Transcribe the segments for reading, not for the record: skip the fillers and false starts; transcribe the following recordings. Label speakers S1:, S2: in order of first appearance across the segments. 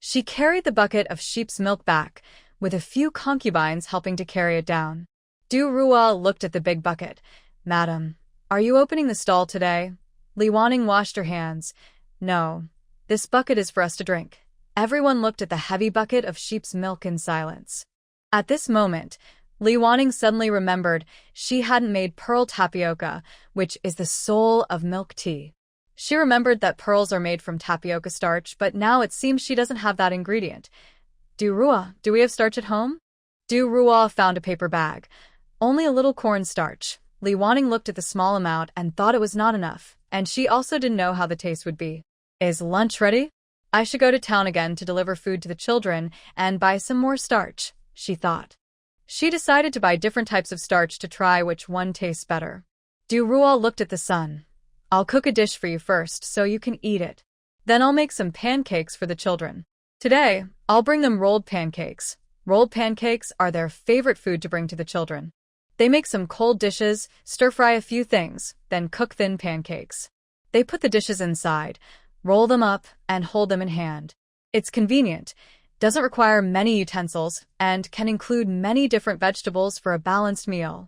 S1: She carried the bucket of sheep's milk back, with a few concubines helping to carry it down. Du Rua looked at the big bucket. "Madam, are you opening the stall today?" Li Wanning washed her hands. "No. This bucket is for us to drink." Everyone looked at the heavy bucket of sheep's milk in silence. At this moment, Li Wanning suddenly remembered she hadn't made pearl tapioca, which is the soul of milk tea. She remembered that pearls are made from tapioca starch, but now it seems she doesn't have that ingredient. "Du Rua, do we have starch at home?" Du Rua found a paper bag. "Only a little corn starch." Li Wanning looked at the small amount and thought it was not enough, and she also didn't know how the taste would be. "Is lunch ready? I should go to town again to deliver food to the children and buy some more starch," she thought. She decided to buy different types of starch to try which one tastes better. Du Rua looked at the sun. "I'll cook a dish for you first so you can eat it. Then I'll make some pancakes for the children. Today, I'll bring them rolled pancakes. Rolled pancakes are their favorite food to bring to the children. They make some cold dishes, stir-fry a few things, then cook thin pancakes. They put the dishes inside, roll them up, and hold them in hand. It's convenient, doesn't require many utensils, and can include many different vegetables for a balanced meal.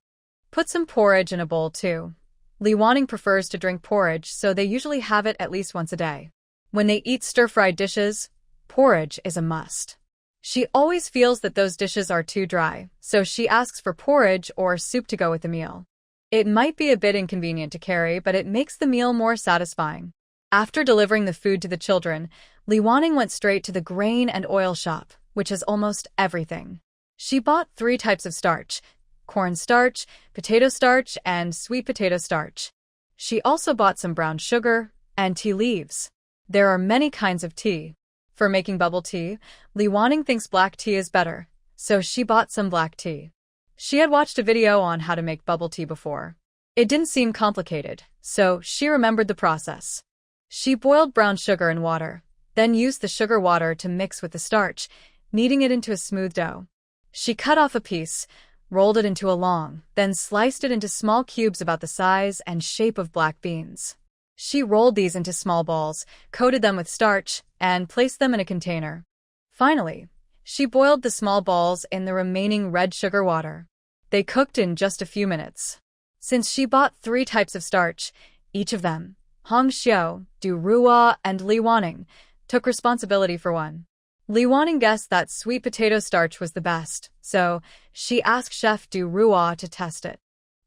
S1: Put some porridge in a bowl too." Li Wanning prefers to drink porridge, so they usually have it at least once a day. When they eat stir-fried dishes, porridge is a must. She always feels that those dishes are too dry, so she asks for porridge or soup to go with the meal. It might be a bit inconvenient to carry, but it makes the meal more satisfying. After delivering the food to the children, Li Wanning went straight to the grain and oil shop, which has almost everything. She bought 3 types of starch: corn starch, potato starch, and sweet potato starch. She also bought some brown sugar and tea leaves. There are many kinds of tea. For making bubble tea, Li Wanning thinks black tea is better, so she bought some black tea. She had watched a video on how to make bubble tea before. It didn't seem complicated, so she remembered the process. She boiled brown sugar in water, then used the sugar water to mix with the starch, kneading it into a smooth dough. She cut off a piece, rolled it into a long, then sliced it into small cubes about the size and shape of black beans. She rolled these into small balls, coated them with starch, and placed them in a container. Finally, she boiled the small balls in the remaining red sugar water. They cooked in just a few minutes. Since she bought 3 types of starch, each of them, Hong Xiao, Du Rua, and Li Wanning, took responsibility for one. Li Wanning guessed that sweet potato starch was the best, so she asked Chef Du Rua to test it.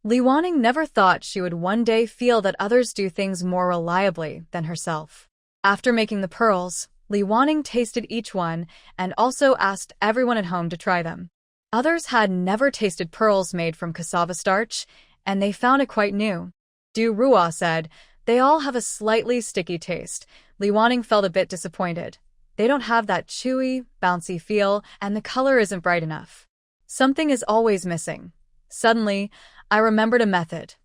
S1: Li Wanning never thought she would one day feel that others do things more reliably than herself. After making the pearls, Li Wanning tasted each one and also asked everyone at home to try them. Others had never tasted pearls made from cassava starch, and they found it quite new. Du Rua said, "They all have a slightly sticky taste." Li Wanning felt a bit disappointed. They don't have that chewy, bouncy feel, and the color isn't bright enough. Something is always missing. Suddenly, I remembered a method.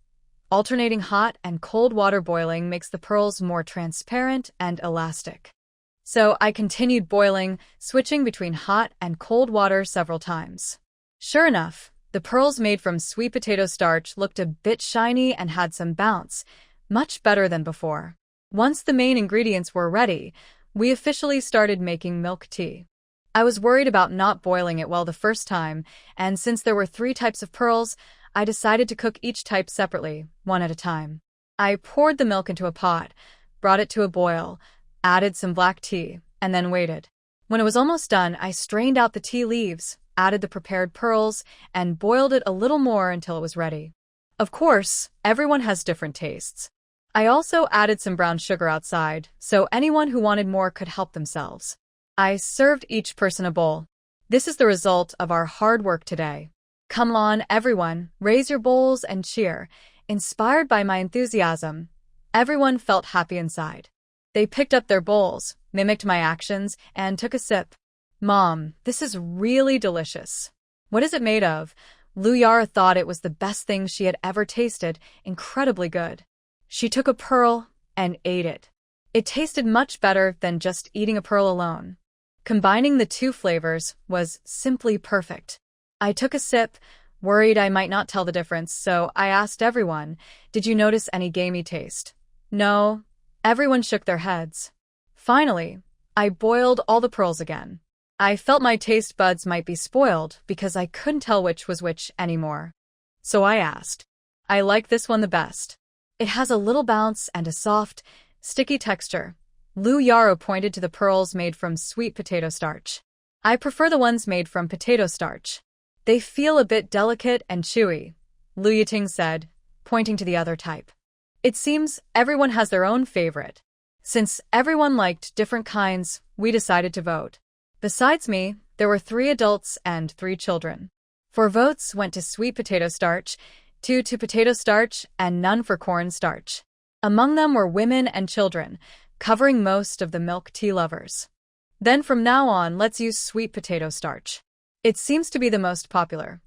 S1: Alternating hot and cold water boiling makes the pearls more transparent and elastic. So I continued boiling, switching between hot and cold water several times. Sure enough, the pearls made from sweet potato starch looked a bit shiny and had some bounce, much better than before. Once the main ingredients were ready, we officially started making milk tea. I was worried about not boiling it well the first time, and since there were 3 types of pearls, I decided to cook each type separately, one at a time. I poured the milk into a pot, brought it to a boil, added some black tea, and then waited. When it was almost done, I strained out the tea leaves, added the prepared pearls, and boiled it a little more until it was ready. Of course, everyone has different tastes. I also added some brown sugar outside, so anyone who wanted more could help themselves. I served each person a bowl. This is the result of our hard work today. Come on, everyone, raise your bowls and cheer. Inspired by my enthusiasm, everyone felt happy inside. They picked up their bowls, mimicked my actions, and took a sip. "Mom, this is really delicious." "What is it made of?" Lu Yara thought it was the best thing she had ever tasted, incredibly good. She took a pearl and ate it. It tasted much better than just eating a pearl alone. Combining the 2 flavors was simply perfect. I took a sip, worried I might not tell the difference, so I asked everyone, "Did you notice any gamey taste?" No, everyone shook their heads. Finally, I boiled all the pearls again. I felt my taste buds might be spoiled because I couldn't tell which was which anymore. So I asked. I like this one the best. It has a little bounce and a soft, sticky texture. Lu Yaro pointed to the pearls made from sweet potato starch. I prefer the ones made from potato starch. They feel a bit delicate and chewy, Lu Yiting said, pointing to the other type. It seems everyone has their own favorite. Since everyone liked different kinds, we decided to vote. Besides me, there were 3 adults and 3 children. 4 votes went to sweet potato starch, 2 to potato starch, and none for corn starch. Among them were women and children, covering most of the milk tea lovers. Then from now on, let's use sweet potato starch. It seems to be the most popular.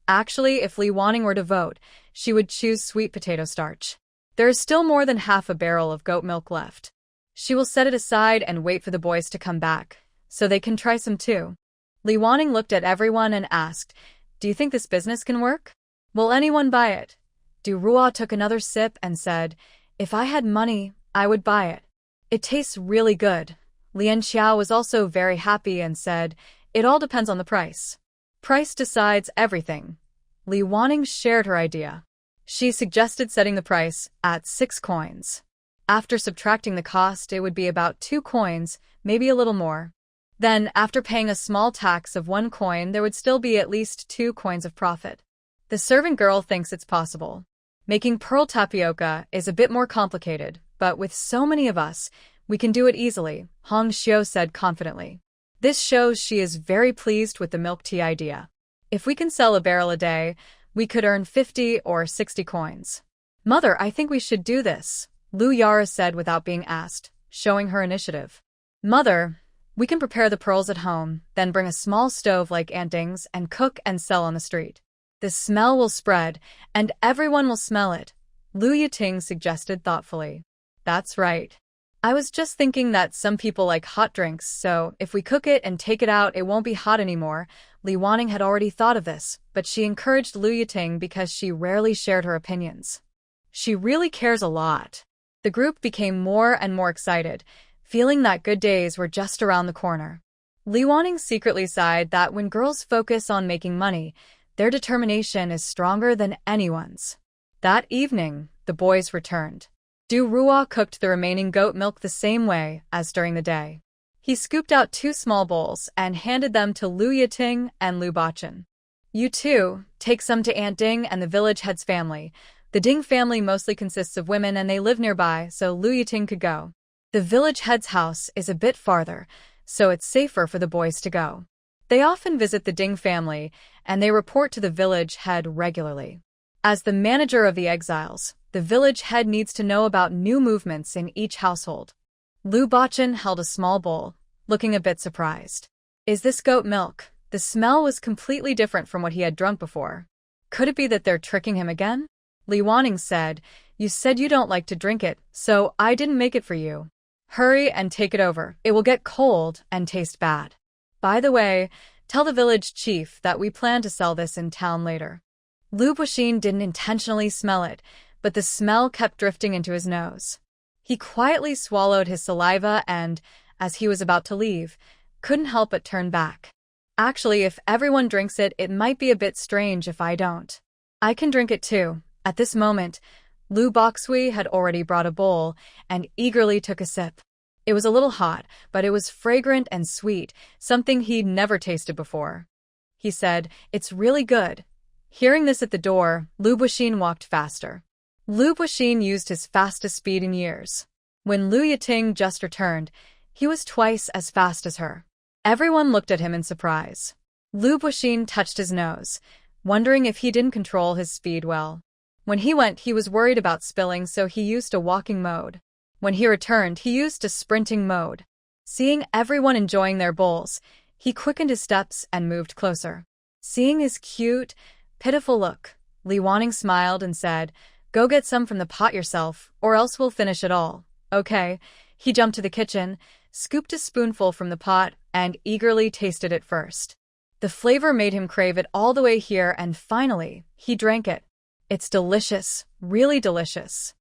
S1: Actually, if Li Wanning were to vote, she would choose sweet potato starch. There is still more than half a barrel of goat milk left. She will set it aside and wait for the boys to come back, so they can try some too. Li Wanning looked at everyone and asked, "Do you think this business can work? Will anyone buy it?" Du Rua took another sip and said, "If I had money, I would buy it. It tastes really good." Lian Xiao was also very happy and said, "It all depends on the price. Price decides everything." Li Wanning shared her idea. She suggested setting the price at 6 coins. After subtracting the cost, it would be about 2 coins, maybe a little more. Then, after paying a small tax of 1 coin, there would still be at least 2 coins of profit. The servant girl thinks it's possible. Making pearl tapioca is a bit more complicated, but with so many of us, we can do it easily, Hong Xiu said confidently. This shows she is very pleased with the milk tea idea. If we can sell a barrel a day, we could earn 50 or 60 coins. Mother, I think we should do this, Lu Yara said without being asked, showing her initiative. Mother, we can prepare the pearls at home, then bring a small stove like Anting's and cook and sell on the street. The smell will spread, and everyone will smell it, Lu Yiting suggested thoughtfully. That's right. I was just thinking that some people like hot drinks, so if we cook it and take it out, it won't be hot anymore. Li Wanning had already thought of this, but she encouraged Lu Yiting because she rarely shared her opinions. She really cares a lot. The group became more and more excited, feeling that good days were just around the corner. Li Wanning secretly sighed that when girls focus on making money, their determination is stronger than anyone's. That evening, the boys returned. Du Rua cooked the remaining goat milk the same way as during the day. He scooped out 2 small bowls and handed them to Lu Yiting and Lu Bachan. You too, take some to Aunt Ding and the village head's family. The Ding family mostly consists of women and they live nearby, so Lu Yiting could go. The village head's house is a bit farther, so it's safer for the boys to go. They often visit the Ding family, and they report to the village head regularly. As the manager of the exiles, the village head needs to know about new movements in each household. Lu Bachan held a small bowl, looking a bit surprised. Is this goat milk? The smell was completely different from what he had drunk before. Could it be that they're tricking him again? Li Wanning said, "You said you don't like to drink it, so I didn't make it for you. Hurry and take it over. It will get cold and taste bad. By the way, tell the village chief that we plan to sell this in town later." Lu Buxin didn't intentionally smell it, but the smell kept drifting into his nose. He quietly swallowed his saliva and, as he was about to leave, couldn't help but turn back. Actually, if everyone drinks it, it might be a bit strange if I don't. I can drink it too. At this moment, Lu Boxui had already brought a bowl and eagerly took a sip. It was a little hot, but it was fragrant and sweet, something he'd never tasted before. He said, "It's really good." Hearing this at the door, Lu Buxin walked faster. Lu Buxin used his fastest speed in years. When Lu Yiting just returned, he was twice as fast as her. Everyone looked at him in surprise. Lu Buxin touched his nose, wondering if he didn't control his speed well. When he went, he was worried about spilling, so he used a walking mode. When he returned, he used a sprinting mode. Seeing everyone enjoying their bowls, he quickened his steps and moved closer. Seeing his cute, pitiful look, Li Wanning smiled and said, "Go get some from the pot yourself, or else we'll finish it all." Okay. He jumped to the kitchen, scooped a spoonful from the pot, and eagerly tasted it first. The flavor made him crave it all the way here, and finally, he drank it. It's delicious, really delicious.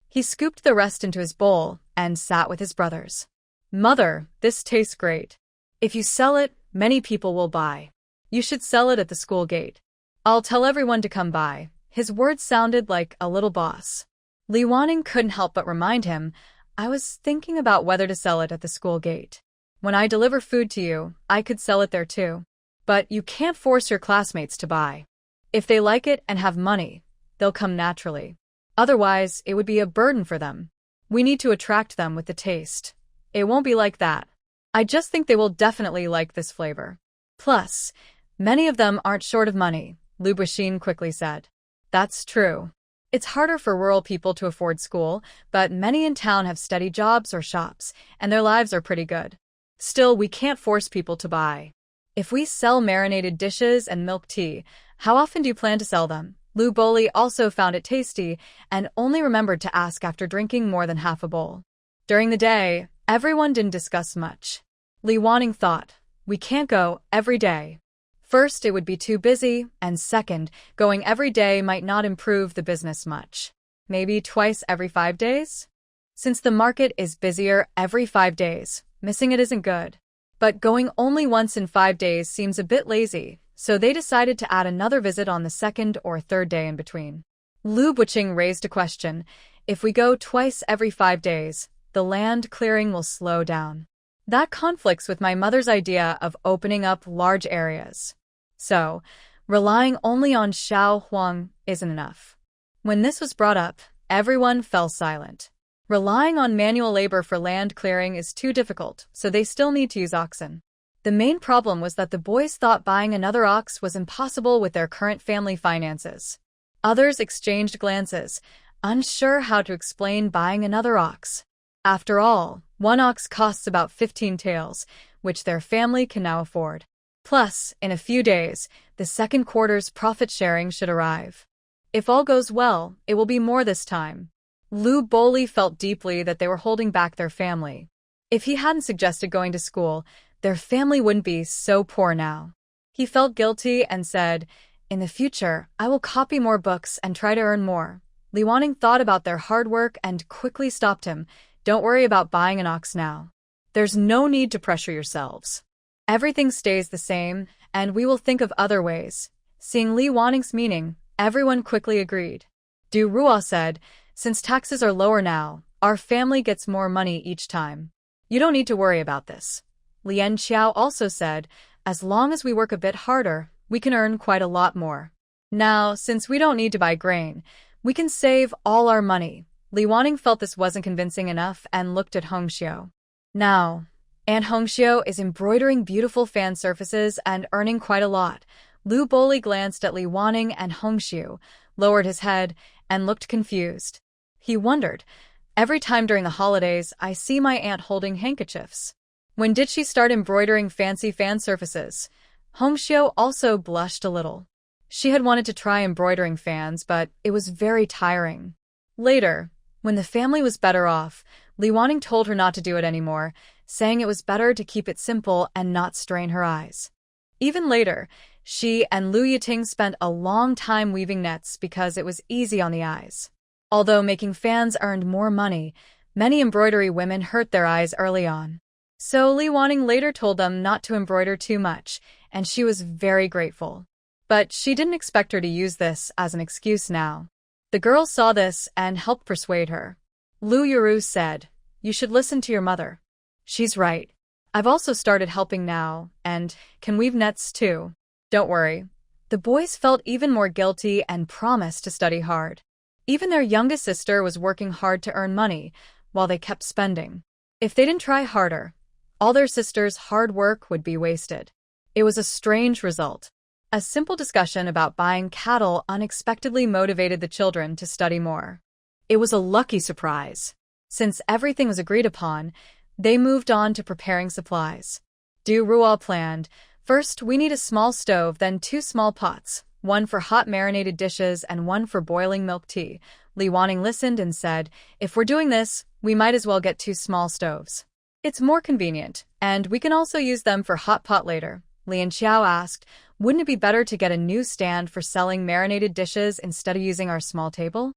S1: He scooped the rest into his bowl and sat with his brothers. Mother, this tastes great. If you sell it, many people will buy. You should sell it at the school gate. I'll tell everyone to come by. His words sounded like a little boss. Li Wanning couldn't help but remind him, I was thinking about whether to sell it at the school gate. When I deliver food to you, I could sell it there too. But you can't force your classmates to buy. If they like it and have money, they'll come naturally. Otherwise, it would be a burden for them. We need to attract them with the taste. It won't be like that. I just think they will definitely like this flavor. Plus, many of them aren't short of money, Lu Buixin quickly said. That's true. It's harder for rural people to afford school, but many in town have steady jobs or shops, and their lives are pretty good. Still, we can't force people to buy. If we sell marinated dishes and milk tea, how often do you plan to sell them? Lu Boli also found it tasty and only remembered to ask after drinking more than half a bowl. During the day, everyone didn't discuss much. Li Wanning thought, we can't go every day. First, it would be too busy, and second, going every day might not improve the business much. Maybe twice every 5 days? Since the market is busier every 5 days, missing it isn't good. But going only once in 5 days seems a bit lazy, so they decided to add another visit on the second or third day in between. Lu Buixing raised a question. If we go twice every 5 days, the land clearing will slow down. That conflicts with my mother's idea of opening up large areas. So, relying only on Xiao Huang isn't enough. When this was brought up, everyone fell silent. Relying on manual labor for land clearing is too difficult, so they still need to use oxen. The main problem was that the boys thought buying another ox was impossible with their current family finances. Others exchanged glances, unsure how to explain buying another ox. After all, one ox costs about 15 taels, which their family can now afford. Plus, in a few days, the second quarter's profit sharing should arrive. If all goes well, it will be more this time. Lu Boli felt deeply that they were holding back their family. If he hadn't suggested going to school, their family wouldn't be so poor now. He felt guilty and said, in the future, I will copy more books and try to earn more. Li Wanning thought about their hard work and quickly stopped him. Don't worry about buying an ox now. There's no need to pressure yourselves. Everything stays the same, and we will think of other ways. Seeing Li Wanning's meaning, everyone quickly agreed. Du Ruo said, since taxes are lower now, our family gets more money each time. You don't need to worry about this. Lian Qiao also said, as long as we work a bit harder, we can earn quite a lot more. Now, since we don't need to buy grain, we can save all our money. Li Wanning felt this wasn't convincing enough and looked at Hongxiu. Now, Aunt Hongxiu is embroidering beautiful fan surfaces and earning quite a lot. Lu Boli glanced at Li Wanning and Hongxiu, lowered his head, and looked confused. He wondered, every time during the holidays I see my aunt holding handkerchiefs. When did she start embroidering fancy fan surfaces? Hongxiu also blushed a little. She had wanted to try embroidering fans, but it was very tiring. Later, when the family was better off, Li Wanning told her not to do it anymore, saying it was better to keep it simple and not strain her eyes. Even later, she and Lu Yiting spent a long time weaving nets because it was easy on the eyes. Although making fans earned more money, many embroidery women hurt their eyes early on. So Li Wanning later told them not to embroider too much, and she was very grateful. But she didn't expect her to use this as an excuse now. The girls saw this and helped persuade her. Lu Yuru said, you should listen to your mother. She's right. I've also started helping now, and can weave nets too. Don't worry. The boys felt even more guilty and promised to study hard. Even their youngest sister was working hard to earn money, while they kept spending. If they didn't try harder, all their sister's hard work would be wasted. It was a strange result. A simple discussion about buying cattle unexpectedly motivated the children to study more. It was a lucky surprise. Since everything was agreed upon, they moved on to preparing supplies. Du Ruo planned, first we need a small stove, then 2 small pots, one for hot marinated dishes and one for boiling milk tea. Li Wanning listened and said, if we're doing this, we might as well get 2 small stoves. It's more convenient, and we can also use them for hot pot later. Lian Qiao asked, wouldn't it be better to get a new stand for selling marinated dishes instead of using our small table?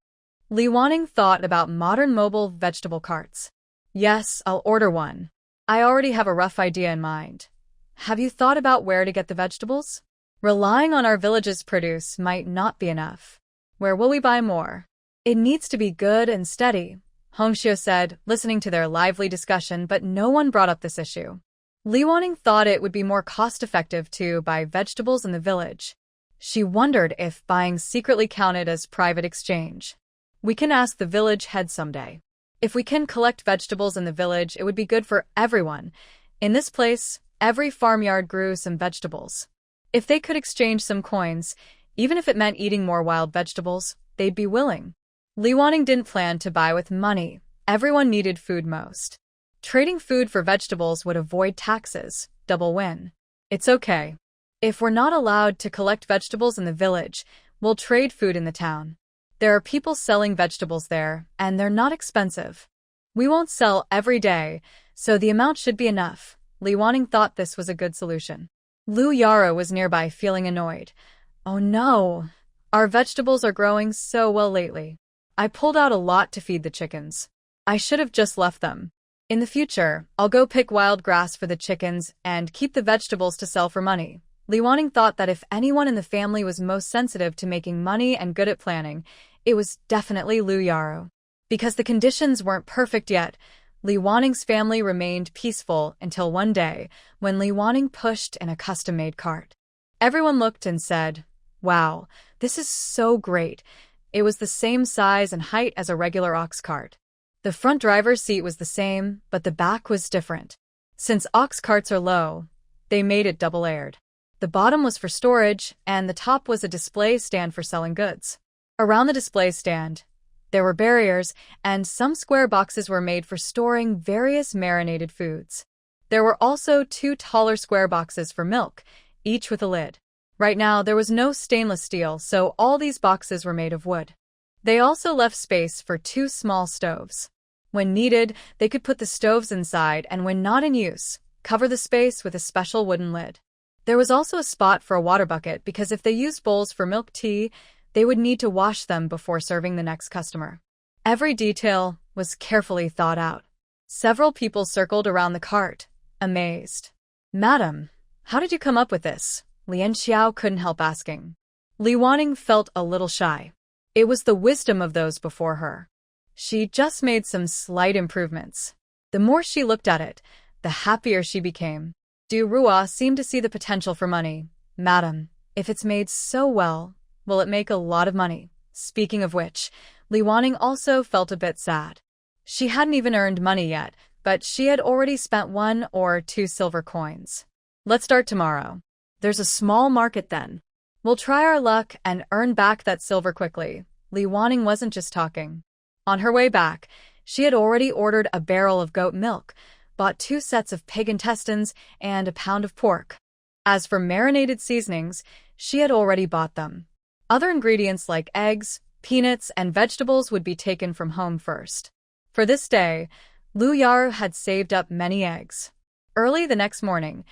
S1: Li Wanning thought about modern mobile vegetable carts. Yes, I'll order one. I already have a rough idea in mind. Have you thought about where to get the vegetables? Relying on our village's produce might not be enough. Where will we buy more? It needs to be good and steady, Hongxiu said, listening to their lively discussion, but no one brought up this issue. Li Wanning thought it would be more cost-effective to buy vegetables in the village. She wondered if buying secretly counted as private exchange. We can ask the village head someday. If we can collect vegetables in the village, it would be good for everyone. In this place, every farmyard grew some vegetables. If they could exchange some coins, even if it meant eating more wild vegetables, they'd be willing. Li Wanning didn't plan to buy with money. Everyone needed food most. Trading food for vegetables would avoid taxes. Double win. It's okay. If we're not allowed to collect vegetables in the village, we'll trade food in the town. There are people selling vegetables there, and they're not expensive. We won't sell every day, so the amount should be enough. Li Wanning thought this was a good solution. Lu Yara was nearby, feeling annoyed. Oh no! Our vegetables are growing so well lately. I pulled out a lot to feed the chickens. I should have just left them. In the future, I'll go pick wild grass for the chickens and keep the vegetables to sell for money. Li Wanning thought that if anyone in the family was most sensitive to making money and good at planning, it was definitely Lu Yaro. Because the conditions weren't perfect yet, Li Wanning's family remained peaceful until one day when Li Wanning pushed in a custom-made cart. Everyone looked and said, "Wow, this is so great." It was the same size and height as a regular ox cart. The front driver's seat was the same, but the back was different. Since ox carts are low, they made it double-aired. The bottom was for storage, and the top was a display stand for selling goods. Around the display stand, there were barriers, and some square boxes were made for storing various marinated foods. There were also 2 taller square boxes for milk, each with a lid. Right now, there was no stainless steel, so all these boxes were made of wood. They also left space for 2 small stoves. When needed, they could put the stoves inside, and when not in use, cover the space with a special wooden lid. There was also a spot for a water bucket because if they used bowls for milk tea, they would need to wash them before serving the next customer. Every detail was carefully thought out. Several people circled around the cart, amazed. "Madam, how did you come up with this?" Lian Xiao couldn't help asking. Li Wanning felt a little shy. It was the wisdom of those before her. She just made some slight improvements. The more she looked at it, the happier she became. Du Rua seemed to see the potential for money. "Madam, if it's made so well, will it make a lot of money?" Speaking of which, Li Wanning also felt a bit sad. She hadn't even earned money yet, but she had already spent 1 or 2 silver coins. "Let's start tomorrow. There's a small market then. We'll try our luck and earn back that silver quickly." Li Wanning wasn't just talking. On her way back, she had already ordered a barrel of goat milk, bought 2 sets of pig intestines, and a pound of pork. As for marinated seasonings, she had already bought them. Other ingredients like eggs, peanuts, and vegetables would be taken from home first. For this day, Lu Yaru had saved up many eggs. Early the next morning,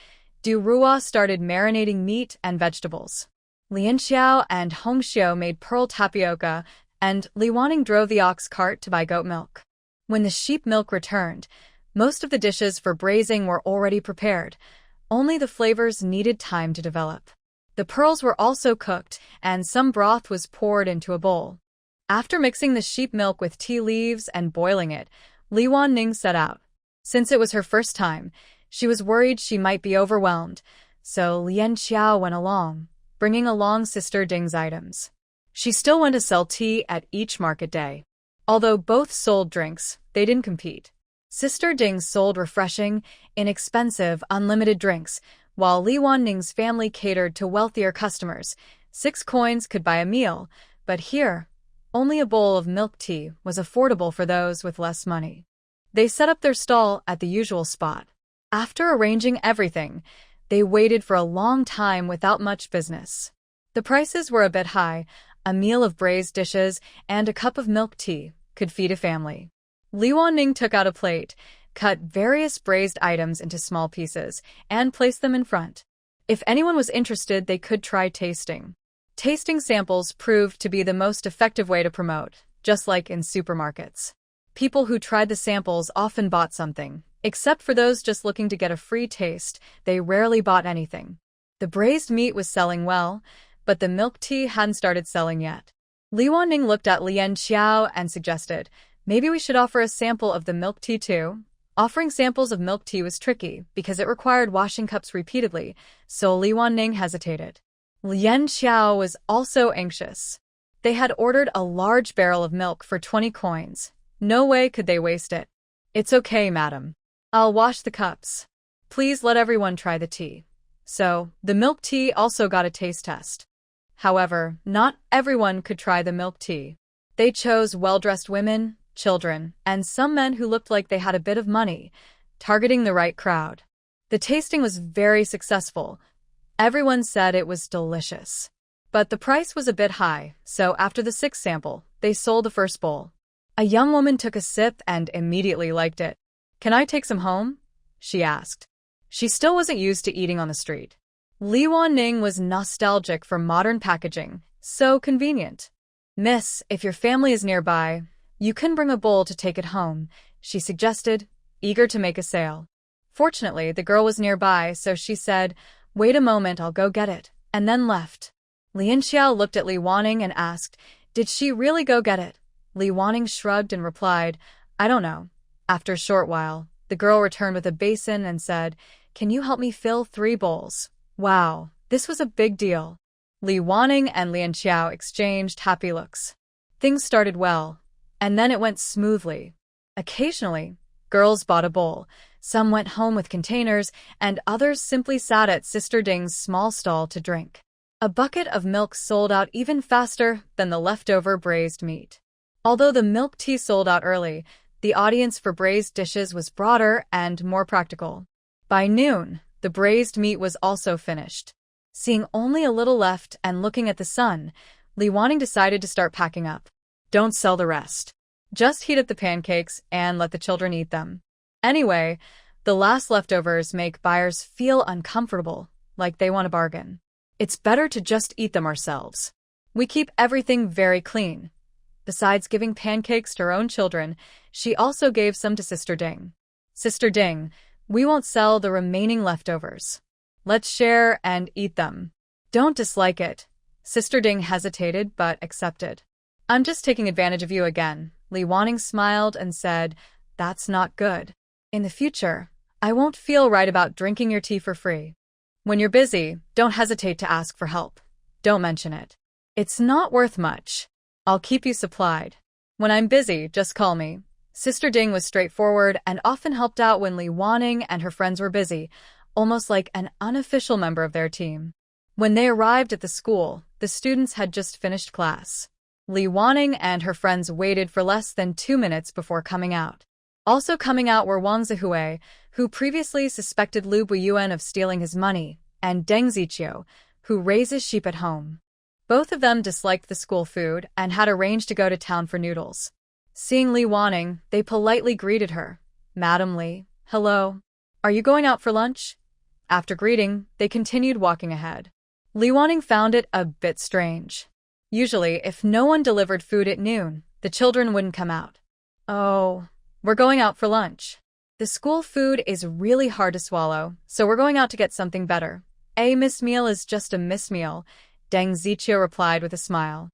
S1: Du Rua started marinating meat and vegetables. Lian Xiao and Hong Xiao made pearl tapioca, and Li Wanning drove the ox cart to buy goat milk. When the sheep milk returned, most of the dishes for braising were already prepared. Only the flavors needed time to develop. The pearls were also cooked, and some broth was poured into a bowl. After mixing the sheep milk with tea leaves and boiling it, Li Wanning set out. Since it was her first time, she was worried she might be overwhelmed, so Lian Xiao went along, bringing along Sister Ding's items. She still went to sell tea at each market day. Although both sold drinks, they didn't compete. Sister Ding sold refreshing, inexpensive, unlimited drinks, while Li Wanning's family catered to wealthier customers. 6 coins could buy a meal, but here, only a bowl of milk tea was affordable for those with less money. They set up their stall at the usual spot. After arranging everything, they waited for a long time without much business. The prices were a bit high. A meal of braised dishes and a cup of milk tea could feed a family. Li Wanning took out a plate, cut various braised items into small pieces, and placed them in front. If anyone was interested, they could try tasting. Tasting samples proved to be the most effective way to promote, just like in supermarkets. People who tried the samples often bought something, Except for those just looking to get a free taste, they rarely bought anything. The braised meat was selling well, but the milk tea hadn't started selling yet. Li Wanning looked at Lian Xiao and suggested, maybe we should offer a sample of the milk tea too. Offering samples of milk tea was tricky because it required washing cups repeatedly, so Li Wanning hesitated. Lian Xiao was also anxious. They had ordered a large barrel of milk for 20 coins. No way could they waste it. It's okay, madam. I'll wash the cups. Please let everyone try the tea. So, the milk tea also got a taste test. However, not everyone could try the milk tea. They chose well-dressed women, children, and some men who looked like they had a bit of money, targeting the right crowd. The tasting was very successful. Everyone said it was delicious. But the price was a bit high, so after the 6th sample, they sold the first bowl. A young woman took a sip and immediately liked it. Can I take some home? She asked. She still wasn't used to eating on the street. Li Wanning was nostalgic for modern packaging, so convenient. Miss, if your family is nearby, you can bring a bowl to take it home, she suggested, eager to make a sale. Fortunately, the girl was nearby, so she said, wait a moment, I'll go get it, and then left. Lian Xiao looked at Li Wanning and asked, did she really go get it? Li Wanning shrugged and replied, I don't know. After a short while, the girl returned with a basin and said, can you help me fill 3 bowls? Wow, this was a big deal. Li Wanning and Lian Xiao exchanged happy looks. Things started well, and then it went smoothly. Occasionally, girls bought a bowl, some went home with containers, and others simply sat at Sister Ding's small stall to drink. A bucket of milk sold out even faster than the leftover braised meat. Although the milk tea sold out early, the audience for braised dishes was broader and more practical. By noon, the braised meat was also finished. Seeing only a little left and looking at the sun, Li Wanning decided to start packing up. Don't sell the rest. Just heat up the pancakes and let the children eat them. Anyway, the last leftovers make buyers feel uncomfortable, like they want a bargain. It's better to just eat them ourselves. We keep everything very clean. Besides giving pancakes to her own children, she also gave some to Sister Ding. Sister Ding, we won't sell the remaining leftovers. Let's share and eat them. Don't dislike it. Sister Ding hesitated but accepted. I'm just taking advantage of you again. Li Wanning smiled and said, that's not good. In the future, I won't feel right about drinking your tea for free. When you're busy, don't hesitate to ask for help. Don't mention it. It's not worth much. I'll keep you supplied. When I'm busy, just call me. Sister Ding was straightforward and often helped out when Li Wanning and her friends were busy, almost like an unofficial member of their team. When they arrived at the school, the students had just finished class. Li Wanning and her friends waited for less than 2 minutes before coming out. Also coming out were Wang Zihui, who previously suspected Lu Buiyuan of stealing his money, and Deng Ziqiu, who raises sheep at home. Both of them disliked the school food and had arranged to go to town for noodles. Seeing Li Wanning, they politely greeted her. Madam Li, hello. Are you going out for lunch? After greeting, they continued walking ahead. Li Wanning found it a bit strange. Usually, if no one delivered food at noon, the children wouldn't come out. Oh, we're going out for lunch. The school food is really hard to swallow, so we're going out to get something better. A miss meal is just a miss meal, Deng Ziqiu replied with a smile.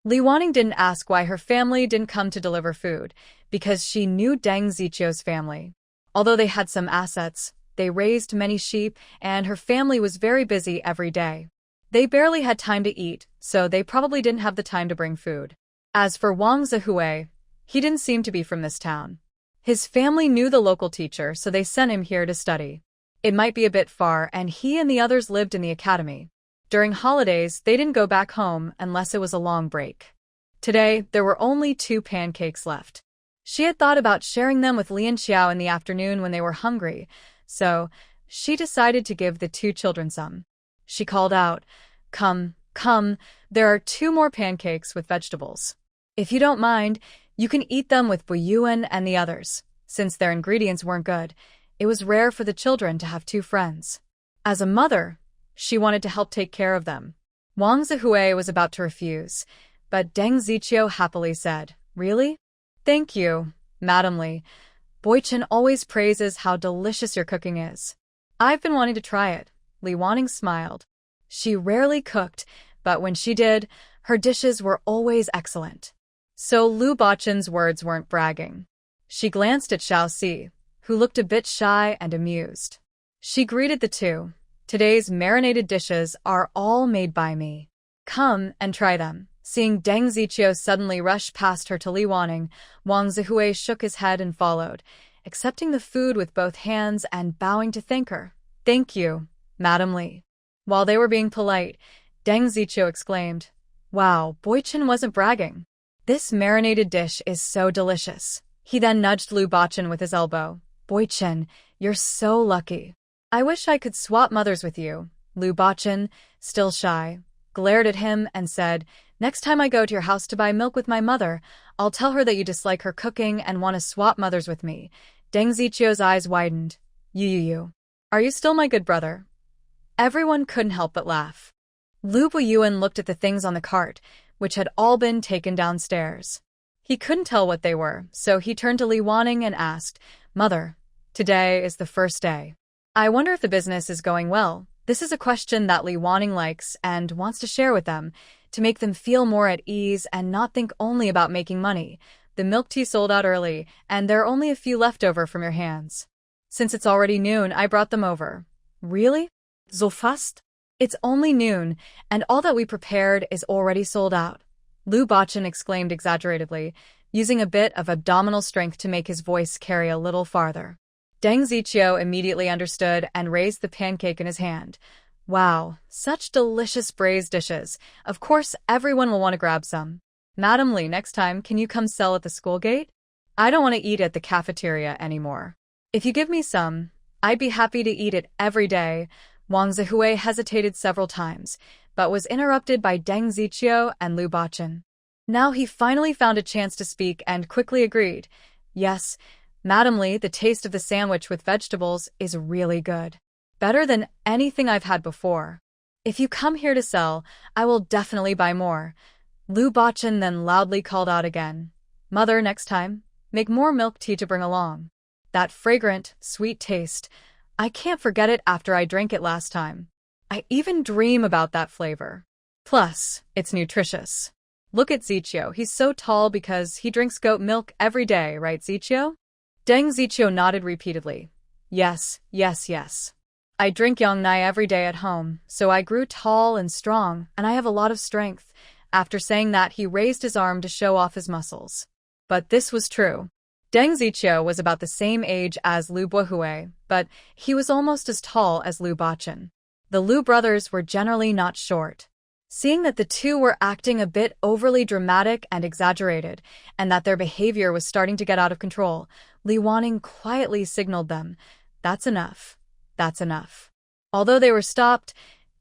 S1: Li Wanning didn't ask why her family didn't come to deliver food, because she knew Deng Ziqiu's family. Although they had some assets, they raised many sheep, and her family was very busy every day. They barely had time to eat, so they probably didn't have the time to bring food. As for Wang Zihui, he didn't seem to be from this town. His family knew the local teacher, so they sent him here to study. It might be a bit far, and he and the others lived in the academy. During holidays, they didn't go back home unless it was a long break. Today, there were only 2 pancakes left. She had thought about sharing them with Lian Xiao in the afternoon when they were hungry, so she decided to give the 2 children some. She called out, Come, there are 2 more pancakes with vegetables. If you don't mind, you can eat them with Buiyuan and the others. Since their ingredients weren't good, it was rare for the children to have 2 friends. As a mother, she wanted to help take care of them. Wang Zihui was about to refuse, but Deng Ziqiu happily said, Really? Thank you, Madam Li, Boychen always praises how delicious your cooking is. I've been wanting to try it. Li Wanning smiled. She rarely cooked, but when she did, her dishes were always excellent. So Lu Bachen's words weren't bragging. She glanced at Xiao Si, who looked a bit shy and amused. She greeted the two. Today's marinated dishes are all made by me. Come and try them. Seeing Deng Ziqiu suddenly rush past her to Li Wanning, Wang Zihui shook his head and followed, accepting the food with both hands and bowing to thank her. Thank you, Madam Li. While they were being polite, Deng Ziqiu exclaimed, Wow, Boychen wasn't bragging. This marinated dish is so delicious. He then nudged Lu Bacchen with his elbow. Boychen, you're so lucky. I wish I could swap mothers with you. Lu Bacchen, still shy, glared at him and said, Next time I go to your house to buy milk with my mother, I'll tell her that you dislike her cooking and want to swap mothers with me. Deng Ziqiu's eyes widened. You. Are you still my good brother? Everyone couldn't help but laugh. Lu Buyuan looked at the things on the cart, which had all been taken downstairs. He couldn't tell what they were, so he turned to Li Wanning and asked, Mother, today is the first day. I wonder if the business is going well. This is a question that Li Wanning likes and wants to share with them, to make them feel more at ease and not think only about making money. The milk tea sold out early, and there are only a few left over from your hands. Since it's already noon, I brought them over. Really? So fast? It's only noon, and all that we prepared is already sold out. Lu Bacchen exclaimed exaggeratedly, using a bit of abdominal strength to make his voice carry a little farther. Deng Ziqiu immediately understood and raised the pancake in his hand. Wow, such delicious braised dishes. Of course, everyone will want to grab some. Madam Li, next time, can you come sell at the school gate? I don't want to eat at the cafeteria anymore. If you give me some, I'd be happy to eat it every day. Wang Zihui hesitated several times, but was interrupted by Deng Ziqiu and Lu Bacchen. Now he finally found a chance to speak and quickly agreed. Yes, Madam Li, the taste of the sandwich with vegetables is really good. Better than anything I've had before. If you come here to sell, I will definitely buy more. Lu Bacchen then loudly called out again. Mother, next time, make more milk tea to bring along. That fragrant, sweet taste, I can't forget it after I drank it last time. I even dream about that flavor. Plus, it's nutritious. Look at Ziqiu, he's so tall because he drinks goat milk every day, right Ziqiu? Deng Ziqiu nodded repeatedly. Yes. I drink Yongnai every day at home, so I grew tall and strong, and I have a lot of strength. After saying that, he raised his arm to show off his muscles. But this was true. Deng Ziqiu was about the same age as Lu Buhui, but he was almost as tall as Lu Bacchen. The Lu brothers were generally not short. Seeing that the two were acting a bit overly dramatic and exaggerated, and that their behavior was starting to get out of control, Li Wanning quietly signaled them, That's enough. That's enough. Although they were stopped,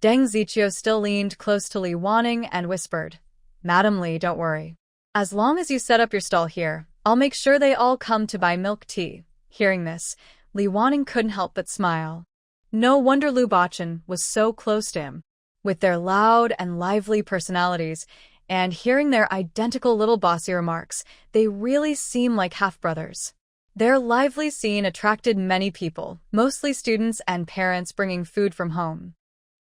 S1: Deng Ziqiu still leaned close to Li Wanning and whispered, Madam Li, don't worry. As long as you set up your stall here, I'll make sure they all come to buy milk tea. Hearing this, Li Wanning couldn't help but smile. No wonder Lu Bacchen was so close to him. With their loud and lively personalities, and hearing their identical little bossy remarks, they really seem like half-brothers. Their lively scene attracted many people, mostly students and parents bringing food from home.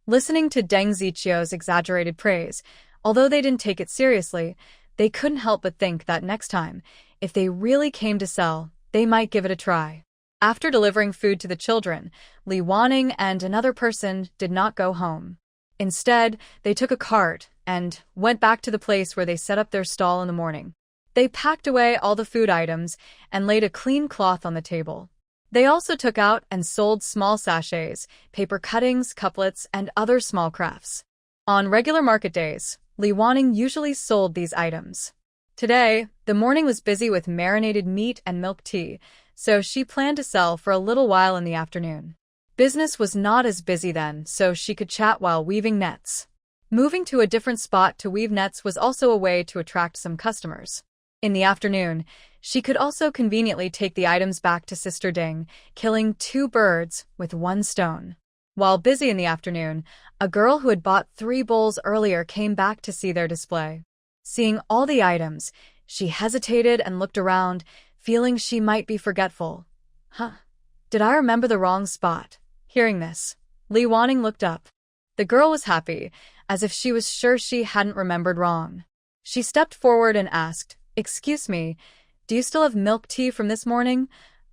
S1: Listening to Deng Ziqiu's exaggerated praise, although they didn't take it seriously, they couldn't help but think that next time, if they really came to sell, they might give it a try. After delivering food to the children, Li Wanning and another person did not go home. Instead, they took a cart and went back to the place where they set up their stall in the morning. They packed away all the food items and laid a clean cloth on the table. They also took out and sold small sachets, paper cuttings, couplets, and other small crafts. On regular market days, Li Wanning usually sold these items. Today, the morning was busy with marinated meat and milk tea, so she planned to sell for a little while in the afternoon. Business was not as busy then, so she could chat while weaving nets. Moving to a different spot to weave nets was also a way to attract some customers. In the afternoon, she could also conveniently take the items back to Sister Ding, killing 2 birds with 1 stone. While busy in the afternoon, a girl who had bought 3 bowls earlier came back to see their display. Seeing all the items, she hesitated and looked around, feeling she might be forgetful. Huh. Did I remember the wrong spot? Hearing this, Li Wanning looked up. The girl was happy, as if she was sure she hadn't remembered wrong. She stepped forward and asked, "Excuse me, do you still have milk tea from this morning?"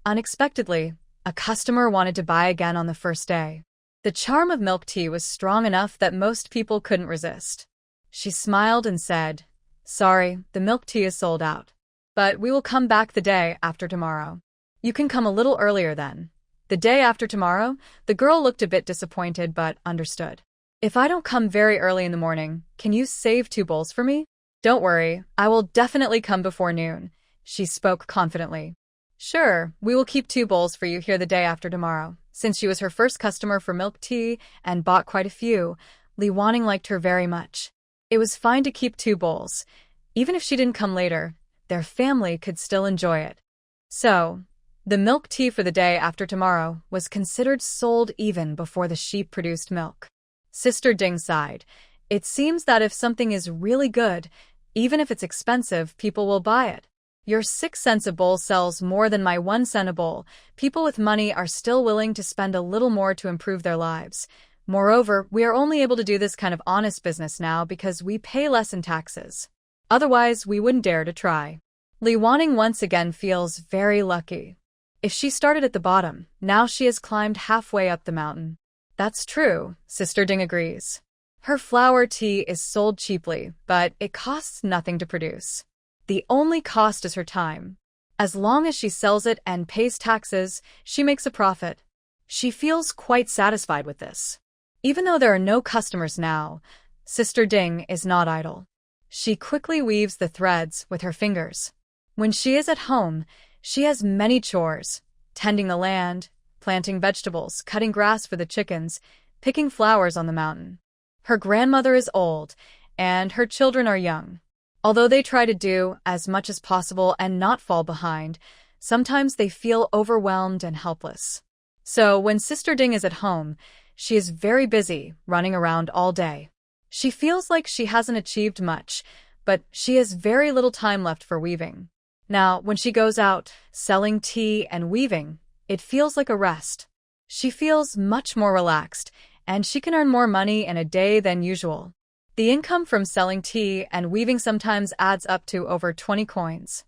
S1: Unexpectedly, a customer wanted to buy again on the first day. The charm of milk tea was strong enough that most people couldn't resist. She smiled and said, "Sorry, the milk tea is sold out. But we will come back the day after tomorrow. You can come a little earlier then." The day after tomorrow, the girl looked a bit disappointed but understood. "If I don't come very early in the morning, can you save 2 bowls for me?" "Don't worry, I will definitely come before noon," she spoke confidently. "Sure, we will keep 2 bowls for you here the day after tomorrow." Since she was her first customer for milk tea and bought quite a few, Li Wanning liked her very much. It was fine to keep 2 bowls. Even if she didn't come later, their family could still enjoy it. So, the milk tea for the day after tomorrow was considered sold even before the sheep produced milk. Sister Ding sighed. It seems that if something is really good, even if it's expensive, people will buy it. Your 6 cents a bowl sells more than my 1 cent a bowl. People with money are still willing to spend a little more to improve their lives. Moreover, we are only able to do this kind of honest business now because we pay less in taxes. Otherwise, we wouldn't dare to try. Li Wanning once again feels very lucky. If she started at the bottom, now she has climbed halfway up the mountain. That's true, Sister Ding agrees. Her flower tea is sold cheaply, but it costs nothing to produce. The only cost is her time. As long as she sells it and pays taxes, she makes a profit. She feels quite satisfied with this. Even though there are no customers now, Sister Ding is not idle. She quickly weaves the threads with her fingers. When she is at home, she has many chores: tending the land, planting vegetables, cutting grass for the chickens, picking flowers on the mountain. Her grandmother is old, and her children are young. Although they try to do as much as possible and not fall behind, sometimes they feel overwhelmed and helpless. So when Sister Ding is at home, she is very busy, running around all day. She feels like she hasn't achieved much, but she has very little time left for weaving. Now, when she goes out, selling tea and weaving, it feels like a rest. She feels much more relaxed, and she can earn more money in a day than usual. The income from selling tea and weaving sometimes adds up to over 20 coins.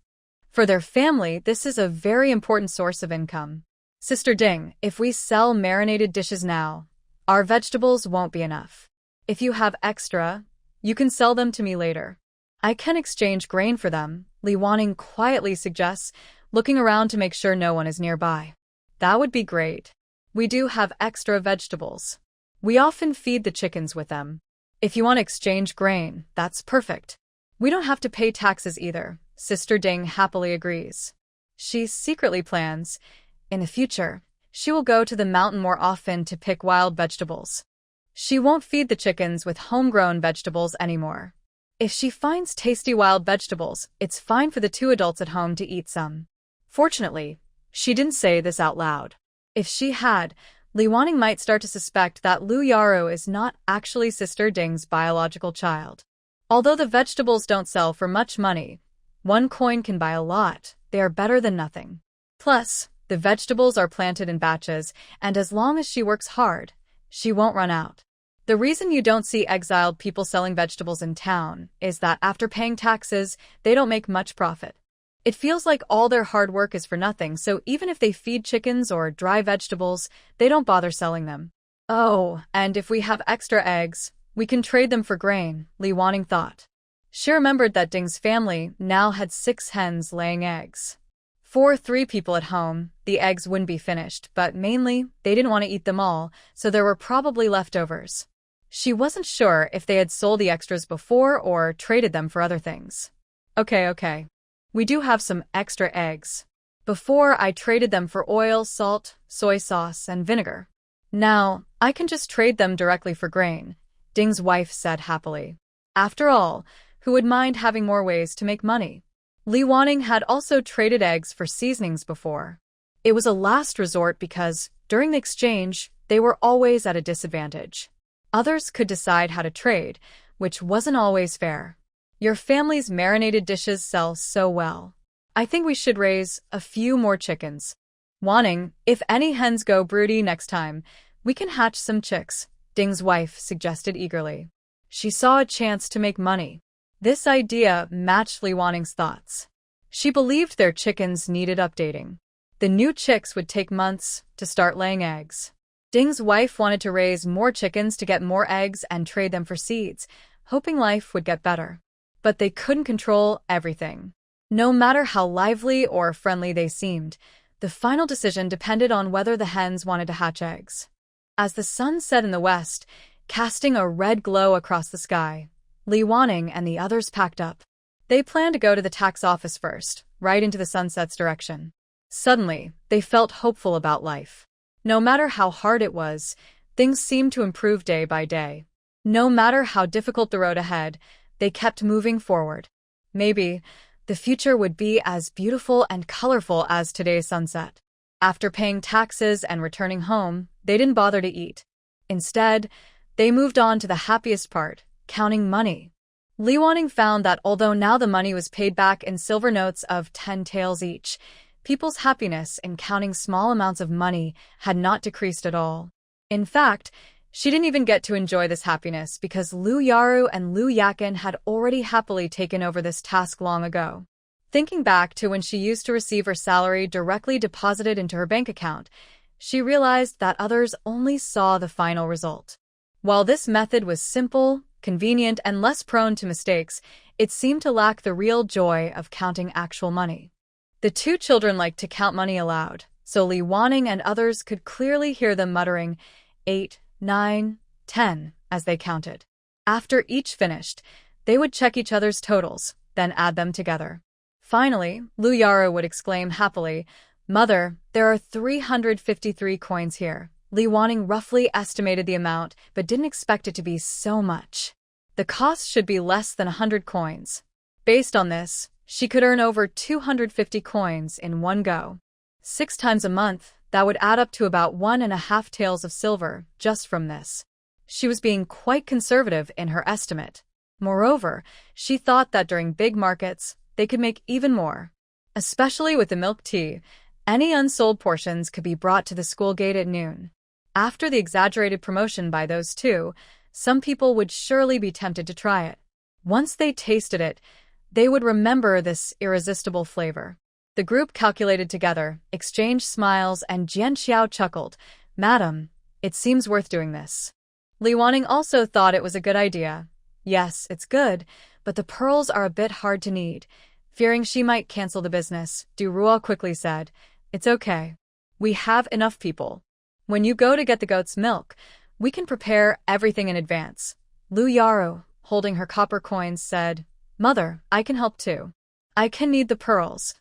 S1: For their family, this is a very important source of income. Sister Ding, if we sell marinated dishes now, our vegetables won't be enough. If you have extra, you can sell them to me later. I can exchange grain for them, Li Wanning quietly suggests, looking around to make sure no one is nearby. That would be great. We do have extra vegetables. We often feed the chickens with them. If you want to exchange grain, that's perfect. We don't have to pay taxes either, Sister Ding happily agrees. She secretly plans, in the future, she will go to the mountain more often to pick wild vegetables. She won't feed the chickens with homegrown vegetables anymore. If she finds tasty wild vegetables, it's fine for the 2 adults at home to eat some. Fortunately, she didn't say this out loud. If she had, Li Wanning might start to suspect that Lu Yaru is not actually Sister Ding's biological child. Although the vegetables don't sell for much money, 1 coin can buy a lot. They are better than nothing. Plus, the vegetables are planted in batches, and as long as she works hard, she won't run out. The reason you don't see exiled people selling vegetables in town is that after paying taxes, they don't make much profit. It feels like all their hard work is for nothing, so even if they feed chickens or dry vegetables, they don't bother selling them. Oh, and if we have extra eggs, we can trade them for grain, Li Wanning thought. She remembered that Ding's family now had 6 hens laying eggs. For 3 people at home, the eggs wouldn't be finished, but mainly, they didn't want to eat them all, so there were probably leftovers. She wasn't sure if they had sold the extras before or traded them for other things. Okay. We do have some extra eggs. Before, I traded them for oil, salt, soy sauce, and vinegar. Now, I can just trade them directly for grain, Ding's wife said happily. After all, who would mind having more ways to make money? Li Wanning had also traded eggs for seasonings before. It was a last resort because, during the exchange, they were always at a disadvantage. Others could decide how to trade, which wasn't always fair. Your family's marinated dishes sell so well. I think we should raise a few more chickens. Wanting, if any hens go broody next time, we can hatch some chicks, Ding's wife suggested eagerly. She saw a chance to make money. This idea matched Li Wanning's thoughts. She believed their chickens needed updating. The new chicks would take months to start laying eggs. Ding's wife wanted to raise more chickens to get more eggs and trade them for seeds, hoping life would get better. But they couldn't control everything. No matter how lively or friendly they seemed, the final decision depended on whether the hens wanted to hatch eggs. As the sun set in the west, casting a red glow across the sky, Li Wanning and the others packed up. They planned to go to the tax office first, right into the sunset's direction. Suddenly, they felt hopeful about life. No matter how hard it was, things seemed to improve day by day. No matter how difficult the road ahead, they kept moving forward. Maybe the future would be as beautiful and colorful as today's sunset. After paying taxes and returning home, they didn't bother to eat. Instead, they moved on to the happiest part, counting money. Li Wanning found that although now the money was paid back in silver notes of 10 taels each, people's happiness in counting small amounts of money had not decreased at all. In fact, she didn't even get to enjoy this happiness because Lu Yaru and Lu Yakin had already happily taken over this task long ago. Thinking back to when she used to receive her salary directly deposited into her bank account, she realized that others only saw the final result. While this method was simple, convenient, and less prone to mistakes, it seemed to lack the real joy of counting actual money. The two children liked to count money aloud, so Li Wanning and others could clearly hear them muttering 8, 9, 10 as they counted. After each finished, they would check each other's totals, then add them together. Finally, Lu Yaru would exclaim happily, "Mother, there are 353 coins here." Li Wanning roughly estimated the amount, but didn't expect it to be so much. The cost should be less than 100 coins. Based on this, she could earn over 250 coins in one go. 6 times a month, that would add up to about 1.5 taels of silver just from this. She was being quite conservative in her estimate. Moreover, she thought that during big markets, they could make even more. Especially with the milk tea, any unsold portions could be brought to the school gate at noon. After the exaggerated promotion by those two, some people would surely be tempted to try it. Once they tasted it, they would remember this irresistible flavor. The group calculated together, exchanged smiles, and Jian Xiao chuckled, "Madam, it seems worth doing this." Li Wanning also thought it was a good idea. Yes, it's good, but the pearls are a bit hard to knead. Fearing she might cancel the business, Du Ruo quickly said, "It's okay. We have enough people. When you go to get the goat's milk, we can prepare everything in advance." Lu Yaru, holding her copper coins, said, "Mother, I can help too. I can knead the pearls."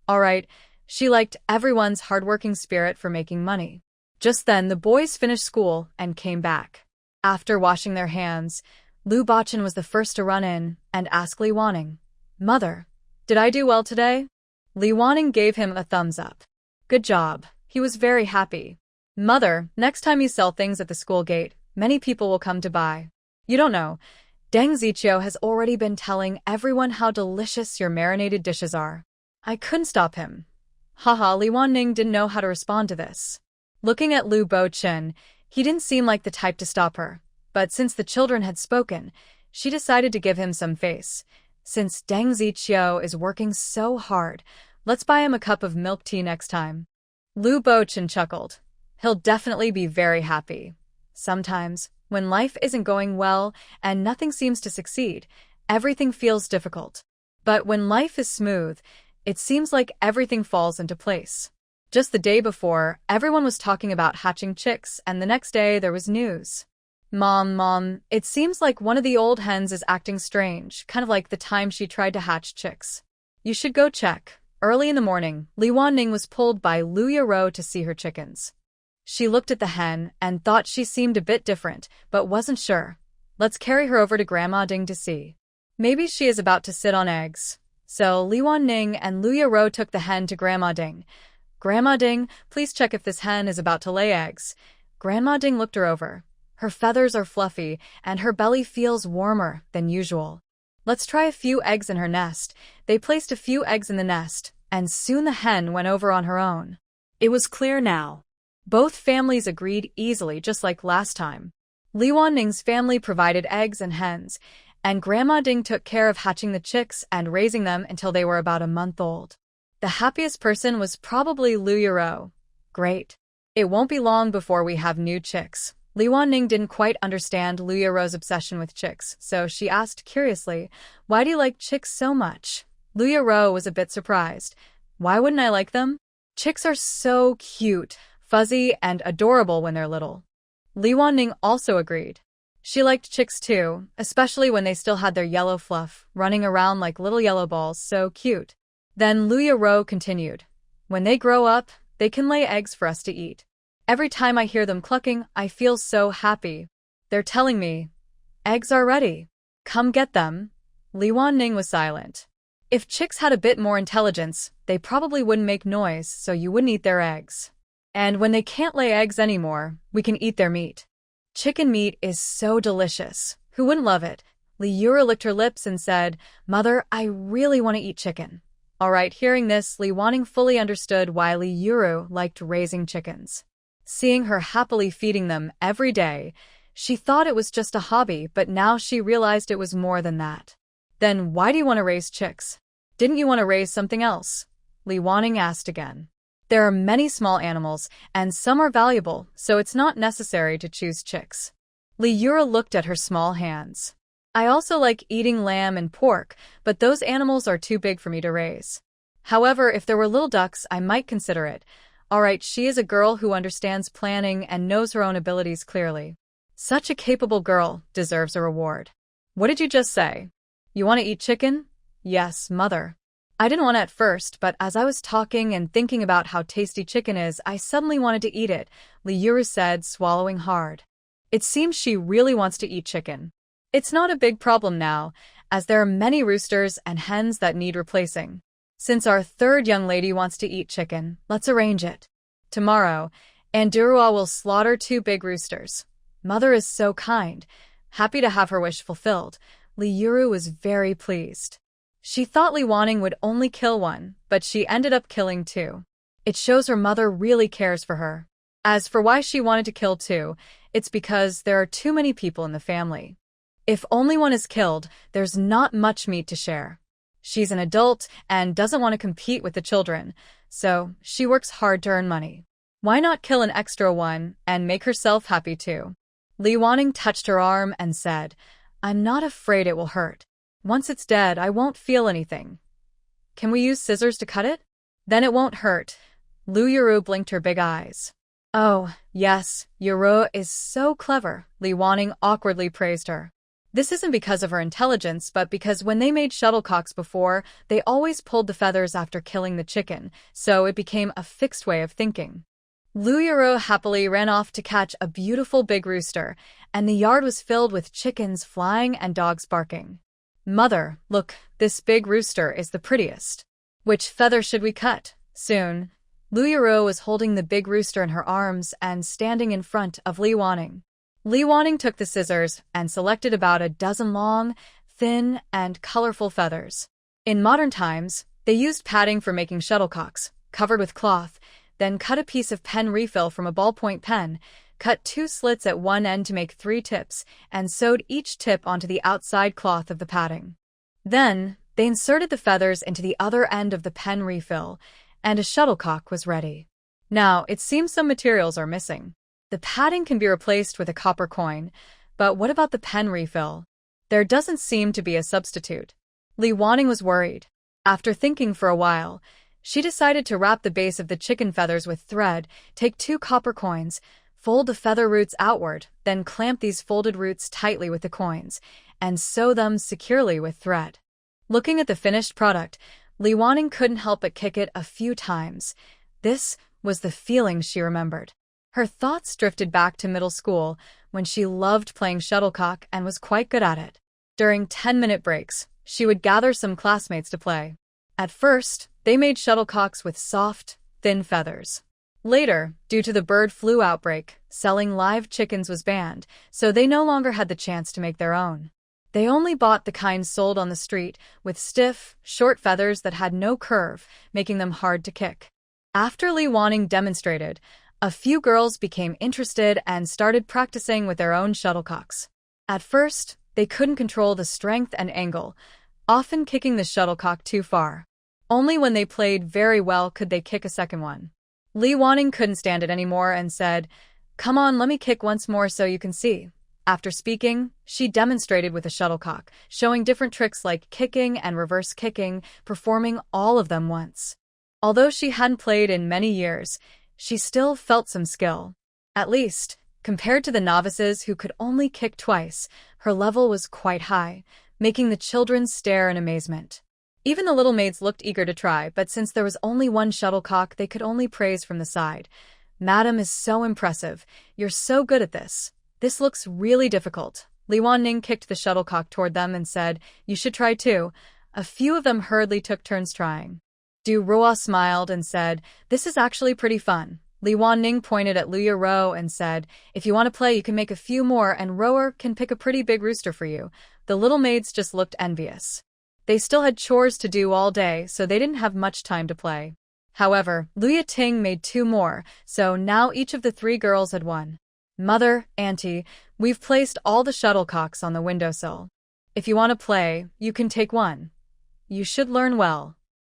S1: All right, she liked everyone's hardworking spirit for making money. Just then, the boys finished school and came back. After washing their hands, Lu Bachan was the first to run in and ask Li Wanning, "Mother, did I do well today?" Li Wanning gave him a thumbs up. "Good job." He was very happy. "Mother, next time you sell things at the school gate, many people will come to buy. You don't know, Deng Ziqiu has already been telling everyone how delicious your marinated dishes are." I couldn't stop him. Haha, Li Wanning didn't know how to respond to this. Looking at Lu Bachan, he didn't seem like the type to stop her. But since the children had spoken, she decided to give him some face. "Since Deng Ziqiu is working so hard, let's buy him a cup of milk tea next time." Lu Bachan chuckled. He'll definitely be very happy. Sometimes, when life isn't going well and nothing seems to succeed, everything feels difficult. But when life is smooth, it seems like everything falls into place. Just the day before, everyone was talking about hatching chicks, and the next day there was news. Mom, it seems like one of the old hens is acting strange, kind of like the time she tried to hatch chicks. You should go check." Early in the morning, Li Wanning was pulled by Lu Yaro to see her chickens. She looked at the hen and thought she seemed a bit different, but wasn't sure. "Let's carry her over to Grandma Ding to see. Maybe she is about to sit on eggs." So Li Wanning and Lu Yaro took the hen to Grandma Ding. "Grandma Ding, please check if this hen is about to lay eggs." Grandma Ding looked her over. Her feathers are fluffy, and her belly feels warmer than usual. "Let's try a few eggs in her nest." They placed a few eggs in the nest, and soon the hen went over on her own. It was clear now. Both families agreed easily, just like last time. Li Wanning's family provided eggs and hens, and Grandma Ding took care of hatching the chicks and raising them until they were about a month old. The happiest person was probably Lu Yuro. Great. It won't be long before we have new chicks. Li Wanning didn't quite understand Lu Yuro's obsession with chicks, so she asked curiously, "Why do you like chicks so much?" Lu Yuro was a bit surprised. "Why wouldn't I like them? Chicks are so cute, fuzzy, and adorable when they're little." Li Wanning also agreed. She liked chicks too, especially when they still had their yellow fluff, running around like little yellow balls, so cute. Then Lu Yuro continued, "When they grow up, they can lay eggs for us to eat. Every time I hear them clucking, I feel so happy. They're telling me, 'Eggs are ready. Come get them.'" Li Wanning was silent. If chicks had a bit more intelligence, they probably wouldn't make noise, so you wouldn't eat their eggs. And when they can't lay eggs anymore, we can eat their meat. Chicken meat is so delicious. Who wouldn't love it? Li Yuro licked her lips and said, "Mother, I really want to eat chicken." Alright, hearing this, Li Wanning fully understood why Li Yuro liked raising chickens. Seeing her happily feeding them every day, she thought it was just a hobby, but now she realized it was more than that. "Then why do you want to raise chicks? Didn't you want to raise something else?" Li Wanning asked again. "There are many small animals, and some are valuable, so it's not necessary to choose chicks." Li Yuro looked at her small hands. "I also like eating lamb and pork, but those animals are too big for me to raise. However, if there were little ducks, I might consider it." Alright, she is a girl who understands planning and knows her own abilities clearly. Such a capable girl deserves a reward. "What did you just say? You want to eat chicken?" "Yes, Mother. I didn't want to at first, but as I was talking and thinking about how tasty chicken is, I suddenly wanted to eat it," Li Yuro said, swallowing hard. It seems she really wants to eat chicken. It's not a big problem now, as there are many roosters and hens that need replacing. Since our third young lady wants to eat chicken, let's arrange it. Tomorrow, Andurua will slaughter 2 big roosters. Mother is so kind. Happy to have her wish fulfilled. Li Yuro was very pleased. She thought Li Wanning would only kill 1, but she ended up killing 2. It shows her mother really cares for her. As for why she wanted to kill 2, it's because there are too many people in the family. If only 1 is killed, there's not much meat to share. She's an adult and doesn't want to compete with the children, so she works hard to earn money. Why not kill an extra 1 and make herself happy too? Li Wanning touched her arm and said, "I'm not afraid it will hurt. Once it's dead, I won't feel anything. Can we use scissors to cut it? Then it won't hurt." Lu Yuro blinked her big eyes. "Oh, yes, Yuro is so clever," Li Wanning awkwardly praised her. This isn't because of her intelligence, but because when they made shuttlecocks before, they always pulled the feathers after killing the chicken, so it became a fixed way of thinking. Lu Yuro happily ran off to catch a beautiful big rooster, and the yard was filled with chickens flying and dogs barking. "Mother, look, this big rooster is the prettiest. Which feather should we cut?" Soon, Lu Yuro was holding the big rooster in her arms and standing in front of Li Wanning. Li Wanning took the scissors and selected about a dozen long, thin, and colorful feathers. In modern times, they used padding for making shuttlecocks, covered with cloth, then cut a piece of pen refill from a ballpoint pen, cut 2 slits at one end to make 3 tips, and sewed each tip onto the outside cloth of the padding. Then, they inserted the feathers into the other end of the pen refill, and a shuttlecock was ready. Now, it seems some materials are missing. The padding can be replaced with a copper coin, but what about the pen refill? There doesn't seem to be a substitute. Li Wanning was worried. After thinking for a while, she decided to wrap the base of the chicken feathers with thread, take 2 copper coins, fold the feather roots outward, then clamp these folded roots tightly with the coins, and sew them securely with thread. Looking at the finished product, Li Wanning couldn't help but kick it a few times. This was the feeling she remembered. Her thoughts drifted back to middle school, when she loved playing shuttlecock and was quite good at it. During 10-minute breaks, she would gather some classmates to play. At first, they made shuttlecocks with soft, thin feathers. Later, due to the bird flu outbreak, selling live chickens was banned, so they no longer had the chance to make their own. They only bought the kind sold on the street, with stiff, short feathers that had no curve, making them hard to kick. After Li Wanning demonstrated, a few girls became interested and started practicing with their own shuttlecocks. At first, they couldn't control the strength and angle, often kicking the shuttlecock too far. Only when they played very well could they kick a second one. Li Wanning couldn't stand it anymore and said, "Come on, let me kick once more so you can see." After speaking, she demonstrated with a shuttlecock, showing different tricks like kicking and reverse kicking, performing all of them once. Although she hadn't played in many years, she still felt some skill. At least, compared to the novices who could only kick twice, her level was quite high, making the children stare in amazement. Even the little maids looked eager to try, but since there was only one shuttlecock, they could only praise from the side. "Madam is so impressive. You're so good at this. This looks really difficult." Li Wanning kicked the shuttlecock toward them and said, "You should try too." A few of them hurriedly took turns trying. Du Rua smiled and said, "This is actually pretty fun." Li Wanning pointed at Luya Ro and said, "If you want to play, you can make a few more, and Rower can pick a pretty big rooster for you." The little maids just looked envious. They still had chores to do all day, so they didn't have much time to play. However, Luya Ting made 2 more, so now each of the 3 girls had one. "Mother, Auntie, we've placed all the shuttlecocks on the windowsill. If you want to play, you can take one. You should learn well.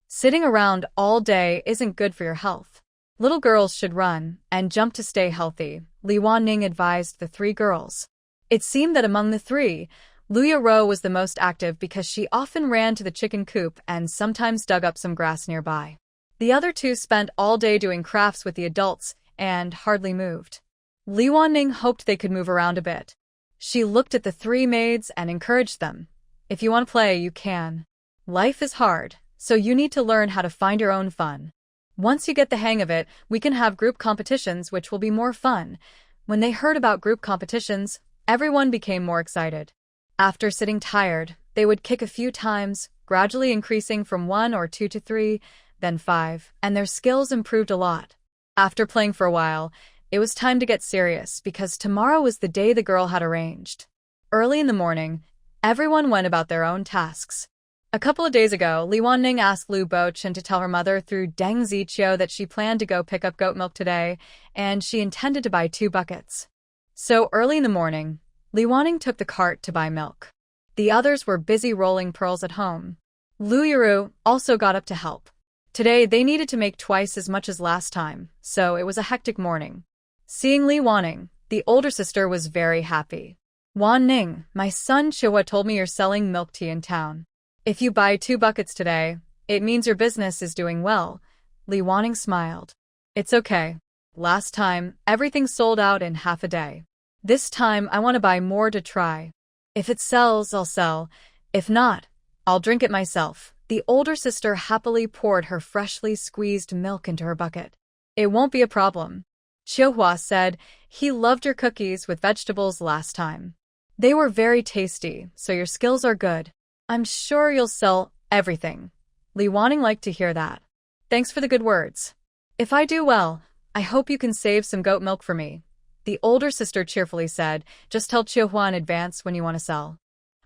S1: Sitting around all day isn't good for your health. Little girls should run and jump to stay healthy," Li Wanning advised the 3 girls. It seemed that among the 3, Luya Ro was the most active because she often ran to the chicken coop and sometimes dug up some grass nearby. The other 2 spent all day doing crafts with the adults and hardly moved. Li Wanning hoped they could move around a bit. She looked at the 3 maids and encouraged them. "If you want to play, you can. Life is hard, so you need to learn how to find your own fun. Once you get the hang of it, we can have group competitions, which will be more fun." When they heard about group competitions, everyone became more excited. After sitting tired, they would kick a few times, gradually increasing from 1 or 2 to 3, then 5, and their skills improved a lot. After playing for a while, it was time to get serious because tomorrow was the day the girl had arranged. Early in the morning, everyone went about their own tasks. A couple of days ago, Li Wanning asked Lu Bochen to tell her mother through Deng Ziqiu that she planned to go pick up goat milk today, and she intended to buy 2 buckets. So early in the morning, Li Wanning took the cart to buy milk. The others were busy rolling pearls at home. Lu Yiru also got up to help. Today, they needed to make twice as much as last time, so it was a hectic morning. Seeing Li Wanning, the older sister was very happy. "Wan Ning, my son Chihua told me you're selling milk tea in town. If you buy 2 buckets today, it means your business is doing well." Li Wanning smiled. "It's okay. Last time, everything sold out in half a day. This time, I want to buy more to try. If it sells, I'll sell. If not, I'll drink it myself." The older sister happily poured her freshly squeezed milk into her bucket. "It won't be a problem." Chihua said he loved your cookies with vegetables last time. "They were very tasty, so your skills are good. I'm sure you'll sell everything." Li Wanning liked to hear that. "Thanks for the good words. If I do well, I hope you can save some goat milk for me," the older sister cheerfully said. "Just tell Chihua in advance when you want to sell.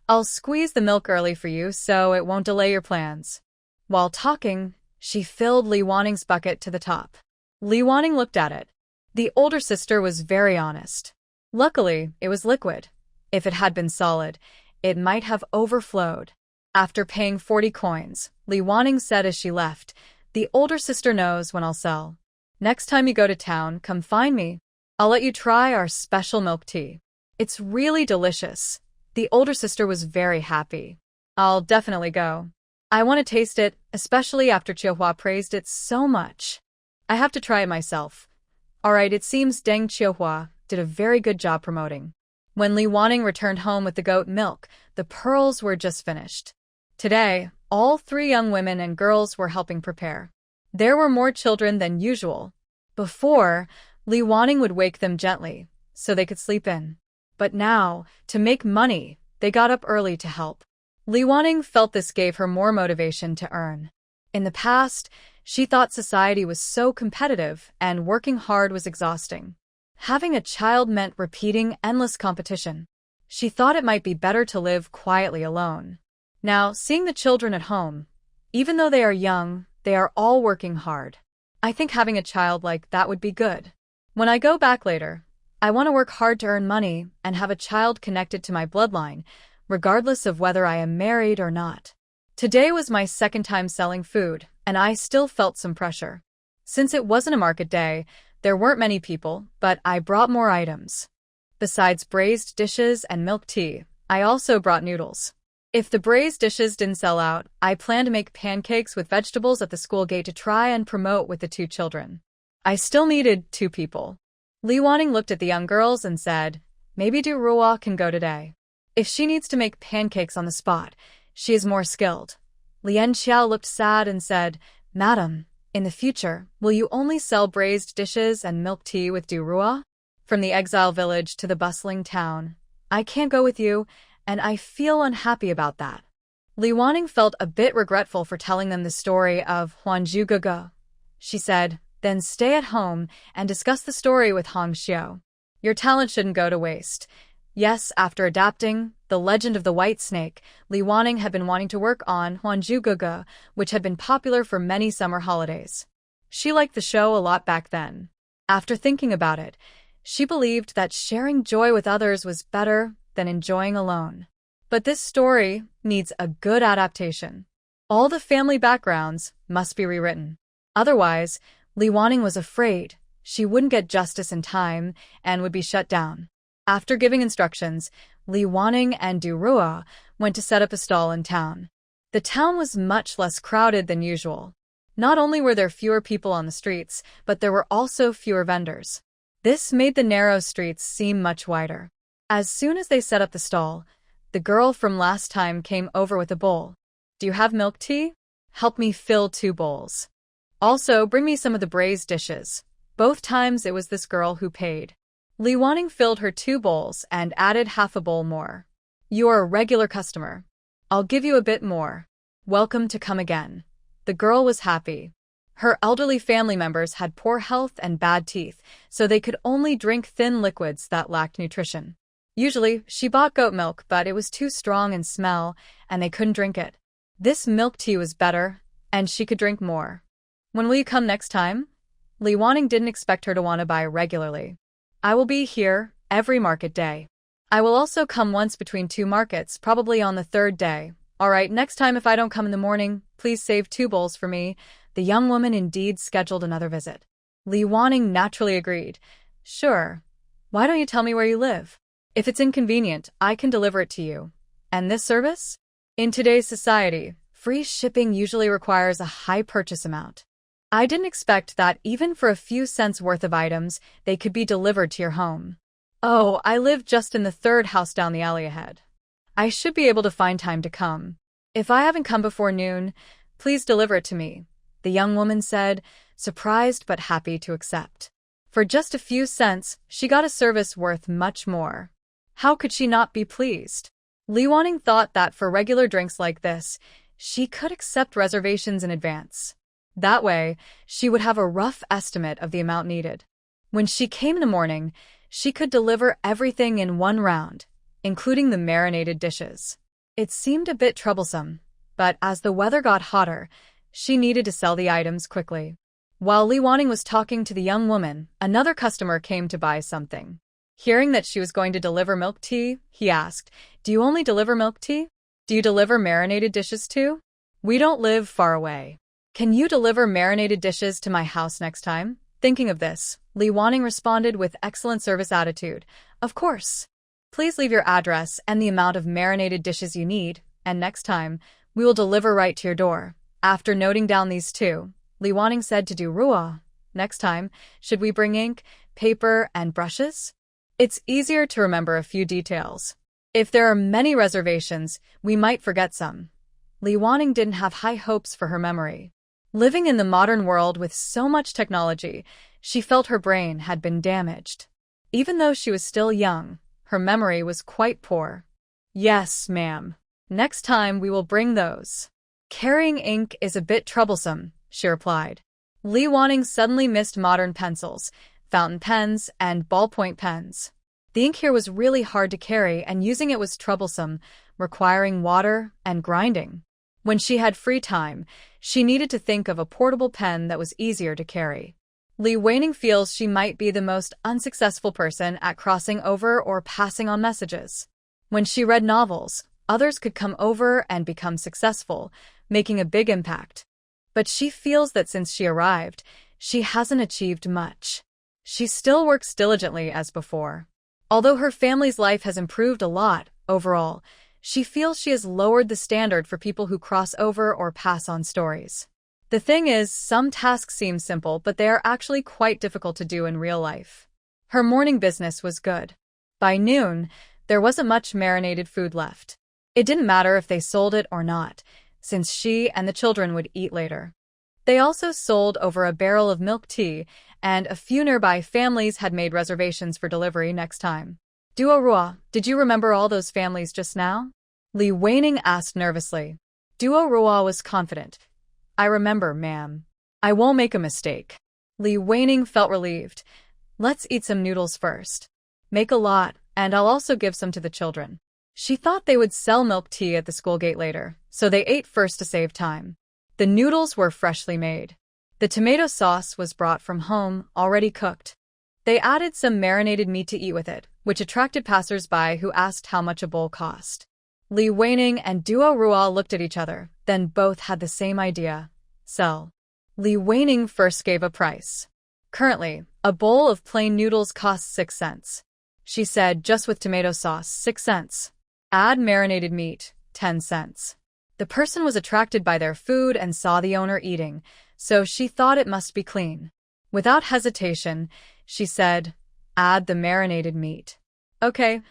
S1: I'll squeeze the milk early for you so it won't delay your plans." While talking, she filled Li Wanning's bucket to the top. Li Wanning looked at it. The older sister was very honest. Luckily, it was liquid. If it had been solid, it might have overflowed. After paying 40 coins, Li Wanning said as she left, "The older sister knows when I'll sell. Next time you go to town, come find me. I'll let you try our special milk tea. It's really delicious." The older sister was very happy. "I'll definitely go. I want to taste it, especially after Chihua praised it so much. I have to try it myself." Alright, it seems Deng Chihua did a very good job promoting. When Li Wanning returned home with the goat milk, the pearls were just finished. Today, all 3 young women and girls were helping prepare. There were more children than usual. Before, Li Wanning would wake them gently, so they could sleep in. But now, to make money, they got up early to help. Li Wanning felt this gave her more motivation to earn. In the past, she thought society was so competitive and working hard was exhausting. Having a child meant repeating endless competition. She thought it might be better to live quietly alone. Now, seeing the children at home, even though they are young, they are all working hard. I think having a child like that would be good. When I go back later, I want to work hard to earn money and have a child connected to my bloodline, regardless of whether I am married or not. Today was my second time selling food, and I still felt some pressure. Since it wasn't a market day, there weren't many people, but I brought more items. Besides braised dishes and milk tea, I also brought noodles. If the braised dishes didn't sell out, I planned to make pancakes with vegetables at the school gate to try and promote with the 2 children. I still needed 2 people. Li Wanning looked at the young girls and said, maybe Du Ruo can go today. If she needs to make pancakes on the spot, she is more skilled. Lian Xiao looked sad and said, Madam, in the future, will you only sell braised dishes and milk tea with Du Ruo? From the exile village to the bustling town, I can't go with you, and I feel unhappy about that. Li Wanning felt a bit regretful for telling them the story of Huanzhu Gege. She said, then stay at home and discuss the story with Hong Xiao. Your talent shouldn't go to waste. Yes, after adapting The Legend of the White Snake, Li Wanning had been wanting to work on Huanzhu Gege, which had been popular for many summer holidays. She liked the show a lot back then. After thinking about it, she believed that sharing joy with others was better than enjoying alone. But this story needs a good adaptation. All the family backgrounds must be rewritten. Otherwise, Li Wanning was afraid she wouldn't get justice in time and would be shut down. After giving instructions, Li Wanning and Du Ruo went to set up a stall in town. The town was much less crowded than usual. Not only were there fewer people on the streets, but there were also fewer vendors. This made the narrow streets seem much wider. As soon as they set up the stall, the girl from last time came over with a bowl. Do you have milk tea? Help me fill 2 bowls. Also, bring me some of the braised dishes. Both times it was this girl who paid. Li Wanning filled her 2 bowls and added half a bowl more. You are a regular customer. I'll give you a bit more. Welcome to come again. The girl was happy. Her elderly family members had poor health and bad teeth, so they could only drink thin liquids that lacked nutrition. Usually, she bought goat milk, but it was too strong in smell, and they couldn't drink it. This milk tea was better, and she could drink more. When will you come next time? Li Wanning didn't expect her to want to buy regularly. I will be here every market day. I will also come once between 2 markets, probably on the 3rd day. All right, next time if I don't come in the morning, please save 2 bowls for me. The young woman indeed scheduled another visit. Li Wanning naturally agreed. Sure. Why don't you tell me where you live? If it's inconvenient, I can deliver it to you. And this service? In today's society, free shipping usually requires a high purchase amount. I didn't expect that even for a few cents worth of items, they could be delivered to your home. Oh, I live just in the 3rd house down the alley ahead. I should be able to find time to come. If I haven't come before noon, please deliver it to me, the young woman said, surprised but happy to accept. For just a few cents, she got a service worth much more. How could she not be pleased? Li Wanning thought that for regular drinks like this, she could accept reservations in advance. That way, she would have a rough estimate of the amount needed. When she came in the morning, she could deliver everything in one round, including the marinated dishes. It seemed a bit troublesome, but as the weather got hotter, she needed to sell the items quickly. While Li Wanning was talking to the young woman, another customer came to buy something. Hearing that she was going to deliver milk tea, he asked, Do you only deliver milk tea? Do you deliver marinated dishes too? We don't live far away. Can you deliver marinated dishes to my house next time? Thinking of this, Li Wanning responded with excellent service attitude. Of course. Please leave your address and the amount of marinated dishes you need, and next time, we will deliver right to your door. After noting down these 2, Li Wanning said to Du Ruo, Next time, should we bring ink, paper, and brushes? It's easier to remember a few details. If there are many reservations, we might forget some. Li Wanning didn't have high hopes for her memory. Living in the modern world with so much technology, she felt her brain had been damaged. Even though she was still young, her memory was quite poor. Yes, ma'am. Next time we will bring those. Carrying ink is a bit troublesome, she replied. Li Wanning suddenly missed modern pencils, fountain pens, and ballpoint pens. The ink here was really hard to carry, and using it was troublesome, requiring water and grinding. When she had free time, she needed to think of a portable pen that was easier to carry. Li Weining feels she might be the most unsuccessful person at crossing over or passing on messages. When she read novels, others could come over and become successful, making a big impact. But she feels that since she arrived, she hasn't achieved much. She still works diligently as before. Although her family's life has improved a lot, overall, she feels she has lowered the standard for people who cross over or pass on stories. The thing is, some tasks seem simple, but they are actually quite difficult to do in real life. Her morning business was good. By noon, there wasn't much marinated food left. It didn't matter if they sold it or not, since she and the children would eat later. They also sold over a barrel of milk tea, and a few nearby families had made reservations for delivery next time. Duo Rua, did you remember all those families just now? Li Weining asked nervously. Duo Rua was confident. I remember, ma'am. I won't make a mistake. Li Weining felt relieved. Let's eat some noodles first. Make a lot, and I'll also give some to the children. She thought they would sell milk tea at the school gate later, so they ate first to save time. The noodles were freshly made. The tomato sauce was brought from home, already cooked. They added some marinated meat to eat with it, which attracted passers-by who asked how much a bowl cost. Li Weining and Duo Rua looked at each other, then both had the same idea. Sell. Li Weining first gave a price. Currently, a bowl of plain noodles costs 6 cents. She said just with tomato sauce, 6 cents. Add marinated meat, 10 cents. The person was attracted by their food and saw the owner eating, so she thought it must be clean. Without hesitation, she said, add the marinated meat. Okay.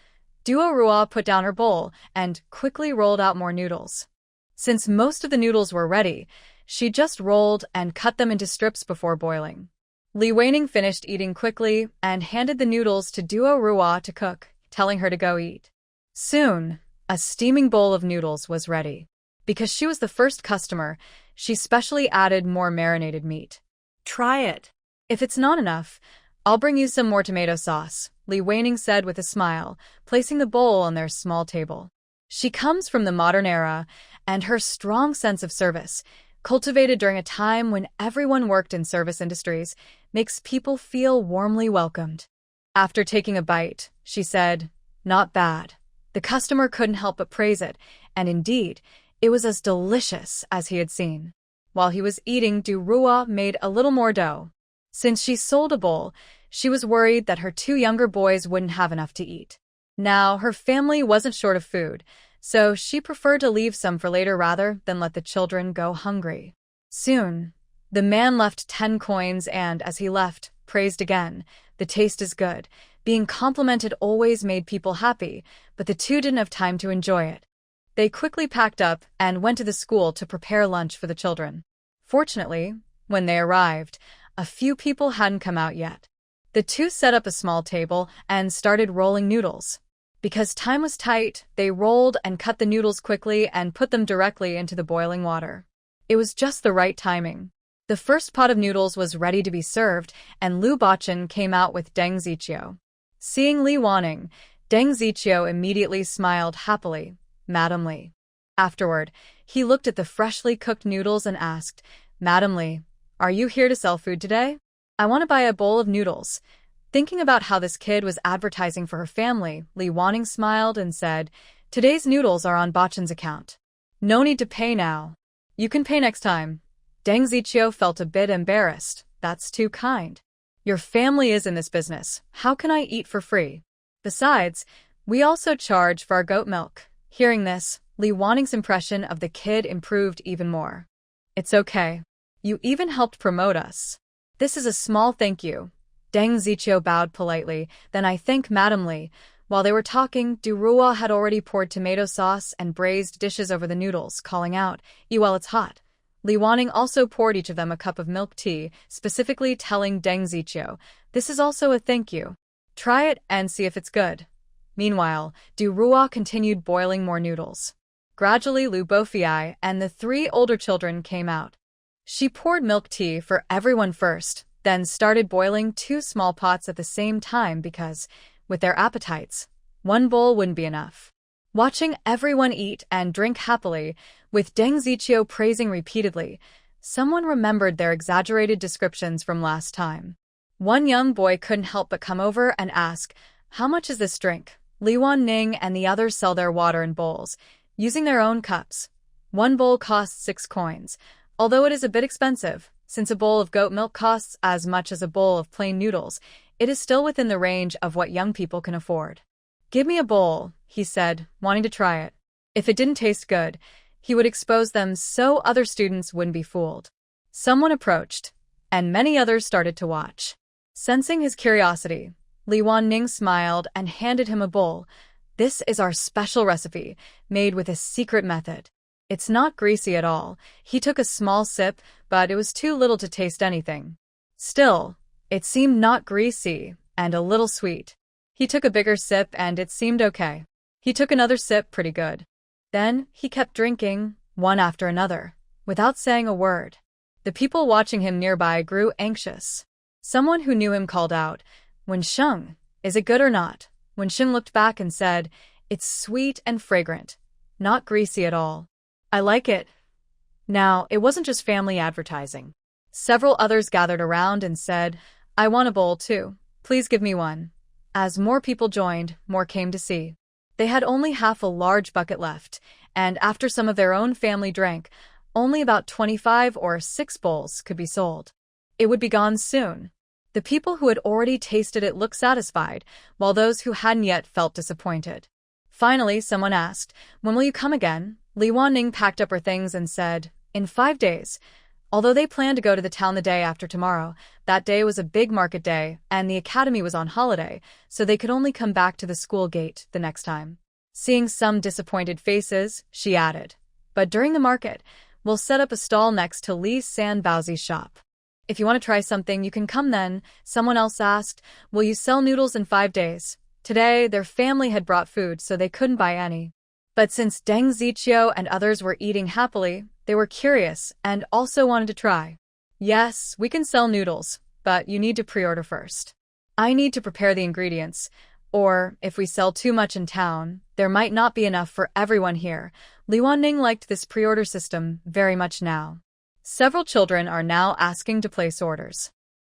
S1: Duo Rua put down her bowl and quickly rolled out more noodles. Since most of the noodles were ready, she just rolled and cut them into strips before boiling. Li Weining finished eating quickly and handed the noodles to Duo Rua to cook, telling her to go eat. Soon, a steaming bowl of noodles was ready. Because she was the first customer, she specially added more marinated meat. Try it. If it's not enough, I'll bring you some more tomato sauce, Li Weining said with a smile, placing the bowl on their small table. She comes from the modern era, and her strong sense of service, cultivated during a time when everyone worked in service industries, makes people feel warmly welcomed. After taking a bite, she said, not bad. The customer couldn't help but praise it, and indeed, it was as delicious as he had seen. While he was eating, Du Rua made a little more dough. Since she sold a bowl, she was worried that her 2 younger boys wouldn't have enough to eat. Now, her family wasn't short of food, so she preferred to leave some for later rather than let the children go hungry. Soon, the man left 10 coins and, as he left, praised again. The taste is good. Being complimented always made people happy, but the 2 didn't have time to enjoy it. They quickly packed up and went to the school to prepare lunch for the children. Fortunately, when they arrived, a few people hadn't come out yet. The 2 set up a small table and started rolling noodles. Because time was tight, they rolled and cut the noodles quickly and put them directly into the boiling water. It was just the right timing. The first pot of noodles was ready to be served, and Lu Bachan came out with Deng Ziqiu. Seeing Li Weining, Deng Ziqiu immediately smiled happily. Madam Li. Afterward, he looked at the freshly cooked noodles and asked, Madam Li, are you here to sell food today? I want to buy a bowl of noodles. Thinking about how this kid was advertising for her family, Li Weining smiled and said, today's noodles are on Bachan's account. No need to pay now. You can pay next time. Deng Ziqiu felt a bit embarrassed. That's too kind. Your family is in this business. How can I eat for free? Besides, we also charge for our goat milk. Hearing this, Li Weining's impression of the kid improved even more. It's okay. You even helped promote us. This is a small thank you. Deng Ziqiu bowed politely, then I thank Madam Li. While they were talking, Du Rua had already poured tomato sauce and braised dishes over the noodles, calling out, eat while it's hot. Li Weining also poured each of them a cup of milk tea, specifically telling Deng Ziqiu, this is also a thank you. Try it and see if it's good. Meanwhile, Du Rua continued boiling more noodles. Gradually, Lu Bofiai and the 3 older children came out. She poured milk tea for everyone first, then started boiling 2 small pots at the same time because, with their appetites, one bowl wouldn't be enough. Watching everyone eat and drink happily, with Deng Ziqiu praising repeatedly, someone remembered their exaggerated descriptions from last time. One young boy couldn't help but come over and ask, "How much is this drink?" Li Wanning and the others sell their water in bowls, using their own cups. One bowl costs 6 coins, although it is a bit expensive. Since a bowl of goat milk costs as much as a bowl of plain noodles, it is still within the range of what young people can afford. "Give me a bowl," he said, wanting to try it. If it didn't taste good, he would expose them so other students wouldn't be fooled. Someone approached, and many others started to watch. Sensing his curiosity, Li Wanning smiled and handed him a bowl. "This is our special recipe, made with a secret method. It's not greasy at all." He took a small sip, but it was too little to taste anything. Still, it seemed not greasy and a little sweet. He took a bigger sip and it seemed okay. He took another sip, pretty good. Then he kept drinking, one after another, without saying a word. The people watching him nearby grew anxious. Someone who knew him called out, "Wensheng, is it good or not?" Wensheng looked back and said, "It's sweet and fragrant, not greasy at all. I like it." Now, it wasn't just family advertising. Several others gathered around and said, "I want a bowl too. Please give me one." As more people joined, more came to see. They had only half a large bucket left, and after some of their own family drank, only about 25 or 6 bowls could be sold. It would be gone soon. The people who had already tasted it looked satisfied, while those who hadn't yet felt disappointed. Finally, someone asked, "When will you come again?" Li Wanning packed up her things and said, "In 5 days." Although they planned to go to the town the day after tomorrow, that day was a big market day, and the academy was on holiday, so they could only come back to the school gate the next time. Seeing some disappointed faces, she added, "But during the market, we'll set up a stall next to Li Sanbaozi's shop. If you want to try something, you can come then." Someone else asked, "Will you sell noodles in 5 days?" Today, their family had brought food, so they couldn't buy any. But since Deng Ziqiu and others were eating happily, they were curious and also wanted to try. "Yes, we can sell noodles, but you need to pre-order first. I need to prepare the ingredients, or if we sell too much in town, there might not be enough for everyone here." Li Wanning liked this pre-order system very much now. Several children are now asking to place orders.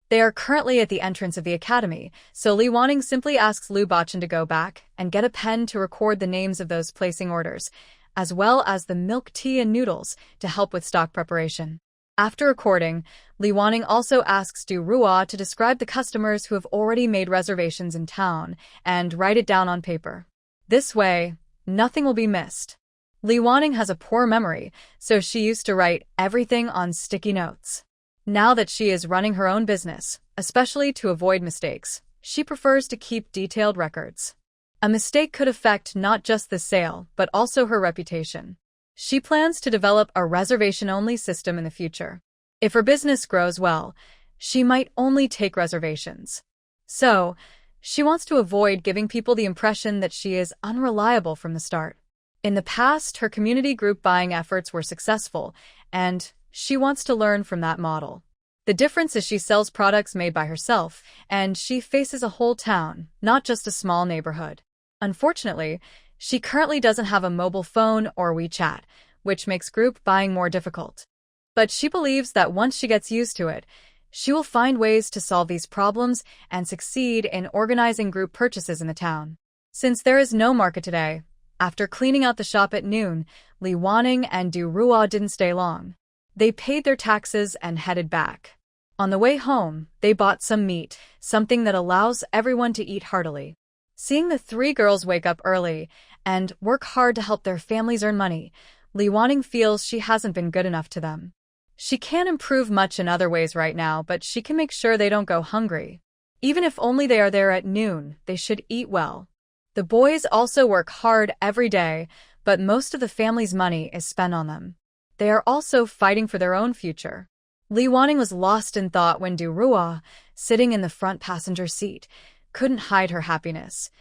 S1: They are currently at the entrance of the academy, so Li Wanning simply asks Liu Bachan to go back and get a pen to record the names of those placing orders, as well as the milk tea and noodles to help with stock preparation. After recording, Li Wanning also asks Du Ruo to describe the customers who have already made reservations in town and write it down on paper. This way, nothing will be missed. Li Wanning has a poor memory, so she used to write everything on sticky notes. Now that she is running her own business, especially to avoid mistakes, she prefers to keep detailed records. A mistake could affect not just the sale, but also her reputation. She plans to develop a reservation-only system in the future. If her business grows well, she might only take reservations. So, she wants to avoid giving people the impression that she is unreliable from the start. In the past, her community group buying efforts were successful, and she wants to learn from that model. The difference is she sells products made by herself, and she faces a whole town, not just a small neighborhood. Unfortunately, she currently doesn't have a mobile phone or WeChat, which makes group buying more difficult. But she believes that once she gets used to it, she will find ways to solve these problems and succeed in organizing group purchases in the town. Since there is no market today, after cleaning out the shop at noon, Li Wanning and Du Ruo didn't stay long. They paid their taxes and headed back. On the way home, they bought some meat, something that allows everyone to eat heartily. Seeing the 3 girls wake up early and work hard to help their families earn money, Li Wanning feels she hasn't been good enough to them. She can't improve much in other ways right now, but she can make sure they don't go hungry. Even if only they are there at noon, they should eat well. The boys also work hard every day, but most of the family's money is spent on them. They are also fighting for their own future. Li Wanning was lost in thought when Du Ruo, sitting in the front passenger seat, couldn't hide her happiness.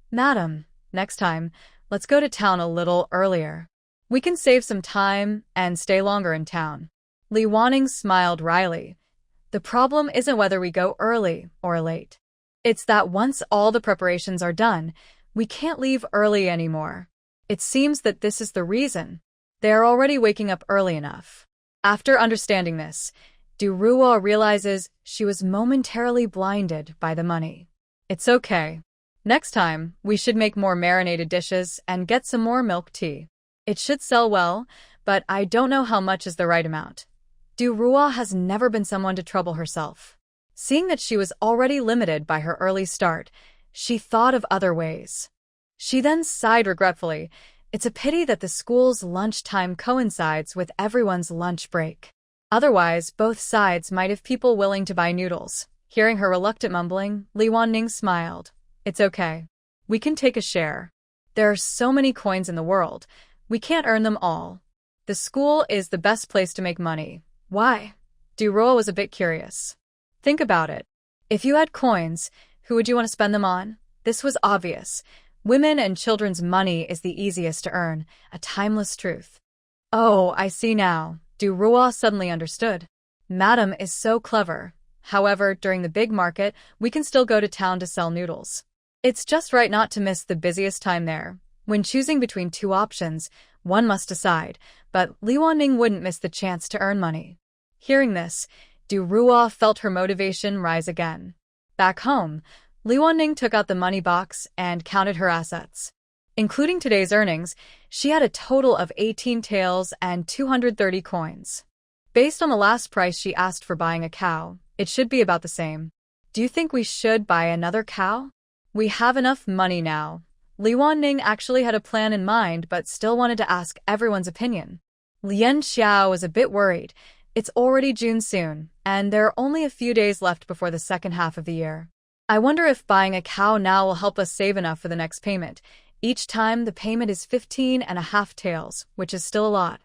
S1: "Madam, next time, let's go to town a little earlier. We can save some time and stay longer in town." Li Wanning smiled wryly. "The problem isn't whether we go early or late. It's that once all the preparations are done, we can't leave early anymore." It seems that this is the reason. They are already waking up early enough. After understanding this, Duruo realizes she was momentarily blinded by the money. It's okay. Next time, we should make more marinated dishes and get some more milk tea. It should sell well, but I don't know how much is the right amount. Duruo has never been someone to trouble herself. Seeing that she was already limited by her early start, she thought of other ways. She then sighed regretfully. It's a pity that the school's lunchtime coincides with everyone's lunch break. Otherwise, both sides might have people willing to buy noodles. Hearing her reluctant mumbling, Li Wanning smiled. It's okay. We can take a share. There are so many coins in the world. We can't earn them all. The school is the best place to make money. Why? Duruo was a bit curious. Think about it. If you had coins, who would you want to spend them on? This was obvious. Women and children's money is the easiest to earn, a timeless truth. Oh, I see now. Duruo suddenly understood. Madam is so clever. However, during the big market, we can still go to town to sell noodles. It's just right not to miss the busiest time there. When choosing between two options, one must decide, but Li Wanning wouldn't miss the chance to earn money. Hearing this, Duruo felt her motivation rise again. Back home, Li Wanning took out the money box and counted her assets. Including today's earnings, she had a total of 18 taels and 230 coins. Based on the last price she asked for buying a cow, it should be about the same. Do you think we should buy another cow? We have enough money now. Li Wanning actually had a plan in mind but still wanted to ask everyone's opinion. Lian Xiao was a bit worried. It's already June soon, and there are only a few days left before the second half of the year. I wonder if buying a cow now will help us save enough for the next payment. Each time the payment is 15.5 taels, which is still a lot.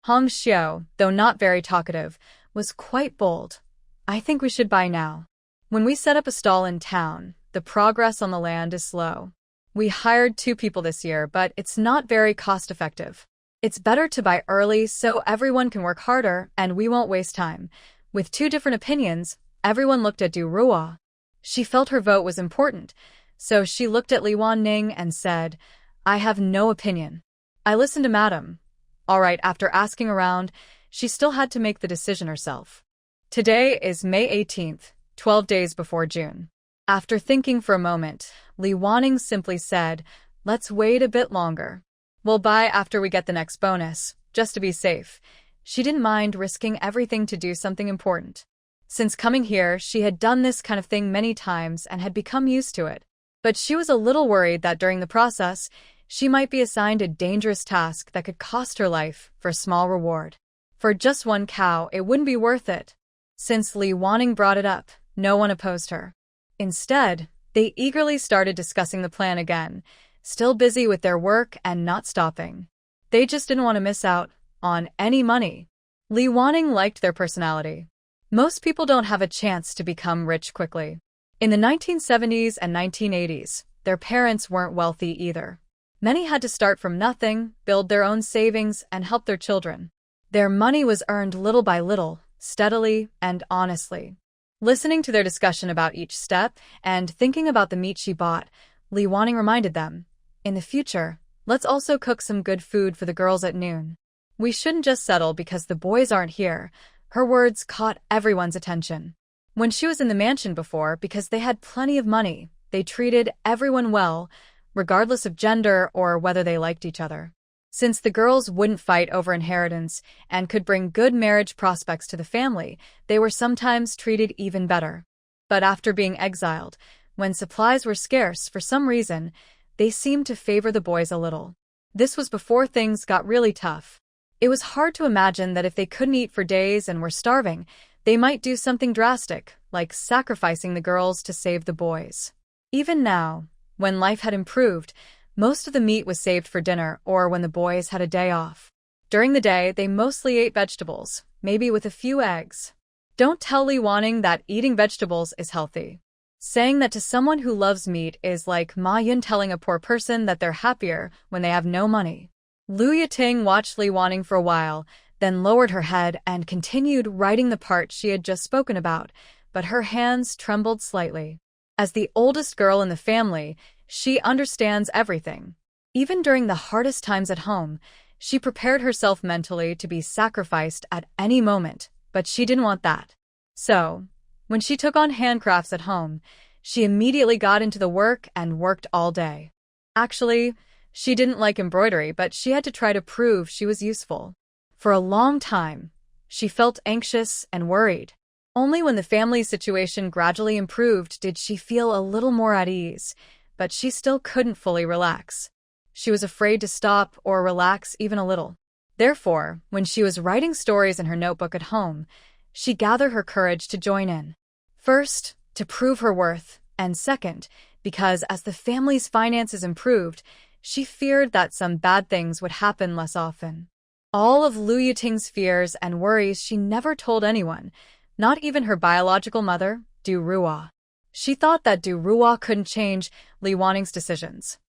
S1: Hong Xiao, though not very talkative, was quite bold. I think we should buy now. When we set up a stall in town, the progress on the land is slow. We hired 2 people this year, but it's not very cost-effective. It's better to buy early so everyone can work harder and we won't waste time. With 2 different opinions, everyone looked at Duruo. She felt her vote was important, so she looked at Li Wanning and said, I have no opinion. I listened to Madam. All right, after asking around, she still had to make the decision herself. Today is May 18th, 12 days before June. After thinking for a moment, Li Wanning simply said, let's wait a bit longer. We'll buy after we get the next bonus, just to be safe. She didn't mind risking everything to do something important. Since coming here, she had done this kind of thing many times and had become used to it. But she was a little worried that during the process, she might be assigned a dangerous task that could cost her life for a small reward. For just 1 cow, it wouldn't be worth it. Since Li Wanning brought it up, no one opposed her. Instead, they eagerly started discussing the plan again, still busy with their work and not stopping. They just didn't want to miss out on any money. Li Wanning liked their personality. Most people don't have a chance to become rich quickly. In the 1970s and 1980s, their parents weren't wealthy either. Many had to start from nothing, build their own savings, and help their children. Their money was earned little by little, steadily and honestly. Listening to their discussion about each step and thinking about the meat she bought, Li Wanning reminded them, in the future, let's also cook some good food for the girls at noon. We shouldn't just settle because the boys aren't here. Her words caught everyone's attention. When she was in the mansion before, because they had plenty of money, they treated everyone well, regardless of gender or whether they liked each other. Since the girls wouldn't fight over inheritance and could bring good marriage prospects to the family, they were sometimes treated even better. But after being exiled, when supplies were scarce for some reason, they seemed to favor the boys a little. This was before things got really tough. It was hard to imagine that if they couldn't eat for days and were starving, they might do something drastic, like sacrificing the girls to save the boys. Even now, when life had improved, most of the meat was saved for dinner or when the boys had a day off. During the day, they mostly ate vegetables, maybe with a few eggs. Don't tell Li Wanning that eating vegetables is healthy. Saying that to someone who loves meat is like Ma Yun telling a poor person that they're happier when they have no money. Lu Yiting watched Li Wanning for a while, then lowered her head and continued writing the part she had just spoken about, but her hands trembled slightly. As the oldest girl in the family, she understands everything. Even during the hardest times at home, she prepared herself mentally to be sacrificed at any moment, but she didn't want that. So, when she took on handcrafts at home, she immediately got into the work and worked all day. Actually, she didn't like embroidery, but she had to try to prove she was useful. For a long time, she felt anxious and worried. Only when the family situation gradually improved did she feel a little more at ease, but she still couldn't fully relax. She was afraid to stop or relax even a little. Therefore, when she was writing stories in her notebook at home, she gathered her courage to join in. First, to prove her worth, and second, because as the family's finances improved, she feared that some bad things would happen less often. All of Liu Yiting's fears and worries she never told anyone, not even her biological mother, Du Ruo. She thought that Du Ruo couldn't change Li Waning's decisions.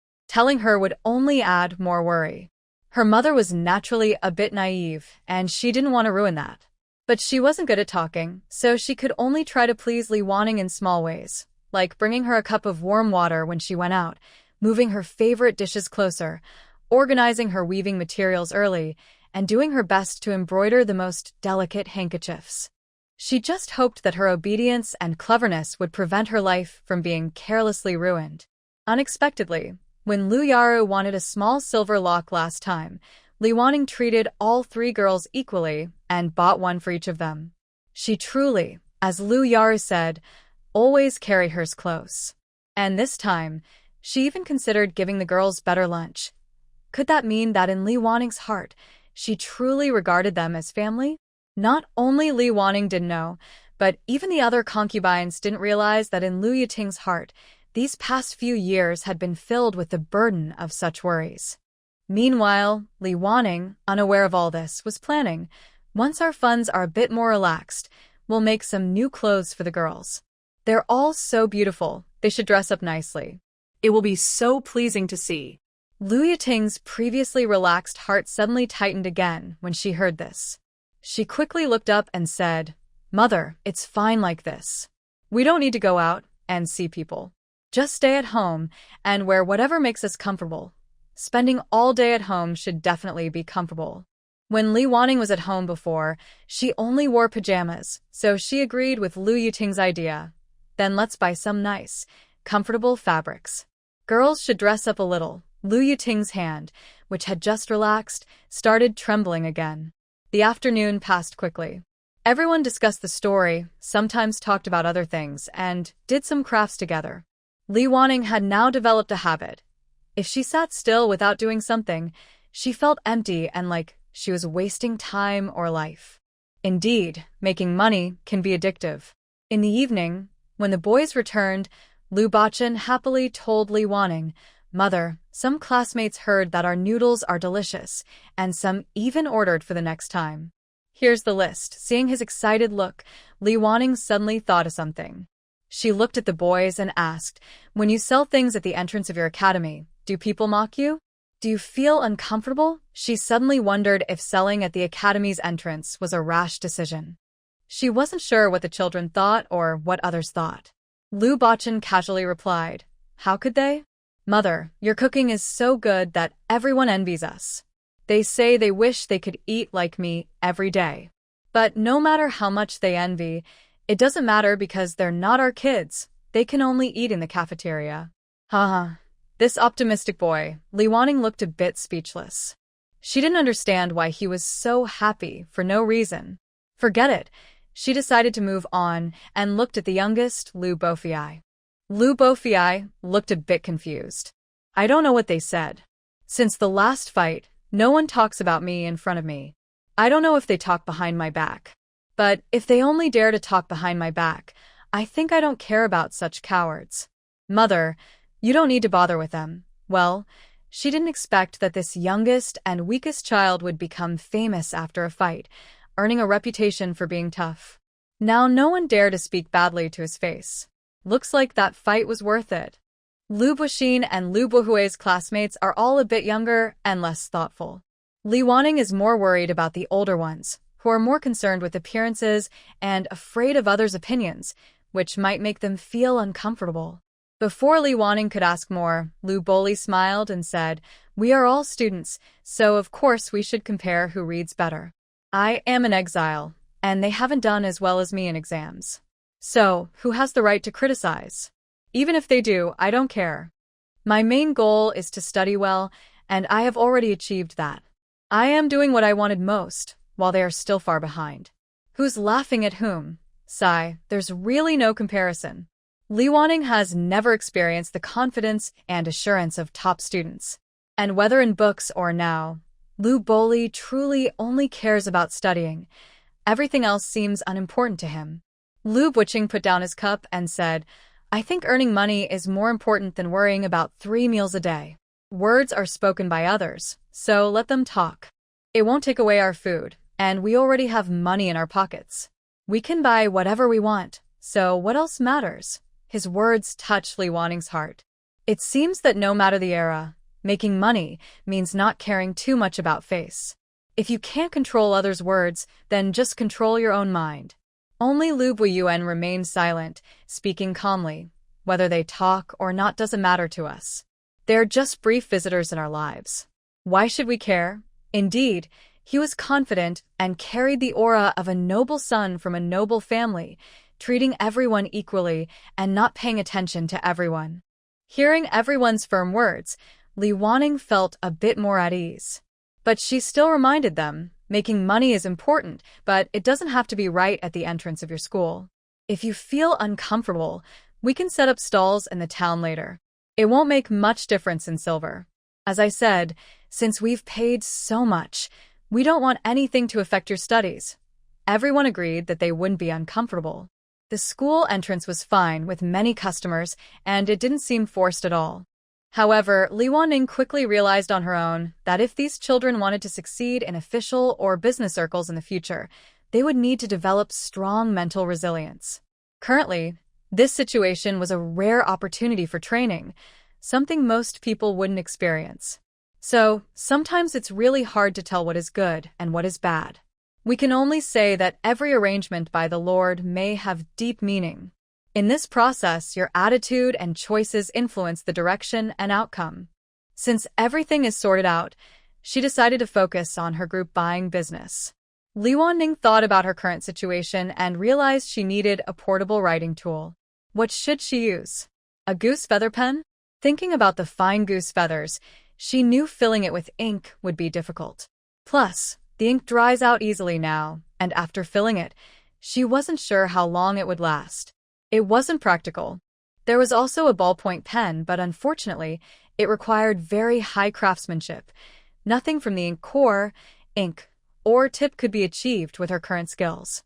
S1: Telling her would only add more worry. Her mother was naturally a bit naive, and she didn't want to ruin that. But she wasn't good at talking, so she could only try to please Li Waning in small ways, like bringing her a cup of warm water when she went out, moving her favorite dishes closer, organizing her weaving materials early, and doing her best to embroider the most delicate handkerchiefs. She just hoped that her obedience and cleverness would prevent her life from being carelessly ruined. Unexpectedly, when Liu Yaru wanted a small silver lock last time, Li Waning treated all three girls equally and bought one for each of them. She truly, as Liu Yaru said, always carry hers close. And this time, she even considered giving the girls better lunch. Could that mean that in Li Waning's heart, she truly regarded them as family? Not only Li Waning didn't know, but even the other concubines didn't realize that in Liu Yiting's heart, these past few years had been filled with the burden of such worries. Meanwhile, Li Waning, unaware of all this, was planning, once our funds are a bit more relaxed, we'll make some new clothes for the girls. They're all so beautiful, they should dress up nicely. It will be so pleasing to see. Liu Yiting's previously relaxed heart suddenly tightened again when she heard this. She quickly looked up and said, "Mother, it's fine like this. We don't need to go out and see people. Just stay at home and wear whatever makes us comfortable. Spending all day at home should definitely be comfortable." When Li Waning was at home before, she only wore pajamas, so she agreed with Liu Yiting's idea. Then let's buy some nice, comfortable fabrics. Girls should dress up a little. Liu Yiting's hand, which had just relaxed, started trembling again. The afternoon passed quickly. Everyone discussed the story, sometimes talked about other things, and did some crafts together. Li Waning had now developed a habit. If she sat still without doing something, she felt empty and like she was wasting time or life. Indeed, making money can be addictive. In the evening, when the boys returned, Liu Bachan happily told Li Waning, "Mother, some classmates heard that our noodles are delicious, and some even ordered for the next time." Here's the list. Seeing his excited look, Li Waning suddenly thought of something. She looked at the boys and asked, "When you sell things at the entrance of your academy, do people mock you? Do you feel uncomfortable?" She suddenly wondered if selling at the academy's entrance was a rash decision. She wasn't sure what the children thought or what others thought. Liu Bachan casually replied, "How could they? Mother, your cooking is so good that everyone envies us. They say they wish they could eat like me every day. But no matter how much they envy, it doesn't matter because they're not our kids. They can only eat in the cafeteria." Haha. This optimistic boy, Li Waning looked a bit speechless. She didn't understand why he was so happy for no reason. Forget it. She decided to move on and looked at the youngest, Liu Bofei. Liu Bofei looked a bit confused. "I don't know what they said. Since the last fight, no one talks about me in front of me. I don't know if they talk behind my back. But if they only dare to talk behind my back, I think I don't care about such cowards. Mother, you don't need to bother with them." Well, she didn't expect that this youngest and weakest child would become famous after a fight, earning a reputation for being tough. Now no one dared to speak badly to his face. Looks like that fight was worth it. Liu Buxin and Liu Buhui's classmates are all a bit younger and less thoughtful. Li Waning is more worried about the older ones, who are more concerned with appearances and afraid of others' opinions, which might make them feel uncomfortable. Before Li Waning could ask more, Liu Boli smiled and said, We are all students, so of course we should compare who reads better. I am an exile, and they haven't done as well as me in exams. So, who has the right to criticize? Even if they do, I don't care. My main goal is to study well, and I have already achieved that. I am doing what I wanted most, while they are still far behind. Who's laughing at whom? Sigh, there's really no comparison. Li Wanning has never experienced the confidence and assurance of top students. And whether in books or now, Lu Boli truly only cares about studying. Everything else seems unimportant to him. Lu Buqing put down his cup and said, I think earning money is more important than worrying about 3 meals a day. Words are spoken by others, so let them talk. It won't take away our food, and we already have money in our pockets. We can buy whatever we want, so what else matters? His words touched Li Wanning's heart. It seems that no matter the era, making money means not caring too much about face. If you can't control others' words, then just control your own mind. Only Lu Buiyuan remained silent, speaking calmly. Whether they talk or not doesn't matter to us. They're just brief visitors in our lives. Why should we care? Indeed, he was confident and carried the aura of a noble son from a noble family, treating everyone equally and not paying attention to everyone. Hearing everyone's firm words, Li Wanning felt a bit more at ease. But she still reminded them, making money is important, but it doesn't have to be right at the entrance of your school. If you feel uncomfortable, we can set up stalls in the town later. It won't make much difference in silver. As I said, since we've paid so much, we don't want anything to affect your studies. Everyone agreed that they wouldn't be uncomfortable. The school entrance was fine with many customers, and it didn't seem forced at all. However, Li Wanning quickly realized on her own that if these children wanted to succeed in official or business circles in the future, they would need to develop strong mental resilience. Currently, this situation was a rare opportunity for training, something most people wouldn't experience. So, sometimes it's really hard to tell what is good and what is bad. We can only say that every arrangement by the Lord may have deep meaning. In this process, your attitude and choices influence the direction and outcome. Since everything is sorted out, she decided to focus on her group buying business. Li Wanning thought about her current situation and realized she needed a portable writing tool. What should she use? A goose feather pen? Thinking about the fine goose feathers, she knew filling it with ink would be difficult. Plus, the ink dries out easily now, and after filling it, she wasn't sure how long it would last. It wasn't practical. There was also a ballpoint pen, but unfortunately, it required very high craftsmanship. Nothing from the ink core, ink, or tip could be achieved with her current skills.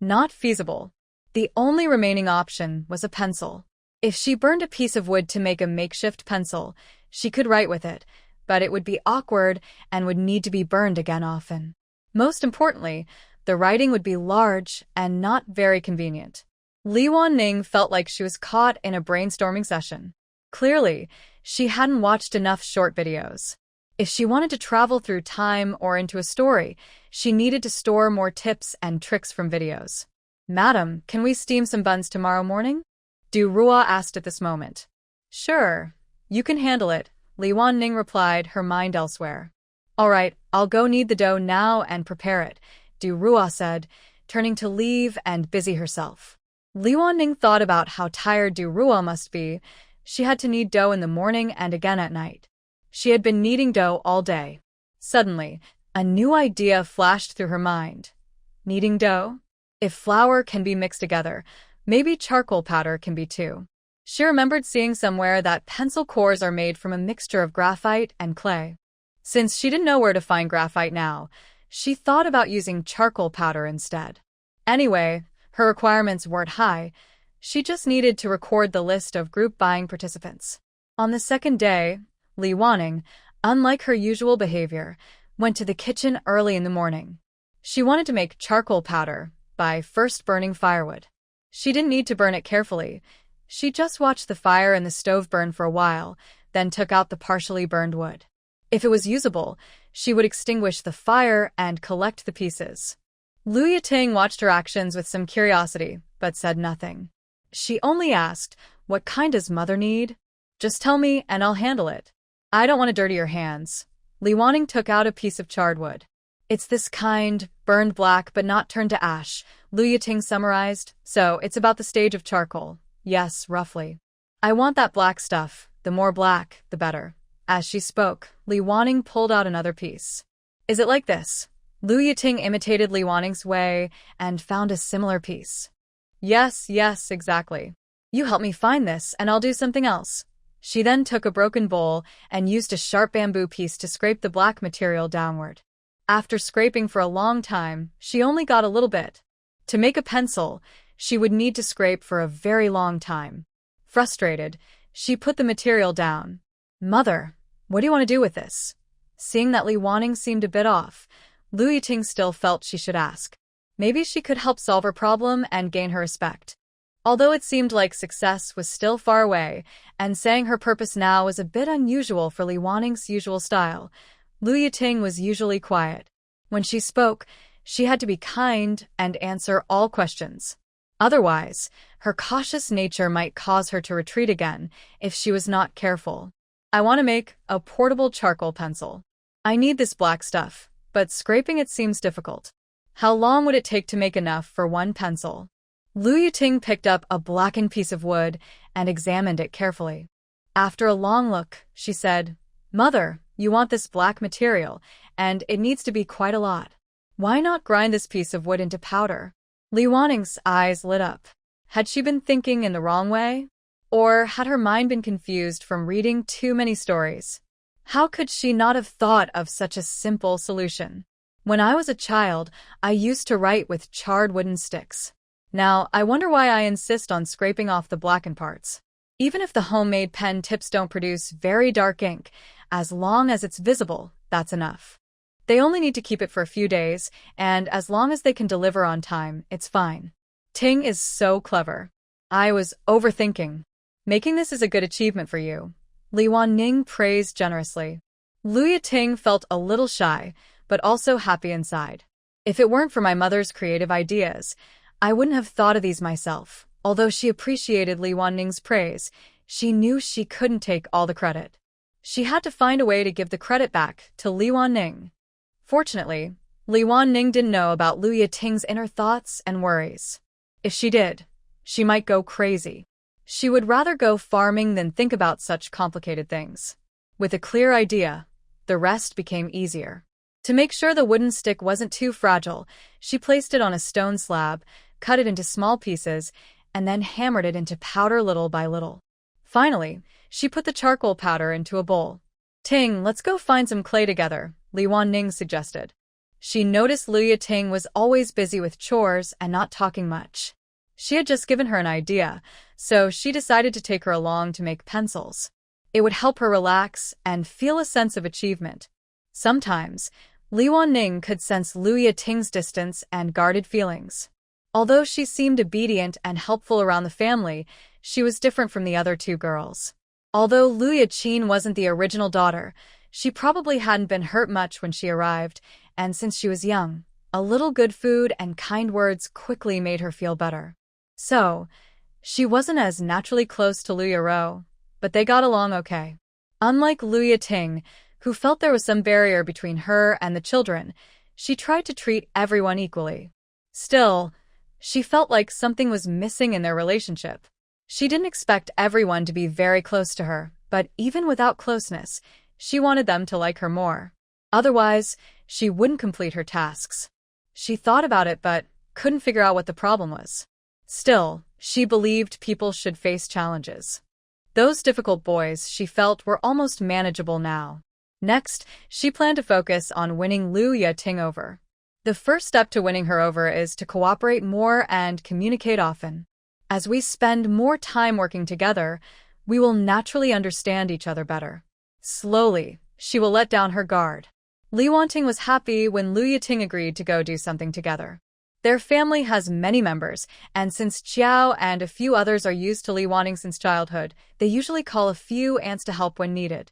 S1: Not feasible. The only remaining option was a pencil. If she burned a piece of wood to make a makeshift pencil, she could write with it, but it would be awkward and would need to be burned again often. Most importantly, the writing would be large and not very convenient. Li Wanning felt like she was caught in a brainstorming session. Clearly, she hadn't watched enough short videos. If she wanted to travel through time or into a story, she needed to store more tips and tricks from videos. Madam, can we steam some buns tomorrow morning? Du Rua asked at this moment. Sure, you can handle it, Li Wanning replied, her mind elsewhere. All right, I'll go knead the dough now and prepare it, Du Rua said, turning to leave and busy herself. Li Wanning thought about how tired Du Rua must be. She had to knead dough in the morning and again at night. She had been kneading dough all day. Suddenly, a new idea flashed through her mind. Kneading dough? If flour can be mixed together, maybe charcoal powder can be too. She remembered seeing somewhere that pencil cores are made from a mixture of graphite and clay. Since she didn't know where to find graphite now, she thought about using charcoal powder instead. Anyway, her requirements weren't high. She just needed to record the list of group buying participants. On the second day, Li Wanning, unlike her usual behavior, went to the kitchen early in the morning. She wanted to make charcoal powder by first burning firewood. She didn't need to burn it carefully. She just watched the fire in the stove burn for a while, then took out the partially burned wood. If it was usable, she would extinguish the fire and collect the pieces. Lu Yiting watched her actions with some curiosity, but said nothing. She only asked, "What kind does mother need?" "Just tell me and I'll handle it." I don't want to dirty your hands. Li Wanning took out a piece of charred wood. It's this kind, burned black but not turned to ash, Lu Yiting summarized. So, it's about the stage of charcoal. Yes, roughly. I want that black stuff. The more black, the better. As she spoke, Li Wanning pulled out another piece. Is it like this? Lu Yiting imitated Li Wanning's way and found a similar piece. Yes, exactly. You help me find this and I'll do something else. She then took a broken bowl and used a sharp bamboo piece to scrape the black material downward. After scraping for a long time, she only got a little bit. To make a pencil, she would need to scrape for a very long time. Frustrated, she put the material down. Mother, what do you want to do with this? Seeing that Li Wanning seemed a bit off, Lu Yiting still felt she should ask. Maybe she could help solve her problem and gain her respect. Although it seemed like success was still far away, and saying her purpose now was a bit unusual for Li Wanning's usual style, Lu Yiting was usually quiet. When she spoke, she had to be kind and answer all questions. Otherwise, her cautious nature might cause her to retreat again if she was not careful. I want to make a portable charcoal pencil. I need this black stuff, but scraping it seems difficult. How long would it take to make enough for one pencil? Lu Yiting picked up a blackened piece of wood and examined it carefully. After a long look, she said, Mother, you want this black material, and it needs to be quite a lot. Why not grind this piece of wood into powder? Li Wanning's eyes lit up. Had she been thinking in the wrong way? Or had her mind been confused from reading too many stories? How could she not have thought of such a simple solution? When I was a child, I used to write with charred wooden sticks. Now, I wonder why I insist on scraping off the blackened parts. Even if the homemade pen tips don't produce very dark ink, as long as it's visible, that's enough. They only need to keep it for a few days, and as long as they can deliver on time, it's fine. Ting is so clever. I was overthinking. Making this is a good achievement for you. Li Wanning praised generously. Lu Yiting felt a little shy, but also happy inside. If it weren't for my mother's creative ideas, I wouldn't have thought of these myself. Although she appreciated Li Wanning's praise, she knew she couldn't take all the credit. She had to find a way to give the credit back to Li Wanning. Fortunately, Li Wanning didn't know about Lu Yiting's inner thoughts and worries. If she did, she might go crazy. She would rather go farming than think about such complicated things. With a clear idea, the rest became easier. To make sure the wooden stick wasn't too fragile, she placed it on a stone slab, cut it into small pieces, and then hammered it into powder little by little. Finally, she put the charcoal powder into a bowl. Ting, let's go find some clay together, Li Wanning suggested. She noticed Lu Yiting was always busy with chores and not talking much. She had just given her an idea, so she decided to take her along to make pencils. It would help her relax and feel a sense of achievement. Sometimes, Li Wanning could sense Lu Yiting's distance and guarded feelings. Although she seemed obedient and helpful around the family, she was different from the other two girls. Although Lu Yiting wasn't the original daughter, she probably hadn't been hurt much when she arrived, and since she was young, a little good food and kind words quickly made her feel better. So, she wasn't as naturally close to Lu Yaro, but they got along okay. Unlike Lu Yiting, who felt there was some barrier between her and the children, she tried to treat everyone equally. Still, she felt like something was missing in their relationship. She didn't expect everyone to be very close to her, but even without closeness, she wanted them to like her more. Otherwise, she wouldn't complete her tasks. She thought about it but couldn't figure out what the problem was. Still, she believed people should face challenges. Those difficult boys, she felt, were almost manageable now. Next, she planned to focus on winning Lu Yiting over. The first step to winning her over is to cooperate more and communicate often. As we spend more time working together, we will naturally understand each other better. Slowly, she will let down her guard. Li Wanting was happy when Lu Yiting agreed to go do something together. Their family has many members, and since Qiao and a few others are used to Li Wanning since childhood, they usually call a few aunts to help when needed.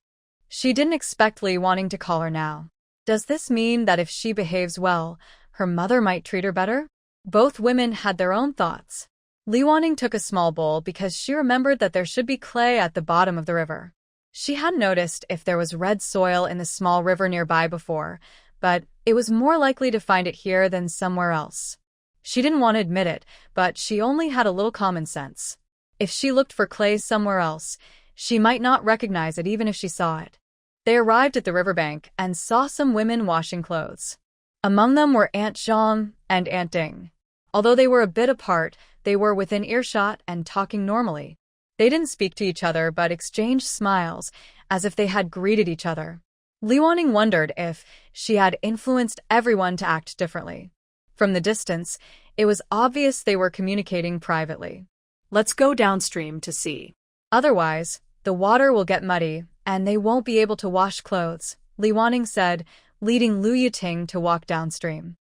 S1: She didn't expect Li Wanning to call her now. Does this mean that if she behaves well, her mother might treat her better? Both women had their own thoughts. Li Wanning took a small bowl because she remembered that there should be clay at the bottom of the river. She had noticed if there was red soil in the small river nearby before, but it was more likely to find it here than somewhere else. She didn't want to admit it, but she only had a little common sense. If she looked for clay somewhere else, she might not recognize it even if she saw it. They arrived at the riverbank and saw some women washing clothes. Among them were Aunt Zhang and Aunt Ding. Although they were a bit apart, they were within earshot and talking normally. They didn't speak to each other but exchanged smiles, as if they had greeted each other. Li Wanning wondered if she had influenced everyone to act differently. From the distance, it was obvious they were communicating privately.
S2: Let's go downstream to see.
S1: Otherwise, the water will get muddy, and they won't be able to wash clothes, Li Wanning said, leading Lu Yuting to walk downstream.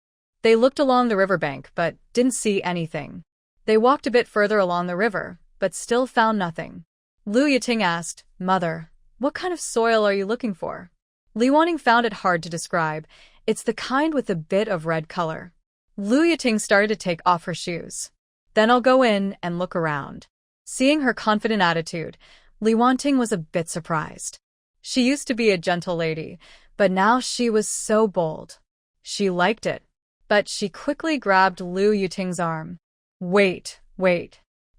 S1: They looked along the riverbank but didn't see anything. They walked a bit further along the river, but still found nothing. Lu Yuting asked, "Mother, what kind of soil are you looking for?" Li Wanning found it hard to describe. It's the kind with a bit of red color. Lu Yuting started to take off her shoes. "Then I'll go in and look around." Seeing her confident attitude, Li Wanting was a bit surprised. She used to be a gentle lady, but now she was so bold. She liked it, but she quickly grabbed Lu Yuting's arm. Wait.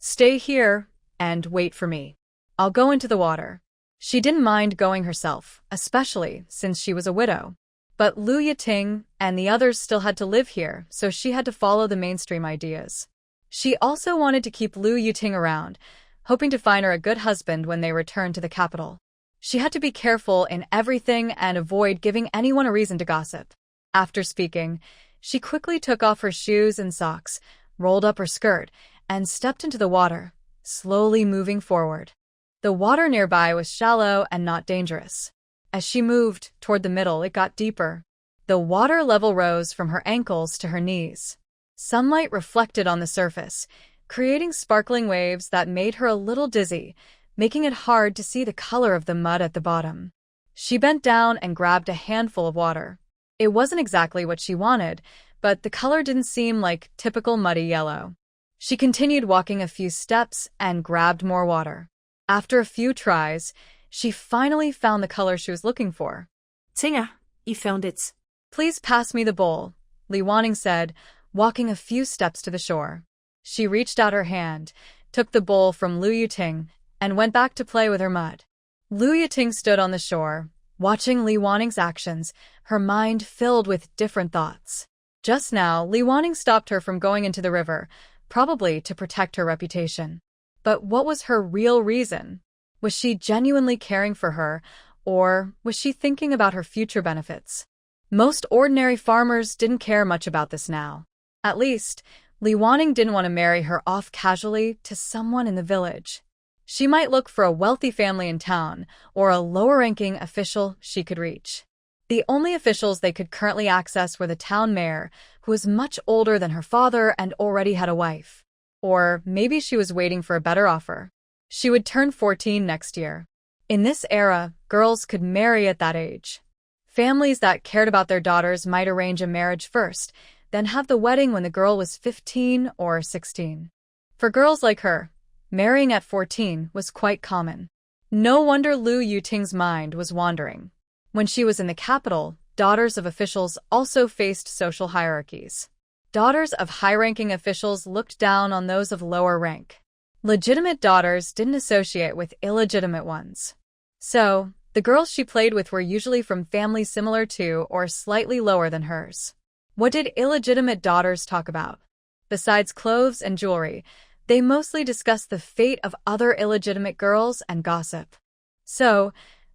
S1: Stay here and wait for me. I'll go into the water." She didn't mind going herself, especially since she was a widow. But Lu Yuting and the others still had to live here, so she had to follow the mainstream ideas. She also wanted to keep Lu Yuting around, hoping to find her a good husband when they returned to the capital. She had to be careful in everything and avoid giving anyone a reason to gossip. After speaking, she quickly took off her shoes and socks, rolled up her skirt, and stepped into the water, slowly moving forward. The water nearby was shallow and not dangerous. As she moved toward the middle, it got deeper. The water level rose from her ankles to her knees. Sunlight reflected on the surface, creating sparkling waves that made her a little dizzy, making it hard to see the color of the mud at the bottom. She bent down and grabbed a handful of water. It wasn't exactly what she wanted, but the color didn't seem like typical muddy yellow. She continued walking a few steps and grabbed more water. After a few tries, she finally found the color she was looking for.
S2: Tinga, you found it.
S1: "Please pass me the bowl," Li Wanning said, walking a few steps to the shore. She reached out her hand, took the bowl from Lu Yuting, and went back to play with her mud. Lu Yuting stood on the shore, watching Li Wanning's actions, her mind filled with different thoughts. Just now, Li Wanning stopped her from going into the river, probably to protect her reputation. But what was her real reason? Was she genuinely caring for her, or was she thinking about her future benefits? Most ordinary farmers didn't care much about this now. At least, Li Wanning didn't want to marry her off casually to someone in the village. She might look for a wealthy family in town, or a lower-ranking official she could reach. The only officials they could currently access were the town mayor, who was much older than her father and already had a wife. Or maybe she was waiting for a better offer. She would turn 14 next year. In this era, girls could marry at that age. Families that cared about their daughters might arrange a marriage first, then have the wedding when the girl was 15 or 16. For girls like her, marrying at 14 was quite common. No wonder Lu Yuting's mind was wandering. When she was in the capital, daughters of officials also faced social hierarchies. Daughters of high-ranking officials looked down on those of lower rank. Legitimate daughters didn't associate with illegitimate ones. So, the girls she played with were usually from families similar to or slightly lower than hers. What did illegitimate daughters talk about? Besides clothes and jewelry, they mostly discussed the fate of other illegitimate girls and gossip. So,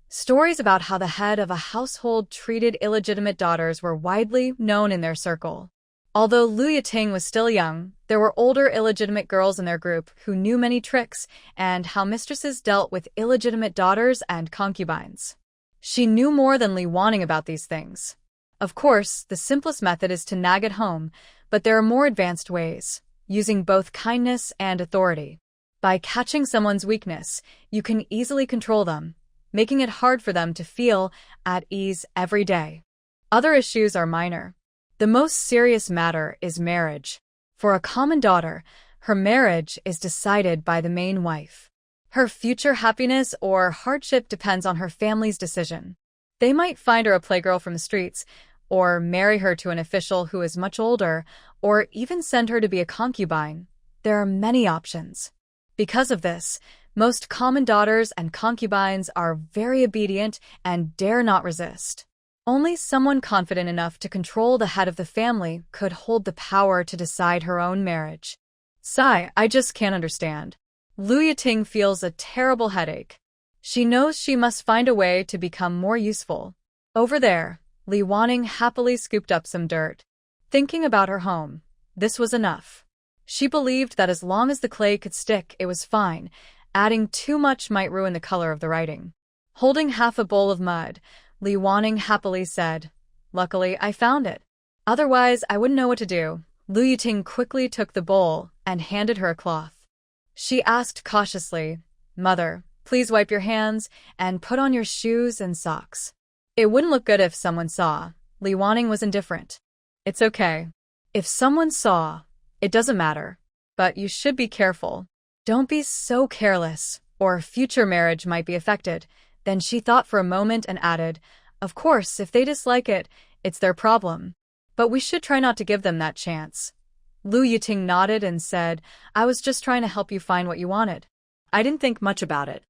S1: stories about how the head of a household treated illegitimate daughters were widely known in their circle. Although Lu Yuting was still young, there were older illegitimate girls in their group who knew many tricks and how mistresses dealt with illegitimate daughters and concubines. She knew more than Li Wanning about these things. Of course, the simplest method is to nag at home, but there are more advanced ways, using both kindness and authority. By catching someone's weakness, you can easily control them, making it hard for them to feel at ease every day. Other issues are minor. The most serious matter is marriage. For a common daughter, her marriage is decided by the main wife. Her future happiness or hardship depends on her family's decision. They might find her a playgirl from the streets, or marry her to an official who is much older, or even send her to be a concubine. There are many options. Because of this, most common daughters and concubines are very obedient and dare not resist. Only someone confident enough to control the head of the family could hold the power to decide her own marriage. Sigh, I just can't understand. Lu Yiting feels a terrible headache. She knows she must find a way to become more useful. Over there, Li Wanning happily scooped up some dirt. Thinking about her home, this was enough. She believed that as long as the clay could stick, it was fine. Adding too much might ruin the color of the writing. Holding half a bowl of mud, Li Wanning happily said, "Luckily, I found it. Otherwise, I wouldn't know what to do." Lu Yiting quickly took the bowl and handed her a cloth. She asked cautiously, "Mother, please wipe your hands and put on your shoes and socks." It wouldn't look good if someone saw. Li Wanning was indifferent. "It's okay. If someone saw, it doesn't matter. But you should be careful. Don't be so careless, or future marriage might be affected." Then she thought for a moment and added, "Of course, if they dislike it, it's their problem. But we should try not to give them that chance." Lu Yiting nodded and said, "I was just trying to help you find what you wanted.
S2: I didn't think much about it.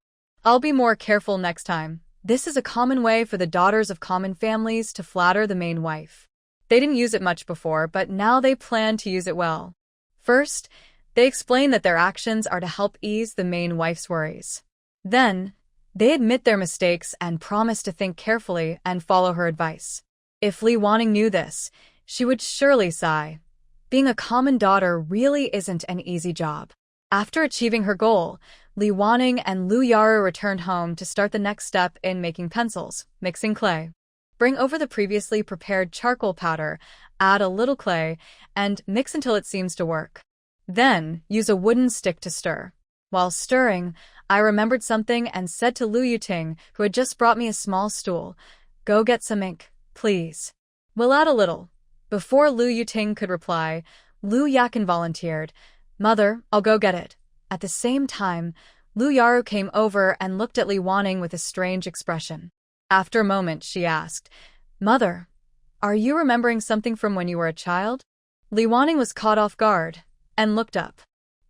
S1: I'll be more careful next time." This is a common way for the daughters of common families to flatter the main wife. They didn't use it much before, but now they plan to use it well. First, they explain that their actions are to help ease the main wife's worries. Then, they admit their mistakes and promise to think carefully and follow her advice. If Li Wanning knew this, she would surely sigh. Being a common daughter really isn't an easy job. After achieving her goal, Li Wanning and Lu Yaru returned home to start the next step in making pencils, mixing clay. Bring over the previously prepared charcoal powder, add a little clay, and mix until it seems to work. Then, use a wooden stick to stir. While stirring, I remembered something and said to Lu Yiting, who had just brought me a small stool, "Go get some ink, please." "We'll add a little." Before Lu Yiting could reply, Lu Yakin volunteered, "Mother, I'll go get it." At the same time, Lu Yaru came over and looked at Li Wanning with a strange expression. After a moment, she asked, "Mother, are you remembering something from when you were a child?" Li Wanning was caught off guard and looked up.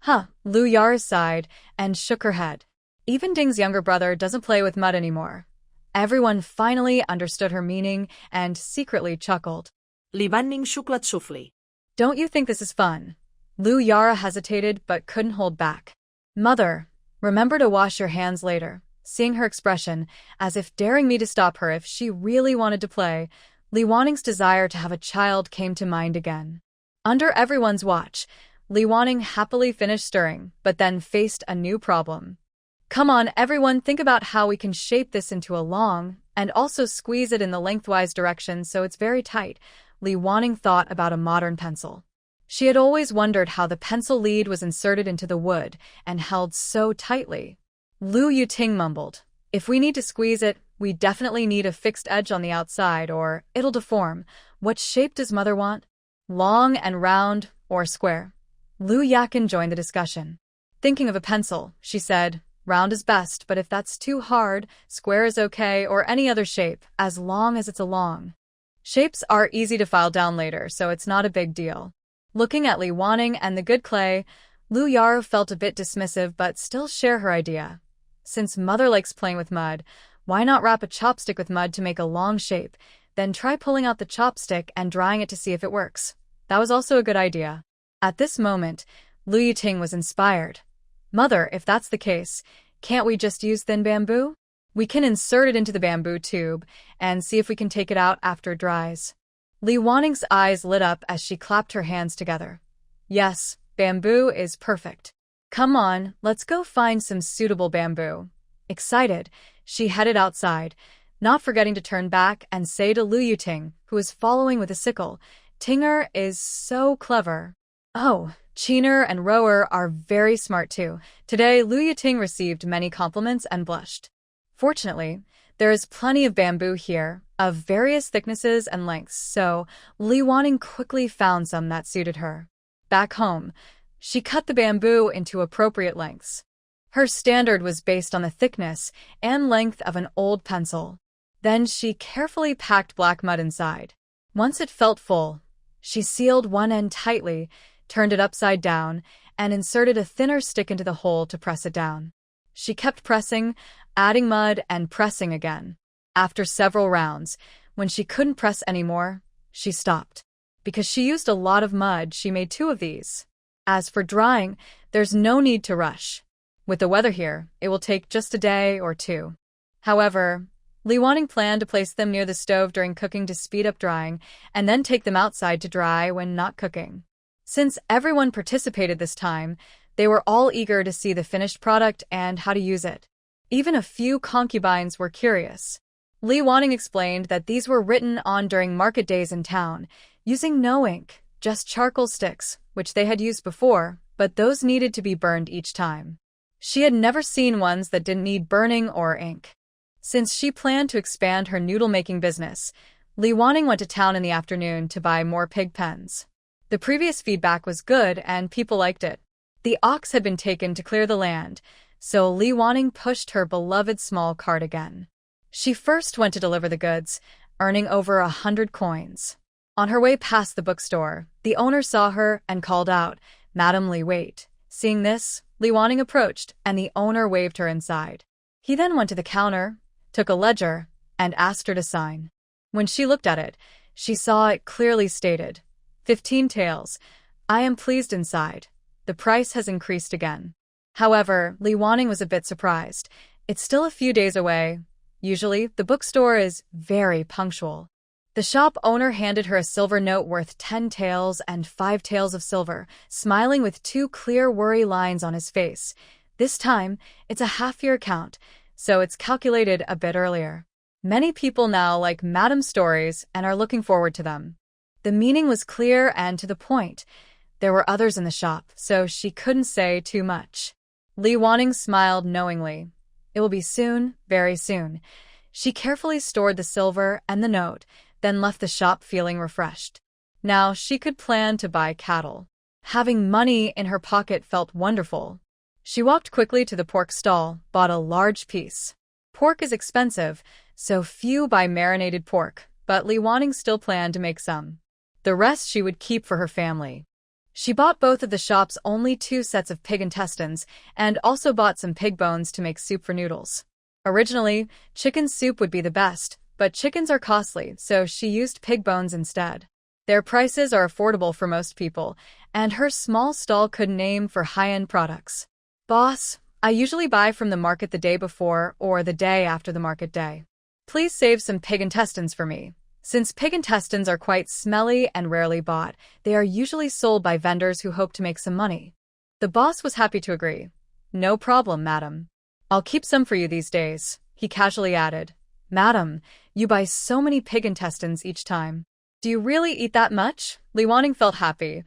S1: "Huh," Lu Yaru sighed and shook her head. Even Ding's younger brother doesn't play with mud anymore. Everyone finally understood her meaning and secretly chuckled.
S2: Li Wanning shuklat shufli.
S1: "Don't you think this is fun?" Lu Yara hesitated but couldn't hold back. "Mother, remember to wash your hands later." Seeing her expression, as if daring me to stop her if she really wanted to play, Li Wanning's desire to have a child came to mind again. Under everyone's watch, Li Wanning happily finished stirring, but then faced a new problem. "Come on, everyone, think about how we can shape this into a long, and also squeeze it in the lengthwise direction so it's very tight." Li Wanning thought about a modern pencil. She had always wondered how the pencil lead was inserted into the wood and held so tightly. Lu Yiting mumbled, "If we need to squeeze it, we definitely need a fixed edge on the outside or it'll deform. What shape does Mother want? Long and round or square?" Lu Yakin joined the discussion. Thinking of a pencil, she said, "Round is best, but if that's too hard, square is okay or any other shape, as long as it's a long." Shapes are easy to file down later, so it's not a big deal. Looking at Li Wanning and the good clay, Lu Yaru felt a bit dismissive but still share her idea. Since Mother likes playing with mud, why not wrap a chopstick with mud to make a long shape, then try pulling out the chopstick and drying it to see if it works. That was also a good idea. At this moment, Lu Yiting was inspired. "Mother, if that's the case, can't we just use thin bamboo? We can insert it into the bamboo tube and see if we can take it out after it dries." Li Wanning's eyes lit up as she clapped her hands together. "Yes, bamboo is perfect. Come on, let's go find some suitable bamboo." Excited, she headed outside, not forgetting to turn back and say to Lu Yiting, who was following with a sickle, "Tinger is so clever." "Oh, Cheener and Rower are very smart too." Today, Lu Yiting received many compliments and blushed. Fortunately, there is plenty of bamboo here, of various thicknesses and lengths, so Li Wanning quickly found some that suited her. Back home, she cut the bamboo into appropriate lengths. Her standard was based on the thickness and length of an old pencil. Then she carefully packed black mud inside. Once it felt full, she sealed one end tightly, turned it upside down, and inserted a thinner stick into the hole to press it down. She kept pressing, adding mud and pressing again. After several rounds, when she couldn't press anymore, she stopped. Because she used a lot of mud, she made 2 of these. As for drying, there's no need to rush. With the weather here, it will take just a day or 2. However, Li Wanning planned to place them near the stove during cooking to speed up drying, and then take them outside to dry when not cooking. Since everyone participated this time, they were all eager to see the finished product and how to use it. Even a few concubines were curious. Li Wanning explained that these were written on during market days in town, using no ink, just charcoal sticks, which they had used before, but those needed to be burned each time. She had never seen ones that didn't need burning or ink. Since she planned to expand her noodle-making business, Li Wanning went to town in the afternoon to buy more pig pens. The previous feedback was good and people liked it. The ox had been taken to clear the land, so Li Wanning pushed her beloved small cart again. She first went to deliver the goods, earning over 100 coins. On her way past the bookstore, the owner saw her and called out, "Madam Li, wait." Seeing this, Li Wanning approached, and the owner waved her inside. He then went to the counter, took a ledger, and asked her to sign. When she looked at it, she saw it clearly stated, 15 taels. I am pleased inside. The price has increased again. However, Li Wanning was a bit surprised. It's still a few days away. Usually, the bookstore is very punctual. The shop owner handed her a silver note worth 10 taels and 5 taels of silver, smiling with 2 clear worry lines on his face. This time, it's a half-year account, so it's calculated a bit earlier. Many people now like Madam's stories and are looking forward to them. The meaning was clear and to the point. There were others in the shop, so she couldn't say too much. Li Wanning smiled knowingly. It will be soon, very soon. She carefully stored the silver and the note, then left the shop feeling refreshed. Now she could plan to buy cattle. Having money in her pocket felt wonderful. She walked quickly to the pork stall, bought a large piece. Pork is expensive, so few buy marinated pork, but Li Wanning still planned to make some. The rest she would keep for her family. She bought both of the shop's only 2 sets of pig intestines and also bought some pig bones to make soup for noodles. Originally, chicken soup would be the best, but chickens are costly, so she used pig bones instead. Their prices are affordable for most people, and her small stall could name for high-end products. Boss, I usually buy from the market the day before or the day after the market day. Please save some pig intestines for me. Since pig intestines are quite smelly and rarely bought, they are usually sold by vendors who hope to make some money. The boss was happy to agree. No problem, madam. I'll keep some for you these days, he casually added. Madam, you buy so many pig intestines each time. Do you really eat that much? Li Wanning felt happy.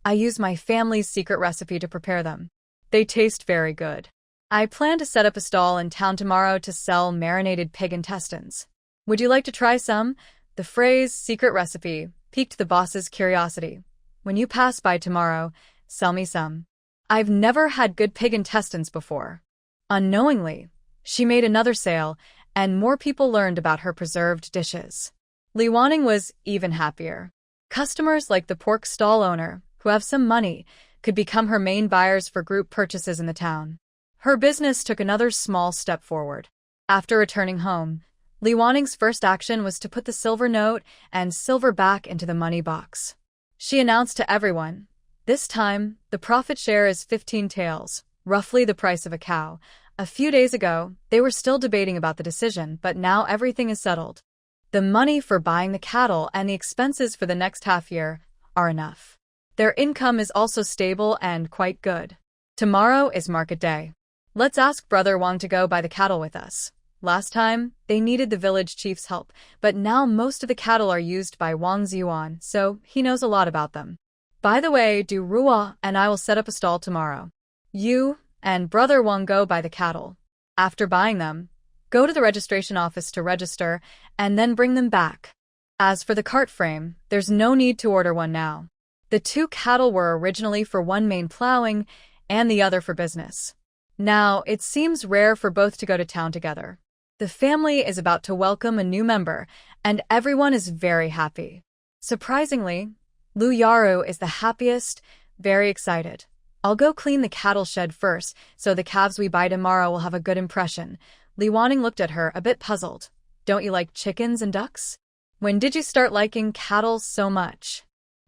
S1: I use my family's secret recipe to prepare them. They taste very good. I plan to set up a stall in town tomorrow to sell marinated pig intestines. Would you like to try some? The phrase secret recipe piqued the boss's curiosity. When you pass by tomorrow, sell me some. I've never had good pig intestines before. Unknowingly, she made another sale, and more people learned about her preserved dishes. Li Wanning was even happier. Customers like the pork stall owner, who have some money, could become her main buyers for group purchases in the town. Her business took another small step forward. After returning home, Li Wanning's first action was to put the silver note and silver back into the money box. She announced to everyone, this time, the profit share is 15 taels, roughly the price of a cow. A few days ago, they were still debating about the decision, but now everything is settled. The money for buying the cattle and the expenses for the next half year are enough. Their income is also stable and quite good. Tomorrow is market day. Let's ask Brother Wang to go buy the cattle with us. Last time, they needed the village chief's help, but now most of the cattle are used by Wang Ziyuan, so he knows a lot about them. By the way, Du Ruo and I will set up a stall tomorrow. You and Brother Wang go buy the cattle. After buying them, go to the registration office to register, and then bring them back. As for the cart frame, there's no need to order one now. The 2 cattle were originally for one main plowing and the other for business. Now, it seems rare for both to go to town together. The family is about to welcome a new member, and everyone is very happy. Surprisingly, Lu Yaru is the happiest, very excited. I'll go clean the cattle shed first, so the calves we buy tomorrow will have a good impression. Li Wanning looked at her, a bit puzzled. Don't you like chickens and ducks? When did you start liking cattle so much?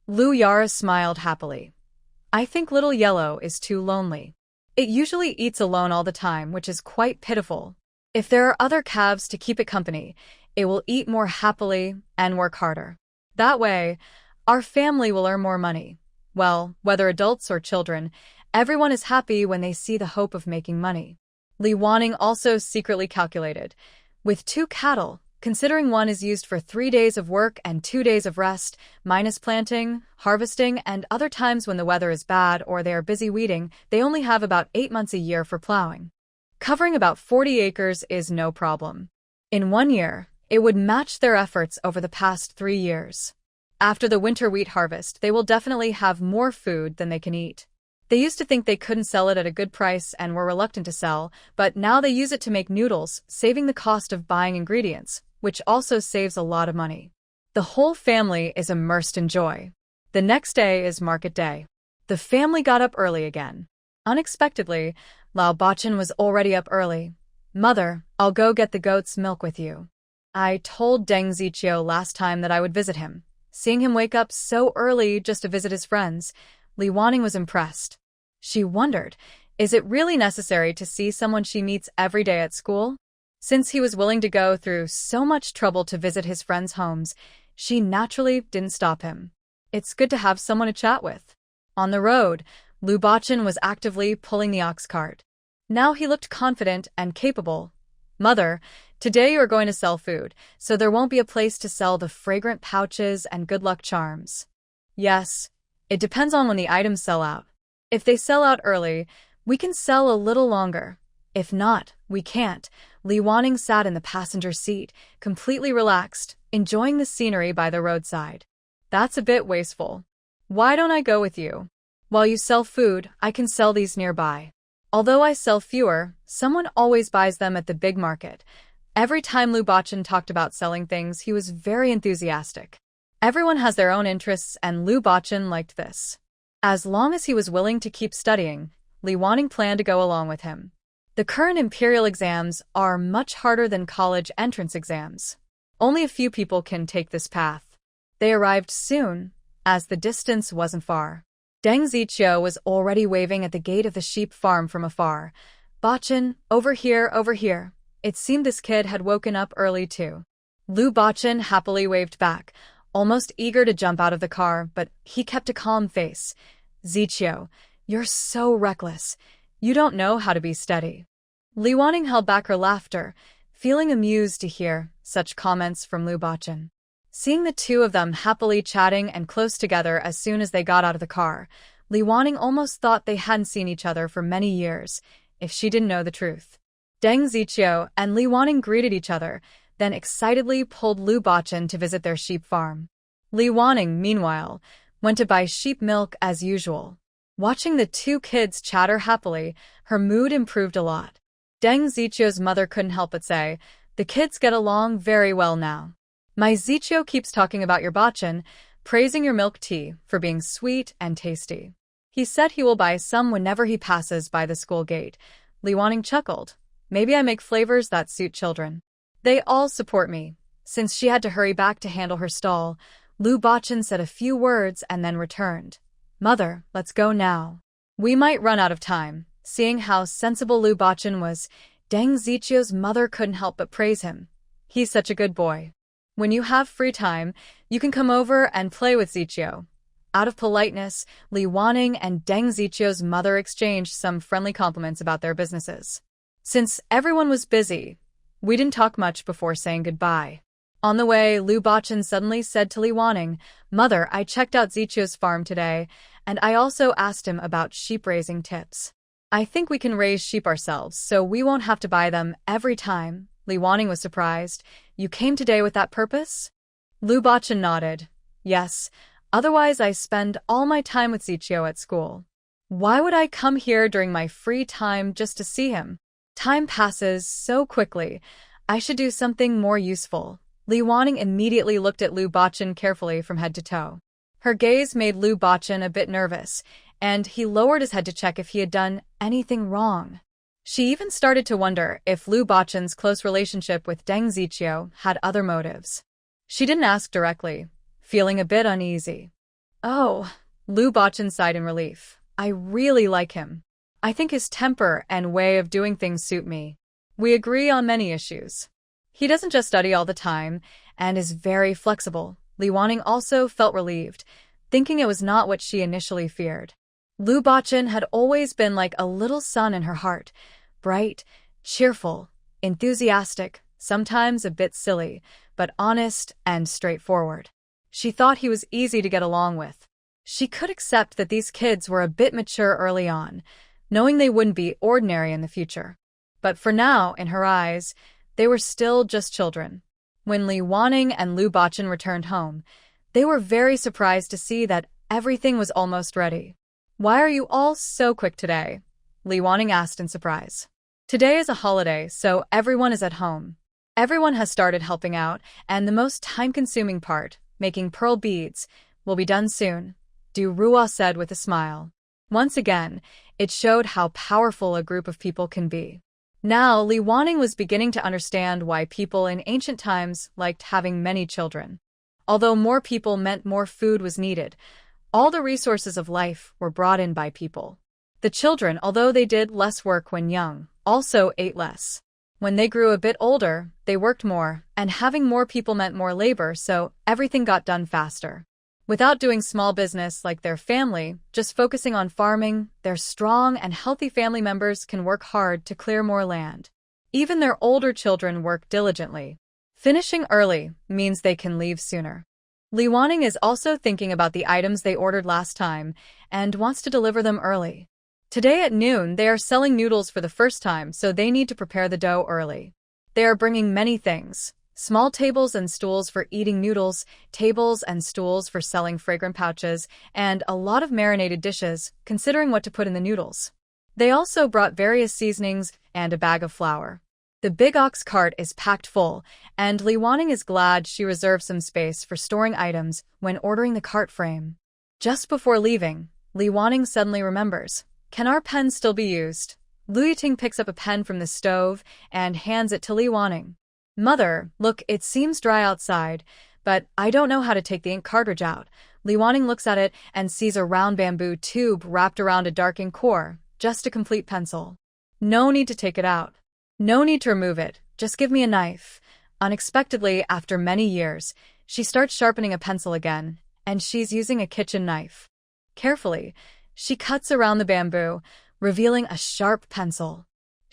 S1: Lu Yara smiled happily. I think Little Yellow is too lonely. It usually eats alone all the time, which is quite pitiful. If there are other calves to keep it company, it will eat more happily and work harder. That way, our family will earn more money. Well, whether adults or children, everyone is happy when they see the hope of making money. Li Wanning also secretly calculated. With 2 cattle, considering one is used for 3 days of work and 2 days of rest, minus planting, harvesting, and other times when the weather is bad or they are busy weeding, they only have about 8 months a year for plowing. Covering about 40 acres is no problem. In 1 year, it would match their efforts over the past 3 years. After the winter wheat harvest, they will definitely have more food than they can eat. They used to think they couldn't sell it at a good price and were reluctant to sell, but now they use it to make noodles, saving the cost of buying ingredients, which also saves a lot of money. The whole family is immersed in joy. The next day is market day. The family got up early again. Unexpectedly, Lao Bachan was already up early. Mother, I'll go get the goat's milk with you. I told Deng Ziqiu last time that I would visit him. Seeing him wake up so early just to visit his friends, Li Wanning was impressed. She wondered, is it really necessary to see someone she meets every day at school? Since he was willing to go through so much trouble to visit his friends' homes, she naturally didn't stop him. It's good to have someone to chat with. On the road, Lu Bachan was actively pulling the ox cart. Now he looked confident and capable. Mother, today you are going to sell food, so there won't be a place to sell the fragrant pouches and good luck charms. Yes, it depends on when the items sell out. If they sell out early, we can sell a little longer. If not, we can't. Li Wanning sat in the passenger seat, completely relaxed, enjoying the scenery by the roadside. That's a bit wasteful. Why don't I go with you? While you sell food, I can sell these nearby. Although I sell fewer, someone always buys them at the big market. Every time Lu Bachan talked about selling things, he was very enthusiastic. Everyone has their own interests, and Lu Bachan liked this. As long as he was willing to keep studying, Li Wanning planned to go along with him. The current imperial exams are much harder than college entrance exams. Only a few people can take this path. They arrived soon, as the distance wasn't far. Deng Ziqiu was already waving at the gate of the sheep farm from afar. Bachan, over here, over here. It seemed this kid had woken up early too. Lu Bachan happily waved back, almost eager to jump out of the car, but he kept a calm face. Ziqiu, you're so reckless. You don't know how to be steady. Li Wanning held back her laughter, feeling amused to hear such comments from Lu Bachan. Seeing the two of them happily chatting and close together as soon as they got out of the car, Li Wanning almost thought they hadn't seen each other for many years, if she didn't know the truth. Deng Ziqiu and Li Wanning greeted each other, then excitedly pulled Lu Bachan to visit their sheep farm. Li Wanning, meanwhile, went to buy sheep milk as usual. Watching the two kids chatter happily, her mood improved a lot. Deng Ziqiu's mother couldn't help but say, "The kids get along very well now. My Ziqiu keeps talking about your Bachan, praising your milk tea for being sweet and tasty. He said he will buy some whenever he passes by the school gate." Li Wanning chuckled. Maybe I make flavors that suit children. They all support me. Since she had to hurry back to handle her stall, Lu Bachan said a few words and then returned. Mother, let's go now. We might run out of time. Seeing how sensible Lu Bachan was, Deng Ziqiu's mother couldn't help but praise him. He's such a good boy. When you have free time, you can come over and play with Ziqiu. Out of politeness, Li Wanning and Deng Ziqiu's mother exchanged some friendly compliments about their businesses. Since everyone was busy, we didn't talk much before saying goodbye. On the way, Lu Bachan suddenly said to Li Wanning, Mother, I checked out Ziqiu's farm today, and I also asked him about sheep-raising tips. I think we can raise sheep ourselves, so we won't have to buy them every time. Li Wanning was surprised. You came today with that purpose? Lu Bachan nodded. Yes, otherwise I spend all my time with Ziqiu at school. Why would I come here during my free time just to see him? Time passes so quickly. I should do something more useful. Li Wanning immediately looked at Lu Bachan carefully from head to toe. Her gaze made Lu Bachan a bit nervous, and he lowered his head to check if he had done anything wrong. She even started to wonder if Lu Bachan's close relationship with Deng Ziqiu had other motives. She didn't ask directly, feeling a bit uneasy. Oh, Lu Bachan sighed in relief. I really like him. I think his temper and way of doing things suit me. We agree on many issues. He doesn't just study all the time, and is very flexible. Li Wanning also felt relieved, thinking it was not what she initially feared. Lu Bachan had always been like a little sun in her heart, bright, cheerful, enthusiastic, sometimes a bit silly, but honest and straightforward. She thought he was easy to get along with. She could accept that these kids were a bit mature early on, knowing they wouldn't be ordinary in the future. But for now, in her eyes, they were still just children. When Li Wanning and Lu Bachan returned home, they were very surprised to see that everything was almost ready. Why are you all so quick today? Li Wanning asked in surprise. Today is a holiday, so everyone is at home. Everyone has started helping out, and the most time-consuming part, making pearl beads, will be done soon, Du Rua said with a smile. Once again, it showed how powerful a group of people can be. Now, Li Wanning was beginning to understand why people in ancient times liked having many children. Although more people meant more food was needed, all the resources of life were brought in by people. The children, although they did less work when young, also ate less. When they grew a bit older, they worked more, and having more people meant more labor, so everything got done faster. Without doing small business like their family, just focusing on farming, their strong and healthy family members can work hard to clear more land. Even their older children work diligently. Finishing early means they can leave sooner. Li Wanning is also thinking about the items they ordered last time and wants to deliver them early. Today at noon, they are selling noodles for the first time, so they need to prepare the dough early. They are bringing many things. Small tables and stools for eating noodles, tables and stools for selling fragrant pouches, and a lot of marinated dishes, considering what to put in the noodles. They also brought various seasonings and a bag of flour. The big ox cart is packed full, and Li Wanning is glad she reserved some space for storing items when ordering the cart frame. Just before leaving, Li Wanning suddenly remembers, can our pens still be used? Lu Yiting picks up a pen from the stove and hands it to Li Wanning. Mother, look, it seems dry outside, but I don't know how to take the ink cartridge out. Li Wanning looks at it and sees a round bamboo tube wrapped around a dark ink core, just a complete pencil. No need to take it out. No need to remove it, just give me a knife. Unexpectedly, after many years, she starts sharpening a pencil again, and she's using a kitchen knife. Carefully, she cuts around the bamboo, revealing a sharp pencil.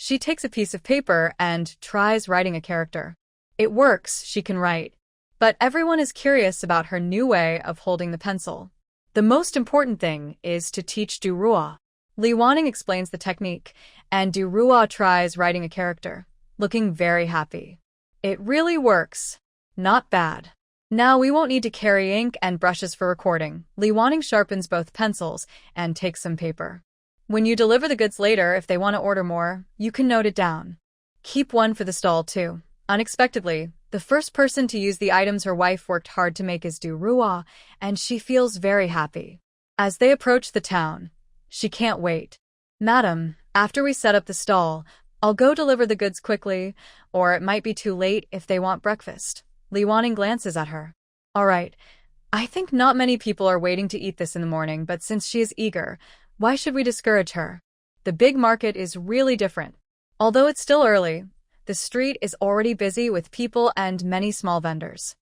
S1: She takes a piece of paper and tries writing a character. It works, she can write. But everyone is curious about her new way of holding the pencil. The most important thing is to teach Du Rua. Li Wanning explains the technique, and Du Rua tries writing a character, looking very happy. It really works. Not bad. Now we won't need to carry ink and brushes for recording. Li Wanning sharpens both pencils and takes some paper. When you deliver the goods later, if they want to order more, you can note it down. Keep one for the stall, too. Unexpectedly, the first person to use the items her wife worked hard to make is Du Rua, and she feels very happy. As they approach the town, she can't wait. Madam, after we set up the stall, I'll go deliver the goods quickly, or it might be too late if they want breakfast. Li Wanning glances at her. All right, I think not many people are waiting to eat this in the morning, but since she is eager, why should we discourage her? The big market is really different. Although it's still early, the street is already busy with people and many small vendors.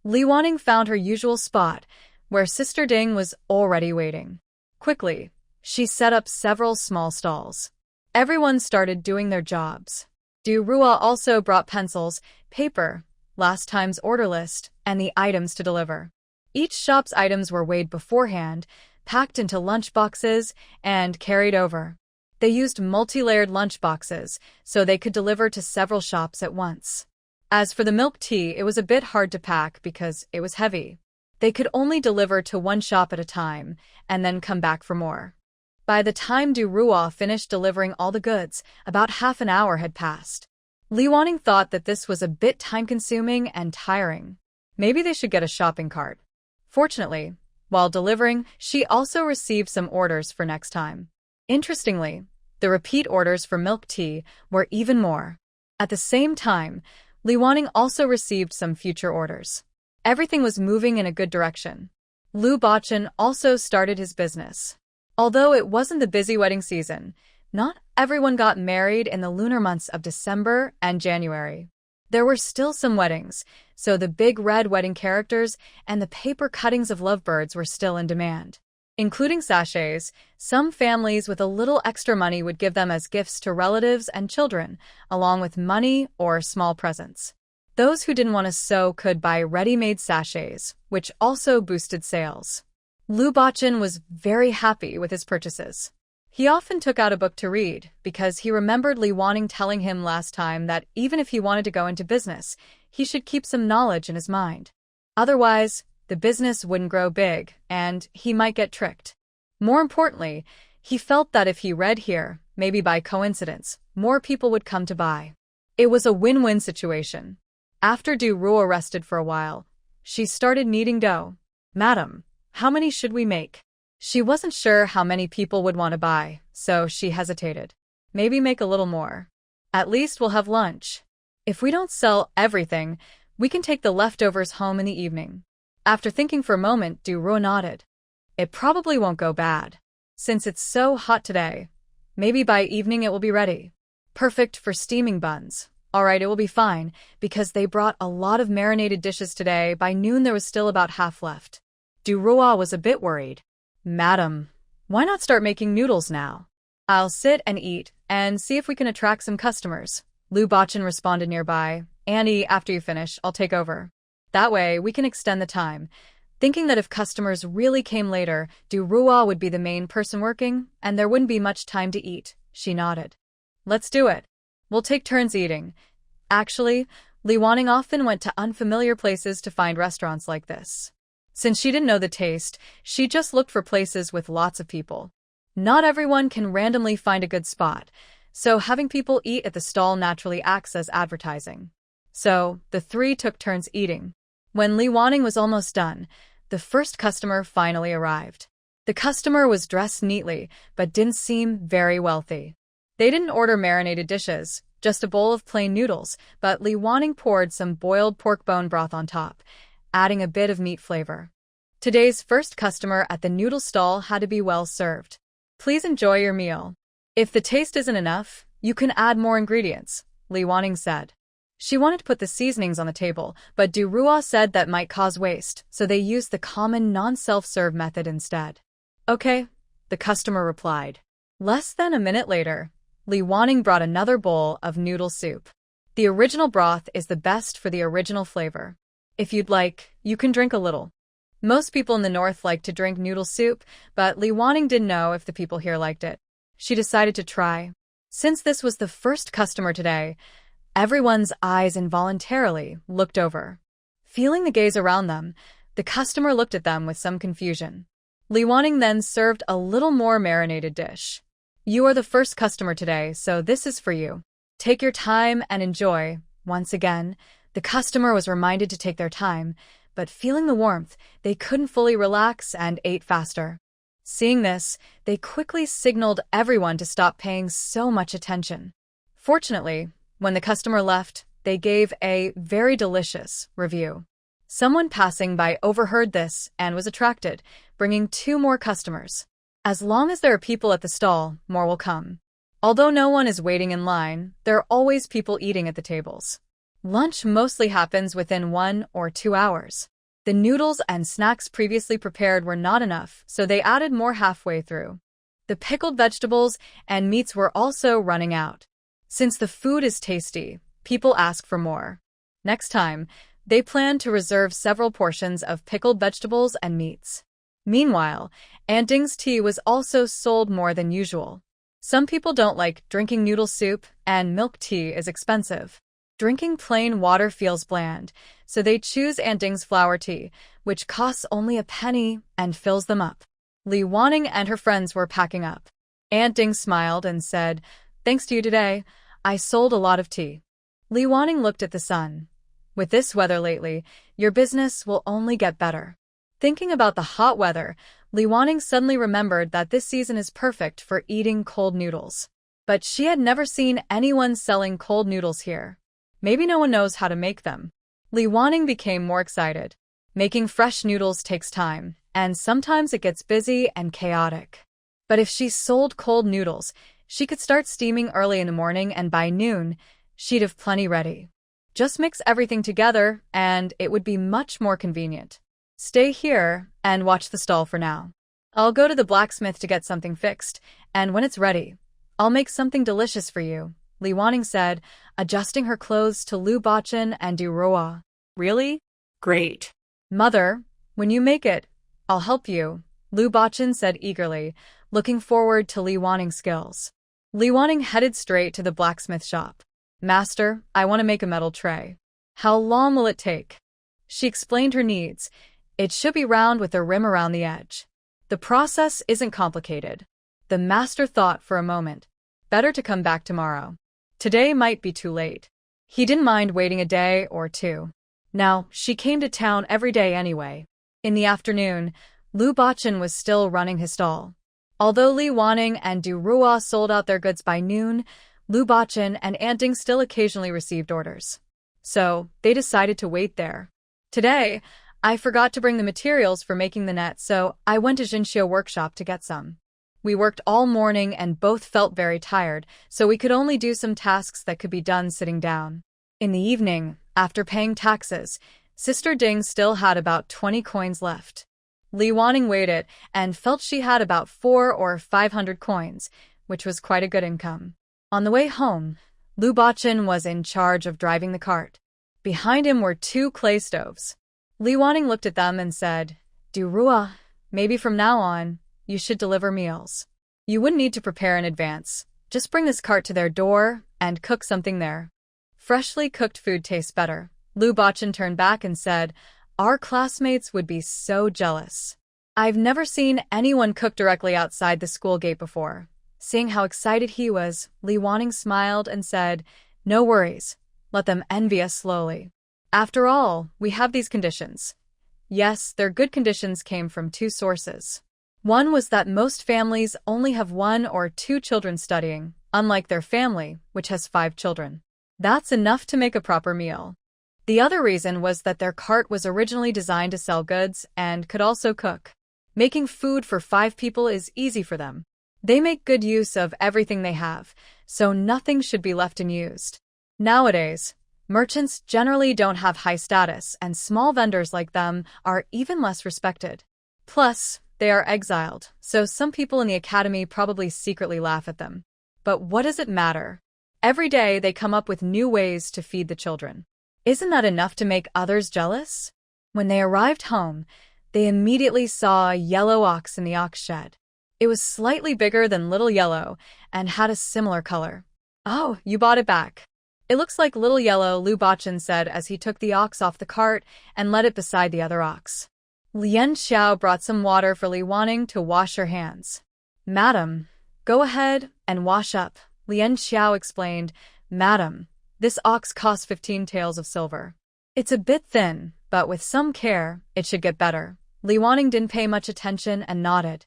S1: Li Wanning found her usual spot, where Sister Ding was already waiting. Quickly, she set up several small stalls. Everyone started doing their jobs. Du Rua also brought pencils, paper, last time's order list, and the items to deliver. Each shop's items were weighed beforehand, packed into lunch boxes, and carried over. They used multi-layered lunch boxes, so they could deliver to several shops at once. As for the milk tea, it was a bit hard to pack because it was heavy. They could only deliver to one shop at a time, and then come back for more. By the time Du Ruo finished delivering all the goods, about half an hour had passed. Li Wanning thought that this was a bit time-consuming and tiring. Maybe they should get a shopping cart. Fortunately, while delivering, she also received some orders for next time. Interestingly, the repeat orders for milk tea were even more. At the same time, Li Wanning also received some future orders. Everything was moving in a good direction. Lu Bachan also started his business. Although it wasn't the busy wedding season, not everyone got married in the lunar months of December and January. There were still some weddings, so the big red wedding characters and the paper cuttings of lovebirds were still in demand. Including sachets, some families with a little extra money would give them as gifts to relatives and children, along with money or small presents. Those who didn't want to sew could buy ready-made sachets, which also boosted sales. Lu Bachan was very happy with his purchases. He often took out a book to read because he remembered Li Wanning telling him last time that even if he wanted to go into business, he should keep some knowledge in his mind. Otherwise, the business wouldn't grow big and he might get tricked. More importantly, he felt that if he read here, maybe by coincidence, more people would come to buy. It was a win-win situation. After Du Ruo rested for a while, she started kneading dough. "Madam, how many should we make?" She wasn't sure how many people would want to buy, so she hesitated. "Maybe make a little more. At least we'll have lunch. If we don't sell everything, we can take the leftovers home in the evening." After thinking for a moment, Du Ruo nodded. "It probably won't go bad. Since it's so hot today, maybe by evening it will be ready. Perfect for steaming buns. Alright, it will be fine, because they brought a lot of marinated dishes today. By noon there was still about half left." Du Ruo was a bit worried. "Madam, why not start making noodles now? I'll sit and eat and see if we can attract some customers." Lu Bachan responded nearby. "Annie, after you finish, I'll take over. That way, we can extend the time." Thinking that if customers really came later, Du Ruo would be the main person working, and there wouldn't be much time to eat, she nodded. "Let's do it. We'll take turns eating." Actually, Li Wanning often went to unfamiliar places to find restaurants like this. Since she didn't know the taste, she just looked for places with lots of people. Not everyone can randomly find a good spot, so having people eat at the stall naturally acts as advertising. So, the three took turns eating. When Li Wanning was almost done, the first customer finally arrived. The customer was dressed neatly, but didn't seem very wealthy. They didn't order marinated dishes, just a bowl of plain noodles, but Li Wanning poured some boiled pork bone broth on top, adding a bit of meat flavor. Today's first customer at the noodle stall had to be well served. "Please enjoy your meal. If the taste isn't enough, you can add more ingredients," Li Wanning said. She wanted to put the seasonings on the table, but Du Ruo said that might cause waste, so they used the common non-self-serve method instead. "Okay," the customer replied. Less than a minute later, Li Wanning brought another bowl of noodle soup. The original broth is the best for the original flavor. If you'd like, you can drink a little. Most people in the north like to drink noodle soup, but Li Wanning didn't know if the people here liked it. She decided to try. Since this was the first customer today, everyone's eyes involuntarily looked over. Feeling the gaze around them, the customer looked at them with some confusion. Li Wanning then served a little more marinated dish. "You are the first customer today, so this is for you. Take your time and enjoy." Once again, the customer was reminded to take their time, but feeling the warmth, they couldn't fully relax and ate faster. Seeing this, they quickly signaled everyone to stop paying so much attention. Fortunately, when the customer left, they gave a very delicious review. Someone passing by overheard this and was attracted, bringing 2 more customers. As long as there are people at the stall, more will come. Although no one is waiting in line, there are always people eating at the tables. Lunch mostly happens within 1 or 2 hours. The noodles and snacks previously prepared were not enough, so they added more halfway through. The pickled vegetables and meats were also running out. Since the food is tasty, people ask for more. Next time, they plan to reserve several portions of pickled vegetables and meats. Meanwhile, Anding's tea was also sold more than usual. Some people don't like drinking noodle soup, and milk tea is expensive. Drinking plain water feels bland, so they choose Anding's flower tea, which costs only a penny and fills them up. Li Wanning and her friends were packing up. Aunt Ding smiled and said, "Thanks to you today, I sold a lot of tea." Li Wanning looked at the sun. "With this weather lately, your business will only get better." Thinking about the hot weather, Li Wanning suddenly remembered that this season is perfect for eating cold noodles. But she had never seen anyone selling cold noodles here. Maybe no one knows how to make them. Li Wanning became more excited. Making fresh noodles takes time, and sometimes it gets busy and chaotic. But if she sold cold noodles, she could start steaming early in the morning, and by noon, she'd have plenty ready. Just mix everything together, and it would be much more convenient. Stay here and watch the stall for now. I'll go to the blacksmith to get something fixed, and when it's ready, I'll make something delicious for you, Li Wanning said, adjusting her clothes to Lu Bachan and Du Roi.
S2: Really? Great.
S1: Mother, when you make it, I'll help you, Lu Bachan said eagerly, looking forward to Li Wanning's skills. Li Wanning headed straight to the blacksmith shop. "Master, I want to make a metal tray. How long will it take?" She explained her needs. It should be round with a rim around the edge. The process isn't complicated. The master thought for a moment. Better to come back tomorrow. Today might be too late. He didn't mind waiting a day or two. Now, she came to town every day anyway. In the afternoon, Lu Bachan was still running his stall. Although Li Wanning and Du Roi sold out their goods by noon, Lu Bachan and Aunt Ding still occasionally received orders. So, they decided to wait there. "Today, I forgot to bring the materials for making the net, so I went to Jinxiu workshop to get some. We worked all morning and both felt very tired, so we could only do some tasks that could be done sitting down." In the evening, after paying taxes, Sister Ding still had about 20 coins left. Li Wanning weighed it and felt she had about 400 or 500 coins, which was quite a good income. On the way home, Lu Bachan was in charge of driving the cart. Behind him were 2 clay stoves. Li Wanning looked at them and said, "Du Roi, maybe from now on, you should deliver meals. You wouldn't need to prepare in advance. Just bring this cart to their door and cook something there." Freshly cooked food tastes better. Lu Bachan turned back and said, "Our classmates would be so jealous. I've never seen anyone cook directly outside the school gate before." Seeing how excited he was, Li Wanning smiled and said, "No worries. Let them envy us slowly. After all, we have these conditions." Yes, their good conditions came from 2 sources. One was that most families only have 1 or 2 children studying, unlike their family, which has 5 children. That's enough to make a proper meal. The other reason was that their cart was originally designed to sell goods and could also cook. Making food for 5 people is easy for them. They make good use of everything they have, so nothing should be left unused. Nowadays, merchants generally don't have high status, and small vendors like them are even less respected. Plus, they are exiled, so some people in the academy probably secretly laugh at them. But what does it matter? Every day they come up with new ways to feed the children. Isn't that enough to make others jealous? When they arrived home, they immediately saw a yellow ox in the ox shed. It was slightly bigger than Little Yellow and had a similar color. "Oh, you bought it back. It looks like Little Yellow," Lu Bachan said as he took the ox off the cart and led it beside the other ox. Lian Xiao brought some water for Li Wanning to wash her hands. "Madam, go ahead and wash up," Lian Xiao explained. "Madam, this ox costs 15 taels of silver. It's a bit thin, but with some care, it should get better." Li Wanning didn't pay much attention and nodded.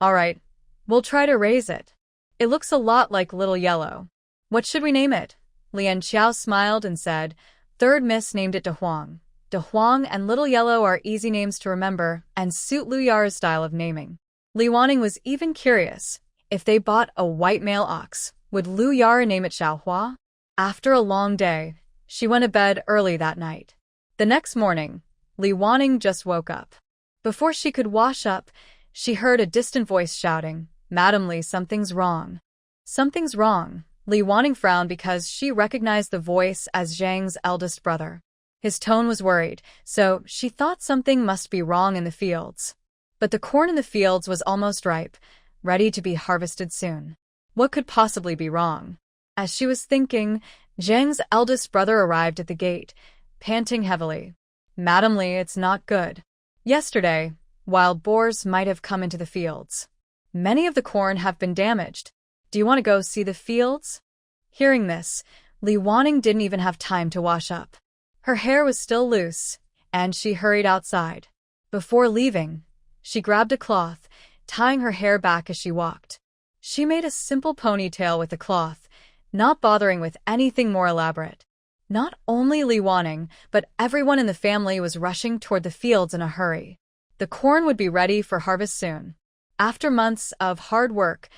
S1: "All right, we'll try to raise it. It looks a lot like Little Yellow. What should we name it?" Lian Xiao smiled and said, "Third Miss named it De Huang. De Huang and Little Yellow are easy names to remember and suit Lu Yar's style of naming." Li Wanning was even curious. If they bought a white male ox, would Lu Yar name it Xiaohua? After a long day, she went to bed early that night. The next morning, Li Wanning just woke up. Before she could wash up, she heard a distant voice shouting, "Madam Li, something's wrong." "Something's wrong." Li Wanning frowned because she recognized the voice as Zhang's eldest brother. His tone was worried, so she thought something must be wrong in the fields. But the corn in the fields was almost ripe, ready to be harvested soon. What could possibly be wrong? As she was thinking, Zhang's eldest brother arrived at the gate, panting heavily. "Madam Li, it's not good. Yesterday, wild boars might have come into the fields." Many of the corn have been damaged. Do you want to go see the fields? Hearing this, Li Wanning didn't even have time to wash up. Her hair was still loose, and she hurried outside. Before leaving, she grabbed a cloth, tying her hair back as she walked. She made a simple ponytail with the cloth, not bothering with anything more elaborate. Not only Li Wanning, but everyone in the family was rushing toward the fields in a hurry. The corn would be ready for harvest soon. After months of hard work,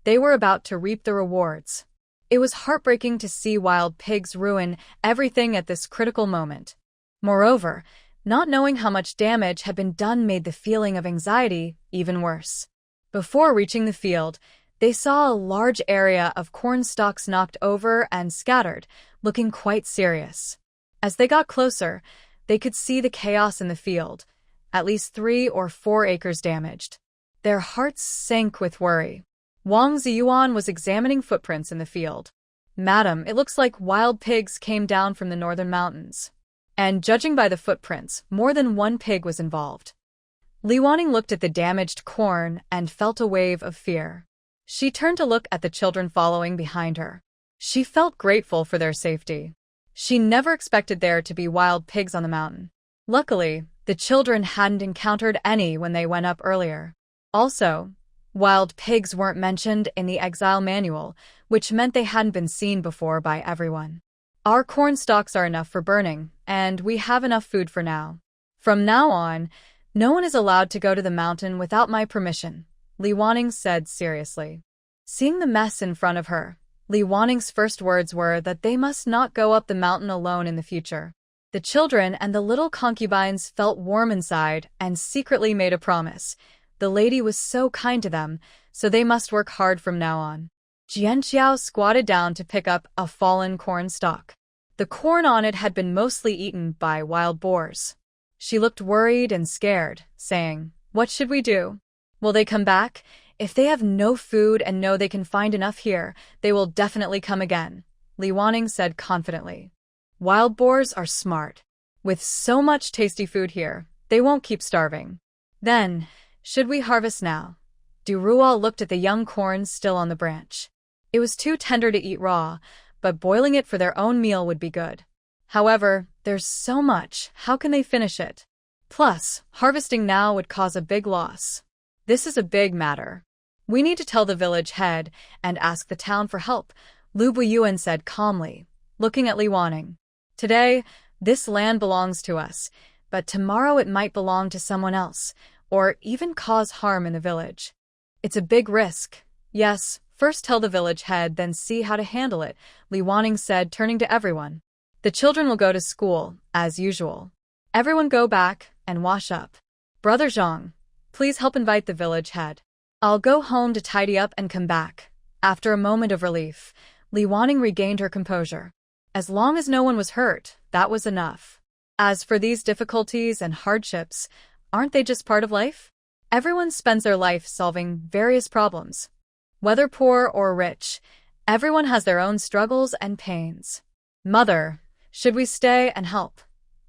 S1: they were about to reap the rewards. It was heartbreaking to see wild pigs ruin everything at this critical moment. Moreover, not knowing how much damage had been done made the feeling of anxiety even worse. Before reaching the field, they saw a large area of corn stalks knocked over and scattered, looking quite serious. As they got closer, they could see the chaos in the field, at least 3 or 4 acres damaged. Their hearts sank with worry. Wang Ziyuan was examining footprints in the field. "Madam, it looks like wild pigs came down from the northern mountains. And judging by the footprints, more than one pig was involved." Li Wanning looked at the damaged corn and felt a wave of fear. She turned to look at the children following behind her. She felt grateful for their safety. She never expected there to be wild pigs on the mountain. Luckily, the children hadn't encountered any when they went up earlier. Also, wild pigs weren't mentioned in the Exile manual, which meant they hadn't been seen before by everyone. "Our corn stalks are enough for burning, and we have enough food for now. From now on, no one is allowed to go to the mountain without my permission," Li Wanning said seriously. Seeing the mess in front of her, Li Wanning's first words were that they must not go up the mountain alone in the future. The children and the little concubines felt warm inside and secretly made a promise. The lady was so kind to them, so they must work hard from now on. Jianxiao squatted down to pick up a fallen corn stalk. The corn on it had been mostly eaten by wild boars. She looked worried and scared, saying, "What should we do? Will they come back? If they have no food and know they can find enough here, they will definitely come again," Li Wanning said confidently. "Wild boars are smart. With so much tasty food here, they won't keep starving. Then, should we harvest now?" Du Rual looked at the young corn still on the branch. It was too tender to eat raw, but boiling it for their own meal would be good. However, there's so much, how can they finish it? Plus, harvesting now would cause a big loss. This is a big matter. We need to tell the village head and ask the town for help, Lu Buyuan said calmly, looking at Li Wanning. "Today, this land belongs to us, but tomorrow it might belong to someone else, or even cause harm in the village. It's a big risk. Yes, first tell the village head, then see how to handle it," Li Wanning said, turning to everyone. "The children will go to school, as usual. Everyone go back and wash up. Brother Zhang, please help invite the village head. I'll go home to tidy up and come back." After a moment of relief, Li Wanning regained her composure. As long as no one was hurt, that was enough. As for these difficulties and hardships, aren't they just part of life? Everyone spends their life solving various problems. Whether poor or rich, everyone has their own struggles and pains. "Mother, should we stay and help?"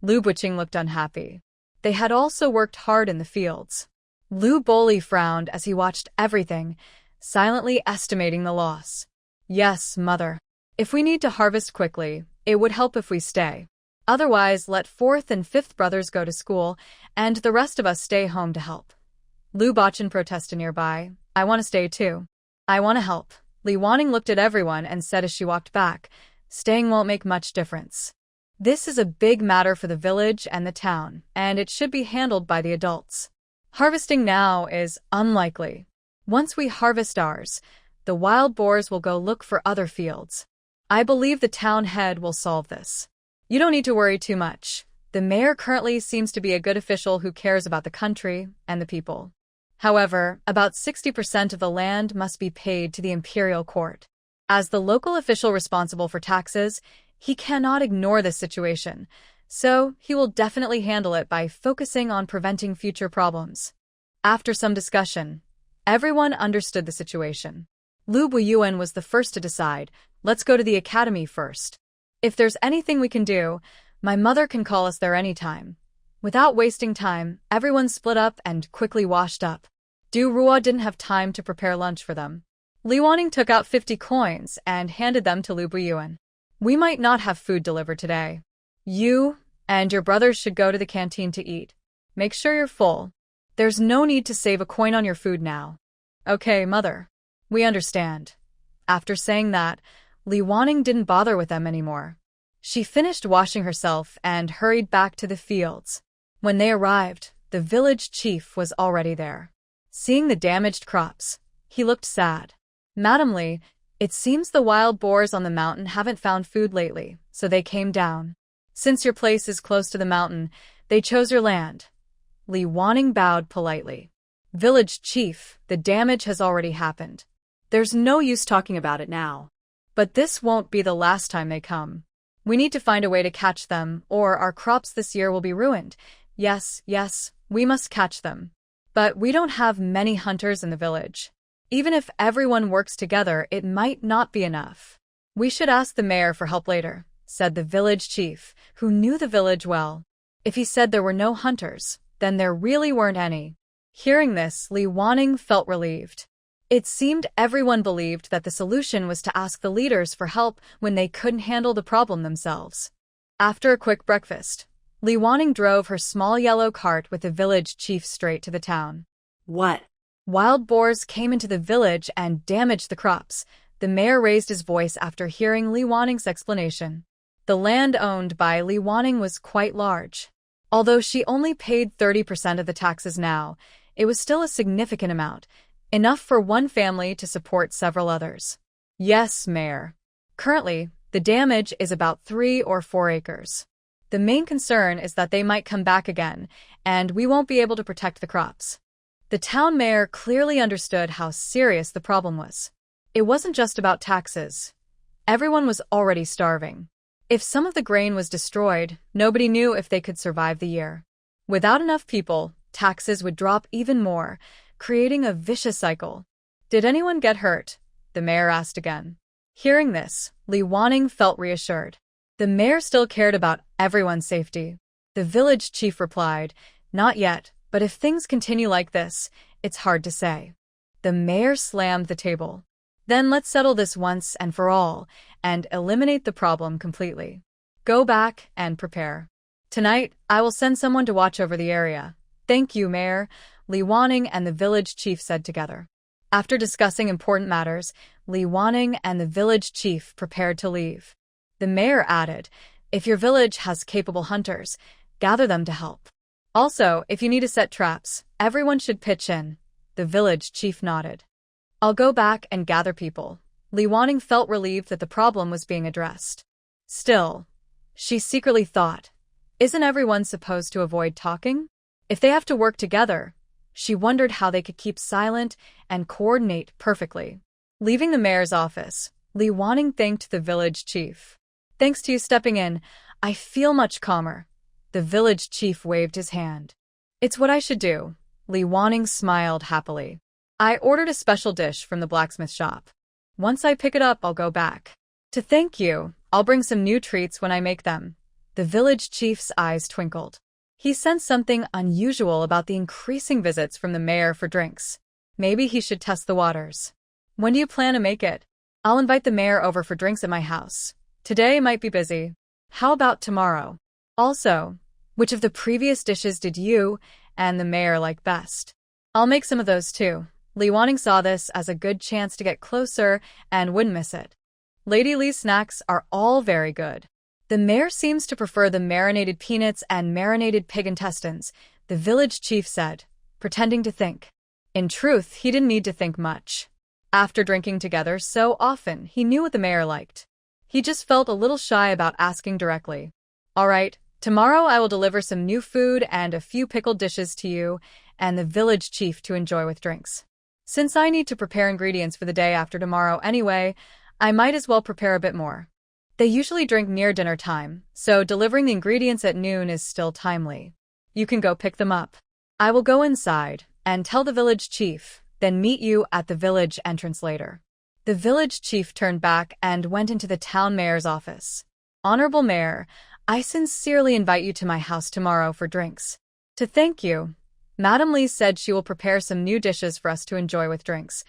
S1: Lu Buqing looked unhappy. They had also worked hard in the fields. Lu Boli frowned as he watched everything, silently estimating the loss. "Yes, mother. If we need to harvest quickly, it would help if we stay. Otherwise, let 4th and 5th brothers go to school, and the rest of us stay home to help." Lu Bachin protested nearby. "I want to stay too. I want to help." Li Wanning looked at everyone and said as she walked back, "Staying won't make much difference. This is a big matter for the village and the town, and it should be handled by the adults. Harvesting now is unlikely. Once we harvest ours, the wild boars will go look for other fields. I believe the town head will solve this. You don't need to worry too much. The mayor currently seems to be a good official who cares about the country and the people. However, about 60% of the land must be paid to the imperial court. As the local official responsible for taxes, he cannot ignore this situation, so he will definitely handle it by focusing on preventing future problems." After some discussion, everyone understood the situation. Lu Buyuan was the first to decide, "Let's go to the academy first. If there's anything we can do, my mother can call us there anytime." Without wasting time, everyone split up and quickly washed up. Du Rua didn't have time to prepare lunch for them. Li Wanning took out 50 coins and handed them to Lu Buyuan. We might not have food delivered today. You and your brothers should go to the canteen to eat. Make sure you're full. There's no need to save a coin on your food now. Okay, mother. We understand. After saying that, Li Wanning didn't bother with them anymore. She finished washing herself and hurried back to the fields. When they arrived, the village chief was already there. Seeing the damaged crops, he looked sad. Madam Li, it seems the wild boars on the mountain haven't found food lately, so they came down. Since your place is close to the mountain, they chose your land. Li Wanning bowed politely. Village chief, the damage has already happened. There's no use talking about it now. But this won't be the last time they come. We need to find a way to catch them, or our crops this year will be ruined. Yes, we must catch them. But we don't have many hunters in the village. Even if everyone works together, it might not be enough. We should ask the mayor for help later, said the village chief, who knew the village well. If he said there were no hunters, then there really weren't any. Hearing this, Li Wanning felt relieved. It seemed everyone believed that the solution was to ask the leaders for help when they couldn't handle the problem themselves. After a quick breakfast, Li Wanning drove her small yellow cart with the village chief straight to the town.
S2: What?
S1: Wild boars came into the village and damaged the crops. The mayor raised his voice after hearing Li Wanning's explanation. The land owned by Li Wanning was quite large. Although she only paid 30% of the taxes now, it was still a significant amount, enough for one family to support several others. Yes, Mayor. Currently, the damage is about 3 or 4 acres. The main concern is that they might come back again, and we won't be able to protect the crops. The town mayor clearly understood how serious the problem was. It wasn't just about taxes. Everyone was already starving. If some of the grain was destroyed, nobody knew if they could survive the year. Without enough people, taxes would drop even more, creating a vicious cycle. Did anyone get hurt? The mayor asked again. Hearing this, Li Wanning felt reassured. The mayor still cared about everyone's safety. The village chief replied, Not yet, but if things continue like this, it's hard to say. The mayor slammed the table. Then let's settle this once and for all, and eliminate the problem completely. Go back and prepare. Tonight, I will send someone to watch over the area. Thank you, Mayor, Li Wanning and the village chief said together. After discussing important matters, Li Wanning and the village chief prepared to leave. The mayor added, If your village has capable hunters, gather them to help. Also, if you need to set traps, everyone should pitch in. The village chief nodded. I'll go back and gather people. Li Wanning felt relieved that the problem was being addressed. Still, she secretly thought, isn't everyone supposed to avoid talking? If they have to work together, she wondered how they could keep silent and coordinate perfectly. Leaving the mayor's office, Li Wanning thanked the village chief. Thanks to you stepping in, I feel much calmer. The village chief waved his hand. It's what I should do. Li Wanning smiled happily. I ordered a special dish from the blacksmith shop. Once I pick it up, I'll go back. To thank you, I'll bring some new treats when I make them. The village chief's eyes twinkled. He sensed something unusual about the increasing visits from the mayor for drinks. Maybe he should test the waters. When do you plan to make it? I'll invite the mayor over for drinks at my house. Today might be busy. How about tomorrow? Also, which of the previous dishes did you and the mayor like best? I'll make some of those too. Li Wanning saw this as a good chance to get closer and wouldn't miss it. Lady Li's snacks are all very good. The mayor seems to prefer the marinated peanuts and marinated pig intestines, the village chief said, pretending to think. In truth, he didn't need to think much. After drinking together so often, he knew what the mayor liked. He just felt a little shy about asking directly. All right, tomorrow I will deliver some new food and a few pickled dishes to you and the village chief to enjoy with drinks. Since I need to prepare ingredients for the day after tomorrow anyway, I might as well prepare a bit more. They usually drink near dinner time, so delivering the ingredients at noon is still timely. You can go pick them up. I will go inside and tell the village chief, then meet you at the village entrance later. The village chief turned back and went into the town mayor's office. Honorable Mayor, I sincerely invite you to my house tomorrow for drinks. To thank you, Madam Li said she will prepare some new dishes for us to enjoy with drinks.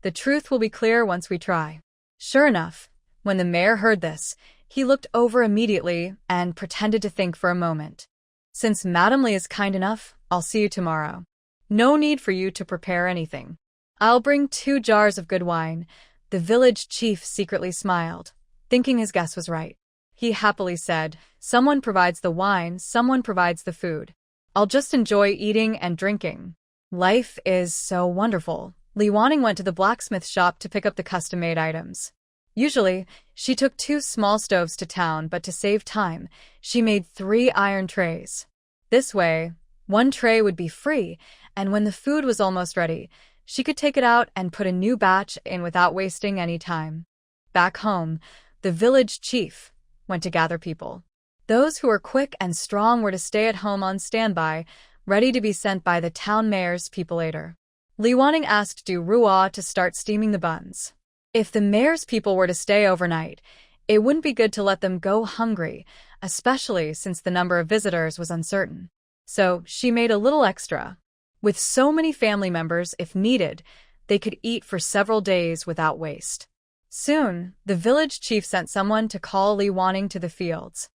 S1: The truth will be clear once we try. Sure enough, when the mayor heard this, he looked over immediately and pretended to think for a moment. Since Madam Li is kind enough, I'll see you tomorrow. No need for you to prepare anything. I'll bring 2 jars of good wine. The village chief secretly smiled, thinking his guess was right. He happily said, someone provides the wine, someone provides the food. I'll just enjoy eating and drinking. Life is so wonderful. Li Wanning went to the blacksmith shop to pick up the custom-made items. Usually, she took 2 small stoves to town, but to save time, she made 3 iron trays. This way, 1 tray would be free, and when the food was almost ready, she could take it out and put a new batch in without wasting any time. Back home, the village chief went to gather people. Those who were quick and strong were to stay at home on standby, ready to be sent by the town mayor's people later. Li Wanning asked Du Ruo to start steaming the buns. If the mayor's people were to stay overnight, it wouldn't be good to let them go hungry, especially since the number of visitors was uncertain. So she made a little extra. With so many family members, if needed, they could eat for several days without waste. Soon, the village chief sent someone to call Li Wanning to the fields.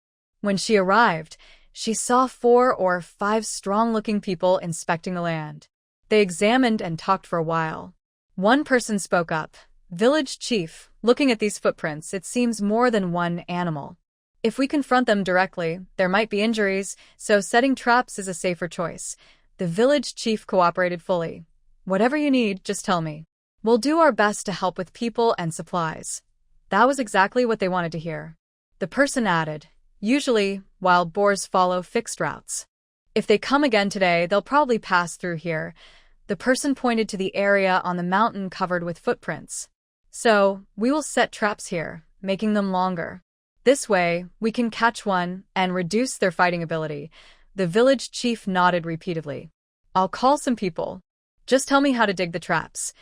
S1: When she arrived, she saw 4 or 5 strong-looking people inspecting the land. They examined and talked for a while. One person spoke up. Village chief, looking at these footprints, it seems more than one animal. If we confront them directly, there might be injuries, so setting traps is a safer choice. The village chief cooperated fully. Whatever you need, just tell me. We'll do our best to help with people and supplies. That was exactly what they wanted to hear. The person added, usually, wild boars follow fixed routes. If they come again today, they'll probably pass through here. The person pointed to the area on the mountain covered with footprints. So, we will set traps here, making them longer. This way, we can catch one and reduce their fighting ability. The village chief nodded repeatedly. I'll call some people. Just tell me how to dig the traps.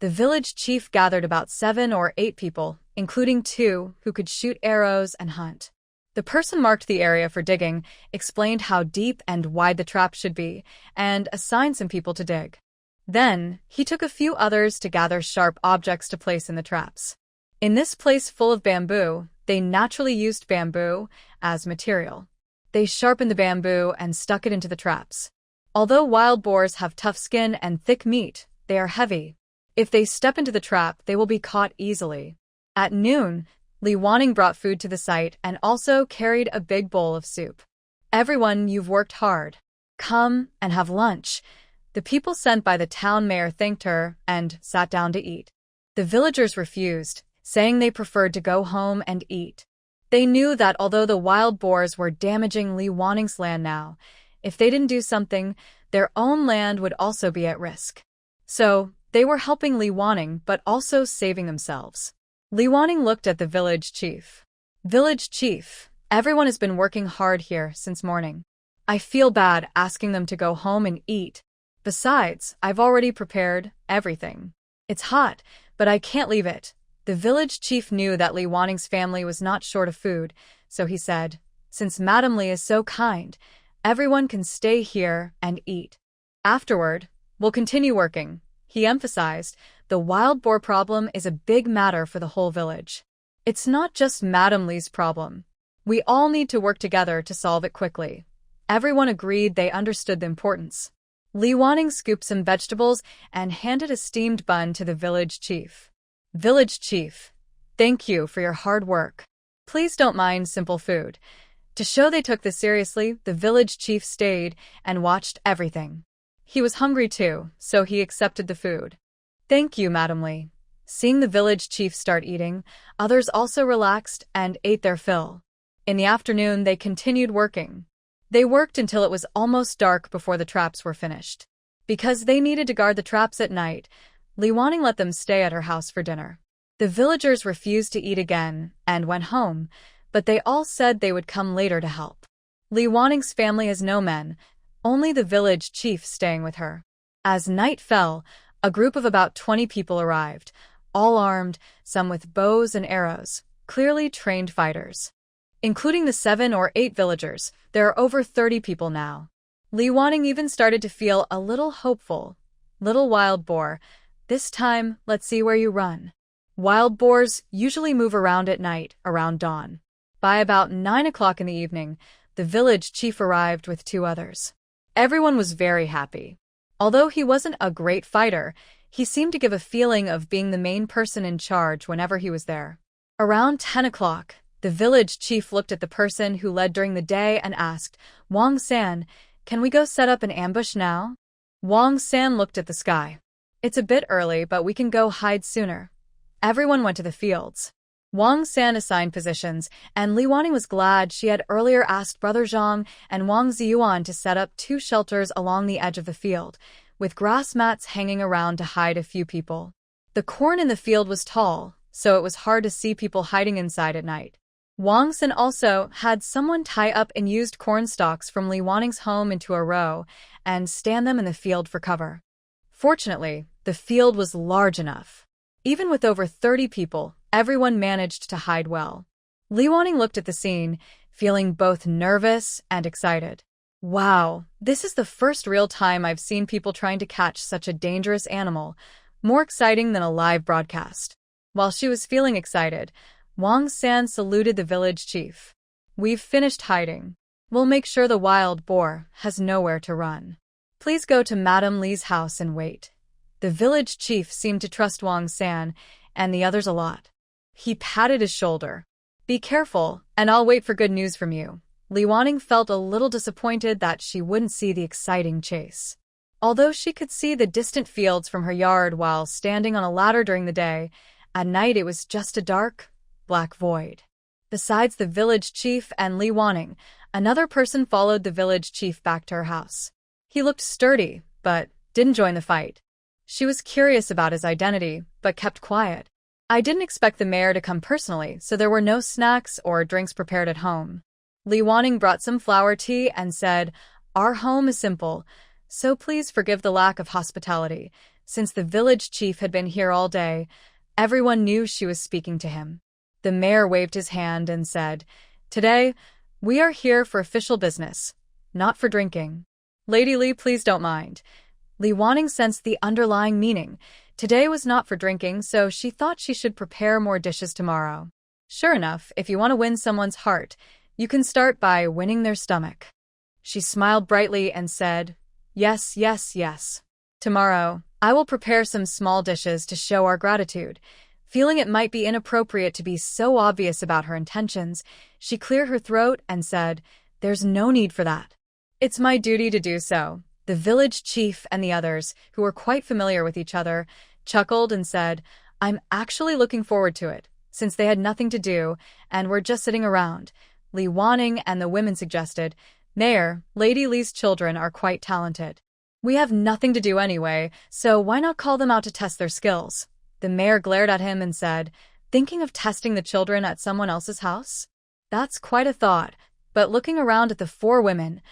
S1: The village chief gathered about 7 or 8 people, including 2 who could shoot arrows and hunt. The person marked the area for digging, explained how deep and wide the trap should be, and assigned some people to dig. Then, he took a few others to gather sharp objects to place in the traps. In this place full of bamboo, they naturally used bamboo as material. They sharpened the bamboo and stuck it into the traps. Although wild boars have tough skin and thick meat, they are heavy. If they step into the trap, they will be caught easily. At noon, Li Wanning brought food to the site and also carried a big bowl of soup. Everyone, you've worked hard. Come and have lunch. The people sent by the town mayor thanked her and sat down to eat. The villagers refused, saying they preferred to go home and eat. They knew that although the wild boars were damaging Li Wanning's land now, if they didn't do something, their own land would also be at risk. So, they were helping Li Wanning but also saving themselves. Li Wanning looked at the village chief. Village chief, everyone has been working hard here since morning. I feel bad asking them to go home and eat. Besides, I've already prepared everything. It's hot, but I can't leave it. The village chief knew that Li Wanning's family was not short of food, so he said, since Madam Li is so kind, everyone can stay here and eat. Afterward, we'll continue working. He emphasized, the wild boar problem is a big matter for the whole village. It's not just Madam Li's problem. We all need to work together to solve it quickly. Everyone agreed they understood the importance. Li Wanning scooped some vegetables and handed a steamed bun to the village chief. Village chief, thank you for your hard work. Please don't mind simple food. To show they took this seriously, the village chief stayed and watched everything. He was hungry too, so he accepted the food. Thank you, Madam Li. Seeing the village chief start eating, others also relaxed and ate their fill. In the afternoon, they continued working. They worked until it was almost dark before the traps were finished. Because they needed to guard the traps at night, Li Wanning let them stay at her house for dinner. The villagers refused to eat again and went home, but they all said they would come later to help. Li Wanning's family has no men, only the village chief staying with her. As night fell, a group of about 20 people arrived, all armed, some with bows and arrows, clearly trained fighters. Including the 7 or 8 villagers, there are over 30 people now. Li Wanning even started to feel a little hopeful. Little wild boar, this time let's see where you run. Wild boars usually move around at night, around dawn. By about 9 o'clock in the evening, the village chief arrived with 2 others. Everyone was very happy. Although he wasn't a great fighter, he seemed to give a feeling of being the main person in charge whenever he was there. Around 10 o'clock, the village chief looked at the person who led during the day and asked, Wang San, can we go set up an ambush now? Wang San looked at the sky. It's a bit early, but we can go hide sooner. Everyone went to the fields. Wang San assigned positions, and Li Wanning was glad she had earlier asked Brother Zhang and Wang Ziyuan to set up 2 shelters along the edge of the field, with grass mats hanging around to hide a few people. The corn in the field was tall, so it was hard to see people hiding inside at night. Wang San also had someone tie up and used corn stalks from Li Wanning's home into a row and stand them in the field for cover. Fortunately, the field was large enough. Even with over 30 people, everyone managed to hide well. Li Wanning looked at the scene, feeling both nervous and excited. Wow, this is the first real time I've seen people trying to catch such a dangerous animal, more exciting than a live broadcast. While she was feeling excited, Wang San saluted the village chief. We've finished hiding. We'll make sure the wild boar has nowhere to run. Please go to Madame Li's house and wait. The village chief seemed to trust Wang San and the others a lot. He patted his shoulder. Be careful, and I'll wait for good news from you. Li Wanning felt a little disappointed that she wouldn't see the exciting chase. Although she could see the distant fields from her yard while standing on a ladder during the day, at night it was just a dark, black void. Besides the village chief and Li Wanning, another person followed the village chief back to her house. He looked sturdy, but didn't join the fight. She was curious about his identity, but kept quiet. I didn't expect the mayor to come personally, so there were no snacks or drinks prepared at home. Li Wanning brought some flower tea and said, Our home is simple, so please forgive the lack of hospitality. Since the village chief had been here all day, everyone knew she was speaking to him. The mayor waved his hand and said, Today, we are here for official business, not for drinking. Lady Li, please don't mind. Li Wanning sensed the underlying meaning. Today was not for drinking, so she thought she should prepare more dishes tomorrow. Sure enough, if you want to win someone's heart, you can start by winning their stomach. She smiled brightly and said, Yes, yes, yes. Tomorrow, I will prepare some small dishes to show our gratitude. Feeling it might be inappropriate to be so obvious about her intentions, she cleared her throat and said, There's no need for that. It's my duty to do so. The village chief and the others, who were quite familiar with each other, chuckled and said, I'm actually looking forward to it, since they had nothing to do and were just sitting around. Li Wanning and the women suggested, Mayor, Lady Li's children are quite talented. We have nothing to do anyway, so why not call them out to test their skills? The mayor glared at him and said, Thinking of testing the children at someone else's house? That's quite a thought, but looking around at the 4 women,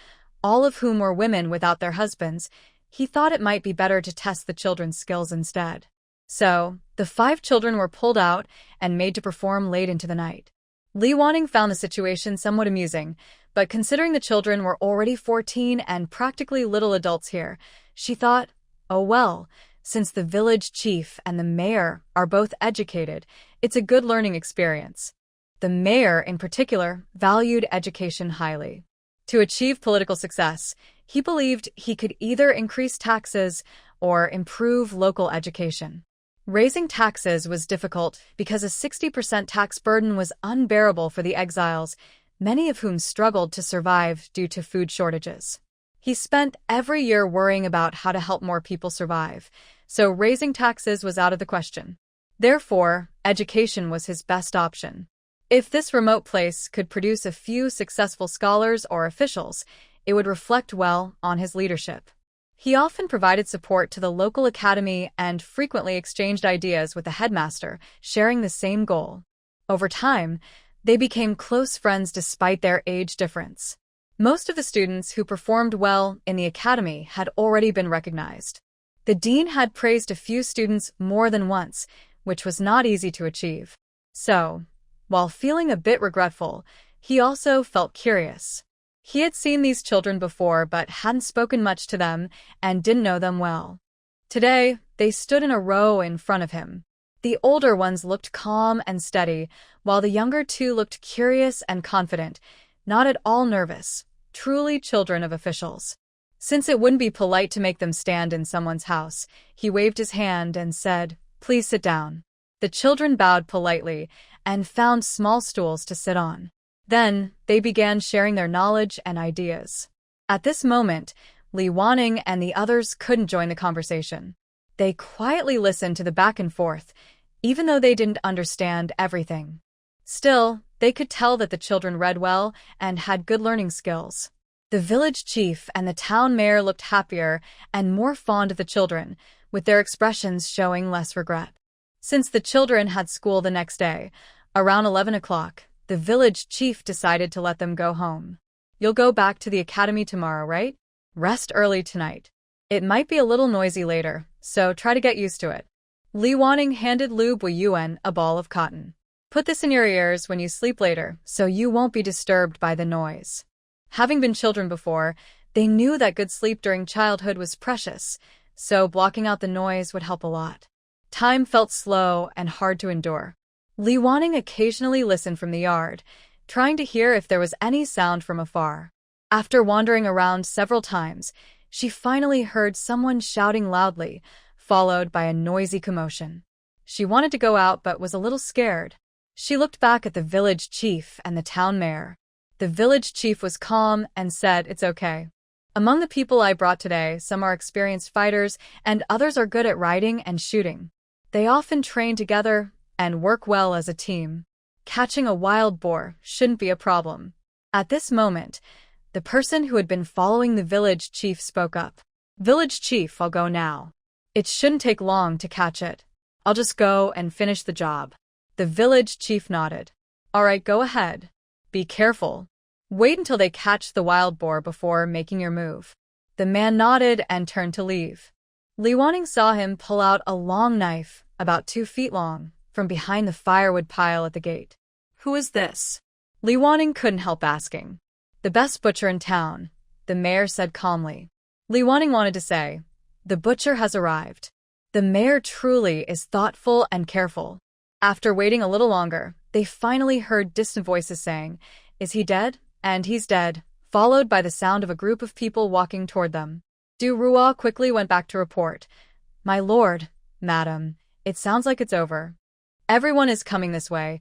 S1: all of whom were women without their husbands, he thought it might be better to test the children's skills instead. So, the 5 children were pulled out and made to perform late into the night. Li Wanning found the situation somewhat amusing, but considering the children were already 14 and practically little adults here, she thought, oh well, since the village chief and the mayor are both educated, it's a good learning experience. The mayor, in particular, valued education highly. To achieve political success, he believed he could either increase taxes or improve local education. Raising taxes was difficult because a 60% tax burden was unbearable for the exiles, many of whom struggled to survive due to food shortages. He spent every year worrying about how to help more people survive, so raising taxes was out of the question. Therefore, education was his best option. If this remote place could produce a few successful scholars or officials, it would reflect well on his leadership. He often provided support to the local academy and frequently exchanged ideas with the headmaster, sharing the same goal. Over time, they became close friends despite their age difference. Most of the students who performed well in the academy had already been recognized. The dean had praised a few students more than once, which was not easy to achieve. So, while feeling a bit regretful, he also felt curious. He had seen these children before but hadn't spoken much to them and didn't know them well. Today, they stood in a row in front of him. The older ones looked calm and steady, while the younger two looked curious and confident, not at all nervous, truly children of officials. Since it wouldn't be polite to make them stand in someone's house, he waved his hand and said, "Please sit down." The children bowed politely and found small stools to sit on. Then, they began sharing their knowledge and ideas. At this moment, Li Wanning and the others couldn't join the conversation. They quietly listened to the back and forth, even though they didn't understand everything. Still, they could tell that the children read well and had good learning skills. The village chief and the town mayor looked happier and more fond of the children, with their expressions showing less regret. Since the children had school the next day, around 11 o'clock, the village chief decided to let them go home. "You'll go back to the academy tomorrow, right? Rest early tonight. It might be a little noisy later, so try to get used to it." Li Wanning handed Lu Buiyuan a ball of cotton. "Put this in your ears when you sleep later, so you won't be disturbed by the noise." Having been children before, they knew that good sleep during childhood was precious, so blocking out the noise would help a lot. Time felt slow and hard to endure. Li Wanning occasionally listened from the yard, trying to hear if there was any sound from afar. After wandering around several times, she finally heard someone shouting loudly, followed by a noisy commotion. She wanted to go out but was a little scared. She looked back at the village chief and the town mayor. The village chief was calm and said, "It's okay. Among the people I brought today, some are experienced fighters and others are good at riding and shooting. They often train together and work well as a team. Catching a wild boar shouldn't be a problem." At this moment, the person who had been following the village chief spoke up. "Village chief, I'll go now. It shouldn't take long to catch it. I'll just go and finish the job." The village chief nodded. "All right, go ahead. Be careful. Wait until they catch the wild boar before making your move." The man nodded and turned to leave. Li Wanning saw him pull out a long knife, about 2 feet long, from behind the firewood pile at the gate. "Who is this?" Li Wanning couldn't help asking. "The best butcher in town," the mayor said calmly. Li Wanning wanted to say, "The butcher has arrived." The mayor truly is thoughtful and careful. After waiting a little longer, they finally heard distant voices saying, "Is he dead?" And "He's dead," followed by the sound of a group of people walking toward them. Du Rua quickly went back to report, "My lord, madam, it sounds like it's over. Everyone is coming this way."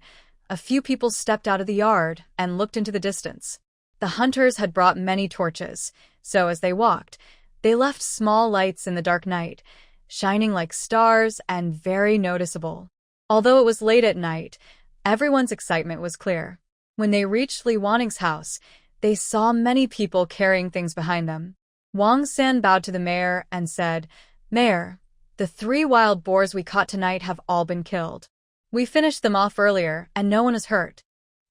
S1: A few people stepped out of the yard and looked into the distance. The hunters had brought many torches, so as they walked, they left small lights in the dark night, shining like stars and very noticeable. Although it was late at night, everyone's excitement was clear. When they reached Li Wanning's house, they saw many people carrying things behind them. Wang San bowed to the mayor and said, "Mayor, the 3 wild boars we caught tonight have all been killed. We finished them off earlier, and no one is hurt."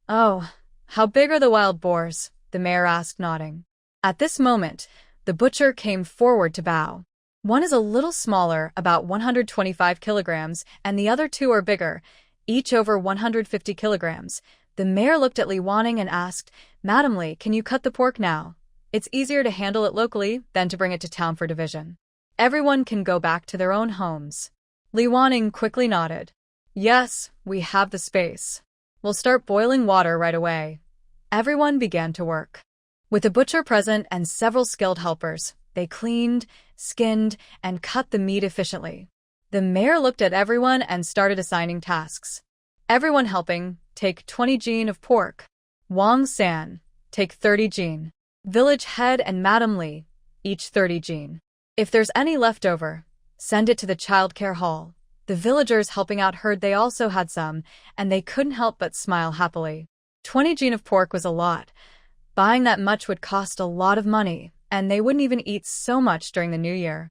S1: "Oh, how big are the wild boars?" the mayor asked, nodding. At this moment, the butcher came forward to bow. "One is a little smaller, about 125 kilograms, and the other 2 are bigger, each over 150 kilograms. The mayor looked at Li Wanning and asked, "Madam Li, can you cut the pork now? It's easier to handle it locally than to bring it to town for division. Everyone can go back to their own homes." Li Wanning quickly nodded. "Yes, we have the space. We'll start boiling water right away." Everyone began to work. With the butcher present and several skilled helpers, they cleaned, skinned, and cut the meat efficiently. The mayor looked at everyone and started assigning tasks. "Everyone helping, take 20 jin of pork. Wang San, take 30 jin. Village head and Madam Li, each 30 jin. If there's any left over, send it to the childcare hall." The villagers helping out heard they also had some, and they couldn't help but smile happily. 20 jin of pork was a lot. Buying that much would cost a lot of money, and they wouldn't even eat so much during the New Year.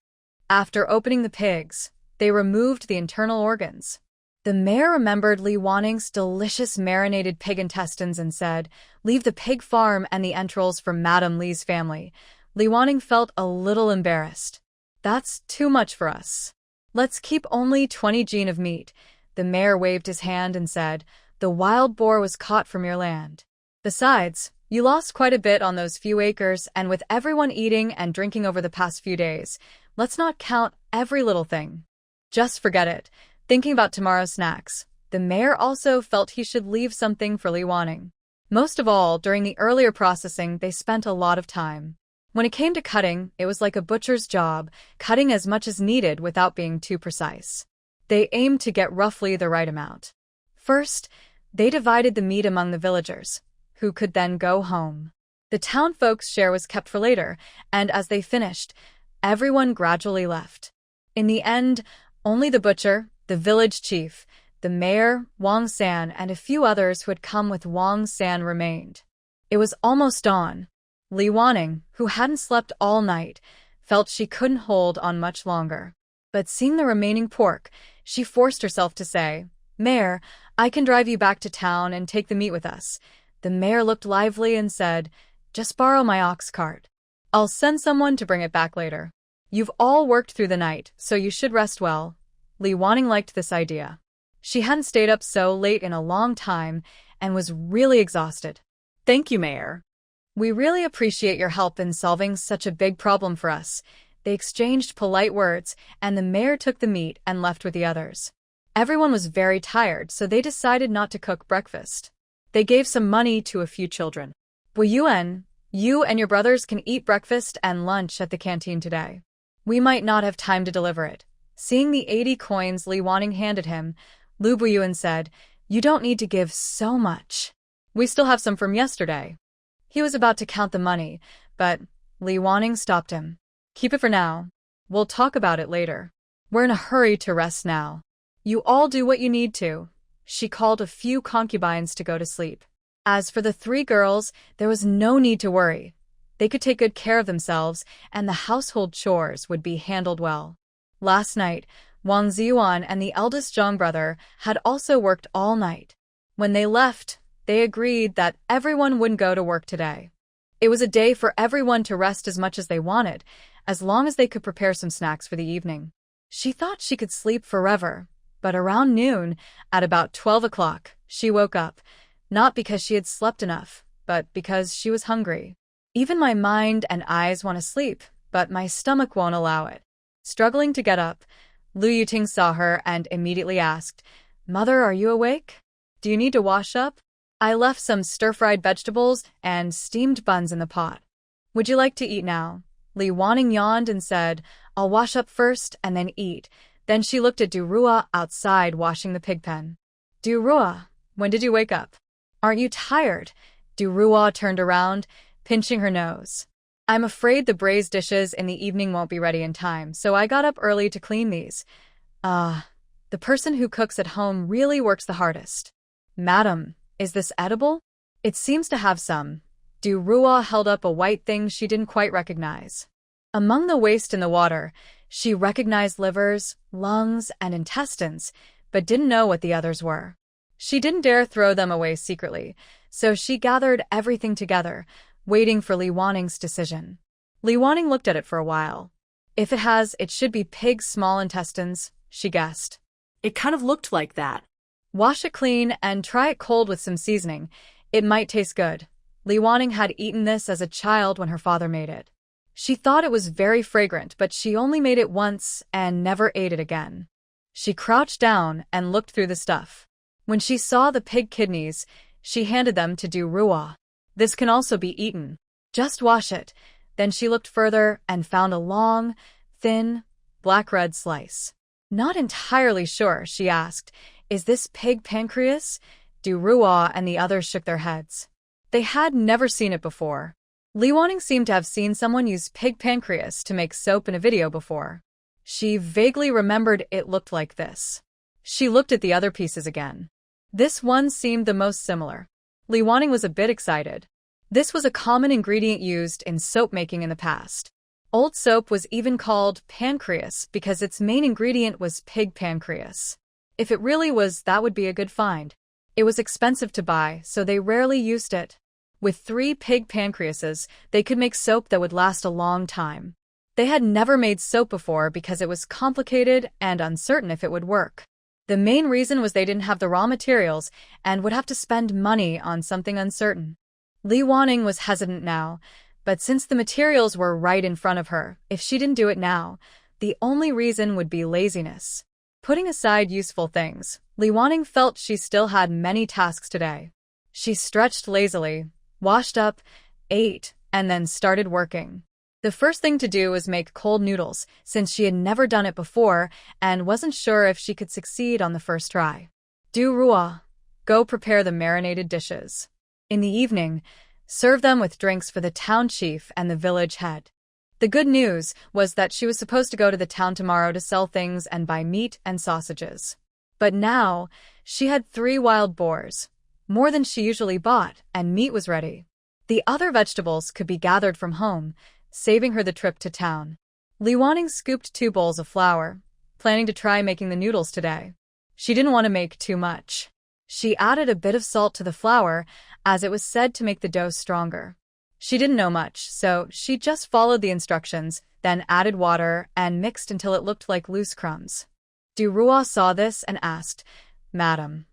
S1: After opening the pigs, they removed the internal organs. The mayor remembered Li Wanning's delicious marinated pig intestines and said, "Leave the pig farm and the entrails for Madam Li's family." Li Wanning felt a little embarrassed. "That's too much for us. Let's keep only 20 jin of meat." The mayor waved his hand and said, "The wild boar was caught from your land. Besides, You lost quite a bit on those few acres, and with everyone eating and drinking over the past few days, let's not count every little thing. Just forget it. Thinking about tomorrow's snacks, the mayor also felt he should leave something for Li Wanning. Most of all, during the earlier processing, they spent a lot of time. When it came to cutting, it was like a butcher's job, cutting as much as needed without being too precise. They aimed to get roughly the right amount. First, they divided the meat among the villagers, who could then go home. The town folks' share was kept for later, and as they finished, everyone gradually left. In the end, only the butcher, the village chief, the mayor, Wang San, and a few others who had come with Wang San remained. It was almost dawn. Li Wanning, who hadn't slept all night, felt she couldn't hold on much longer. But seeing the remaining pork, she forced herself to say, "Mayor, I can drive you back to town and take the meat with us." The mayor looked lively and said, "Just borrow my ox cart. I'll send someone to bring it back later. You've all worked through the night, so you should rest well." Li Wanning liked this idea. She hadn't stayed up so late in a long time and was really exhausted.
S2: Thank you, Mayor.
S1: "We really appreciate your help in solving such a big problem for us." They exchanged polite words, and the mayor took the meat and left with the others. Everyone was very tired, so they decided not to cook breakfast. They gave some money to a few children. "Wu Yuan, you and your brothers can eat breakfast and lunch at the canteen today. We might not have time to deliver it." Seeing the 80 coins Li Wanning handed him, Lu Buyuan said, "You don't need to give so much. We still have some from yesterday." He was about to count the money, but Li Wanning stopped him. "Keep it for now. We'll talk about it later. We're in a hurry to rest now. You all do what you need to." She called a few concubines to go to sleep. As for the 3 girls, there was no need to worry. They could take good care of themselves, and the household chores would be handled well. Last night, Wang Ziyuan and the eldest Zhang brother had also worked all night. When they left, they agreed that everyone wouldn't go to work today. It was a day for everyone to rest as much as they wanted, as long as they could prepare some snacks for the evening. She thought she could sleep forever, but around noon, at about 12 o'clock, she woke up, not because she had slept enough, but because she was hungry. "Even my mind and eyes want to sleep, but my stomach won't allow it." Struggling to get up, Lu Yuting saw her and immediately asked, "Mother, are you awake? Do you need to wash up? I left some stir-fried vegetables and steamed buns in the pot. Would you like to eat now?" Li Wanning yawned and said, "I'll wash up first and then eat." Then she looked at Durua outside washing the pig pen. "Durua, when did you wake up? Aren't you tired?" Durua turned around, pinching her nose. "I'm afraid the braised dishes in the evening won't be ready in time, so I got up early to clean these." The person who cooks at home really works the hardest." "Madam, is this edible?" "It seems to have some." Durua held up a white thing she didn't quite recognize. Among the waste in the water, she recognized livers, lungs, and intestines, but didn't know what the others were. She didn't dare throw them away secretly, so she gathered everything together, waiting for Li Wanning's decision. Li Wanning looked at it for a while. "If it has, it should be pig's small intestines," she guessed.
S2: It kind of looked like that.
S1: "Wash it clean and try it cold with some seasoning. It might taste good." Li Wanning had eaten this as a child when her father made it. She thought it was very fragrant, but she only made it once and never ate it again. She crouched down and looked through the stuff. When she saw the pig kidneys, she handed them to Durua. "This can also be eaten. Just wash it." Then she looked further and found a long, thin, black-red slice. "Not entirely sure," she asked. "Is this pig pancreas?" Durua and the others shook their heads. They had never seen it before. Li Wanning seemed to have seen someone use pig pancreas to make soap in a video before. She vaguely remembered it looked like this. She looked at the other pieces again. This one seemed the most similar. Li Wanning was a bit excited. This was a common ingredient used in soap making in the past. Old soap was even called pancreas because its main ingredient was pig pancreas. If it really was, that would be a good find. It was expensive to buy, so they rarely used it. With 3 pig pancreases, they could make soap that would last a long time. They had never made soap before because it was complicated and uncertain if it would work. The main reason was they didn't have the raw materials and would have to spend money on something uncertain. Li Wanning was hesitant now, but since the materials were right in front of her, if she didn't do it now, the only reason would be laziness. Putting aside useful things, Li Wanning felt she still had many tasks today. She stretched lazily, washed up, ate, and then started working. The first thing to do was make cold noodles, since she had never done it before and wasn't sure if she could succeed on the first try. Du Rua, go prepare the marinated dishes. In the evening, serve them with drinks for the town chief and the village head. The good news was that she was supposed to go to the town tomorrow to sell things and buy meat and sausages. But now, she had 3 wild boars, more than she usually bought, and meat was ready. The other vegetables could be gathered from home, saving her the trip to town. Li Wanning scooped 2 bowls of flour, planning to try making the noodles today. She didn't want to make too much. She added a bit of salt to the flour, as it was said to make the dough stronger. She didn't know much, so she just followed the instructions, then added water and mixed until it looked like loose crumbs. Du Rua saw this and asked, "Madam,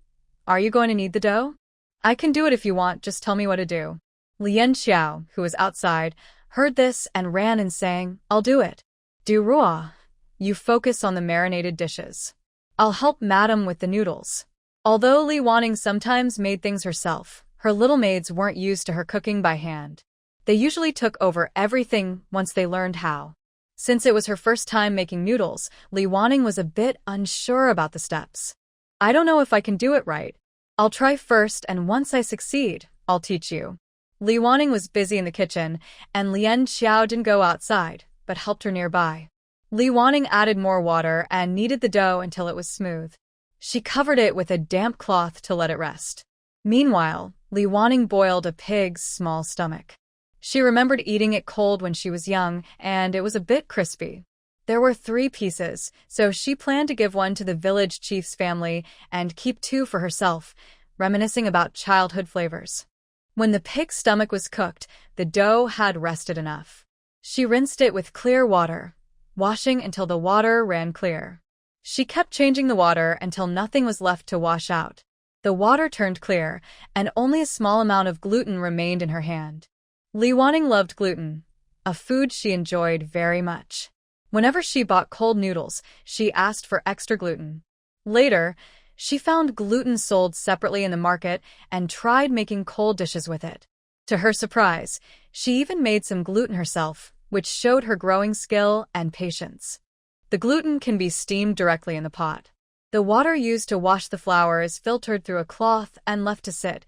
S1: are you going to knead the dough?" "I can do it if you want, just tell me what to do." Lien Xiao, who was outside, heard this and ran in saying, "I'll do it." Du Rua, you focus on the marinated dishes. I'll help Madam with the noodles. Although Li Wanning sometimes made things herself, her little maids weren't used to her cooking by hand. They usually took over everything once they learned how. Since it was her first time making noodles, Li Wanning was a bit unsure about the steps. "I don't know if I can do it right. I'll try first, and once I succeed, I'll teach you." Li Wanning was busy in the kitchen, and Lien Xiao didn't go outside, but helped her nearby. Li Wanning added more water and kneaded the dough until it was smooth. She covered it with a damp cloth to let it rest. Meanwhile, Li Wanning boiled a pig's small stomach. She remembered eating it cold when she was young, and it was a bit crispy. There were 3 pieces, so she planned to give one to the village chief's family and keep 2 for herself, reminiscing about childhood flavors. When the pig's stomach was cooked, the dough had rested enough. She rinsed it with clear water, washing until the water ran clear. She kept changing the water until nothing was left to wash out. The water turned clear, and only a small amount of gluten remained in her hand. Li Wanning loved gluten, a food she enjoyed very much. Whenever she bought cold noodles, she asked for extra gluten. Later, she found gluten sold separately in the market and tried making cold dishes with it. To her surprise, she even made some gluten herself, which showed her growing skill and patience. The gluten can be steamed directly in the pot. The water used to wash the flour is filtered through a cloth and left to sit,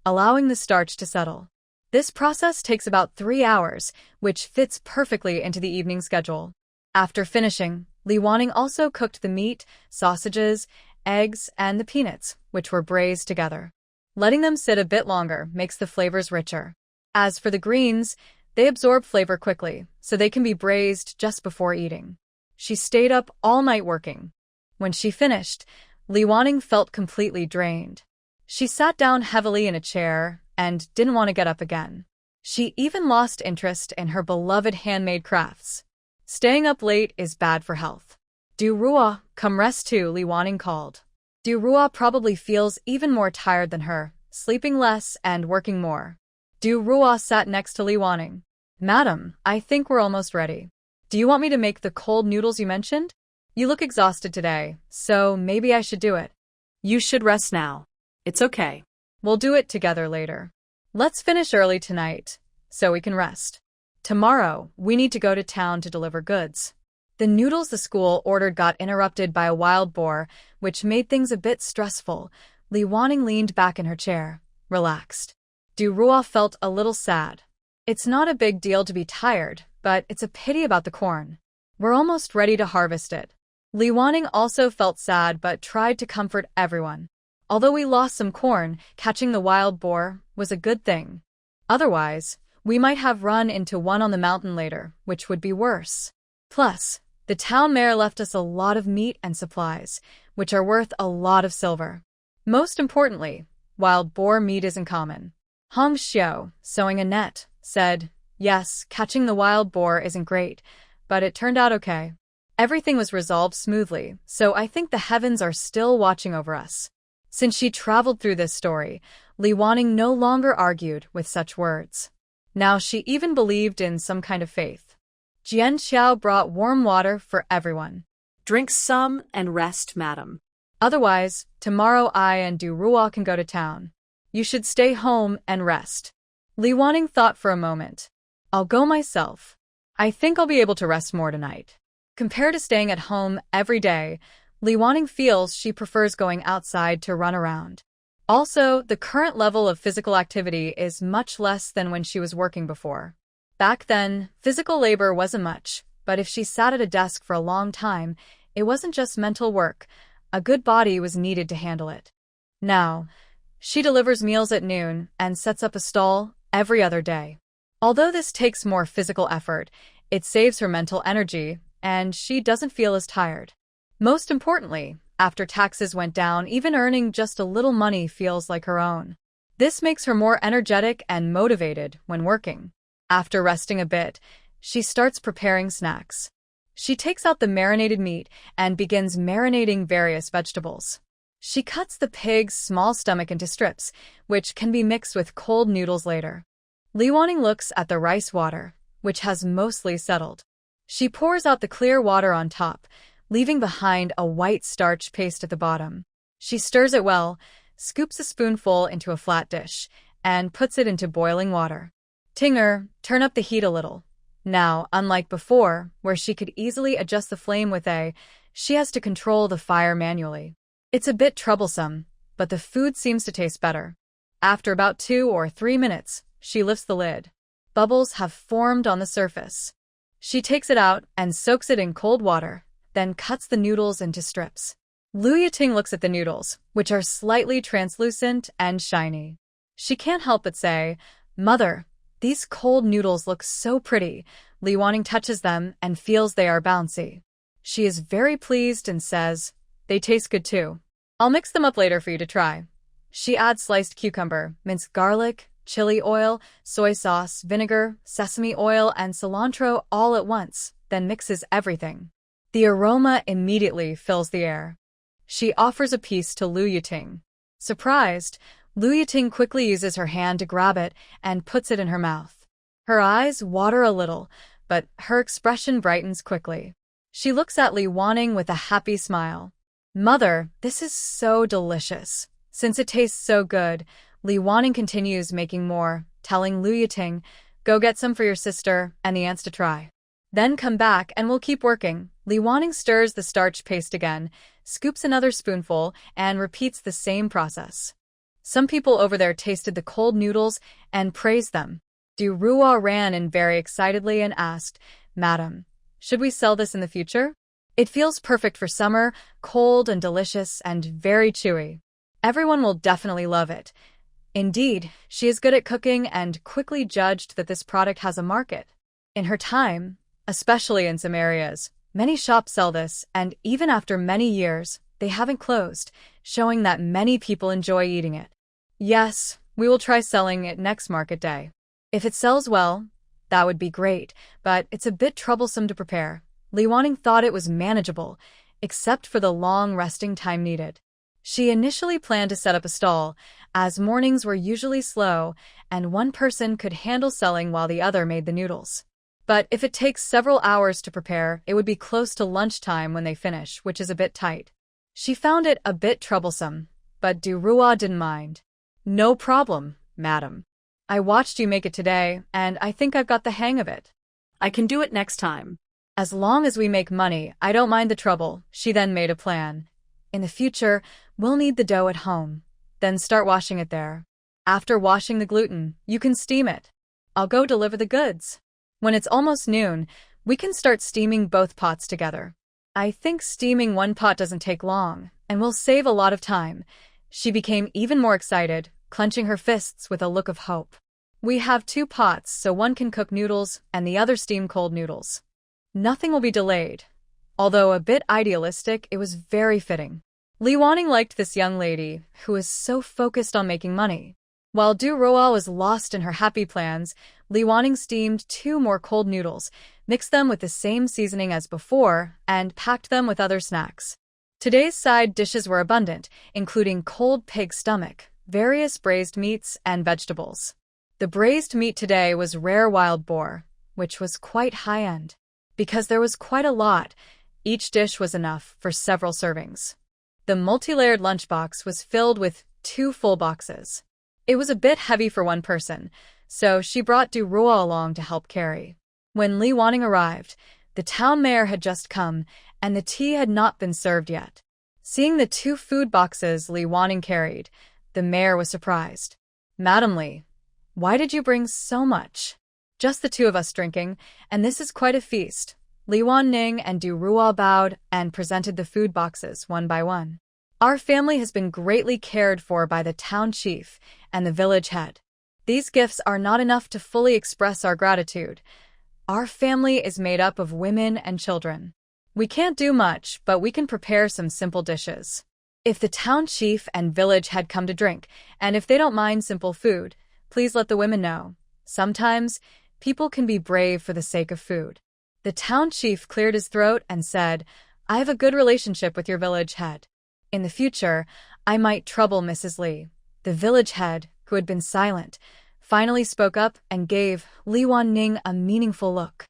S1: allowing the starch to settle. This process takes about 3 hours, which fits perfectly into the evening schedule. After finishing, Li Wanning also cooked the meat, sausages, eggs, and the peanuts, which were braised together. Letting them sit a bit longer makes the flavors richer. As for the greens, they absorb flavor quickly, so they can be braised just before eating. She stayed up all night working. When she finished, Li Wanning felt completely drained. She sat down heavily in a chair and didn't want to get up again. She even lost interest in her beloved handmade crafts. Staying up late is bad for health. Du Rua, come rest too, Li Wanning called. Du Rua probably feels even more tired than her, sleeping less and working more. Du Rua sat next to Li Wanning. "Madam, I think we're almost ready. Do you want me to make the cold noodles you mentioned? You look exhausted today, so maybe I should do it."
S2: You should rest now. It's okay.
S1: "We'll do it together later. Let's finish early tonight, so we can rest. Tomorrow, we need to go to town to deliver goods." The noodles the school ordered got interrupted by a wild boar, which made things a bit stressful. Li Wanning leaned back in her chair, relaxed. Du Rua felt a little sad. It's not a big deal to be tired, but it's a pity about the corn. We're almost ready to harvest it. Li Wanning also felt sad but tried to comfort everyone. Although we lost some corn, catching the wild boar was a good thing. Otherwise, we might have run into one on the mountain later, which would be worse. Plus, the town mayor left us a lot of meat and supplies, which are worth a lot of silver. Most importantly, wild boar meat isn't common. Hong Xiao, sewing a net, said, "Yes, catching the wild boar isn't great, but it turned out okay." Everything was resolved smoothly, so I think the heavens are still watching over us. Since she traveled through this story, Li Wanning no longer argued with such words. Now she even believed in some kind of faith. Jian Xiao brought warm water for everyone.
S2: Drink some and rest, madam.
S1: Otherwise, tomorrow I and Du Ruo can go to town. You should stay home and rest. Li Wanning thought for a moment. I'll go myself. I think I'll be able to rest more tonight. Compared to staying at home every day, Li Wanning feels she prefers going outside to run around. Also, the current level of physical activity is much less than when she was working before. Back then, physical labor wasn't much, but if she sat at a desk for a long time, it wasn't just mental work. A good body was needed to handle it. Now, she delivers meals at noon and sets up a stall every other day. Although this takes more physical effort, it saves her mental energy, and she doesn't feel as tired. Most importantly, after taxes went down, even earning just a little money feels like her own. This makes her more energetic and motivated when working. After resting a bit, she starts preparing snacks. She takes out the marinated meat and begins marinating various vegetables. She cuts the pig's small stomach into strips, which can be mixed with cold noodles later. Li Wanning looks at the rice water, which has mostly settled. She pours out the clear water on top, leaving behind a white starch paste at the bottom. She stirs it well, scoops a spoonful into a flat dish, and puts it into boiling water. Tinger, turn up the heat a little. Now, unlike before, where she could easily adjust the flame she has to control the fire manually. It's a bit troublesome, but the food seems to taste better. After about 2 or 3 minutes, she lifts the lid. Bubbles have formed on the surface. She takes it out and soaks it in cold water, then cuts the noodles into strips. Lu Yiting looks at the noodles, which are slightly translucent and shiny. She can't help but say, "Mother, these cold noodles look so pretty." Li Wanning touches them and feels they are bouncy. She is very pleased and says, "They taste good too. I'll mix them up later for you to try." She adds sliced cucumber, minced garlic, chili oil, soy sauce, vinegar, sesame oil, and cilantro all at once, then mixes everything. The aroma immediately fills the air. She offers a piece to Lu Yiting. Surprised, Lu Yiting quickly uses her hand to grab it and puts it in her mouth. Her eyes water a little, but her expression brightens quickly. She looks at Li Wanning with a happy smile. "Mother, this is so delicious." Since it tastes so good, Li Wanning continues making more, telling Lu Yiting, "Go get some for your sister and the aunts to try. Then come back and we'll keep working." Li Wanning stirs the starch paste again, scoops another spoonful, and repeats the same process. Some people over there tasted the cold noodles and praised them. Du Ruo ran in very excitedly and asked, "Madam, should we sell this in the future? It feels perfect for summer, cold and delicious and very chewy. Everyone will definitely love it." Indeed, she is good at cooking and quickly judged that this product has a market. In her time, especially in some areas, many shops sell this, and even after many years, they haven't closed, showing that many people enjoy eating it. "Yes, we will try selling it next market day. If it sells well, that would be great, but it's a bit troublesome to prepare." Li Wanning thought it was manageable, except for the long resting time needed. She initially planned to set up a stall, as mornings were usually slow, and one person could handle selling while the other made the noodles. But if it takes several hours to prepare, it would be close to lunchtime when they finish, which is a bit tight. She found it a bit troublesome, but Du Ruo didn't mind. "No problem, madam. I watched you make it today, and I think I've got the hang of it.
S2: I can do it next time.
S1: As long as we make money, I don't mind the trouble." She then made a plan. "In the future, we'll need the dough at home. Then start washing it there. After washing the gluten, you can steam it. I'll go deliver the goods. When it's almost noon, we can start steaming both pots together. I think steaming one pot doesn't take long, and will save a lot of time." She became even more excited, clenching her fists with a look of hope. "We have 2 pots, so one can cook noodles and the other steam cold noodles. Nothing will be delayed." Although a bit idealistic, it was very fitting. Li Wanning liked this young lady, who was so focused on making money. While Du Ruo was lost in her happy plans, Li Wanning steamed 2 more cold noodles, mixed them with the same seasoning as before, and packed them with other snacks. Today's side dishes were abundant, including cold pig stomach, various braised meats, and vegetables. The braised meat today was rare wild boar, which was quite high-end. Because there was quite a lot, each dish was enough for several servings. The multi-layered lunchbox was filled with 2 full boxes. It was a bit heavy for one person, so she brought Du Ruo along to help carry. When Li Wanning arrived, the town mayor had just come, and the tea had not been served yet. Seeing the 2 food boxes Li Wanning carried, the mayor was surprised. "Madam Li, why did you bring so much?" "Just the 2 of us drinking, and this is quite a feast." Li Wanning and Du Ruo bowed and presented the food boxes one by one. "Our family has been greatly cared for by the town chief and the village head. These gifts are not enough to fully express our gratitude. Our family is made up of women and children. We can't do much, but we can prepare some simple dishes. If the town chief and village head come to drink, and if they don't mind simple food, please let the women know. Sometimes, people can be brave for the sake of food." The town chief cleared his throat and said, "I have a good relationship with your village head. In the future, I might trouble Mrs. Li." The village head, who had been silent, finally spoke up and gave Li Wanning a meaningful look.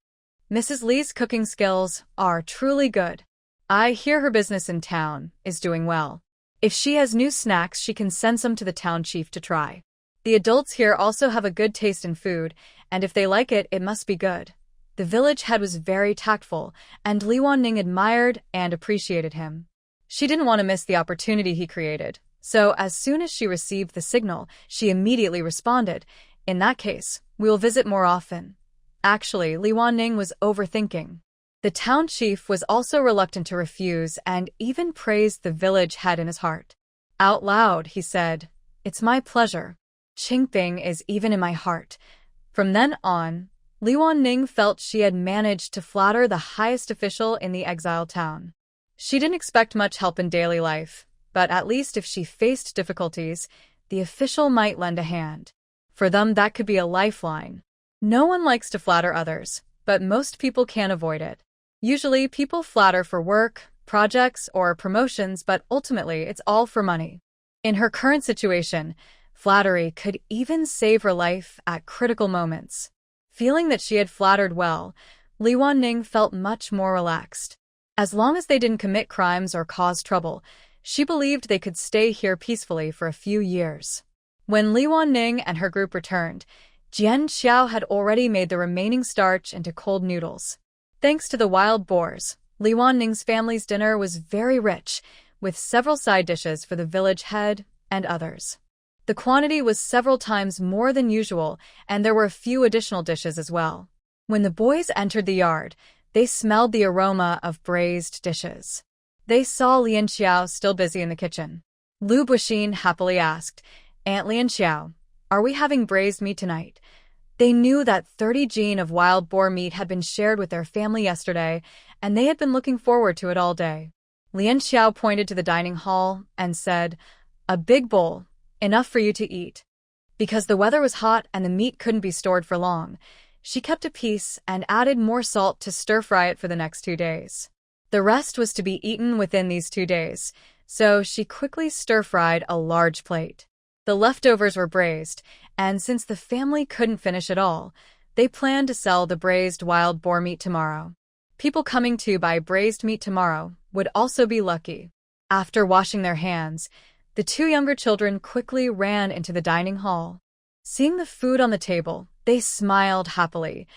S1: "Mrs. Li's cooking skills are truly good. I hear her business in town is doing well. If she has new snacks, she can send some to the town chief to try. The adults here also have a good taste in food, and if they like it, it must be good." The village head was very tactful, and Li Wanning admired and appreciated him. She didn't want to miss the opportunity he created, so as soon as she received the signal, she immediately responded, "In that case, we will visit more often." Actually, Li Wanning was overthinking. The town chief was also reluctant to refuse and even praised the village head in his heart. Out loud, he said, "It's my pleasure. Qingping is even in my heart." From then on, Li Wanning felt she had managed to flatter the highest official in the exiled town. She didn't expect much help in daily life, but at least if she faced difficulties, the official might lend a hand. For them, that could be a lifeline. No one likes to flatter others, but most people can't avoid it. Usually, people flatter for work, projects, or promotions, but ultimately, it's all for money. In her current situation, flattery could even save her life at critical moments. Feeling that she had flattered well, Li Wanning felt much more relaxed. As long as they didn't commit crimes or cause trouble, she believed they could stay here peacefully for a few years. When Li Wanning and her group returned, Jian Xiao had already made the remaining starch into cold noodles. Thanks to the wild boars, Li Wanning's family's dinner was very rich, with several side dishes for the village head and others. The quantity was several times more than usual, and there were a few additional dishes as well. When the boys entered the yard, they smelled the aroma of braised dishes. They saw Lian Xiao still busy in the kitchen. Lu Buxin happily asked, "Aunt Lian Xiao, are we having braised meat tonight?" They knew that 30 gene of wild boar meat had been shared with their family yesterday, and they had been looking forward to it all day. Lian Xiao pointed to the dining hall and said, "A big bowl. Enough for you to eat." Because the weather was hot and the meat couldn't be stored for long, she kept a piece and added more salt to stir-fry it for the next 2 days. The rest was to be eaten within these 2 days, so she quickly stir-fried a large plate. The leftovers were braised, and since the family couldn't finish it all, they planned to sell the braised wild boar meat tomorrow. People coming to buy braised meat tomorrow would also be lucky. After washing their hands, the 2 younger children quickly ran into the dining hall. Seeing the food on the table, they smiled happily.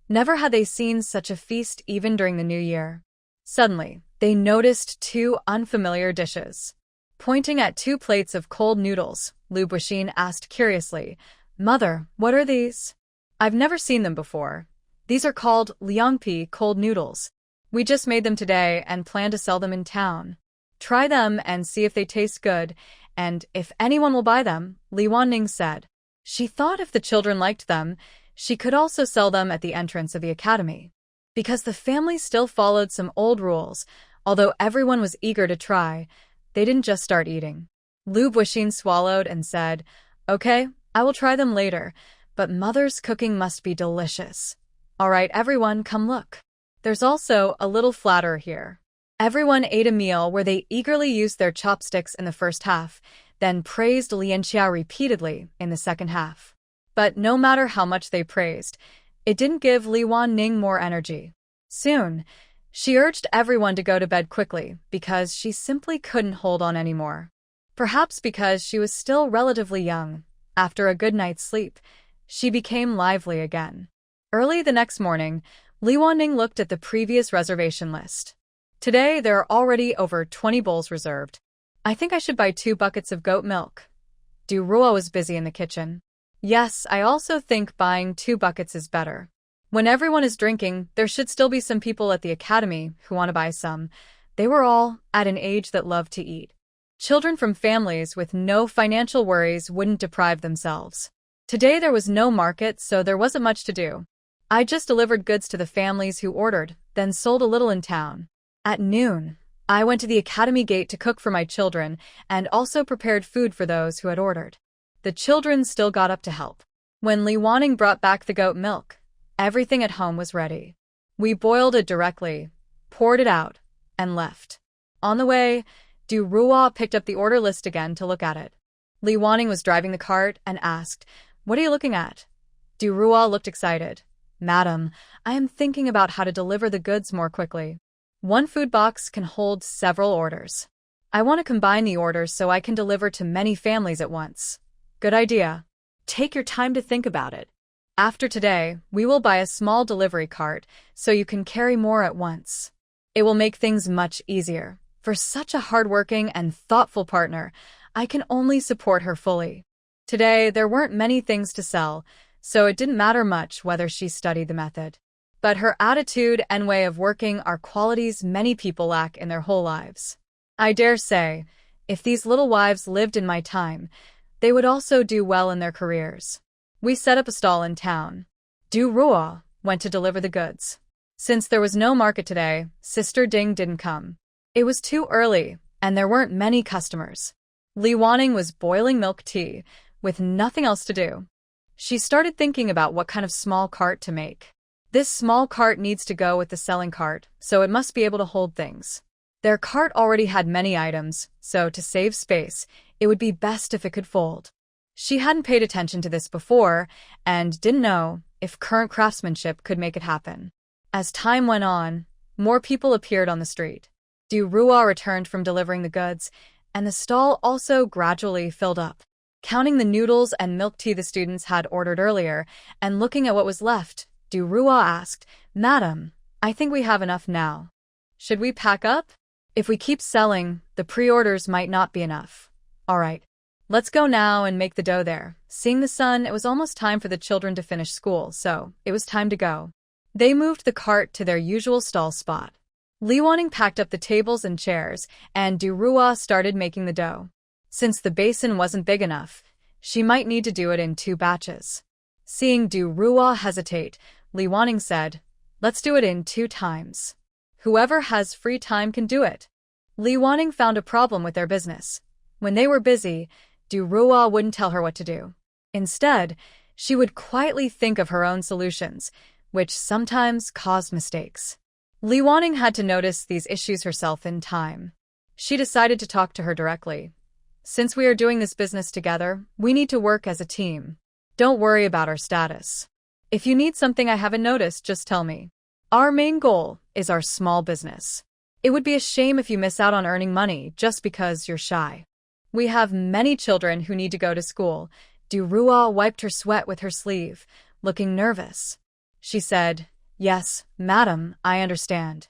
S1: Never had they seen such a feast even during the New Year. Suddenly, they noticed 2 unfamiliar dishes. Pointing at 2 plates of cold noodles, Lu Buxin asked curiously, "Mother, what are these?" "I've never seen them before. These are called liangpi cold noodles. We just made them today and plan to sell them in town. Try them and see if they taste good, and if anyone will buy them," Li Wanning said. She thought if the children liked them, she could also sell them at the entrance of the academy. Because the family still followed some old rules, although everyone was eager to try, they didn't just start eating. Lu Buxin swallowed and said, "Okay, I will try them later, but Mother's cooking must be delicious. All right, everyone, come look. There's also a little flatterer here." Everyone ate a meal where they eagerly used their chopsticks in the first half, then praised Lianxia repeatedly in the second half. But no matter how much they praised, it didn't give Li Wanning more energy. Soon, she urged everyone to go to bed quickly because she simply couldn't hold on anymore. Perhaps because she was still relatively young, after a good night's sleep, she became lively again. Early the next morning, Li Wanning looked at the previous reservation list. Today, there are already over 20 bowls reserved. I think I should buy 2 buckets of goat milk. Du Ruo was busy in the kitchen. Yes, I also think buying 2 buckets is better. When everyone is drinking, there should still be some people at the academy who want to buy some. They were all at an age that loved to eat. Children from families with no financial worries wouldn't deprive themselves. Today there was no market, so there wasn't much to do. I just delivered goods to the families who ordered, then sold a little in town. At noon, I went to the academy gate to cook for my children and also prepared food for those who had ordered. The children still got up to help. When Li Wanning brought back the goat milk, everything at home was ready. We boiled it directly, poured it out, and left. On the way, Du Ruo picked up the order list again to look at it. Li Wanning was driving the cart and asked, "What are you looking at?" Du Ruo looked excited. "Madam, I am thinking about how to deliver the goods more quickly. 1 food box can hold several orders. I want to combine the orders so I can deliver to many families at once." "Good idea.
S2: Take your time to think about it.
S1: After today, we will buy a small delivery cart so you can carry more at once. It will make things much easier. For such a hardworking and thoughtful partner, I can only support her fully." Today, there weren't many things to sell, so it didn't matter much whether she studied the method. But her attitude and way of working are qualities many people lack in their whole lives. I dare say, if these little wives lived in my time, they would also do well in their careers. We set up a stall in town. Du Ruo went to deliver the goods. Since there was no market today, Sister Ding didn't come. It was too early, and there weren't many customers. Li Wanning was boiling milk tea, with nothing else to do. She started thinking about what kind of small cart to make. This small cart needs to go with the selling cart, so it must be able to hold things. Their cart already had many items, so to save space, it would be best if it could fold. She hadn't paid attention to this before, and didn't know if current craftsmanship could make it happen. As time went on, more people appeared on the street. Du Ruo returned from delivering the goods, and the stall also gradually filled up. Counting the noodles and milk tea the students had ordered earlier, and looking at what was left, Du Ruo asked, "Madam, I think we have enough now. Should we pack up? If we keep selling, the pre-orders might not be enough. All right, let's go now and make the dough there." Seeing the sun, it was almost time for the children to finish school, so it was time to go. They moved the cart to their usual stall spot. Li Wanning packed up the tables and chairs, and Du Ruo started making the dough. Since the basin wasn't big enough, she might need to do it in 2 batches. Seeing Du Ruo hesitate, Li Wanning said, "Let's do it in 2 times. Whoever has free time can do it." Li Wanning found a problem with their business. When they were busy, Du Ruo wouldn't tell her what to do. Instead, she would quietly think of her own solutions, which sometimes caused mistakes. Li Wanning had to notice these issues herself in time. She decided to talk to her directly. "Since we are doing this business together, we need to work as a team. Don't worry about our status. If you need something I haven't noticed, just tell me. Our main goal is our small business. It would be a shame if you miss out on earning money just because you're shy. We have many children who need to go to school." Du Ruo wiped her sweat with her sleeve, looking nervous. She said, "Yes, madam, I understand."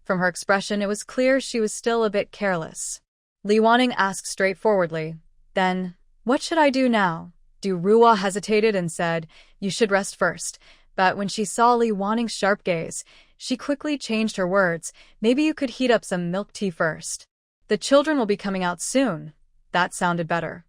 S1: From her expression, it was clear she was still a bit careless. Li Wanning asked straightforwardly, "Then, what should I do now?" Du Ruo hesitated and said, "You should rest first." But when she saw Li Wanning's sharp gaze, she quickly changed her words. "Maybe you could heat up some milk tea first. The children will be coming out soon." That sounded better.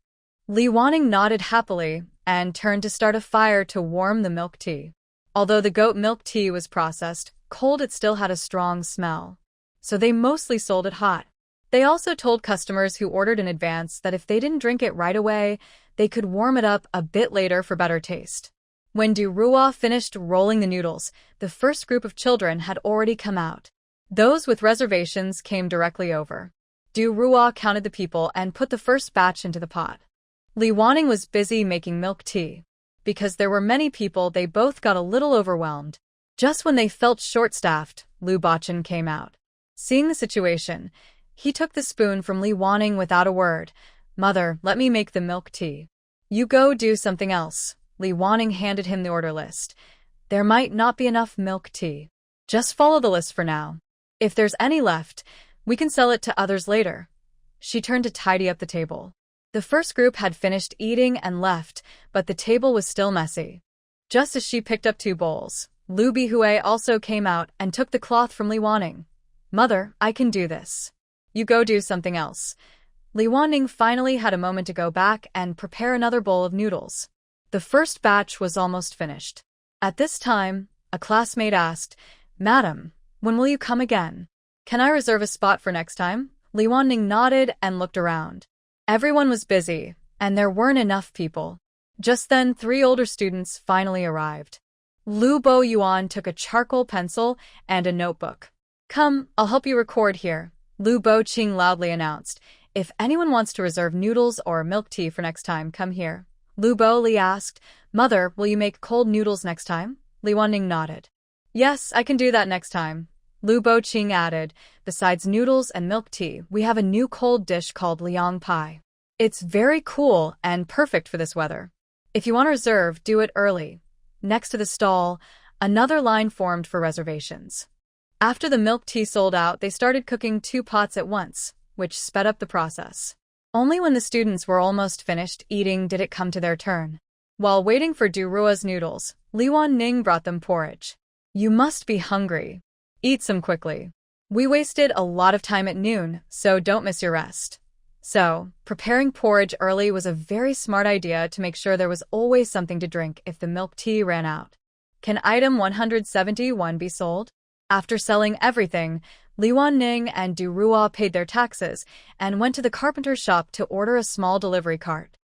S1: Li Wanning nodded happily and turned to start a fire to warm the milk tea. Although the goat milk tea was processed, cold it still had a strong smell. So they mostly sold it hot. They also told customers who ordered in advance that if they didn't drink it right away, they could warm it up a bit later for better taste. When Du Ruo finished rolling the noodles, the first group of children had already come out. Those with reservations came directly over. Du Rua counted the people and put the first batch into the pot. Li Wanning was busy making milk tea. Because there were many people, they both got a little overwhelmed. Just when they felt short-staffed, Lu Bachan came out. Seeing the situation, he took the spoon from Li Wanning without a word. "Mother, let me make the milk tea." "You go do something else." Li Wanning handed him the order list. "There might not be enough milk tea. Just follow the list for now. If there's any left, we can sell it to others later." She turned to tidy up the table. The first group had finished eating and left, but the table was still messy. Just as she picked up 2 bowls, Lu Bihue also came out and took the cloth from Li Wanning. "Mother, I can do this. You go do something else." Li Wanning finally had a moment to go back and prepare another bowl of noodles. The first batch was almost finished. At this time, a classmate asked, "Madam, when will you come again? Can I reserve a spot for next time?" Li Wanning nodded and looked around. Everyone was busy, and there weren't enough people. Just then, 3 older students finally arrived. Lu Bo Yuan took a charcoal pencil and a notebook. "Come, I'll help you record here," Lu Bo Qing loudly announced. "If anyone wants to reserve noodles or milk tea for next time, come here." Lu Bo Li asked, "Mother, will you make cold noodles next time?" Li Wanning nodded. "Yes, I can do that next time." Lu Bo Qing added, "Besides noodles and milk tea, we have a new cold dish called liang pie. It's very cool and perfect for this weather. If you want to reserve, do it early." Next to the stall, another line formed for reservations. After the milk tea sold out, they started cooking 2 pots at once, which sped up the process. Only when the students were almost finished eating did it come to their turn. While waiting for Du Rua's noodles, Li Wanning brought them porridge. "You must be hungry. Eat some quickly. We wasted a lot of time at noon, so don't miss your rest." So, preparing porridge early was a very smart idea to make sure there was always something to drink if the milk tea ran out. Can item 171 be sold? After selling everything, Li Wanning and Du Rua paid their taxes and went to the carpenter's shop to order a small delivery cart.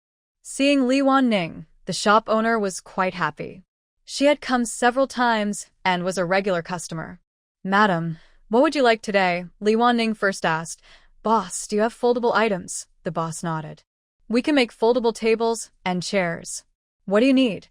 S1: Seeing Li Wanning, the shop owner was quite happy. She had come several times and was a regular customer. "Madam, what would you like today?" Li Wanning first asked. "Boss, do you have foldable items?" The boss nodded. "We can make foldable tables and chairs." "What do you need?"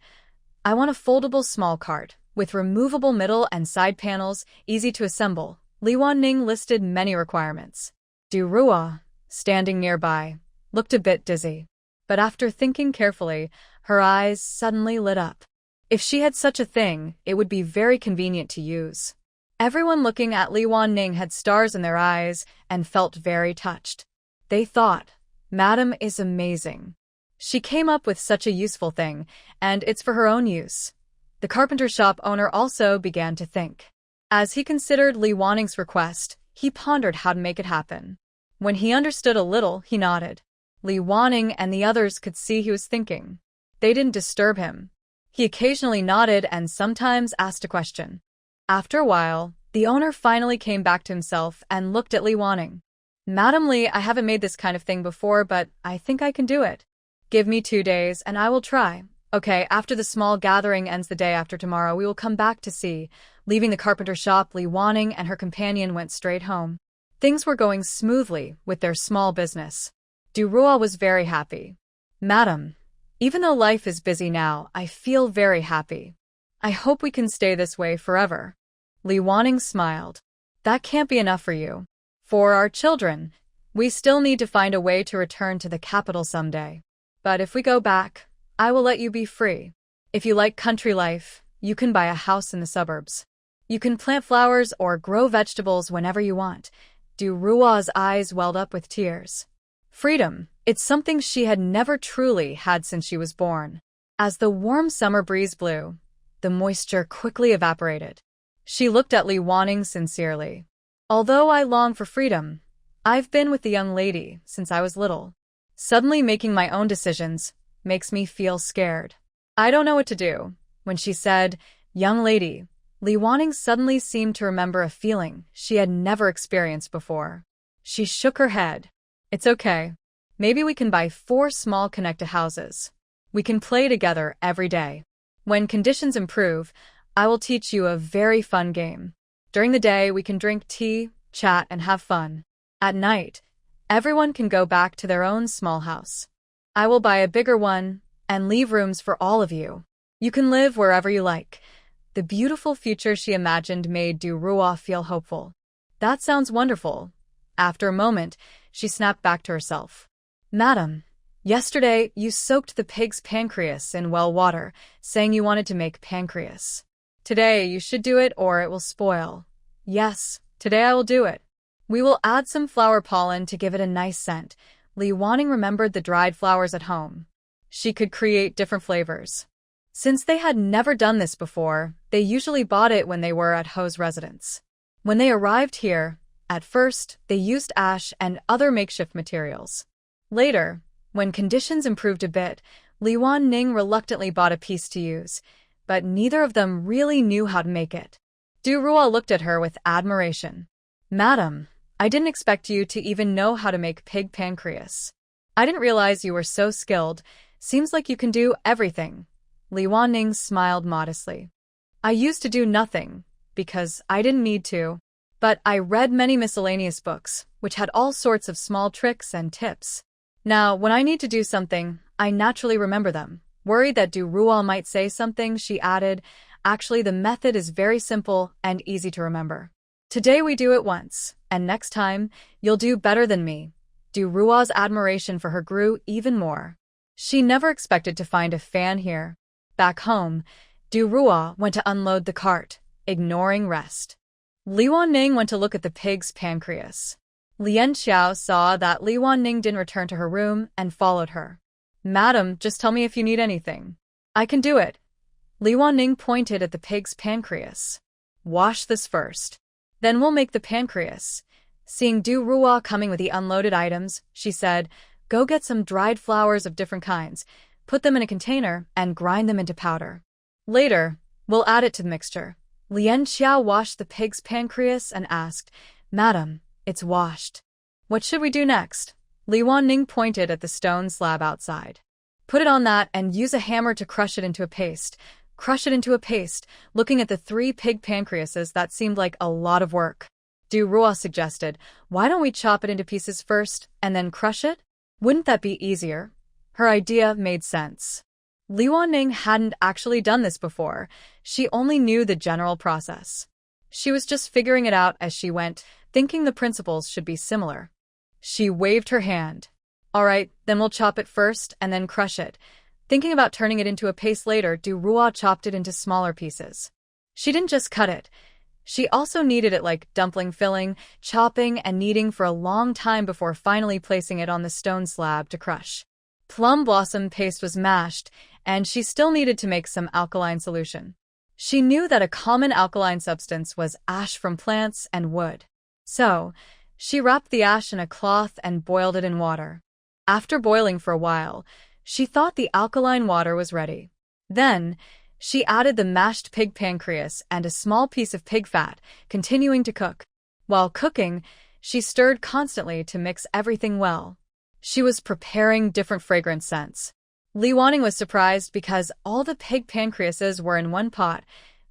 S1: "I want a foldable small cart, with removable middle and side panels, easy to assemble." Li Wanning listed many requirements. Du Rua, standing nearby, looked a bit dizzy. But after thinking carefully, her eyes suddenly lit up. If she had such a thing, it would be very convenient to use. Everyone looking at Li Wanning had stars in their eyes and felt very touched. They thought, "Madam is amazing. She came up with such a useful thing, and it's for her own use." The carpenter shop owner also began to think. As he considered Li Wanning's request, he pondered how to make it happen. When he understood a little, he nodded. Li Wanning and the others could see he was thinking. They didn't disturb him. He occasionally nodded and sometimes asked a question. After a while, the owner finally came back to himself and looked at Li Wanning. "Madam Li, I haven't made this kind of thing before, but I think I can do it. Give me 2 days and I will try." "Okay, after the small gathering ends the day after tomorrow, we will come back to see." Leaving the carpenter shop, Li Wanning and her companion went straight home. Things were going smoothly with their small business. Du Rua was very happy. "Madam, even though life is busy now, I feel very happy. I hope we can stay this way forever." Li Wanning smiled. "That can't be enough for you. For our children, we still need to find a way to return to the capital someday. But if we go back, I will let you be free. If you like country life, you can buy a house in the suburbs. You can plant flowers or grow vegetables whenever you want." Du Rua's eyes welled up with tears. Freedom, it's something she had never truly had since she was born. As the warm summer breeze blew, the moisture quickly evaporated. She looked at Li Wanning sincerely. "Although I long for freedom, I've been with the young lady since I was little. Suddenly making my own decisions makes me feel scared. I don't know what to do." When she said, "young lady," Li Wanning suddenly seemed to remember a feeling she had never experienced before. She shook her head. "It's okay. Maybe we can buy 4 small connected houses. We can play together every day. When conditions improve, I will teach you a very fun game. During the day, we can drink tea, chat, and have fun. At night, everyone can go back to their own small house. I will buy a bigger one and leave rooms for all of you. You can live wherever you like. The beautiful future she imagined made Du Ruo feel hopeful. That sounds wonderful. After a moment, she snapped back to herself. Madam, yesterday you soaked the pig's pancreas in well water, saying you wanted to make pancreas. Today you should do it or it will spoil. Yes, today I will do it. We will add some flower pollen to give it a nice scent. Li Wanning remembered the dried flowers at home. She could create different flavors. Since they had never done this before, they usually bought it when they were at Ho's residence. When they arrived here, at first, they used ash and other makeshift materials. Later, when conditions improved a bit, Li Wanning reluctantly bought a piece to use, but neither of them really knew how to make it. Du Ruo looked at her with admiration. Madam, I didn't expect you to even know how to make pig pancreas. I didn't realize you were so skilled. Seems like you can do everything. Li Wanning smiled modestly. I used to do nothing, because I didn't need to. But I read many miscellaneous books, which had all sorts of small tricks and tips. Now, when I need to do something, I naturally remember them. Worried that Du Ruo might say something, she added, actually the method is very simple and easy to remember. Today we do it once, and next time, you'll do better than me. Du Ruo's admiration for her grew even more. She never expected to find a fan here. Back home, Du Ruo went to unload the cart, ignoring rest. Li Wanning went to look at the pig's pancreas. Lian Xiao saw that Li Wanning didn't return to her room and followed her. Madam, just tell me if you need anything. I can do it. Li Wanning pointed at the pig's pancreas. Wash this first. Then we'll make the pancreas. Seeing Du Ruo coming with the unloaded items, she said, go get some dried flowers of different kinds, put them in a container, and grind them into powder. Later, we'll add it to the mixture. Lian Xiao washed the pig's pancreas and asked, Madam, it's washed. What should we do next? Li Wanning pointed at the stone slab outside. Put it on that and use a hammer to crush it into a paste. Crush it into a paste. Looking at the 3 pig pancreases, that seemed like a lot of work. Du Ruo suggested, why don't we chop it into pieces first and then crush it? Wouldn't that be easier? Her idea made sense. Li Wanning hadn't actually done this before. She only knew the general process. She was just figuring it out as she went, thinking the principles should be similar. She waved her hand. All right, then we'll chop it first and then crush it. Thinking about turning it into a paste later, Du Ruo chopped it into smaller pieces. She didn't just cut it. She also kneaded it like dumpling filling, chopping and kneading for a long time before finally placing it on the stone slab to crush. Plum blossom paste was mashed, and she still needed to make some alkaline solution. She knew that a common alkaline substance was ash from plants and wood. So, she wrapped the ash in a cloth and boiled it in water. After boiling for a while, she thought the alkaline water was ready. Then, she added the mashed pig pancreas and a small piece of pig fat, continuing to cook. While cooking, she stirred constantly to mix everything well. She was preparing different fragrant scents. Li Wanning was surprised because all the pig pancreases were in one pot,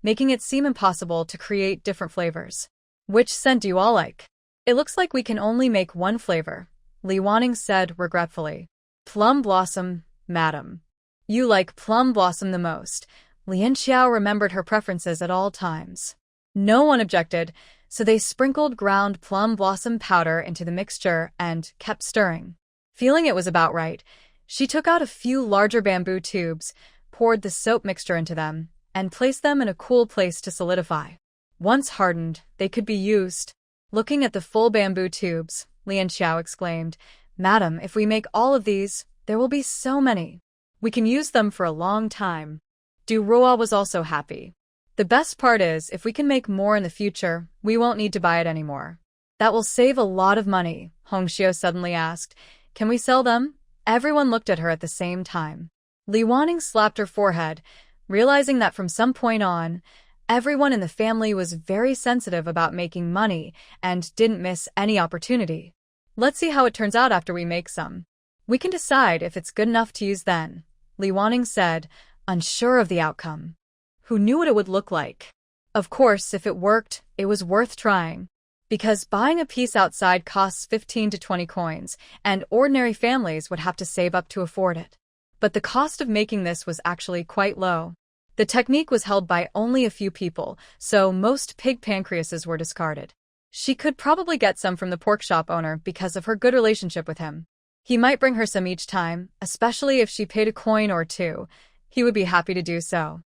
S1: making it seem impossible to create different flavors. Which scent do you all like? It looks like we can only make one flavor, Li Wanning said regretfully. Plum blossom, madam. You like plum blossom the most. Lian Xiao remembered her preferences at all times. No one objected, so they sprinkled ground plum blossom powder into the mixture and kept stirring. Feeling it was about right, she took out a few larger bamboo tubes, poured the soap mixture into them, and placed them in a cool place to solidify. Once hardened, they could be used. Looking at the full bamboo tubes, Lian Xiao exclaimed, Madam, if we make all of these, there will be so many. We can use them for a long time. Du Ruo was also happy. The best part is, if we can make more in the future, we won't need to buy it anymore. That will save a lot of money, Hongxiu suddenly asked. Can we sell them? Everyone looked at her at the same time. Li Wanning slapped her forehead, realizing that from some point on, everyone in the family was very sensitive about making money and didn't miss any opportunity. Let's see how it turns out after we make some. We can decide if it's good enough to use then, Li Wanning said, unsure of the outcome. Who knew what it would look like? Of course, if it worked, it was worth trying. Because buying a piece outside costs 15 to 20 coins, and ordinary families would have to save up to afford it. But the cost of making this was actually quite low. The technique was held by only a few people, so most pig pancreases were discarded. She could probably get some from the pork shop owner because of her good relationship with him. He might bring her some each time, especially if she paid a coin or two. He would be happy to do so.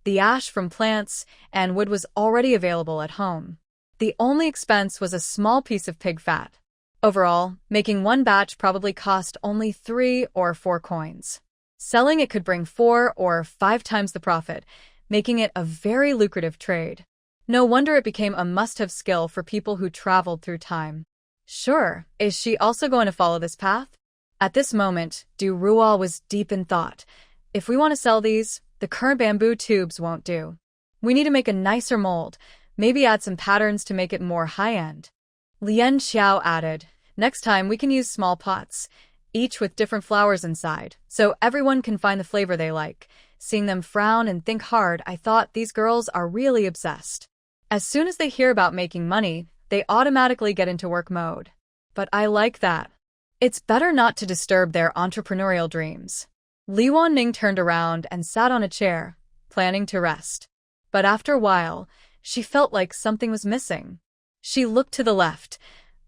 S1: The ash from plants and wood was already available at home. The only expense was a small piece of pig fat. Overall, making one batch probably cost only 3 or 4 coins. Selling it could bring 4 or 5 times the profit, making it a very lucrative trade. No wonder it became a must-have skill for people who traveled through time. Sure, is she also going to follow this path? At this moment, Du Rual was deep in thought. If we want to sell these, the current bamboo tubes won't do. We need to make a nicer mold, maybe add some patterns to make it more high-end. Lien Xiao added, next time we can use small pots, each with different flowers inside, so everyone can find the flavor they like. Seeing them frown and think hard, I thought these girls are really obsessed. As soon as they hear about making money, they automatically get into work mode. But I like that. It's better not to disturb their entrepreneurial dreams. Li Wanning turned around and sat on a chair, planning to rest. But after a while, she felt like something was missing. She looked to the left.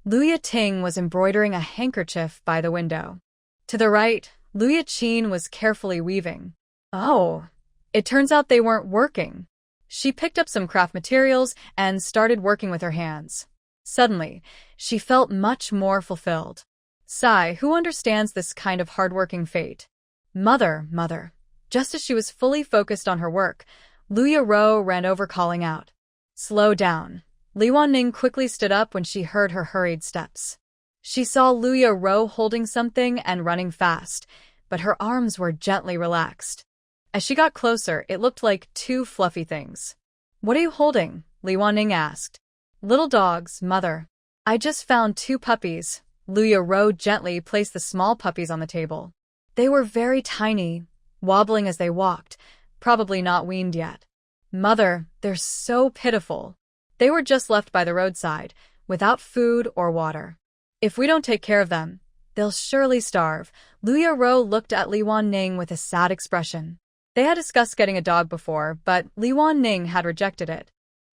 S1: Luya Ting was embroidering a handkerchief by the window. To the right, Luya Qin was carefully weaving. Oh, it turns out they weren't working. She picked up some craft materials and started working with her hands. Suddenly, she felt much more fulfilled. Sigh, who understands this kind of hard-working fate? Mother. Just as she was fully focused on her work, Luya Ro ran over calling out. Slow down. Li Wanning quickly stood up when she heard her hurried steps. She saw Luya Ro holding something and running fast, but her arms were gently relaxed. As she got closer, it looked like 2 fluffy things. What are you holding? Li Wanning asked. Little dogs, mother. I just found 2 puppies. Luya Ro gently placed the small puppies on the table. They were very tiny, wobbling as they walked, probably not weaned yet. Mother, they're so pitiful. They were just left by the roadside, without food or water. If we don't take care of them, they'll surely starve. Luya Ro looked at Li Wanning with a sad expression. They had discussed getting a dog before, but Li Wanning had rejected it.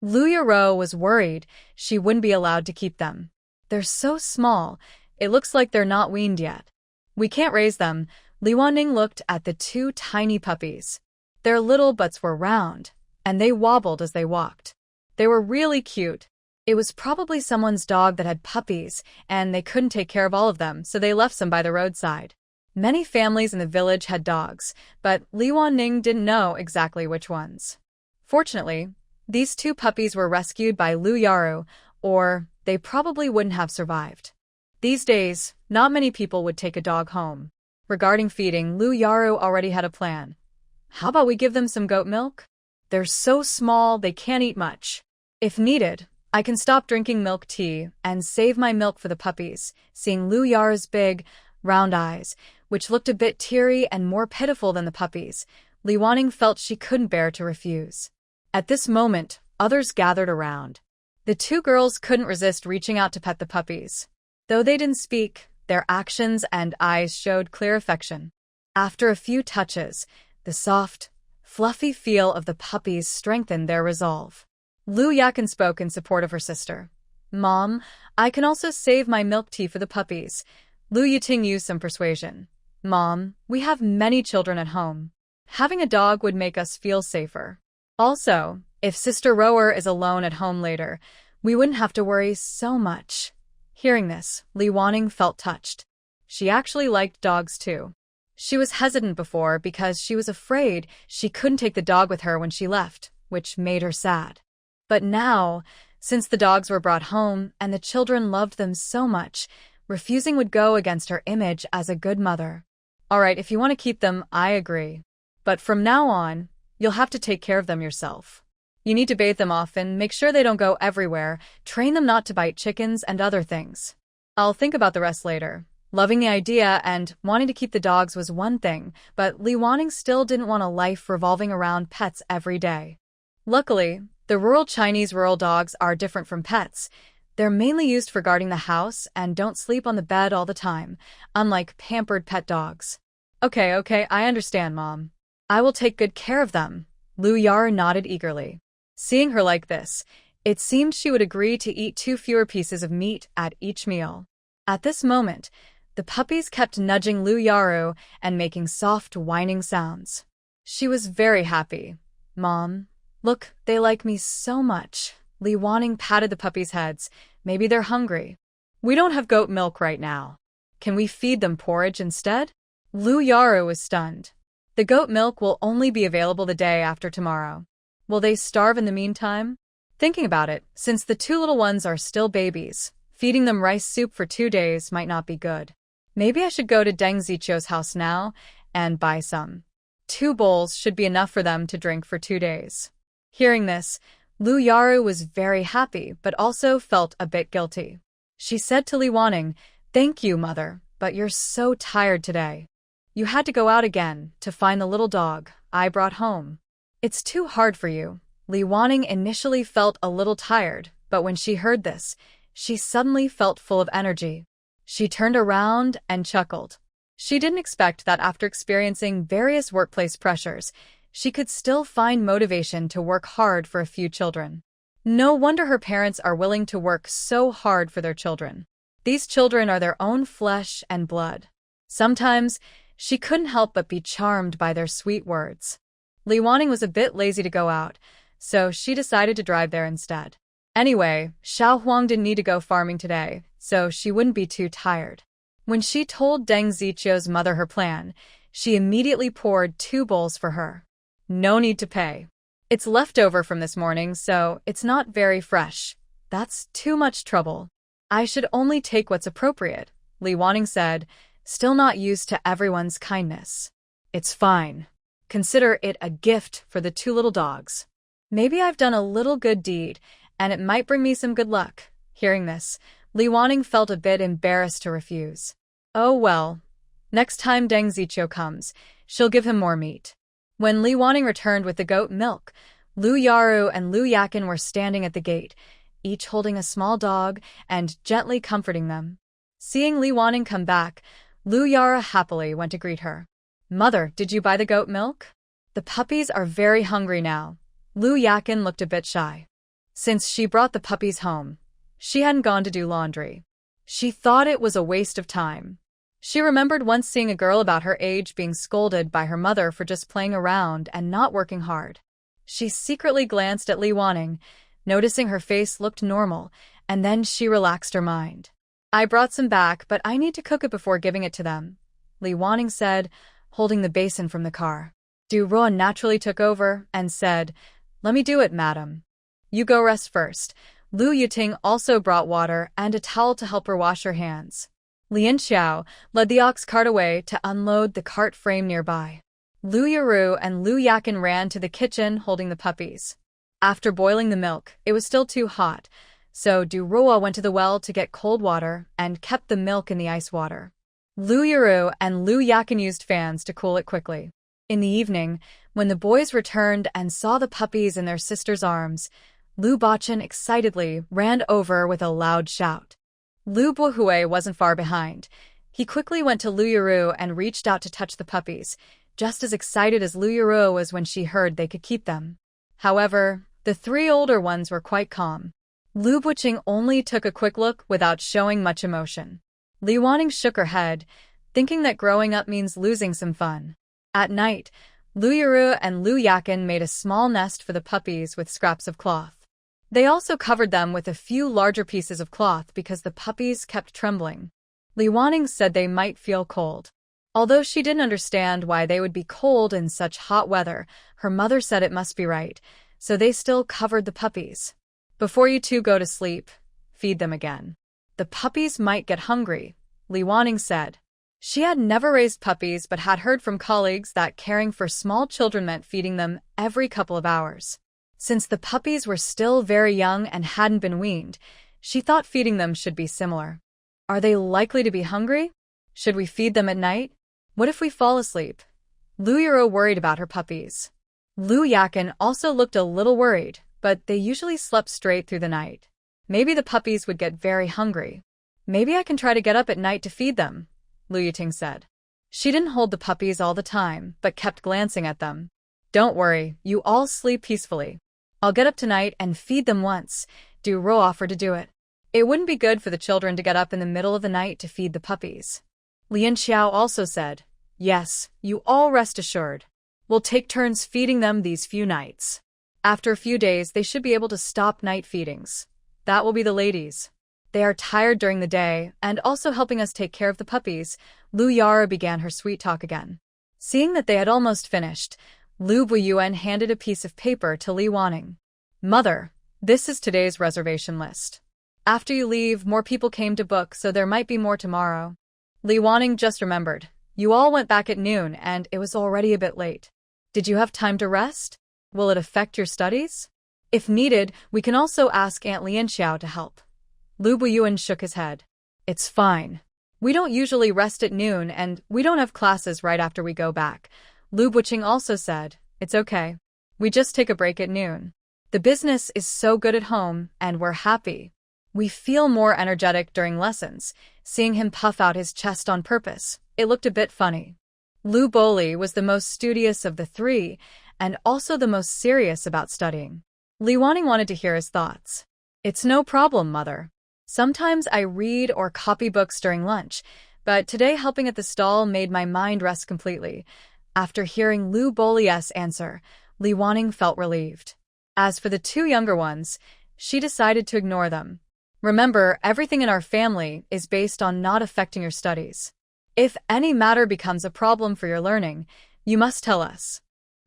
S1: Luya Ro was worried she wouldn't be allowed to keep them. They're so small, it looks like they're not weaned yet. We can't raise them. Li Wanning looked at the 2 tiny puppies. Their little butts were round, and they wobbled as they walked. They were really cute. It was probably someone's dog that had puppies, and they couldn't take care of all of them, so they left some by the roadside. Many families in the village had dogs, but Li Wanning didn't know exactly which ones. Fortunately, these 2 puppies were rescued by Lu Yaru, or they probably wouldn't have survived. These days, not many people would take a dog home. Regarding feeding, Lu Yaru already had a plan. How about we give them some goat milk? They're so small they can't eat much. If needed, I can stop drinking milk tea and save my milk for the puppies. Seeing Lu Yaru's big, round eyes, which looked a bit teary and more pitiful than the puppies, Li Wanning felt she couldn't bear to refuse. At this moment, others gathered around. The 2 girls couldn't resist reaching out to pet the puppies. Though they didn't speak, their actions and eyes showed clear affection. After a few touches, the soft, fluffy feel of the puppies strengthened their resolve. Lu Yakin spoke in support of her sister. Mom, I can also save my milk tea for the puppies. Lu Yuting used some persuasion. Mom, we have many children at home. Having a dog would make us feel safer. Also, if Sister Rower is alone at home later, we wouldn't have to worry so much. Hearing this, Li Wanning felt touched. She actually liked dogs too. She was hesitant before because she was afraid she couldn't take the dog with her when she left, which made her sad. But now, since the dogs were brought home and the children loved them so much, refusing would go against her image as a good mother. Alright, if you want to keep them, I agree. But from now on, you'll have to take care of them yourself. You need to bathe them often, make sure they don't go everywhere, train them not to bite chickens and other things. I'll think about the rest later. Loving the idea and wanting to keep the dogs was one thing, but Li Wanning still didn't want a life revolving around pets every day. Luckily, The rural Chinese rural dogs are different from pets. They're mainly used for guarding the house and don't sleep on the bed all the time, unlike pampered pet dogs. Okay, I understand, Mom. I will take good care of them. Lu Yara nodded eagerly. Seeing her like this, it seemed she would agree to eat 2 fewer pieces of meat at each meal. At this moment, the puppies kept nudging Lu Yaru and making soft, whining sounds. She was very happy. Mom, look, they like me so much. Li Wanning patted the puppies' heads. Maybe they're hungry. We don't have goat milk right now. Can we feed them porridge instead? Lu Yaru was stunned. The goat milk will only be available the day after tomorrow. Will they starve in the meantime? Thinking about it, since the 2 little ones are still babies, feeding them rice soup for 2 days might not be good. Maybe I should go to Deng Zichou's house now and buy some. 2 bowls should be enough for them to drink for 2 days. Hearing this, Lu Yaru was very happy but also felt a bit guilty. She said to Li Wanning, "Thank you, Mother, but you're so tired today. You had to go out again to find the little dog I brought home. It's too hard for you." Li Wanning initially felt a little tired, but when she heard this, she suddenly felt full of energy. She turned around and chuckled. She didn't expect that after experiencing various workplace pressures, she could still find motivation to work hard for a few children. No wonder her parents are willing to work so hard for their children. These children are their own flesh and blood. Sometimes, she couldn't help but be charmed by their sweet words. Li Wanning was a bit lazy to go out, so she decided to drive there instead. Anyway, Xiao Huang didn't need to go farming today, so she wouldn't be too tired. When she told Deng Zichou's mother her plan, she immediately poured 2 bowls for her. No need to pay. It's leftover from this morning, so it's not very fresh. That's too much trouble. I should only take what's appropriate, Li Wanning said, still not used to everyone's kindness. It's fine. Consider it a gift for the 2 little dogs. Maybe I've done a little good deed, and it might bring me some good luck. Hearing this, Li Wanning felt a bit embarrassed to refuse. Oh well. Next time Deng Zichou comes, she'll give him more meat. When Li Wanning returned with the goat milk, Lu Yaru and Lu Yakin were standing at the gate, each holding a small dog and gently comforting them. Seeing Li Wanning come back, Lu Yara happily went to greet her. Mother, did you buy the goat milk? The puppies are very hungry now. Lu Yakin looked a bit shy. Since she brought the puppies home, she hadn't gone to do laundry. She thought it was a waste of time. She remembered once seeing a girl about her age being scolded by her mother for just playing around and not working hard. She secretly glanced at Li Wanning, noticing her face looked normal, and then she relaxed her mind. I brought some back, but I need to cook it before giving it to them, Li Wanning said, holding the basin from the car. Du Ruan naturally took over and said, Let me do it, madam. You go rest first. Lu Yuting also brought water and a towel to help her wash her hands. Lian Xiao led the ox cart away to unload the cart frame nearby. Lu Yaru and Lu Yakin ran to the kitchen holding the puppies. After boiling the milk, it was still too hot, so Du Rua went to the well to get cold water and kept the milk in the ice water. Lu Yaru and Lu Yakin used fans to cool it quickly. In the evening, when the boys returned and saw the puppies in their sister's arms, Lu Bachan excitedly ran over with a loud shout. Lu Buhui wasn't far behind. He quickly went to Lu Yaru and reached out to touch the puppies, just as excited as Lu Yaru was when she heard they could keep them. However, the 3 older ones were quite calm. Lu Buqing only took a quick look without showing much emotion. Li Wanning shook her head, thinking that growing up means losing some fun. At night, Lu Yaru and Lu Yakin made a small nest for the puppies with scraps of cloth. They also covered them with a few larger pieces of cloth because the puppies kept trembling. Li Wanning said they might feel cold. Although she didn't understand why they would be cold in such hot weather, her mother said it must be right, so they still covered the puppies. Before you 2 go to sleep, feed them again. The puppies might get hungry, Li Wanning said. She had never raised puppies but had heard from colleagues that caring for small children meant feeding them every couple of hours. Since the puppies were still very young and hadn't been weaned, she thought feeding them should be similar. Are they likely to be hungry? Should we feed them at night? What if we fall asleep? Lu Yaro worried about her puppies. Lu Yakin also looked a little worried. but they usually slept straight through the night. Maybe the puppies would get very hungry. Maybe I can try to get up at night to feed them, Lu Yuting said. She didn't hold the puppies all the time, but kept glancing at them. Don't worry, you all sleep peacefully. I'll get up tonight and feed them once. Du Ruo offered to do it. It wouldn't be good for the children to get up in the middle of the night to feed the puppies. Lian Xiao also said, yes, you all rest assured. We'll take turns feeding them these few nights. After a few days, they should be able to stop night feedings. That will be the ladies. They are tired during the day and also helping us take care of the puppies. Lu Yara began her sweet talk again. Seeing that they had almost finished, Lu Buiyuan handed a piece of paper to Li Wanning. Mother, this is today's reservation list. After you leave, more people came to book, so there might be more tomorrow. Li Wanning just remembered. You all went back at noon and it was already a bit late. Did you have time to rest? Will it affect your studies? If needed, we can also ask Aunt Lian Xiao to help. Lu Buiyuan shook his head. It's fine. We don't usually rest at noon and we don't have classes right after we go back. Lu Buqing also said, it's okay. We just take a break at noon. The business is so good at home and we're happy. We feel more energetic during lessons. Seeing him puff out his chest on purpose, it looked a bit funny. Lu Boli was the most studious of the three and also the most serious about studying. Li Wanning wanted to hear his thoughts. It's no problem, Mother. Sometimes I read or copy books during lunch, but today helping at the stall made my mind rest completely. After hearing Lu Bolie's answer, Li Wanning felt relieved. As for the two younger ones, she decided to ignore them. Remember, everything in our family is based on not affecting your studies. If any matter becomes a problem for your learning, you must tell us.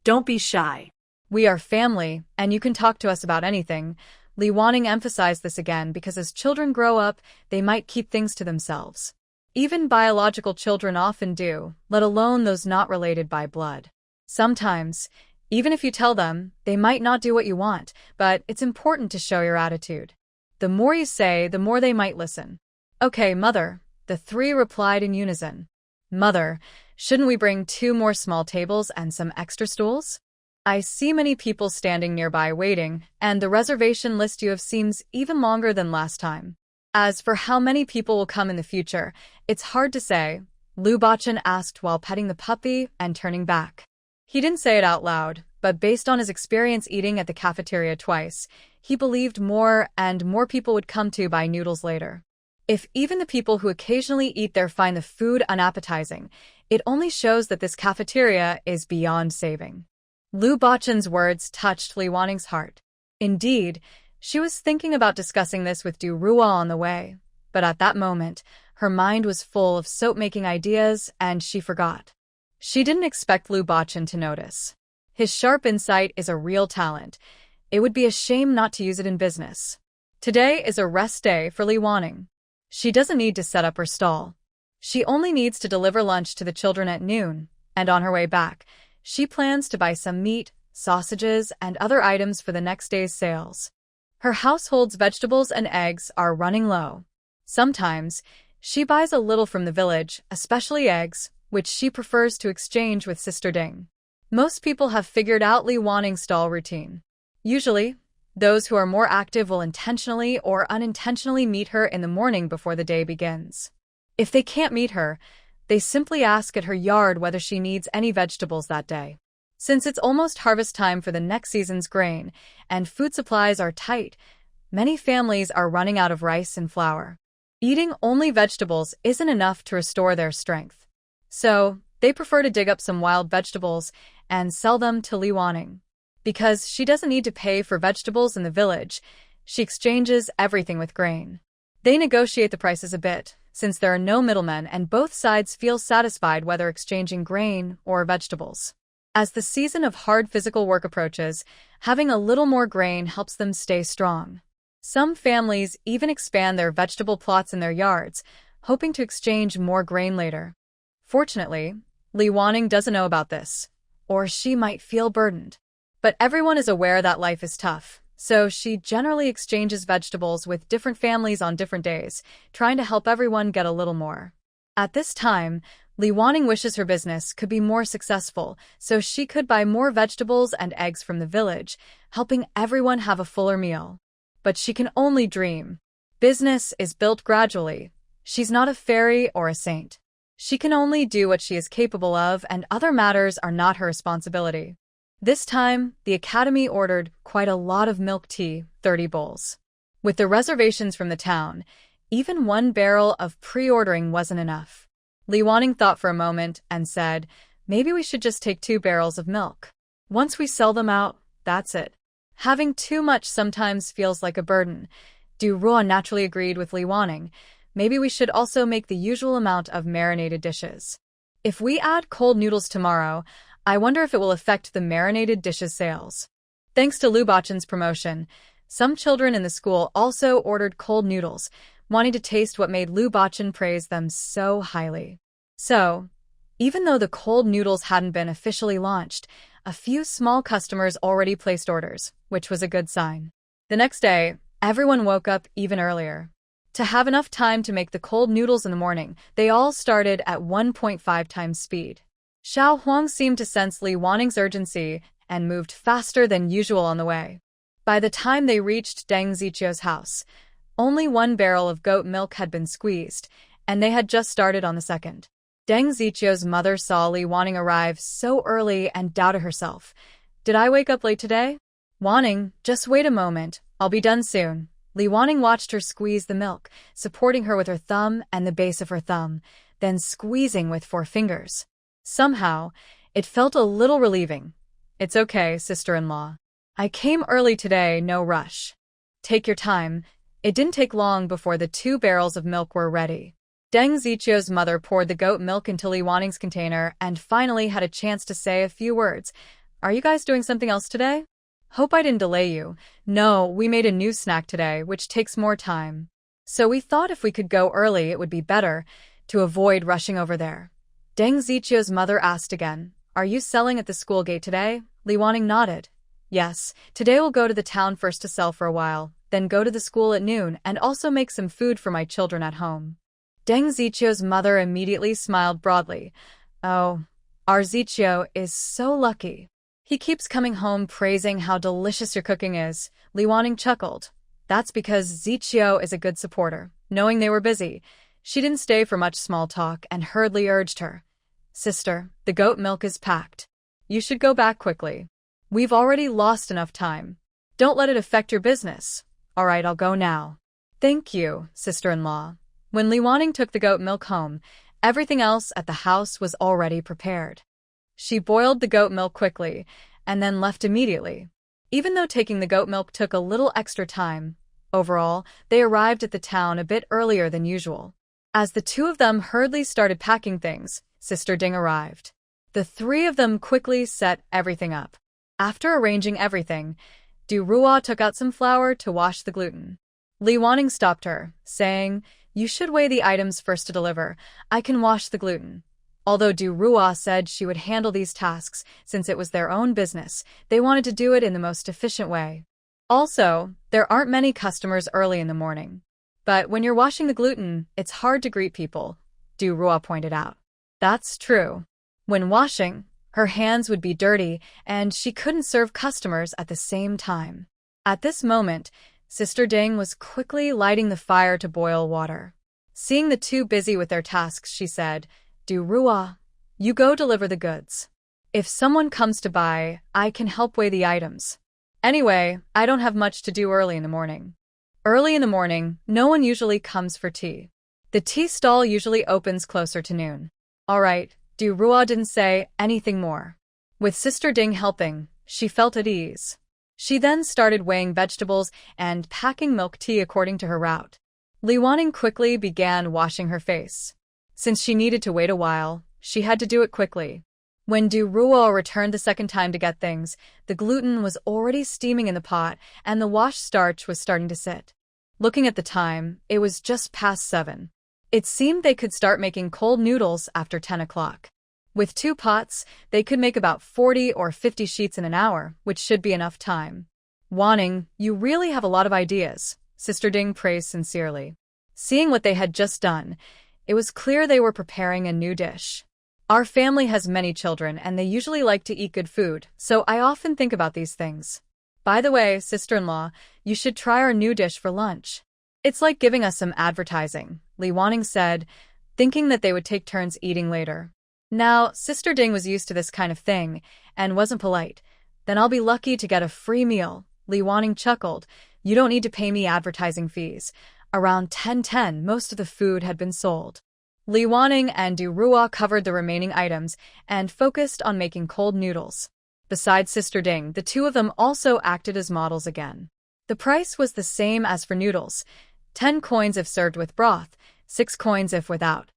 S2: Don't be shy.
S1: We are family, and you can talk to us about anything. Li Wanning emphasized this again because as children grow up, they might keep things to themselves. Even biological children often do, let alone those not related by blood. Sometimes, even if you tell them, they might not do what you want, but it's important to show your attitude. The more you say, the more they might listen. Okay, Mother, the three replied in unison. Mother, shouldn't we bring 2 more small tables and some extra stools? I see many people standing nearby waiting, and the reservation list you have seems even longer than last time. As for how many people will come in the future, it's hard to say, Lu Bachan asked while petting the puppy and turning back. He didn't say it out loud, but based on his experience eating at the cafeteria twice, he believed more and more people would come to buy noodles later. If even the people who occasionally eat there find the food unappetizing, it only shows that this cafeteria is beyond saving. Lu Bachan's words touched Li Wanning's heart. Indeed, she was thinking about discussing this with Du Ruo on the way, but at that moment, her mind was full of soap-making ideas and she forgot. She didn't expect Lu Bachan to notice. His sharp insight is a real talent. It would be a shame not to use it in business. Today is a rest day for Li Wanning. She doesn't need to set up her stall. She only needs to deliver lunch to the children at noon, and on her way back, she plans to buy some meat, sausages, and other items for the next day's sales. Her household's vegetables and eggs are running low. Sometimes, she buys a little from the village, especially eggs, which she prefers to exchange with Sister Ding. Most people have figured out Li Wanning's stall routine. Usually, those who are more active will intentionally or unintentionally meet her in the morning before the day begins. If they can't meet her, they simply ask at her yard whether she needs any vegetables that day. Since it's almost harvest time for the next season's grain, and food supplies are tight, many families are running out of rice and flour. Eating only vegetables isn't enough to restore their strength. So, they prefer to dig up some wild vegetables and sell them to Li Wanning. Because she doesn't need to pay for vegetables in the village, she exchanges everything with grain. They negotiate the prices a bit, since there are no middlemen and both sides feel satisfied whether exchanging grain or vegetables. As the season of hard physical work approaches, having a little more grain helps them stay strong. Some families even expand their vegetable plots in their yards, hoping to exchange more grain later. Fortunately, Li Wanning doesn't know about this, or she might feel burdened. But everyone is aware that life is tough, so she generally exchanges vegetables with different families on different days, trying to help everyone get a little more. At this time, Li Wanning wishes her business could be more successful so she could buy more vegetables and eggs from the village, helping everyone have a fuller meal. But she can only dream. Business is built gradually. She's not a fairy or a saint. She can only do what she is capable of, and other matters are not her responsibility. This time, the academy ordered quite a lot of milk tea, 30 bowls. With the reservations from the town, even 1 barrel of pre-ordering wasn't enough. Li Wanning thought for a moment and said, maybe we should just take 2 barrels of milk. Once we sell them out, that's it. Having too much sometimes feels like a burden. Du Ruan naturally agreed with Li Wanning. Maybe we should also make the usual amount of marinated dishes. If we add cold noodles tomorrow, I wonder if it will affect the marinated dishes sales. Thanks to Lu Bachen's promotion, some children in the school also ordered cold noodles, wanting to taste what made Lu Bachen praise them so highly. So, even though the cold noodles hadn't been officially launched, a few small customers already placed orders, which was a good sign. The next day, everyone woke up even earlier. To have enough time to make the cold noodles in the morning, they all started at 1.5 times speed. Xiao Huang seemed to sense Li Wanning's urgency and moved faster than usual on the way. By the time they reached Deng Ziqiu's house, only 1 barrel of goat milk had been squeezed, and they had just started on the second. Deng Ziqiu's mother saw Li Wanning arrive so early and doubted herself. Did I wake up late today? Wanning, just wait a moment, I'll be done soon. Li Wanning watched her squeeze the milk, supporting her with her thumb and the base of her thumb, then squeezing with 4 fingers. Somehow, it felt a little relieving. It's okay, sister-in-law. I came early today, no rush. Take your time. It didn't take long before the 2 barrels of milk were ready. Deng Ziqiu's mother poured the goat milk into Li Wanning's container and finally had a chance to say a few words. Are you guys doing something else today? Hope I didn't delay you. No, we made a new snack today, which takes more time. So we thought if we could go early, it would be better to avoid rushing over there. Deng Ziqiu's mother asked again, are you selling at the school gate today? Li Wanning nodded. Yes, today we'll go to the town first to sell for a while, then go to the school at noon and also make some food for my children at home. Deng Ziqiu's mother immediately smiled broadly. Oh, our Ziqiu is so lucky. He keeps coming home praising how delicious your cooking is. Li Wanning chuckled. That's because Ziqiu is a good supporter. Knowing they were busy, she didn't stay for much small talk and hurriedly urged her. Sister, the goat milk is packed. You should go back quickly. We've already lost enough time. Don't let it affect your business. All right, I'll go now. Thank you, sister-in-law. When Li Wanning took the goat milk home, everything else at the house was already prepared. She boiled the goat milk quickly and then left immediately. Even though taking the goat milk took a little extra time, overall, they arrived at the town a bit earlier than usual. As the 2 of them hurriedly started packing things, Sister Ding arrived. The 3 of them quickly set everything up. After arranging everything, Du Rua took out some flour to wash the gluten. Li Wanning stopped her, saying, you should weigh the items first to deliver. I can wash the gluten. Although Du Rua said she would handle these tasks since it was their own business, they wanted to do it in the most efficient way. Also, there aren't many customers early in the morning. But when you're washing the gluten, it's hard to greet people, Du Rua pointed out. That's true. When washing, her hands would be dirty and she couldn't serve customers at the same time. At this moment, Sister Ding was quickly lighting the fire to boil water. Seeing the 2 busy with their tasks, she said, Du Rua, you go deliver the goods. If someone comes to buy, I can help weigh the items. Anyway, I don't have much to do early in the morning. Early in the morning, no one usually comes for tea. The tea stall usually opens closer to noon. All right, Du Rua didn't say anything more. With Sister Ding helping, she felt at ease. She then started weighing vegetables and packing milk tea according to her route. Li Wanning quickly began washing her face. Since she needed to wait a while, she had to do it quickly. When Du Rua returned the second time to get things, the gluten was already steaming in the pot and the wash starch was starting to sit. Looking at the time, it was just past 7. It seemed they could start making cold noodles after 10 o'clock. With 2 pots, they could make about 40 or 50 sheets in an hour, which should be enough time. Wanning, you really have a lot of ideas, Sister Ding praised sincerely. Seeing what they had just done, It was clear they were preparing a new dish. Our family has many children and they usually like to eat good food, so I often think about these things. By the way, sister-in-law, you should try our new dish for lunch. It's like giving us some advertising, Li Wanning said, thinking that they would take turns eating later. Now, Sister Ding was used to this kind of thing and wasn't polite. Then I'll be lucky to get a free meal, Li Wanning chuckled. You don't need to pay me advertising fees. Around 10:10, most of the food had been sold. Li Wanning and Du Ruo covered the remaining items and focused on making cold noodles. Besides Sister Ding, the two of them also acted as models again. The price was the same as for noodles, 10 coins if served with broth, 6 coins if without.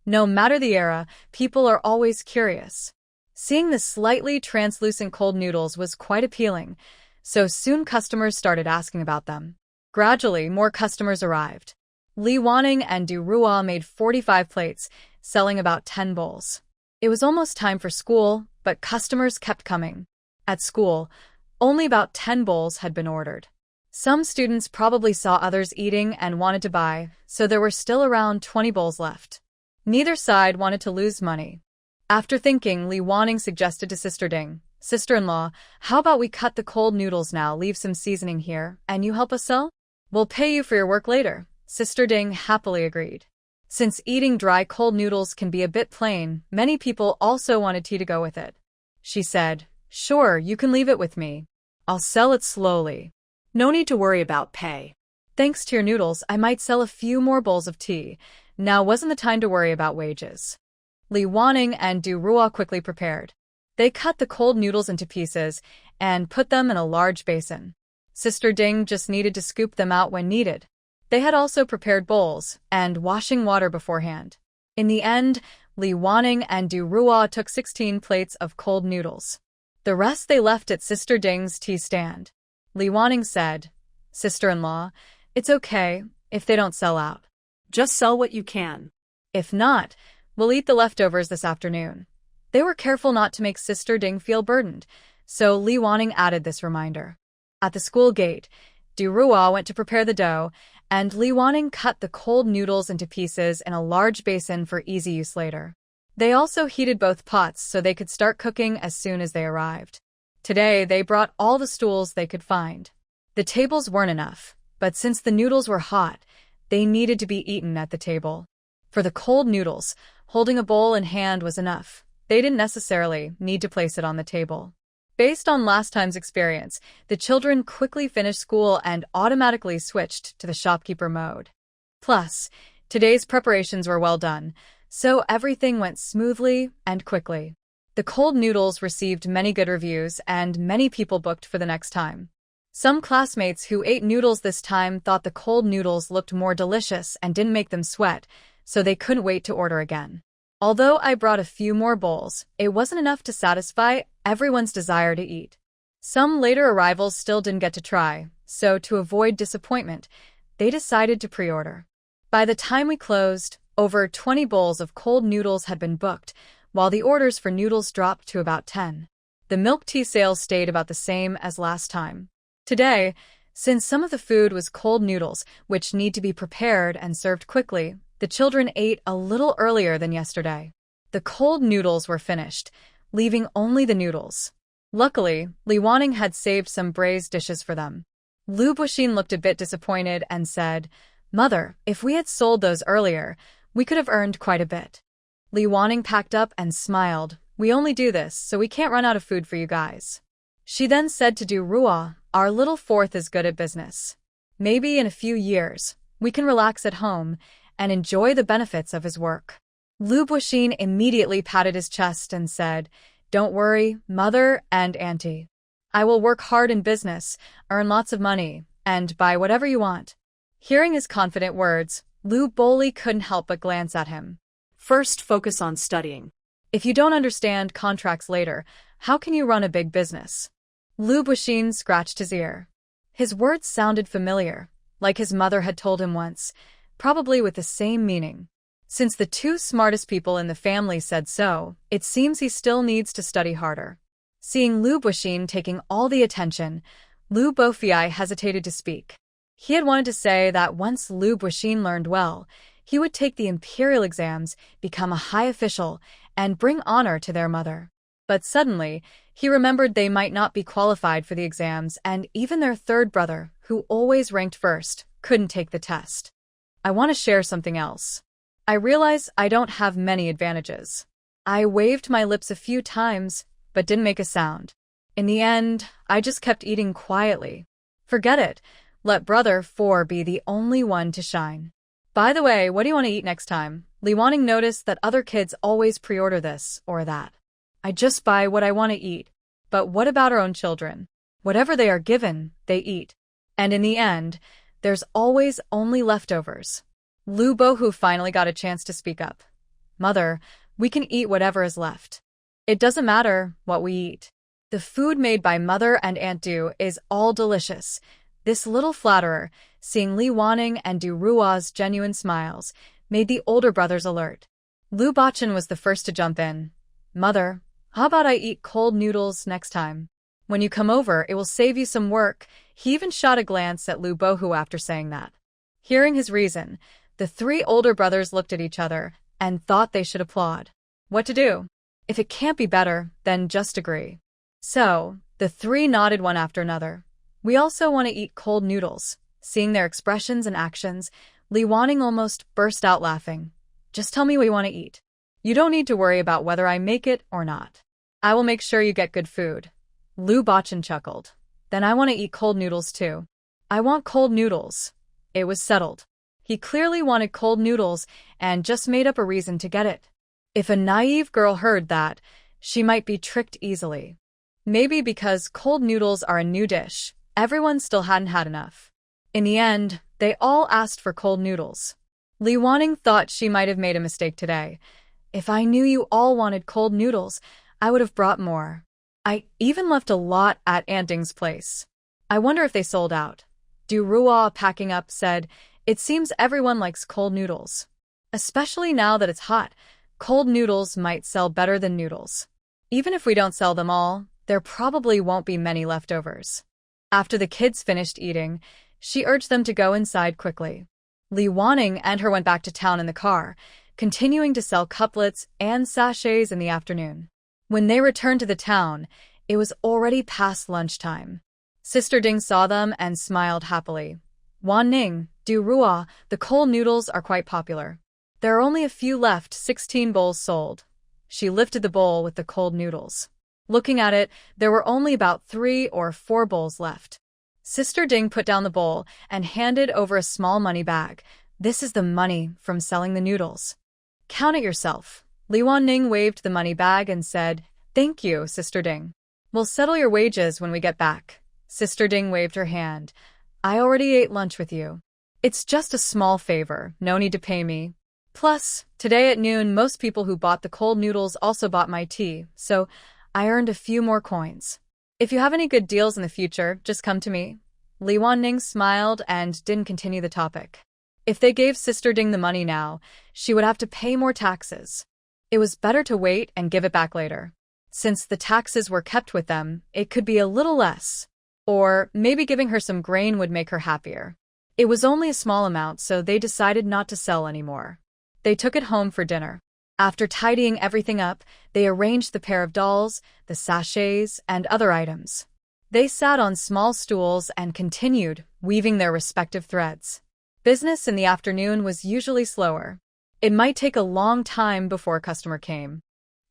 S1: No matter the era, people are always curious. Seeing the slightly translucent cold noodles was quite appealing, so soon customers started asking about them. Gradually, more customers arrived. Li Wanning and Du Ruo made 45 plates, selling about 10 bowls. It was almost time for school, but customers kept coming. At school, only about 10 bowls had been ordered. Some students probably saw others eating and wanted to buy, so there were still around 20 bowls left. Neither side wanted to lose money. After thinking, Li Wanning suggested to Sister Ding, "Sister-in-law, how about we cut the cold noodles now, leave some seasoning here, and you help us sell? We'll pay you for your work later." Sister Ding happily agreed. Since eating dry cold noodles can be a bit plain, many people also wanted tea to go with it. She said, "Sure, you can leave it with me. I'll sell it slowly.
S2: No need to worry about pay.
S1: Thanks to your noodles, I might sell a few more bowls of tea. Now wasn't the time to worry about wages." Li Wanning and Du Ruo quickly prepared. They cut the cold noodles into pieces and put them in a large basin. Sister Ding just needed to scoop them out when needed. They had also prepared bowls and washing water beforehand. In the end, Li Wanning and Du Ruo took 16 plates of cold noodles. The rest they left at Sister Ding's tea stand. Li Wanning said, "Sister-in-law, it's okay if they don't sell out.
S2: Just sell what you can.
S1: If not, we'll eat the leftovers this afternoon." They were careful not to make Sister Ding feel burdened, so Li Wanning added this reminder. At the school gate, Du Ruo went to prepare the dough, and Li Wanning cut the cold noodles into pieces in a large basin for easy use later. They also heated both pots so they could start cooking as soon as they arrived. Today, they brought all the stools they could find. The tables weren't enough, but since the noodles were hot, they needed to be eaten at the table. For the cold noodles, holding a bowl in hand was enough. They didn't necessarily need to place it on the table. Based on last time's experience, the children quickly finished school and automatically switched to the shopkeeper mode. Plus, today's preparations were well done, so everything went smoothly and quickly. The cold noodles received many good reviews and many people booked for the next time. Some classmates who ate noodles this time thought the cold noodles looked more delicious and didn't make them sweat, so they couldn't wait to order again. Although I brought a few more bowls, it wasn't enough to satisfy everyone's desire to eat. Some later arrivals still didn't get to try, so to avoid disappointment, they decided to pre-order. By the time we closed, over 20 bowls of cold noodles had been booked, while the orders for noodles dropped to about 10. The milk tea sales stayed about the same as last time. Today, since some of the food was cold noodles, which need to be prepared and served quickly, the children ate a little earlier than yesterday. The cold noodles were finished, leaving only the noodles. Luckily, Li Wanning had saved some braised dishes for them. Lu Buxin looked a bit disappointed and said, "Mother, if we had sold those earlier, we could have earned quite a bit." Li Wanning packed up and smiled. "We only do this so we can't run out of food for you guys." She then said to Du Ruo, "Our little fourth is good at business. Maybe in a few years, we can relax at home and enjoy the benefits of his work." Lu Buxin immediately patted his chest and said, "Don't worry, Mother and Auntie. I will work hard in business, earn lots of money, and buy whatever you want." Hearing his confident words, Lu Boli couldn't help but glance at him.
S2: First, focus on studying.
S1: If you don't understand contracts later, how can you run a big business? Lu Buxin scratched his ear. His words sounded familiar, like his mother had told him once, probably with the same meaning. Since the two smartest people in the family said so, it seems he still needs to study harder. Seeing Lu Buxin taking all the attention, Lu Bofiai hesitated to speak. He had wanted to say that once Lu Buxin learned well, he would take the imperial exams, become a high official, and bring honor to their mother. But suddenly, he remembered they might not be qualified for the exams, and even their third brother, who always ranked first, couldn't take the test. I want to share something else. I realize I don't have many advantages. I waved my lips a few times, but didn't make a sound. In the end, I just kept eating quietly. Forget it. Let brother 4 be the only one to shine. By the way, what do you want to eat next time? Li Wanning noticed that other kids always pre-order this or that. I just buy what I want to eat. But what about our own children? Whatever they are given, they eat. And in the end, there's always only leftovers. Lu Bohu finally got a chance to speak up. Mother, we can eat whatever is left. It doesn't matter what we eat. The food made by Mother and Aunt Du is all delicious. This little flatterer, seeing Li Wanning and Du Rua's genuine smiles, made the older brothers alert. Lu Bachan was the first to jump in. Mother, how about I eat cold noodles next time? When you come over, it will save you some work. He even shot a glance at Lu Bohu after saying that. Hearing his reason, the 3 older brothers looked at each other and thought they should applaud. What to do? If it can't be better, then just agree. So, the 3 nodded one after another. We also want to eat cold noodles. Seeing their expressions and actions, Li Wanning almost burst out laughing. Just tell me what you want to eat. You don't need to worry about whether I make it or not. I will make sure you get good food. Lu Bachan chuckled. Then I want to eat cold noodles too. I want cold noodles. It was settled. He clearly wanted cold noodles and just made up a reason to get it. If a naive girl heard that, she might be tricked easily. Maybe because cold noodles are a new dish, everyone still hadn't had enough. In the end, they all asked for cold noodles. Li Wanning thought she might have made a mistake today. If I knew you all wanted cold noodles, I would have brought more. I even left a lot at Aunt Ding's place. I wonder if they sold out. Du Rua, packing up, said, It seems everyone likes cold noodles. Especially now that it's hot, cold noodles might sell better than noodles. Even if we don't sell them all, there probably won't be many leftovers. After the kids finished eating, she urged them to go inside quickly. Li Wanning and her went back to town in the car, continuing to sell couplets and sachets in the afternoon. When they returned to the town, it was already past lunchtime. Sister Ding saw them and smiled happily. Wan Ning, Du Rua, the cold noodles are quite popular. There are only a few left, 16 bowls sold. She lifted the bowl with the cold noodles. Looking at it, there were only about 3 or 4 bowls left. Sister Ding put down the bowl and handed over a small money bag. This is the money from selling the noodles. Count it yourself. Li Wanning waved the money bag and said, Thank you, Sister Ding. We'll settle your wages when we get back. Sister Ding waved her hand. I already ate lunch with you. It's just a small favor, no need to pay me. Plus, today at noon, most people who bought the cold noodles also bought my tea, so I earned a few more coins. If you have any good deals in the future, just come to me. Li Wanning smiled and didn't continue the topic. If they gave Sister Ding the money now, she would have to pay more taxes. It was better to wait and give it back later. Since the taxes were kept with them, it could be a little less. Or maybe giving her some grain would make her happier. It was only a small amount, so they decided not to sell anymore. They took it home for dinner. After tidying everything up, they arranged the pair of dolls, the sachets, and other items. They sat on small stools and continued, weaving their respective threads. Business in the afternoon was usually slower. It might take a long time before a customer came.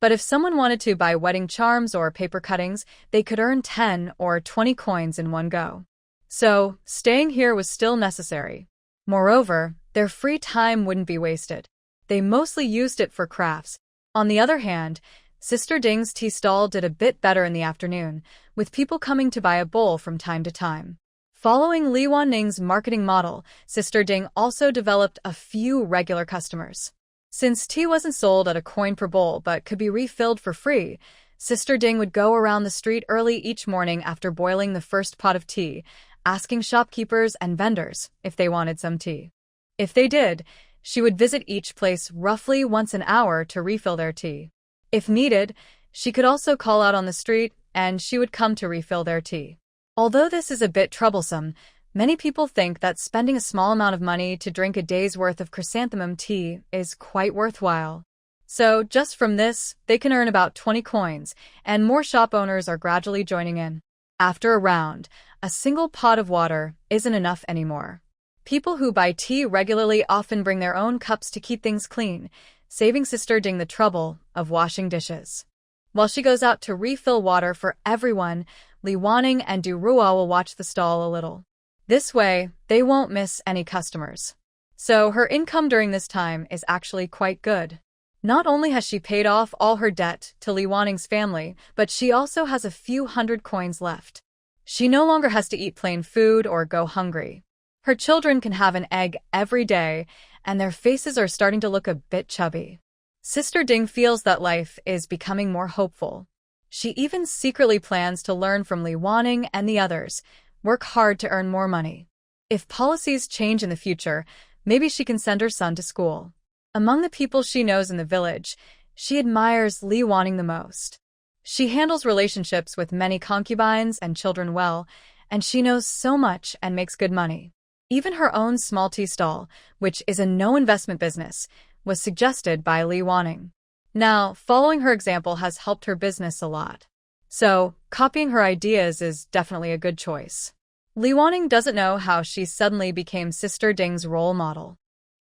S1: But if someone wanted to buy wedding charms or paper cuttings, they could earn 10 or 20 coins in one go. So, staying here was still necessary. Moreover, their free time wouldn't be wasted. They mostly used it for crafts. On the other hand, Sister Ding's tea stall did a bit better in the afternoon, with people coming to buy a bowl from time to time. Following Li Wanning's marketing model, Sister Ding also developed a few regular customers. Since tea wasn't sold at a coin per bowl but could be refilled for free, Sister Ding would go around the street early each morning after boiling the first pot of tea, asking shopkeepers and vendors if they wanted some tea. If they did, she would visit each place roughly once an hour to refill their tea. If needed, she could also call out on the street, and she would come to refill their tea. Although this is a bit troublesome, Many people think that spending a small amount of money to drink a day's worth of chrysanthemum tea is quite worthwhile. So, just from this, they can earn about 20 coins, and more shop owners are gradually joining in. After a round, a single pot of water isn't enough anymore. People who buy tea regularly often bring their own cups to keep things clean, saving Sister Ding the trouble of washing dishes. While she goes out to refill water for everyone, Li Wanning and Du Ruo will watch the stall a little. This way, they won't miss any customers. So her income during this time is actually quite good. Not only has she paid off all her debt to Li Wanning's family, but she also has a few hundred coins left. She no longer has to eat plain food or go hungry. Her children can have an egg every day, and their faces are starting to look a bit chubby. Sister Ding feels that life is becoming more hopeful. She even secretly plans to learn from Li Wanning and the others, work hard to earn more money. If policies change in the future, maybe she can send her son to school. Among the people she knows in the village, she admires Li Wanning the most. She handles relationships with many concubines and children well, and she knows so much and makes good money. Even her own small tea stall, which is a no-investment business, was suggested by Li Wanning. Now, following her example has helped her business a lot. So, copying her ideas is definitely a good choice. Li Wanning doesn't know how she suddenly became Sister Ding's role model.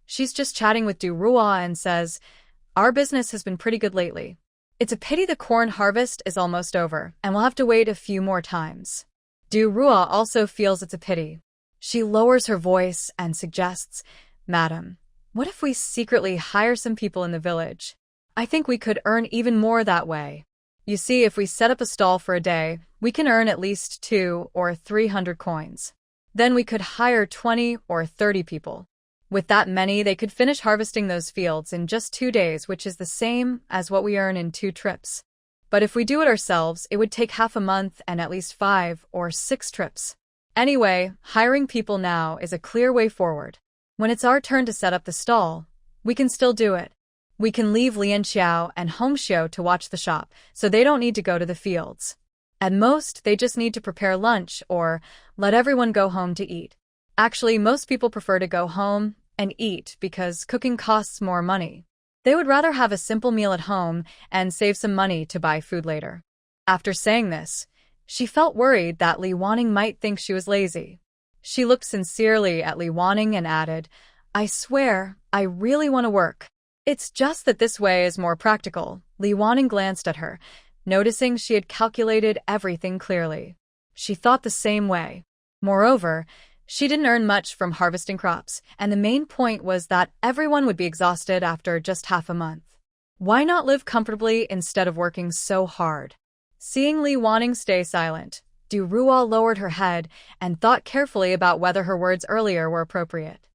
S1: She's just chatting with Du Ruo and says, "Our business has been pretty good lately. It's a pity the corn harvest is almost over, and we'll have to wait a few more times." Du Ruo also feels it's a pity. She lowers her voice and suggests, "Madam, what if we secretly hire some people in the village? I think we could earn even more that way. You see, if we set up a stall for a day, we can earn at least 200 or 300 coins. Then we could hire 20 or 30 people. With that many, they could finish harvesting those fields in just 2 days, which is the same as what we earn in 2 trips. But if we do it ourselves, it would take half a month and at least 5 or 6 trips. Anyway, hiring people now is a clear way forward. When it's our turn to set up the stall, we can still do it. We can leave Lian Xiao and Hong Xiao to watch the shop, so they don't need to go to the fields. At most, they just need to prepare lunch or let everyone go home to eat. Actually, most people prefer to go home and eat because cooking costs more money. They would rather have a simple meal at home and save some money to buy food later." After saying this, she felt worried that Li Wanning might think she was lazy. She looked sincerely at Li Wanning and added, "I swear, I really want to work. It's just that this way is more practical." Li Wanning glanced at her, noticing she had calculated everything clearly. She thought the same way. Moreover, she didn't earn much from harvesting crops, and the main point was that everyone would be exhausted after just half a month. Why not live comfortably instead of working so hard? Seeing Li Wanning stay silent, Du Ruo lowered her head and thought carefully about whether her words earlier were appropriate.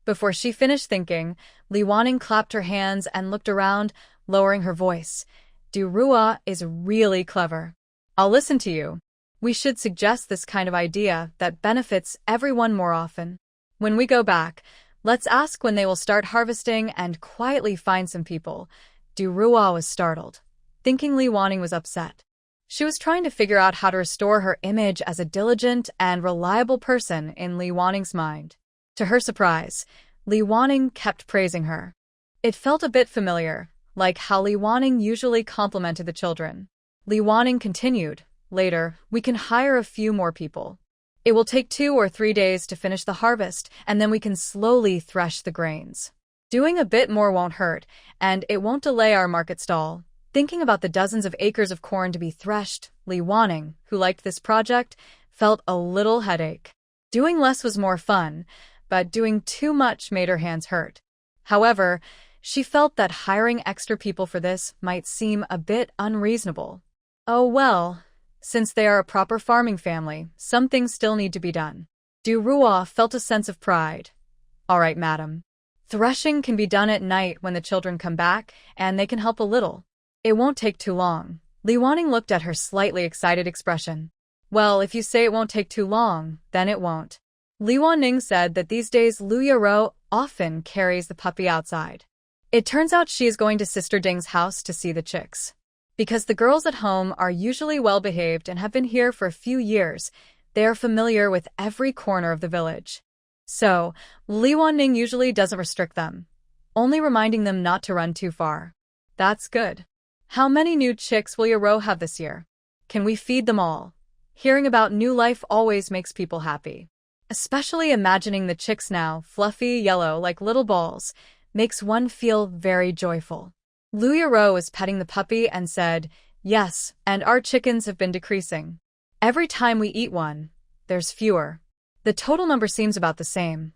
S1: Before she finished thinking, Li Wanning clapped her hands and looked around, lowering her voice. "Du Ruo is really clever. I'll listen to you. We should suggest this kind of idea that benefits everyone more often. When we go back, let's ask when they will start harvesting and quietly find some people." Du Ruo was startled, thinking Li Wanning was upset. She was trying to figure out how to restore her image as a diligent and reliable person in Li Wanning's mind. To her surprise, Li Wanning kept praising her. It felt a bit familiar, like how Li Wanning usually complimented the children. Li Wanning continued, "Later, we can hire a few more people. It will take 2 or 3 days to finish the harvest, and then we can slowly thresh the grains. Doing a bit more won't hurt, and it won't delay our market stall." Thinking about the dozens of acres of corn to be threshed, Li Wanning, who liked this project, felt a little headache. Doing less was more fun, but doing too much made her hands hurt. However, she felt that hiring extra people for this might seem a bit unreasonable. Oh well, since they are a proper farming family, some things still need to be done. Du Ruo felt a sense of pride. "All right, madam. Threshing can be done at night when the children come back, and they can help a little. It won't take too long." Li Wanning looked at her slightly excited expression. "Well, if you say it won't take too long, then it won't." Li Wanning said that these days Lu Yaro often carries the puppy outside. It turns out she is going to Sister Ding's house to see the chicks. Because the girls at home are usually well-behaved and have been here for a few years, They are familiar with every corner of the village. So, Li Wanning usually doesn't restrict them, only reminding them not to run too far. That's good. How many new chicks will your row have this year? Can we feed them all? Hearing about new life always makes people happy. Especially imagining the chicks now, fluffy, yellow, like little balls, makes one feel very joyful. Lu Yaro was petting the puppy and said, "Yes, and our chickens have been decreasing. Every time we eat one, there's fewer. The total number seems about the same."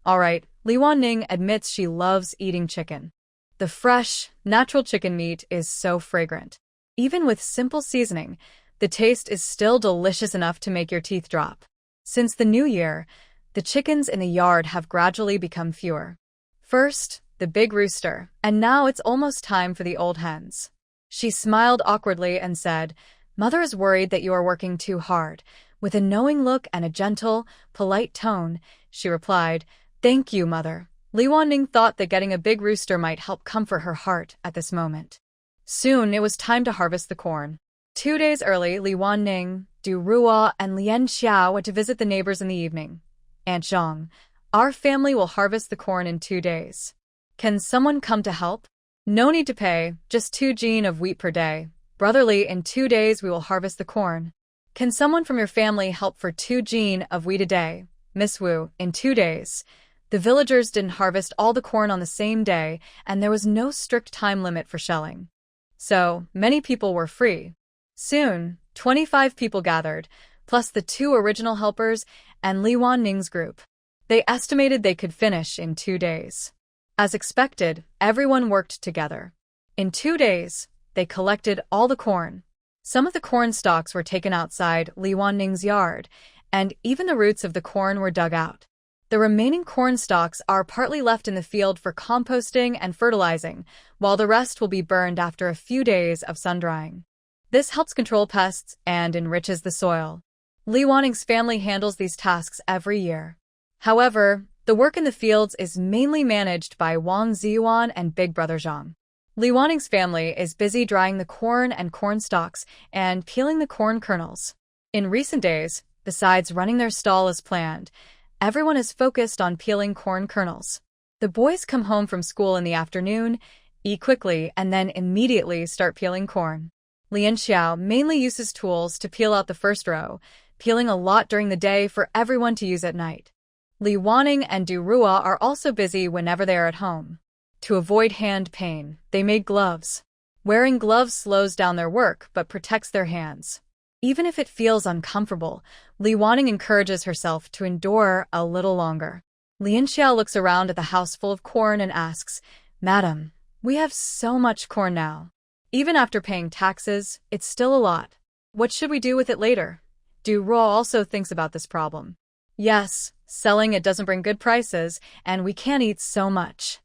S1: All right, Li Wanning admits she loves eating chicken. The fresh, natural chicken meat is so fragrant. Even with simple seasoning, the taste is still delicious enough to make your teeth drop. Since the new year, the chickens in the yard have gradually become fewer. First, the big rooster, and now it's almost time for the old hens. She smiled awkwardly and said, "Mother is worried that you are working too hard." With a knowing look and a gentle, polite tone, she replied, "Thank you, Mother." Li Wanning thought that getting a big rooster might help comfort her heart at this moment. Soon, it was time to harvest the corn. 2 days early, Li Wanning, Du Ruo, and Lian Xiao went to visit the neighbors in the evening. "Aunt Zhang, our family will harvest the corn in 2 days. Can someone come to help? No need to pay, just 2 jin of wheat per day. Brotherly, in 2 days we will harvest the corn. Can someone from your family help for 2 jin of wheat a day? Miss Wu, in 2 days." The villagers didn't harvest all the corn on the same day, and there was no strict time limit for shelling. So, many people were free. Soon, 25 people gathered, plus the 2 original helpers and Li Wanning's group. They estimated they could finish in 2 days. As expected, everyone worked together. In 2 days, they collected all the corn. Some of the corn stalks were taken outside Li Wanning's yard, and even the roots of the corn were dug out. The remaining corn stalks are partly left in the field for composting and fertilizing, while the rest will be burned after a few days of sun-drying. This helps control pests and enriches the soil. Li Wanning's family handles these tasks every year. However, the work in the fields is mainly managed by Wang Ziyuan and Big Brother Zhang. Li Wanning's family is busy drying the corn and corn stalks and peeling the corn kernels. In recent days, besides running their stall as planned, everyone is focused on peeling corn kernels. The boys come home from school in the afternoon, eat quickly, and then immediately start peeling corn. Lian Xiao mainly uses tools to peel out the first row, peeling a lot during the day for everyone to use at night. Li Wanning and Du Ruo are also busy whenever they are at home. To avoid hand pain, they made gloves. Wearing gloves slows down their work but protects their hands. Even if it feels uncomfortable, Li Wanning encourages herself to endure a little longer. Lian Xiao looks around at the house full of corn and asks, "Madam, we have so much corn now. Even after paying taxes, it's still a lot. What should we do with it later?" Du Ruo also thinks about this problem. "Yes, selling it doesn't bring good prices, and we can't eat so much.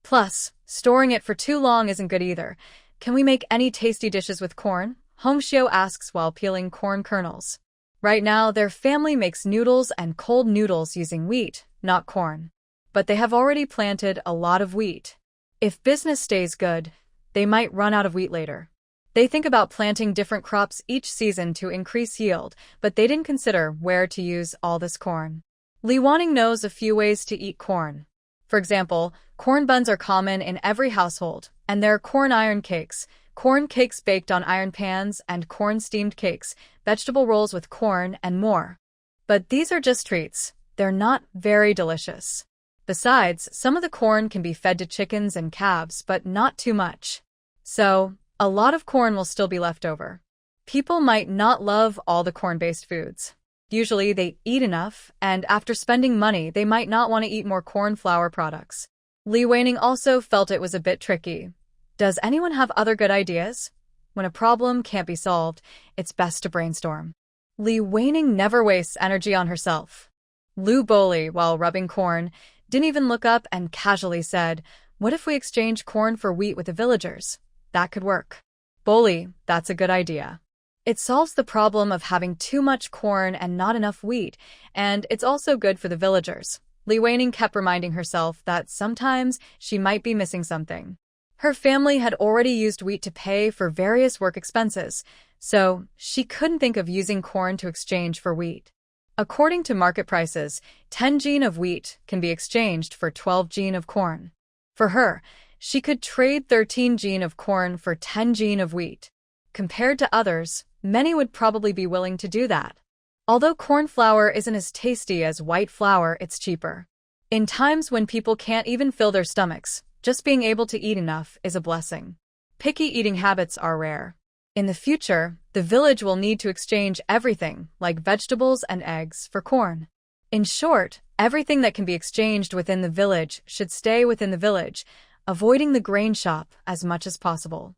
S1: Plus, storing it for too long isn't good either. Can we make any tasty dishes with corn?" Hong Xiao asks while peeling corn kernels. Right now, their family makes noodles and cold noodles using wheat, not corn. But they have already planted a lot of wheat. If business stays good, they might run out of wheat later. They think about planting different crops each season to increase yield, but they didn't consider where to use all this corn. Li Wanning knows a few ways to eat corn. For example, corn buns are common in every household, and there are corn iron cakes baked on iron pans, and corn-steamed cakes, vegetable rolls with corn, and more. But these are just treats. They're not very delicious. Besides, some of the corn can be fed to chickens and calves, but not too much. So, a lot of corn will still be left over. People might not love all the corn-based foods. Usually they eat enough, and after spending money, they might not want to eat more corn flour products. Li Wanning also felt it was a bit tricky. Does anyone have other good ideas? When a problem can't be solved, it's best to brainstorm. Li Wanning never wastes energy on herself. Lu Boli, while rubbing corn, didn't even look up and casually said, "What if we exchange corn for wheat with the villagers? That could work." Boli, that's a good idea. It solves the problem of having too much corn and not enough wheat, and it's also good for the villagers. Li Wanning kept reminding herself that sometimes she might be missing something. Her family had already used wheat to pay for various work expenses, so she couldn't think of using corn to exchange for wheat. According to market prices, 10 jin of wheat can be exchanged for 12 jin of corn. For her, she could trade 13 jin of corn for 10 jin of wheat. Compared to others, many would probably be willing to do that. Although corn flour isn't as tasty as white flour, it's cheaper. In times when people can't even fill their stomachs, just being able to eat enough is a blessing. Picky eating habits are rare. In the future, the village will need to exchange everything, like vegetables and eggs, for corn. In short, everything that can be exchanged within the village should stay within the village, avoiding the grain shop as much as possible.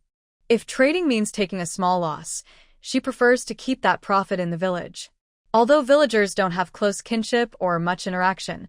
S1: If trading means taking a small loss, she prefers to keep that profit in the village. Although villagers don't have close kinship or much interaction,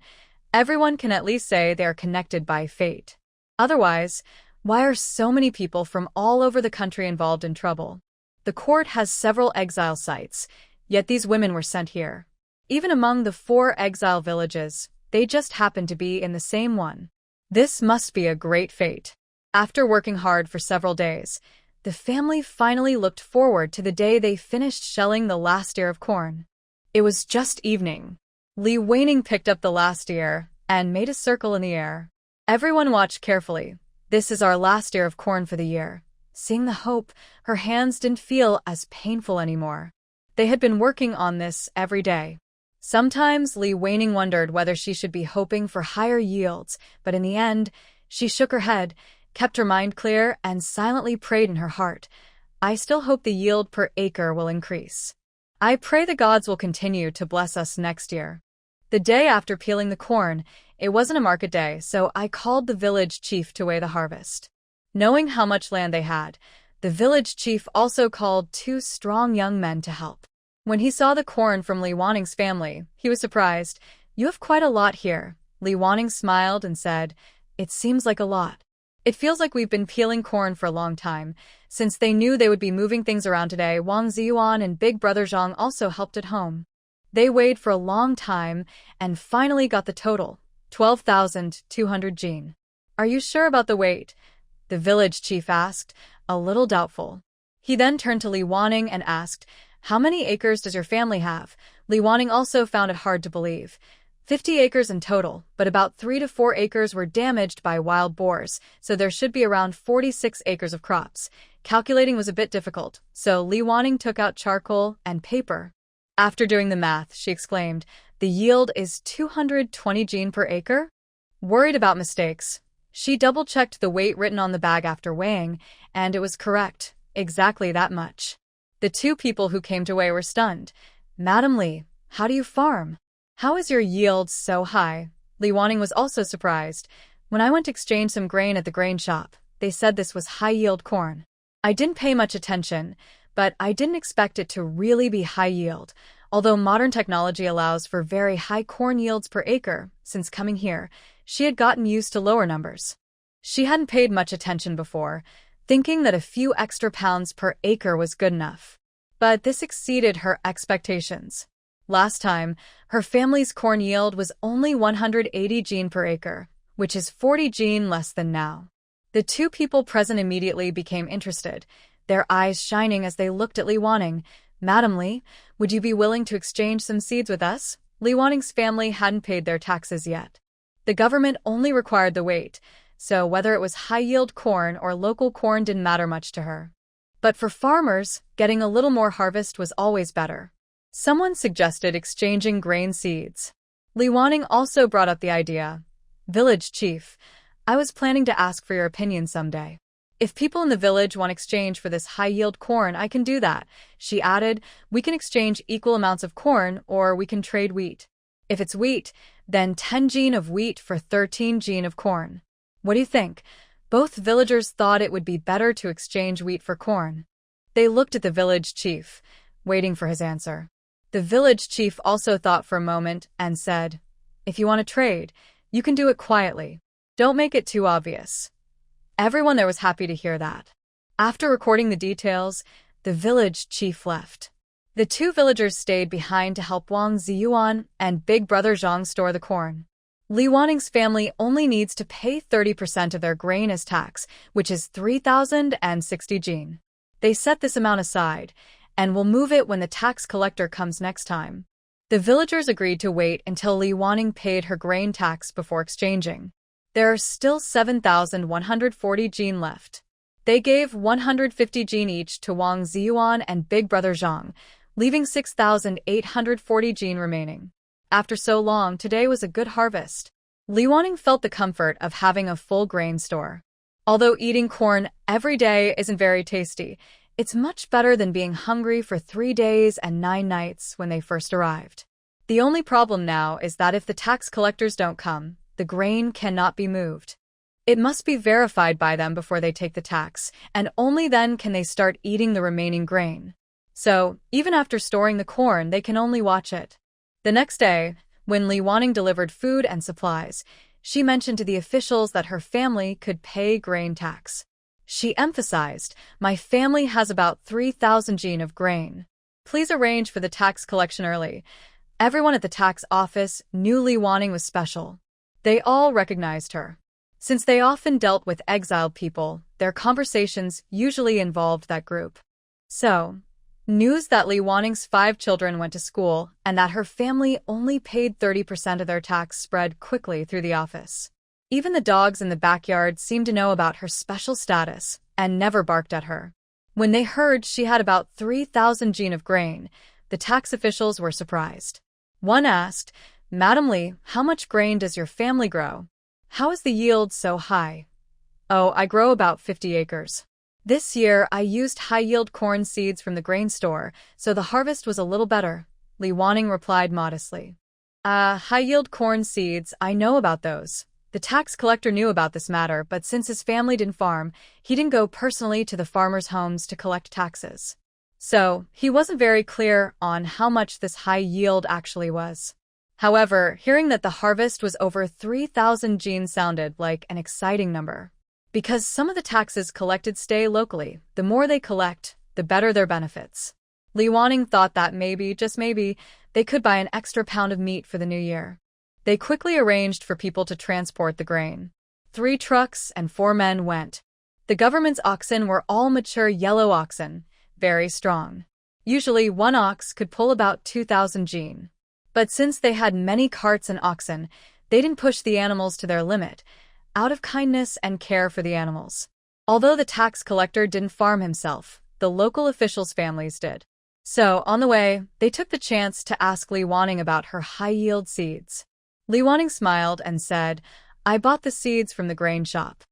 S1: everyone can at least say they are connected by fate. Otherwise, why are so many people from all over the country involved in trouble? The court has several exile sites, yet these women were sent here. Even among the 4 exile villages, they just happen to be in the same one. This must be a great fate. After working hard for several days, the family finally looked forward to the day they finished shelling the last ear of corn. It was just evening. Li Weining picked up the last ear and made a circle in the air. Everyone watched carefully. This is our last ear of corn for the year. Seeing the hope, her hands didn't feel as painful anymore. They had been working on this every day. Sometimes Li Weining wondered whether she should be hoping for higher yields, but in the end, she shook her head, kept her mind clear, and silently prayed in her heart. I still hope the yield per acre will increase. I pray the gods will continue to bless us next year. The day after peeling the corn, it wasn't a market day, so I called the village chief to weigh the harvest. Knowing how much land they had, the village chief also called 2 strong young men to help. When he saw the corn from Li Wanning's family, he was surprised. You have quite a lot here. Li Wanning smiled and said, It seems like a lot. It feels like we've been peeling corn for a long time. Since they knew they would be moving things around today, Wang Ziyuan and Big Brother Zhang also helped at home. They weighed for a long time and finally got the total, 12,200 jin. Are you sure about the weight? The village chief asked, a little doubtful. He then turned to Li Wanning and asked, How many acres does your family have? Li Wanning also found it hard to believe. 50 acres in total, but about 3 to 4 acres were damaged by wild boars, so there should be around 46 acres of crops. Calculating was a bit difficult, so Li Wanning took out charcoal and paper. After doing the math, she exclaimed, The yield is 220 jin per acre? Worried about mistakes, she double-checked the weight written on the bag after weighing, and it was correct, exactly that much. The 2 people who came to weigh were stunned. Madam Li, how do you farm? How is your yield so high? Li Wanning was also surprised. When I went to exchange some grain at the grain shop, they said this was high-yield corn. I didn't pay much attention, but I didn't expect it to really be high yield, although modern technology allows for very high corn yields per acre. Since coming here, she had gotten used to lower numbers. She hadn't paid much attention before, thinking that a few extra pounds per acre was good enough. But this exceeded her expectations. Last time, her family's corn yield was only 180 jin per acre, which is 40 jin less than now. The 2 people present immediately became interested, their eyes shining as they looked at Li Wanning. Madam Li, would you be willing to exchange some seeds with us? Li Wanning's family hadn't paid their taxes yet. The government only required the weight, so whether it was high-yield corn or local corn didn't matter much to her. But for farmers, getting a little more harvest was always better. Someone suggested exchanging grain seeds. Li Wanning also brought up the idea. Village chief, I was planning to ask for your opinion someday. If people in the village want exchange for this high-yield corn, I can do that. She added, we can exchange equal amounts of corn, or we can trade wheat. If it's wheat, then 10 jin of wheat for 13 jin of corn. What do you think? Both villagers thought it would be better to exchange wheat for corn. They looked at the village chief, waiting for his answer. The village chief also thought for a moment and said, If you want to trade, you can do it quietly. Don't make it too obvious. Everyone there was happy to hear that. After recording the details, the village chief left. The 2 villagers stayed behind to help Wang Ziyuan and Big Brother Zhang store the corn. Li Wanning's family only needs to pay 30% of their grain as tax, which is 3,060 jin. They set this amount aside, and will move it when the tax collector comes next time. The villagers agreed to wait until Li Wanning paid her grain tax before exchanging. There are still 7,140 jin left. They gave 150 jin each to Wang Ziyuan and Big Brother Zhang, leaving 6,840 jin remaining. After so long, today was a good harvest. Li Wanning felt the comfort of having a full grain store. Although eating corn every day isn't very tasty, it's much better than being hungry for 3 days and 9 nights when they first arrived. The only problem now is that if the tax collectors don't come, the grain cannot be moved. It must be verified by them before they take the tax, and only then can they start eating the remaining grain. So, even after storing the corn, they can only watch it. The next day, when Li Wanning delivered food and supplies, she mentioned to the officials that her family could pay grain tax. She emphasized, "My family has about 3,000 jin of grain. Please arrange for the tax collection early." Everyone at the tax office knew Li Wanning was special. They all recognized her. Since they often dealt with exiled people, their conversations usually involved that group. So, news that Li Wanning's 5 children went to school and that her family only paid 30% of their tax spread quickly through the office. Even the dogs in the backyard seemed to know about her special status and never barked at her. When they heard she had about 3,000 jin of grain, the tax officials were surprised. One asked, "Madam Li, how much grain does your family grow? How is the yield so high?" "Oh, I grow about 50 acres. This year, I used high-yield corn seeds from the grain store, so the harvest was a little better," Li Wanning replied modestly. High-yield corn seeds, I know about those." The tax collector knew about this matter, but since his family didn't farm, he didn't go personally to the farmers' homes to collect taxes. So, he wasn't very clear on how much this high yield actually was. However, hearing that the harvest was over 3,000 jin sounded like an exciting number. Because some of the taxes collected stay locally, the more they collect, the better their benefits. Li Wanning thought that maybe, just maybe, they could buy an extra pound of meat for the new year. They quickly arranged for people to transport the grain. 3 trucks and 4 men went. The government's oxen were all mature yellow oxen, very strong. Usually 1 ox could pull about 2,000 jin. But since they had many carts and oxen, they didn't push the animals to their limit, out of kindness and care for the animals. Although the tax collector didn't farm himself, the local officials' families did. So, on the way, they took the chance to ask Li Wanning about her high-yield seeds. Li Wanning smiled and said, "I bought the seeds from the grain shop.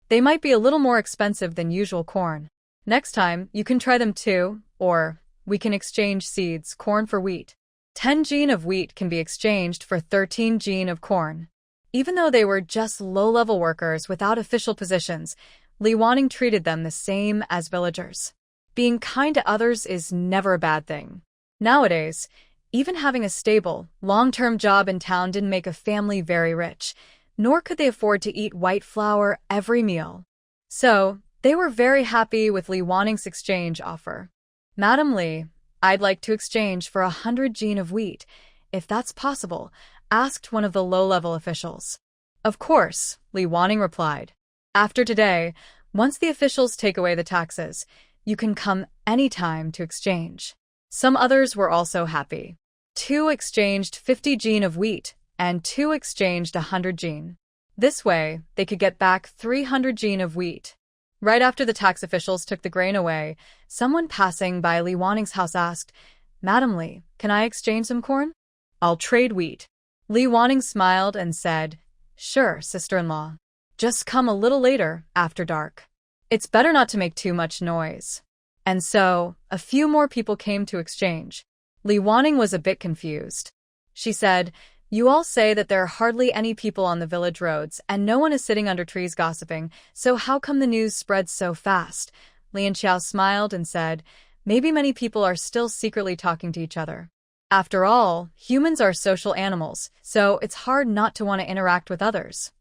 S1: They might be a little more expensive than usual corn. Next time, you can try them too, or we can exchange seeds, corn for wheat. 10 jin of wheat can be exchanged for 13 jin of corn." Even though they were just low-level workers without official positions, Li Wanning treated them the same as villagers. Being kind to others is never a bad thing. Nowadays, even having a stable, long-term job in town didn't make a family very rich, nor could they afford to eat white flour every meal. So, they were very happy with Li Wanning's exchange offer. "Madam Li, I'd like to exchange for 100 jin of wheat, if that's possible," asked one of the low-level officials. "Of course," Li Wanning replied. "After today, once the officials take away the taxes, you can come anytime to exchange." Some others were also happy. 2 exchanged 50 jin of wheat, and 2 exchanged 100 jin. This way, they could get back 300 jin of wheat. Right after the tax officials took the grain away, someone passing by Li Wanning's house asked, "Madam Li, can I exchange some corn? I'll trade wheat." Li Wanning smiled and said, "Sure, sister-in-law. Just come a little later, after dark. It's better not to make too much noise." And so, a few more people came to exchange. Li Wanning was a bit confused. She said, "You all say that there are hardly any people on the village roads and no one is sitting under trees gossiping, so how come the news spreads so fast?" Lian Xiao smiled and said, "Maybe many people are still secretly talking to each other. After all, humans are social animals, so it's hard not to want to interact with others."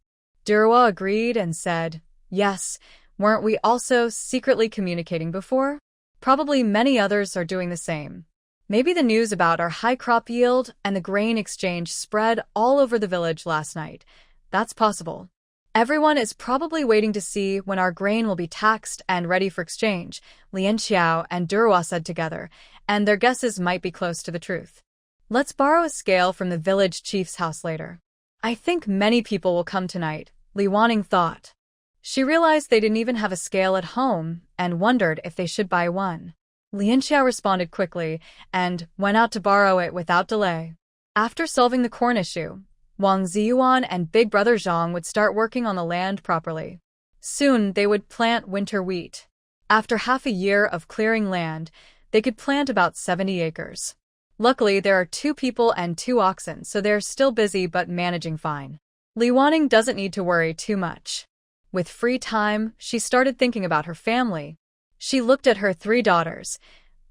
S1: Durwa agreed and said, "Yes, weren't we also secretly communicating before? Probably many others are doing the same. Maybe the news about our high crop yield and the grain exchange spread all over the village last night. That's possible. Everyone is probably waiting to see when our grain will be taxed and ready for exchange," Lian Xiao and Durwa said together, and their guesses might be close to the truth. Let's borrow a scale from the village chief's house later. I think many people will come tonight, Li Wanning thought. She realized they didn't even have a scale at home and wondered if they should buy one. Lian Xiao responded quickly and went out to borrow it without delay. After solving the corn issue, Wang Ziyuan and Big Brother Zhang would start working on the land properly. Soon they would plant winter wheat. After half a year of clearing land, they could plant about 70 acres. Luckily, there are 2 people and 2 oxen, so they're still busy but managing fine. Li Wanning doesn't need to worry too much. With free time, she started thinking about her family. She looked at her 3 daughters.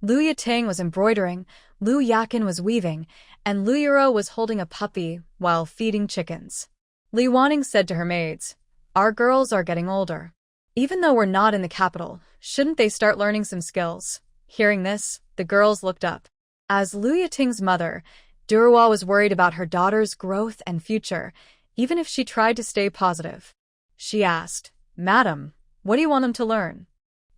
S1: Lu Yiting was embroidering, Lu Yakin was weaving, and Lu Yuro was holding a puppy while feeding chickens. Li Wanning said to her maids, "Our girls are getting older. Even though we're not in the capital, shouldn't they start learning some skills?" Hearing this, the girls looked up. As Lu Yiting's mother, Durwa was worried about her daughter's growth and future, even if she tried to stay positive. She asked, "Madam, what do you want them to learn?"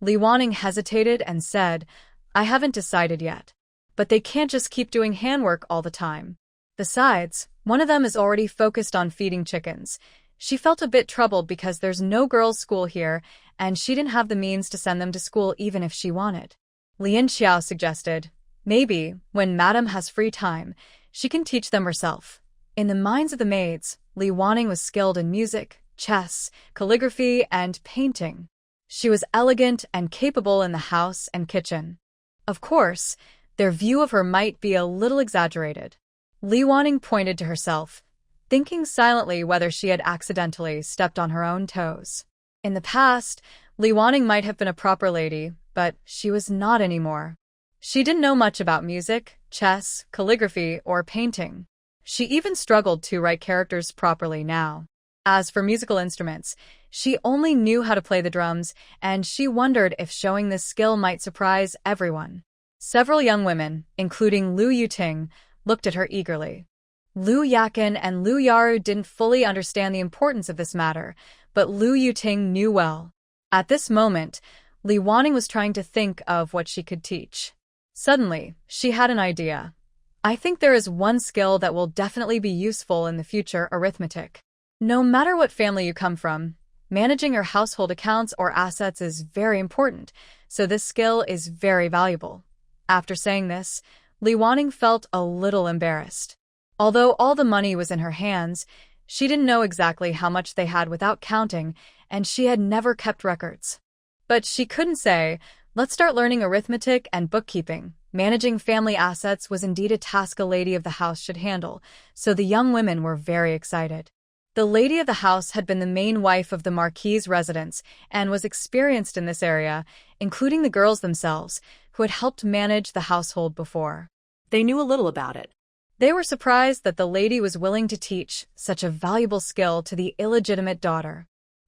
S1: Li Wanning hesitated and said, "I haven't decided yet. But they can't just keep doing handwork all the time. Besides, one of them is already focused on feeding chickens." She felt a bit troubled because there's no girls' school here, and she didn't have the means to send them to school even if she wanted. Lian Xiao suggested, "Maybe, when Madam has free time, she can teach them herself." In the minds of the maids, Li Wanning was skilled in music, chess, calligraphy, and painting. She was elegant and capable in the house and kitchen. Of course, their view of her might be a little exaggerated. Li Wanning pointed to herself, thinking silently whether she had accidentally stepped on her own toes. In the past, Li Wanning might have been a proper lady, but she was not anymore. She didn't know much about music, chess, calligraphy, or painting. She even struggled to write characters properly now. As for musical instruments, she only knew how to play the drums, and she wondered if showing this skill might surprise everyone. Several young women, including Lu Yuting, looked at her eagerly. Lu Yakin and Lu Yaru didn't fully understand the importance of this matter, but Lu Yuting knew well. At this moment, Li Wanning was trying to think of what she could teach. Suddenly, she had an idea. "I think there is one skill that will definitely be useful in the future: arithmetic. No matter what family you come from, managing your household accounts or assets is very important, so this skill is very valuable." After saying this, Li Wanning felt a little embarrassed. Although all the money was in her hands, she didn't know exactly how much they had without counting, and she had never kept records. But she couldn't say, "Let's start learning arithmetic and bookkeeping." Managing family assets was indeed a task a lady of the house should handle, so the young women were very excited. The lady of the house had been the main wife of the Marquis's residence and was experienced in this area, including the girls themselves, who had helped manage the household before.
S2: They knew a little about it.
S1: They were surprised that the lady was willing to teach such a valuable skill to the illegitimate daughter.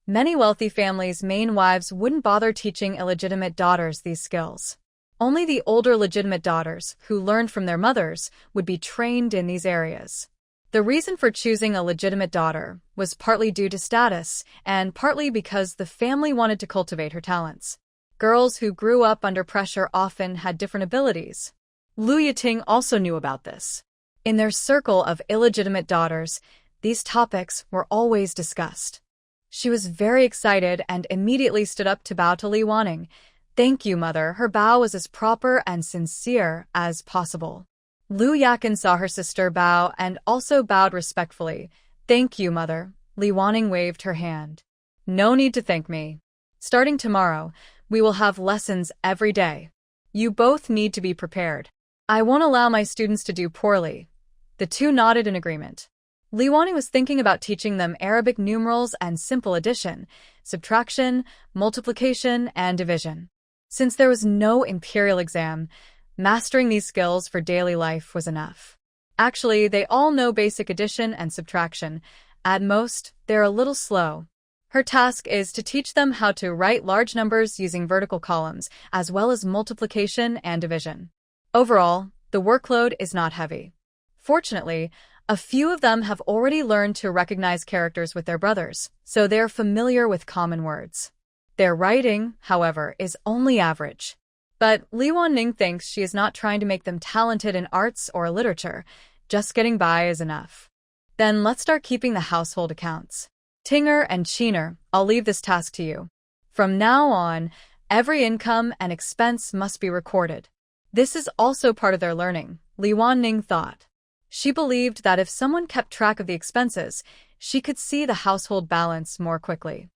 S1: Many wealthy families' main wives wouldn't bother teaching illegitimate daughters these skills. Only the older legitimate daughters, who learned from their mothers, would be trained in these areas. The reason for choosing a legitimate daughter was partly due to status, and partly because the family wanted to cultivate her talents. Girls who grew up under pressure often had different abilities. Lu Yiting also knew about this. In their circle of illegitimate daughters, these topics were always discussed. She was very excited and immediately stood up to bow to Li Wanning. "Thank you, mother." Her bow was as proper and sincere as possible. Lu Yakin saw her sister bow and also bowed respectfully. "Thank you, mother." Li Wanning waved her hand. "No need to thank me. Starting tomorrow, we will have lessons every day. You both need to be prepared. I won't allow my students to do poorly." The two nodded in agreement. Li Wanning was thinking about teaching them Arabic numerals and simple addition, subtraction, multiplication, and division. Since there was no imperial exam, mastering these skills for daily life was enough. Actually, they all know basic addition and subtraction. At most, they're a little slow. Her task is to teach them how to write large numbers using vertical columns, as well as multiplication and division. Overall, the workload is not heavy. Fortunately, a few of them have already learned to recognize characters with their brothers, so they're familiar with common words. Their writing, however, is only average. But Li Wanning thinks she is not trying to make them talented in arts or literature. Just getting by is enough. Then let's start keeping the household accounts. Tinger and Chiner, I'll leave this task to you. From now on, every income and expense must be recorded. This is also part of their learning, Li Wanning thought. She believed that if someone kept track of the expenses, she could see the household balance more quickly.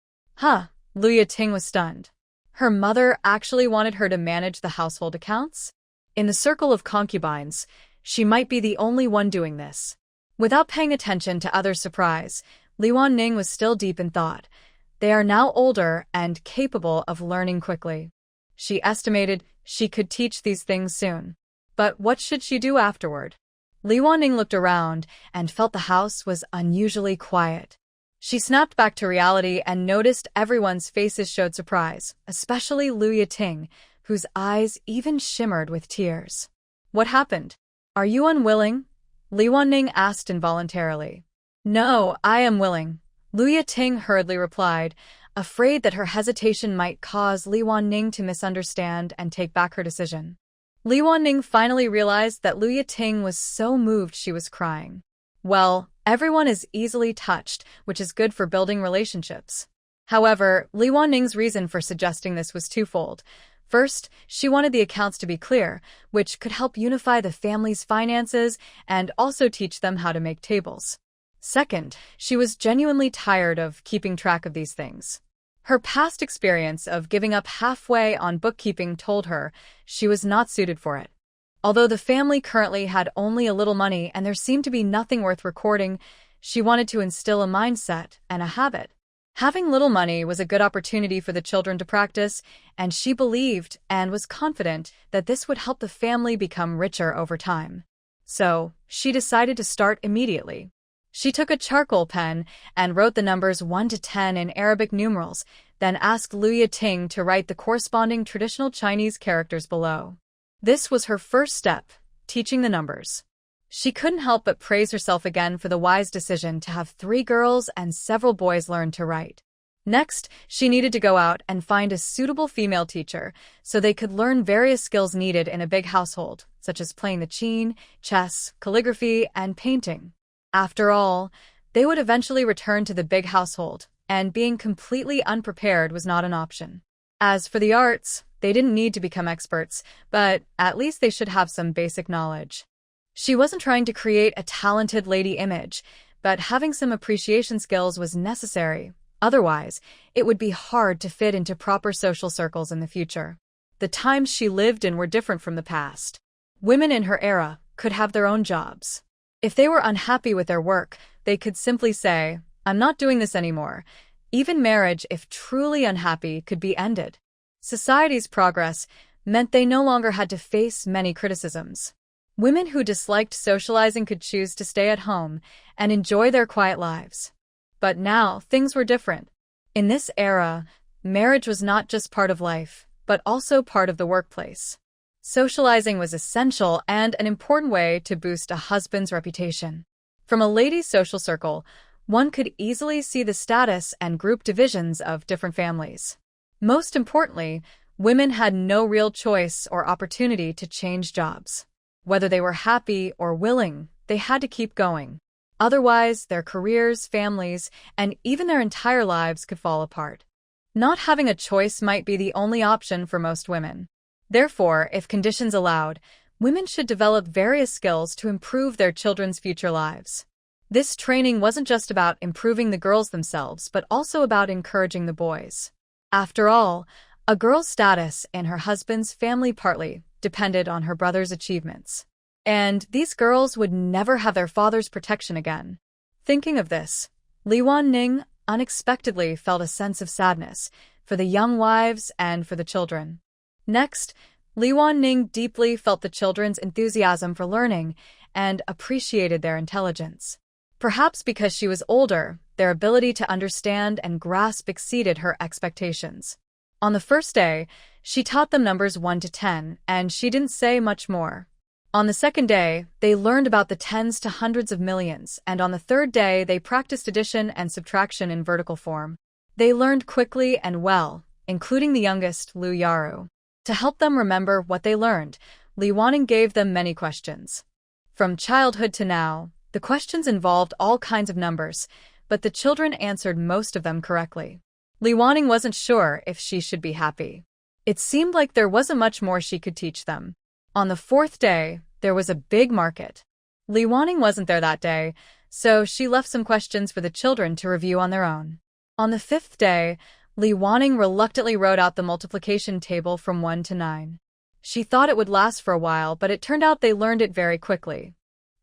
S1: Lu Yating was stunned. Her mother actually wanted her to manage the household accounts? In the circle of concubines, she might be the only one doing this. Without paying attention to others' surprise, Li Wanning was still deep in thought. They are now older and capable of learning quickly. She estimated she could teach these things soon. But what should she do afterward? Li Wanning looked around and felt the house was unusually quiet. She snapped back to reality and noticed everyone's faces showed surprise, especially Lu Yating, whose eyes even shimmered with tears. What happened? Are you unwilling? Li Wanning asked involuntarily. No, I am willing, Lu Yating hurriedly replied, afraid that her hesitation might cause Li Wanning to misunderstand and take back her decision. Li Wanning finally realized that Lu Yating was so moved she was crying. Well, everyone is easily touched, which is good for building relationships. However, Li Wanning's reason for suggesting this was twofold. First, she wanted the accounts to be clear, which could help unify the family's finances and also teach them how to make tables. Second, she was genuinely tired of keeping track of these things. Her past experience of giving up halfway on bookkeeping told her she was not suited for it. Although the family currently had only a little money and there seemed to be nothing worth recording, she wanted to instill a mindset and a habit. Having little money was a good opportunity for the children to practice, and she believed and was confident that this would help the family become richer over time. So, she decided to start immediately. She took a charcoal pen and wrote the numbers 1 to 10 in Arabic numerals, then asked Lu Yating to write the corresponding traditional Chinese characters below. This was her first step, teaching the numbers. She couldn't help but praise herself again for the wise decision to have 3 girls and several boys learn to write. Next, she needed to go out and find a suitable female teacher so they could learn various skills needed in a big household, such as playing the qin, chess, calligraphy, and painting. After all, they would eventually return to the big household, and being completely unprepared was not an option. As for the arts, they didn't need to become experts, but at least they should have some basic knowledge. She wasn't trying to create a talented lady image, but having some appreciation skills was necessary. Otherwise, it would be hard to fit into proper social circles in the future. The times she lived in were different from the past. Women in her era could have their own jobs. If they were unhappy with their work, they could simply say, "I'm not doing this anymore." Even marriage, if truly unhappy, could be ended. Society's progress meant they no longer had to face many criticisms. Women who disliked socializing could choose to stay at home and enjoy their quiet lives. But now, things were different. In this era, marriage was not just part of life, but also part of the workplace. Socializing was essential and an important way to boost a husband's reputation. From a ladies' social circle, one could easily see the status and group divisions of different families. Most importantly, women had no real choice or opportunity to change jobs. Whether they were happy or willing, they had to keep going. Otherwise, their careers, families, and even their entire lives could fall apart. Not having a choice might be the only option for most women. Therefore, if conditions allowed, women should develop various skills to improve their children's future lives. This training wasn't just about improving the girls themselves, but also about encouraging the boys. After all, a girl's status in her husband's family partly depended on her brother's achievements. And these girls would never have their father's protection again. Thinking of this, Li Wanning unexpectedly felt a sense of sadness for the young wives and for the children. Next, Li Wanning deeply felt the children's enthusiasm for learning and appreciated their intelligence. Perhaps because she was older, their ability to understand and grasp exceeded her expectations. On the first day, she taught them numbers 1 to 10, and she didn't say much more. On the second day, they learned about the tens to hundreds of millions, and on the third day, they practiced addition and subtraction in vertical form. They learned quickly and well, including the youngest, Lu Yaru. To help them remember what they learned, Li Wanning gave them many questions. From childhood to now, the questions involved all kinds of numbers, but the children answered most of them correctly. Li Wanning wasn't sure if she should be happy. It seemed like there wasn't much more she could teach them. On the fourth day, there was a big market. Li Wanning wasn't there that day, so she left some questions for the children to review on their own. On the fifth day, Li Wanning reluctantly wrote out the multiplication table from 1 to 9. She thought it would last for a while, but it turned out they learned it very quickly.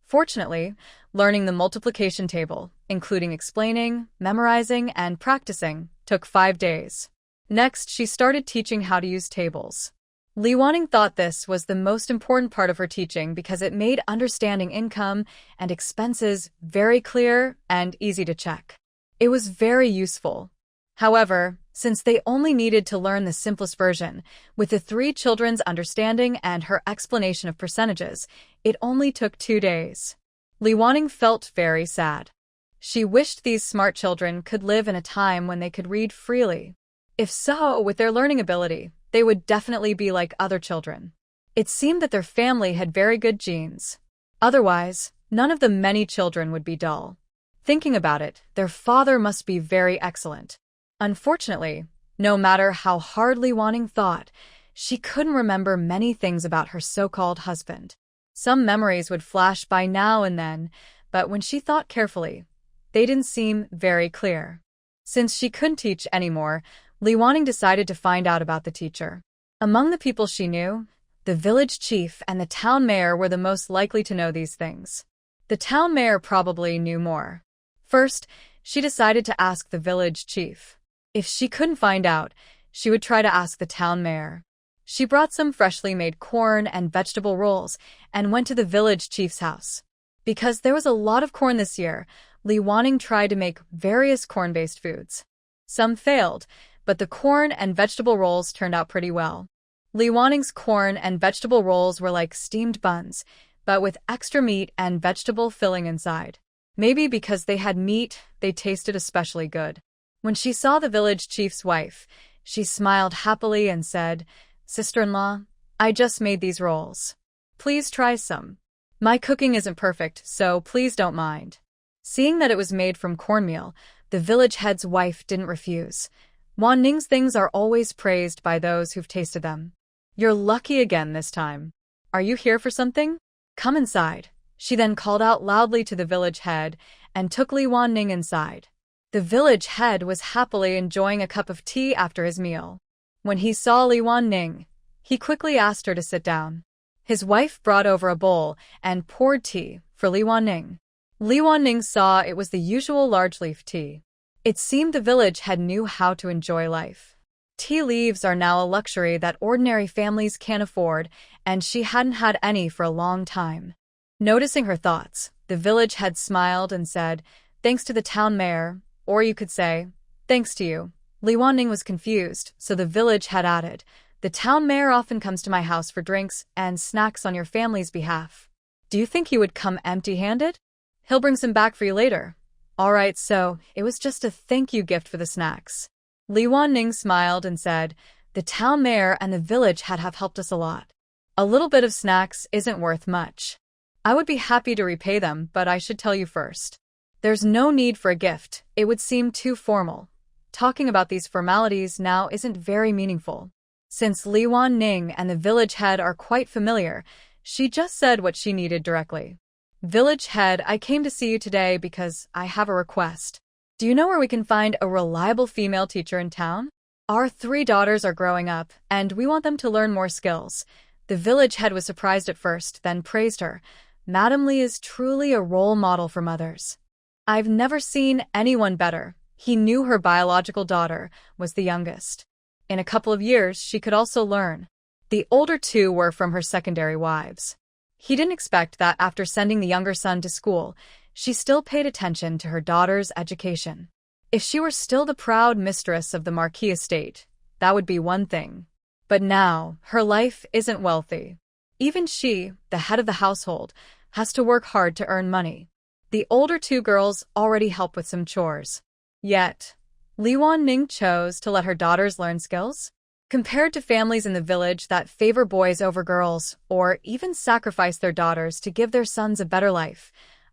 S1: Fortunately, learning the multiplication table, including explaining, memorizing, and practicing, took 5 days. Next, she started teaching how to use tables. Li Wanning thought this was the most important part of her teaching because it made understanding income and expenses very clear and easy to check. It was very useful. However, since they only needed to learn the simplest version, with the 3 children's understanding and her explanation of percentages, it only took 2 days. Li Wanning felt very sad. She wished these smart children could live in a time when they could read freely. If so, with their learning ability, they would definitely be like other children. It seemed that their family had very good genes. Otherwise, none of the many children would be dull. Thinking about it, their father must be very excellent. Unfortunately, no matter how hard Li Wanning thought, she couldn't remember many things about her so-called husband. Some memories would flash by now and then, but when she thought carefully, they didn't seem very clear. Since she couldn't teach anymore, Li Wanning decided to find out about the teacher. Among the people she knew, the village chief and the town mayor were the most likely to know these things. The town mayor probably knew more. First, she decided to ask the village chief. If she couldn't find out, she would try to ask the town mayor. She brought some freshly made corn and vegetable rolls and went to the village chief's house. Because there was a lot of corn this year, Li Wanning tried to make various corn-based foods. Some failed, but the corn and vegetable rolls turned out pretty well. Li Wanning's corn and vegetable rolls were like steamed buns, but with extra meat and vegetable filling inside. Maybe because they had meat, they tasted especially good. When she saw the village chief's wife, she smiled happily and said, "Sister-in-law, I just made these rolls. Please try some. My cooking isn't perfect, so please don't mind." Seeing that it was made from cornmeal, the village head's wife didn't refuse. Wan Ning's things are always praised by those who've tasted them. "You're lucky again this time. Are you here for something? Come inside." She then called out loudly to the village head and took Li Wanning inside. The village head was happily enjoying a cup of tea after his meal. When he saw Li Wanning, he quickly asked her to sit down. His wife brought over a bowl and poured tea for Li Wanning. Li Wanning saw it was the usual large-leaf tea. It seemed the village head knew how to enjoy life. Tea leaves are now a luxury that ordinary families can't afford, and she hadn't had any for a long time. Noticing her thoughts, the village head smiled and said, "Thanks to the town mayor," or you could say, "Thanks to you." Li Wanning was confused, so the village head added, "The town mayor often comes to my house for drinks and snacks on your family's behalf. Do you think he would come empty-handed? He'll bring some back for you later." "All right, so it was just a thank you gift for the snacks." Li Wanning smiled and said, "The town mayor and the village head have helped us a lot. A little bit of snacks isn't worth much. I would be happy to repay them, but I should tell you first. There's no need for a gift, it would seem too formal. Talking about these formalities now isn't very meaningful." Since Li Wanning and the village head are quite familiar, she just said what she needed directly. "Village head, I came to see you today because I have a request. Do you know where we can find a reliable female teacher in town? Our 3 daughters are growing up, and we want them to learn more skills." The village head was surprised at first, then praised her. "Madam Li is truly a role model for mothers. I've never seen anyone better." He knew her biological daughter was the youngest. In a couple of years, she could also learn. The older 2 were from her secondary wives. He didn't expect that after sending the younger son to school, she still paid attention to her daughter's education. If she were still the proud mistress of the Marquis estate, that would be one thing. But now, her life isn't wealthy. Even she, the head of the household, has to work hard to earn money. The older 2 girls already help with some chores. Yet, Li Wanning chose to let her daughters learn skills? Compared to families in the village that favor boys over girls, or even sacrifice their daughters to give their sons a better life,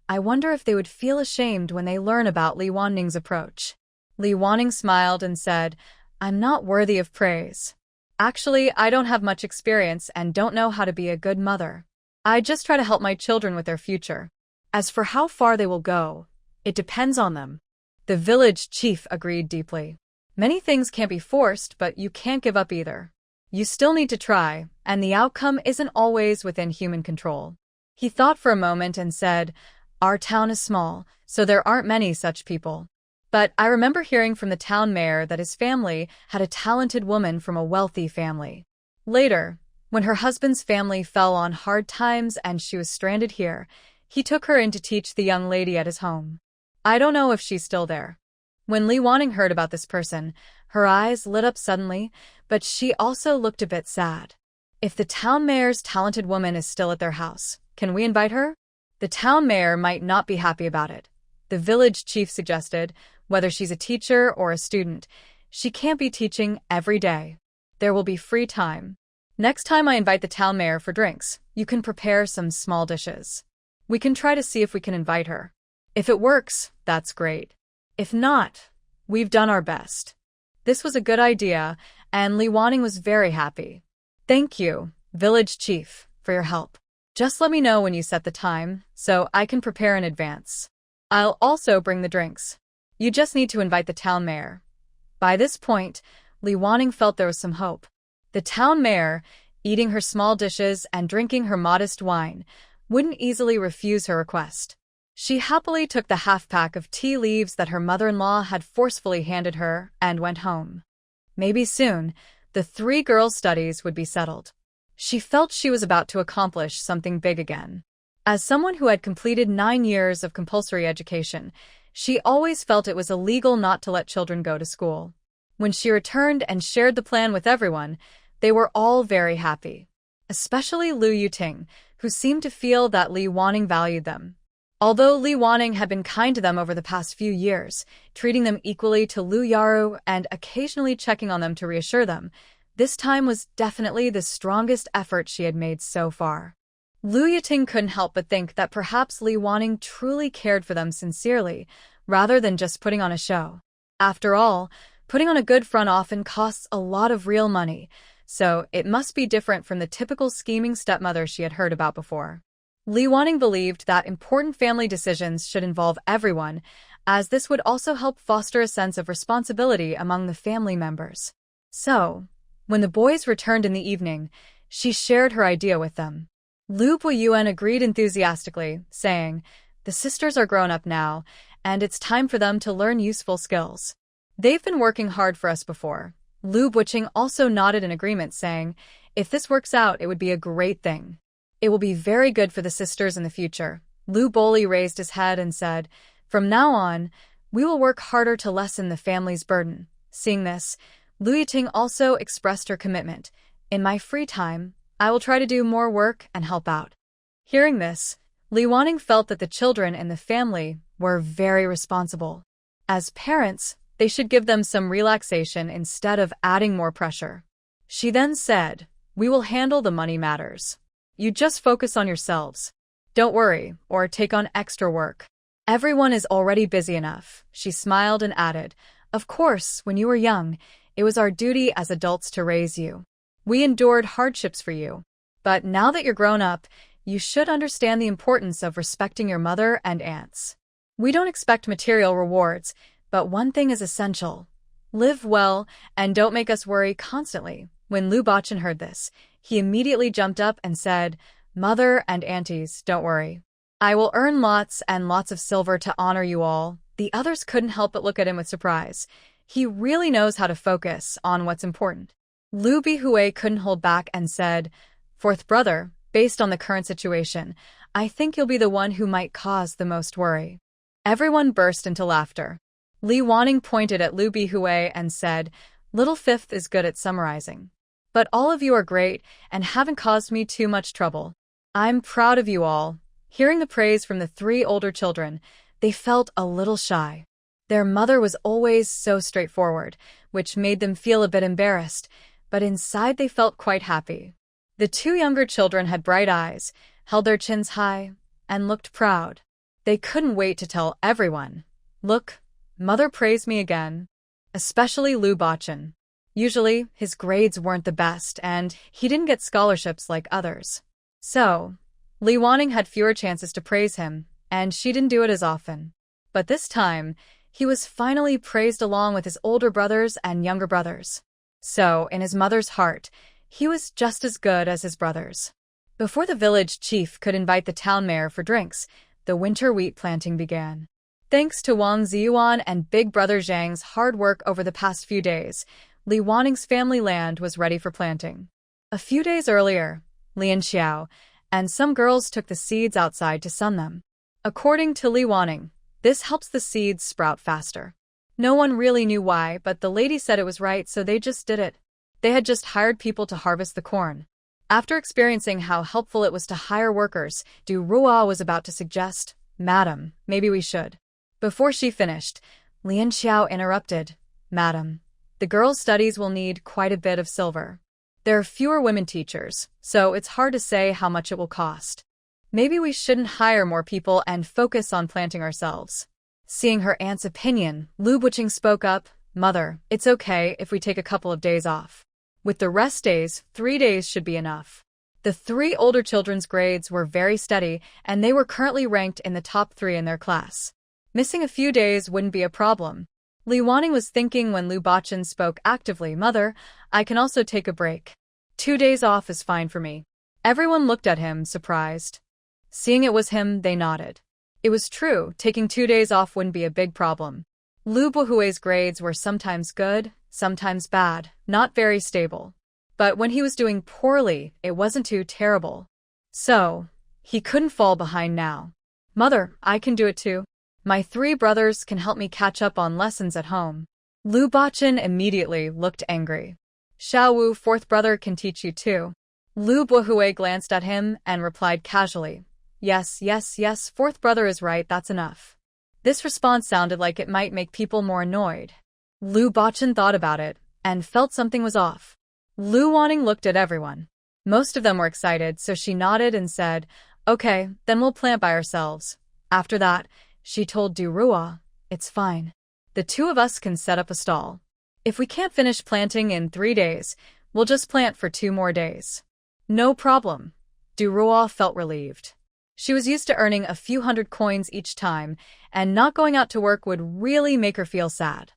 S1: I wonder if they would feel ashamed when they learn about Li Wanning's approach. Li Wanning smiled and said, "I'm not worthy of praise. Actually, I don't have much experience and don't know how to be a good mother. I just try to help my children with their future. As for how far they will go, it depends on them." The village chief agreed deeply. Many things can't be forced, but you can't give up either. You still need to try, and the outcome isn't always within human control. He thought for a moment and said, "Our town is small, so there aren't many such people. But I remember hearing from the town mayor that his family had a talented woman from a wealthy family. Later, when her husband's family fell on hard times and she was stranded here, he took her in to teach the young lady at his home. I don't know if she's still there." When Li Wanning heard about this person, her eyes lit up suddenly, but she also looked a bit sad. "If the town mayor's talented woman is still at their house, can we invite her?" The town mayor might not be happy about it. The village chief suggested, "Whether she's a teacher or a student, she can't be teaching every day. There will be free time. Next time I invite the town mayor for drinks, you can prepare some small dishes. We can try to see if we can invite her. If it works, that's great. If not, we've done our best." This was a good idea, and Li Wanning was very happy. "Thank you, village chief, for your help. Just let me know when you set the time, so I can prepare in advance. I'll also bring the drinks. You just need to invite the town mayor." By this point, Li Wanning felt there was some hope. The town mayor, eating her small dishes and drinking her modest wine, wouldn't easily refuse her request. She happily took the half-pack of tea leaves that her mother-in-law had forcefully handed her and went home. Maybe soon, the three girls' studies would be settled. She felt she was about to accomplish something big again. As someone who had completed 9 years of compulsory education, she always felt it was illegal not to let children go to school. When she returned and shared the plan with everyone, they were all very happy. Especially Lu Yuting, who seemed to feel that Li Wanning valued them. Although Li Wanning had been kind to them over the past few years, treating them equally to Lu Yaru and occasionally checking on them to reassure them, this time was definitely the strongest effort she had made so far. Lu Yuting couldn't help but think that perhaps Li Wanning truly cared for them sincerely, rather than just putting on a show. After all, putting on a good front often costs a lot of real money, so it must be different from the typical scheming stepmother she had heard about before. Li Wanning believed that important family decisions should involve everyone, as this would also help foster a sense of responsibility among the family members. So, when the boys returned in the evening, she shared her idea with them. Lu Buiyuan agreed enthusiastically, saying, "The sisters are grown up now, and it's time for them to learn useful skills. They've been working hard for us before." Lu Buqing also nodded in agreement, saying, "If this works out, it would be a great thing. It will be very good for the sisters in the future." Lu Boli raised his head and said, "From now on, we will work harder to lessen the family's burden." Seeing this, Lu Yiting also expressed her commitment. "In my free time, I will try to do more work and help out." Hearing this, Li Wanning felt that the children in the family were very responsible. As parents, they should give them some relaxation instead of adding more pressure. She then said, "We will handle the money matters. You just focus on yourselves. Don't worry or take on extra work. Everyone is already busy enough." She smiled and added, "Of course, when you were young, it was our duty as adults to raise you. We endured hardships for you. But now that you're grown up, you should understand the importance of respecting your mother and aunts. We don't expect material rewards, but one thing is essential. Live well and don't make us worry constantly." When Lu Bachan heard this, he immediately jumped up and said, "Mother and aunties, don't worry. I will earn lots and lots of silver to honor you all." The others couldn't help but look at him with surprise. He really knows how to focus on what's important. Lu Bihue couldn't hold back and said, "Fourth brother, based on the current situation, I think you'll be the one who might cause the most worry." Everyone burst into laughter. Li Wanning pointed at Lu Bihue and said, "Little fifth is good at summarizing. But all of you are great and haven't caused me too much trouble. I'm proud of you all." Hearing the praise from the three older children, they felt a little shy. Their mother was always so straightforward, which made them feel a bit embarrassed, but inside they felt quite happy. The two younger children had bright eyes, held their chins high, and looked proud. They couldn't wait to tell everyone. Look, Mother praised me again. Especially Lu Bachan. Usually, his grades weren't the best, and he didn't get scholarships like others. So, Li Wanning had fewer chances to praise him, and she didn't do it as often. But this time, he was finally praised along with his older brothers and younger brothers. So, in his mother's heart, he was just as good as his brothers. Before the village chief could invite the town mayor for drinks, the winter wheat planting began. Thanks to Wang Ziyuan and big brother Zhang's hard work over the past few days, Li Wanning's family land was ready for planting. A few days earlier, Lian Xiao and some girls took the seeds outside to sun them. According to Li Wanning, this helps the seeds sprout faster. No one really knew why, but the lady said it was right, so they just did it. They had just hired people to harvest the corn. After experiencing how helpful it was to hire workers, Du Ruo was about to suggest, "Madam, maybe we should." Before she finished, Lian Xiao interrupted, "Madam, the girls' studies will need quite a bit of silver. There are fewer women teachers, so it's hard to say how much it will cost. Maybe we shouldn't hire more people and focus on planting ourselves." Seeing her aunt's opinion, Lu Buqing spoke up, "Mother, it's okay if we take a couple of days off. With the rest days, 3 days should be enough." The three older children's grades were very steady, and they were currently ranked in the top 3 in their class. Missing a few days wouldn't be a problem. Li Wanning was thinking when Lu Bachan spoke actively, "Mother, I can also take a break. 2 days off is fine for me." Everyone looked at him, surprised. Seeing it was him, they nodded. It was true, taking 2 days off wouldn't be a big problem. Lu Buhui's grades were sometimes good, sometimes bad, not very stable. But when he was doing poorly, it wasn't too terrible. So, he couldn't fall behind now. "Mother, I can do it too. My 3 brothers can help me catch up on lessons at home." Lu Bachan immediately looked angry. "Xiao Wu, 4th brother, can teach you too." Lu Buhui glanced at him and replied casually, Yes, 4th brother is right, that's enough." This response sounded like it might make people more annoyed. Lu Bachan thought about it and felt something was off. Lu Wanning looked at everyone. Most of them were excited, so she nodded and said, "Okay, then we'll plant by ourselves." After that, she told Du Ruo, "It's fine. The 2 of us can set up a stall. If we can't finish planting in 3 days, we'll just plant for 2 more days." "No problem." Du Ruo felt relieved. She was used to earning a few hundred coins each time, and not going out to work would really make her feel sad.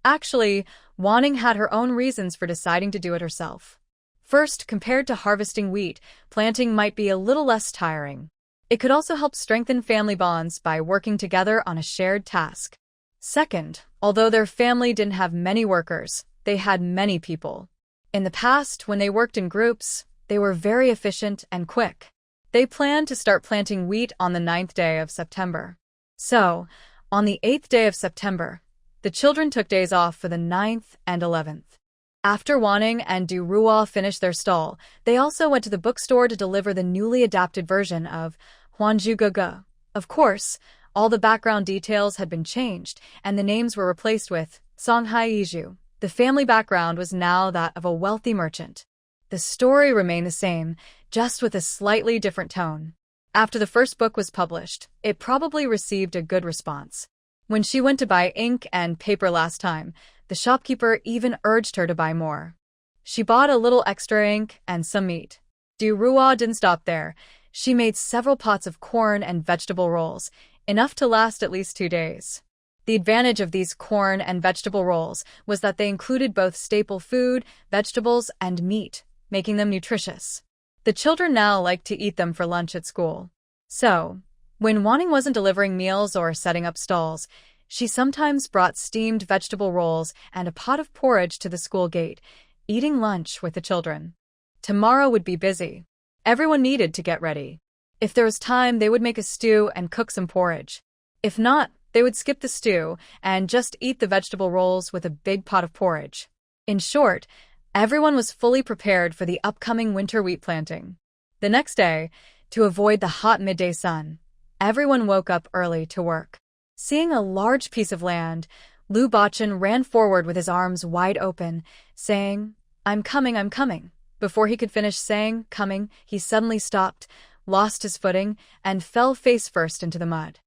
S1: Actually, Wanning had her own reasons for deciding to do it herself. First, compared to harvesting wheat, planting might be a little less tiring. It could also help strengthen family bonds by working together on a shared task. Second, although their family didn't have many workers, they had many people. In the past, when they worked in groups, they were very efficient and quick. They planned to start planting wheat on the 9th day of September. So, on the 8th day of September, the children took days off for the 9th and 11th. After Wanning and Du Ruo finished their stall, they also went to the bookstore to deliver the newly adapted version of Huanju Ge. Of course, all the background details had been changed, and the names were replaced with Songhai Yiju. The family background was now that of a wealthy merchant. The story remained the same, just with a slightly different tone. After the first book was published, it probably received a good response. When she went to buy ink and paper last time, the shopkeeper even urged her to buy more. She bought a little extra ink and some meat. Du Ruo didn't stop there. She made several pots of corn and vegetable rolls, enough to last at least 2 days. The advantage of these corn and vegetable rolls was that they included both staple food, vegetables, and meat, making them nutritious. The children now liked to eat them for lunch at school. So, when Wanning wasn't delivering meals or setting up stalls, she sometimes brought steamed vegetable rolls and a pot of porridge to the school gate, eating lunch with the children. Tomorrow would be busy. Everyone needed to get ready. If there was time, they would make a stew and cook some porridge. If not, they would skip the stew and just eat the vegetable rolls with a big pot of porridge. In short, everyone was fully prepared for the upcoming winter wheat planting. The next day, to avoid the hot midday sun, everyone woke up early to work. Seeing a large piece of land, Lu Bachan ran forward with his arms wide open, saying, I'm coming, I'm coming. Before he could finish saying, coming, he suddenly stopped, lost his footing, and fell face first into the mud.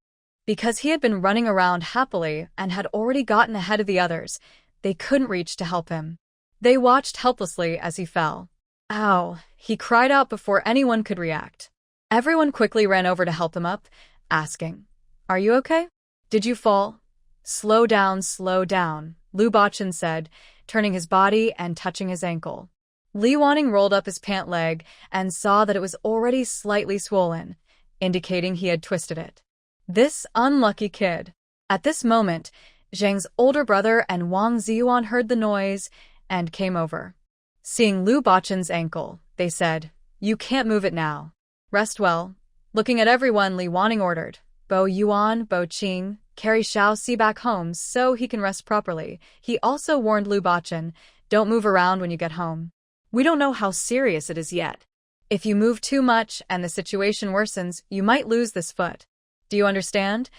S1: Because he had been running around happily and had already gotten ahead of the others, they couldn't reach to help him. They watched helplessly as he fell. Ow! He cried out before anyone could react. Everyone quickly ran over to help him up, asking, "Are you okay? Did you fall?" Slow down, Lu Bachan said, turning his body and touching his ankle. Li Wanning rolled up his pant leg and saw that it was already slightly swollen, indicating he had twisted it. This unlucky kid. At this moment, Zhang's older brother and Wang Ziyuan heard the noise and came over. Seeing Lu Bachan's ankle, they said, "You can't move it now. Rest well." Looking at everyone, Li Wanning ordered, "Bo Yuan, Bo Qing, carry Xiao Si back home so he can rest properly." He also warned Lu Bachan, "Don't move around when you get home.
S2: We don't know how serious it is yet.
S1: If you move too much and the situation worsens, you might lose this foot. Do you understand?"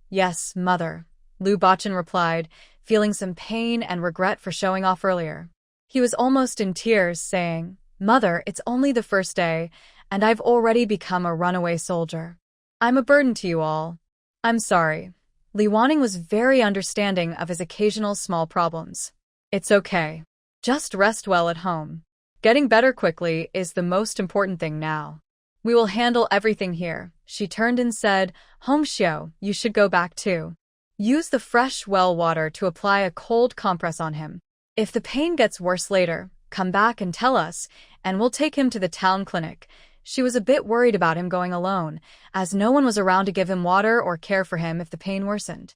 S1: "Yes, mother," Lu Bachan replied, feeling some pain and regret for showing off earlier. He was almost in tears, saying, "Mother, it's only the first day, and I've already become a runaway soldier. I'm a burden to you all. I'm sorry." Li Wanning was very understanding of his occasional small problems. "It's okay. Just rest well at home. Getting better quickly is the most important thing now. We will handle everything here." She turned and said, "Hongxiu, you should go back too. Use the fresh well water to apply a cold compress on him. If the pain gets worse later, come back and tell us, and we'll take him to the town clinic." She was a bit worried about him going alone, as no one was around to give him water or care for him if the pain worsened.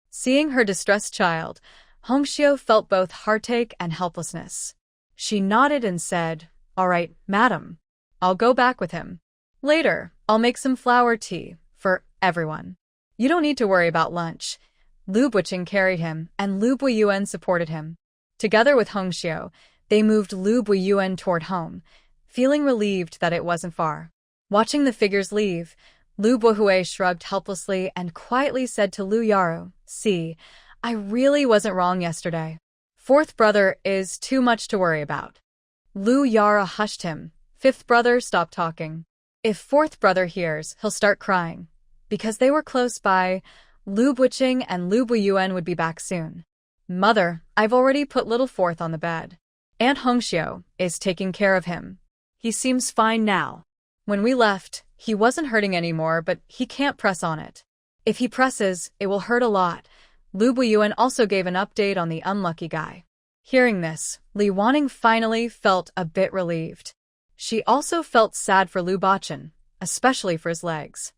S1: Seeing her distressed child, Hongxiu felt both heartache and helplessness. She nodded and said, "All right, madam. I'll go back with him. Later, I'll make some flower tea for everyone. You don't need to worry about lunch." Lu Buqing carried him, and Lu Buiyuan supported him. Together with Hongxiu, they moved Lu Buiyuan toward home, feeling relieved that it wasn't far. Watching the figures leave, Lu Buihui shrugged helplessly and quietly said to Lu Yaru, "See, I really wasn't wrong yesterday. Fourth brother is too much to worry about." Lu Yara hushed him. Fifth brother stopped talking. If fourth brother hears, he'll start crying. Because they were close by, Lu Buqing and Lu Buiyuan would be back soon. "Mother, I've already put little fourth on the bed. Aunt Hongxiu is taking care of him.
S2: He seems fine now."
S1: When we left, he wasn't hurting anymore, but he can't press on it. If he presses, it will hurt a lot. Lu Buiyuan also gave an update on the unlucky guy. Hearing this, Li Wanning finally felt a bit relieved. She also felt sad for Lu Bachan, especially for his legs.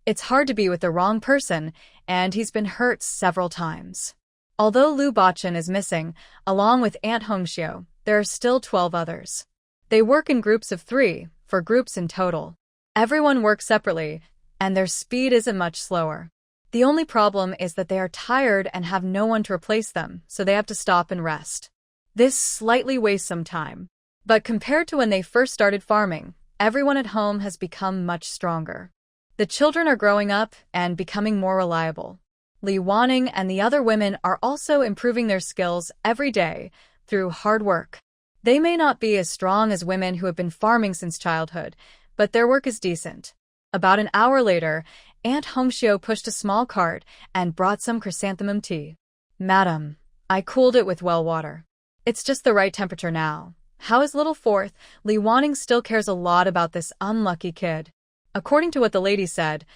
S1: It's hard to be with the wrong person, and he's been hurt several times. Although Lu Bachan is missing, along with Aunt Hongxiu, there are still 12 others. They work in groups of 3, 4 groups in total. Everyone works separately, and their speed isn't much slower. The only problem is that they are tired and have no one to replace them, so they have to stop and rest. This slightly wastes some time. But compared to when they first started farming, everyone at home has become much stronger. The children are growing up and becoming more reliable. Li Wanning and the other women are also improving their skills every day through hard work. They may not be as strong as women who have been farming since childhood, but their work is decent. About an hour later, Aunt Hongxiu pushed a small cart and brought some chrysanthemum tea. "Madam, I cooled it with well water. It's just the right temperature now. How is little fourth?" Li Wanning still cares a lot about this unlucky kid. According to what the lady said,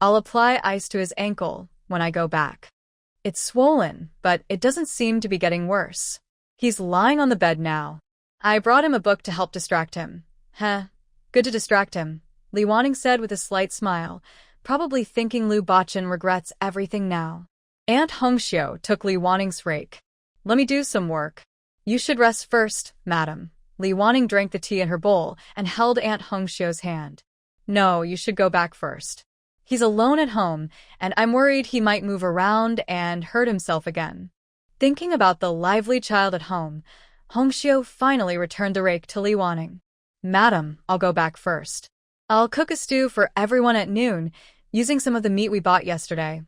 S1: "I'll apply ice to his ankle when I go back. It's swollen, but it doesn't seem to be getting worse. He's lying on the bed now. I brought him a book to help distract him." Good to distract him," Li Wanning said with a slight smile, probably thinking Lu Bachan regrets everything now. Aunt Hongxiu took Li Wanning's rake. "Let me do some work." "You should rest first, madam." Li Wanning drank the tea in her bowl and held Aunt Hongxiu's hand. "No, you should go back first. He's alone at home, and I'm worried he might move around and hurt himself again." Thinking about the lively child at home, Hongxiu finally returned the rake to Li Wanning. "Madam, I'll go back first. I'll cook a stew for everyone at noon, using some of the meat we bought yesterday."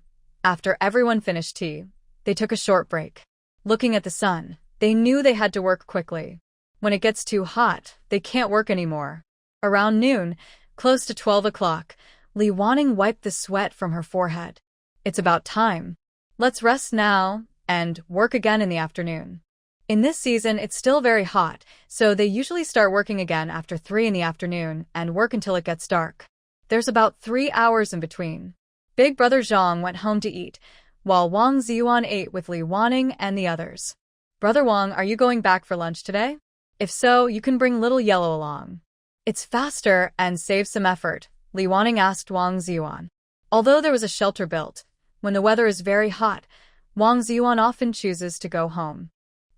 S1: After everyone finished tea, they took a short break. Looking at the sun, they knew they had to work quickly. When it gets too hot, they can't work anymore. Around noon, close to 12 o'clock, Li Wanning wiped the sweat from her forehead. It's about time. Let's rest now and work again in the afternoon. In this season, it's still very hot, so they usually start working again after 3 in the afternoon and work until it gets dark. There's about 3 hours in between. Big brother Zhang went home to eat, while Wang Ziyuan ate with Li Wanning and the others. Brother Wang, are you going back for lunch today? If so, you can bring little Yellow along. It's faster and saves some effort, Li Wanning asked Wang Ziyuan. Although there was a shelter built, when the weather is very hot, Wang Ziyuan often chooses to go home.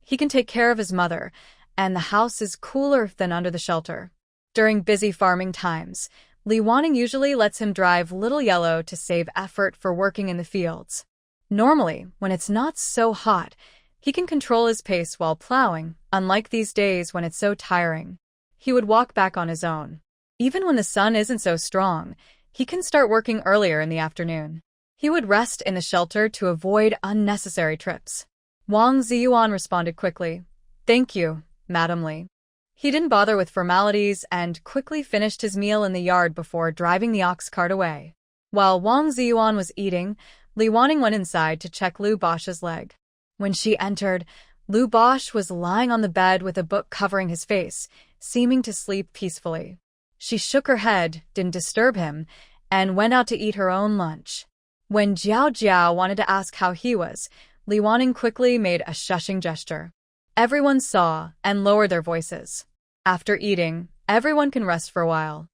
S1: He can take care of his mother, and the house is cooler than under the shelter. During busy farming times, Li Wanning usually lets him drive little Yellow to save effort for working in the fields. Normally, when it's not so hot, he can control his pace while plowing, unlike these days when it's so tiring. He would walk back on his own. Even when the sun isn't so strong, he can start working earlier in the afternoon. He would rest in the shelter to avoid unnecessary trips. Wang Ziyuan responded quickly. Thank you, Madam Li. He didn't bother with formalities and quickly finished his meal in the yard before driving the ox cart away. While Wang Ziyuan was eating, Li Wanning went inside to check Lu Bosch's leg. When she entered, Lu Bosch was lying on the bed with a book covering his face, seeming to sleep peacefully. She shook her head, didn't disturb him, and went out to eat her own lunch. When Jiao Jiao wanted to ask how he was, Li Wanning quickly made a shushing gesture. Everyone saw and lowered their voices. After eating, everyone can rest for a while.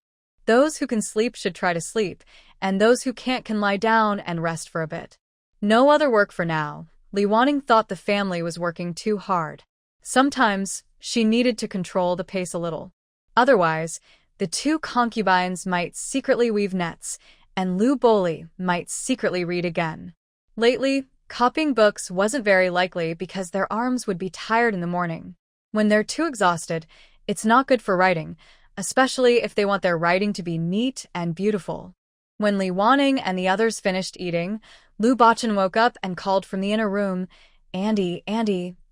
S1: Those who can sleep should try to sleep, and those who can't can lie down and rest for a bit. No other work for now. Li Wanning thought the family was working too hard. Sometimes, she needed to control the pace a little. Otherwise, the 2 concubines might secretly weave nets, and Lu Boli might secretly read again. Lately, copying books wasn't very likely because their arms would be tired in the morning. When they're too exhausted, it's not good for writing, especially if they want their writing to be neat and beautiful. When Li Wanning and the others finished eating, Lu Bachan woke up and called from the inner room, Andy,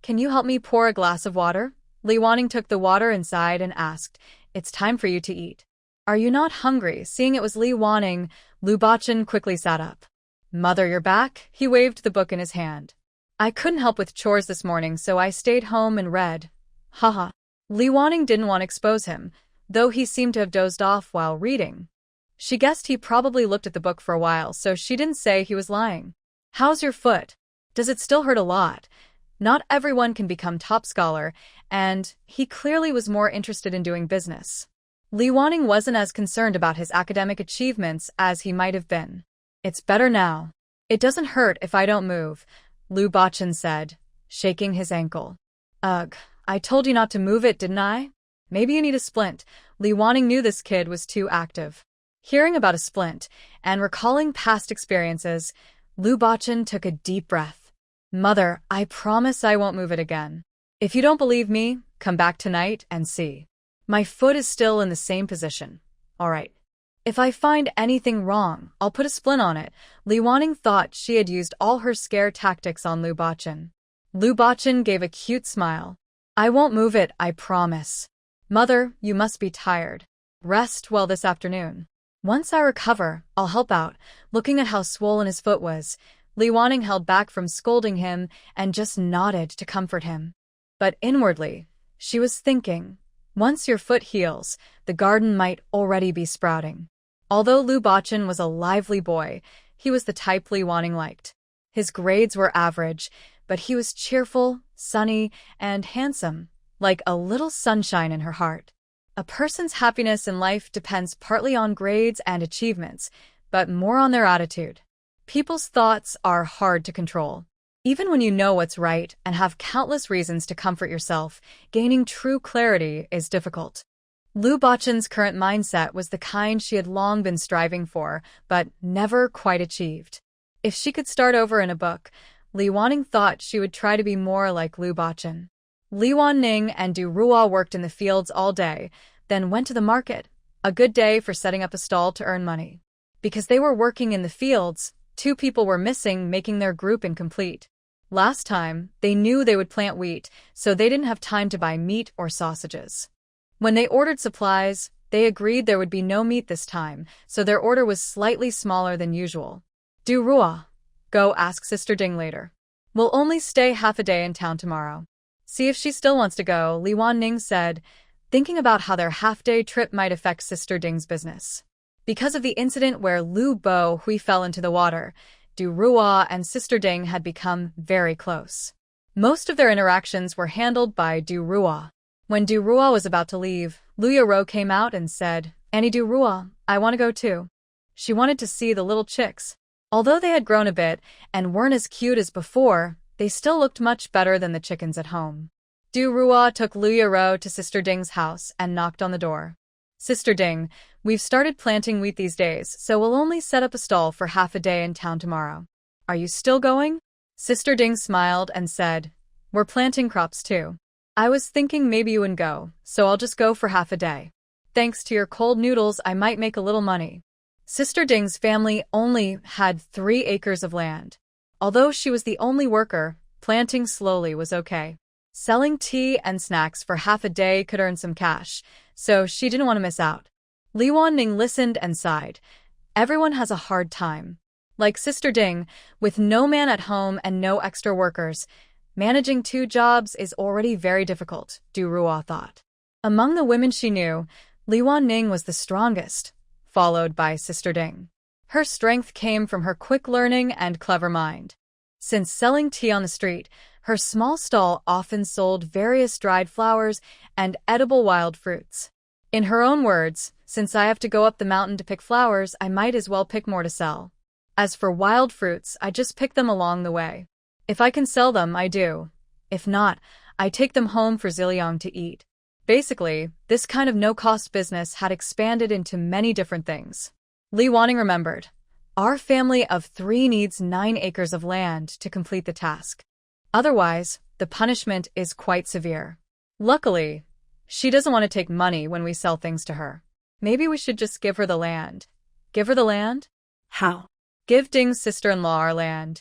S1: can you help me pour a glass of water? Li Wanning took the water inside and asked, It's time for you to eat. Are you not hungry? Seeing it was Li Wanning, Lu Bachan quickly sat up. Mother, you're back? He waved the book in his hand. I couldn't help with chores this morning, so I stayed home and read. Haha. Li Wanning didn't want to expose him, though he seemed to have dozed off while reading. She guessed he probably looked at the book for a while, so she didn't say he was lying. How's your foot? Does it still hurt a lot? Not everyone can become top scholar, and he clearly was more interested in doing business. Li Wanning wasn't as concerned about his academic achievements as he might have been. It's better now. It doesn't hurt if I don't move, Lu Bachan said, shaking his ankle. Ugh, I told you not to move it, didn't I? Maybe you need a splint. Li Wanning knew this kid was too active. Hearing about a splint and recalling past experiences, Lu Bachan took a deep breath. Mother, I promise I won't move it again. If you don't believe me, come back tonight and see. My foot is still in the same position. All right. If I find anything wrong, I'll put a splint on it. Li Wanning thought she had used all her scare tactics on Lu Bachan. Lu Bachan gave a cute smile. I won't move it, I promise. Mother, you must be tired. Rest well this afternoon. Once I recover, I'll help out. Looking at how swollen his foot was, Li Wanning held back from scolding him and just nodded to comfort him. But inwardly, she was thinking, once your foot heals, the garden might already be sprouting. Although Lu Bachan was a lively boy, he was the type Li Wanning liked. His grades were average, but he was cheerful, sunny, and handsome, like a little sunshine in her heart. A person's happiness in life depends partly on grades and achievements, but more on their attitude. People's thoughts are hard to control. Even when you know what's right and have countless reasons to comfort yourself, gaining true clarity is difficult. Lu Bachan's current mindset was the kind she had long been striving for, but never quite achieved. If she could start over in a book, Li Wanning thought she would try to be more like Lu Bachan. Li Wanning and Du Ruo worked in the fields all day, then went to the market, a good day for setting up a stall to earn money. Because they were working in the fields, 2 people were missing, making their group incomplete. Last time, they knew they would plant wheat, so they didn't have time to buy meat or sausages. When they ordered supplies, they agreed there would be no meat this time, so their order was slightly smaller than usual. Do Rua go ask Sister Ding later? We'll only stay half a day in town tomorrow. See if she still wants to go, Li Wanning said, thinking about how their half-day trip might affect Sister Ding's business. Because of the incident where Lu Bo Hui fell into the water, Du Rua and Sister Ding had become very close. Most of their interactions were handled by Du Rua. When Du Rua was about to leave, Lu Yaro came out and said, Annie Du Rua, I want to go too. She wanted to see the little chicks. Although they had grown a bit and weren't as cute as before, they still looked much better than the chickens at home. Du Rua took Lu Yaro to Sister Ding's house and knocked on the door. Sister Ding, we've started planting wheat these days, so we'll only set up a stall for half a day in town tomorrow. Are you still going? Sister Ding smiled and said, We're planting crops too. I was thinking maybe you wouldn't go, so I'll just go for half a day. Thanks to your cold noodles, I might make a little money. Sister Ding's family only had 3 acres of land. Although she was the only worker, planting slowly was okay. Selling tea and snacks for half a day could earn some cash, so she didn't want to miss out. Li Wanning listened and sighed. Everyone has a hard time. Like Sister Ding, with no man at home and no extra workers, managing 2 jobs is already very difficult, Du Rua thought. Among the women she knew, Li Wanning was the strongest, followed by Sister Ding. Her strength came from her quick learning and clever mind. Since selling tea on the street, her small stall often sold various dried flowers and edible wild fruits. In her own words, since I have to go up the mountain to pick flowers, I might as well pick more to sell. As for wild fruits, I just pick them along the way. If I can sell them, I do. If not, I take them home for Ziliang to eat. Basically, this kind of no-cost business had expanded into many different things. Li Wanning remembered. Our family of 3 needs 9 acres of land to complete the task. Otherwise, the punishment is quite severe. Luckily, she doesn't want to take money when we sell things to her. Maybe we should just give her the land. Give her the land?
S2: How?
S1: Give Ding's sister-in-law our land.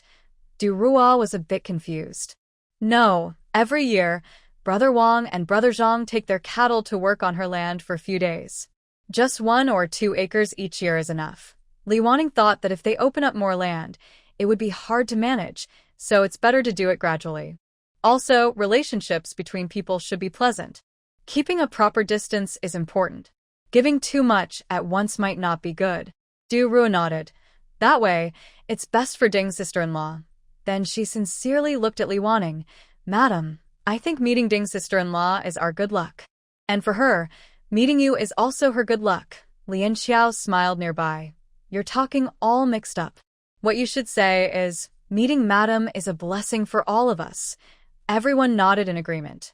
S1: Du Rua was a bit confused. No, every year, Brother Wang and Brother Zhang take their cattle to work on her land for a few days. Just 1 or 2 acres each year is enough. Li Wanning thought that if they open up more land, it would be hard to manage, so it's better to do it gradually. Also, relationships between people should be pleasant. Keeping a proper distance is important. Giving too much at once might not be good. Du Rua nodded. That way, it's best for Ding's sister-in-law. Then she sincerely looked at Li Wanning. Madam, I think meeting Ding's sister-in-law is our good luck. And for her, meeting you is also her good luck. Lian Xiao smiled nearby. You're talking all mixed up. What you should say is, meeting Madam is a blessing for all of us. Everyone nodded in agreement.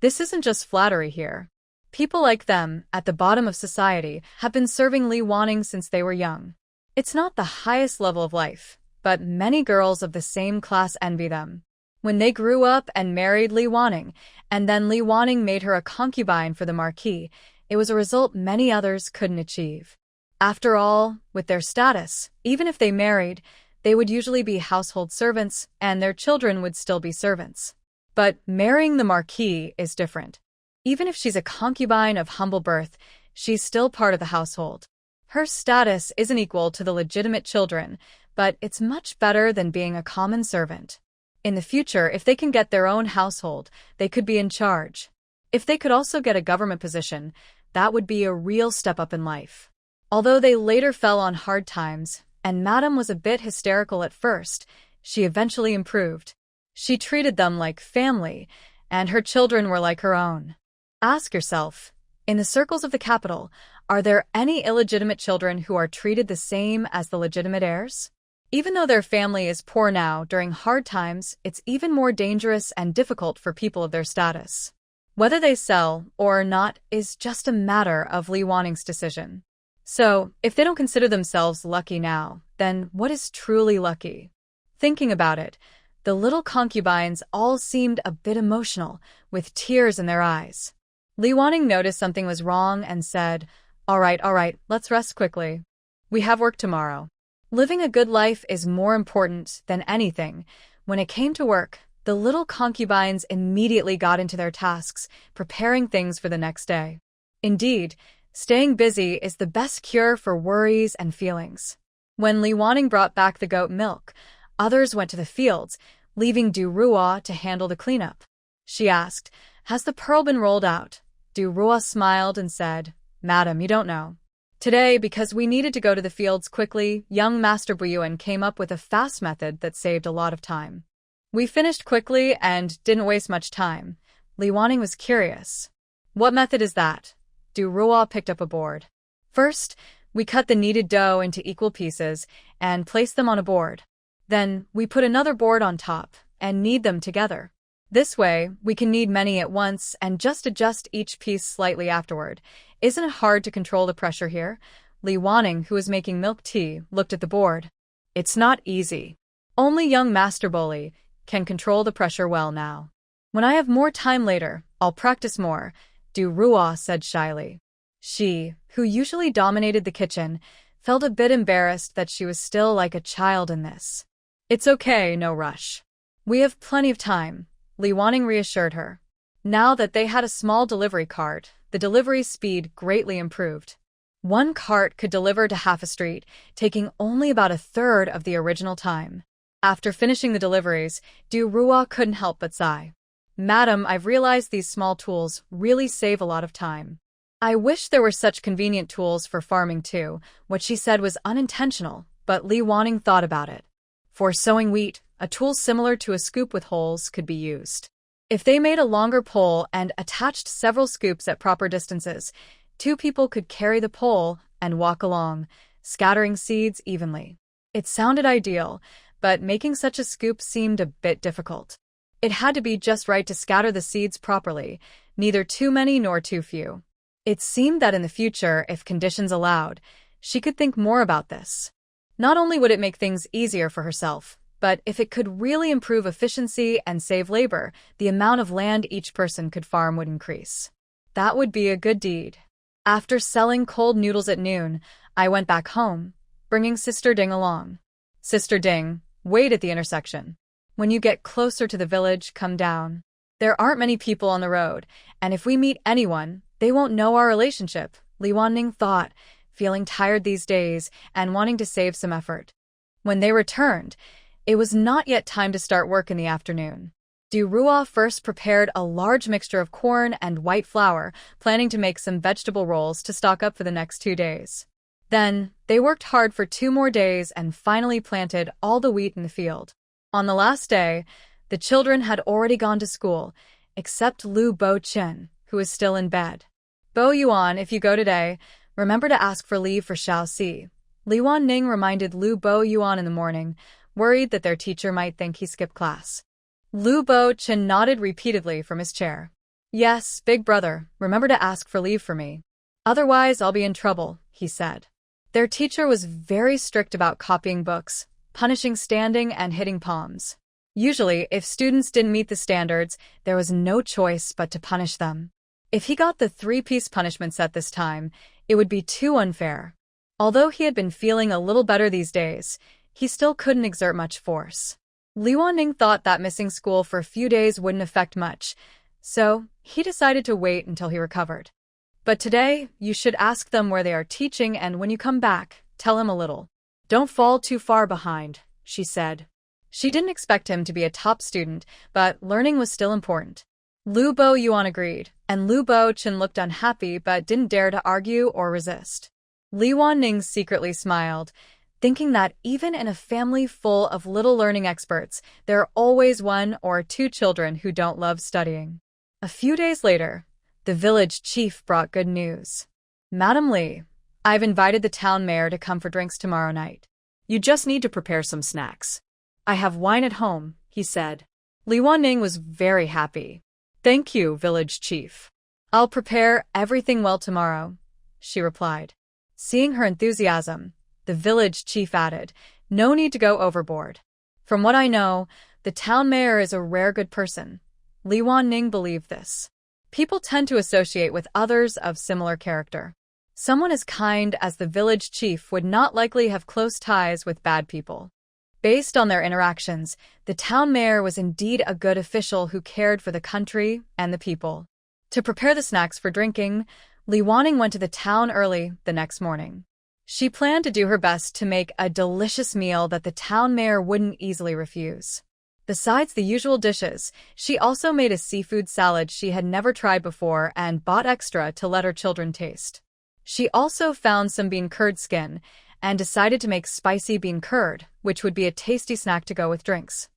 S1: This isn't just flattery here. People like them, at the bottom of society, have been serving Li Wanning since they were young. It's not the highest level of life, but many girls of the same class envy them. When they grew up and married Li Wanning, and then Li Wanning made her a concubine for the Marquis, it was a result many others couldn't achieve. After all, with their status, even if they married, they would usually be household servants, and their children would still be servants. But marrying the Marquis is different. Even if she's a concubine of humble birth, she's still part of the household. Her status isn't equal to the legitimate children, but it's much better than being a common servant. In the future, if they can get their own household, they could be in charge. If they could also get a government position, that would be a real step up in life. Although they later fell on hard times, and Madame was a bit hysterical at first, she eventually improved. She treated them like family, and her children were like her own. Ask yourself, in the circles of the capital, are there any illegitimate children who are treated the same as the legitimate heirs? Even though their family is poor now, during hard times, it's even more dangerous and difficult for people of their status. Whether they sell or not is just a matter of Li Wanning's decision. So, if they don't consider themselves lucky now, then what is truly lucky? Thinking about it, the little concubines all seemed a bit emotional, with tears in their eyes. Li Wanning noticed something was wrong and said, all right, let's rest quickly. We have work tomorrow. Living a good life is more important than anything. When it came to work, the little concubines immediately got into their tasks, preparing things for the next day. Indeed, staying busy is the best cure for worries and feelings. When Li Wanning brought back the goat milk, others went to the fields, leaving Du Ruo to handle the cleanup. She asked, "Has the pearl been rolled out?" Du Ruo smiled and said, "Madam, you don't know. Today, because we needed to go to the fields quickly, young Master Buyuan came up with a fast method that saved a lot of time. We finished quickly and didn't waste much time." Li Wanning was curious. "What method is that?" Du Ruo picked up a board. "First, we cut the kneaded dough into equal pieces and place them on a board. Then, we put another board on top and knead them together. This way, we can knead many at once and just adjust each piece slightly afterward. Isn't it hard to control the pressure here?" Li Wanning, who was making milk tea, looked at the board. "It's not easy. Only young Master Boli can control the pressure well now. When I have more time later, I'll practice more," Du Ruo said shyly. She, who usually dominated the kitchen, felt a bit embarrassed that she was still like a child in this. "It's okay, no rush. We have plenty of time," Li Wanning reassured her. Now that they had a small delivery cart, the delivery speed greatly improved. One cart could deliver to half a street, taking only about a third of the original time. After finishing the deliveries, Du Ruo couldn't help but sigh. "Madam, I've realized these small tools really save a lot of time. I wish there were such convenient tools for farming too." What she said was unintentional, but Li Wanning thought about it. For sowing wheat, a tool similar to a scoop with holes could be used. If they made a longer pole and attached several scoops at proper distances, 2 people could carry the pole and walk along, scattering seeds evenly. It sounded ideal, but making such a scoop seemed a bit difficult. It had to be just right to scatter the seeds properly, neither too many nor too few. It seemed that in the future, if conditions allowed, she could think more about this. Not only would it make things easier for herself, but if it could really improve efficiency and save labor, the amount of land each person could farm would increase. That would be a good deed. After selling cold noodles at noon, I went back home, bringing Sister Ding along. "Sister Ding, wait at the intersection. When you get closer to the village, come down. There aren't many people on the road, and if we meet anyone, they won't know our relationship," Li Wanning thought, feeling tired these days and wanting to save some effort. When they returned, it was not yet time to start work in the afternoon. Du Ruo first prepared a large mixture of corn and white flour, planning to make some vegetable rolls to stock up for the next 2 days. Then, they worked hard for 2 more days and finally planted all the wheat in the field. On the last day, the children had already gone to school, except Lu Bo Chen, who was still in bed. "Bo Yuan, if you go today, remember to ask for leave for Xiao Si." Li Wanning reminded Lu Bo Yuan in the morning, worried that their teacher might think he skipped class. Lu Bo Chen nodded repeatedly from his chair. "Yes, big brother, remember to ask for leave for me. Otherwise, I'll be in trouble," he said. Their teacher was very strict about copying books, punishing standing and hitting palms. Usually, if students didn't meet the standards, there was no choice but to punish them. If he got the 3-piece punishment set this time, it would be too unfair. Although he had been feeling a little better these days, he still couldn't exert much force. Li Wanning thought that missing school for a few days wouldn't affect much, so he decided to wait until he recovered. "But today, you should ask them where they are teaching, and when you come back, tell him a little. Don't fall too far behind," she said. She didn't expect him to be a top student, but learning was still important. Lu Bo Yuan agreed, and Lu Bo Chen looked unhappy but didn't dare to argue or resist. Li Wanning secretly smiled, thinking that even in a family full of little learning experts, there are always 1 or 2 children who don't love studying. A few days later, the village chief brought good news. "Madam Li, I've invited the town mayor to come for drinks tomorrow night. You just need to prepare some snacks. I have wine at home," he said. Li Wanning was very happy. "Thank you, village chief. I'll prepare everything well tomorrow," she replied. Seeing her enthusiasm, the village chief added, "No need to go overboard. From what I know, the town mayor is a rare good person." Li Wanning believed this. People tend to associate with others of similar character. Someone as kind as the village chief would not likely have close ties with bad people. Based on their interactions, the town mayor was indeed a good official who cared for the country and the people. To prepare the snacks for drinking, Li Wanning went to the town early the next morning. She planned to do her best to make a delicious meal that the town mayor wouldn't easily refuse. Besides the usual dishes, she also made a seafood salad she had never tried before and bought extra to let her children taste. She also found some bean curd skin and decided to make spicy bean curd, which would be a tasty snack to go with drinks.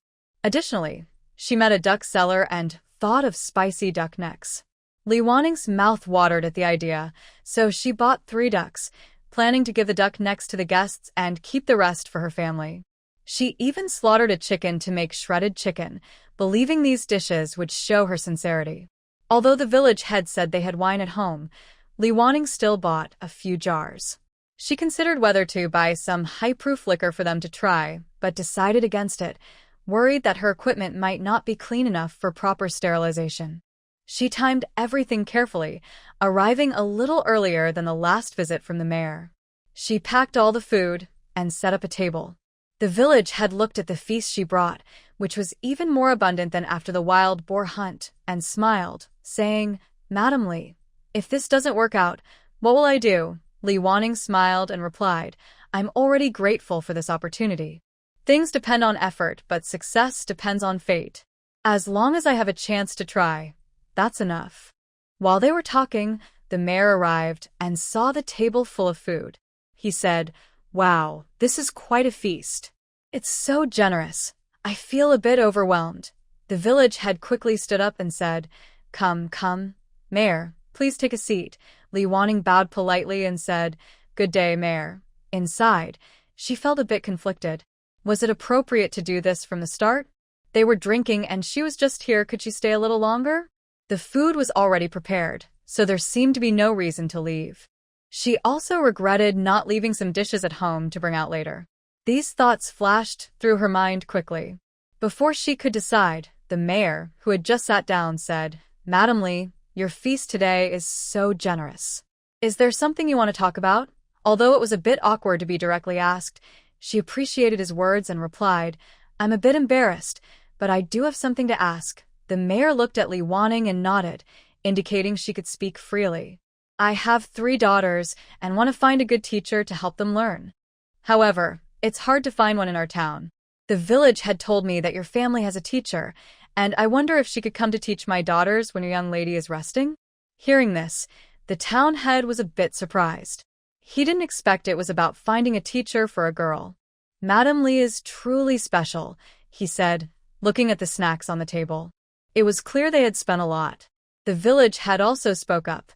S1: Additionally, she met a duck seller and thought of spicy duck necks. Li Wanning's mouth watered at the idea, so she bought 3 ducks, planning to give the duck necks to the guests and keep the rest for her family. She even slaughtered a chicken to make shredded chicken, believing these dishes would show her sincerity. Although the village head said they had wine at home, Li Wanning still bought a few jars. She considered whether to buy some high-proof liquor for them to try, but decided against it, worried that her equipment might not be clean enough for proper sterilization. She timed everything carefully, arriving a little earlier than the last visit from the mayor. She packed all the food and set up a table. The village had looked at the feast she brought, which was even more abundant than after the wild boar hunt, and smiled, saying, "Madam Li, if this doesn't work out, what will I do?" Li Wanning smiled and replied, "I'm already grateful for this opportunity. Things depend on effort, but success depends on fate. As long as I have a chance to try, that's enough." While they were talking, the mayor arrived and saw the table full of food. He said, "Wow, this is quite a feast. It's so generous. I feel a bit overwhelmed." The village head quickly stood up and said, Come, Mayor, please take a seat." Li Wanning bowed politely and said, "Good day, Mayor." Inside, she felt a bit conflicted. Was it appropriate to do this from the start? They were drinking and she was just here. Could she stay a little longer? The food was already prepared, so there seemed to be no reason to leave. She also regretted not leaving some dishes at home to bring out later. These thoughts flashed through her mind quickly. Before she could decide, the mayor, who had just sat down, said, "Madam Li, your feast today is so generous. Is there something you want to talk about?" Although it was a bit awkward to be directly asked, she appreciated his words and replied, "I'm a bit embarrassed, but I do have something to ask." The mayor looked at Li Wanning and nodded, indicating she could speak freely. "I have 3 daughters and want to find a good teacher to help them learn. However, it's hard to find one in our town. The village had told me that your family has a teacher, and I wonder if she could come to teach my daughters when your young lady is resting." Hearing this, the town head was a bit surprised. He didn't expect it was about finding a teacher for a girl. "Madam Li is truly special," he said, looking at the snacks on the table. It was clear they had spent a lot. The village head also spoke up.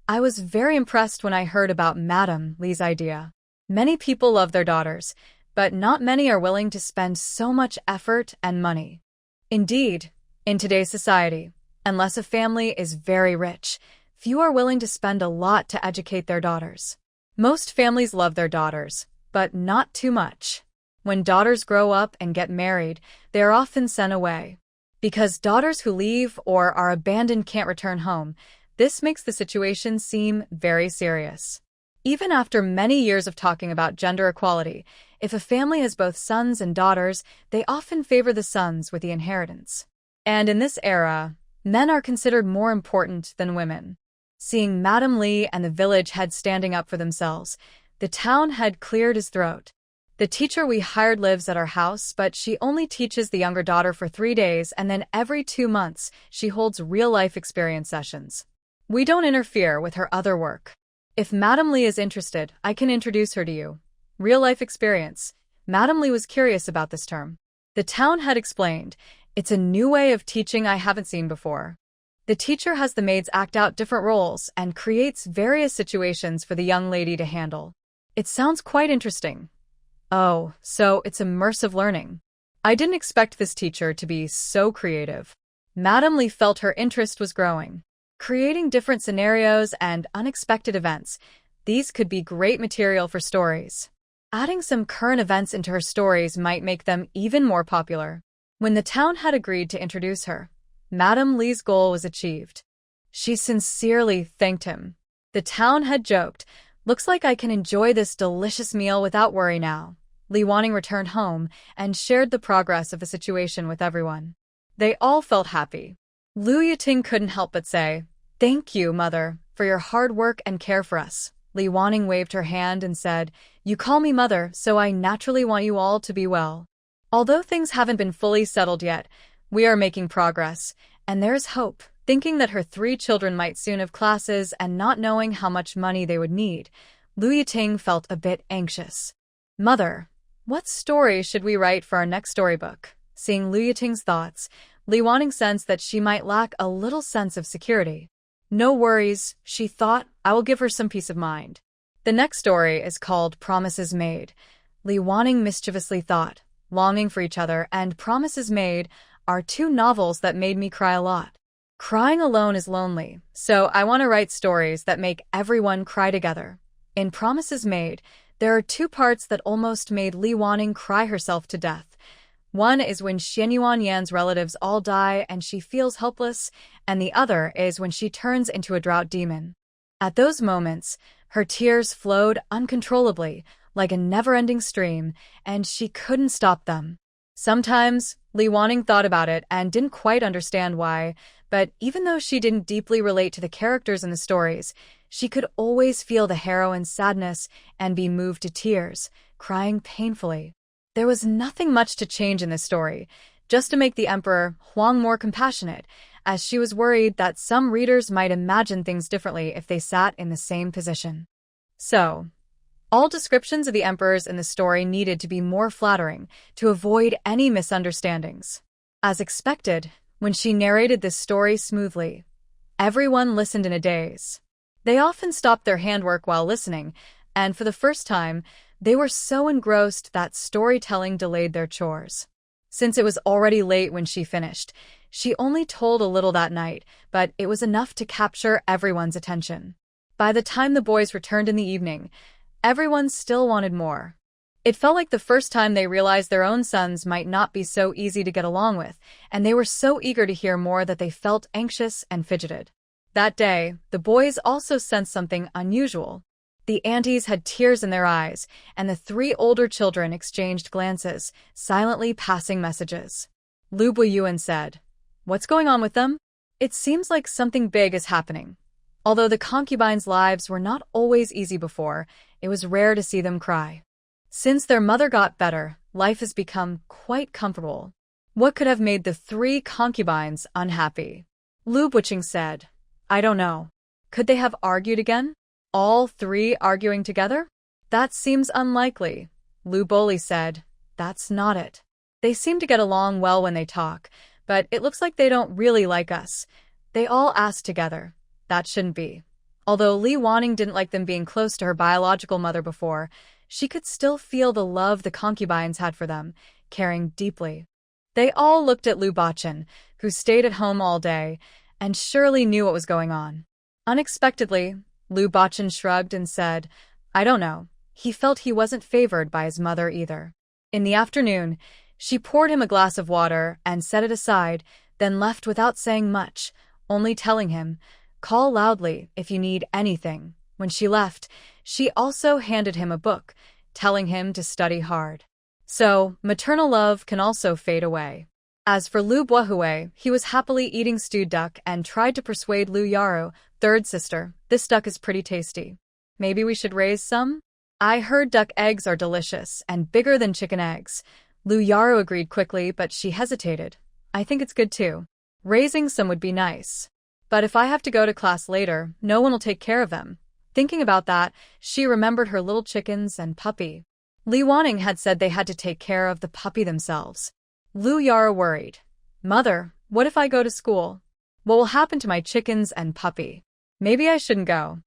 S1: "I was very impressed when I heard about Madam Li's idea. Many people love their daughters, but not many are willing to spend so much effort and money. Indeed, in today's society, unless a family is very rich, few are willing to spend a lot to educate their daughters. Most families love their daughters, but not too much. When daughters grow up and get married, they are often sent away. Because daughters who leave or are abandoned can't return home, this makes the situation seem very serious. Even after many years of talking about gender equality, if a family has both sons and daughters, they often favor the sons with the inheritance. And in this era, men are considered more important than women. Seeing Madam Li and the village head standing up for themselves, the town head cleared his throat. "The teacher we hired lives at our house, but she only teaches the younger daughter for 3 days, and then every 2 months, she holds real-life experience sessions. We don't interfere with her other work. If Madam Li is interested, I can introduce her to you." Real-life experience. Madam Li was curious about this term. The town head explained, "It's a new way of teaching I haven't seen before. The teacher has the maids act out different roles and creates various situations for the young lady to handle. It sounds quite interesting." "Oh, so it's immersive learning. I didn't expect this teacher to be so creative." Madam Li felt her interest was growing. Creating different scenarios and unexpected events, these could be great material for stories. Adding some current events into her stories might make them even more popular. When the town had agreed to introduce her, Madam Li's goal was achieved. She sincerely thanked him. The town had joked, "Looks like I can enjoy this delicious meal without worry now." Li Wanning returned home and shared the progress of the situation with everyone. They all felt happy. Lu Yiting couldn't help but say, "Thank you, Mother, for your hard work and care for us." Li Wanning waved her hand and said, "You call me Mother, so I naturally want you all to be well. Although things haven't been fully settled yet, we are making progress, and there's hope." Thinking that her 3 children might soon have classes and not knowing how much money they would need, Lu Yiting felt a bit anxious. "Mother, what story should we write for our next storybook?" Seeing Lu Yiting's thoughts, Li Wanning sensed that she might lack a little sense of security. "No worries," she thought, "I will give her some peace of mind." The next story is called Promises Made. Li Wanning mischievously thought, Longing for Each Other and Promises Made are 2 novels that made me cry a lot. Crying alone is lonely, so I want to write stories that make everyone cry together. In Promises Made, there are 2 parts that almost made Li Wanning cry herself to death. One is when Xianyuan Yan's relatives all die and she feels helpless, and the other is when she turns into a drought demon. At those moments, her tears flowed uncontrollably, like a never-ending stream, and she couldn't stop them. Sometimes, Li Wanning thought about it and didn't quite understand why, but even though she didn't deeply relate to the characters in the stories, she could always feel the heroine's sadness and be moved to tears, crying painfully. There was nothing much to change in this story, just to make the Emperor Huang more compassionate, as she was worried that some readers might imagine things differently if they sat in the same position. So, all descriptions of the emperors in the story needed to be more flattering to avoid any misunderstandings. As expected, when she narrated this story smoothly, everyone listened in a daze. They often stopped their handwork while listening, and for the first time, they were so engrossed that storytelling delayed their chores. Since it was already late when she finished, she only told a little that night, but it was enough to capture everyone's attention. By the time the boys returned in the evening, everyone still wanted more. It felt like the first time they realized their own sons might not be so easy to get along with, and they were so eager to hear more that they felt anxious and fidgeted. That day, the boys also sensed something unusual. The aunties had tears in their eyes, and the 3 older children exchanged glances, silently passing messages. Lu Buiyuan said, "What's going on with them? It seems like something big is happening." Although the concubines' lives were not always easy before, it was rare to see them cry. Since their mother got better, life has become quite comfortable. What could have made the 3 concubines unhappy? Lu Buqing said, "I don't know. Could they have argued again? All 3 arguing together? That seems unlikely." Lu Boli said, "That's not it. They seem to get along well when they talk, but it looks like they don't really like us. They all asked together. That shouldn't be." Although Li Wanning didn't like them being close to her biological mother before, she could still feel the love the concubines had for them, caring deeply. They all looked at Lu Bachin, who stayed at home all day, and surely knew what was going on. Unexpectedly, Lu Bachin shrugged and said, "I don't know." He felt he wasn't favored by his mother either. In the afternoon, she poured him a glass of water and set it aside, then left without saying much, only telling him, "Call loudly if you need anything." When she left, she also handed him a book, telling him to study hard. So, maternal love can also fade away. As for Lu Buahui, he was happily eating stewed duck and tried to persuade Lu Yaru, 3rd sister, "This duck is pretty tasty. Maybe we should raise some? I heard duck eggs are delicious and bigger than chicken eggs." Lu Yaru agreed quickly, but she hesitated. "I think it's good too. Raising some would be nice. But if I have to go to class later, no one will take care of them." Thinking about that, she remembered her little chickens and puppy. Li Wanning had said they had to take care of the puppy themselves. Lu Yara worried. "Mother, what if I go to school? What will happen to my chickens and puppy? Maybe I shouldn't go."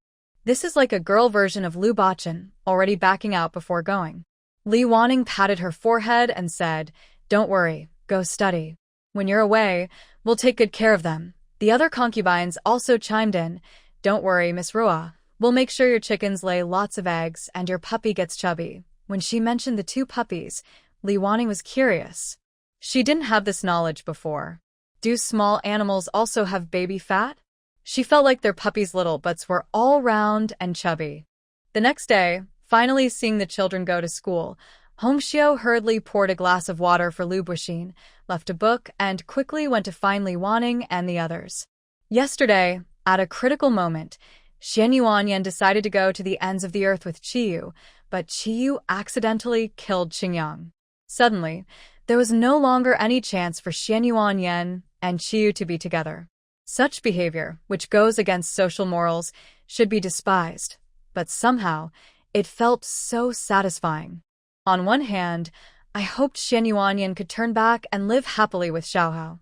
S1: This is like a girl version of Lu Bachin, already backing out before going. Li Wanning patted her forehead and said, "Don't worry, go study. When you're away, we'll take good care of them." The other concubines also chimed in, "Don't worry, Miss Rua. We'll make sure your chickens lay lots of eggs and your puppy gets chubby." When she mentioned the 2 puppies, Li Wanning was curious. She didn't have this knowledge before. Do small animals also have baby fat? She felt like their puppies' little butts were all round and chubby. The next day, finally seeing the children go to school, Hongxiu hurriedly poured a glass of water for Lu Buixin, left a book, and quickly went to find Li Wanning and the others. Yesterday, at a critical moment, Xian Yuanyan decided to go to the ends of the earth with Qiyu, but Qiyu accidentally killed Qingyang. Suddenly, there was no longer any chance for Xian Yuanyan and Qiyu to be together. Such behavior, which goes against social morals, should be despised, but somehow, it felt so satisfying. On one hand, I hoped Xian Yuanyan could turn back and live happily with Xiaohao.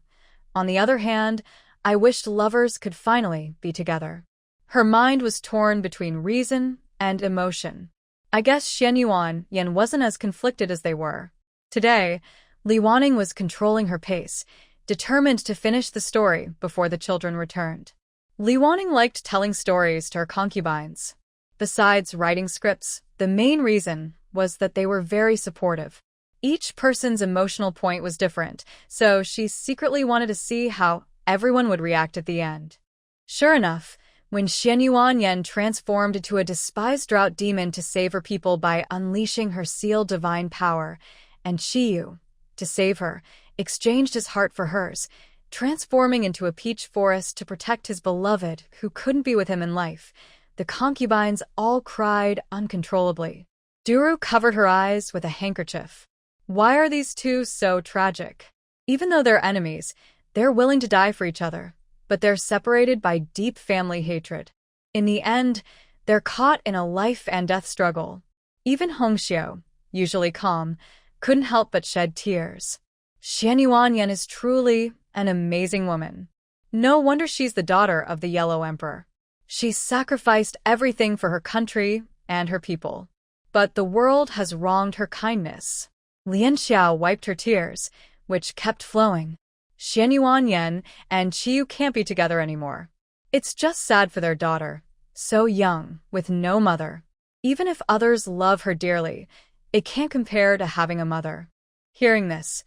S1: On the other hand, I wished lovers could finally be together. Her mind was torn between reason and emotion. I guess Xian Yuanyan wasn't as conflicted as they were. Today, Li Wanning was controlling her pace, determined to finish the story before the children returned. Li Wanning liked telling stories to her concubines. Besides writing scripts, the main reason was that they were very supportive. Each person's emotional point was different, so she secretly wanted to see how everyone would react at the end. Sure enough, when Xian Yuanyan transformed into a despised drought demon to save her people by unleashing her sealed divine power, and Qiyu, to save her, exchanged his heart for hers, transforming into a peach forest to protect his beloved who couldn't be with him in life, the concubines all cried uncontrollably. Duru covered her eyes with a handkerchief. Why are these two so tragic? Even though they're enemies, they're willing to die for each other, but they're separated by deep family hatred. In the end, they're caught in a life and death struggle. Even Hongxiu, usually calm, couldn't help but shed tears. Xian Yuanyan is truly an amazing woman. No wonder she's the daughter of the Yellow Emperor. She sacrificed everything for her country and her people. But the world has wronged her kindness. Lian Xiao wiped her tears, which kept flowing. Xian Yuanyan and Qiyu can't be together anymore. It's just sad for their daughter, so young, with no mother. Even if others love her dearly, it can't compare to having a mother. Hearing this,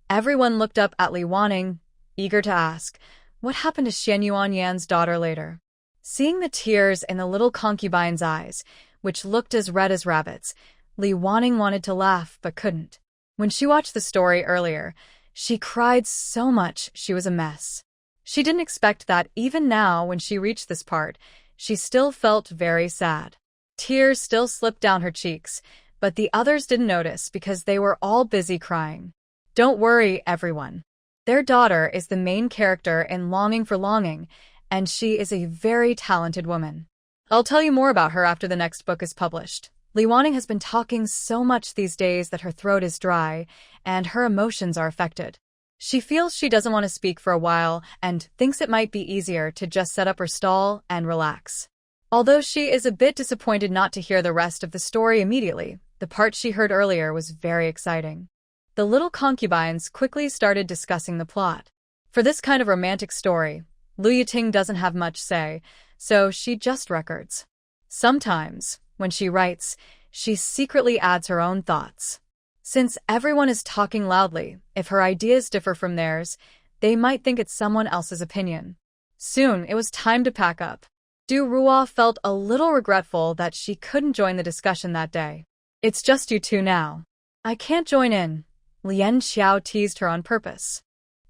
S1: everyone looked up at Li Wanning, eager to ask, what happened to Xian Yuanyan's daughter later? Seeing the tears in the little concubine's eyes, which looked as red as rabbits, Li Wanning wanted to laugh but couldn't. When she watched the story earlier, she cried so much she was a mess. She didn't expect that even now when she reached this part, she still felt very sad. Tears still slipped down her cheeks, but the others didn't notice because they were all busy crying. Don't worry, everyone. Their daughter is the main character in Longing for Longing, and she is a very talented woman. I'll tell you more about her after the next book is published. Li Wanning has been talking so much these days that her throat is dry, and her emotions are affected. She feels she doesn't want to speak for a while and thinks it might be easier to just set up her stall and relax. Although she is a bit disappointed not to hear the rest of the story immediately, the part she heard earlier was very exciting. The little concubines quickly started discussing the plot. For this kind of romantic story, Lu Yiting doesn't have much say, so she just records. Sometimes, when she writes, she secretly adds her own thoughts. Since everyone is talking loudly, if her ideas differ from theirs, they might think it's someone else's opinion. Soon, it was time to pack up. Du Ruo felt a little regretful that she couldn't join the discussion that day. It's just you two now. I can't join in. Lian Xiao teased her on purpose.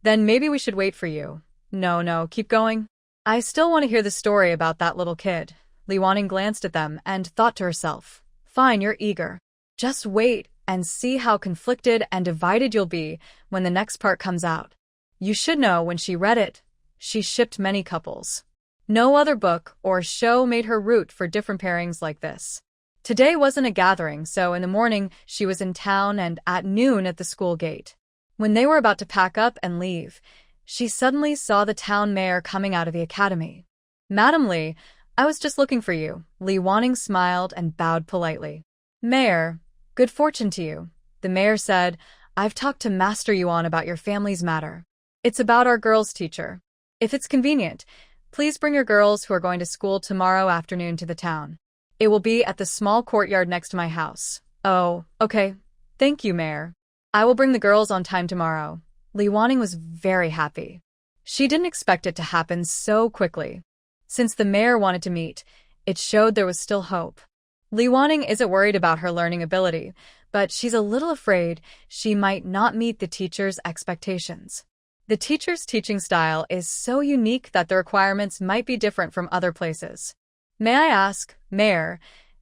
S1: Then maybe we should wait for you. No, keep going. I still want to hear the story about that little kid. Li Wanning glanced at them and thought to herself, fine, you're eager. Just wait and see how conflicted and divided you'll be when the next part comes out. You should know when she read it, she shipped many couples. No other book or show made her root for different pairings like this. Today wasn't a gathering, so in the morning she was in town and at noon at the school gate. When they were about to pack up and leave, she suddenly saw the town mayor coming out of the academy. Madam Li, I was just looking for you. Li Wanning smiled and bowed politely. Mayor, good fortune to you. The mayor said, I've talked to Master Yuan about your family's matter. It's about our girls' teacher. If it's convenient, please bring your girls who are going to school tomorrow afternoon to the town. It will be at the small courtyard next to my house. Oh, okay. Thank you, Mayor. I will bring the girls on time tomorrow. Li Wanning was very happy. She didn't expect it to happen so quickly. Since the mayor wanted to meet, it showed there was still hope. Li Wanning isn't worried about her learning ability, but she's a little afraid she might not meet the teacher's expectations. The teacher's teaching style is so unique that the requirements might be different from other places. May I ask, Mayor,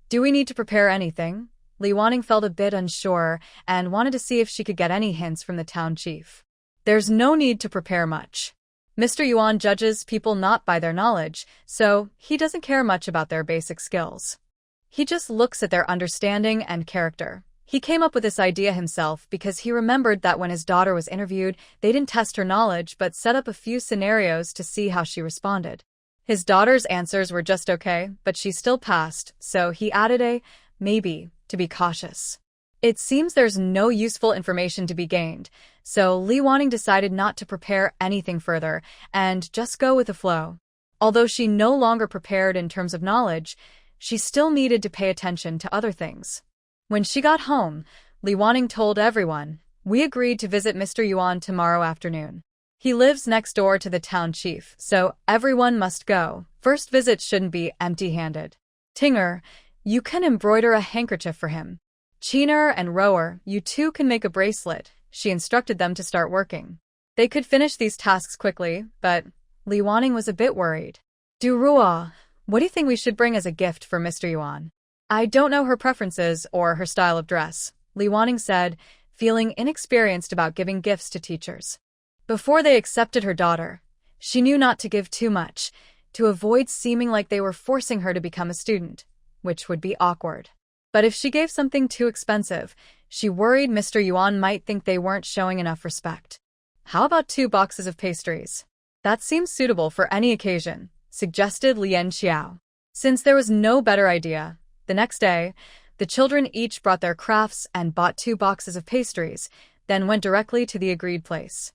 S1: do we need to prepare anything? Li Wanning felt a bit unsure and wanted to see if she could get any hints from the town chief. There's no need to prepare much. Mr. Yuan judges people not by their knowledge, so he doesn't care much about their basic skills. He just looks at their understanding and character. He came up with this idea himself because he remembered that when his daughter was interviewed, they didn't test her knowledge but set up a few scenarios to see how she responded. His daughter's answers were just okay, but she still passed, so he added a maybe to be cautious. It seems there's no useful information to be gained, so Li Wanning decided not to prepare anything further and just go with the flow. Although she no longer prepared in terms of knowledge, she still needed to pay attention to other things. When she got home, Li Wanning told everyone, "We agreed to visit Mr. Yuan tomorrow afternoon. He lives next door to the town chief, so everyone must go. First visit shouldn't be empty-handed. Tinger, you can embroider a handkerchief for him. Cheener and Rower, you two can make a bracelet." She instructed them to start working. They could finish these tasks quickly, but Li Wanning was a bit worried. "Du Rua, what do you think we should bring as a gift for Mr. Yuan?" "I don't know her preferences or her style of dress," Li Wanning said, feeling inexperienced about giving gifts to teachers. Before they accepted her daughter, she knew not to give too much, to avoid seeming like they were forcing her to become a student, which would be awkward. But if she gave something too expensive, she worried Mr. Yuan might think they weren't showing enough respect. "How about 2 boxes of pastries?" "That seems suitable for any occasion," suggested Lien Xiao. Since there was no better idea, the next day, the children each brought their crafts and bought 2 boxes of pastries, then went directly to the agreed place.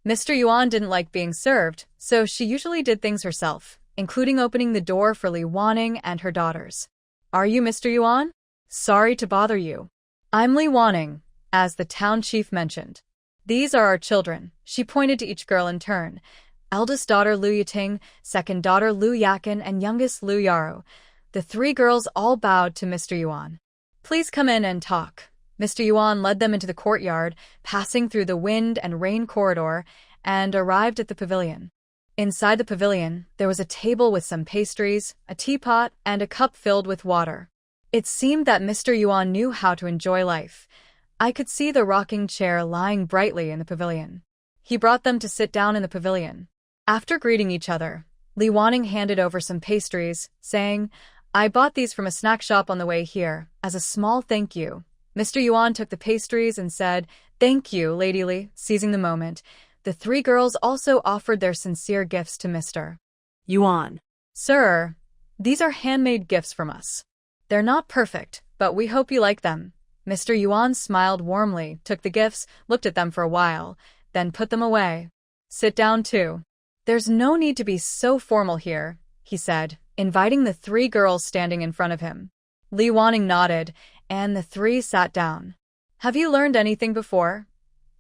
S1: Mr. Yuan didn't like being served, so she usually did things herself, including opening the door for Li Wanning and her daughters. "Are you Mr. Yuan? Sorry to bother you. I'm Li Wanning," as the town chief mentioned. "These are our children." She pointed to each girl in turn. Eldest daughter Lu Yiting, second daughter Lu Yakin, and youngest Lu Yaro. The 3 girls all bowed to Mr. Yuan. "Please come in and talk." Mr. Yuan led them into the courtyard, passing through the wind and rain corridor, and arrived at the pavilion. Inside the pavilion, there was a table with some pastries, a teapot, and a cup filled with water. It seemed that Mr. Yuan knew how to enjoy life. I could see the rocking chair lying brightly in the pavilion. He brought them to sit down in the pavilion. After greeting each other, Li Wanning handed over some pastries, saying, "I bought these from a snack shop on the way here, as a small thank you." Mr. Yuan took the pastries and said, "Thank you, Lady Li." Seizing the moment, the 3 girls also offered their sincere gifts to Mr.
S2: Yuan.
S1: "Sir, these are handmade gifts from us. They're not perfect, but we hope you like them." Mr. Yuan smiled warmly, took the gifts, looked at them for a while, then put them away. "Sit down too. There's no need to be so formal here," he said, inviting the 3 girls standing in front of him. Li Wanning nodded, and the 3 sat down. "Have you learned anything before?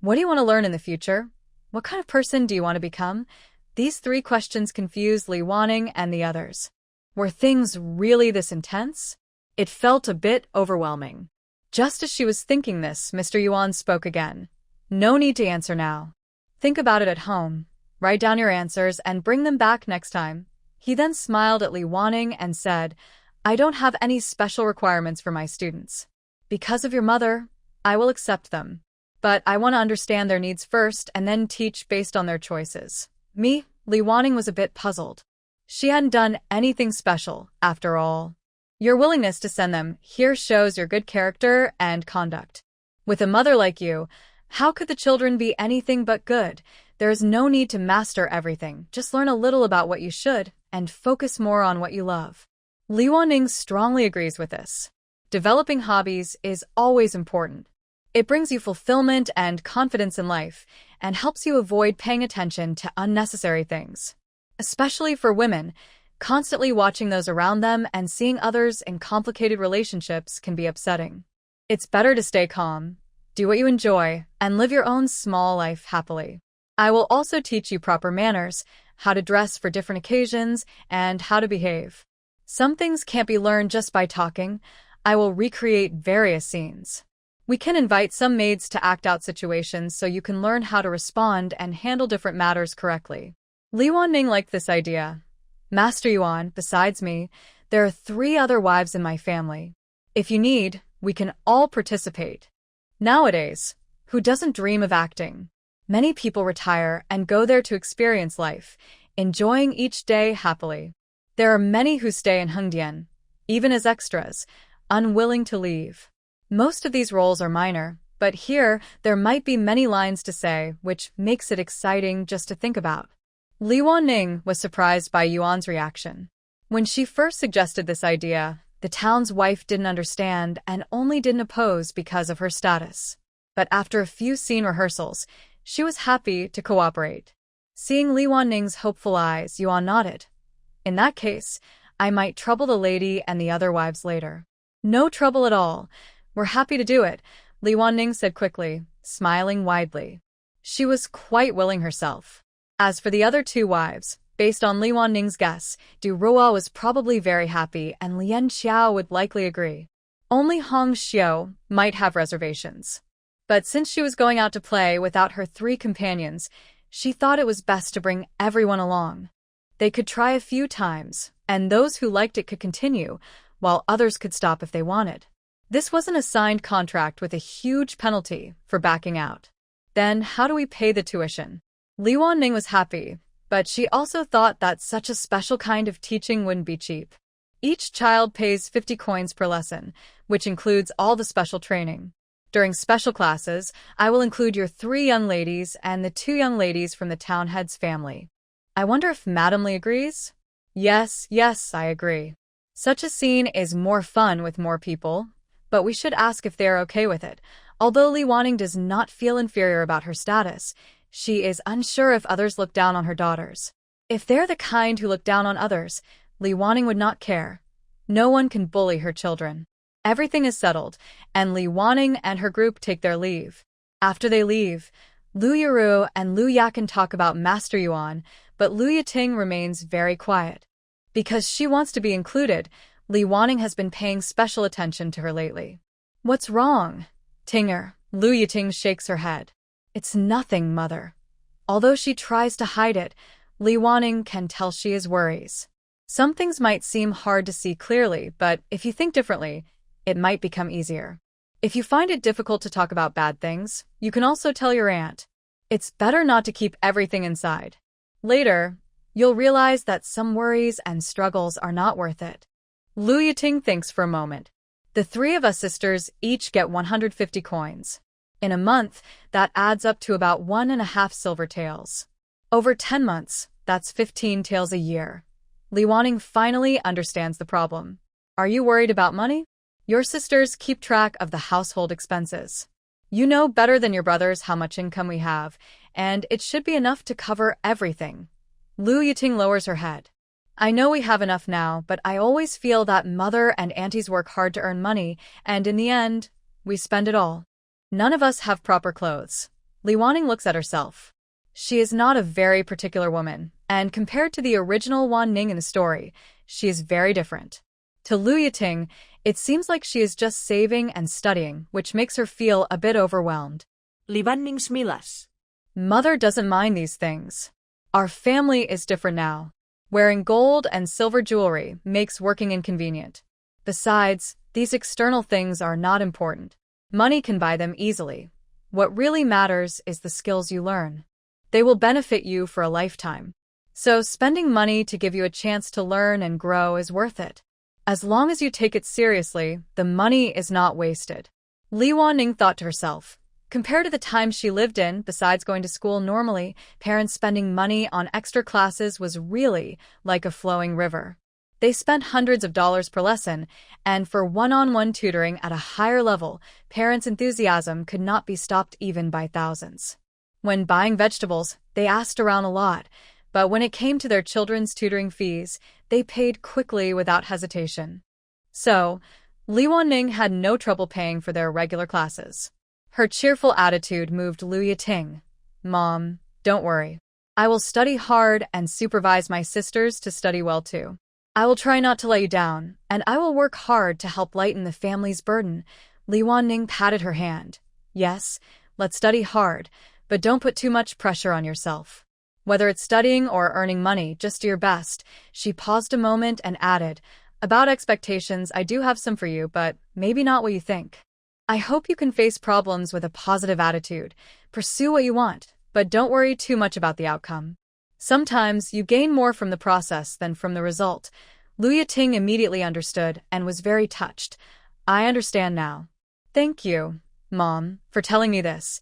S1: What do you want to learn in the future? What kind of person do you want to become?" These 3 questions confused Li Wanning and the others. Were things really this intense? It felt a bit overwhelming. Just as she was thinking this, Mr. Yuan spoke again. "No need to answer now. Think about it at home. Write down your answers and bring them back next time." He then smiled at Li Wanning and said, "I don't have any special requirements for my students. Because of your mother, I will accept them. But I want to understand their needs first and then teach based on their choices." Li Wanning was a bit puzzled. She hadn't done anything special, after all. Your willingness to send them here shows your good character and conduct. With a mother like you, how could the children be anything but good? There is no need to master everything, just learn a little about what you should, and focus more on what you love. Li Wanning strongly agrees with this. Developing hobbies is always important. It brings you fulfillment and confidence in life, and helps you avoid paying attention to unnecessary things. Especially for women, constantly watching those around them and seeing others in complicated relationships can be upsetting. It's better to stay calm, do what you enjoy, and live your own small life happily. I will also teach you proper manners, how to dress for different occasions, and how to behave. Some things can't be learned just by talking. I will recreate various scenes. We can invite some maids to act out situations so you can learn how to respond and handle different matters correctly. Li Wanning liked this idea. Master Yuan, besides me, there are 3 other wives in my family. If you need, we can all participate. Nowadays, who doesn't dream of acting? Many people retire and go there to experience life, enjoying each day happily. There are many who stay in Hengdian, even as extras, unwilling to leave. Most of these roles are minor, but here there might be many lines to say, which makes it exciting just to think about. Li Wanning was surprised by Yuan's reaction. When she first suggested this idea, the town's wife didn't understand and only didn't oppose because of her status. But after a few scene rehearsals, she was happy to cooperate. Seeing Li Wanning's hopeful eyes, Yuan nodded. In that case, I might trouble the lady and the other wives later. No trouble at all. We're happy to do it, Li Wanning said quickly, smiling widely. She was quite willing herself. As for the other 2 wives, based on Li Wanning's guess, Du Ruo was probably very happy and Lian Xiao would likely agree. Only Hong Xiu might have reservations. But since she was going out to play without her 3 companions, she thought it was best to bring everyone along. They could try a few times, and those who liked it could continue, while others could stop if they wanted. This wasn't a signed contract with a huge penalty for backing out. Then how do we pay the tuition? Li Wanning was happy, but she also thought that such a special kind of teaching wouldn't be cheap. Each child pays 50 coins per lesson, which includes all the special training. During special classes, I will include your 3 young ladies and the 2 young ladies from the town head's family. I wonder if Madame Li agrees? Yes, I agree. Such a scene is more fun with more people, but we should ask if they are okay with it. Although Li Wanning does not feel inferior about her status, she is unsure if others look down on her daughters. If they're the kind who look down on others, Li Wanning would not care. No one can bully her children. Everything is settled, and Li Wanning and her group take their leave. After they leave, Lu Yiru and Lu Yakan talk about Master Yuan, but Lu Yiting remains very quiet. Because she wants to be included, Li Wanning has been paying special attention to her lately. What's wrong? Tinger, Lu Yiting shakes her head. It's nothing, mother. Although she tries to hide it, Li Wanning can tell she is worries. Some things might seem hard to see clearly, but if you think differently, it might become easier. If you find it difficult to talk about bad things, you can also tell your aunt. It's better not to keep everything inside. Later, you'll realize that some worries and struggles are not worth it. Lu Yiting thinks for a moment. The 3 of us sisters each get 150 coins. In a month, that adds up to about 1.5 silver taels. Over 10 months, that's 15 taels a year. Li Wanning finally understands the problem. Are you worried about money? Your sisters keep track of the household expenses. You know better than your brothers how much income we have, and it should be enough to cover everything. Lu Yiting lowers her head. I know we have enough now, but I always feel that mother and aunties work hard to earn money, and in the end, we spend it all. None of us have proper clothes. Li Wanning looks at herself. She is not a very particular woman, and compared to the original Wan Ning in the story, she is very different. To Lu Yiting, it seems like she is just saving and studying, which makes her feel a bit overwhelmed.
S2: Li Wanning smilas.
S1: Mother doesn't mind these things. Our family is different now. Wearing gold and silver jewelry makes working inconvenient. Besides, these external things are not important. Money can buy them easily. What really matters is the skills you learn. They will benefit you for a lifetime. So spending money to give you a chance to learn and grow is worth it. As long as you take it seriously, the money is not wasted. Li Wanning thought to herself. Compared to the time she lived in, besides going to school normally, parents spending money on extra classes was really like a flowing river. They spent hundreds of dollars per lesson, and for one-on-one tutoring at a higher level, parents' enthusiasm could not be stopped even by thousands. When buying vegetables, they asked around a lot, but when it came to their children's tutoring fees, they paid quickly without hesitation. So, Li Wanning had no trouble paying for their regular classes. Her cheerful attitude moved Lu Yiting. Mom, don't worry. I will study hard and supervise my sisters to study well too. I will try not to let you down, and I will work hard to help lighten the family's burden. Li Wanning patted her hand. Yes, let's study hard, but don't put too much pressure on yourself. Whether it's studying or earning money, just do your best. She paused a moment and added, about expectations, I do have some for you, but maybe not what you think. I hope you can face problems with a positive attitude. Pursue what you want, but don't worry too much about the outcome. Sometimes you gain more from the process than from the result. Lu Yiting immediately understood and was very touched. I understand now. Thank you, Mom, for telling me this.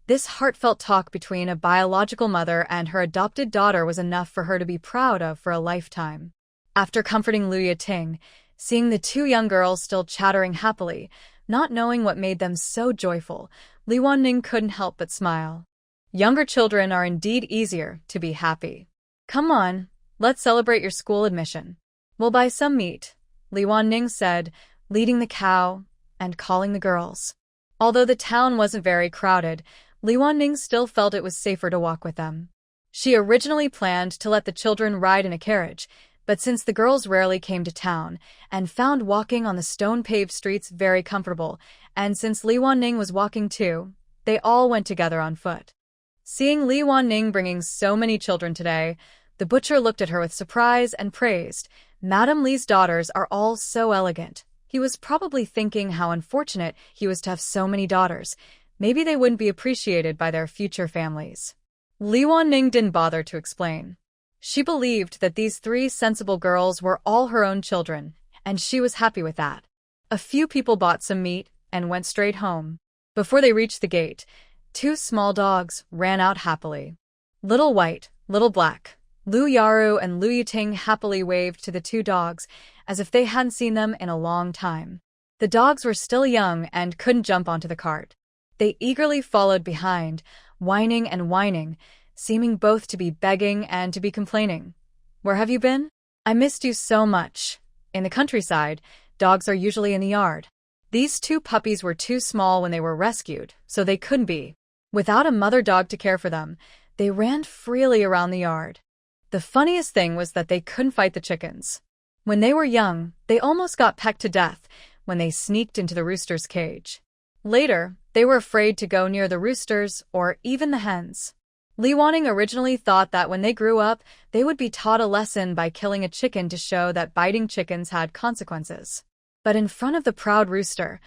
S1: This heartfelt talk between a biological mother and her adopted daughter was enough for her to be proud of for a lifetime. After comforting Lu Yiting, seeing the two young girls still chattering happily, not knowing what made them so joyful, Li Wanning couldn't help but smile. Younger children are indeed easier to be happy. Come on, let's celebrate your school admission. We'll buy some meat, Li Wanning said, leading the cow and calling the girls. Although the town wasn't very crowded, Li Wanning still felt it was safer to walk with them. She originally planned to let the children ride in a carriage, but since the girls rarely came to town and found walking on the stone-paved streets very comfortable, and since Li Wanning was walking too, they all went together on foot. Seeing Li Wanning bringing so many children today, the butcher looked at her with surprise and praised, Madame Li's daughters are all so elegant. He was probably thinking how unfortunate he was to have so many daughters. Maybe they wouldn't be appreciated by their future families. Li Wanning didn't bother to explain. She believed that these three sensible girls were all her own children, and she was happy with that. A few people bought some meat and went straight home. Before they reached the gate, two small dogs ran out happily. Little White, Little Black, Lu Yaru and Lu Yiting happily waved to the two dogs as if they hadn't seen them in a long time. The dogs were still young and couldn't jump onto the cart. They eagerly followed behind, whining and whining, seeming both to be begging and to be complaining. Where have you been? I missed you so much. In the countryside, dogs are usually in the yard. These two puppies were too small when they were rescued, so they couldn't be. Without a mother dog to care for them, they ran freely around the yard. The funniest thing was that they couldn't fight the chickens. When they were young, they almost got pecked to death when they sneaked into the rooster's cage. Later, they were afraid to go near the roosters or even the hens. Li Wanning originally thought that when they grew up, they would be taught a lesson by killing a chicken to show that biting chickens had consequences. But in front of the proud rooster,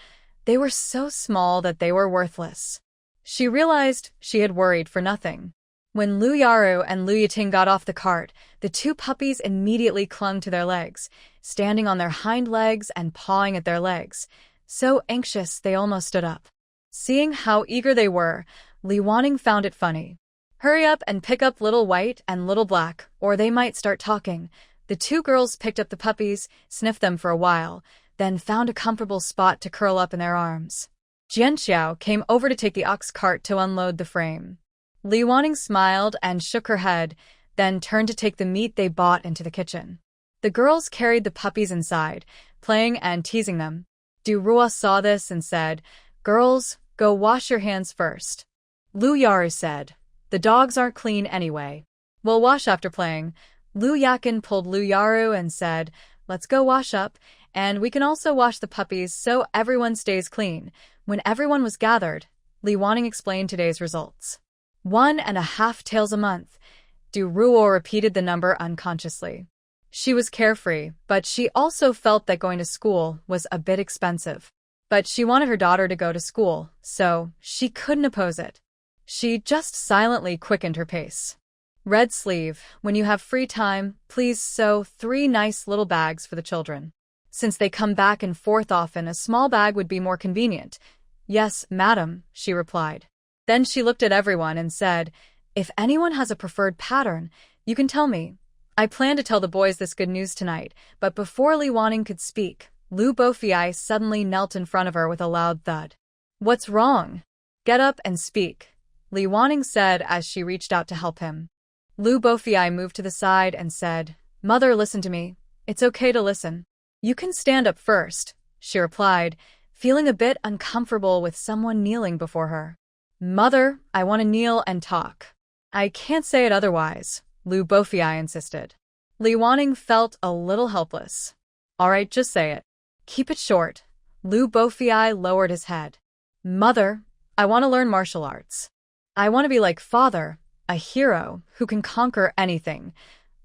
S1: they were so small that they were worthless. She realized she had worried for nothing. When Lu Yaru and Lu Yiting got off the cart, the two puppies immediately clung to their legs, standing on their hind legs and pawing at their legs, so anxious they almost stood up. Seeing how eager they were, Li Wanning found it funny. Hurry up and pick up Little White and Little Black, or they might start talking. The two girls picked up the puppies, sniffed them for a while, then found a comfortable spot to curl up in their arms. Jianxiao came over to take the ox cart to unload the frame. Li Wanning smiled and shook her head, then turned to take the meat they bought into the kitchen. The girls carried the puppies inside, playing and teasing them. Du Rua saw this and said, "Girls, go wash your hands first." Lu Yaru said, "The dogs aren't clean anyway. We'll wash after playing." Lu Yakin pulled Lu Yaru and said, "Let's go wash up, and we can also wash the puppies so everyone stays clean." When everyone was gathered, Li Wanning explained today's results. 1.5 taels a month. Du Ruo repeated the number unconsciously. She was carefree, but she also felt that going to school was a bit expensive. But she wanted her daughter to go to school, so she couldn't oppose it. She just silently quickened her pace. Red sleeve, when you have free time, please sew 3 nice little bags for the children. Since they come back and forth often, a small bag would be more convenient. Yes, madam, she replied. Then she looked at everyone and said, if anyone has a preferred pattern, you can tell me. I plan to tell the boys this good news tonight, but before Li Wanning could speak, Lu Bofiai suddenly knelt in front of her with a loud thud. What's wrong? Get up and speak, Li Wanning said as she reached out to help him. Lu Bofiai moved to the side and said, Mother, listen to me. It's okay to listen. You can stand up first, she replied, feeling a bit uncomfortable with someone kneeling before her. Mother, I want to kneel and talk. I can't say it otherwise, Lu Bofiai insisted. Li Wanning felt a little helpless. All right, just say it. Keep it short. Lu Bofiai lowered his head. Mother, I want to learn martial arts. I want to be like father, a hero who can conquer anything.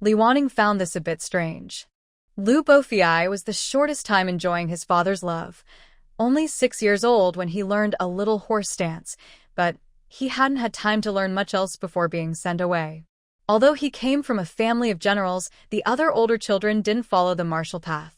S1: Li Wanning found this a bit strange. Lu Bofiai was the shortest time enjoying his father's love. Only 6 years old when he learned a little horse stance, but he hadn't had time to learn much else before being sent away. Although he came from a family of generals, the other older children didn't follow the martial path.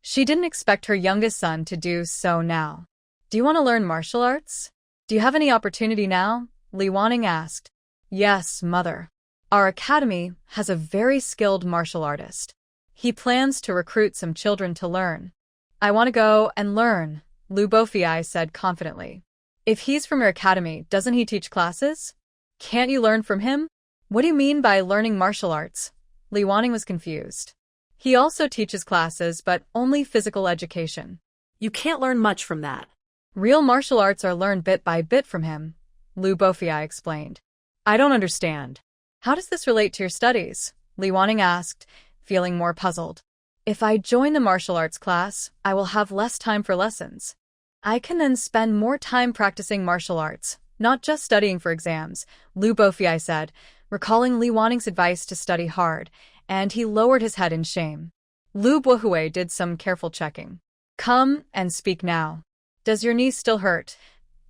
S1: She didn't expect her youngest son to do so now. Do you want to learn martial arts? Do you have any opportunity now? Li Wanning asked. Yes, mother. Our academy has a very skilled martial artist. He plans to recruit some children to learn. I want to go and learn, Lu Bofiai said confidently. If he's from your academy, doesn't he teach classes? Can't you learn from him? What do you mean by learning martial arts? Li Wanning was confused. He also teaches classes, but only physical education.
S2: You can't learn much from that.
S1: Real martial arts are learned bit by bit from him, Lu Bofiai explained. I don't understand. How does this relate to your studies? Li Wanning asked, feeling more puzzled. If I join the martial arts class, I will have less time for lessons. I can then spend more time practicing martial arts, not just studying for exams, Lu Bofiai said, recalling Li Wanning's advice to study hard, and he lowered his head in shame. Lu Bohui did some careful checking. Come and speak now. Does your knee still hurt?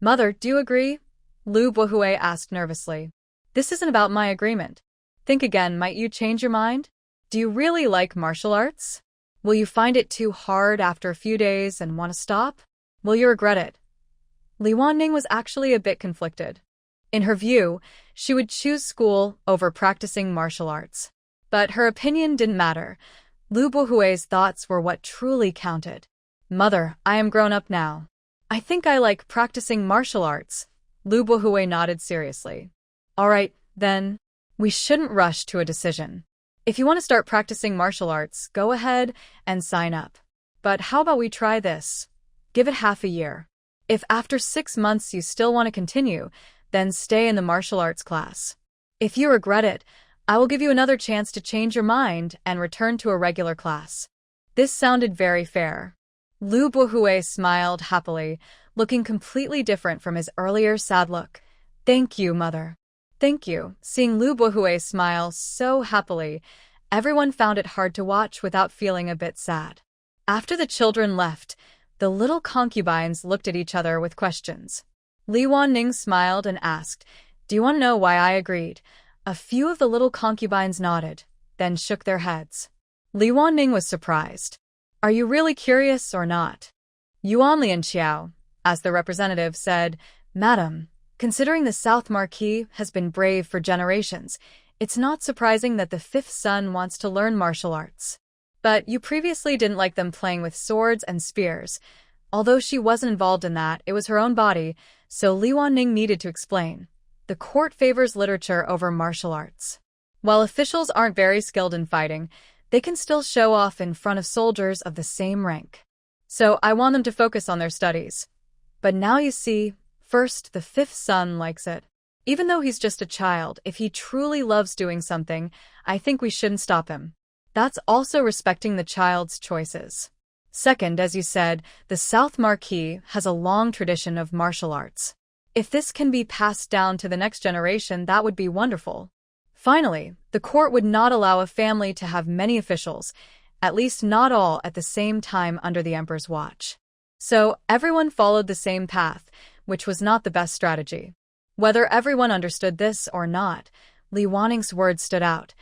S1: Mother, do you agree? Lu Bohui asked nervously. This isn't about my agreement. Think again, might you change your mind? Do you really like martial arts? Will you find it too hard after a few days and want to stop? Will you regret it? Li Wanning was actually a bit conflicted. In her view, she would choose school over practicing martial arts. But her opinion didn't matter. Lu Bohui's thoughts were what truly counted. Mother, I am grown up now. I think I like practicing martial arts. Lu Bohui nodded seriously. All right, then. We shouldn't rush to a decision. If you want to start practicing martial arts, go ahead and sign up. But how about we try this? Give it half a year. If after 6 months you still want to continue, then stay in the martial arts class. If you regret it, I will give you another chance to change your mind and return to a regular class. This sounded very fair. Lu Bohui smiled happily, looking completely different from his earlier sad look. Thank you, mother. Thank you. Seeing Lu Bohui smile so happily, everyone found it hard to watch without feeling a bit sad. After the children left, the little concubines looked at each other with questions. Li Wanning smiled and asked, Do you want to know why I agreed? A few of the little concubines nodded, then shook their heads. Li Wanning was surprised. Are you really curious or not? Yuan Lianqiao, as the representative, said, Madam, considering the South Marquis has been brave for generations, it's not surprising that the fifth son wants to learn martial arts. But you previously didn't like them playing with swords and spears. Although she wasn't involved in that, it was her own body, so Li Wanning needed to explain. The court favors literature over martial arts. While officials aren't very skilled in fighting, they can still show off in front of soldiers of the same rank. So I want them to focus on their studies. But now you see, first, the fifth son likes it. Even though he's just a child, if he truly loves doing something, I think we shouldn't stop him. That's also respecting the child's choices. Second, as you said, the South Marquis has a long tradition of martial arts. If this can be passed down to the next generation, that would be wonderful. Finally, the court would not allow a family to have many officials, at least not all at the same time under the emperor's watch. So everyone followed the same path, which was not the best strategy. Whether everyone understood this or not, Li Wanning's words stood out.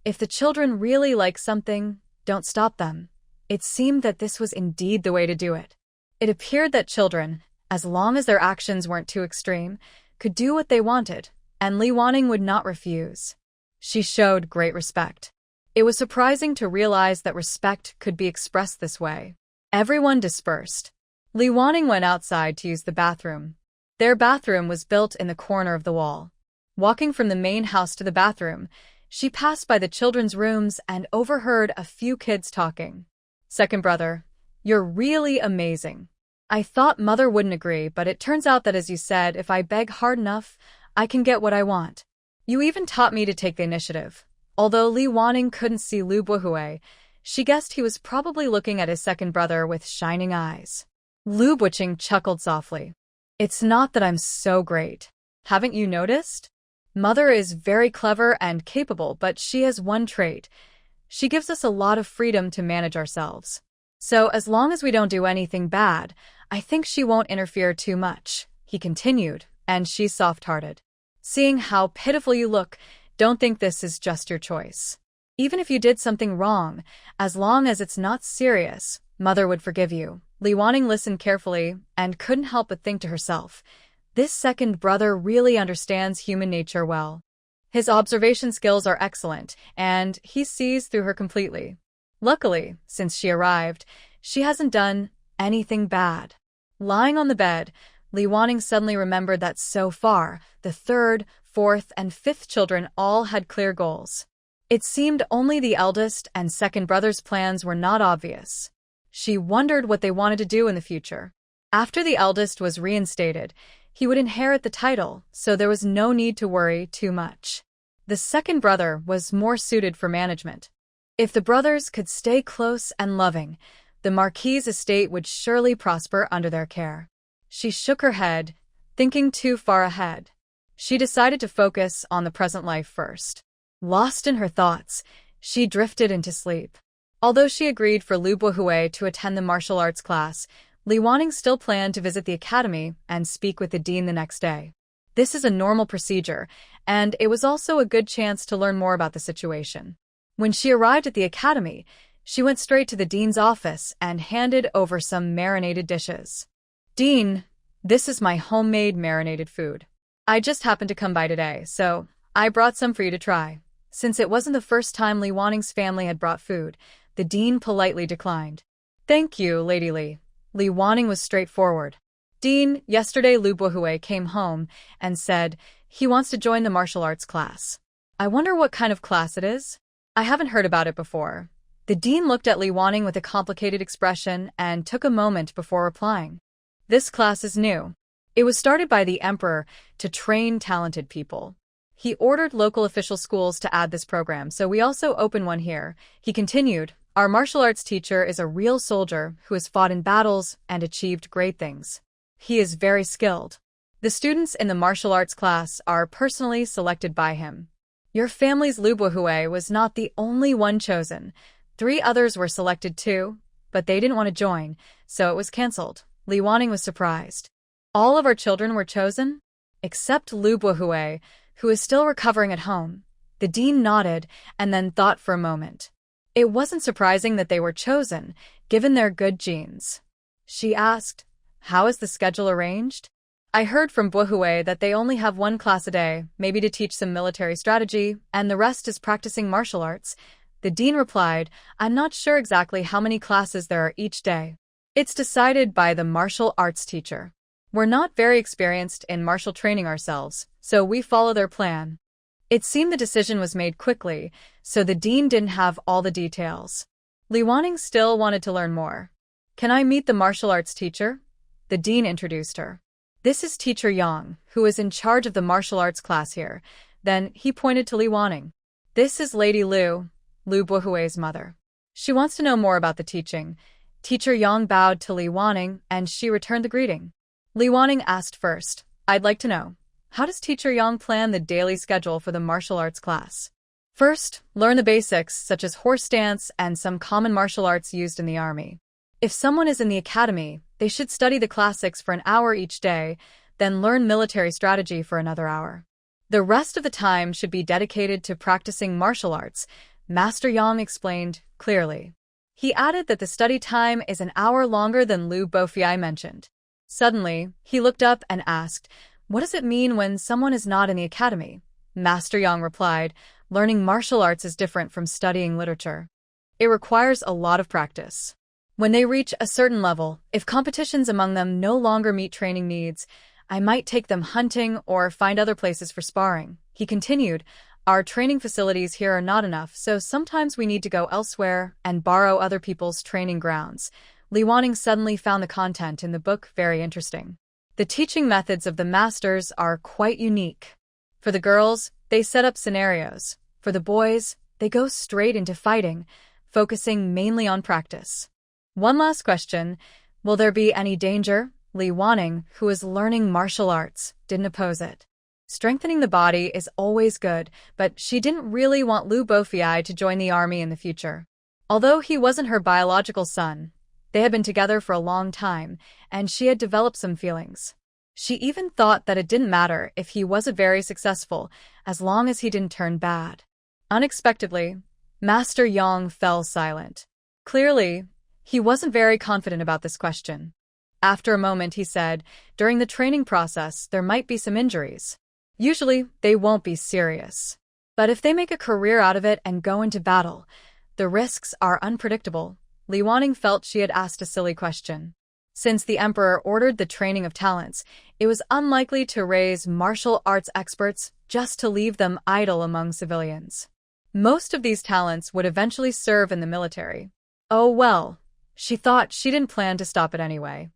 S1: If the children really like something, don't stop them. It seemed that this was indeed the way to do it. It appeared that children, as long as their actions weren't too extreme, could do what they wanted, and Li Wanning would not refuse. She showed great respect. It was surprising to realize that respect could be expressed this way. Everyone dispersed. Li Wanning went outside to use the bathroom. Their bathroom was built in the corner of the wall. Walking from the main house to the bathroom, she passed by the children's rooms and overheard a few kids talking. Second brother, you're really amazing. I thought mother wouldn't agree, but it turns out that, as you said, if I beg hard enough, I can get what I want. You even taught me to take the initiative. Although Li Wanning couldn't see Lu Buhui, she guessed he was probably looking at his second brother with shining eyes. Lu Buqing chuckled softly. It's not that I'm so great. Haven't you noticed? Mother is very clever and capable, but she has one trait. She gives us a lot of freedom to manage ourselves. So as long as we don't do anything bad, I think she won't interfere too much, he continued, and she's soft-hearted. Seeing how pitiful you look, don't think this is just your choice. Even if you did something wrong, as long as it's not serious, Mother would forgive you. Li Wanning listened carefully and couldn't help but think to herself, this second brother really understands human nature well. His observation skills are excellent, and he sees through her completely. Luckily, since she arrived, she hasn't done anything bad. Lying on the bed, Li Wanning suddenly remembered that so far, the third, fourth, and fifth children all had clear goals. It seemed only the eldest and second brother's plans were not obvious. She wondered what they wanted to do in the future. After the eldest was reinstated, he would inherit the title, so there was no need to worry too much. The second brother was more suited for management. If the brothers could stay close and loving, the Marquis's estate would surely prosper under their care. She shook her head, thinking too far ahead. She decided to focus on the present life first. Lost in her thoughts, she drifted into sleep. Although she agreed for Lu Buhui to attend the martial arts class, Li Wanning still planned to visit the academy and speak with the dean the next day. This is a normal procedure, and it was also a good chance to learn more about the situation. When she arrived at the academy, she went straight to the dean's office and handed over some marinated dishes. Dean, this is my homemade marinated food. I just happened to come by today, so I brought some for you to try. Since it wasn't the first time Li Wanning's family had brought food, the dean politely declined. Thank you, Lady Li. Li Wanning was straightforward. Dean, yesterday Lu Buhui came home and said he wants to join the martial arts class. I wonder what kind of class it is? I haven't heard about it before. The dean looked at Li Wanning with a complicated expression and took a moment before replying. This class is new. It was started by the emperor to train talented people. He ordered local official schools to add this program, so we also open one here. He continued, our martial arts teacher is a real soldier who has fought in battles and achieved great things. He is very skilled. The students in the martial arts class are personally selected by him. Your family's Lu Buhui was not the only one chosen. 3 others were selected too, but they didn't want to join, so it was cancelled. Li Wanning was surprised. All of our children were chosen? Except Lu Buhui, who is still recovering at home. The dean nodded and then thought for a moment. It wasn't surprising that they were chosen, given their good genes. She asked, how is the schedule arranged? I heard from Buhui that they only have 1 class a day, maybe to teach some military strategy, and the rest is practicing martial arts. The dean replied, I'm not sure exactly how many classes there are each day. It's decided by the martial arts teacher. We're not very experienced in martial training ourselves, so we follow their plan. It seemed the decision was made quickly, so the dean didn't have all the details. Li Wanning still wanted to learn more. Can I meet the martial arts teacher? The dean introduced her. This is Teacher Yang, who is in charge of the martial arts class here. Then he pointed to Li Wanning. This is Lady Lu, Lu Buhui's mother. She wants to know more about the teaching. Teacher Yang bowed to Li Wanning, and she returned the greeting. Li Wanning asked first, I'd like to know, how does Teacher Yang plan the daily schedule for the martial arts class? First, learn the basics, such as horse dance and some common martial arts used in the army. If someone is in the academy, they should study the classics for an hour each day, then learn military strategy for another hour. The rest of the time should be dedicated to practicing martial arts, Master Yang explained clearly. He added that the study time is an hour longer than Lu Bofei mentioned. Suddenly, he looked up and asked, what does it mean when someone is not in the academy? Master Yang replied, learning martial arts is different from studying literature. It requires a lot of practice. When they reach a certain level, if competitions among them no longer meet training needs, I might take them hunting or find other places for sparring. He continued, our training facilities here are not enough, so sometimes we need to go elsewhere and borrow other people's training grounds. Li Wanning suddenly found the content in the book very interesting. The teaching methods of the masters are quite unique. For the girls, they set up scenarios. For the boys, they go straight into fighting, focusing mainly on practice. One last question. Will there be any danger? Li Wanning, who is learning martial arts, didn't oppose it. Strengthening the body is always good, but she didn't really want Lu Bofiai to join the army in the future. Although he wasn't her biological son, they had been together for a long time, and she had developed some feelings. She even thought that it didn't matter if he wasn't very successful, as long as he didn't turn bad. Unexpectedly, Master Yang fell silent. Clearly, he wasn't very confident about this question. After a moment, he said, "During the training process, there might be some injuries. Usually, they won't be serious. But if they make a career out of it and go into battle, the risks are unpredictable." Li Wanning felt she had asked a silly question. Since the emperor ordered the training of talents, it was unlikely to raise martial arts experts just to leave them idle among civilians. Most of these talents would eventually serve in the military. Oh well, she thought she didn't plan to stop it anyway.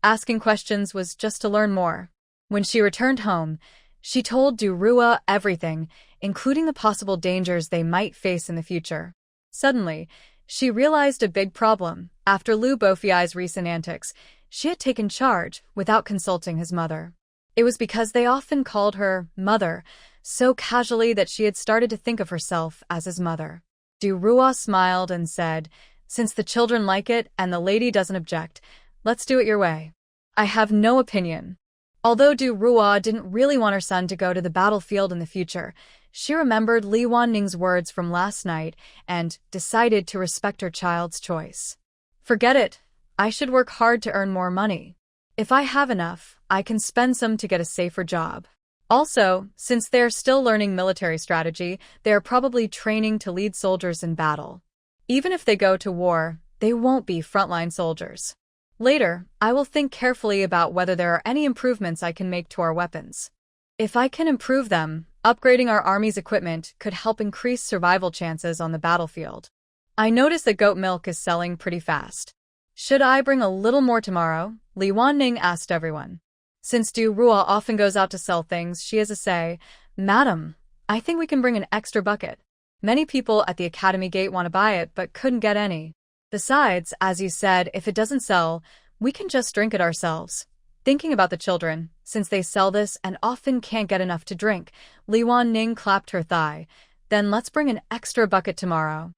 S1: Asking questions was just to learn more. When she returned home, she told Du Rua everything, including the possible dangers they might face in the future. Suddenly, she realized a big problem. After Lu Bofiai's recent antics, she had taken charge without consulting his mother. It was because they often called her mother so casually that she had started to think of herself as his mother. Du Rua smiled and said, "Since the children like it and the lady doesn't object, let's do it your way." I have no opinion. Although Du Rua didn't really want her son to go to the battlefield in the future, she remembered Li Wanning's words from last night and decided to respect her child's choice. "Forget it. I should work hard to earn more money. If I have enough, I can spend some to get a safer job." Also, since they're still learning military strategy, they are probably training to lead soldiers in battle. Even if they go to war, they won't be frontline soldiers. Later, I will think carefully about whether there are any improvements I can make to our weapons. If I can improve them, upgrading our army's equipment could help increase survival chances on the battlefield. I noticed that goat milk is selling pretty fast. Should I bring a little more tomorrow? Li Wanning asked everyone. Since Du Rua often goes out to sell things, she has a say. "Madam, I think we can bring an extra bucket. Many people at the academy gate want to buy it but couldn't get any. Besides, as you said, if it doesn't sell, we can just drink it ourselves." Thinking about the children, since they sell this and often can't get enough to drink, Li Wanning clapped her thigh. "Then let's bring an extra bucket tomorrow.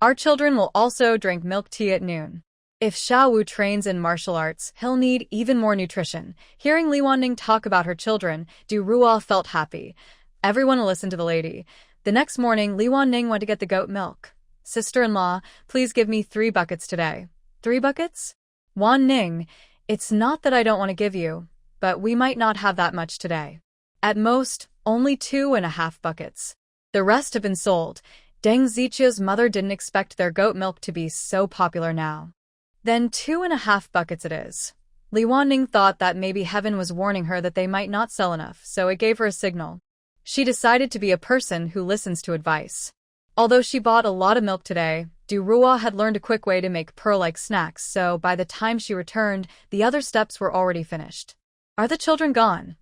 S1: Our children will also drink milk tea at noon. If Xiao Wu trains in martial arts, he'll need even more nutrition." Hearing Li Wanning talk about her children, Du Rua felt happy. Everyone listened to the lady. The next morning, Li Wanning went to get the goat milk. "Sister-in-law, please give me 3 buckets today." "3 buckets? Wanning, it's not that I don't want to give you, but we might not have that much today. At most, only 2.5 buckets. The rest have been sold." Deng Ziqia's mother didn't expect their goat milk to be so popular now. "Then 2.5 buckets it is." Li Wanning thought that maybe heaven was warning her that they might not sell enough, so it gave her a signal. She decided to be a person who listens to advice. Although she bought a lot of milk today, Du Rua had learned a quick way to make pearl-like snacks, so by the time she returned, the other steps were already finished. "Are the children gone?"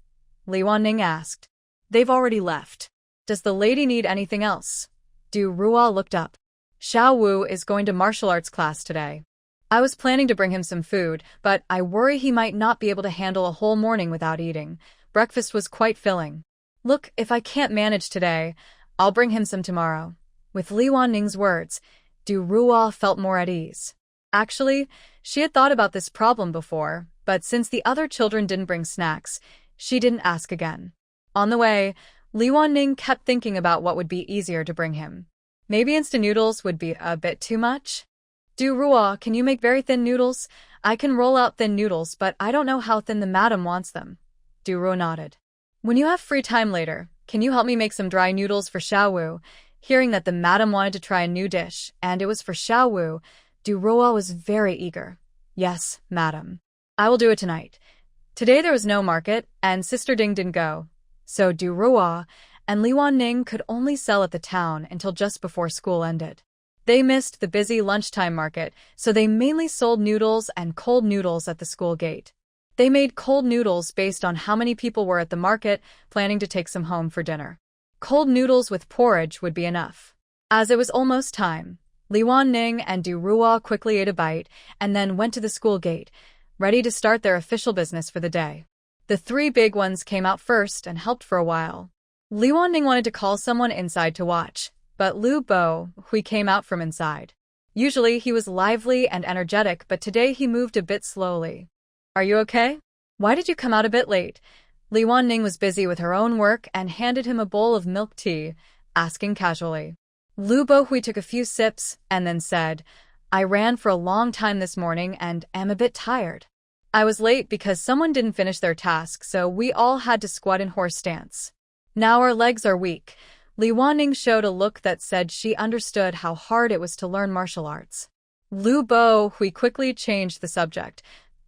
S1: Li Wanning asked. "They've already left. Does the lady need anything else?" Du Rua looked up. "Xiao Wu is going to martial arts class today. I was planning to bring him some food, but I worry he might not be able to handle a whole morning without eating. Breakfast was quite filling. Look, if I can't manage today, I'll bring him some tomorrow." With Li Wanning's words, Du Rua felt more at ease. Actually, she had thought about this problem before, but since the other children didn't bring snacks, she didn't ask again. On the way, Li Wanning kept thinking about what would be easier to bring him. Maybe instant noodles would be a bit too much? "Du Rua, can you make very thin noodles? I can roll out thin noodles, but I don't know how thin the madam wants them." Du Rua nodded. "When you have free time later, can you help me make some dry noodles for Xiao Wu?" Hearing that the madam wanted to try a new dish, and it was for Xiao Wu, Du Rua was very eager. "Yes, madam. I will do it tonight." Today there was no market, and Sister Ding didn't go, so Du Rua and Li Wanning could only sell at the town until just before school ended. They missed the busy lunchtime market, so they mainly sold noodles and cold noodles at the school gate. They made cold noodles based on how many people were at the market, planning to take some home for dinner. Cold noodles with porridge would be enough. As it was almost time, Li Wanning and Du Ruo quickly ate a bite and then went to the school gate, ready to start their official business for the day. The three big ones came out first and helped for a while. Li Wanning wanted to call someone inside to watch, but Lu Bo Hui came out from inside. Usually he was lively and energetic, but today he moved a bit slowly. Are you okay? Why did you come out a bit late? Li Wanning was busy with her own work and handed him a bowl of milk tea, asking casually. Lu Bo Hui took a few sips and then said, I ran for a long time this morning and am a bit tired. I was late because someone didn't finish their task, so we all had to squat in horse stance. Now our legs are weak. Li Wanning showed a look that said she understood how hard it was to learn martial arts. Lu Bo Hui quickly changed the subject,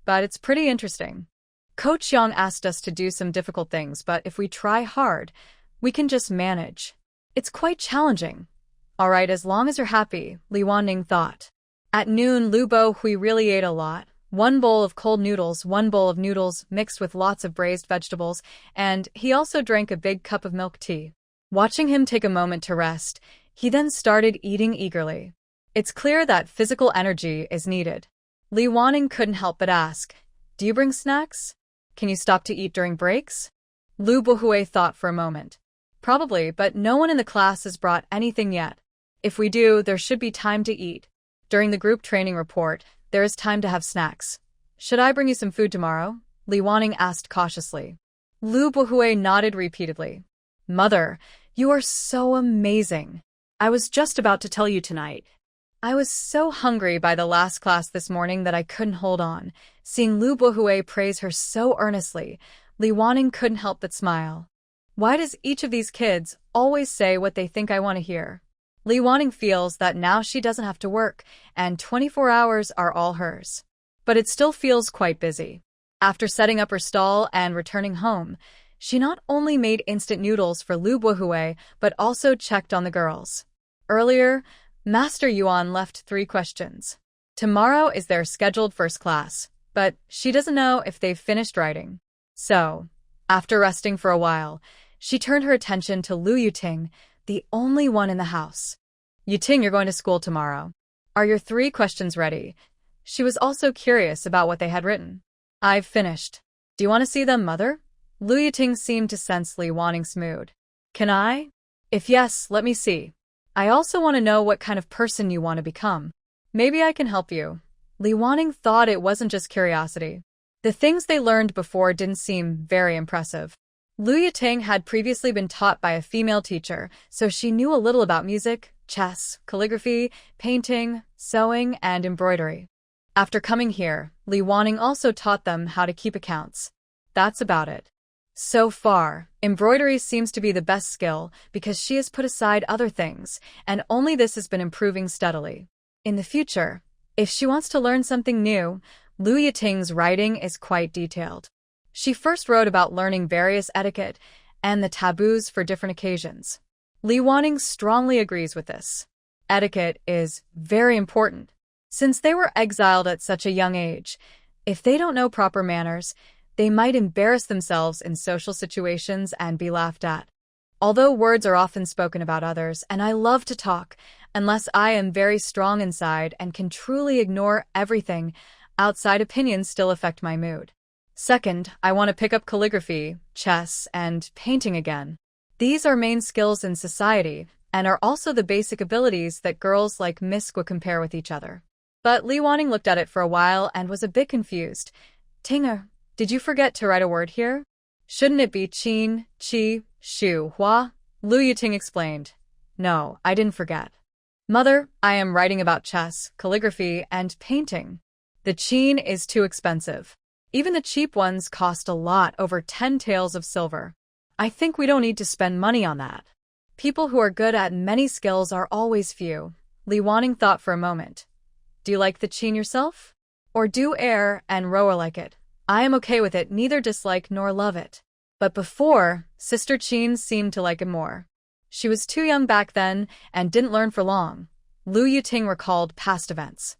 S1: but it's pretty interesting. Coach Yang asked us to do some difficult things, but if we try hard, we can just manage. It's quite challenging. All right, as long as you're happy, Li Wanning thought. At noon, Lu Bo Hui really ate a lot. 1 bowl of cold noodles, 1 bowl of noodles mixed with lots of braised vegetables, and he also drank a big cup of milk tea. Watching him take a moment to rest, he then started eating eagerly. It's clear that physical energy is needed. Li Wanning couldn't help but ask, do you bring snacks? Can you stop to eat during breaks? Lu Bo Hui thought for a moment. Probably, but no one in the class has brought anything yet. If we do, there should be time to eat. During the group training report, there is time to have snacks. Should I bring you some food tomorrow? Li Wanning asked cautiously. Lu Bo Hui nodded repeatedly. Mother, you are so amazing.
S2: I was just about to tell you tonight.
S1: I was so hungry by the last class this morning that I couldn't hold on. Seeing Lu Bo Hui praise her so earnestly, Li Wanning couldn't help but smile. Why does each of these kids always say what they think I want to hear? Li Wanning feels that now she doesn't have to work, and 24 hours are all hers. But it still feels quite busy. After setting up her stall and returning home, she not only made instant noodles for Lu Bo Hui, but also checked on the girls. Earlier, Master Yuan left 3 questions. Tomorrow is their scheduled first class, but she doesn't know if they've finished writing. So, after resting for a while, she turned her attention to Lu Yuting, the only one in the house. Yuting, you're going to school tomorrow. Are your 3 questions ready? She was also curious about what they had written. I've finished. Do you want to see them, Mother? Lu Yuting seemed to sense Li Wanning's mood. Can I? If yes, let me see. I also want to know what kind of person you want to become. Maybe I can help you. Li Wanning thought it wasn't just curiosity. The things they learned before didn't seem very impressive. Lu Yuting had previously been taught by a female teacher, so she knew a little about music, chess, calligraphy, painting, sewing, and embroidery. After coming here, Li Wanning also taught them how to keep accounts. That's about it. So far, embroidery seems to be the best skill because she has put aside other things, and only this has been improving steadily. In the future, if she wants to learn something new, Lu Yuting's writing is quite detailed. She first wrote about learning various etiquette and the taboos for different occasions. Li Wanning strongly agrees with this. Etiquette is very important. Since they were exiled at such a young age, if they don't know proper manners, they might embarrass themselves in social situations and be laughed at. Although words are often spoken about others, and I love to talk, unless I am very strong inside and can truly ignore everything, outside opinions still affect my mood. Second, I want to pick up calligraphy, chess, and painting again. These are main skills in society, and are also the basic abilities that girls like Miss Gua compare with each other. But Li Wanning looked at it for a while and was a bit confused. Tinga, did you forget to write a word here? Shouldn't it be Qin, Qi, Shu, Hua? Lu Yuting explained. No, I didn't forget. Mother, I am writing about chess, calligraphy, and painting. The Qin is too expensive. Even the cheap ones cost a lot, over 10 taels of silver. I think we don't need to spend money on that. People who are good at many skills are always few. Li Wanning thought for a moment. Do you like the Qin yourself? Or do air and rower like it? I am okay with it, neither dislike nor love it. But before, Sister Qin seemed to like it more. She was too young back then and didn't learn for long. Lu Yuting recalled past events.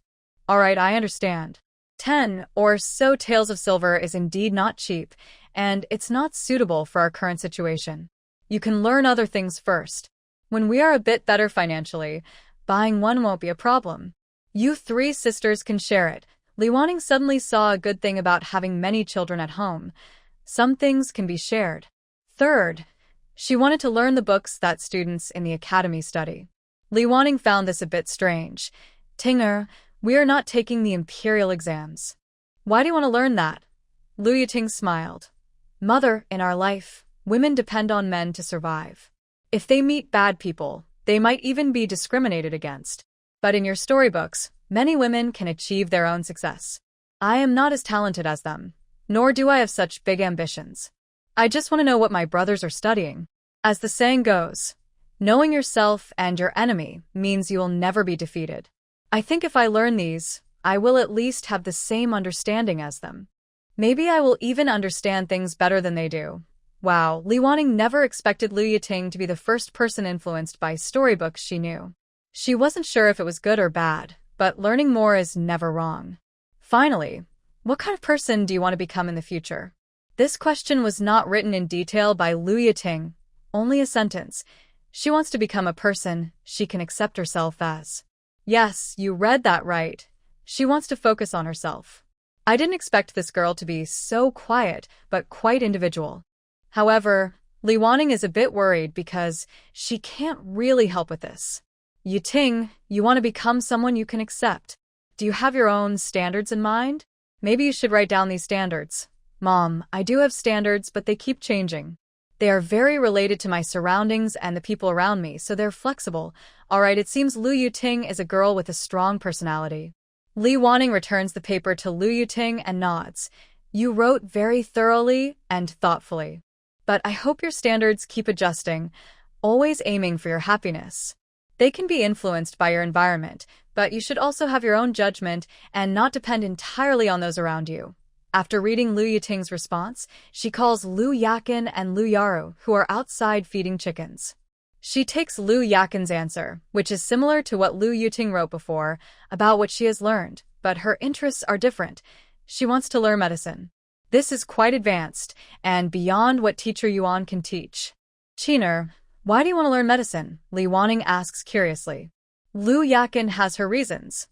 S1: All right, I understand. 10 or so taels of silver is indeed not cheap, and it's not suitable for our current situation. You can learn other things first. When we are a bit better financially, buying one won't be a problem. You three sisters can share it. Li Wanning suddenly saw a good thing about having many children at home. Some things can be shared. Third, she wanted to learn the books that students in the academy study. Li Wanning found this a bit strange. Tinger, we are not taking the imperial exams. Why do you want to learn that? Lu Yiting smiled. Mother, in our life, women depend on men to survive. If they meet bad people, they might even be discriminated against. But in your storybooks, many women can achieve their own success. I am not as talented as them, nor do I have such big ambitions. I just want to know what my brothers are studying. As the saying goes, knowing yourself and your enemy means you will never be defeated. I think if I learn these, I will at least have the same understanding as them. Maybe I will even understand things better than they do. Wow, Li Wanning never expected Lu Yiting to be the first person influenced by storybooks she knew. She wasn't sure if it was good or bad, but learning more is never wrong. Finally, what kind of person do you want to become in the future? This question was not written in detail by Lu Yiting, only a sentence. She wants to become a person she can accept herself as. Yes, you read that right. She wants to focus on herself. I didn't expect this girl to be so quiet, but quite individual. However, Li Wanning is a bit worried because she can't really help with this. Yiting, you want to become someone you can accept. Do you have your own standards in mind? Maybe you should write down these standards. Mom, I do have standards, but they keep changing. They are very related to my surroundings and the people around me, so they're flexible. Alright, it seems Lu Yiting is a girl with a strong personality. Li Wanning returns the paper to Lu Yiting and nods. You wrote very thoroughly and thoughtfully. But I hope your standards keep adjusting, always aiming for your happiness. They can be influenced by your environment, but you should also have your own judgment and not depend entirely on those around you. After reading Lu Yiting's response, she calls Lu Yakin and Lu Yaru, who are outside feeding chickens. She takes Lu Yakin's answer, which is similar to what Lu Yiting wrote before, about what she has learned, but her interests are different. She wants to learn medicine. This is quite advanced, and beyond what Teacher Yuan can teach. Chiner, why do you want to learn medicine? Li Wanning asks curiously. Lu Yakin has her reasons.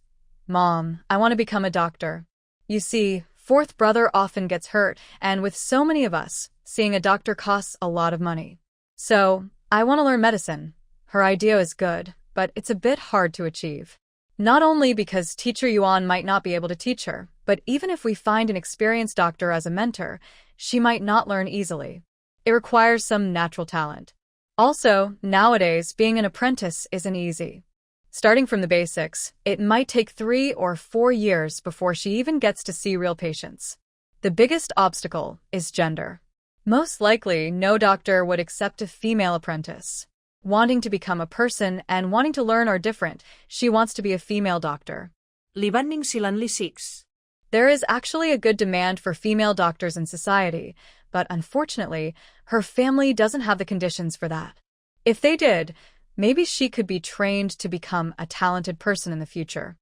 S1: Mom, I want to become a doctor. You see, fourth brother often gets hurt, and with so many of us, seeing a doctor costs a lot of money. So, I want to learn medicine. Her idea is good, but it's a bit hard to achieve. Not only because Teacher Yuan might not be able to teach her, but even if we find an experienced doctor as a mentor, she might not learn easily. It requires some natural talent. Also, nowadays, being an apprentice isn't easy. Starting from the basics, it might take 3 or 4 years before she even gets to see real patients. The biggest obstacle is gender. Most likely, no doctor would accept a female apprentice. Wanting to become a person and wanting to learn are different. She wants to be a female doctor.
S2: Li Wanning silan Li 6.
S1: There is actually a good demand for female doctors in society, but unfortunately, her family doesn't have the conditions for that. If they did, maybe she could be trained to become a talented person in the future.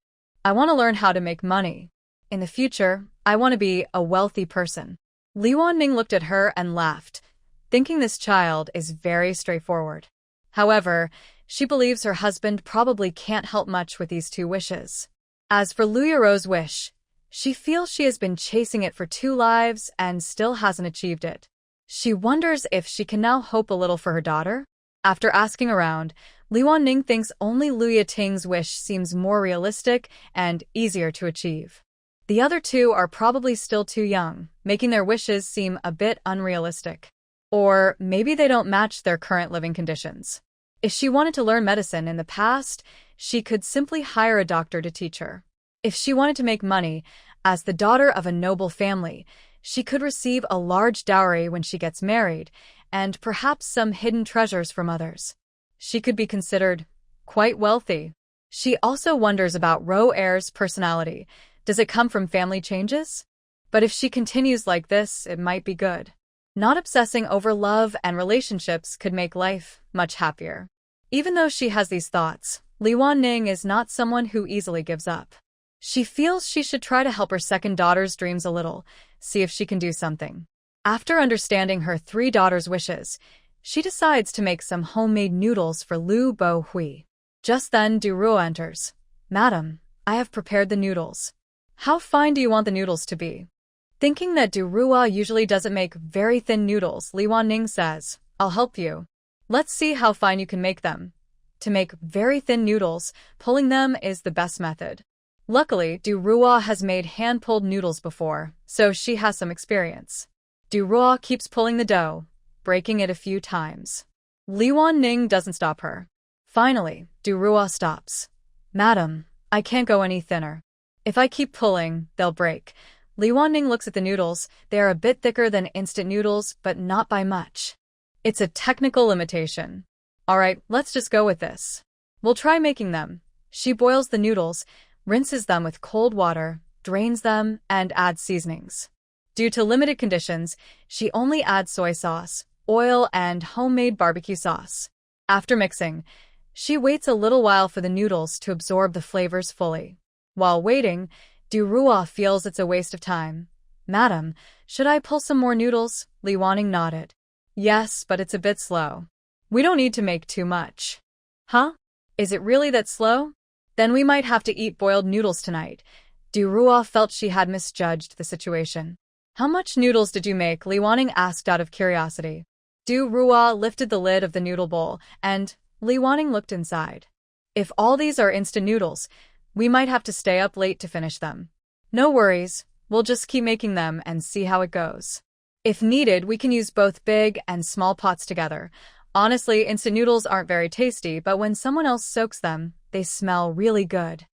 S1: I want to learn how to make money. In the future, I want to be a wealthy person. Li Wanning looked at her and laughed, thinking this child is very straightforward. However, she believes her husband probably can't help much with these 2 wishes. As for Lu Yaro's wish, she feels she has been chasing it for 2 lives and still hasn't achieved it. She wonders if she can now hope a little for her daughter. After asking around, Li Wanning thinks only Lu Yiting's wish seems more realistic and easier to achieve. The other 2 are probably still too young, making their wishes seem a bit unrealistic. Or maybe they don't match their current living conditions. If she wanted to learn medicine in the past, she could simply hire a doctor to teach her. If she wanted to make money, as the daughter of a noble family, she could receive a large dowry when she gets married, and perhaps some hidden treasures from others. She could be considered quite wealthy. She also wonders about Ro Air's personality. Does it come from family changes? But if she continues like this, it might be good. Not obsessing over love and relationships could make life much happier. Even though she has these thoughts, Li Wanning is not someone who easily gives up. She feels she should try to help her second daughter's dreams a little, see if she can do something. After understanding her 3 daughters' wishes, She decides to make some homemade noodles for Lu Bo Hui. Just then, Du Ruo enters. Madam, I have prepared the noodles. How fine do you want the noodles to be? Thinking that Du Ruo usually doesn't make very thin noodles, Li Wanning says, I'll help you. Let's see how fine you can make them. To make very thin noodles, pulling them is the best method. Luckily, Du Ruo has made hand-pulled noodles before, so she has some experience. Du Ruo keeps pulling the dough, breaking it a few times. Li Wanning doesn't stop her. Finally, Du Ruo stops. Madam, I can't go any thinner. If I keep pulling, they'll break. Li Wanning looks at the noodles. They are a bit thicker than instant noodles, but not by much. It's a technical limitation. Alright, let's just go with this. We'll try making them. She boils the noodles, rinses them with cold water, drains them, and adds seasonings. Due to limited conditions, she only adds soy sauce, oil, and homemade barbecue sauce. After mixing, she waits a little while for the noodles to absorb the flavors fully. While waiting, Du Ruo feels it's a waste of time. Madam, should I pull some more noodles? Li Wanning nodded. Yes, but it's a bit slow. We don't need to make too much. Huh? Is it really that slow? Then we might have to eat boiled noodles tonight. Du Ruo felt she had misjudged the situation. How much noodles did you make? Li Wanning asked out of curiosity. Du Ruo lifted the lid of the noodle bowl, and Li Wanning looked inside. If all these are instant noodles, we might have to stay up late to finish them. No worries, we'll just keep making them and see how it goes. If needed, we can use both big and small pots together. Honestly, instant noodles aren't very tasty, but when someone else soaks them, they smell really good.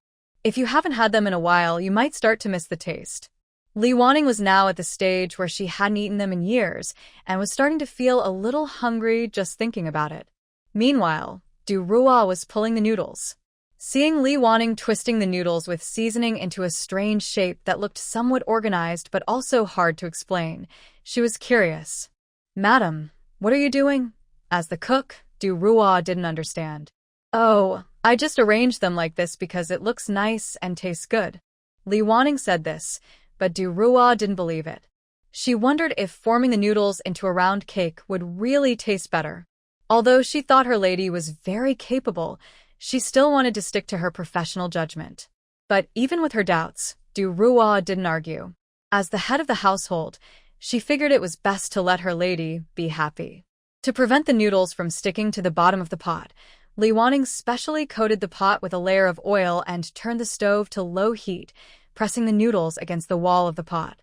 S1: If you haven't had them in a while, you might start to miss the taste. Li Wanning was now at the stage where she hadn't eaten them in years and was starting to feel a little hungry just thinking about it. Meanwhile, Du Ruo was pulling the noodles. Seeing Li Wanning twisting the noodles with seasoning into a strange shape that looked somewhat organized but also hard to explain, she was curious. Madam, what are you doing? As the cook, Du Ruo didn't understand. Oh, I just arranged them like this because it looks nice and tastes good. Li Wanning said this, but Du Ruo didn't believe it. She wondered if forming the noodles into a round cake would really taste better. Although she thought her lady was very capable, she still wanted to stick to her professional judgment. But even with her doubts, Du Ruo didn't argue. As the head of the household, she figured it was best to let her lady be happy. To prevent the noodles from sticking to the bottom of the pot, Li Wanning specially coated the pot with a layer of oil and turned the stove to low heat, pressing the noodles against the wall of the pot.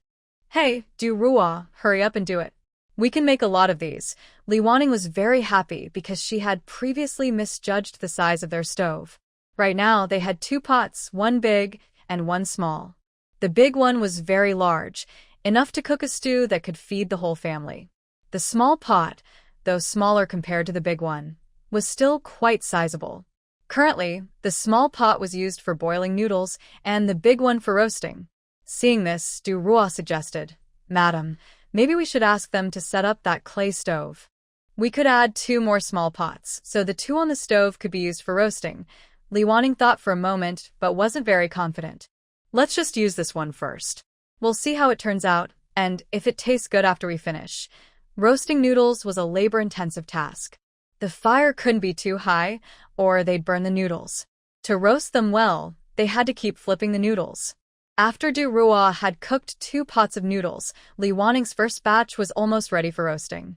S1: Hey, Du Ruo, hurry up and do it. We can make a lot of these. Li Wanning was very happy because she had previously misjudged the size of their stove. Right now, they had 2 pots, one big and one small. The big one was very large, enough to cook a stew that could feed the whole family. The small pot, though smaller compared to the big one, was still quite sizable. Currently, the small pot was used for boiling noodles and the big one for roasting. Seeing this, Du Ruo suggested, Madam, maybe we should ask them to set up that clay stove. We could add 2 more small pots, so the 2 on the stove could be used for roasting. Li Wanning thought for a moment, but wasn't very confident. Let's just use this one first. We'll see how it turns out, and if it tastes good after we finish. Roasting noodles was a labor-intensive task. The fire couldn't be too high, or they'd burn the noodles. To roast them well, they had to keep flipping the noodles. After Du Ruo had cooked 2 pots of noodles, Li Wanning's first batch was almost ready for roasting.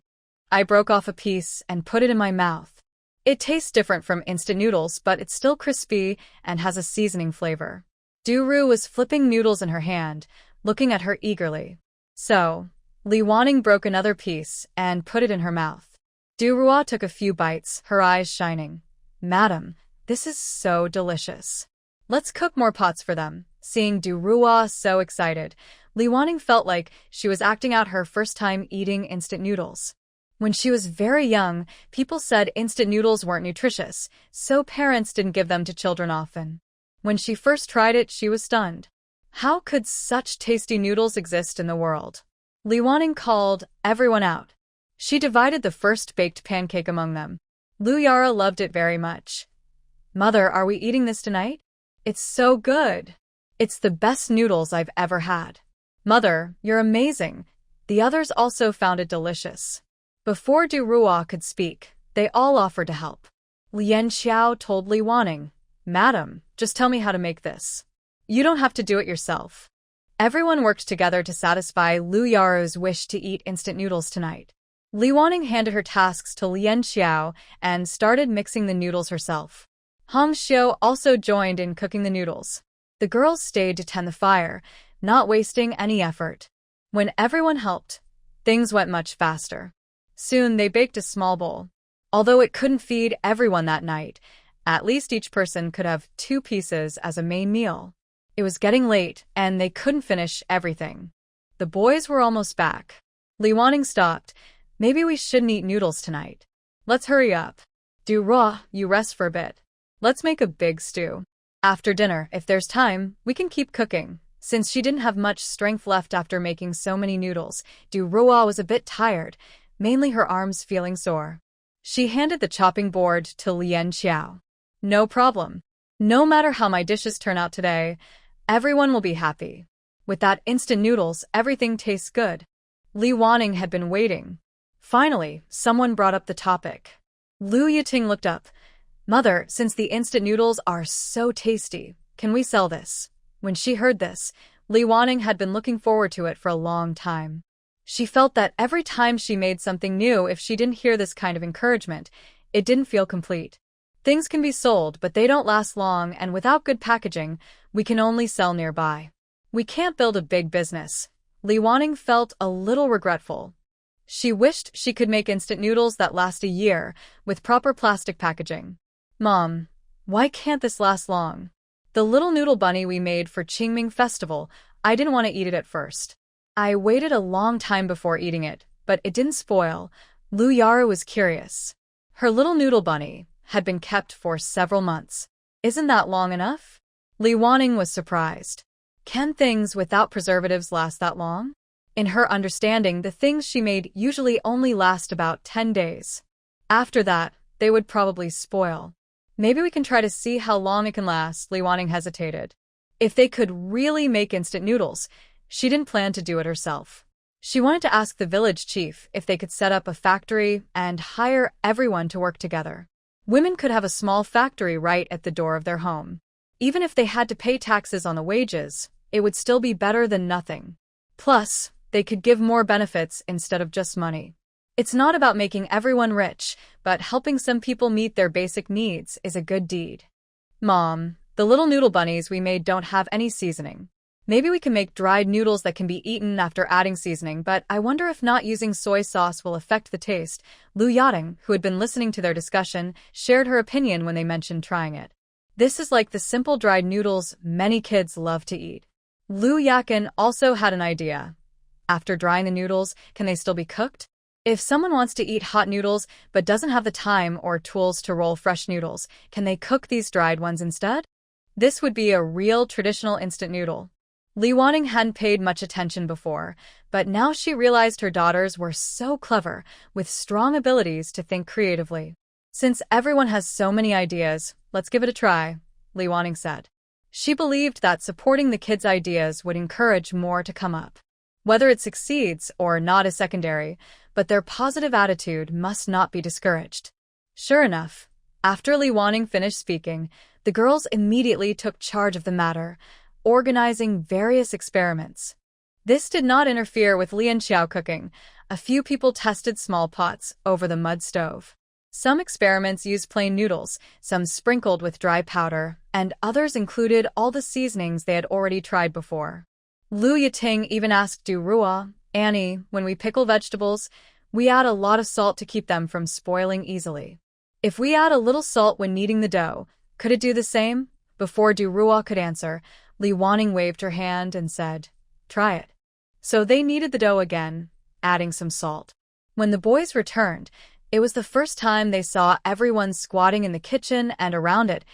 S1: I broke off a piece and put it in my mouth. It tastes different from instant noodles, but it's still crispy and has a seasoning flavor. Du Ruo was flipping noodles in her hand, looking at her eagerly. So, Li Wanning broke another piece and put it in her mouth. Du Ruo took a few bites, her eyes shining. Madam, this is so delicious. Let's cook more pots for them. Seeing Du Ruo so excited, Li Wanning felt like she was acting out her first time eating instant noodles. When she was very young, people said instant noodles weren't nutritious, so parents didn't give them to children often. When she first tried it, she was stunned. How could such tasty noodles exist in the world? Li Wanning called everyone out. She divided the first baked pancake among them. Lu Yara loved it very much. Mother, are we eating this tonight? It's so good. It's the best noodles I've ever had. Mother, you're amazing. The others also found it delicious. Before Du Ruo could speak, they all offered to help. Lian Xiao told Li Wanning, "Madam, just tell me how to make this. You don't have to do it yourself." Everyone worked together to satisfy Lu Yaro's wish to eat instant noodles tonight. Li Wanning handed her tasks to Lian Xiao and started mixing the noodles herself. Hong Xiu also joined in cooking the noodles. The girls stayed to tend the fire, not wasting any effort. When everyone helped, things went much faster. Soon they baked a small bowl. Although it couldn't feed everyone that night, at least each person could have 2 pieces as a main meal. It was getting late, and they couldn't finish everything. The boys were almost back. Li Wanning stopped. "Maybe we shouldn't eat noodles tonight. Let's hurry up. Du Ruo, you rest for a bit. Let's make a big stew. After dinner, if there's time, we can keep cooking." Since she didn't have much strength left after making so many noodles, Du Ruo was a bit tired, mainly her arms feeling sore. She handed the chopping board to Lian Xiao. "No problem. No matter how my dishes turn out today, everyone will be happy. With that instant noodles, everything tastes good." Li Wanning had been waiting. Finally, someone brought up the topic. Lu Yiting looked up. "Mother, since the instant noodles are so tasty, can we sell this?" When she heard this, Li Wanning had been looking forward to it for a long time. She felt that every time she made something new, if she didn't hear this kind of encouragement, it didn't feel complete. Things can be sold, but they don't last long, and without good packaging, we can only sell nearby. We can't build a big business. Li Wanning felt a little regretful. She wished she could make instant noodles that last a year, with proper plastic packaging. "Mom, why can't this last long? The little noodle bunny we made for Qingming Festival, I didn't want to eat it at first. I waited a long time before eating it, but it didn't spoil." Lu Yara was curious. Her little noodle bunny had been kept for several months. "Isn't that long enough?" Li Wanning was surprised. Can things without preservatives last that long? In her understanding, the things she made usually only last about 10 days. After that, they would probably spoil. "Maybe we can try to see how long it can last," Li Wanning hesitated. If they could really make instant noodles, she didn't plan to do it herself. She wanted to ask the village chief if they could set up a factory and hire everyone to work together. Women could have a small factory right at the door of their home. Even if they had to pay taxes on the wages, it would still be better than nothing. Plus, they could give more benefits instead of just money. It's not about making everyone rich, but helping some people meet their basic needs is a good deed. "Mom, the little noodle bunnies we made don't have any seasoning. Maybe we can make dried noodles that can be eaten after adding seasoning, but I wonder if not using soy sauce will affect the taste." Lu Yating, who had been listening to their discussion, shared her opinion when they mentioned trying it. "This is like the simple dried noodles many kids love to eat." Lu Yakin also had an idea. After drying the noodles, can they still be cooked? If someone wants to eat hot noodles but doesn't have the time or tools to roll fresh noodles, can they cook these dried ones instead? This would be a real traditional instant noodle. Li Wanning hadn't paid much attention before, but now she realized her daughters were so clever, with strong abilities to think creatively. "Since everyone has so many ideas, let's give it a try," Li Wanning said. She believed that supporting the kids' ideas would encourage more to come up. Whether it succeeds or not is secondary, but their positive attitude must not be discouraged. Sure enough, after Li Wanning finished speaking, the girls immediately took charge of the matter, organizing various experiments. This did not interfere with Lian Xiao cooking. A few people tested small pots over the mud stove. Some experiments used plain noodles, some sprinkled with dry powder, and others included all the seasonings they had already tried before. Lu Yiting even asked Du Ruo, "Annie, when we pickle vegetables, we add a lot of salt to keep them from spoiling easily. If we add a little salt when kneading the dough, could it do the same?" Before Du Ruo could answer, Li Wanning waved her hand and said, "Try it." So they kneaded the dough again, adding some salt. When the boys returned, it was the first time they saw everyone squatting in the kitchen and around it,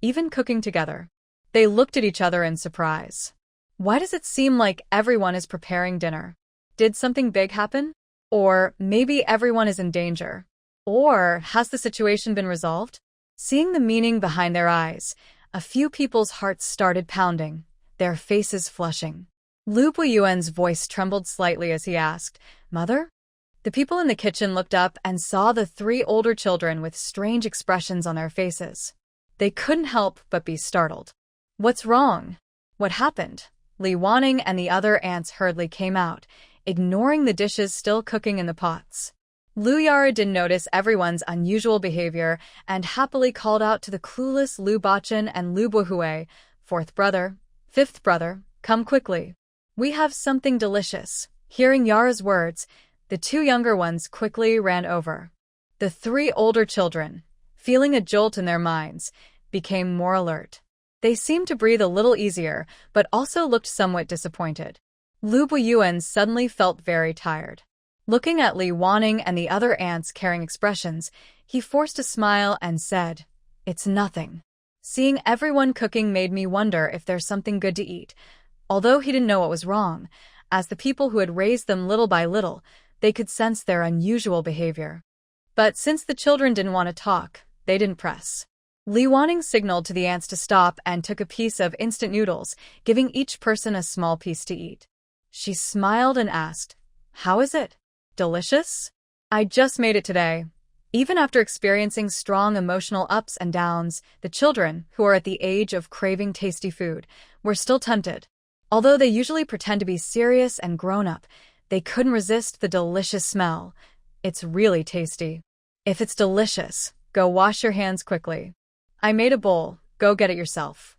S1: even cooking together. They looked at each other in surprise. Why does it seem like everyone is preparing dinner? Did something big happen? Or maybe everyone is in danger? Or has the situation been resolved? Seeing the meaning behind their eyes, a few people's hearts started pounding, their faces flushing. Lu Buiyuan's voice trembled slightly as he asked, "Mother? The people in the kitchen looked up and saw the three older children with strange expressions on their faces. They couldn't help but be startled. What's wrong? What happened? Li Wanning and the other aunts hurriedly came out, ignoring the dishes still cooking in the pots. Lu Yara didn't notice everyone's unusual behavior and happily called out to the clueless Lu Bachan and Lu Buhui, "Fourth brother, fifth brother, come quickly. We have something delicious." Hearing Yara's words, the two younger ones quickly ran over. The three older children, feeling a jolt in their minds, became more alert. They seemed to breathe a little easier, but also looked somewhat disappointed. Lu Buyuan suddenly felt very tired. Looking at Li Wanning and the other aunts carrying expressions, he forced a smile and said, "It's nothing. Seeing everyone cooking made me wonder if there's something good to eat." Although he didn't know what was wrong, as the people who had raised them little by little, they could sense their unusual behavior. But since the children didn't want to talk, they didn't press. Li Wanning signaled to the aunts to stop and took a piece of instant noodles, giving each person a small piece to eat. She smiled and asked, "How is it? Delicious?" "I just made it today." Even after experiencing strong emotional ups and downs, the children, who are at the age of craving tasty food, were still tempted. Although they usually pretend to be serious and grown-up, they couldn't resist the delicious smell. It's really tasty. If it's delicious, go wash your hands quickly. I made a bowl, go get it yourself.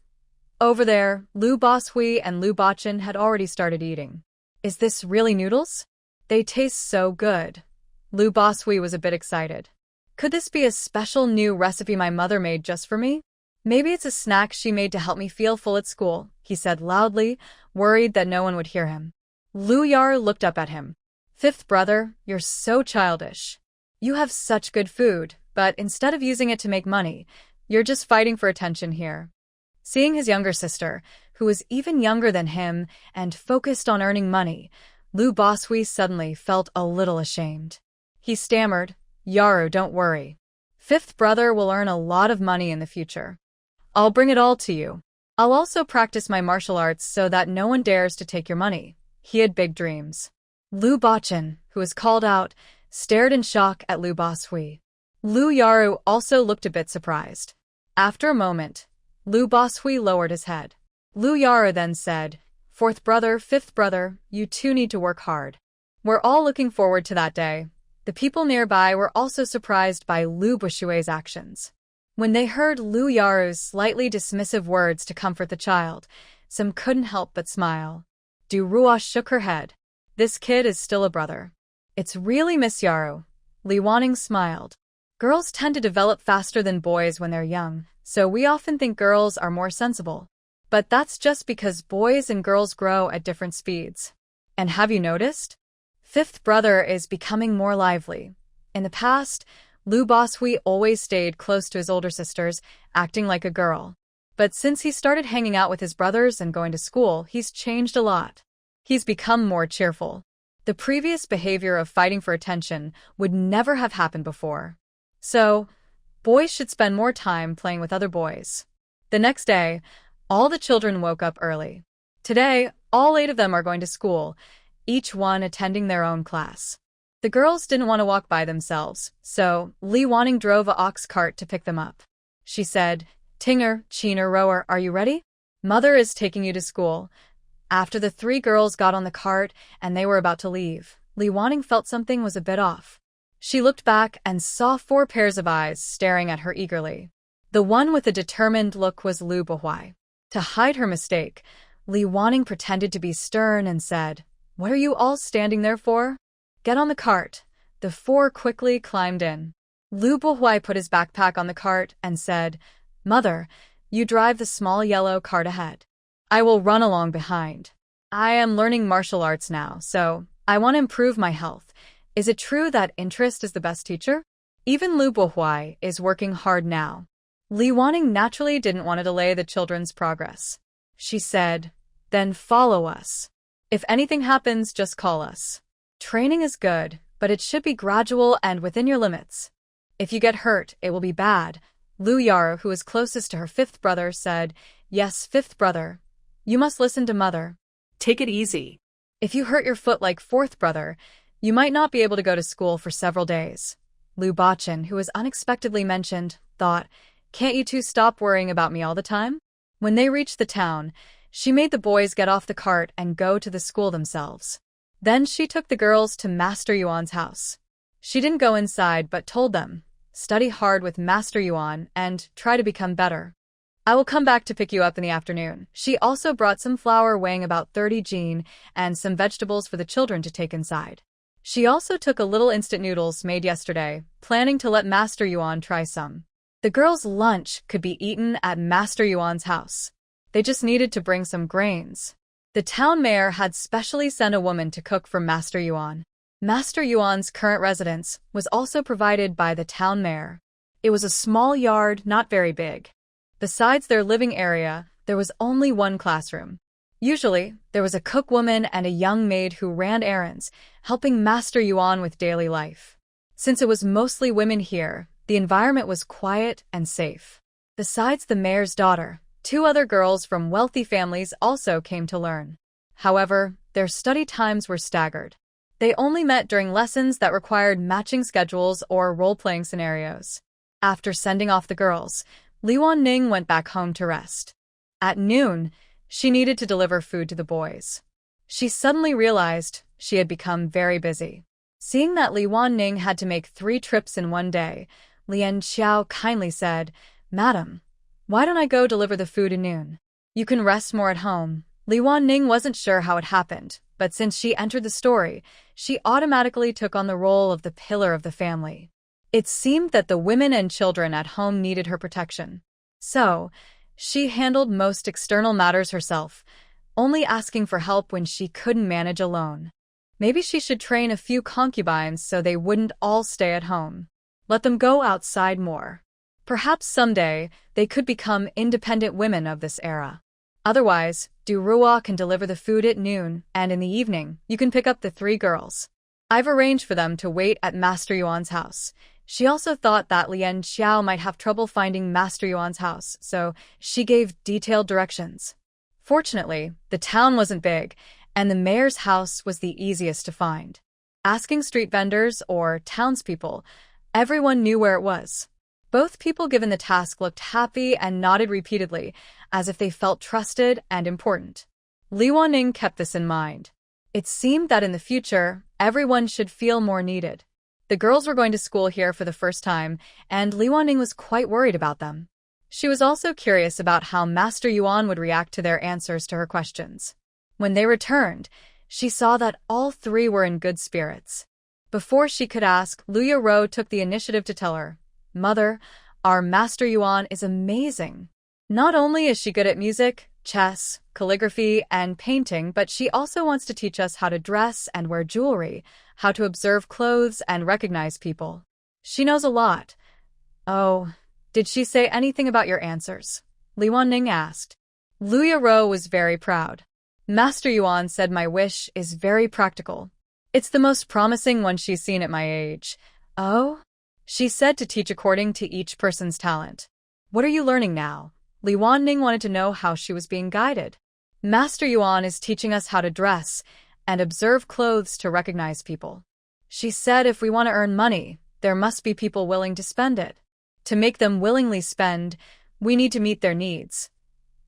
S1: Over there, Lu Boshui and Lu Bachan had already started eating. Is this really noodles? They taste so good. Lu Boshui was a bit excited. Could this be a special new recipe my mother made just for me? Maybe it's a snack she made to help me feel full at school, he said loudly, worried that no one would hear him. Lu Yar looked up at him. "Fifth brother, you're so childish. You have such good food, but instead of using it to make money, you're just fighting for attention here." Seeing his younger sister, who was even younger than him and focused on earning money, Lu Boshui suddenly felt a little ashamed. He stammered, "Yaru, don't worry. Fifth brother will earn a lot of money in the future. I'll bring it all to you. I'll also practice my martial arts so that no one dares to take your money." He had big dreams. Lu Bachan, who was called out, stared in shock at Lu Boshui. Lu Yaru also looked a bit surprised. After a moment, Lu Boshui lowered his head. Lu Yaru then said, "Fourth brother, fifth brother, you two need to work hard. We're all looking forward to that day." The people nearby were also surprised by Lu Bushui's actions. When they heard Lu Yaru's slightly dismissive words to comfort the child, some couldn't help but smile. Du Ruosh shook her head. "This kid is still a brother." "It's really Miss Yaru." Li Wanning smiled. "Girls tend to develop faster than boys when they're young, so we often think girls are more sensible. But that's just because boys and girls grow at different speeds. And have you noticed? Fifth brother is becoming more lively. In the past, Lu Boshui always stayed close to his older sisters, acting like a girl. But since he started hanging out with his brothers and going to school, he's changed a lot. He's become more cheerful. The previous behavior of fighting for attention would never have happened before. So, boys should spend more time playing with other boys." The next day, all the children woke up early. Today, all 8 of them are going to school, each one attending their own class. The girls didn't want to walk by themselves, so Li Wanning drove a ox cart to pick them up. She said, "Tinger, Cheener, Rower, are you ready? Mother is taking you to school." After the 3 girls got on the cart and they were about to leave, Li Wanning felt something was a bit off. She looked back and saw 4 pairs of eyes staring at her eagerly. The one with a determined look was Lu Buhui. To hide her mistake, Li Wanning pretended to be stern and said, "What are you all standing there for? Get on the cart." The 4 quickly climbed in. Lu Buhui put his backpack on the cart and said, "Mother, you drive the small yellow cart ahead. I will run along behind. I am learning martial arts now, so I want to improve my health. Is it true that interest is the best teacher?" Even Lu Buhui is working hard now. Li Wanning naturally didn't want to delay the children's progress. She said, "Then follow us. If anything happens, just call us. Training is good, but it should be gradual and within your limits. If you get hurt, it will be bad." Lu Yaru, who was closest to her 5th brother, said, "Yes, 5th brother. You must listen to mother.
S2: Take it easy.
S1: If you hurt your foot like 4th brother, You might not be able to go to school for several days. Lu Bachin, who was unexpectedly mentioned, thought, can't you two stop worrying about me all the time? When they reached the town, she made the boys get off the cart and go to the school themselves. Then she took the girls to Master Yuan's house. She didn't go inside but told them, study hard with Master Yuan and try to become better. I will come back to pick you up in the afternoon. She also brought some flour weighing about 30 jin and some vegetables for the children to take inside. She also took a little instant noodles made yesterday, planning to let Master Yuan try some. The girls' lunch could be eaten at Master Yuan's house. They just needed to bring some grains. The town mayor had specially sent a woman to cook for Master Yuan. Master Yuan's current residence was also provided by the town mayor. It was a small yard, not very big. Besides their living area, there was only one classroom. Usually, there was a cookwoman and a young maid who ran errands, helping Master Yuan with daily life. Since it was mostly women here, the environment was quiet and safe. Besides the mayor's daughter, 2 other girls from wealthy families also came to learn. However, their study times were staggered. They only met during lessons that required matching schedules or role-playing scenarios. After sending off the girls, Li Wanning went back home to rest. At noon, she needed to deliver food to the boys. She suddenly realized she had become very busy. Seeing that Li Wanning had to make 3 trips in one day, Lian Xiao kindly said, Madam, why don't I go deliver the food at noon? You can rest more at home. Li Wanning wasn't sure how it happened, but since she entered the story, she automatically took on the role of the pillar of the family. It seemed that the women and children at home needed her protection. So, she handled most external matters herself, only asking for help when she couldn't manage alone. Maybe she should train a few concubines so they wouldn't all stay at home. Let them go outside more. Perhaps someday they could become independent women of this era. Otherwise, Du Rua can deliver the food at noon, and in the evening, you can pick up the 3 girls. I've arranged for them to wait at Master Yuan's house. She also thought that Lian Xiao might have trouble finding Master Yuan's house, so she gave detailed directions. Fortunately, the town wasn't big, and the mayor's house was the easiest to find. Asking street vendors or townspeople, everyone knew where it was. Both people given the task looked happy and nodded repeatedly, as if they felt trusted and important. Li Wanning kept this in mind. It seemed that in the future, everyone should feel more needed. The girls were going to school here for the first time, and Li Wanning was quite worried about them. She was also curious about how Master Yuan would react to their answers to her questions. When they returned, she saw that all 3 were in good spirits. Before she could ask, Luya Ro took the initiative to tell her, Mother, our Master Yuan is amazing. Not only is she good at music, chess, calligraphy, and painting, but she also wants to teach us how to dress and wear jewelry, how to observe clothes and recognize people. She knows a lot. Oh, did she say anything about your answers? Li Wanning asked. Luya Ro was very proud. Master Yuan said my wish is very practical. It's the most promising one she's seen at my age. Oh? She said to teach according to each person's talent. What are you learning now? Li Wanning wanted to know how she was being guided. Master Yuan is teaching us how to dress and observe clothes to recognize people. She said if we want to earn money, there must be people willing to spend it. To make them willingly spend, we need to meet their needs.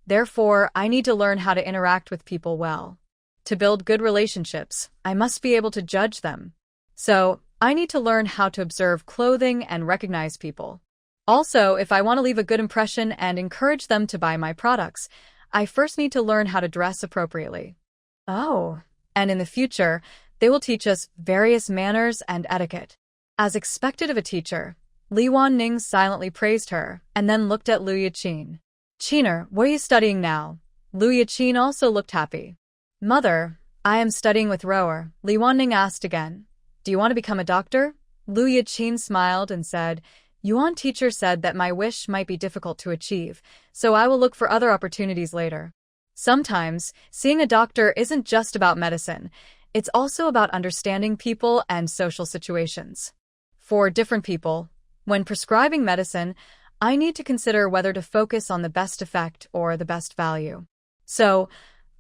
S1: Therefore, I need to learn how to interact with people well. To build good relationships, I must be able to judge them. So, I need to learn how to observe clothing and recognize people. Also, if I want to leave a good impression and encourage them to buy my products, I first need to learn how to dress appropriately. Oh, and in the future, they will teach us various manners and etiquette. As expected of a teacher, Li Wanning silently praised her and then looked at Lu Yaqin. Qiner, what are you studying now? Lu Yaqin also looked happy. Mother, I am studying with Rower, Li Wanning asked again. Do you want to become a doctor? Lu Yaqin smiled and said, Yuan teacher said that my wish might be difficult to achieve, so I will look for other opportunities later. Sometimes, seeing a doctor isn't just about medicine. It's also about understanding people and social situations. For different people, when prescribing medicine, I need to consider whether to focus on the best effect or the best value. So,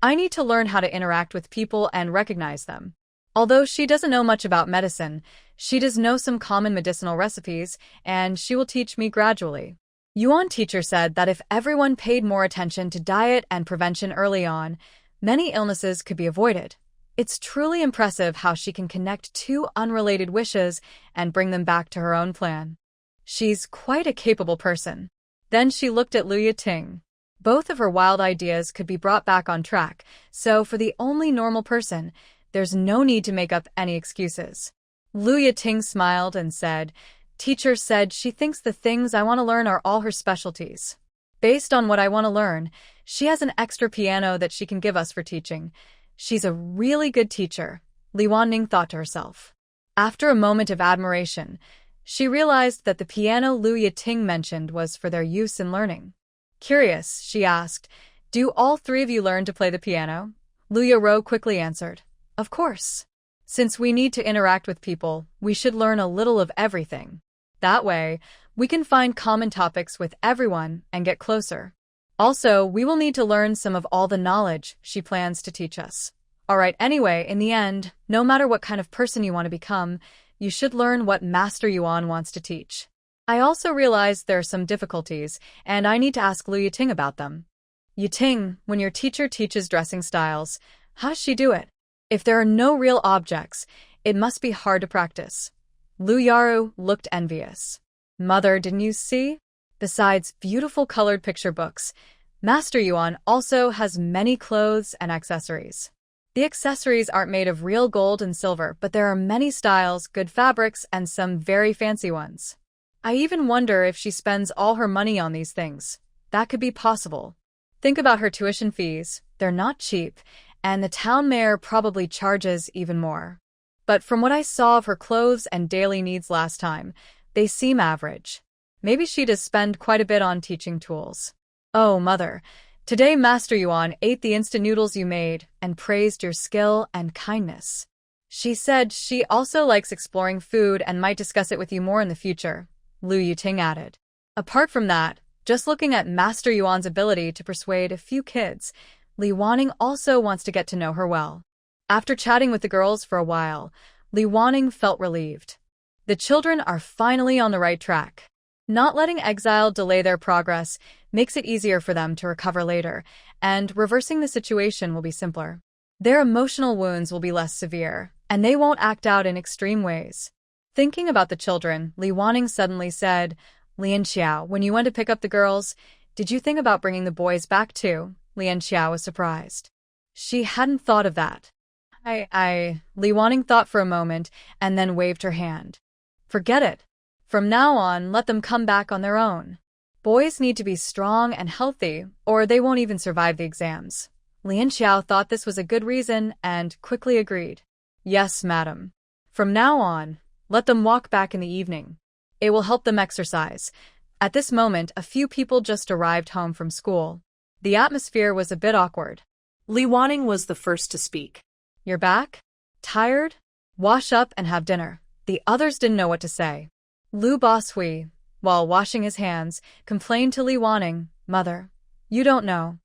S1: I need to learn how to interact with people and recognize them. Although she doesn't know much about medicine, she does know some common medicinal recipes, and she will teach me gradually. Yuan teacher said that if everyone paid more attention to diet and prevention early on, many illnesses could be avoided. It's truly impressive how she can connect two unrelated wishes and bring them back to her own plan. She's quite a capable person. Then she looked at Lu Yiting. Both of her wild ideas could be brought back on track, so for the only normal person, there's no need to make up any excuses. Lu Yiting smiled and said, "Teacher said she thinks the things I want to learn are all her specialties. Based on what I want to learn, she has an extra piano that she can give us for teaching. She's a really good teacher," Li Wanning thought to herself. After a moment of admiration, she realized that the piano Lu Yiting mentioned was for their use in learning. Curious, she asked, "Do all three of you learn to play the piano?" Lu Yaro quickly answered, "Of course. Since we need to interact with people, we should learn a little of everything. That way, we can find common topics with everyone and get closer. Also, we will need to learn some of all the knowledge she plans to teach us. Alright, anyway, in the end, no matter what kind of person you want to become, you should learn what Master Yuan wants to teach. I also realized there are some difficulties, and I need to ask Lu Yiting about them. Yiting, when your teacher teaches dressing styles, how does she do it? If there are no real objects, it must be hard to practice." Lu Yaru looked envious. "Mother, didn't you see? Besides beautiful colored picture books, Master Yuan also has many clothes and accessories. The accessories aren't made of real gold and silver, but there are many styles, good fabrics, and some very fancy ones. I even wonder if she spends all her money on these things. That could be possible. Think about her tuition fees. They're not cheap, and the town mayor probably charges even more. But from what I saw of her clothes and daily needs last time, they seem average. Maybe she does spend quite a bit on teaching tools. Oh, Mother, today Master Yuan ate the instant noodles you made and praised your skill and kindness. She said she also likes exploring food and might discuss it with you more in the future," Lu Yiting added. Apart from that, just looking at Master Yuan's ability to persuade a few kids, Li Wanning also wants to get to know her well. After chatting with the girls for a while, Li Wanning felt relieved. The children are finally on the right track. Not letting Exiled delay their progress makes it easier for them to recover later, and reversing the situation will be simpler. Their emotional wounds will be less severe, and they won't act out in extreme ways. Thinking about the children, Li Wanning suddenly said, "Lian Xiao, when you went to pick up the girls, did you think about bringing the boys back too?" Lian Xiao was surprised. She hadn't thought of that. Li Wanning thought for a moment and then waved her hand. "Forget it. From now on, let them come back on their own. Boys need to be strong and healthy, or they won't even survive the exams." Lian Xiao thought this was a good reason and quickly agreed. "Yes, madam. From now on, let them walk back in the evening. It will help them exercise." At this moment, a few people just arrived home from school. The atmosphere was a bit awkward.
S2: Li Wanning was the first to speak.
S1: "You're back? Tired? Wash up and have dinner." The others didn't know what to say. Lu Bashui, while washing his hands, complained to Li Wanning, "Mother, you don't know.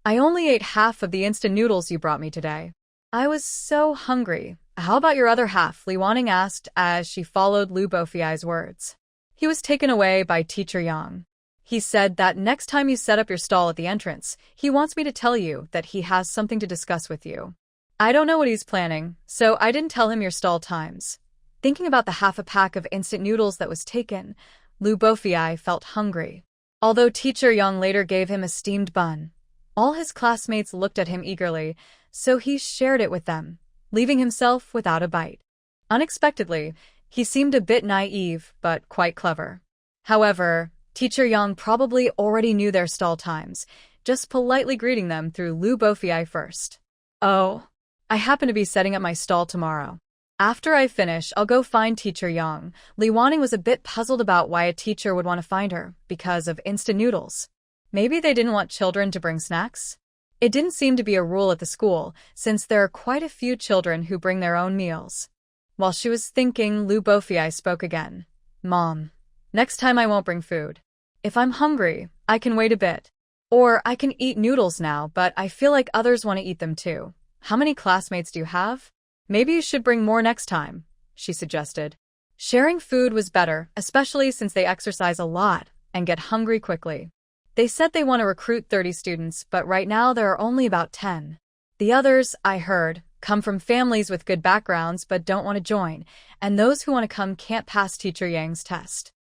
S1: I only ate half of the instant noodles you brought me today. I was so hungry." "How about your other half?" Li Wanning asked as she followed Lu Bofiai's words. He was taken away by Teacher Yang. He said that next time you set up your stall at the entrance, he wants me to tell you that he has something to discuss with you. I don't know what he's planning, so I didn't tell him your stall times. Thinking about the half a pack of instant noodles that was taken, Lu Bofiai felt hungry. Although Teacher Yang later gave him a steamed bun, all his classmates looked at him eagerly, so he shared it with them, leaving himself without a bite. Unexpectedly, he seemed a bit naive, but quite clever. However, Teacher Yang probably already knew their stall times, just politely greeting them through Lu Bofiai first. "Oh, I happen to be setting up my stall tomorrow. After I finish, I'll go find Teacher Yang." Li Wanning was a bit puzzled about why a teacher would want to find her, because of instant noodles. Maybe they didn't want children to bring snacks? It didn't seem to be a rule at the school, since there are quite a few children who bring their own meals. While she was thinking, Lu Bofiai spoke again. "Mom, next time I won't bring food. If I'm hungry, I can wait a bit. Or I can eat noodles now, but I feel like others want to eat them too. How many classmates do you have?" Maybe you should bring more next time, she suggested. Sharing food was better, especially since they exercise a lot and get hungry quickly. They said they want to recruit 30 students, but right now there are only about 10. The others, I heard, come from families with good backgrounds but don't want to join, and those who want to come can't pass Teacher Yang's test.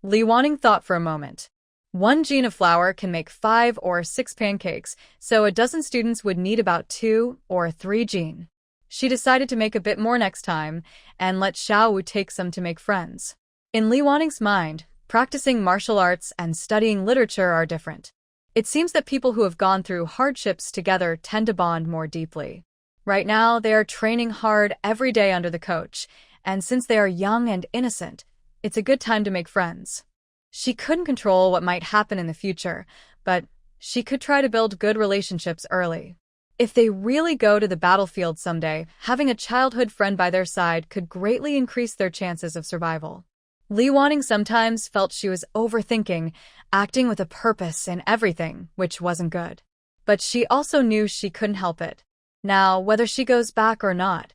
S1: Li Wanning thought for a moment. 1 jean of flour can make 5 or 6 pancakes, so a dozen students would need about 2 or 3 jean. She decided to make a bit more next time and let Xiao Wu take some to make friends. In Li Wanning's mind, practicing martial arts and studying literature are different. It seems that people who have gone through hardships together tend to bond more deeply. Right now, they are training hard every day under the coach, and since they are young and innocent, it's a good time to make friends. She couldn't control what might happen in the future, but she could try to build good relationships early. If they really go to the battlefield someday, having a childhood friend by their side could greatly increase their chances of survival. Li Wanning sometimes felt she was overthinking, acting with a purpose in everything, which wasn't good. But she also knew she couldn't help it. Now, whether she goes back or not,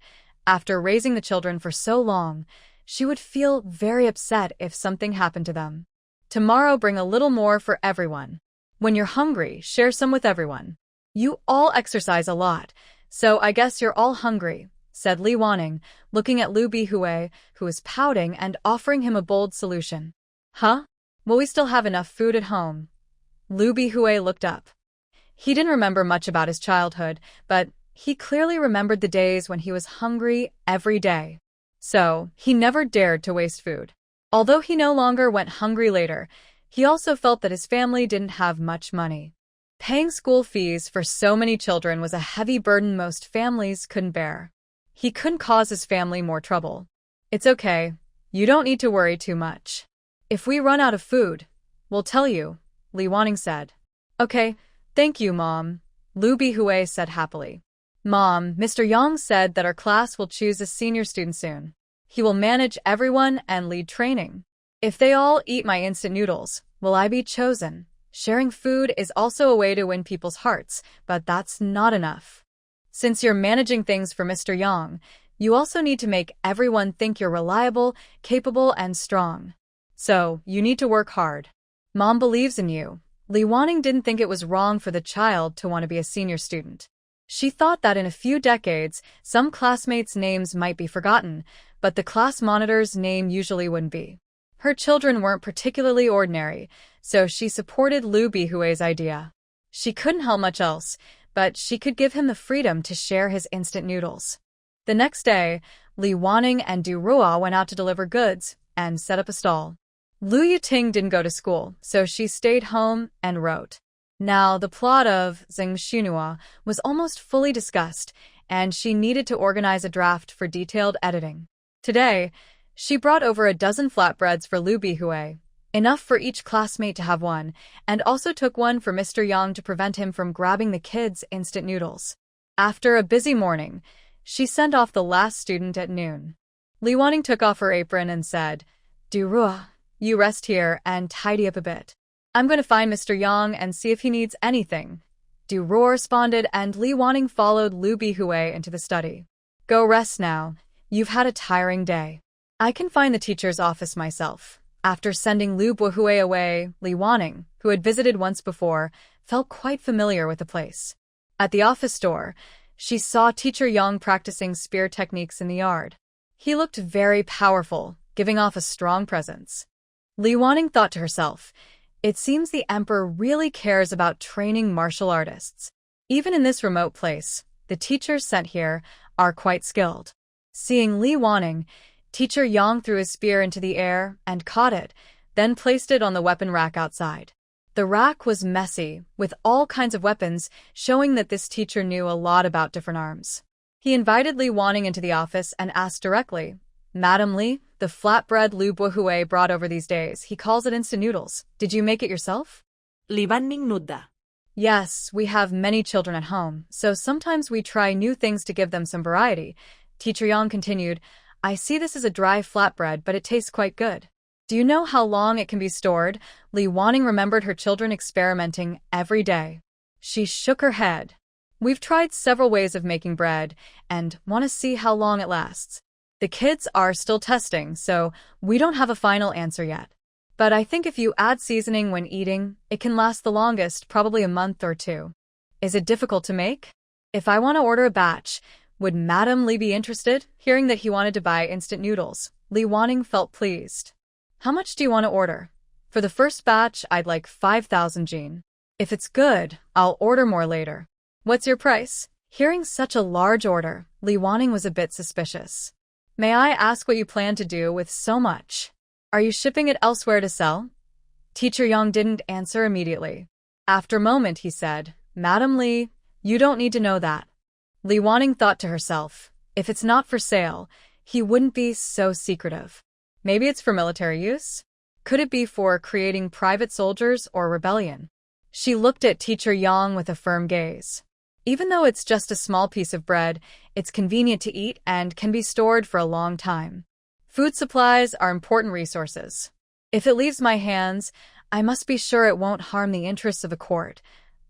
S1: after raising the children for so long, she would feel very upset if something happened to them. Tomorrow bring a little more for everyone. When you're hungry, share some with everyone. You all exercise a lot, so I guess you're all hungry, said Li Wanning, looking at Lu Bihui, who was pouting and offering him a bold solution. Huh? Will we still have enough food at home? Lu Bihui looked up. He didn't remember much about his childhood, but he clearly remembered the days when he was hungry every day. So, he never dared to waste food. Although he no longer went hungry later, he also felt that his family didn't have much money. Paying school fees for so many children was a heavy burden most families couldn't bear. He couldn't cause his family more trouble. It's okay. You don't need to worry too much. If we run out of food, we'll tell you, Li Wanning said. Okay, thank you, Mom, Lu Bihui said happily. Mom, Mr. Yang said that our class will choose a senior student soon. He will manage everyone and lead training. If they all eat my instant noodles, will I be chosen? Sharing food is also a way to win people's hearts, but that's not enough. Since you're managing things for Mr. Yang, you also need to make everyone think you're reliable, capable, and strong. So, you need to work hard. Mom believes in you. Li Wanning didn't think it was wrong for the child to want to be a senior student. She thought that in a few decades, some classmates' names might be forgotten, but the class monitor's name usually wouldn't be. Her children weren't particularly ordinary, so she supported Lu Bihui's idea. She couldn't help much else, but she could give him the freedom to share his instant noodles. The next day, Li Wanning and Du Rua went out to deliver goods and set up a stall. Lu Yuting didn't go to school, so she stayed home and wrote. Now, the plot of Xing Xunhua was almost fully discussed, and she needed to organize a draft for detailed editing. Today, she brought over a dozen flatbreads for Lu Bihui, enough for each classmate to have one, and also took one for Mr. Yang to prevent him from grabbing the kids' instant noodles. After a busy morning, she sent off the last student at noon. Li Wanning took off her apron and said, Du Rua, you rest here and tidy up a bit. I'm going to find Mr. Yang and see if he needs anything. Du Rua responded, and Li Wanning followed Lu Bihui into the study. Go rest now. You've had a tiring day. I can find the teacher's office myself. After sending Lu Bihui away, Li Wanning, who had visited once before, felt quite familiar with the place. At the office door, she saw Teacher Yang practicing spear techniques in the yard. He looked very powerful, giving off a strong presence. Li Wanning thought to herself, it seems the Emperor really cares about training martial artists. Even in this remote place, the teachers sent here are quite skilled. Seeing Li Wanning, Teacher Yang threw his spear into the air and caught it, then placed it on the weapon rack outside. The rack was messy, with all kinds of weapons, showing that this teacher knew a lot about different arms. He invited Li Wanning into the office and asked directly, Madam Li, the flatbread Lu Bihui brought over these days, he calls it instant noodles. Did you make it yourself?
S2: Li Wanning nudda.
S1: Yes, we have many children at home, so sometimes we try new things to give them some variety. Teacher Yang continued, I see this is a dry flatbread, but it tastes quite good. Do you know how long it can be stored? Li Wanning remembered her children experimenting every day. She shook her head. We've tried several ways of making bread and want to see how long it lasts. The kids are still testing, so we don't have a final answer yet. But I think if you add seasoning when eating, it can last the longest, probably a month or two. Is it difficult to make? If I want to order a batch, would Madam Li be interested? Hearing that he wanted to buy instant noodles, Li Wanning felt pleased. How much do you want to order? For the first batch, I'd like 5,000 jin. If it's good, I'll order more later. What's your price? Hearing such a large order, Li Wanning was a bit suspicious. May I ask what you plan to do with so much? Are you shipping it elsewhere to sell? Teacher Yang didn't answer immediately. After a moment, he said, Madam Li, you don't need to know that. Li Wanning thought to herself, if it's not for sale, he wouldn't be so secretive. Maybe it's for military use? Could it be for creating private soldiers or rebellion? She looked at Teacher Yang with a firm gaze. Even though it's just a small piece of bread, it's convenient to eat and can be stored for a long time. Food supplies are important resources. If it leaves my hands, I must be sure it won't harm the interests of the court.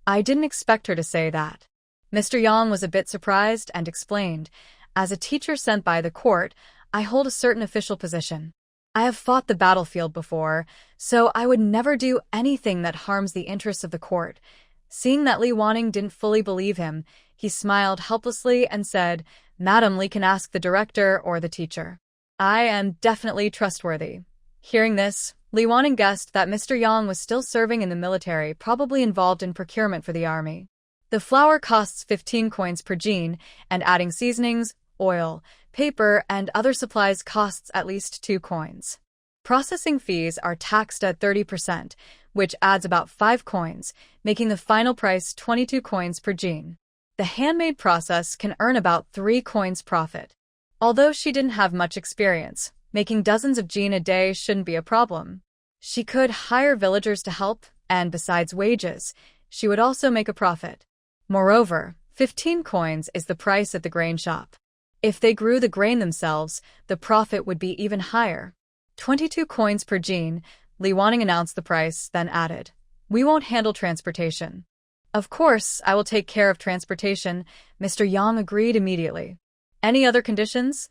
S1: I didn't expect her to say that. Mr. Yang was a bit surprised and explained, as a teacher sent by the court, I hold a certain official position. I have fought the battlefield before, so I would never do anything that harms the interests of the court. Seeing that Li Wanning didn't fully believe him, he smiled helplessly and said, Madam Li can ask the director or the teacher. I am definitely trustworthy. Hearing this, Li Wanning guessed that Mr. Yang was still serving in the military, probably involved in procurement for the army. The flour costs 15 coins per jin, and adding seasonings, oil, paper, and other supplies costs at least 2 coins. Processing fees are taxed at 30%, which adds about 5 coins, making the final price 22 coins per jin. The handmade process can earn about 3 coins profit. Although she didn't have much experience, making dozens of jin a day shouldn't be a problem. She could hire villagers to help, and besides wages, she would also make a profit. Moreover, 15 coins is the price at the grain shop. If they grew the grain themselves, the profit would be even higher. 22 coins per jin, Li Wanning announced the price, then added, We won't handle transportation. Of course, I will take care of transportation, Mr. Yang agreed immediately. Any other conditions?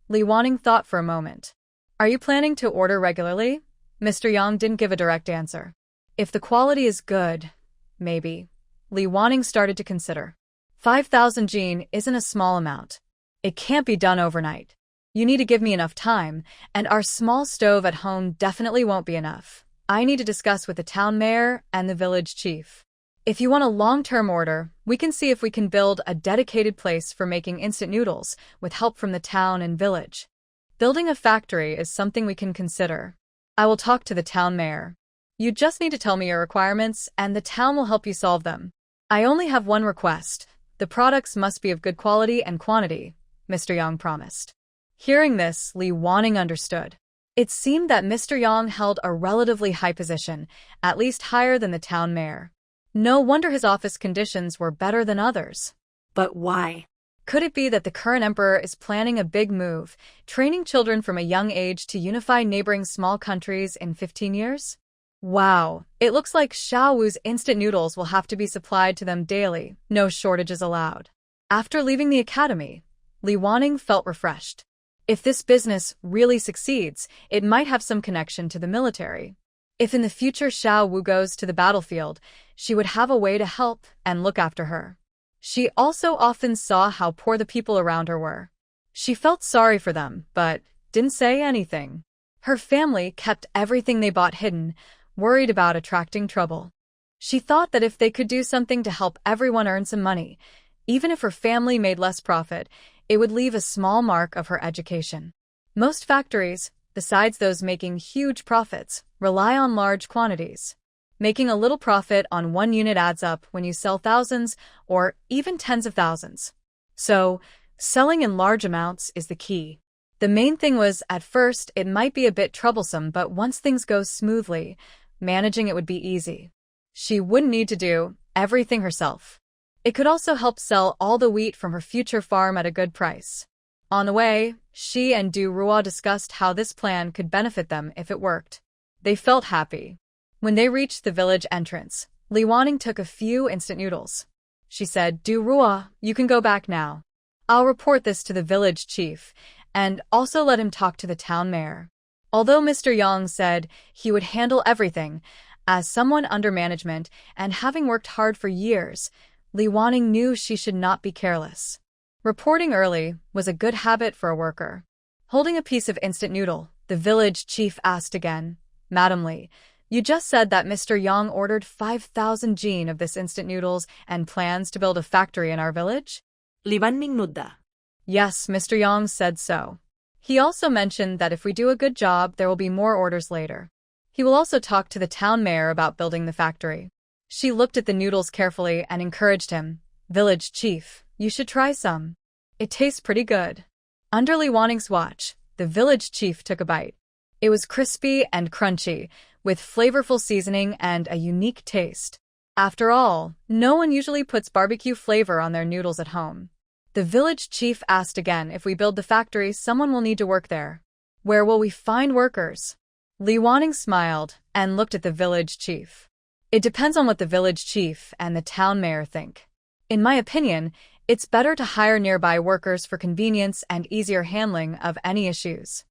S1: Li Wanning thought for a moment. Are you planning to order regularly? Mr. Yang didn't give a direct answer. If the quality is good, maybe. Li Wanning started to consider. 5,000 jin isn't a small amount. It can't be done overnight. You need to give me enough time, and our small stove at home definitely won't be enough. I need to discuss with the town mayor and the village chief. If you want a long-term order, we can see if we can build a dedicated place for making instant noodles with help from the town and village. Building a factory is something we can consider. I will talk to the town mayor. You just need to tell me your requirements, and the town will help you solve them. I only have one request. The products must be of good quality and quantity, Mr. Yang promised. Hearing this, Li Wanning understood. It seemed that Mr. Yang held a relatively high position, at least higher than the town mayor. No wonder his office conditions were better than others.
S2: But why?
S1: Could it be that the current emperor is planning a big move, training children from a young age to unify neighboring small countries in 15 years? Wow, it looks like Xiao Wu's instant noodles will have to be supplied to them daily, no shortages allowed. After leaving the academy, Li Wanning felt refreshed. If this business really succeeds, it might have some connection to the military. If in the future Xiao Wu goes to the battlefield, she would have a way to help and look after her. She also often saw how poor the people around her were. She felt sorry for them, but didn't say anything. Her family kept everything they bought hidden, worried about attracting trouble. She thought that if they could do something to help everyone earn some money, even if her family made less profit, it would leave a small mark of her education. Most factories, besides those making huge profits, rely on large quantities. Making a little profit on one unit adds up when you sell thousands or even tens of thousands. So, selling in large amounts is the key. The main thing was, at first, it might be a bit troublesome, but once things go smoothly, managing it would be easy. She wouldn't need to do everything herself. It could also help sell all the wheat from her future farm at a good price. On the way, she and Du Rua discussed how this plan could benefit them if it worked. They felt happy. When they reached the village entrance, Li Wanning took a few instant noodles. she said. Du Rua, you can go back now. I'll report this to the village chief, and also let him talk to the town mayor. Although Mr. Yang said he would handle everything, as someone under management and having worked hard for years, Li Wanning knew she should not be careless. Reporting early was a good habit for a worker. Holding a piece of instant noodle, the village chief asked again, Madam Li, you just said that Mr. Yang ordered 5,000 jin of this instant noodles and plans to build a factory in our village?
S2: Li Wanning nodda.
S1: Yes, Mr. Yang said so. He also mentioned that if we do a good job, there will be more orders later. He will also talk to the town mayor about building the factory. She looked at the noodles carefully and encouraged him. Village chief, you should try some. It tastes pretty good. Under Li Wanning's watch, the village chief took a bite. It was crispy and crunchy, with flavorful seasoning and a unique taste. After all, no one usually puts barbecue flavor on their noodles at home. The village chief asked again, if we build the factory, someone will need to work there. Where will we find workers? Li Wanning smiled and looked at the village chief. It depends on what the village chief and the town mayor think. In my opinion, it's better to hire nearby workers for convenience and easier handling of any issues.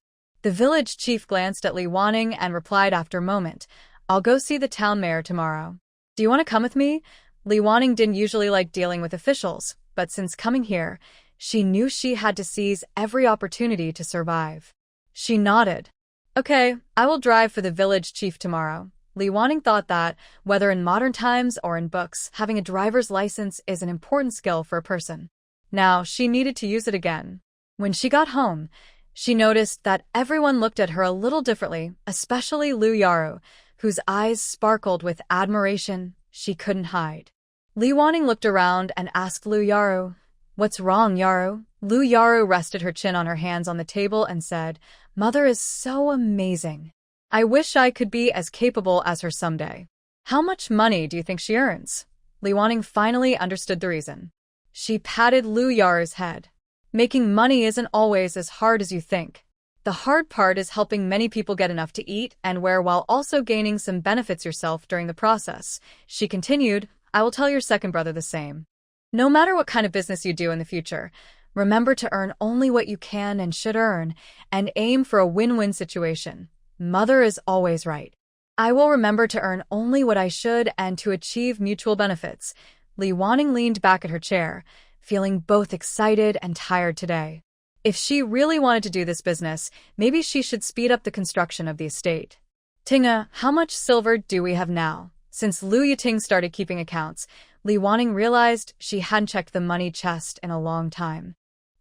S1: The village chief glanced at Li Wanning and replied after a moment, I'll go see the town mayor tomorrow. Do you want to come with me? Li Wanning didn't usually like dealing with officials, but since coming here, she knew she had to seize every opportunity to survive. She nodded. Okay, I will drive for the village chief tomorrow. Li Wanning thought that, whether in modern times or in books, having a driver's license is an important skill for a person. Now, she needed to use it again. When she got home, she noticed that everyone looked at her a little differently, especially Lu Yaru, whose eyes sparkled with admiration she couldn't hide. Li Wanning looked around and asked Lu Yaru, What's wrong, Yaru? Lu Yaru rested her chin on her hands on the table and said, Mother is so amazing. I wish I could be as capable as her someday. How much money do you think she earns? Li Wanning finally understood the reason. She patted Lu Yaru's head. Making money isn't always as hard as you think. The hard part is helping many people get enough to eat and wear while also gaining some benefits yourself during the process. She continued, I will tell your second brother the same. No matter what kind of business you do in the future, remember to earn only what you can and should earn, and aim for a win-win situation. Mother is always right. I will remember to earn only what I should and to achieve mutual benefits. Li Wanning leaned back at her chair, feeling both excited and tired today. If she really wanted to do this business, maybe she should speed up the construction of the estate. Tinga, how much silver do we have now? Since Lu Yiting started keeping accounts, Li Wanning realized she hadn't checked the money chest in a long time.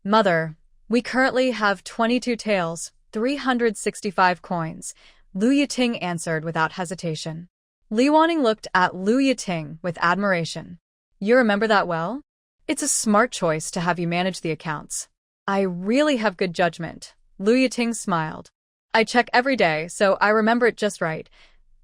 S1: Mother, we currently have 22 taels, 365 coins, Lu Yiting answered without hesitation. Li Wanning looked at Lu Yiting with admiration. You remember that well? It's a smart choice to have you manage the accounts. I really have good judgment. Lu Yiting smiled. I check every day, so I remember it just right.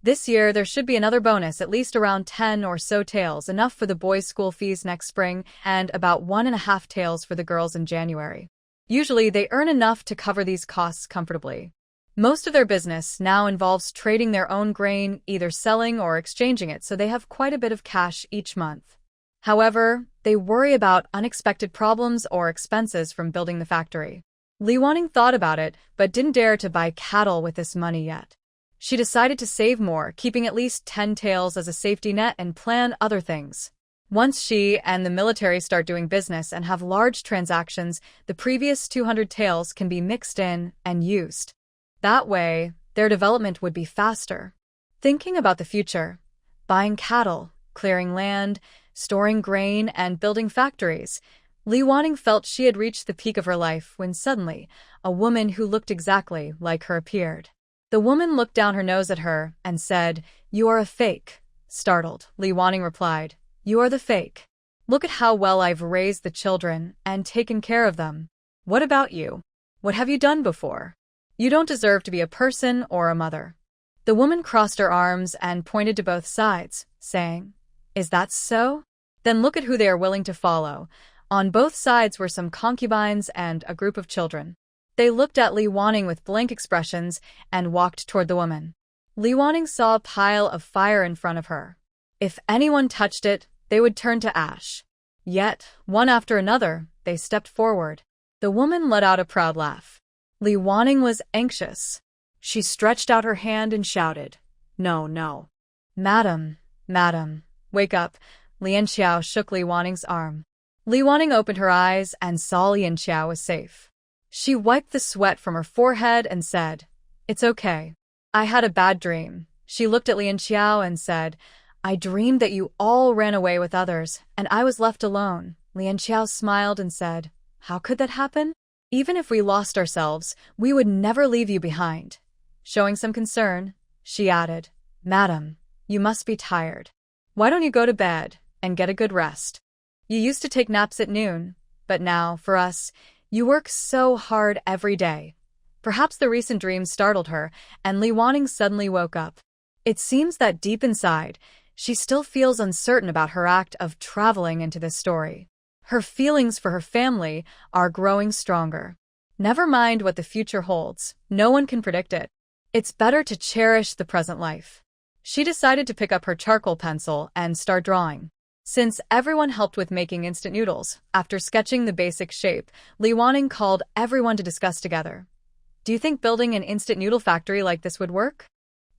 S1: This year, there should be another bonus, at least around 10 or so taels, enough for the boys' school fees next spring, and about 1.5 taels for the girls in January. Usually, they earn enough to cover these costs comfortably. Most of their business now involves trading their own grain, either selling or exchanging it, so they have quite a bit of cash each month. However, they worry about unexpected problems or expenses from building the factory. Li Wanning thought about it, but didn't dare to buy cattle with this money yet. She decided to save more, keeping at least 10 taels as a safety net and plan other things. Once she and the military start doing business and have large transactions, the previous 200 taels can be mixed in and used. That way, their development would be faster. Thinking about the future, buying cattle, clearing land, storing grain, and building factories, Li Wanning felt she had reached the peak of her life when suddenly, a woman who looked exactly like her appeared. The woman looked down her nose at her and said, You are a fake. Startled, Li Wanning replied, You are the fake. Look at how well I've raised the children and taken care of them. What about you? What have you done before? You don't deserve to be a person or a mother. The woman crossed her arms and pointed to both sides, saying, Is that so? Then look at who they are willing to follow. On both sides were some concubines and a group of children. They looked at Li Wanning with blank expressions and walked toward the woman. Li Wanning saw a pile of fire in front of her. If anyone touched it, they would turn to ash. Yet, one after another, they stepped forward. The woman let out a proud laugh. Li Wanning was anxious. She stretched out her hand and shouted, "No, no. Madam, madam, wake up." Lian Xiao shook Li Wanning's arm. Li Wanning opened her eyes and saw Lian Xiao was safe. She wiped the sweat from her forehead and said, "It's okay. I had a bad dream." She looked at Lian Xiao and said, "I dreamed that you all ran away with others, and I was left alone." Lian Xiao smiled and said, "How could that happen? Even if we lost ourselves, we would never leave you behind." Showing some concern, she added, "Madam, you must be tired. Why don't you go to bed and get a good rest? You used to take naps at noon, but now, for us, you work so hard every day." Perhaps the recent dream startled her, and Li Wanning suddenly woke up. It seems that deep inside, she still feels uncertain about her act of traveling into this story. Her feelings for her family are growing stronger. Never mind what the future holds, no one can predict it. It's better to cherish the present life. She decided to pick up her charcoal pencil and start drawing. Since everyone helped with making instant noodles, after sketching the basic shape, Li Wanning called everyone to discuss together. "Do you think building an instant noodle factory like this would work?"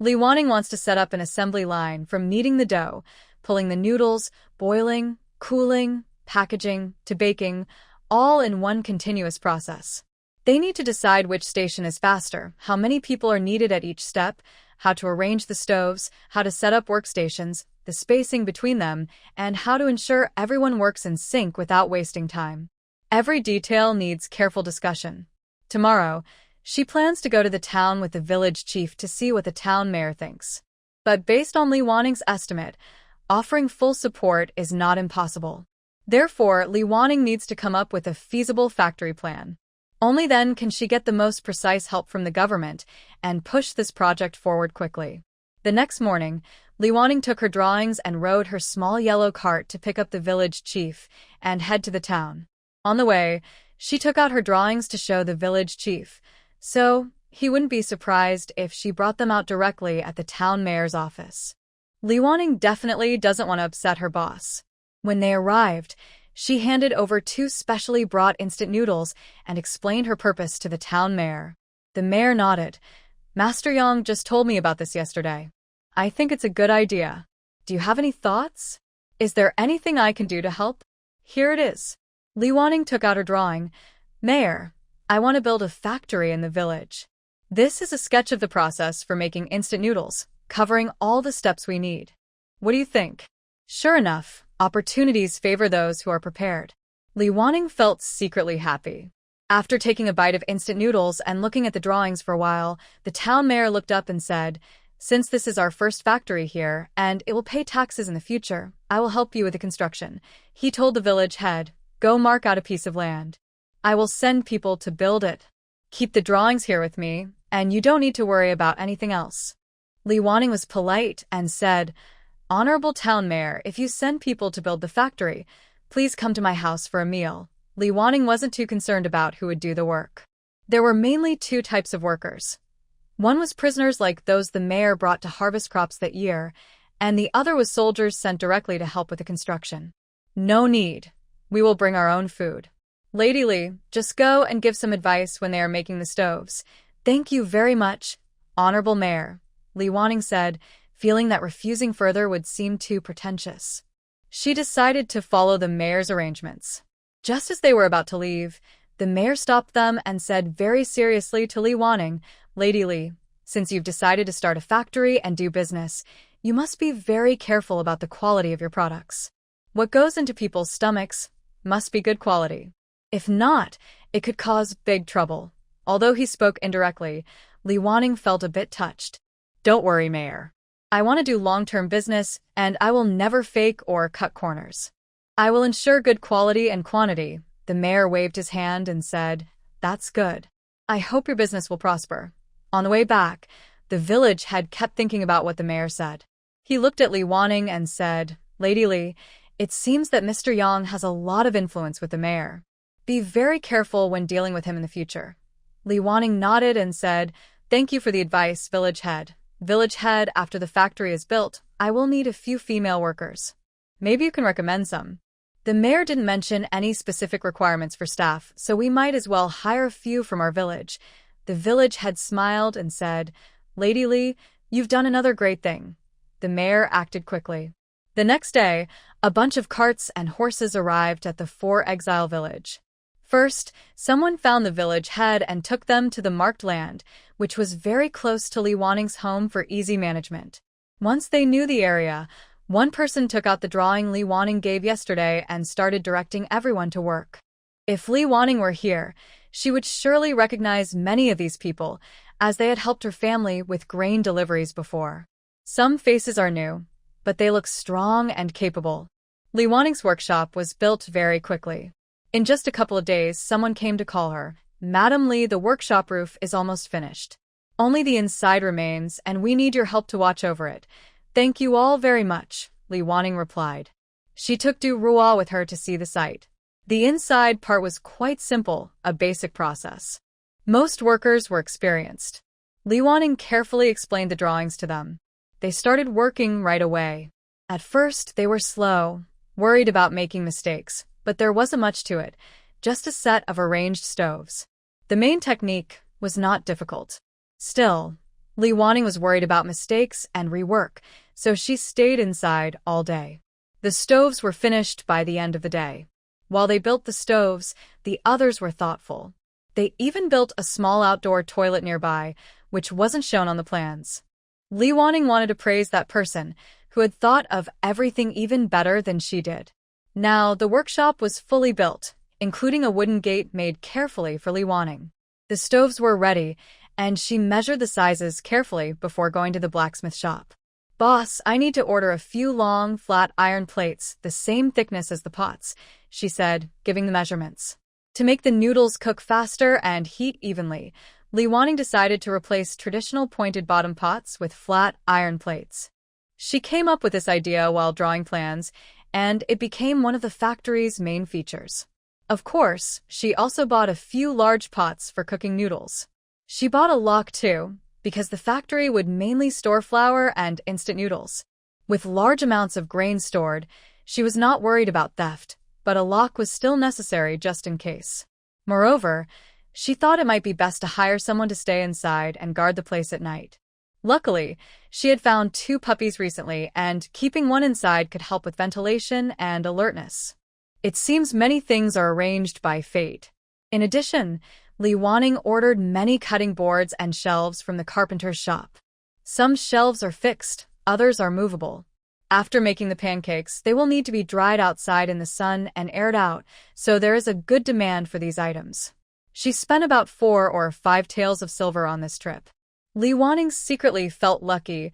S1: Li Wanning wants to set up an assembly line from kneading the dough, pulling the noodles, boiling, cooling, packaging, to baking, all in one continuous process. They need to decide which station is faster, how many people are needed at each step, how to arrange the stoves, how to set up workstations, the spacing between them, and how to ensure everyone works in sync without wasting time. Every detail needs careful discussion. Tomorrow, she plans to go to the town with the village chief to see what the town mayor thinks. But based on Li Wanning's estimate, offering full support is not impossible. Therefore, Li Wanning needs to come up with a feasible factory plan. Only then can she get the most precise help from the government and push this project forward quickly. The next morning, Li Wanning took her drawings and rode her small yellow cart to pick up the village chief and head to the town. On the way, she took out her drawings to show the village chief, so he wouldn't be surprised if she brought them out directly at the town mayor's office. Li Wanning definitely doesn't want to upset her boss. When they arrived, she handed over 2 specially brought instant noodles and explained her purpose to the town mayor. The mayor nodded. "Master Yang just told me about this yesterday. I think it's a good idea. Do you have any thoughts? Is there anything I can do to help?" "Here it is." Li Wanning took out her drawing. "Mayor, I want to build a factory in the village. This is a sketch of the process for making instant noodles, covering all the steps we need. What do you think?" Sure enough, opportunities favor those who are prepared. Li Wanning felt secretly happy. After taking a bite of instant noodles and looking at the drawings for a while, the town mayor looked up and said, "Since this is our first factory here, and it will pay taxes in the future, I will help you with the construction." He told the village head, "Go mark out a piece of land. I will send people to build it. Keep the drawings here with me, and you don't need to worry about anything else." Li Wanning was polite and said, "Honorable town mayor, if you send people to build the factory, please come to my house for a meal." Li Wanning wasn't too concerned about who would do the work. There were mainly 2 types of workers. One was prisoners like those the mayor brought to harvest crops that year, and the other was soldiers sent directly to help with the construction. "No need. We will bring our own food. Lady Li, just go and give some advice when they are making the stoves." "Thank you very much, Honorable Mayor," Li Wanning said, feeling that refusing further would seem too pretentious. She decided to follow the mayor's arrangements. Just as they were about to leave, the mayor stopped them and said very seriously to Li Wanning, "Lady Li, since you've decided to start a factory and do business, you must be very careful about the quality of your products. What goes into people's stomachs must be good quality. If not, it could cause big trouble." Although he spoke indirectly, Li Wanning felt a bit touched. "Don't worry, Mayor. I want to do long-term business, and I will never fake or cut corners. I will ensure good quality and quantity." The mayor waved his hand and said, "That's good. I hope your business will prosper." On the way back, the village head kept thinking about what the mayor said. He looked at Li Wanning and said, "Lady Li, it seems that Mr. Yang has a lot of influence with the mayor. Be very careful when dealing with him in the future." Li Wanning nodded and said, "Thank you for the advice, village head. Village head, after the factory is built, I will need a few female workers. Maybe you can recommend some." The mayor didn't mention any specific requirements for staff, so we might as well hire a few from our village. The village head smiled and said, Lady Lee, you've done another great thing. The mayor acted quickly. The next day, a bunch of carts and horses arrived at the Exile village. First, someone found the village head and took them to the marked land, which was very close to Li Wanning's home for easy management. Once they knew the area, one person took out the drawing Li Wanning gave yesterday and started directing everyone to work. If Li Wanning were here, she would surely recognize many of these people, as they had helped her family with grain deliveries before. Some faces are new, but they look strong and capable. Li Wanning's workshop was built very quickly. In just a couple of days, someone came to call her, Madam Li, the workshop roof is almost finished. Only the inside remains, and we need your help to watch over it. Thank you all very much, Li Wanning replied. She took Du Ruo with her to see the site. The inside part was quite simple, a basic process. Most workers were experienced. Li Wanning carefully explained the drawings to them. They started working right away. At first, they were slow, worried about making mistakes, but there wasn't much to it, just a set of arranged stoves. The main technique was not difficult. Still, Li Wanning was worried about mistakes and rework, so she stayed inside all day. The stoves were finished by the end of the day. While they built the stoves, the others were thoughtful. They even built a small outdoor toilet nearby, which wasn't shown on the plans. Li Wanning wanted to praise that person, who had thought of everything even better than she did. Now, the workshop was fully built, including a wooden gate made carefully for Li Wanning. The stoves were ready, and she measured the sizes carefully before going to the blacksmith shop. Boss, I need to order a few long, flat iron plates, the same thickness as the pots, she said, giving the measurements. To make the noodles cook faster and heat evenly, Li Wanning decided to replace traditional pointed bottom pots with flat iron plates. She came up with this idea while drawing plans, and it became one of the factory's main features. Of course, she also bought a few large pots for cooking noodles. She bought a lock too, because the factory would mainly store flour and instant noodles. With large amounts of grain stored, she was not worried about theft, but a lock was still necessary just in case. Moreover, she thought it might be best to hire someone to stay inside and guard the place at night. Luckily, she had found 2 puppies recently, and keeping one inside could help with ventilation and alertness. It seems many things are arranged by fate. In addition, Li Wanning ordered many cutting boards and shelves from the carpenter's shop. Some shelves are fixed, others are movable. After making the pancakes, they will need to be dried outside in the sun and aired out, so there is a good demand for these items. She spent about 4 or 5 taels of silver on this trip. Li Wanning secretly felt lucky,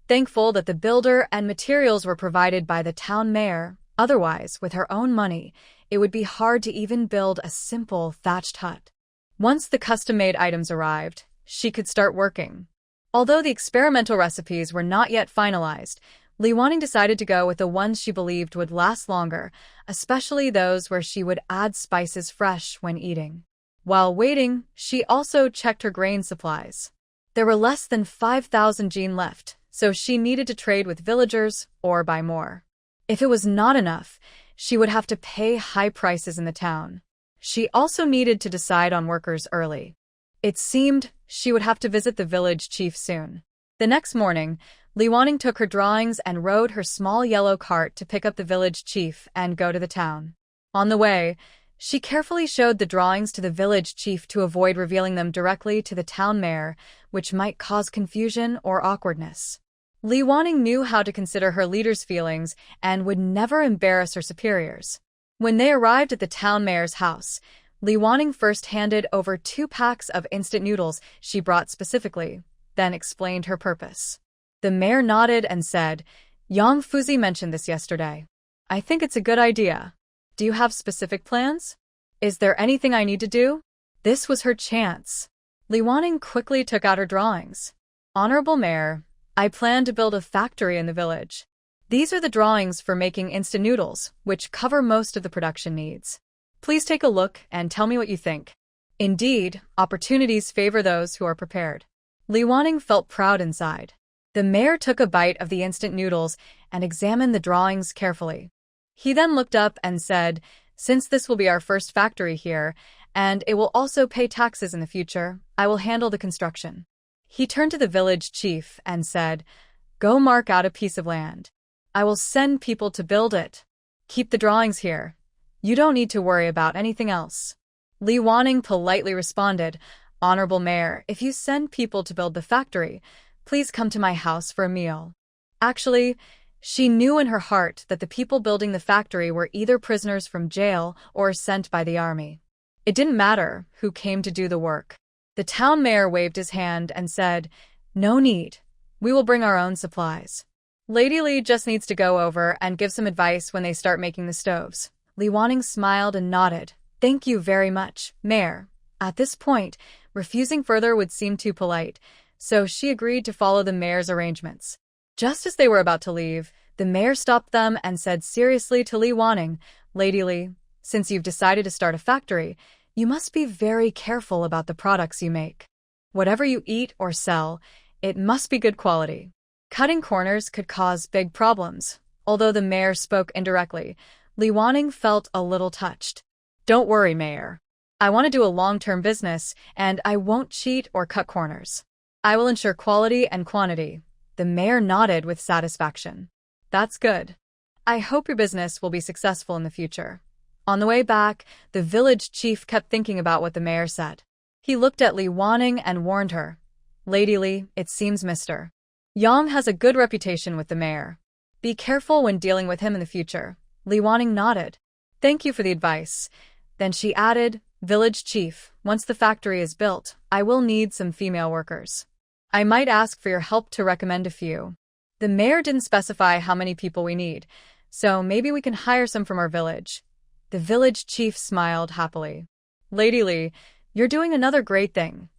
S1: thankful that the builder and materials were provided by the town mayor. Otherwise, with her own money, it would be hard to even build a simple thatched hut. Once the custom-made items arrived, she could start working. Although the experimental recipes were not yet finalized, Li Wanning decided to go with the ones she believed would last longer, especially those where she would add spices fresh when eating. While waiting, she also checked her grain supplies. There were less than 5,000 jin left, so she needed to trade with villagers or buy more. If it was not enough, she would have to pay high prices in the town. She also needed to decide on workers early. It seemed she would have to visit the village chief soon. The next morning, Li Wanning took her drawings and rode her small yellow cart to pick up the village chief and go to the town. On the way, she carefully showed the drawings to the village chief to avoid revealing them directly to the town mayor, which might cause confusion or awkwardness. Li Wanning knew how to consider her leader's feelings and would never embarrass her superiors. When they arrived at the town mayor's house, Li Wanning first handed over 2 packs of instant noodles she brought specifically, then explained her purpose. The mayor nodded and said, Yang Fuzi mentioned this yesterday. I think it's a good idea. Do you have specific plans? Is there anything I need to do? This was her chance. Li Wanning quickly took out her drawings. Honorable Mayor, I plan to build a factory in the village. These are the drawings for making instant noodles, which cover most of the production needs. Please take a look and tell me what you think. Indeed, opportunities favor those who are prepared. Li Wanning felt proud inside. The mayor took a bite of the instant noodles and examined the drawings carefully. He then looked up and said, "Since this will be our first factory here, and it will also pay taxes in the future, I will handle the construction." He turned to the village chief and said, "Go mark out a piece of land. I will send people to build it. Keep the drawings here. You don't need to worry about anything else." Li Wanning politely responded, "Honorable Mayor, if you send people to build the factory, please come to my house for a meal." Actually, she knew in her heart that the people building the factory were either prisoners from jail or sent by the army. It didn't matter who came to do the work. The town mayor waved his hand and said, "No need. We will bring our own supplies. Lady Li just needs to go over and give some advice when they start making the stoves." Li Wanning smiled and nodded. "Thank you very much, Mayor." At this point, refusing further would seem too polite, so she agreed to follow the mayor's arrangements. Just as they were about to leave, the mayor stopped them and said seriously to Li Wanning, "Lady Li, since you've decided to start a factory, you must be very careful about the products you make. Whatever you eat or sell, it must be good quality. Cutting corners could cause big problems." Although the mayor spoke indirectly, Li Wanning felt a little touched. "Don't worry, Mayor. I want to do a long-term business, and I won't cheat or cut corners. I will ensure quality and quantity." The mayor nodded with satisfaction. "That's good. I hope your business will be successful in the future." On the way back, the village chief kept thinking about what the mayor said. He looked at Li Wanning and warned her, "Lady Li, it seems Mr. Yang has a good reputation with the mayor. Be careful when dealing with him in the future." Li Wanning nodded. "Thank you for the advice." Then she added, "Village chief, once the factory is built, I will need some female workers. I might ask for your help to recommend a few." The mayor didn't specify how many people we need, so maybe we can hire some from our village. The village chief smiled happily. "Lady Li, you're doing another great thing."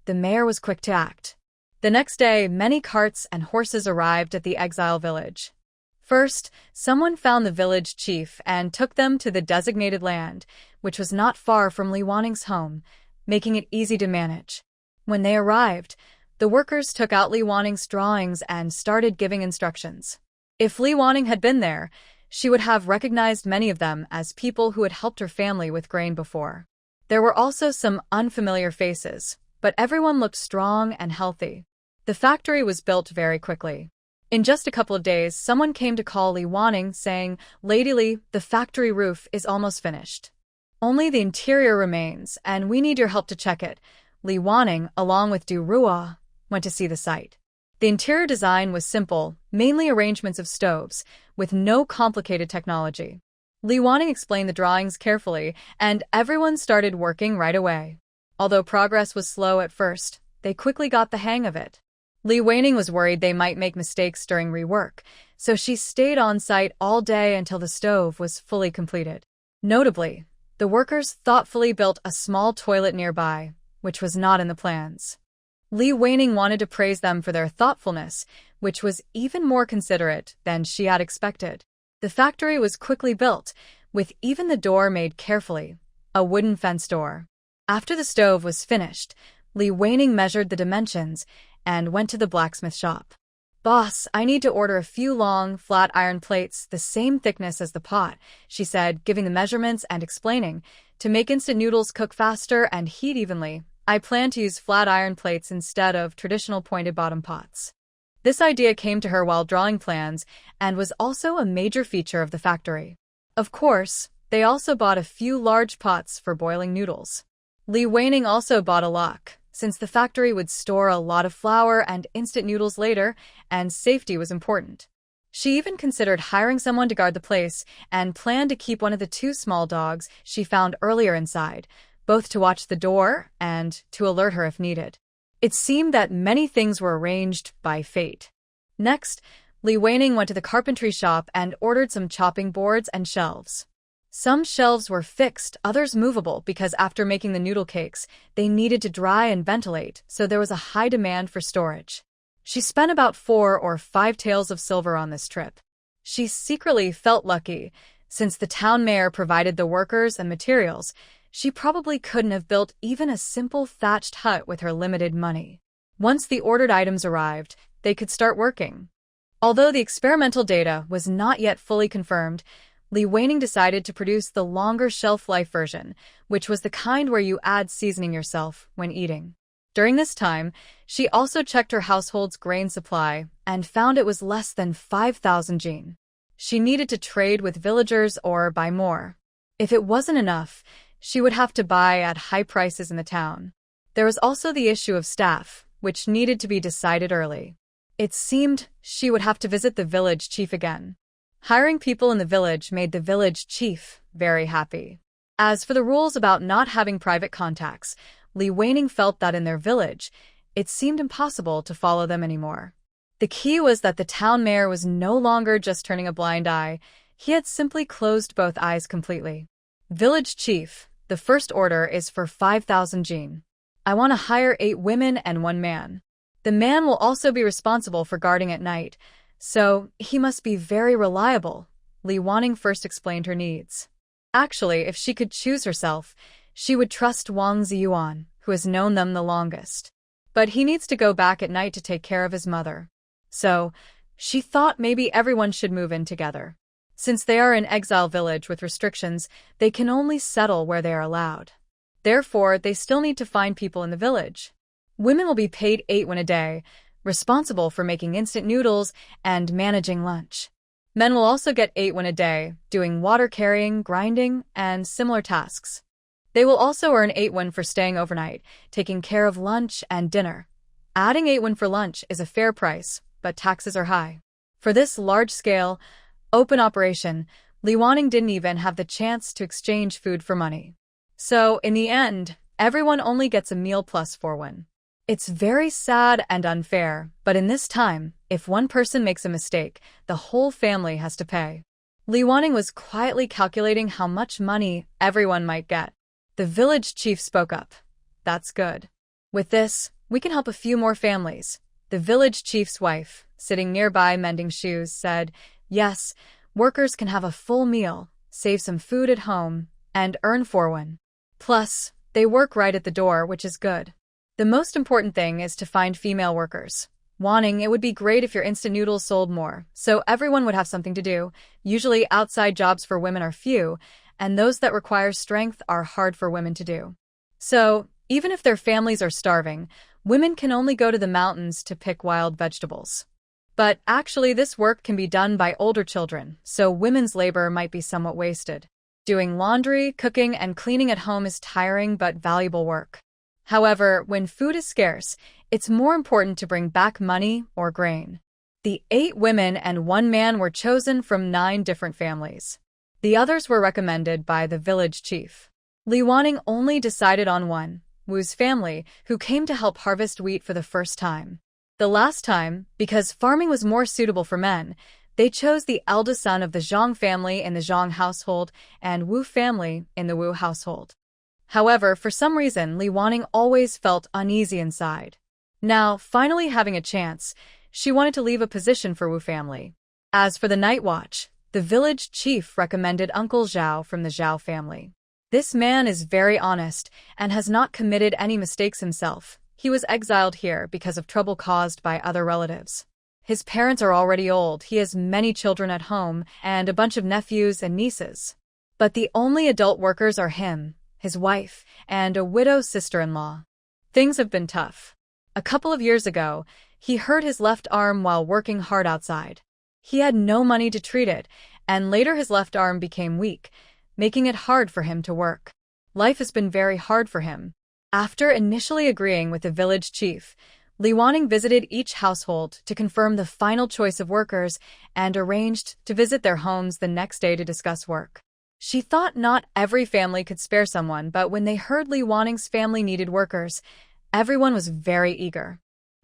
S1: The mayor was quick to act. The next day, many carts and horses arrived at the Exiled village. First, someone found the village chief and took them to the designated land, which was not far from Li Wanning's home, making it easy to manage. When they arrived, the workers took out Li Wanning's drawings and started giving instructions. If Li Wanning had been there, she would have recognized many of them as people who had helped her family with grain before. There were also some unfamiliar faces, but everyone looked strong and healthy. The factory was built very quickly. In just a couple of days, someone came to call Li Wanning, saying, "Lady Li, the factory roof is almost finished. Only the interior remains, and we need your help to check it." Li Wanning, along with Du Ruo, went to see the site. The interior design was simple, mainly arrangements of stoves, with no complicated technology. Li Wanning explained the drawings carefully, and everyone started working right away. Although progress was slow at first, they quickly got the hang of it. Li Wanning was worried they might make mistakes during rework, so she stayed on site all day until the stove was fully completed. Notably, the workers thoughtfully built a small toilet nearby, which was not in the plans. Li Wanning wanted to praise them for their thoughtfulness, which was even more considerate than she had expected. The factory was quickly built, with even the door made carefully, a wooden fence door. After the stove was finished, Li Wanning measured the dimensions and went to the blacksmith shop. "Boss, I need to order a few long, flat iron plates the same thickness as the pot," she said, giving the measurements and explaining. "To make instant noodles cook faster and heat evenly, I plan to use flat iron plates instead of traditional pointed bottom pots." This idea came to her while drawing plans and was also a major feature of the factory. Of course, they also bought a few large pots for boiling noodles. Li Wanning also bought a lock, since the factory would store a lot of flour and instant noodles later, and safety was important. She even considered hiring someone to guard the place and planned to keep one of the two small dogs she found earlier inside, both to watch the door and to alert her if needed. It seemed that many things were arranged by fate. Next, Li Wanning went to the carpentry shop and ordered some chopping boards and shelves. Some shelves were fixed, others movable, because after making the noodle cakes, they needed to dry and ventilate, so there was a high demand for storage. She spent about 4 or 5 taels of silver on this trip. She secretly felt lucky. Since the town mayor provided the workers and materials, she probably couldn't have built even a simple thatched hut with her limited money. Once the ordered items arrived, they could start working. Although the experimental data was not yet fully confirmed, Li Waning decided to produce the longer shelf-life version, which was the kind where you add seasoning yourself when eating. During this time, she also checked her household's grain supply and found it was less than 5,000 jin. She needed to trade with villagers or buy more. If it wasn't enough, she would have to buy at high prices in the town. There was also the issue of staff, which needed to be decided early. It seemed she would have to visit the village chief again. Hiring people in the village made the village chief very happy. As for the rules about not having private contacts, Li Waning felt that in their village, it seemed impossible to follow them anymore. The key was that the town mayor was no longer just turning a blind eye, he had simply closed both eyes completely. Village chief, the first order is for 5,000 jin. I want to hire 8 women and 1 man. The man will also be responsible for guarding at night, so he must be very reliable. Li Waning first explained her needs. Actually, if she could choose herself, she would trust Wang Ziyuan, who has known them the longest. But he needs to go back at night to take care of his mother. So, she thought maybe everyone should move in together. Since they are in exile village with restrictions, they can only settle where they are allowed. Therefore, they still need to find people in the village. Women will be paid 8 won a day, responsible for making instant noodles and managing lunch. Men will also get 8 won a day, doing water carrying, grinding, and similar tasks. They will also earn 8 won for staying overnight, taking care of lunch and dinner. Adding 8 won for lunch is a fair price, but taxes are high. For this large-scale, open operation, Li Waning didn't even have the chance to exchange food for money. So, in the end, everyone only gets a meal plus 4 won. It's very sad and unfair, but in this time, if one person makes a mistake, the whole family has to pay. Li Waning was quietly calculating how much money everyone might get. The village chief spoke up. That's good. With this, we can help a few more families. The village chief's wife, sitting nearby mending shoes, said, yes, workers can have a full meal, save some food at home, and earn 4 won. Plus, they work right at the door, which is good. The most important thing is to find female workers. Waning, it would be great if your instant noodles sold more, so everyone would have something to do. Usually outside jobs for women are few, and those that require strength are hard for women to do. So, even if their families are starving, women can only go to the mountains to pick wild vegetables. But actually this work can be done by older children, so women's labor might be somewhat wasted. Doing laundry, cooking, and cleaning at home is tiring but valuable work. However, when food is scarce, it's more important to bring back money or grain. The 8 women and 1 man were chosen from 9 different families. The others were recommended by the village chief. Li Waning only decided on one, Wu's family, who came to help harvest wheat for the first time. The last time, because farming was more suitable for men, they chose the eldest son of the Zhang family in the Zhang household and Wu family in the Wu household. However, for some reason, Li Waning always felt uneasy inside. Now, finally having a chance, she wanted to leave a position for Wu family. As for the night watch, the village chief recommended Uncle Zhao from the Zhao family. This man is very honest and has not committed any mistakes himself. He was exiled here because of trouble caused by other relatives. His parents are already old, he has many children at home and a bunch of nephews and nieces. But the only adult workers are him, his wife, and a widow sister-in-law. Things have been tough. A couple of years ago, he hurt his left arm while working hard outside. He had no money to treat it, and later his left arm became weak, making it hard for him to work. Life has been very hard for him. After initially agreeing with the village chief, Li Waning visited each household to confirm the final choice of workers and arranged to visit their homes the next day to discuss work. She thought not every family could spare someone, but when they heard Li Waning's family needed workers, everyone was very eager.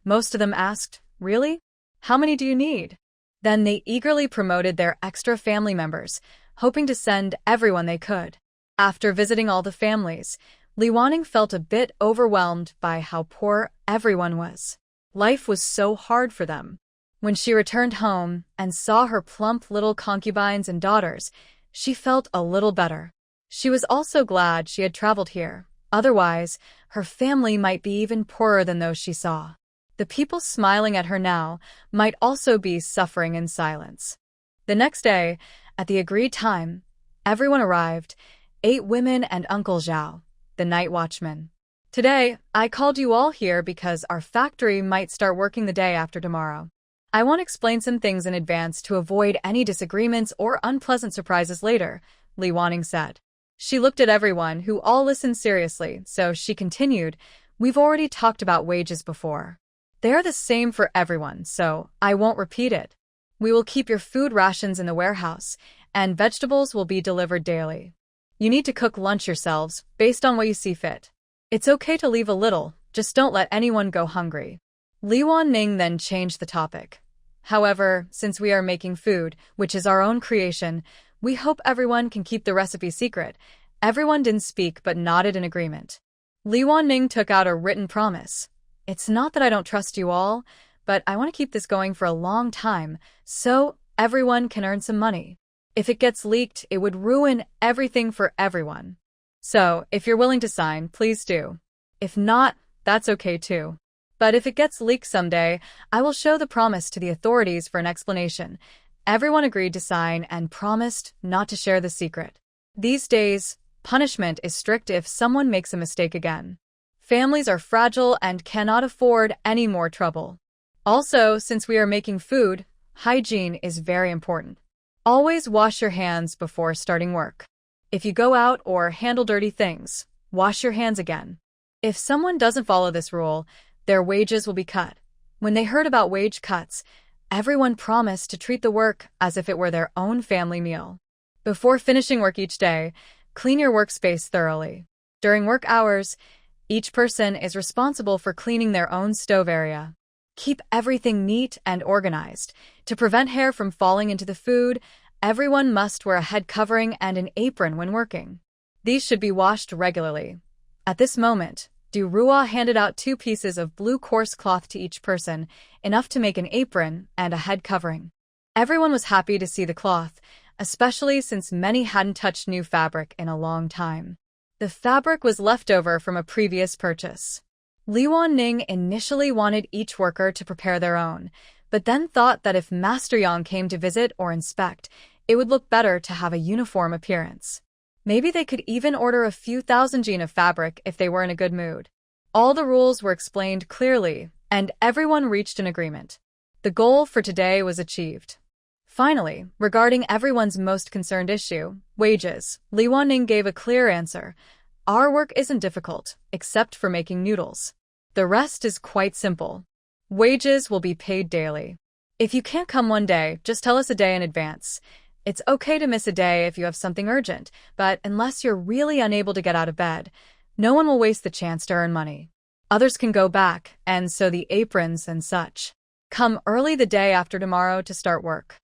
S1: Most of them asked, "Really? How many do you need?" Then they eagerly promoted their extra family members, hoping to send everyone they could. After visiting all the families, Li Waning felt a bit overwhelmed by how poor everyone was. Life was so hard for them. When she returned home and saw her plump little concubines and daughters, she felt a little better. She was also glad she had traveled here. Otherwise, her family might be even poorer than those she saw. The people smiling at her now might also be suffering in silence. The next day, At the agreed time, everyone arrived, 8 women and Uncle Zhao, the night watchman. Today, I called you all here because our factory might start working the day after tomorrow. I want to explain some things in advance to avoid any disagreements or unpleasant surprises later, Li Wanning said. She looked at everyone, who all listened seriously, so she continued, "We've already talked about wages before. They are the same for everyone, so I won't repeat it. We will keep your food rations in the warehouse, and vegetables will be delivered daily. You need to cook lunch yourselves, based on what you see fit. It's okay to leave a little, just don't let anyone go hungry." Li Wanning then changed the topic. "However, since we are making food, which is our own creation, we hope everyone can keep the recipe secret." Everyone didn't speak but nodded in agreement. Li Wanning took out a written promise. "It's not that I don't trust you all, but I want to keep this going for a long time, so everyone can earn some money. If it gets leaked, it would ruin everything for everyone. So, if you're willing to sign, please do. If not, that's okay too. But if it gets leaked someday, I will show the promise to the authorities for an explanation." Everyone agreed to sign and promised not to share the secret. These days, punishment is strict if someone makes a mistake again. Families are fragile and cannot afford any more trouble. Also, since we are making food, hygiene is very important. Always wash your hands before starting work. If you go out or handle dirty things, wash your hands again. If someone doesn't follow this rule, their wages will be cut. When they heard about wage cuts, everyone promised to treat the work as if it were their own family meal. Before finishing work each day, clean your workspace thoroughly. During work hours, each person is responsible for cleaning their own stove area. Keep everything neat and organized. To prevent hair from falling into the food, everyone must wear a head covering and an apron when working. These should be washed regularly. At this moment, Du Rua handed out 2 pieces of blue coarse cloth to each person, enough to make an apron and a head covering. Everyone was happy to see the cloth, especially since many hadn't touched new fabric in a long time. The fabric was leftover from a previous purchase. Li Wanning initially wanted each worker to prepare their own, but then thought that if Master Yang came to visit or inspect, it would look better to have a uniform appearance. Maybe they could even order a few thousand jin of fabric if they were in a good mood. All the rules were explained clearly, and everyone reached an agreement. The goal for today was achieved. Finally, regarding everyone's most concerned issue, wages, Li Wanning gave a clear answer. "Our work isn't difficult, except for making noodles. The rest is quite simple. Wages will be paid daily. If you can't come one day, just tell us a day in advance. It's okay to miss a day if you have something urgent, but unless you're really unable to get out of bed, no one will waste the chance to earn money. Others can go back, and sew the aprons and such. Come early the day after tomorrow to start work."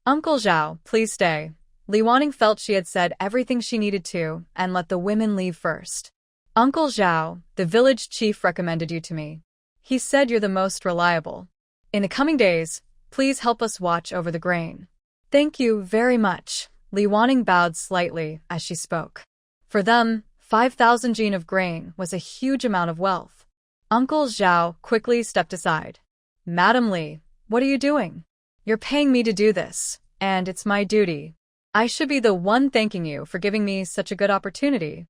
S1: "Uncle Zhao, please stay." Li Wanning felt she had said everything she needed to, and let the women leave first. "Uncle Zhao, the village chief recommended you to me. He said you're the most reliable. In the coming days, please help us watch over the grain." "Thank you very much." Li Wanning bowed slightly as she spoke. For them, 5,000 jin of grain was a huge amount of wealth. Uncle Zhao quickly stepped aside. "Madam Li, what are you doing? You're paying me to do this, and it's my duty. I should be the one thanking you for giving me such a good opportunity.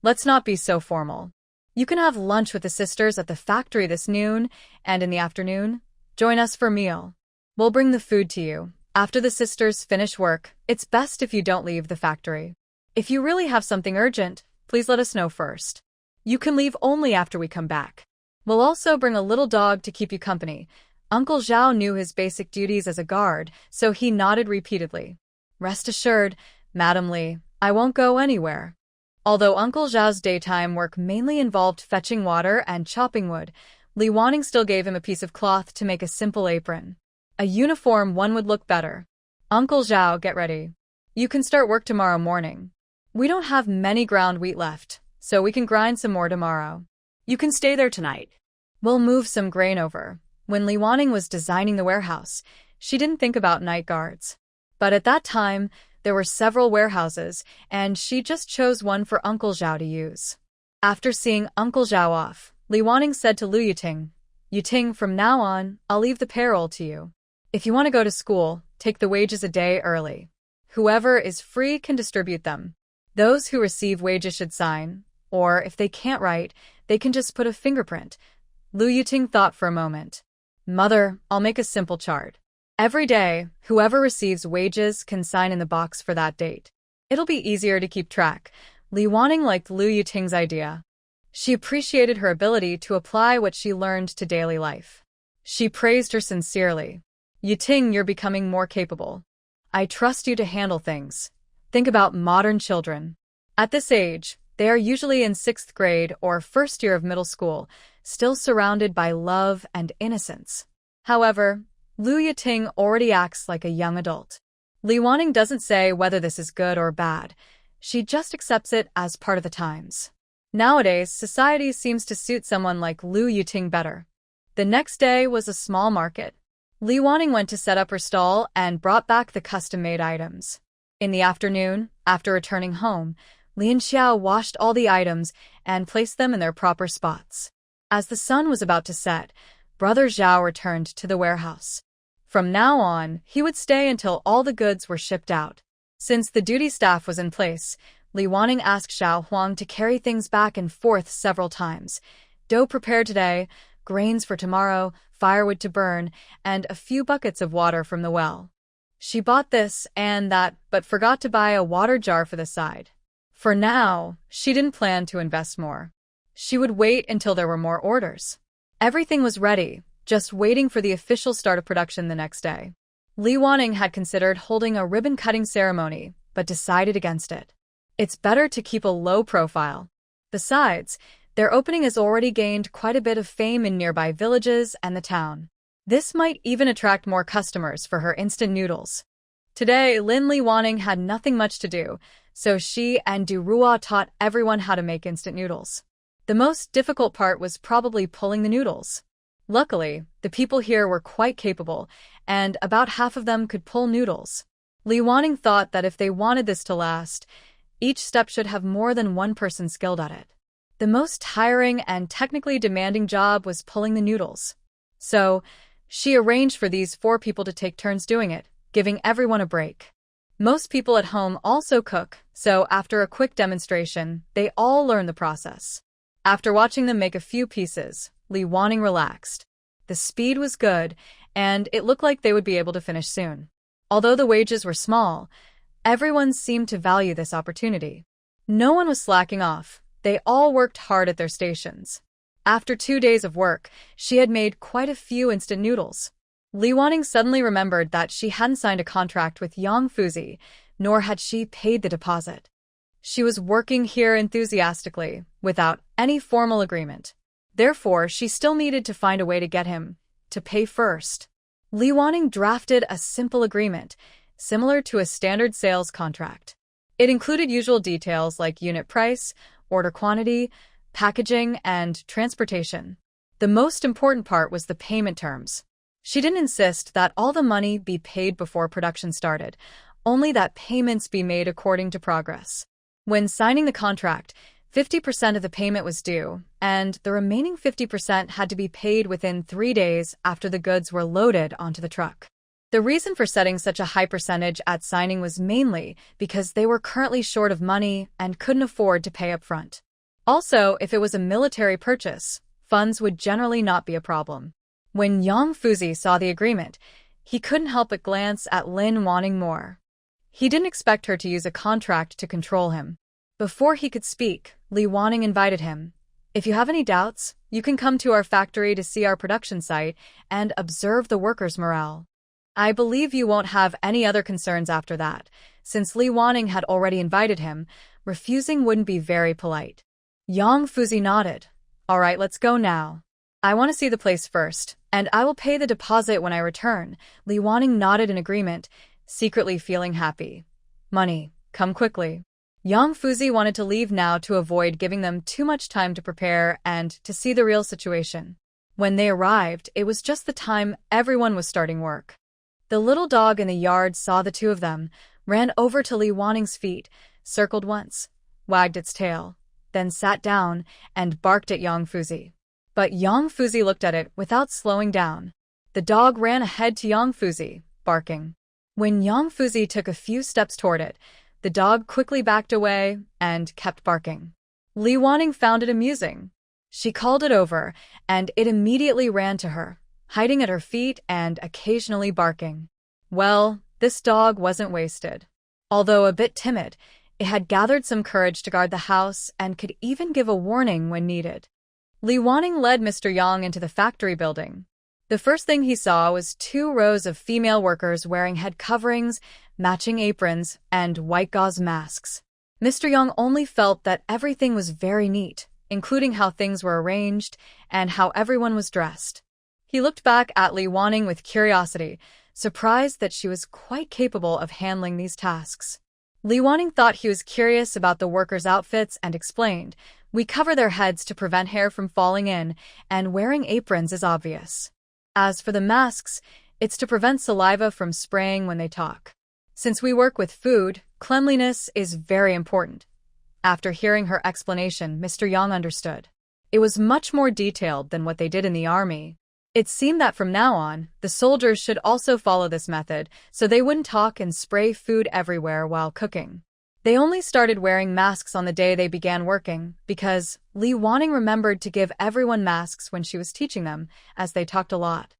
S1: Let's not be so formal. You can have lunch with the sisters at the factory this noon, and in the afternoon, join us for a meal. We'll bring the food to you. After the sisters finish work, it's best if you don't leave the factory. If you really have something urgent, please let us know first. You can leave only after we come back. We'll also bring a little dog to keep you company." Uncle Zhao knew his basic duties as a guard, so he nodded repeatedly. "Rest assured, Madam Li, I won't go anywhere." Although Uncle Zhao's daytime work mainly involved fetching water and chopping wood, Li Wanning still gave him a piece of cloth to make a simple apron. A uniform one would look better. "Uncle Zhao, get ready. You can start work tomorrow morning. We don't have many ground wheat left, so we can grind some more tomorrow.
S2: You can stay there tonight.
S1: We'll move some grain over." When Li Wanning was designing the warehouse, she didn't think about night guards. But at that time, there were several warehouses, and she just chose one for Uncle Zhao to use. After seeing Uncle Zhao off, Li Wanning said to Lu Yuting, "Yuting, from now on, I'll leave the payroll to you. If you want to go to school, take the wages a day early." Whoever is free can distribute them. Those who receive wages should sign, or if they can't write, they can just put a fingerprint. Lu Yuting thought for a moment. Mother, I'll make a simple chart. Every day, whoever receives wages can sign in the box for that date. It'll be easier to keep track. Li Wanning liked Lu Yuting's idea. She appreciated her ability to apply what she learned to daily life. She praised her sincerely. Yuting, you're becoming more capable. I trust you to handle things. Think about modern children. At this age, they are usually in 6th grade or first year of middle school, still surrounded by love and innocence. However, Lu Yuting already acts like a young adult. Li Wanning doesn't say whether this is good or bad. She just accepts it as part of the times. Nowadays, society seems to suit someone like Lu Yuting better. The next day was a small market. Li Wanning went to set up her stall and brought back the custom-made items. In the afternoon, after returning home, Lin Xiao washed all the items and placed them in their proper spots. As the sun was about to set, Brother Zhao returned to the warehouse. From now on, he would stay until all the goods were shipped out. Since the duty staff was in place, Li Wanning asked Xiao Huang to carry things back and forth several times. Dough prepared today, grains for tomorrow, firewood to burn, and a few buckets of water from the well. She bought this and that, but forgot to buy a water jar for the side. For now, she didn't plan to invest more. She would wait until there were more orders. Everything was ready, just waiting for the official start of production the next day. Li Wanning had considered holding a ribbon-cutting ceremony, but decided against it. It's better to keep a low profile. Besides, their opening has already gained quite a bit of fame in nearby villages and the town. This might even attract more customers for her instant noodles. Today, Li Wanning had nothing much to do, so she and Du Rua taught everyone how to make instant noodles. The most difficult part was probably pulling the noodles. Luckily, the people here were quite capable, and about half of them could pull noodles. Li Wanning thought that if they wanted this to last, each step should have more than one person skilled at it. The most tiring and technically demanding job was pulling the noodles. So, she arranged for these 4 people to take turns doing it, giving everyone a break. Most people at home also cook, so after a quick demonstration, they all learn the process. After watching them make a few pieces, Li Wanning relaxed. The speed was good, and it looked like they would be able to finish soon. Although the wages were small, everyone seemed to value this opportunity. No one was slacking off. They all worked hard at their stations. After 2 days of work, she had made quite a few instant noodles. Li Wanning suddenly remembered that she hadn't signed a contract with Yang Fuzi, nor had she paid the deposit. She was working here enthusiastically, without any formal agreement. Therefore, she still needed to find a way to get him to pay first. Li Wanning drafted a simple agreement, similar to a standard sales contract. It included usual details like unit price, order quantity, packaging, and transportation. The most important part was the payment terms. She didn't insist that all the money be paid before production started, only that payments be made according to progress. When signing the contract, 50% of the payment was due, and the remaining 50% had to be paid within 3 days after the goods were loaded onto the truck. The reason for setting such a high percentage at signing was mainly because they were currently short of money and couldn't afford to pay up front. Also, if it was a military purchase, funds would generally not be a problem. When Yang Fuzi saw the agreement, he couldn't help but glance at Lin Wanning more. He didn't expect her to use a contract to control him. Before he could speak, Li Wanning invited him. If you have any doubts, you can come to our factory to see our production site and observe the workers' morale. I believe you won't have any other concerns after that. Since Li Wanning had already invited him, refusing wouldn't be very polite. Yang Fuzi nodded. All right, let's go now. I want to see the place first, and I will pay the deposit when I return. Li Wanning nodded in agreement, secretly feeling happy. Money, come quickly. Yang Fuzi wanted to leave now to avoid giving them too much time to prepare and to see the real situation. When they arrived, it was just the time everyone was starting work. The little dog in the yard saw the two of them, ran over to Li Wanning's feet, circled once, wagged its tail, then sat down and barked at Yang Fuzi. But Yang Fuzi looked at it without slowing down. The dog ran ahead to Yang Fuzi, barking. When Yang Fuzi took a few steps toward it, the dog quickly backed away and kept barking. Li Wanning found it amusing. She called it over, and it immediately ran to her, hiding at her feet and occasionally barking. Well, this dog wasn't wasted. Although a bit timid, it had gathered some courage to guard the house and could even give a warning when needed. Li Wanning led Mr. Yang into the factory building. The first thing he saw was 2 rows of female workers wearing head coverings, matching aprons, and white gauze masks. Mr. Yang only felt that everything was very neat, including how things were arranged and how everyone was dressed. He looked back at Li Wanning with curiosity, surprised that she was quite capable of handling these tasks. Li Wanning thought he was curious about the workers' outfits and explained, "We cover their heads to prevent hair from falling in, and wearing aprons is obvious. As for the masks, it's to prevent saliva from spraying when they talk. Since we work with food, cleanliness is very important." After hearing her explanation, Mr. Yang understood. It was much more detailed than what they did in the army. It seemed that from now on, the soldiers should also follow this method so they wouldn't talk and spray food everywhere while cooking. They only started wearing masks on the day they began working because Li Wanning remembered to give everyone masks when she was teaching them, as they talked a lot.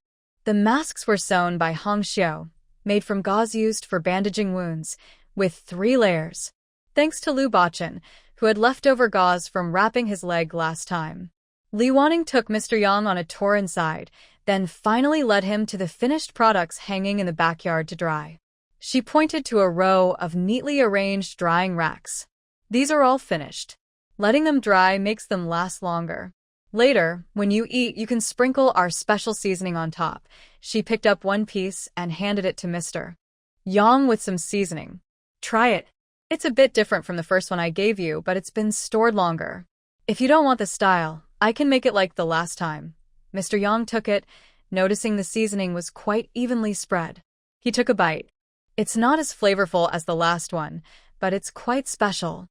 S1: The masks were sewn by Hong Xiao, made from gauze used for bandaging wounds, with 3 layers. Thanks to Lu Bachan, who had leftover gauze from wrapping his leg last time. Li Wanning took Mr. Yang on a tour inside, then finally led him to the finished products hanging in the backyard to dry. She pointed to a row of neatly arranged drying racks. "These are all finished. Letting them dry makes them last longer. Later, when you eat, you can sprinkle our special seasoning on top." She picked up 1 piece and handed it to Mr. Yang with some seasoning. "Try it. It's a bit different from the first one I gave you, but it's been stored longer. If you don't want the style, I can make it like the last time." Mr. Yang took it, noticing the seasoning was quite evenly spread. He took a bite. "It's not as flavorful as the last one, but it's quite special.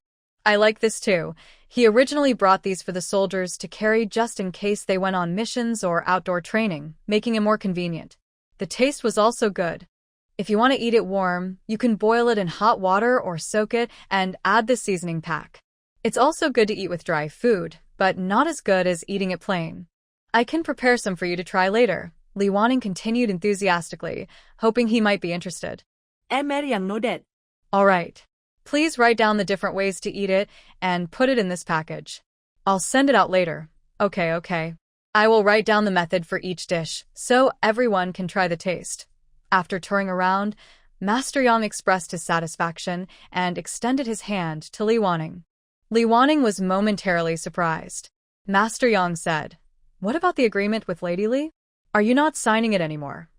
S1: I like this too." He originally brought these for the soldiers to carry just in case they went on missions or outdoor training, making it more convenient. The taste was also good. If you want to eat it warm, you can boil it in hot water or soak it and add the seasoning pack. It's also good to eat with dry food, but not as good as eating it plain. "I can prepare some for you to try later," Li Wanning continued enthusiastically, hoping he might be interested. "All right. Please write down the different ways to eat it and put it in this package. I'll send it out later." Okay. "I will write down the method for each dish, so everyone can try the taste." After touring around, Master Yang expressed his satisfaction and extended his hand to Li Wanning. Li Wanning was momentarily surprised. Master Yang said, "What about the agreement with Lady Li? Are you not signing it anymore?"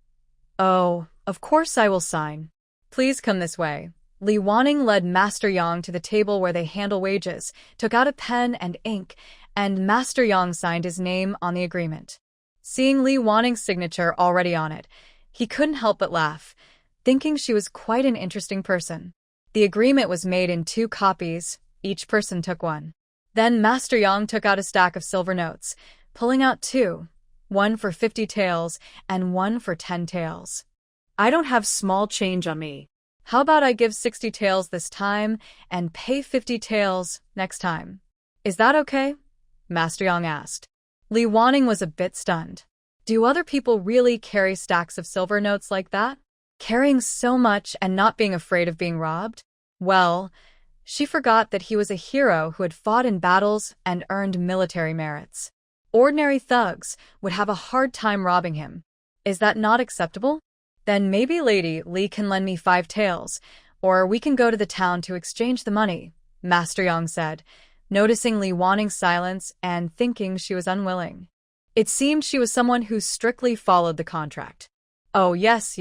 S1: "Oh, of course I will sign. Please come this way." Li Wanning led Master Yang to the table where they handle wages, took out a pen and ink, and Master Yang signed his name on the agreement. Seeing Li Wanning's signature already on it, he couldn't help but laugh, thinking she was quite an interesting person. The agreement was made in 2 copies, each person took 1. Then Master Yang took out a stack of silver notes, pulling out 2, 1 for 50 taels and 1 for 10 taels.
S2: "I don't have small change on me.
S1: How about I give 60 taels this time and pay 50 taels next time? Is that okay?" Master Yang asked. Li Wanning was a bit stunned. Do other people really carry stacks of silver notes like that? Carrying so much and not being afraid of being robbed? Well, she forgot that he was a hero who had fought in battles and earned military merits. Ordinary thugs would have a hard time robbing him. Is that not acceptable? Then maybe Lady Li can lend me 5 taels, or we can go to the town to exchange the money, Master Yang said, noticing Li Wanning's silence and thinking she was unwilling. It seemed she was someone who strictly followed the contract. "Oh, yes.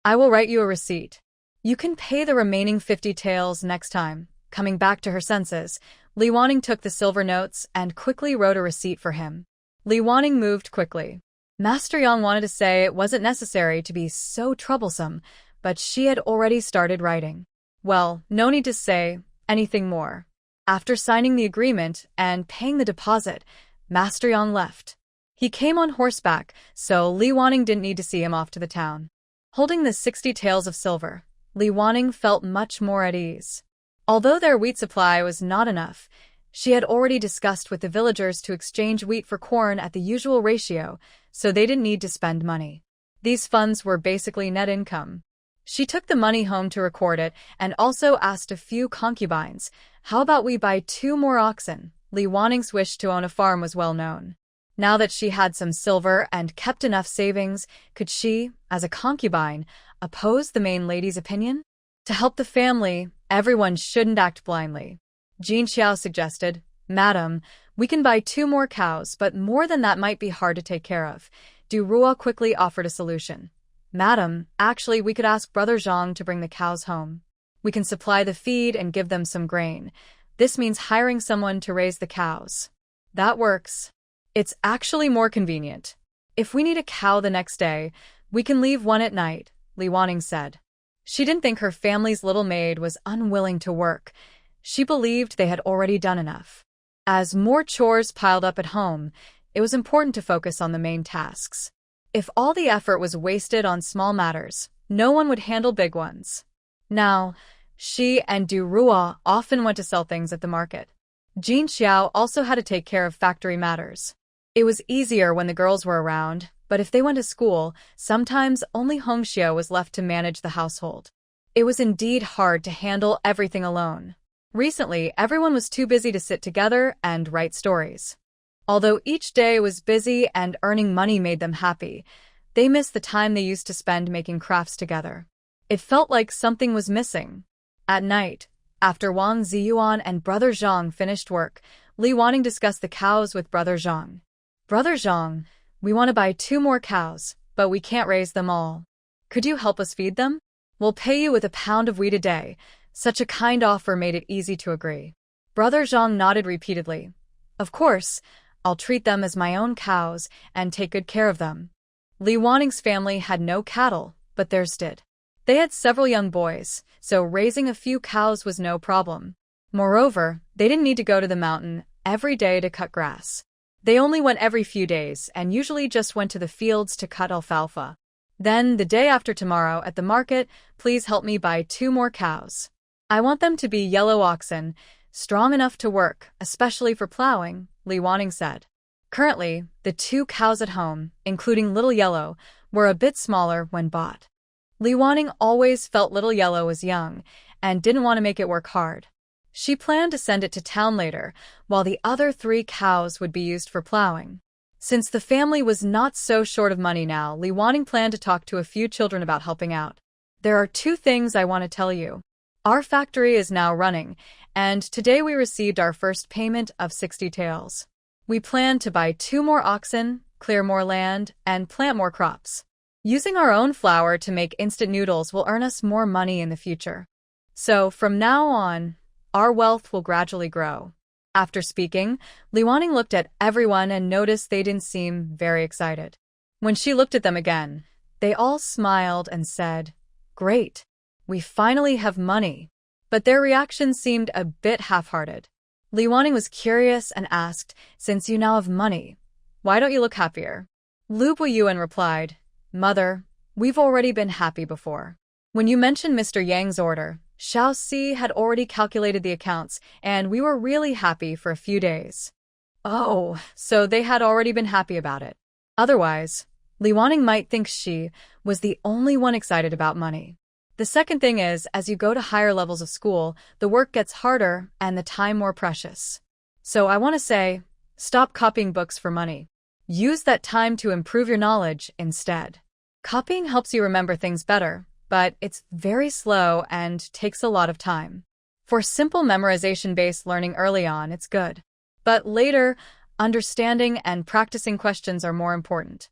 S1: I will write you a receipt. You can pay the remaining 50 taels next time." Coming back to her senses, Li Wanning took the silver notes and quickly wrote a receipt for him. Li Wanning moved quickly. Master Yang wanted to say it wasn't necessary to be so troublesome, but she had already started writing. Well, no need to say anything more. After signing the agreement and paying the deposit, Master Yang left. He came on horseback, so Li Wanning didn't need to see him off to the town. Holding the 60 taels of silver, Li Wanning felt much more at ease. Although their wheat supply was not enough, she had already discussed with the villagers to exchange wheat for corn at the usual ratio, so they didn't need to spend money. These funds were basically net income. She took the money home to record it and also asked a few concubines, "How about we buy 2 more oxen?" Li Wanning's wish to own a farm was well known. Now that she had some silver and kept enough savings, could she, as a concubine, oppose the main lady's opinion? To help the family, everyone shouldn't act blindly. Jin Xiao suggested, "Madam, we can buy 2 more cows, but more than that might be hard to take care of." Du Ruo quickly offered a solution. "Madam, actually we could ask Brother Zhang to bring the cows home. We can supply the feed and give them some grain. This means hiring someone to raise the cows." "That works. It's actually more convenient. If we need a cow the next day, we can leave one at night," Li Wanning said. She didn't think her family's little maid was unwilling to work. She believed they had already done enough. As more chores piled up at home, it was important to focus on the main tasks. If all the effort was wasted on small matters, no one would handle big ones. Now, she and Du Ruo often went to sell things at the market. Jin Xiao also had to take care of factory matters. It was easier when the girls were around, but if they went to school, sometimes only Hong Xiao was left to manage the household. It was indeed hard to handle everything alone. Recently, everyone was too busy to sit together and write stories. Although each day was busy and earning money made them happy, they missed the time they used to spend making crafts together. It felt like something was missing. At night, after Wang Ziyuan and Brother Zhang finished work, Li Wanning discussed the cows with Brother Zhang. "Brother Zhang, we want to buy 2 more cows, but we can't raise them all. Could you help us feed them? We'll pay you with a pound of wheat a day." Such a kind offer made it easy to agree. Brother Zhang nodded repeatedly. "Of course, I'll treat them as my own cows and take good care of them." Li Wanning's family had no cattle, but theirs did. They had several young boys, so raising a few cows was no problem. Moreover, they didn't need to go to the mountain every day to cut grass. They only went every few days and usually just went to the fields to cut alfalfa. "Then, the day after tomorrow at the market, please help me buy 2 more cows. I want them to be yellow oxen, strong enough to work, especially for plowing," Li Wanning said. Currently, the 2 cows at home, including Little Yellow, were a bit smaller when bought. Li Wanning always felt Little Yellow was young and didn't want to make it work hard. She planned to send it to town later, while the other 3 cows would be used for plowing. Since the family was not so short of money now, Li Wanning planned to talk to a few children about helping out. "There are 2 things I want to tell you. Our factory is now running, and today we received our first payment of 60 taels. We plan to buy 2 more oxen, clear more land, and plant more crops. Using our own flour to make instant noodles will earn us more money in the future. So, from now on, our wealth will gradually grow." After speaking, Li Wanning looked at everyone and noticed they didn't seem very excited. When she looked at them again, they all smiled and said, "Great, we finally have money." But their reaction seemed a bit half-hearted. Li Wanning was curious and asked, "Since you now have money, why don't you look happier?" Lu Buiyuan replied, "Mother, we've already been happy before. When you mentioned Mr. Yang's order, Xiao Si had already calculated the accounts, and we were really happy for a few days." Oh, so they had already been happy about it. Otherwise, Li Wanning might think she was the only one excited about money. The second thing is, as you go to higher levels of school, the work gets harder and the time more precious. So I want to say, stop copying books for money. Use that time to improve your knowledge instead. Copying helps you remember things better, but it's very slow and takes a lot of time. For simple memorization-based learning early on, it's good. But later, understanding and practicing questions are more important.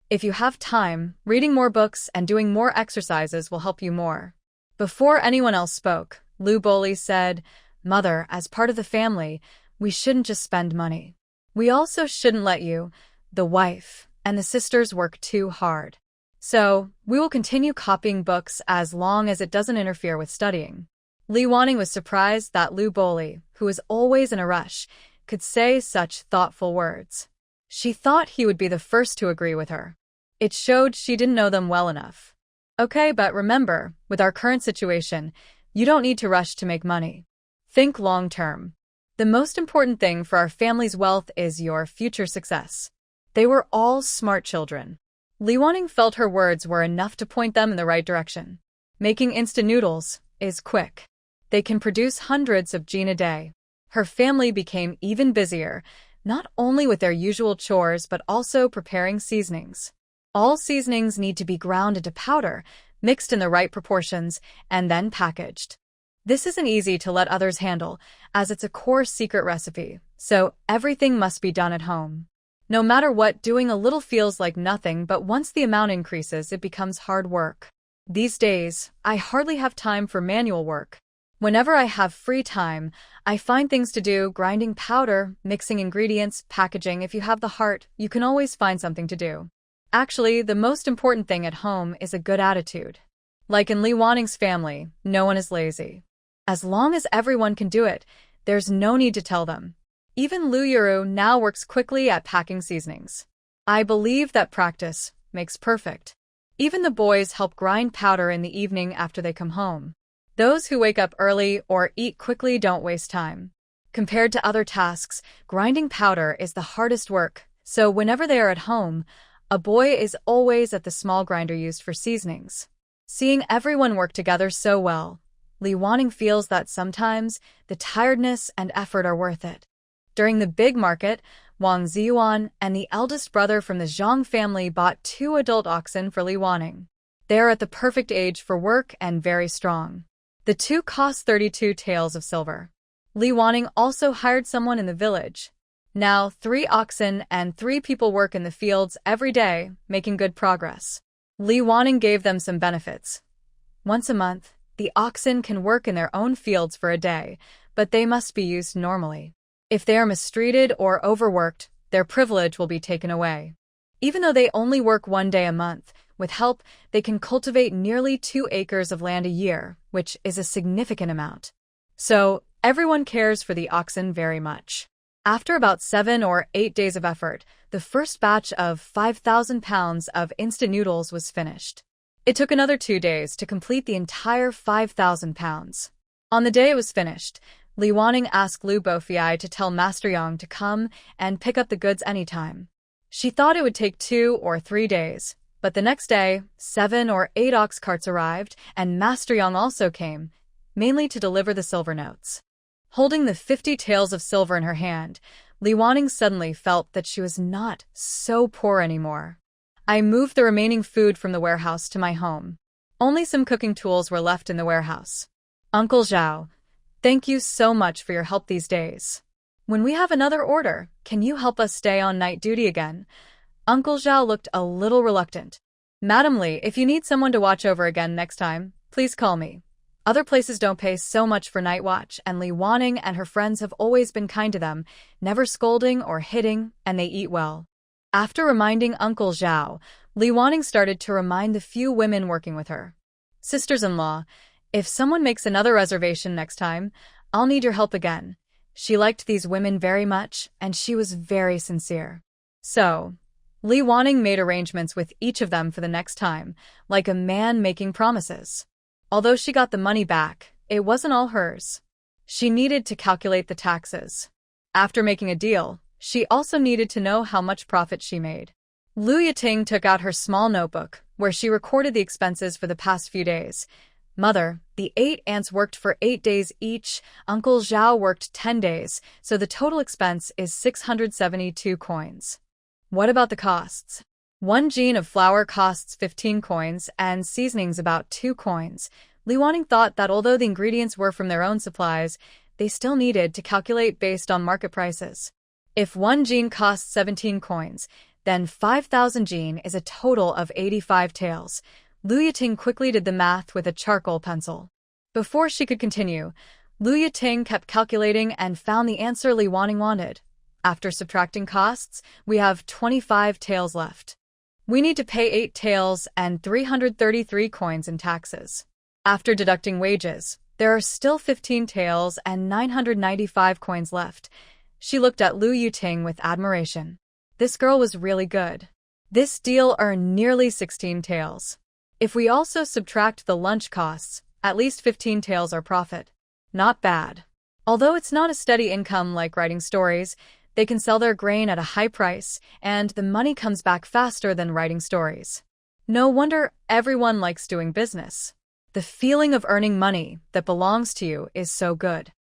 S1: If you have time, reading more books and doing more exercises will help you more. Before anyone else spoke, Lu Boli said, "Mother, as part of the family, we shouldn't just spend money. We also shouldn't let you, the wife, and the sisters work too hard. So, we will continue copying books as long as it doesn't interfere with studying." Li Wanning was surprised that Lu Boli, who was always in a rush, could say such thoughtful words. She thought he would be the first to agree with her. It showed she didn't know them well enough. Okay, but remember, with our current situation, you don't need to rush to make money. Think long term. The most important thing for our family's wealth is your future success. They were all smart children. Li Wanning felt her words were enough to point them in the right direction. Making instant noodles is quick. They can produce hundreds of jin a day. Her family became even busier, not only with their usual chores but also preparing seasonings. All seasonings need to be ground into powder, mixed in the right proportions, and then packaged. This isn't easy to let others handle, as it's a core secret recipe, so everything must be done at home. No matter what, doing a little feels like nothing, but once the amount increases, it becomes hard work. These days, I hardly have time for manual work. Whenever I have free time, I find things to do: grinding powder, mixing ingredients, packaging. If you have the heart, you can always find something to do. Actually, the most important thing at home is a good attitude. Like in Li Wanning's family, no one is lazy. As long as everyone can do it, there's no need to tell them. Even Lu Yuru now works quickly at packing seasonings. I believe that practice makes perfect. Even the boys help grind powder in the evening after they come home. Those who wake up early or eat quickly don't waste time. Compared to other tasks, grinding powder is the hardest work, so whenever they are at home, a boy is always at the small grinder used for seasonings. Seeing everyone work together so well, Li Wanning feels that sometimes the tiredness and effort are worth it. During the big market, Wang Ziyuan and the eldest brother from the Zhang family bought 2 adult oxen for Li Wanning. They are at the perfect age for work and very strong. The 2 cost 32 taels of silver. Li Wanning also hired someone in the village. Now, 3 oxen and 3 people work in the fields every day, making good progress. Li Wanning gave them some benefits. Once a month, the oxen can work in their own fields for a day, but they must be used normally. If they are mistreated or overworked, their privilege will be taken away. Even though they only work 1 day a month, with help, they can cultivate nearly 2 acres of land a year, which is a significant amount. So, everyone cares for the oxen very much. After about 7 or 8 days of effort, the first batch of 5,000 pounds of instant noodles was finished. It took another 2 days to complete the entire 5,000 pounds. On the day it was finished, Li Wanning asked Lu Bofiai to tell Master Yang to come and pick up the goods anytime. She thought it would take 2 or 3 days, but the next day, 7 or 8 ox carts arrived, and Master Yang also came, mainly to deliver the silver notes. Holding the 50 taels of silver in her hand, Li Wanning suddenly felt that she was not so poor anymore. I moved the remaining food from the warehouse to my home. Only some cooking tools were left in the warehouse. Uncle Zhao, thank you so much for your help these days. When we have another order, can you help us stay on night duty again? Uncle Zhao looked a little reluctant. Madam Li, if you need someone to watch over again next time, please call me. Other places don't pay so much for night watch, and Li Wanning and her friends have always been kind to them, never scolding or hitting, and they eat well. After reminding Uncle Zhao, Li Wanning started to remind the few women working with her. Sisters-in-law, if someone makes another reservation next time, I'll need your help again. She liked these women very much, and she was very sincere. So, Li Wanning made arrangements with each of them for the next time, like a man making promises. Although she got the money back, it wasn't all hers. She needed to calculate the taxes. After making a deal, she also needed to know how much profit she made. Lu Yiting took out her small notebook, where she recorded the expenses for the past few days. Mother, the 8 aunts worked for 8 days each, Uncle Zhao worked 10 days, so the total expense is 672 coins. What about the costs? 1 jin of flour costs 15 coins, and seasonings about 2 coins. Li Wanning thought that although the ingredients were from their own supplies, they still needed to calculate based on market prices. If 1 jin costs 17 coins, then 5,000 jin is a total of 85 taels. Lu Yiting quickly did the math with a charcoal pencil. Before she could continue, Lu Yiting kept calculating and found the answer Li Wanning wanted. After subtracting costs, we have 25 taels left. We need to pay 8 taels and 333 coins in taxes. After deducting wages, there are still 15 taels and 995 coins left. She looked at Lu Yiting with admiration. This girl was really good. This deal earned nearly 16 taels. If we also subtract the lunch costs, at least 15 taels are profit. Not bad. Although it's not a steady income like writing stories, they can sell their grain at a high price, and the money comes back faster than writing stories. No wonder everyone likes doing business. The feeling of earning money that belongs to you is so good.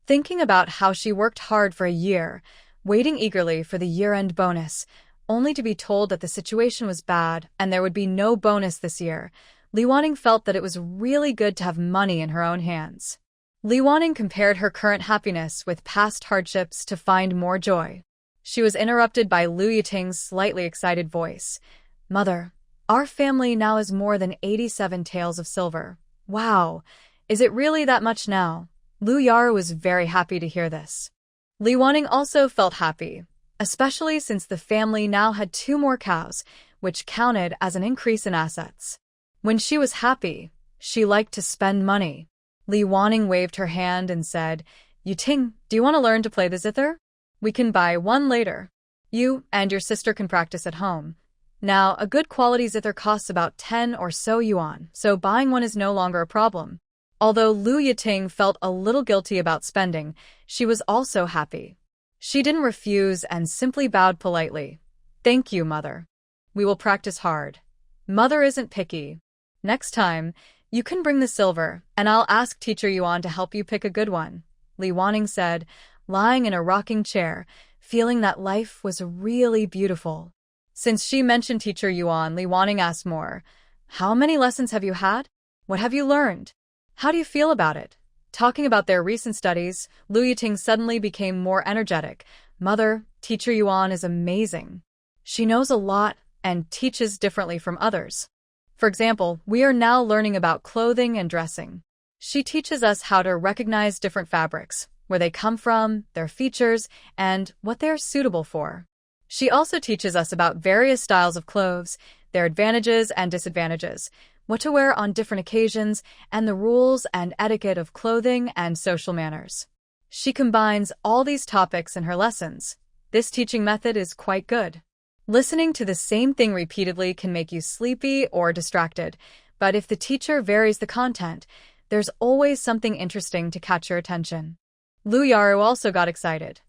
S1: Thinking about how she worked hard for a year, waiting eagerly for the year-end bonus, only to be told that the situation was bad and there would be no bonus this year, Li Wanning felt that it was really good to have money in her own hands. Li Wanning compared her current happiness with past hardships to find more joy. She was interrupted by Lu Yiting's slightly excited voice. "Mother, our family now has more than 87 taels of silver. Wow, is it really that much now?" Lu Yaru was very happy to hear this. Li Wanning also felt happy, especially since the family now had 2 more cows, which counted as an increase in assets. When she was happy, she liked to spend money. Li Wanning waved her hand and said, "Yiting, do you want to learn to play the zither? We can buy one later. You and your sister can practice at home. Now, a good quality zither costs about 10 or so yuan, so buying one is no longer a problem." Although Lu Yiting felt a little guilty about spending, she was also happy. She didn't refuse and simply bowed politely. "Thank you, Mother. We will practice hard. Mother isn't picky. Next time, you can bring the silver, and I'll ask Teacher Yuan to help you pick a good one," Li Wanning said, lying in a rocking chair, feeling that life was really beautiful. Since she mentioned Teacher Yuan, Li Wanning asked more. "How many lessons have you had? What have you learned? How do you feel about it?" Talking about their recent studies, Lu Yiting suddenly became more energetic. "Mother, Teacher Yuan is amazing. She knows a lot and teaches differently from others. For example, we are now learning about clothing and dressing. She teaches us how to recognize different fabrics, where they come from, their features, and what they are suitable for. She also teaches us about various styles of clothes, their advantages and disadvantages, what to wear on different occasions, and the rules and etiquette of clothing and social manners. She combines all these topics in her lessons. This teaching method is quite good. Listening to the same thing repeatedly can make you sleepy or distracted, but if the teacher varies the content, there's always something interesting to catch your attention." Lu Yaru also got excited.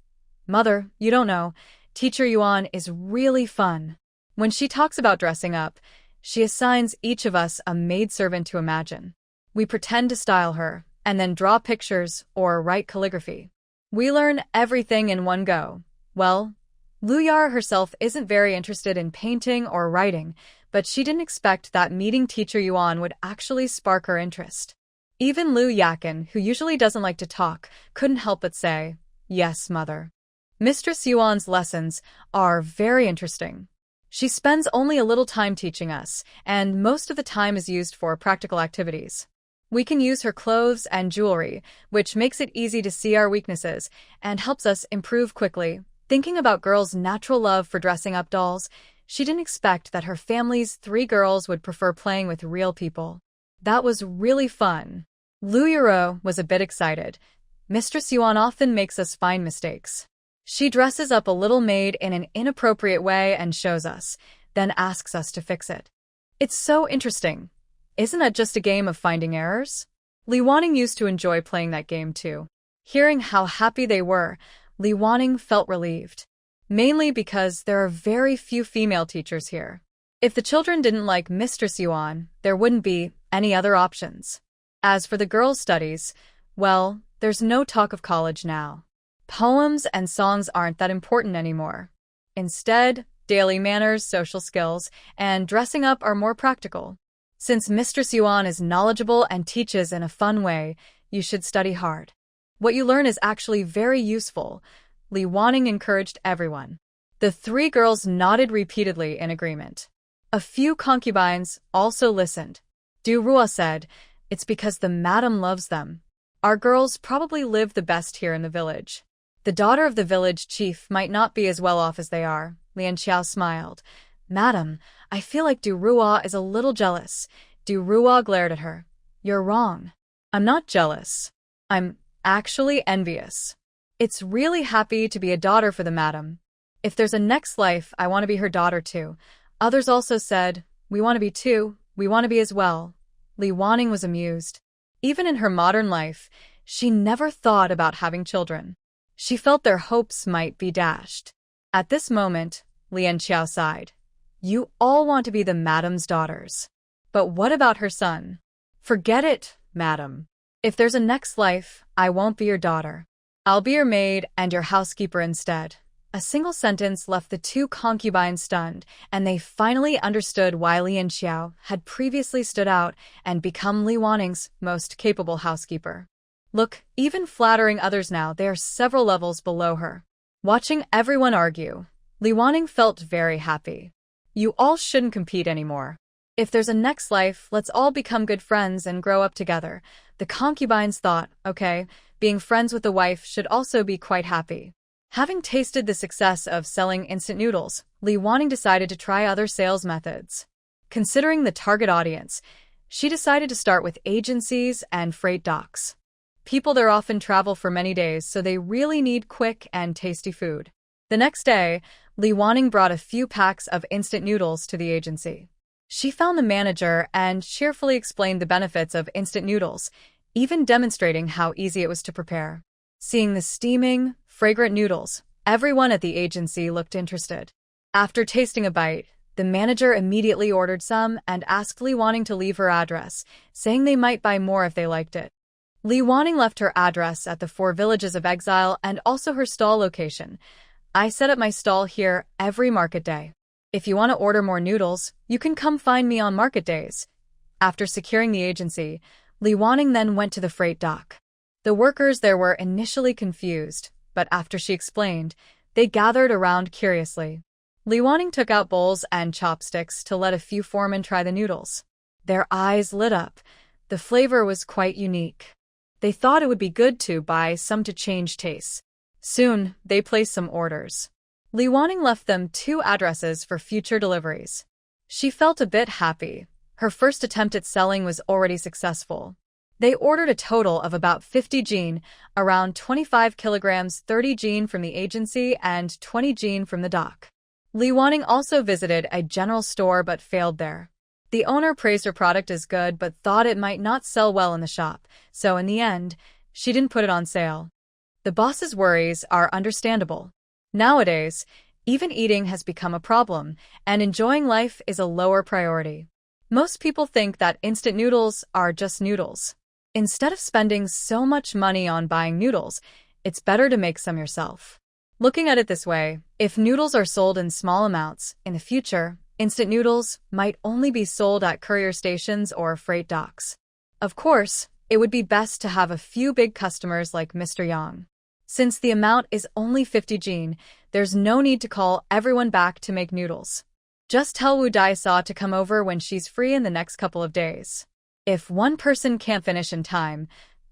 S1: "Mother, you don't know, Teacher Yuan is really fun. When she talks about dressing up, she assigns each of us a maidservant to imagine. We pretend to style her, and then draw pictures or write calligraphy. We learn everything in one go. Well, Lu Yar herself isn't very interested in painting or writing, but she didn't expect that meeting Teacher Yuan would actually spark her interest. Even Lu Yakin, who usually doesn't like to talk, couldn't help but say, "Yes, Mother." Mistress Yuan's lessons are very interesting. She spends only a little time teaching us, and most of the time is used for practical activities. We can use her clothes and jewelry, which makes it easy to see our weaknesses and helps us improve quickly. Thinking about girls' natural love for dressing up dolls, she didn't expect that her family's 3 girls would prefer playing with real people. That was really fun. Lu Yuro was a bit excited. Mistress Yuan often makes us find mistakes. She dresses up a little maid in an inappropriate way and shows us, then asks us to fix it. It's so interesting. Isn't that just a game of finding errors? Li Wanning used to enjoy playing that game too. Hearing how happy they were, Li Wanning felt relieved. Mainly because there are very few female teachers here. If the children didn't like Mistress Yuan, there wouldn't be any other options. As for the girls' studies, well, there's no talk of college now. Poems and songs aren't that important anymore. Instead, daily manners, social skills, and dressing up are more practical. Since Mistress Yuan is knowledgeable and teaches in a fun way, you should study hard. What you learn is actually very useful, Li Wanning encouraged everyone. The 3 girls nodded repeatedly in agreement. A few concubines also listened. Du Rua said, "It's because the madam loves them. Our girls probably live the best here in the village. The daughter of the village chief might not be as well off as they are." Lian Xiao smiled. "Madam, I feel like Du Rua is a little jealous." Du Rua glared at her. "You're wrong. I'm not jealous. I'm actually envious. It's really happy to be a daughter for the madam. If there's a next life, I want to be her daughter too." Others also said, "We want to be too." We want to be as well. Li Wanning was amused. Even in her modern life, she never thought about having children. She felt their hopes might be dashed. At this moment, Lian Qiao sighed. You all want to be the madam's daughters. But what about her son? Forget it, madam. If there's a next life, I won't be your daughter. I'll be your maid and your housekeeper instead. A single sentence left the two concubines stunned, and they finally understood why Lian Qiao had previously stood out and become Li Wanning's most capable housekeeper. Look, even flattering others now, they are several levels below her. Watching everyone argue, Li Wanning felt very happy. You all shouldn't compete anymore. If there's a next life, let's all become good friends and grow up together. The concubines thought, okay, being friends with the wife should also be quite happy. Having tasted the success of selling instant noodles, Li Wanning decided to try other sales methods. Considering the target audience, she decided to start with agencies and freight docks. People there often travel for many days, so they really need quick and tasty food. The next day, Li Wanning brought a few packs of instant noodles to the agency. She found the manager and cheerfully explained the benefits of instant noodles, even demonstrating how easy it was to prepare. Seeing the steaming, fragrant noodles, everyone at the agency looked interested. After tasting a bite, the manager immediately ordered some and asked Li Wanning to leave her address, saying they might buy more if they liked it. Li Wanning left her address at the 4 villages of Exile and also her stall location. I set up my stall here every market day. If you want to order more noodles, you can come find me on market days. After securing the agency, Li Wanning then went to the freight dock. The workers there were initially confused, but after she explained, they gathered around curiously. Li Wanning took out bowls and chopsticks to let a few foremen try the noodles. Their eyes lit up. The flavor was quite unique. They thought it would be good to buy some to change tastes. Soon, they placed some orders. Li Wanning left them 2 addresses for future deliveries. She felt a bit happy. Her first attempt at selling was already successful. They ordered a total of about 50 jin, around 25 kilograms, 30 jin from the agency and 20 jin from the dock. Li Wanning also visited a general store but failed there. The owner praised her product as good but thought it might not sell well in the shop, so in the end, she didn't put it on sale. The boss's worries are understandable. Nowadays, even eating has become a problem, and enjoying life is a lower priority. Most people think that instant noodles are just noodles. Instead of spending so much money on buying noodles, it's better to make some yourself. Looking at it this way, if noodles are sold in small amounts, in the future, instant noodles might only be sold at courier stations or freight docks. Of course, it would be best to have a few big customers like Mr. Yang. Since the amount is only 50 jin, there's no need to call everyone back to make noodles. Just tell Wu Daisa to come over when she's free in the next couple of days. If one person can't finish in time,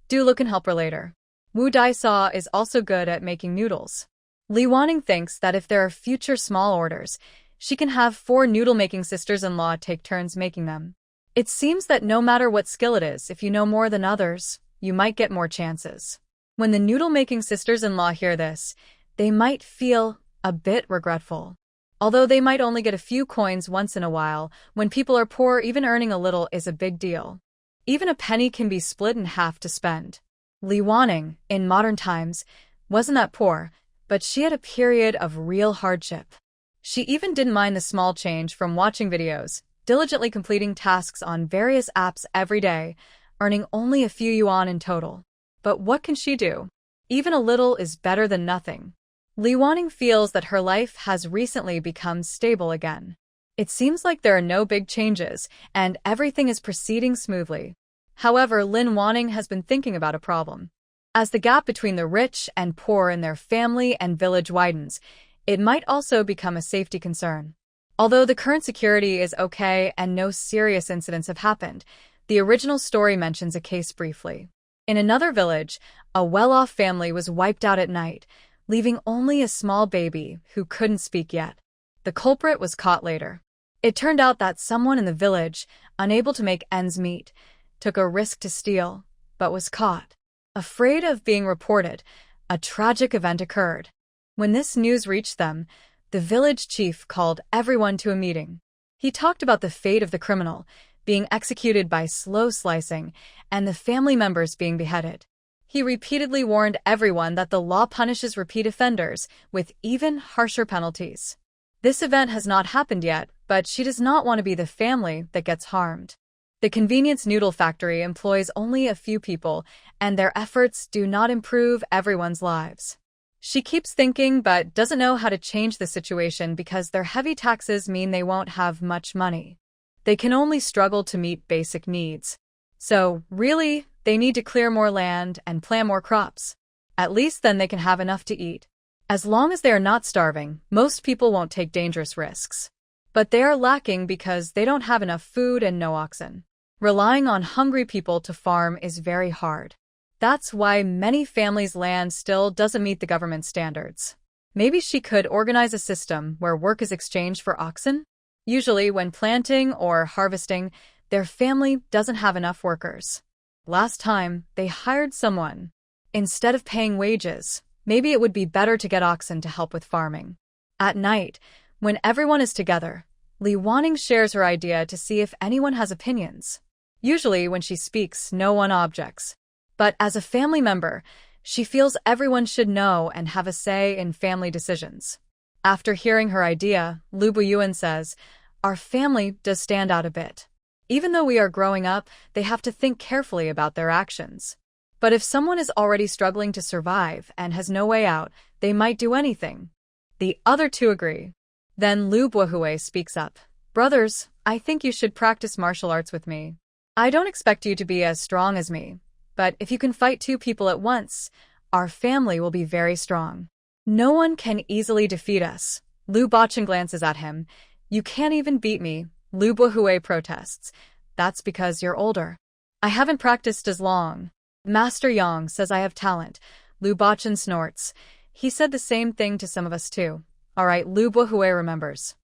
S1: do look and help her later. Wu Daisa is also good at making noodles. Li Wanning thinks that if there are future small orders, she can have 4 noodle-making sisters-in-law take turns making them. It seems that no matter what skill it is, if you know more than others, you might get more chances. When the noodle-making sisters-in-law hear this, they might feel a bit regretful. Although they might only get a few coins once in a while, when people are poor, even earning a little is a big deal. Even a penny can be split in half to spend. Li Wanning, in modern times, wasn't that poor, but she had a period of real hardship. She even didn't mind the small change from watching videos, diligently completing tasks on various apps every day, earning only a few yuan in total. But what can she do? Even a little is better than nothing. Li Wanning feels that her life has recently become stable again. It seems like there are no big changes, and everything is proceeding smoothly. However, Lin Wanning has been thinking about a problem. As the gap between the rich and poor in their family and village widens, it might also become a safety concern. Although the current security is okay and no serious incidents have happened, the original story mentions a case briefly. In another village, a well-off family was wiped out at night, leaving only a small baby who couldn't speak yet. The culprit was caught later. It turned out that someone in the village, unable to make ends meet, took a risk to steal, but was caught. Afraid of being reported, a tragic event occurred. When this news reached them, the village chief called everyone to a meeting. He talked about the fate of the criminal, being executed by slow slicing, and the family members being beheaded. He repeatedly warned everyone that the law punishes repeat offenders with even harsher penalties. This event has not happened yet, but she does not want to be the family that gets harmed. The convenience noodle factory employs only a few people, and their efforts do not improve everyone's lives. She keeps thinking but doesn't know how to change the situation because their heavy taxes mean they won't have much money. They can only struggle to meet basic needs. So, really, they need to clear more land and plant more crops. At least then they can have enough to eat. As long as they are not starving, most people won't take dangerous risks. But they are lacking because they don't have enough food and no oxen. Relying on hungry people to farm is very hard. That's why many families' land still doesn't meet the government standards. Maybe she could organize a system where work is exchanged for oxen? Usually, when planting or harvesting, their family doesn't have enough workers. Last time, they hired someone. Instead of paying wages, maybe it would be better to get oxen to help with farming. At night, when everyone is together, Li Wanning shares her idea to see if anyone has opinions. Usually, when she speaks, no one objects. But as a family member, she feels everyone should know and have a say in family decisions. After hearing her idea, Lu Buyuan says, "Our family does stand out a bit. Even though we are growing up, they have to think carefully about their actions. But if someone is already struggling to survive and has no way out, they might do anything." The other two agree. Then Lu Buohue speaks up. "Brothers, I think you should practice martial arts with me. I don't expect you to be as strong as me, but if you can fight two people at once, our family will be very strong. No one can easily defeat us." Lu Bachan glances at him. "You can't even beat me," Lu Buohue protests. "That's because you're older. I haven't practiced as long." "Master Yang says I have talent." Lu Bachan snorts. "He said the same thing to some of us too." All right, Lu Buohue remembers.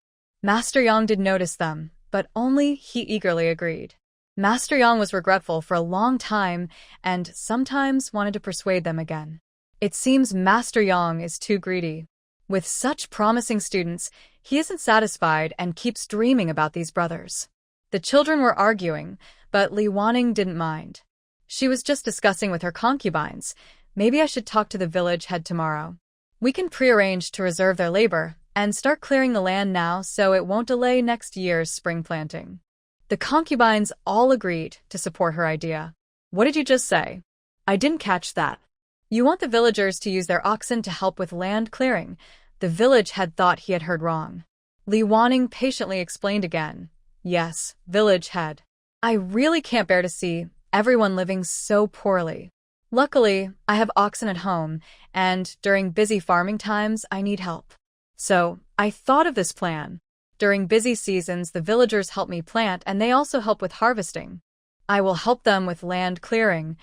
S1: Master Yang did notice them, but only he eagerly agreed. Master Yang was regretful for a long time and sometimes wanted to persuade them again. It seems Master Yang is too greedy. With such promising students, he isn't satisfied and keeps dreaming about these brothers. The children were arguing, but Li Wanning didn't mind. She was just discussing with her concubines. "Maybe I should talk to the village head tomorrow. We can prearrange to reserve their labor and start clearing the land now so it won't delay next year's spring planting." The concubines all agreed to support her idea. "What did you just say?" "I didn't catch that." "You want the villagers to use their oxen to help with land clearing." The village head thought he had heard wrong. Li Wanning patiently explained again. "Yes, village head. I really can't bear to see everyone living so poorly. Luckily, I have oxen at home, and during busy farming times, I need help. So, I thought of this plan. During busy seasons, the villagers help me plant, and they also help with harvesting. I will help them with land clearing,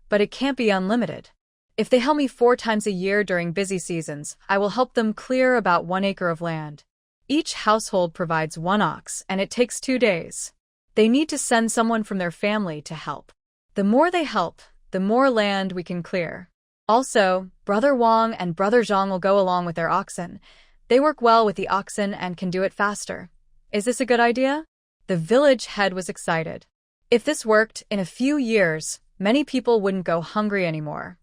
S1: but it can't be unlimited. If they help me 4 times a year during busy seasons, I will help them clear about 1 acre of land. Each household provides 1 ox, and it takes 2 days. They need to send someone from their family to help. The more they help, the more land we can clear. Also, Brother Wang and Brother Zhang will go along with their oxen. They work well with the oxen and can do it faster. Is this a good idea?" The village head was excited. If this worked, in a few years, many people wouldn't go hungry anymore.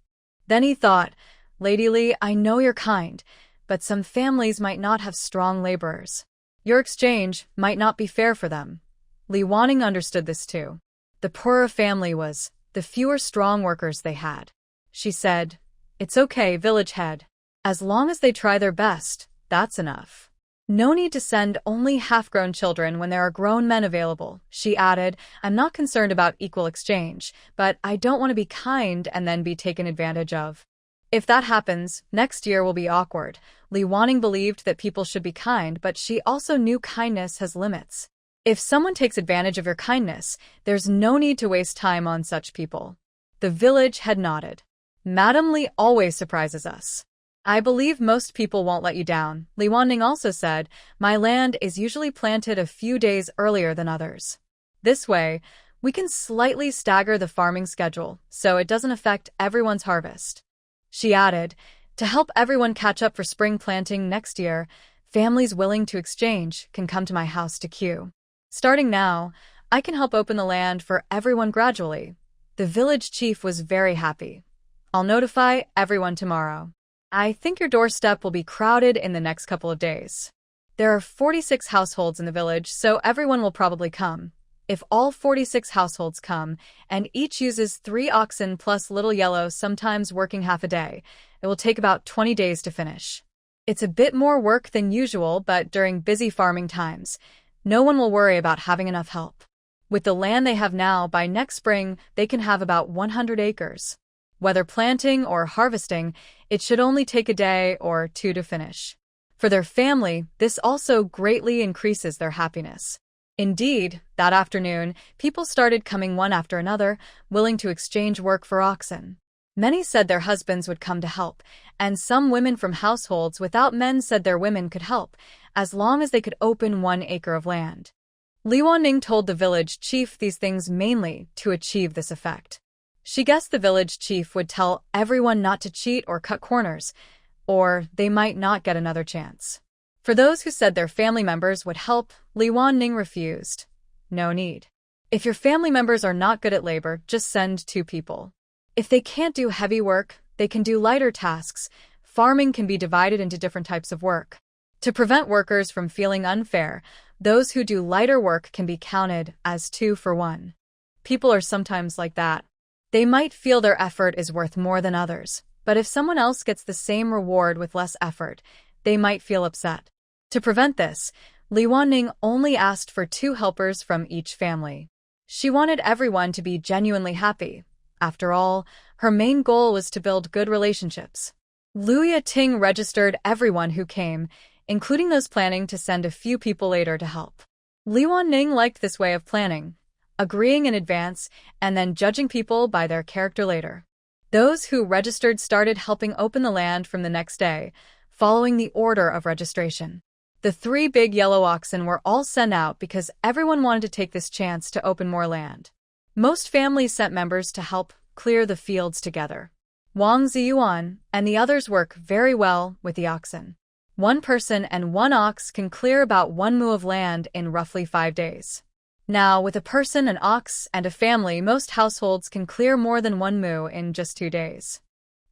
S1: Then he thought, "Lady Li, I know you're kind, but some families might not have strong laborers. Your exchange might not be fair for them." Li Wanning understood this too. The poorer family was, the fewer strong workers they had. She said, "It's okay, village head. As long as they try their best, that's enough. No need to send only half-grown children when there are grown men available." She added, "I'm not concerned about equal exchange, but I don't want to be kind and then be taken advantage of. If that happens, next year will be awkward." Li Wanning believed that people should be kind, but she also knew kindness has limits. If someone takes advantage of your kindness, there's no need to waste time on such people. The village had nodded. "Madam Li always surprises us. I believe most people won't let you down." Li Wanning also said, "My land is usually planted a few days earlier than others. This way, we can slightly stagger the farming schedule so it doesn't affect everyone's harvest." She added, "To help everyone catch up for spring planting next year, families willing to exchange can come to my house to queue. Starting now, I can help open the land for everyone gradually. The village chief was very happy. I'll notify everyone tomorrow. I think your doorstep will be crowded in the next couple of days. There are 46 households in the village, so everyone will probably come. If all 46 households come, and each uses 3 oxen plus Little Yellow sometimes working half a day, it will take about 20 days to finish. It's a bit more work than usual, but during busy farming times, no one will worry about having enough help. With the land they have now, by next spring, they can have about 100 acres. Whether planting or harvesting, it should only take a day or 2 to finish. For their family, this also greatly increases their happiness. Indeed, that afternoon, people started coming one after another, willing to exchange work for oxen. Many said their husbands would come to help, and some women from households without men said their women could help, as long as they could open 1 acre of land. Li Wanning told the village chief these things mainly to achieve this effect. She guessed the village chief would tell everyone not to cheat or cut corners, or they might not get another chance. For those who said their family members would help, Li Wanning refused. No need. If your family members are not good at labor, just send 2 people. If they can't do heavy work, they can do lighter tasks. Farming can be divided into different types of work. To prevent workers from feeling unfair, those who do lighter work can be counted as 2 for 1. People are sometimes like that. They might feel their effort is worth more than others, but if someone else gets the same reward with less effort, they might feel upset. To prevent this, Li Wanning only asked for 2 helpers from each family. She wanted everyone to be genuinely happy. After all, her main goal was to build good relationships. Lu Yating registered everyone who came, including those planning to send a few people later to help. Li Wanning liked this way of planning, agreeing in advance and then judging people by their character later. Those who registered started helping open the land from the next day, following the order of registration. The 3 big yellow oxen were all sent out because everyone wanted to take this chance to open more land. Most families sent members to help clear the fields together. Wang Ziyuan and the others work very well with the oxen. 1 person and 1 ox can clear about 1 mu of land in roughly 5 days. Now, with a person, an ox, and a family, most households can clear more than 1 mu in just 2 days.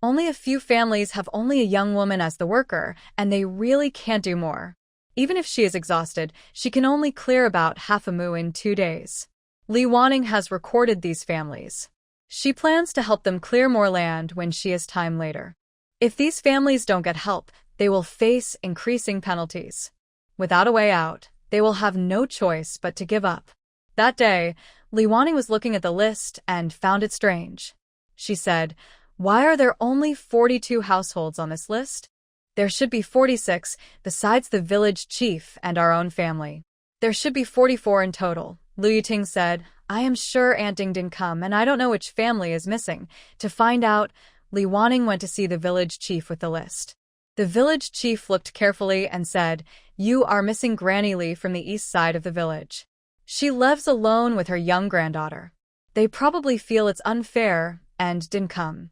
S1: Only a few families have only a young woman as the worker, and they really can't do more. Even if she is exhausted, she can only clear about half a mu in 2 days. Li Wanning has recorded these families. She plans to help them clear more land when she has time later. If these families don't get help, they will face increasing penalties. Without a way out, they will have no choice but to give up. That day, Li Wanning was looking at the list and found it strange. She said, "Why are there only 42 households on this list? There should be 46, besides the village chief and our own family. There should be 44 in total." Lu Yiting said, "I am sure Aunt Ding didn't come, and I don't know which family is missing." To find out, Li Wanning went to see the village chief with the list. The village chief looked carefully and said, "You are missing Granny Li from the east side of the village. She lives alone with her young granddaughter. They probably feel it's unfair and didn't come."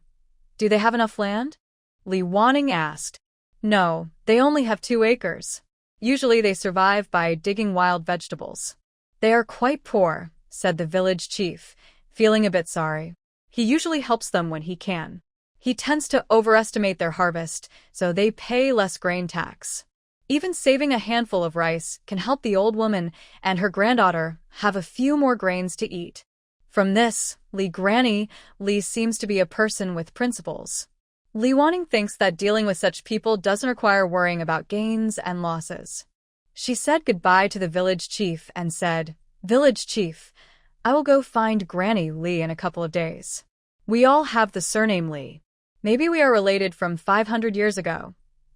S1: "Do they have enough land?" Li Wanning asked. "No, they only have 2 acres. Usually they survive by digging wild vegetables." "They are quite poor," said the village chief, feeling a bit sorry. He usually helps them when he can. He tends to overestimate their harvest, so they pay less grain tax. Even saving a handful of rice can help the old woman and her granddaughter have a few more grains to eat. From this, Granny Li seems to be a person with principles. Li Wanning thinks that dealing with such people doesn't require worrying about gains and losses. She said goodbye to the village chief and said, "Village chief, I will go find Granny Li in a couple of days. We all have the surname Li. Maybe we are related from 500 years ago."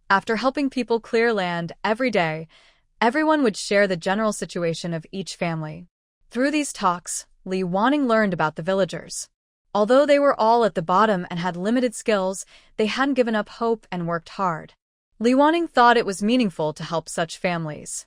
S1: After helping people clear land every day, everyone would share the general situation of each family. Through these talks, Li Wanning learned about the villagers. Although they were all at the bottom and had limited skills, they hadn't given up hope and worked hard. Li Wanning thought it was meaningful to help such families.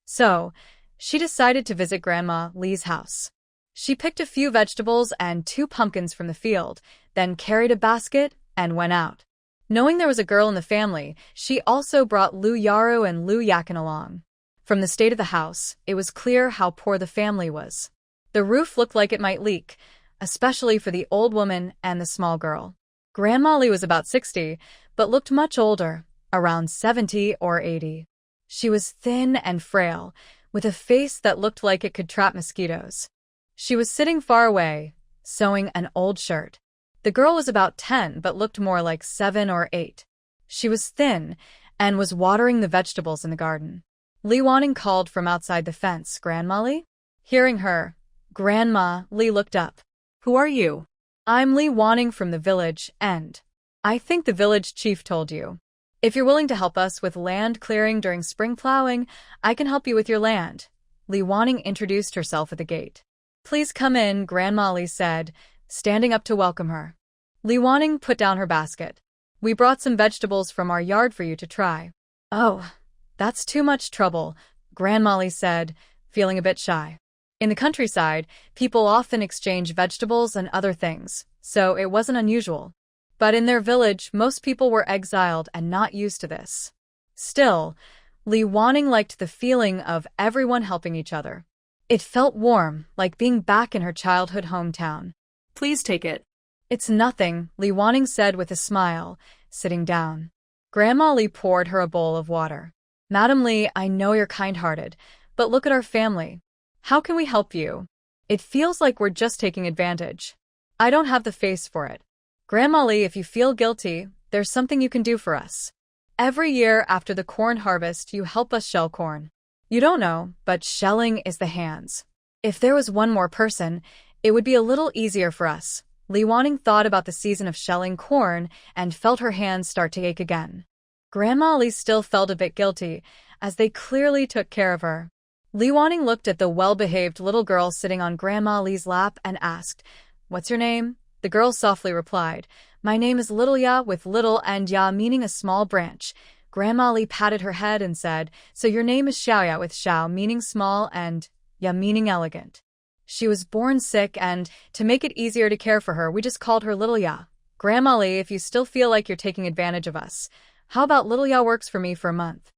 S1: So, she decided to visit Grandma Li's house. She picked a few vegetables and 2 pumpkins from the field, then carried a basket and went out. Knowing there was a girl in the family, she also brought Lu Yaru and Lu Yakin along. From the state of the house, it was clear how poor the family was. The roof looked like it might leak, especially for the old woman and the small girl. Grandma Lee was about 60, but looked much older, around 70 or 80. She was thin and frail, with a face that looked like it could trap mosquitoes. She was sitting far away, sewing an old shirt. The girl was about 10 but looked more like 7 or 8. She was thin and was watering the vegetables in the garden. Li Wanning called from outside the fence, "Grandma Lee?" Hearing her, Grandma Lee looked up.
S2: Who are you?
S1: "I'm Li Wanning from the village, and I think the village chief told you. If you're willing to help us with land clearing during spring plowing, I can help you with your land." Li Wanning introduced herself at the gate. "Please come in," Grandma Lee said, standing up to welcome her. Li Wanning put down her basket. "We brought some vegetables from our yard for you to try." "Oh, that's too much trouble," Grandma Lee said, feeling a bit shy. In the countryside, people often exchange vegetables and other things, so it wasn't unusual. But in their village, most people were exiled and not used to this. Still, Li Wanning liked the feeling of everyone helping each other. It felt warm, like being back in her childhood hometown.
S2: Please take it.
S1: "It's nothing," Li Wanning said with a smile, sitting down. Grandma Lee poured her a bowl of water. "Madam Lee, I know you're kind-hearted, but look at our family. How can we help you? It feels like we're just taking advantage. I don't have the face for it. Grandma Lee, if you feel guilty, there's something you can do for us. Every year after the corn harvest, you help us shell corn. You don't know, but shelling is the hands. If there was one more person, it would be a little easier for us." Li Wanning thought about the season of shelling corn and felt her hands start to ache again. Grandma Lee still felt a bit guilty, as they clearly took care of her. Li Wanning looked at the well-behaved little girl sitting on Grandma Lee's lap and asked, "What's your name?" The girl softly replied, "My name is Little Ya, with little and ya meaning a small branch." Grandma Lee patted her head and said, "So your name is Xiaoya, with Xiao meaning small and Ya meaning elegant. She was born sick, and to make it easier to care for her, we just called her Little Ya. Grandma Lee, if you still feel like you're taking advantage of us, how about Little Ya works for me for a month?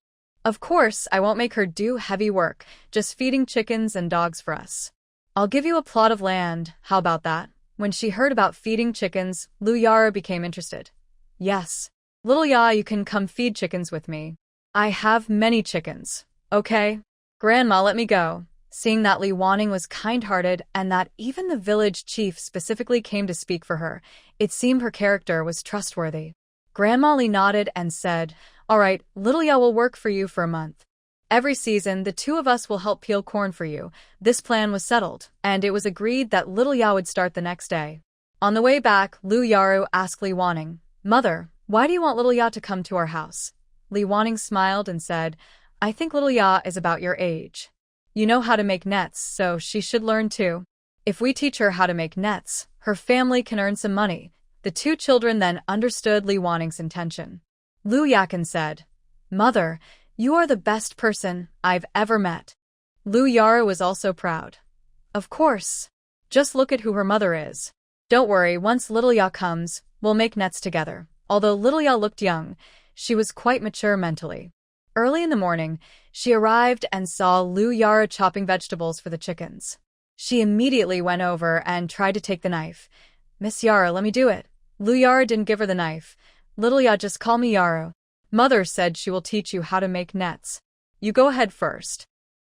S1: Of course, I won't make her do heavy work, just feeding chickens and dogs for us. I'll give you a plot of land, how about that?" When she heard about feeding chickens, Lu Yara became interested. "Yes. Little Ya, you can come feed chickens with me. I have many chickens, okay? Grandma, let me go." Seeing that Li Wanning was kind-hearted and that even the village chief specifically came to speak for her, it seemed her character was trustworthy. Grandma Lee nodded and said, "All right, Little Ya will work for you for a month. Every season, the two of us will help peel corn for you." This plan was settled, and it was agreed that Little Ya would start the next day. On the way back, Lu Yaru asked Li Wanning, "Mother, why do you want Little Ya to come to our house?" Li Wanning smiled and said, "I think Little Ya is about your age. You know how to make nets, so she should learn too. If we teach her how to make nets, her family can earn some money." The two children then understood Li Wanning's intention. Lu Yakin said, "Mother, you are the best person I've ever met." Lu Yara was also proud. "Of course. Just look at who her mother is. Don't worry, once Little Ya comes, we'll make nets together." Although Little Ya looked young, she was quite mature mentally. Early in the morning, she arrived and saw Lu Yara chopping vegetables for the chickens. She immediately went over and tried to take the knife. "Miss Yara, let me do it." Lu Yara didn't give her the knife. "Little Ya, just call me Yaru. Mother said she will teach you how to make nets. You go ahead first.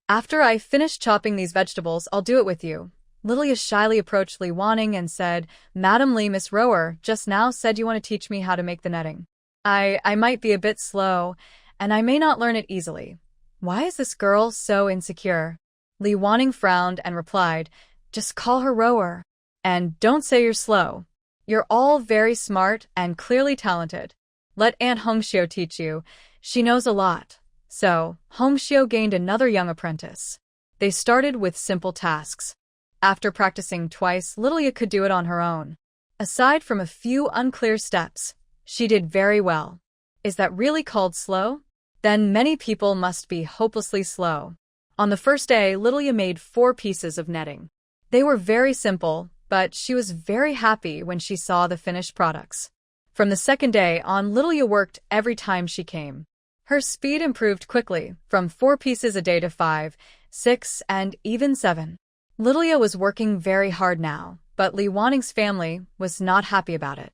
S1: After I finish chopping these vegetables, I'll do it with you." Little Ya shyly approached Li Wanning and said, "Madam Lee, Miss Rower just now said you want to teach me how to make the netting. I might be a bit slow, and I may not learn it easily. Why is this girl so insecure?" Li Wanning frowned and replied, "Just call her Rower. And don't say you're slow. You're all very smart and clearly talented. Let Aunt Hongxiu teach you. She knows a lot." So, Hongxiu gained another young apprentice. They started with simple tasks. After practicing twice, Little Ya could do it on her own. Aside from a few unclear steps, she did very well. Is that really called slow? Then many people must be hopelessly slow. On the first day, Little Ya made 4 pieces of netting. They were very simple, but she was very happy when she saw the finished products. From the second day on, Little Ya worked every time she came. Her speed improved quickly, from 4 pieces a day to 5, 6, and even 7. Lilia was working very hard now, but Li Wanning's family was not happy about it.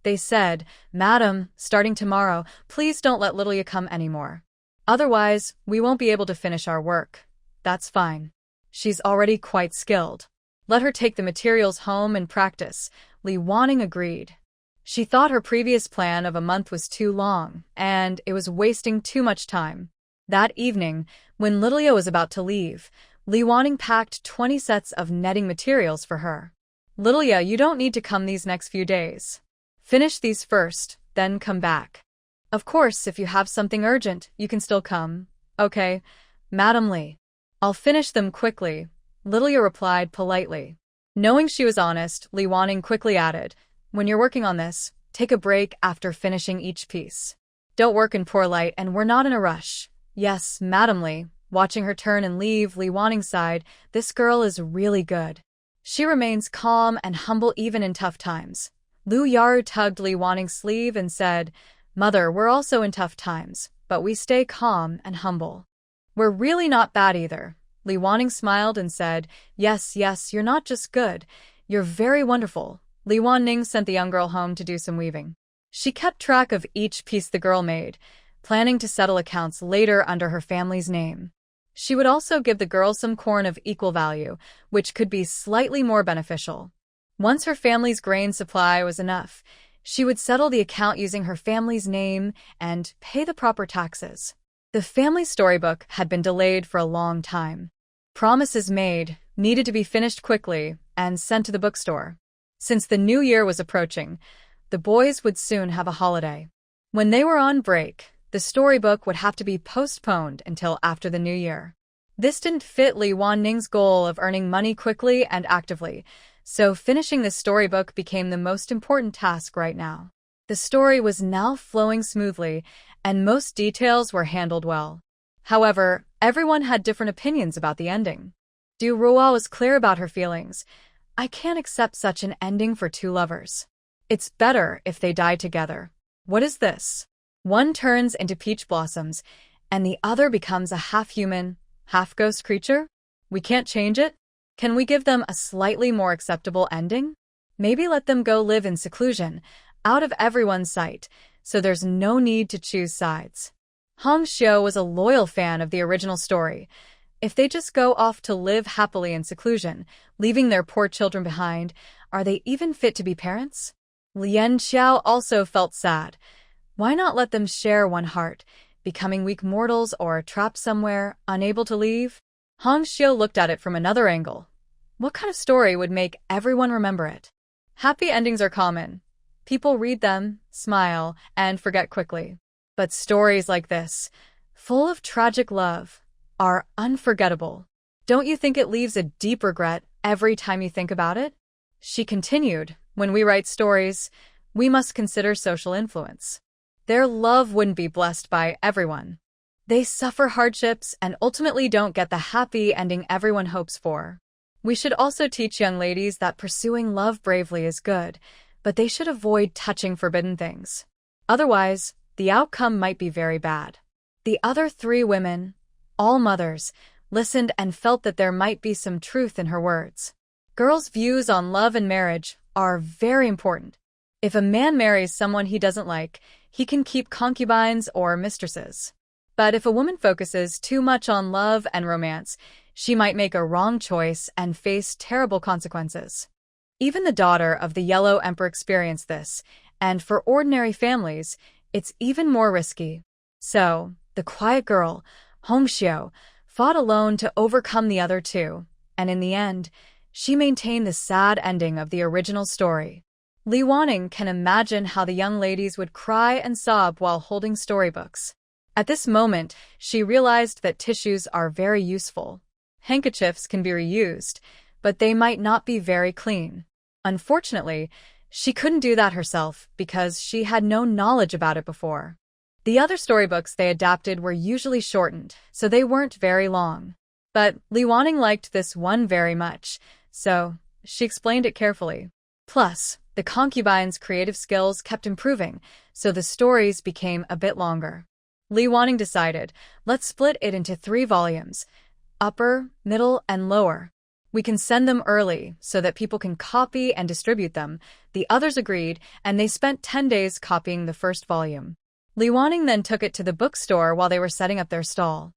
S1: They said, "Madam, starting tomorrow, please don't let Lilia come anymore. Otherwise, we won't be able to finish our work." "That's fine. She's already quite skilled. Let her take the materials home and practice," Li Wanning agreed. She thought her previous plan of a month was too long, and it was wasting too much time. That evening, when Lilia was about to leave, Li Wanning packed 20 sets of netting materials for her. "Lilia, you don't need to come these next few days. Finish these first, then come back. Of course, if you have something urgent, you can still come." "Okay, Madam Li. I'll finish them quickly," Lilia replied politely. Knowing she was honest, Li Wanning quickly added, "When you're working on this, take a break after finishing each piece. Don't work in poor light, and we're not in a rush." "Yes, Madam Li." Watching her turn and leave, Li Wanning sighed, "This girl is really good. She remains calm and humble even in tough times." Lu Yaru tugged Li Wanning's sleeve and said, "Mother, we're also in tough times, but we stay calm and humble. We're really not bad either." Li Wanning smiled and said, Yes, you're not just good, you're very wonderful." Li Wanning sent the young girl home to do some weaving. She kept track of each piece the girl made, planning to settle accounts later under her family's name. She would also give the girl some corn of equal value, which could be slightly more beneficial. Once her family's grain supply was enough, she would settle the account using her family's name and pay the proper taxes. The family storybook had been delayed for a long time. Promises made needed to be finished quickly and sent to the bookstore. Since the new year was approaching, the boys would soon have a holiday. When they were on break, the storybook would have to be postponed until after the new year. This didn't fit Li Wanning's goal of earning money quickly and actively, so finishing the storybook became the most important task right now. The story was now flowing smoothly, and most details were handled well. However, everyone had different opinions about the ending. Du Ruo was clear about her feelings. "I can't accept such an ending for two lovers. It's better if they die together." "What is this? One turns into peach blossoms, and the other becomes a half-human, half-ghost creature? We can't change it? Can we give them a slightly more acceptable ending? Maybe let them go live in seclusion, out of everyone's sight, so there's no need to choose sides." Hong Xiu was a loyal fan of the original story. If they just go off to live happily in seclusion, leaving their poor children behind, are they even fit to be parents? Lien Xiao also felt sad. Why not let them share one heart, becoming weak mortals or trapped somewhere, unable to leave? Hong Xiu looked at it from another angle. What kind of story would make everyone remember it? Happy endings are common. People read them, smile, and forget quickly. But stories like this, full of tragic love, are unforgettable. Don't you think it leaves a deep regret every time you think about it? She continued, "When we write stories, we must consider social influence. Their love wouldn't be blessed by everyone. They suffer hardships and ultimately don't get the happy ending everyone hopes for. We should also teach young ladies that pursuing love bravely is good, but they should avoid touching forbidden things. Otherwise, the outcome might be very bad." The other three women, all mothers, listened and felt that there might be some truth in her words. Girls' views on love and marriage are very important. If a man marries someone he doesn't like, he can keep concubines or mistresses. But if a woman focuses too much on love and romance, she might make a wrong choice and face terrible consequences. Even the daughter of the Yellow Emperor experienced this, and for ordinary families, it's even more risky. So, the quiet girl, Hong Xiu, fought alone to overcome the other two, and in the end, she maintained the sad ending of the original story. Li Wanning can imagine how the young ladies would cry and sob while holding storybooks. At this moment, she realized that tissues are very useful. Handkerchiefs can be reused, but they might not be very clean. Unfortunately, she couldn't do that herself because she had no knowledge about it before. The other storybooks they adapted were usually shortened, so they weren't very long. But Li Wanning liked this one very much, so she explained it carefully. Plus, the concubines' creative skills kept improving, so the stories became a bit longer. Li Wanning decided, let's split it into 3 volumes, upper, middle, and lower. We can send them early so that people can copy and distribute them. The others agreed, and they spent 10 days copying the first volume. Li Wanning then took it to the bookstore while they were setting up their stall.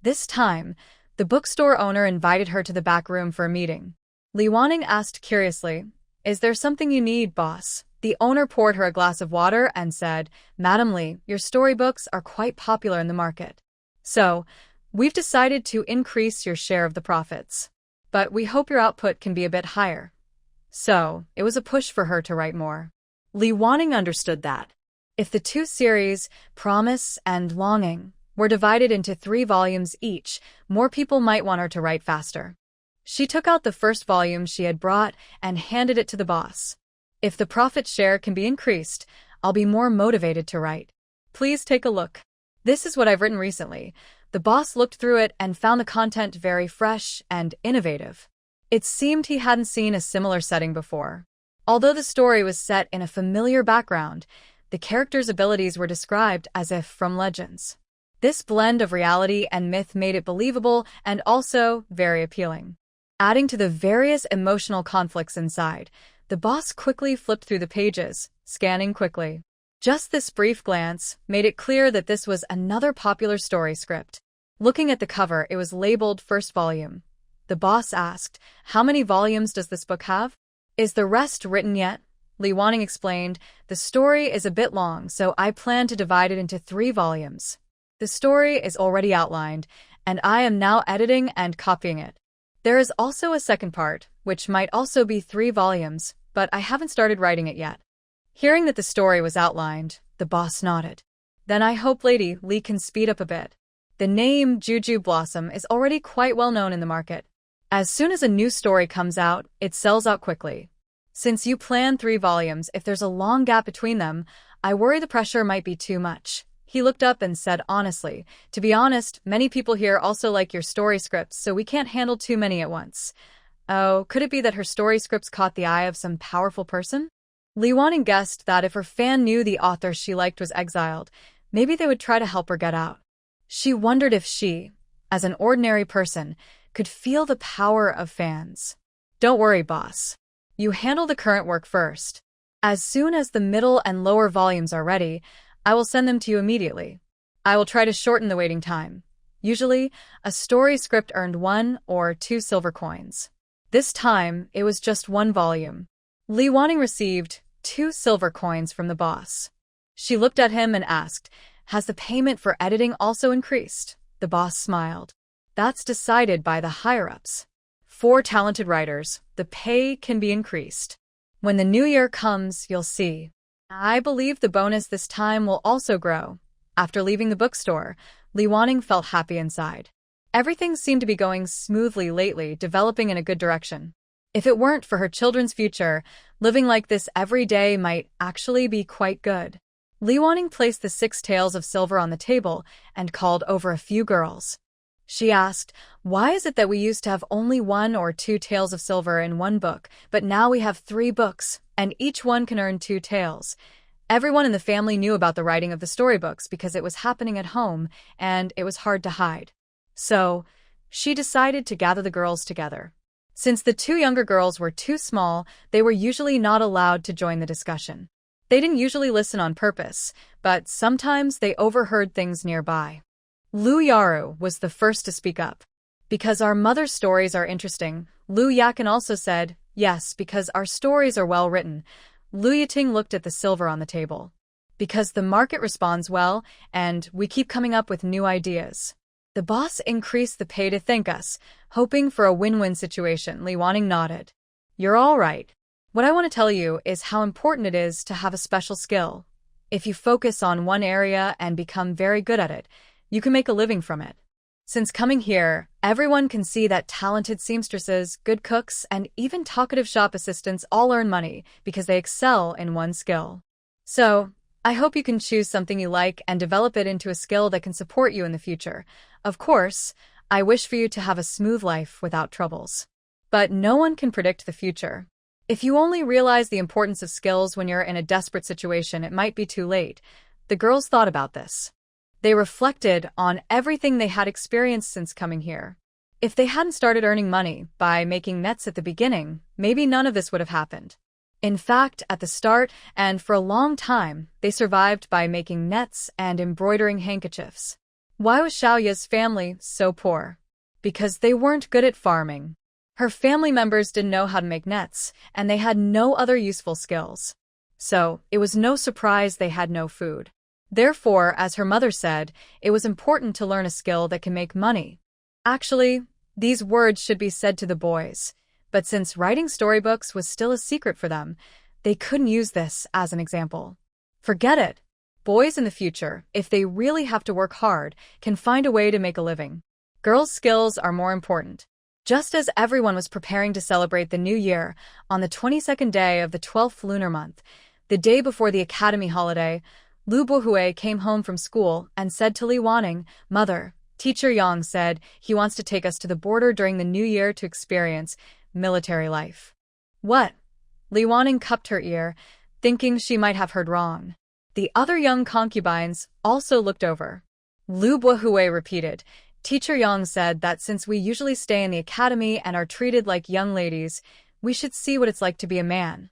S1: This time, the bookstore owner invited her to the back room for a meeting. Li Wanning asked curiously, "Is there something you need, boss?" The owner poured her a glass of water and said, "Madam Li, your storybooks are quite popular in the market. So, we've decided to increase your share of the profits. But we hope your output can be a bit higher." So, it was a push for her to write more.
S2: Li Wanning understood that.
S1: If the two series, Promise and Longing, were divided into 3 volumes each, more people might want her to write faster. She took out the first volume she had brought and handed it to the boss. "If the profit share can be increased, I'll be more motivated to write. Please take a look. This is what I've written recently." The boss looked through it and found the content very fresh and innovative. It seemed he hadn't seen a similar setting before. Although the story was set in a familiar background, the characters' abilities were described as if from legends. This blend of reality and myth made it believable and also very appealing. Adding to the various emotional conflicts inside, the boss quickly flipped through the pages, scanning quickly. Just this brief glance made it clear that this was another popular story script. Looking at the cover, it was labeled First Volume. The boss asked, "How many volumes does this book have?" "Is the rest written yet?" Li Wanning explained, "The story is a bit long, so I plan to divide it into 3 volumes. The story is already outlined, and I am now editing and copying it. There is also a second part, which might also be 3 volumes, but I haven't started writing it yet." Hearing that the story was outlined, the boss nodded. "Then I hope Lady Li can speed up a bit. The name Juju Blossom is already quite well known in the market. As soon as a new story comes out, it sells out quickly. Since you plan 3 volumes, if there's a long gap between them, I worry the pressure might be too much." He looked up and said honestly, "To be honest, many people here also like your story scripts, so we can't handle too many at once." Oh, could it be that her story scripts caught the eye of some powerful person? Li Wanning guessed that if her fan knew the author she liked was exiled, maybe they would try to help her get out. She wondered if she, as an ordinary person, could feel the power of fans. "Don't worry, boss. You handle the current work first. As soon as the middle and lower volumes are ready, I will send them to you immediately. I will try to shorten the waiting time. Usually, a story script earned 1 or 2 silver coins. This time, it was just 1 volume." Li Wanning received 2 silver coins from the boss. She looked at him and asked, "Has the payment for editing also increased?" The boss smiled. "That's decided by the higher-ups. For talented writers, the pay can be increased. When the new year comes, you'll see. I believe the bonus this time will also grow." After leaving the bookstore, Li Wanning felt happy inside. Everything seemed to be going smoothly lately, developing in a good direction. If it weren't for her children's future, living like this every day might actually be quite good. Li Wanning placed the 6 taels of silver on the table and called over a few girls. She asked, "Why is it that we used to have only 1 or 2 taels of silver in one book, but now we have 3 books, and each one can earn 2 taels?" Everyone in the family knew about the writing of the storybooks because it was happening at home, and it was hard to hide. So, she decided to gather the girls together. Since the 2 younger girls were too small, they were usually not allowed to join the discussion. They didn't usually listen on purpose, but sometimes they overheard things nearby. Lu Yaru was the first to speak up. "Because our mother's stories are interesting." Lu Yakin also said, "Yes, because our stories are well written." Lu Yiting looked at the silver on the table. "Because the market responds well, and we keep coming up with new ideas." The boss increased the pay to thank us, hoping for a win-win situation. Li Wanning nodded. "You're all right. What I want to tell you is how important it is to have a special skill. If you focus on one area and become very good at it, you can make a living from it. Since coming here, everyone can see that talented seamstresses, good cooks, and even talkative shop assistants all earn money because they excel in one skill. So, I hope you can choose something you like and develop it into a skill that can support you in the future. Of course, I wish for you to have a smooth life without troubles. But no one can predict the future. If you only realize the importance of skills when you're in a desperate situation, it might be too late." The girls thought about this. They reflected on everything they had experienced since coming here. If they hadn't started earning money by making nets at the beginning, maybe none of this would have happened. In fact, at the start, and for a long time, they survived by making nets and embroidering handkerchiefs. Why was Xiaoya's family so poor? Because they weren't good at farming. Her family members didn't know how to make nets, and they had no other useful skills. So, it was no surprise they had no food. Therefore, as her mother said, it was important to learn a skill that can make money. Actually, these words should be said to the boys, but since writing storybooks was still a secret for them, they couldn't use this as an example. Forget it. Boys in the future, if they really have to work hard, can find a way to make a living. Girls' skills are more important. Just as everyone was preparing to celebrate the new year, on the 22nd day of the 12th lunar month, the day before the academy holiday, Lu Bohui came home from school and said to Li Wanning, "Mother, Teacher Yang said he wants to take us to the border during the new year to experience military life." What? Li Wanning cupped her ear, thinking she might have heard wrong. The other young concubines also looked over. Lu Bohui repeated, "Teacher Yang said that since we usually stay in the academy and are treated like young ladies, we should see what it's like to be a man.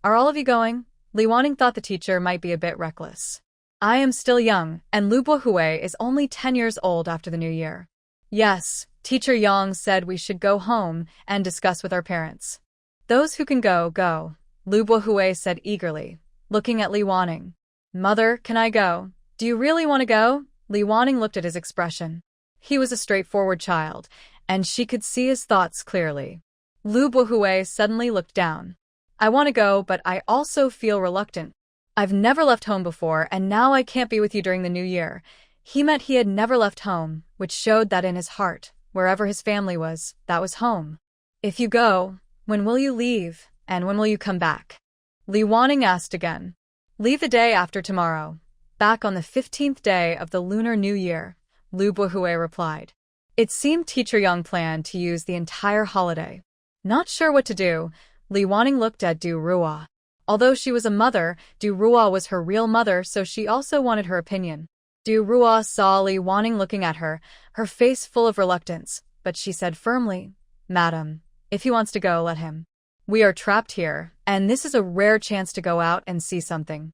S1: Are all of you going?" Li Wanning thought the teacher might be a bit reckless. "I am still young, and Lu Bohui is only 10 years old after the new year." "Yes, Teacher Yang said we should go home and discuss with our parents." "Those who can go, go," Lu Bohui said eagerly, looking at Li Wanning. "Mother, can I go? Do you really want to go?" Li Wanning looked at his expression. He was a straightforward child, and she could see his thoughts clearly. Lu Bohui suddenly looked down. "I want to go, but I also feel reluctant. I've never left home before, and now I can't be with you during the new year." He meant he had never left home, which showed that in his heart, wherever his family was, that was home. "If you go, when will you leave, and when will you come back?" Li Wanning asked again. "Leave the day after tomorrow. Back on the 15th day of the Lunar New Year," Lu Bohui replied. It seemed Teacher Yang planned to use the entire holiday. Not sure what to do, Li Wanning looked at Du Ruo. Although she was a mother, Du Ruo was her real mother, so she also wanted her opinion. Du Ruo saw Li Wanning looking at her, her face full of reluctance, but she said firmly, "Madam, if he wants to go, let him. We are trapped here, and this is a rare chance to go out and see something.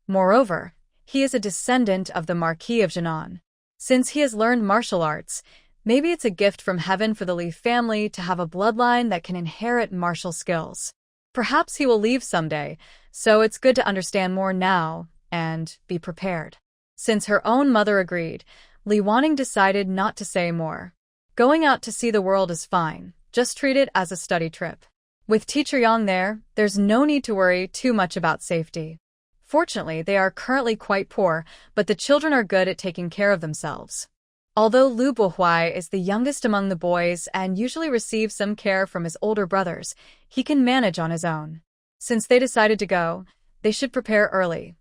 S1: Moreover, he is a descendant of the Marquis of Jinan. Since he has learned martial arts, maybe it's a gift from heaven for the Li family to have a bloodline that can inherit martial skills. Perhaps he will leave someday, so it's good to understand more now and be prepared." Since her own mother agreed, Li Wanning decided not to say more. Going out to see the world is fine, just treat it as a study trip. With Teacher Yang there, there's no need to worry too much about safety. Fortunately, they are currently quite poor, but the children are good at taking care of themselves. Although Lu Bohui is the youngest among the boys and usually receives some care from his older brothers, he can manage on his own. Since they decided to go, they should prepare early.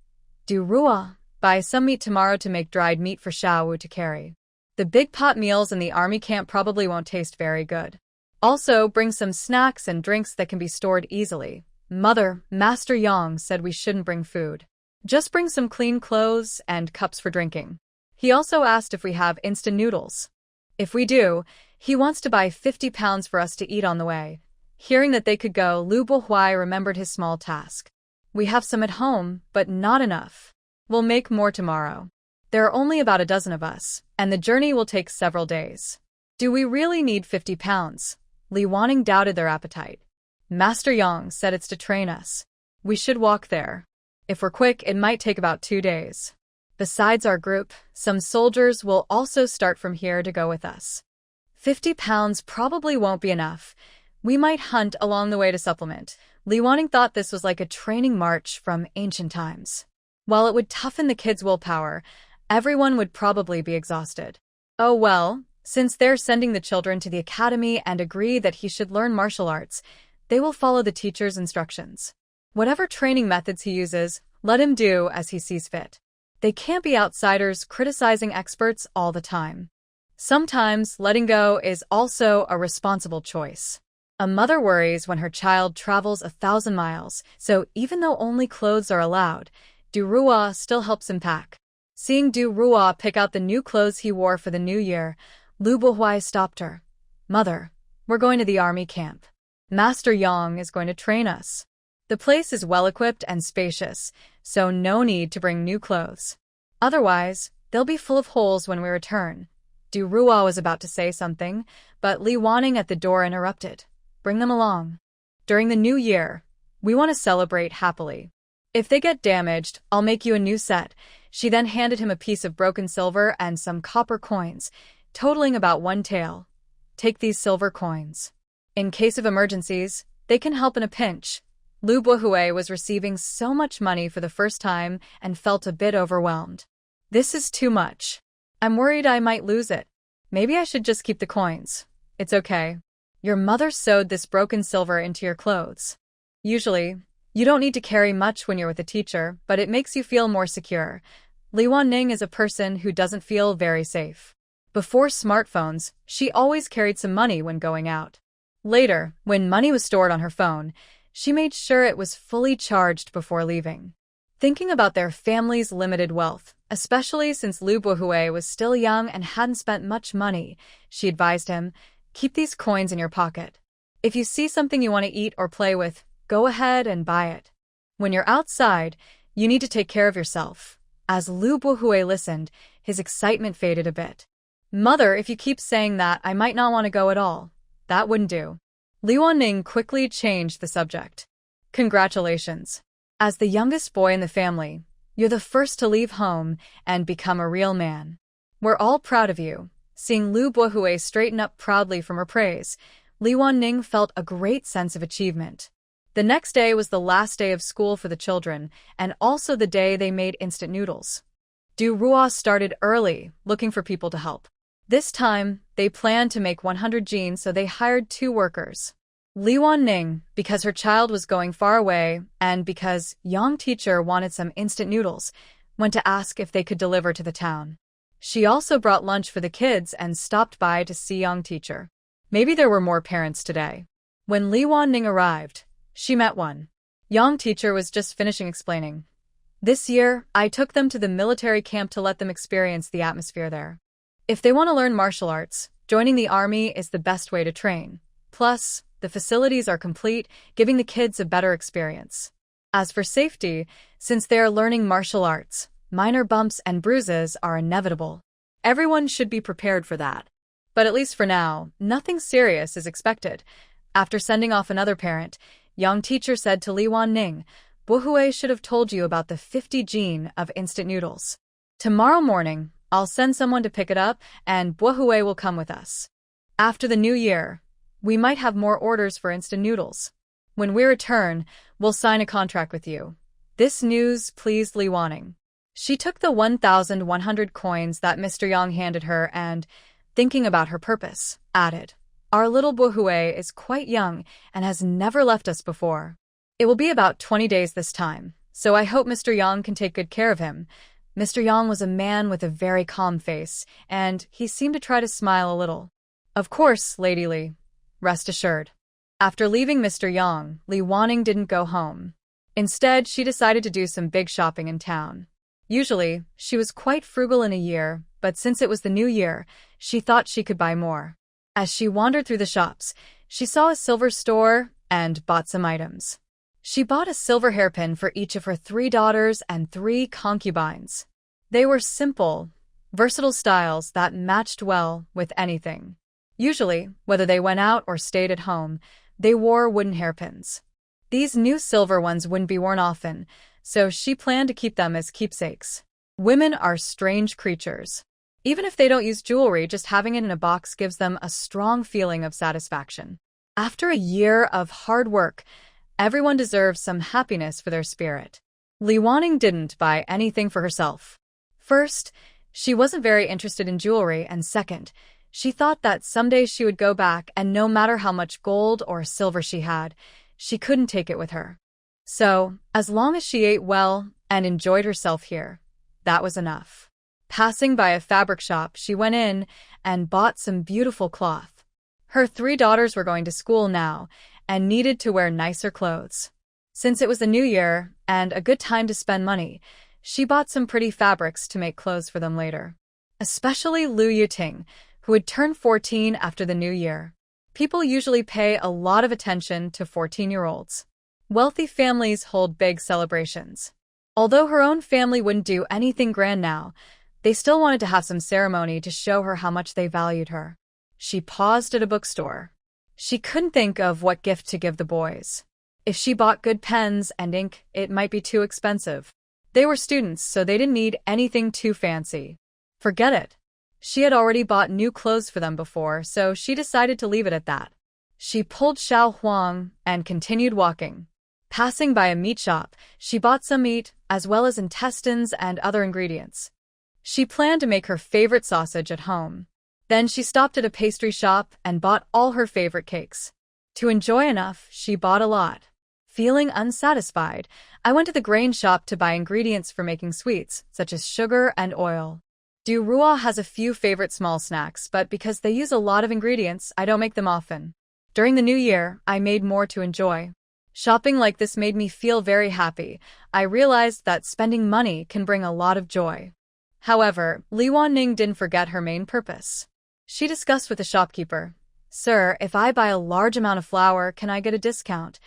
S1: Du Ruo, buy some meat tomorrow to make dried meat for Xiao Wu to carry. The big pot meals in the army camp probably won't taste very good. Also, bring some snacks and drinks that can be stored easily. Mother, Master Yang said we shouldn't bring food. Just bring some clean clothes and cups for drinking. He also asked if we have instant noodles. If we do, he wants to buy 50 pounds for us to eat on the way. Hearing that they could go, Lu Bohui remembered his small task. We have some at home, but not enough. We'll make more tomorrow. There are only about a dozen of us, and the journey will take several days. Do we really need 50 pounds? Li Wanning doubted their appetite. Master Yang said it's to train us. We should walk there. If we're quick, it might take about 2 days. Besides our group, some soldiers will also start from here to go with us. 50 pounds probably won't be enough. We might hunt along the way to supplement. Li Wanning thought this was like a training march from ancient times. While it would toughen the kids' willpower, everyone would probably be exhausted. Oh well, since they're sending the children to the academy and agree that he should learn martial arts, they will follow the teacher's instructions. Whatever training methods he uses, let him do as he sees fit. They can't be outsiders criticizing experts all the time. Sometimes letting go is also a responsible choice. A mother worries when her child travels 1,000 miles, so even though only clothes are allowed, Du Ruo still helps him pack. Seeing Du Ruo pick out the new clothes he wore for the new year, Lu Bohui stopped her. Mother, we're going to the army camp. Master Yang is going to train us. The place is well-equipped and spacious, so no need to bring new clothes. Otherwise, they'll be full of holes when we return. Du Ruo was about to say something, but Li Wanning at the door interrupted. Bring them along. During the new year, we want to celebrate happily. If they get damaged, I'll make you a new set. She then handed him a piece of broken silver and some copper coins, totaling about 1 tael. Take these silver coins. In case of emergencies, they can help in a pinch. Lu Buhui was receiving so much money for the first time and felt a bit overwhelmed. This is too much. I'm worried I might lose it. Maybe I should just keep the coins. It's okay. Your mother sewed this broken silver into your clothes. Usually, you don't need to carry much when you're with a teacher, but it makes you feel more secure. Li Wanning is a person who doesn't feel very safe. Before smartphones, she always carried some money when going out. Later, when money was stored on her phone, she made sure it was fully charged before leaving. Thinking about their family's limited wealth, especially since Lu Buhui was still young and hadn't spent much money, she advised him, keep these coins in your pocket. If you see something you want to eat or play with, go ahead and buy it. When you're outside, you need to take care of yourself. As Lu Buhui listened, his excitement faded a bit. Mother, if you keep saying that, I might not want to go at all. That wouldn't do. Li Wanning quickly changed the subject. Congratulations. As the youngest boy in the family, you're the first to leave home and become a real man. We're all proud of you. Seeing Lu Buhui straighten up proudly from her praise, Li Wanning felt a great sense of achievement. The next day was the last day of school for the children, and also the day they made instant noodles. Du Ruo started early, looking for people to help. This time, they planned to make 100 jeans, so they hired 2 workers. Li Wanning, because her child was going far away, and because Yang teacher wanted some instant noodles, went to ask if they could deliver to the town. She also brought lunch for the kids and stopped by to see Yang teacher. Maybe there were more parents today. When Li Wanning arrived, she met one. Yang teacher was just finishing explaining. This year, I took them to the military camp to let them experience the atmosphere there. If they want to learn martial arts, joining the army is the best way to train. Plus, the facilities are complete, giving the kids a better experience. As for safety, since they are learning martial arts, minor bumps and bruises are inevitable. Everyone should be prepared for that. But at least for now, nothing serious is expected. After sending off another parent, Yang teacher said to Li Wanning, Buhui should have told you about the 50 gene of instant noodles. Tomorrow morning, I'll send someone to pick it up, and Buhui will come with us. After the new year, we might have more orders for instant noodles. When we return, we'll sign a contract with you. This news pleased Li Wanning. She took the 1,100 coins that Mr. Yang handed her and, thinking about her purpose, added, Our little Buhui is quite young and has never left us before. It will be about 20 days this time, so I hope Mr. Yang can take good care of him. Mr. Yang was a man with a very calm face, and he seemed to try to smile a little. Of course, Lady Li. Rest assured. After leaving Mr. Yang, Li Wanning didn't go home. Instead, she decided to do some big shopping in town. Usually, she was quite frugal in a year, but since it was the new year, she thought she could buy more. As she wandered through the shops, she saw a silver store and bought some items. She bought a silver hairpin for each of her 3 daughters and 3 concubines. They were simple, versatile styles that matched well with anything. Usually, whether they went out or stayed at home, they wore wooden hairpins. These new silver ones wouldn't be worn often, so she planned to keep them as keepsakes. Women are strange creatures. Even if they don't use jewelry, just having it in a box gives them a strong feeling of satisfaction. After a year of hard work, everyone deserves some happiness for their spirit. Li Wanning didn't buy anything for herself. First, she wasn't very interested in jewelry, and second, she thought that someday she would go back and no matter how much gold or silver she had, she couldn't take it with her. So, as long as she ate well and enjoyed herself here, that was enough. Passing by a fabric shop, she went in and bought some beautiful cloth. Her 3 daughters were going to school now and needed to wear nicer clothes. Since it was the new year and a good time to spend money, she bought some pretty fabrics to make clothes for them later. Especially Lu Yuting, who would turn 14 after the new year. People usually pay a lot of attention to 14-year-olds. Wealthy families hold big celebrations. Although her own family wouldn't do anything grand now, they still wanted to have some ceremony to show her how much they valued her. She paused at a bookstore. She couldn't think of what gift to give the boys. If she bought good pens and ink, it might be too expensive. They were students, so they didn't need anything too fancy. Forget it. She had already bought new clothes for them before, so she decided to leave it at that. She pulled Xiao Huang and continued walking. Passing by a meat shop, she bought some meat, as well as intestines and other ingredients. She planned to make her favorite sausage at home. Then she stopped at a pastry shop and bought all her favorite cakes. To enjoy enough, she bought a lot. Feeling unsatisfied, I went to the grain shop to buy ingredients for making sweets, such as sugar and oil. Du Rua has a few favorite small snacks, but because they use a lot of ingredients, I don't make them often. During the new year, I made more to enjoy. Shopping like this made me feel very happy. I realized that spending money can bring a lot of joy. However, Li Wanning didn't forget her main purpose. She discussed with the shopkeeper, "Sir, if I buy a large amount of flour, can I get a discount?"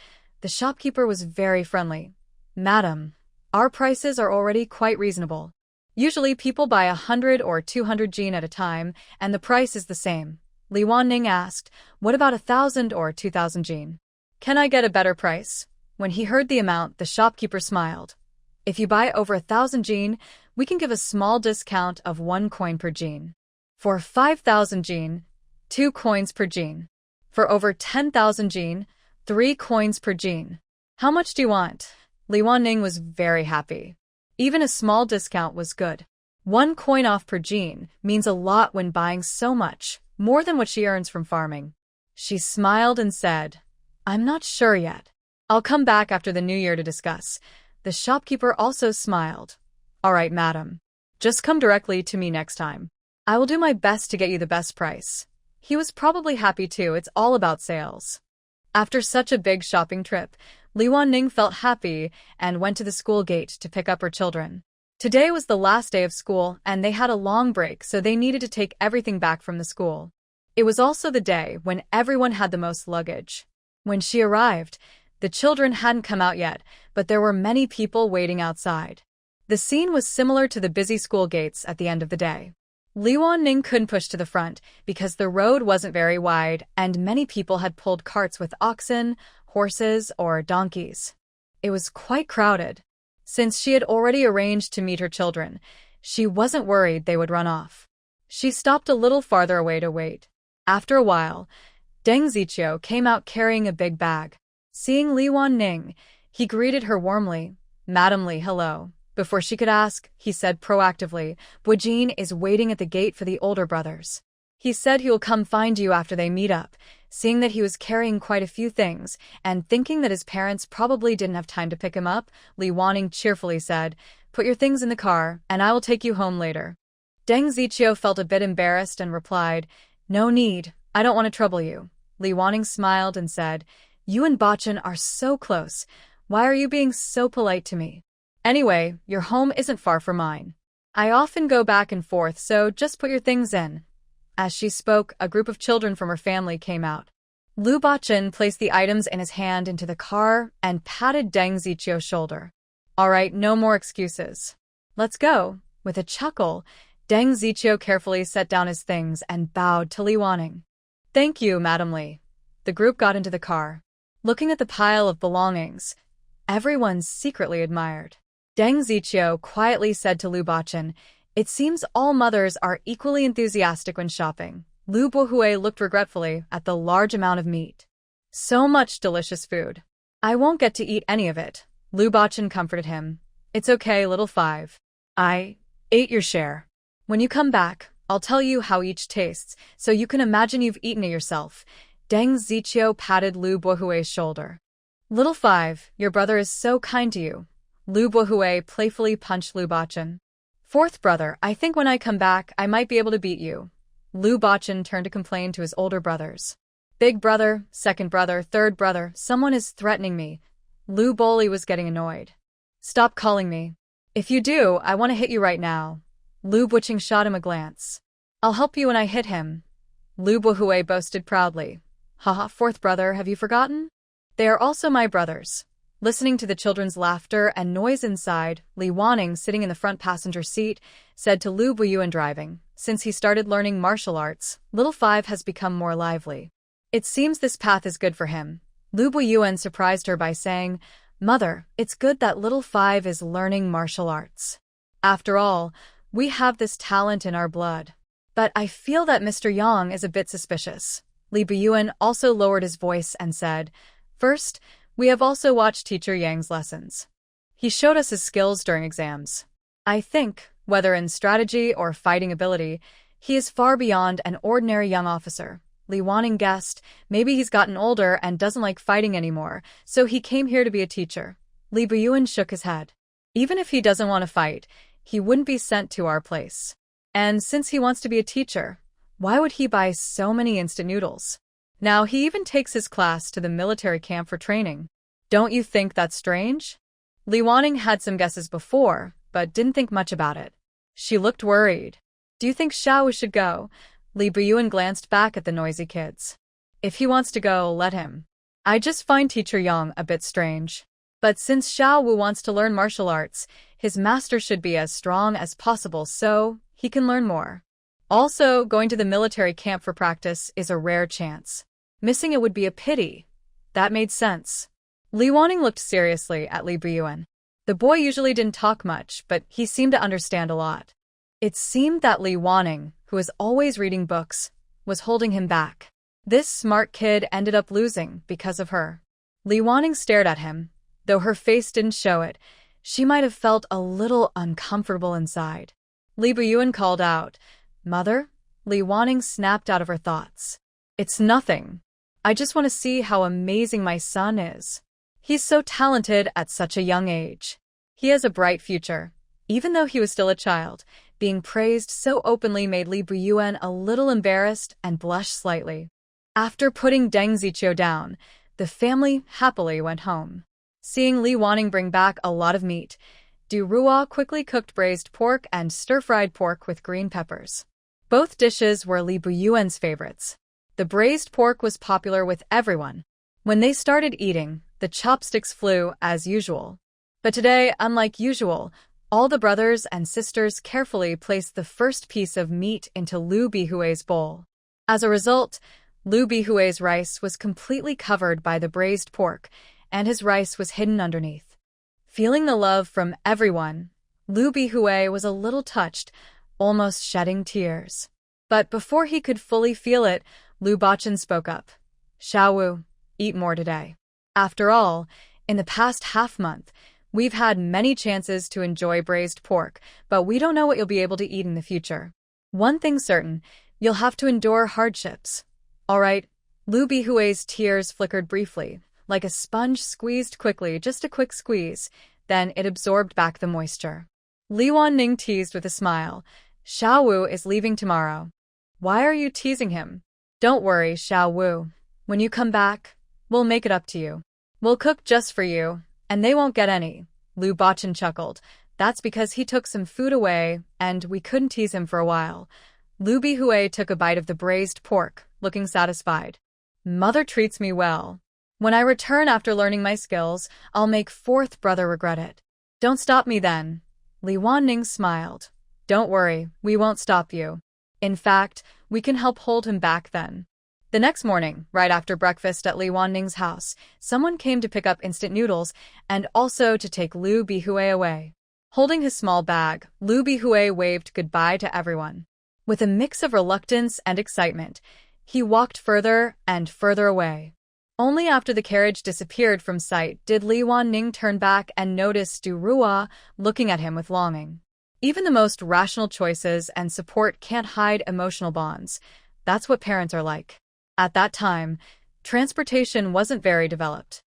S1: The shopkeeper was very friendly. "Madam, our prices are already quite reasonable. Usually people buy 100 or 200 jin at a time, and the price is the same." Li Wanning asked, "What about 1,000 or 2,000 jin? Can I get a better price?" When he heard the amount, the shopkeeper smiled. "If you buy over 1,000 jin, we can give a small discount of 1 coin per jin. For 5,000 jin, 2 coins per jin. For over 10,000 jin, 3 coins per jin. How much do you want?" Li Wanning was very happy. Even a small discount was good. 1 coin off per jin means a lot when buying so much, more than what she earns from farming. She smiled and said, "I'm not sure yet. I'll come back after the new year to discuss." The shopkeeper also smiled. "All right, madam. Just come directly to me next time. I will do my best to get you the best price." He was probably happy too. It's all about sales. After such a big shopping trip, Li Wanning felt happy and went to the school gate to pick up her children. Today was the last day of school, and they had a long break, so they needed to take everything back from the school. It was also the day when everyone had the most luggage. When she arrived, the children hadn't come out yet, but there were many people waiting outside. The scene was similar to the busy school gates at the end of the day. Li Wanning couldn't push to the front because the road wasn't very wide and many people had pulled carts with oxen, horses, or donkeys. It was quite crowded. Since she had already arranged to meet her children, she wasn't worried they would run off. She stopped a little farther away to wait. After a while, Deng Ziqiu came out carrying a big bag. Seeing Li Wanning, he greeted her warmly. "Madam Li, hello." Before she could ask, he said proactively, "Bujin is waiting at the gate for the older brothers. He said he will come find you after they meet up." Seeing that he was carrying quite a few things, and thinking that his parents probably didn't have time to pick him up, Li Wanning cheerfully said, "Put your things in the car, and I will take you home later." Deng Ziqiu felt a bit embarrassed and replied, "No need, I don't want to trouble you." Li Wanning smiled and said, "You and Bachan are so close. Why are you being so polite to me? Anyway, your home isn't far from mine. I often go back and forth, so just put your things in." As she spoke, a group of children from her family came out. Lu Bachan placed the items in his hand into the car and patted Deng Ziqiu's shoulder. "All right, no more excuses. Let's go." With a chuckle, Deng Ziqiu carefully set down his things and bowed to Li Wanning. "Thank you, Madam Li." The group got into the car. Looking at the pile of belongings, everyone secretly admired. Deng Ziqiu quietly said to Lu Bachan, "It seems all mothers are equally enthusiastic when shopping." Lu Bohui looked regretfully at the large amount of meat. "So much delicious food. I won't get to eat any of it." Lu Bachan comforted him. "It's okay, little five. I ate your share. When you come back, I'll tell you how each tastes, so you can imagine you've eaten it yourself." Deng Ziqiu patted Lu Bohui's shoulder. "Little five, your brother is so kind to you." Lu Bohui playfully punched Lu Bachan. "Fourth brother, I think when I come back, I might be able to beat you." Lu Bachan turned to complain to his older brothers. "Big brother, second brother, third brother, someone is threatening me." Lu Boli was getting annoyed. "Stop calling me. If you do, I want to hit you right now." Lu Buqing shot him a glance. "I'll help you when I hit him." Lu Bohui boasted proudly. Haha, fourth brother, have you forgotten? They are also my brothers. Listening to the children's laughter and noise inside, Li Wanning, sitting in the front passenger seat, said to Lu Buyuan driving, since he started learning martial arts, little five has become more lively. It seems this path is good for him. Lu Buyuan surprised her by saying, Mother, it's good that little five is learning martial arts. After all, we have this talent in our blood. But I feel that Mr. Yang is a bit suspicious. Li Buyuan also lowered his voice and said, First, we have also watched Teacher Yang's lessons. He showed us his skills during exams. I think, whether in strategy or fighting ability, he is far beyond an ordinary young officer. Li Wanning guessed, maybe he's gotten older and doesn't like fighting anymore, so he came here to be a teacher. Li Buyuan shook his head. Even if he doesn't want to fight, he wouldn't be sent to our place. And since he wants to be a teacher, why would he buy so many instant noodles? Now he even takes his class to the military camp for training. Don't you think that's strange? Li Wanning had some guesses before, but didn't think much about it. She looked worried. Do you think Xiao Wu should go? Li Buyuan glanced back at the noisy kids. If he wants to go, let him. I just find Teacher Yang a bit strange. But since Xiao Wu wants to learn martial arts, his master should be as strong as possible so he can learn more. Also, going to the military camp for practice is a rare chance. Missing it would be a pity. That made sense. Li Wanning looked seriously at Li Buyuan. The boy usually didn't talk much, but he seemed to understand a lot. It seemed that Li Wanning, who was always reading books, was holding him back. This smart kid ended up losing because of her. Li Wanning stared at him. Though her face didn't show it, she might have felt a little uncomfortable inside. Li Buyuan called out, Mother? Li Wanning snapped out of her thoughts. It's nothing. I just want to see how amazing my son is. He's so talented at such a young age. He has a bright future. Even though he was still a child, being praised so openly made Li Buyuan a little embarrassed and blushed slightly. After putting Deng Ziqiu down, the family happily went home. Seeing Li Wanning bring back a lot of meat, Du Rua quickly cooked braised pork and stir-fried pork with green peppers. Both dishes were Li Buyuan's favorites. The braised pork was popular with everyone. When they started eating, the chopsticks flew as usual. But today, unlike usual, all the brothers and sisters carefully placed the first piece of meat into Lu Bihui's bowl. As a result, Lu Bihui's rice was completely covered by the braised pork, and his rice was hidden underneath. Feeling the love from everyone, Lu Bihui was a little touched, almost shedding tears. But before he could fully feel it, Lu Bachan spoke up. Xiao Wu, eat more today. After all, in the past half-month, we've had many chances to enjoy braised pork, but we don't know what you'll be able to eat in the future. One thing's certain, you'll have to endure hardships. All right, Lu Bihui's tears flickered briefly, like a sponge squeezed quickly, just a quick squeeze, then it absorbed back the moisture. Li Wanning teased with a smile. Xiao Wu is leaving tomorrow. Why are you teasing him? Don't worry, Xiao Wu. When you come back, we'll make it up to you. We'll cook just for you, and they won't get any. Lu Bachan chuckled. That's because he took some food away, and we couldn't tease him for a while. Lu Bihui took a bite of the braised pork, looking satisfied. Mother treats me well. When I return after learning my skills, I'll make fourth brother regret it. Don't stop me then. Li Wanning smiled. Don't worry, we won't stop you. In fact, we can help hold him back then. The next morning, right after breakfast at Li Wanning's house, someone came to pick up instant noodles and also to take Lu Bihui away. Holding his small bag, Lu Bihui waved goodbye to everyone. With a mix of reluctance and excitement, he walked further and further away. Only after the carriage disappeared from sight did Li Wanning turn back and notice Du Rua looking at him with longing. Even the most rational choices and support can't hide emotional bonds. That's what parents are like. At that time, transportation wasn't very developed.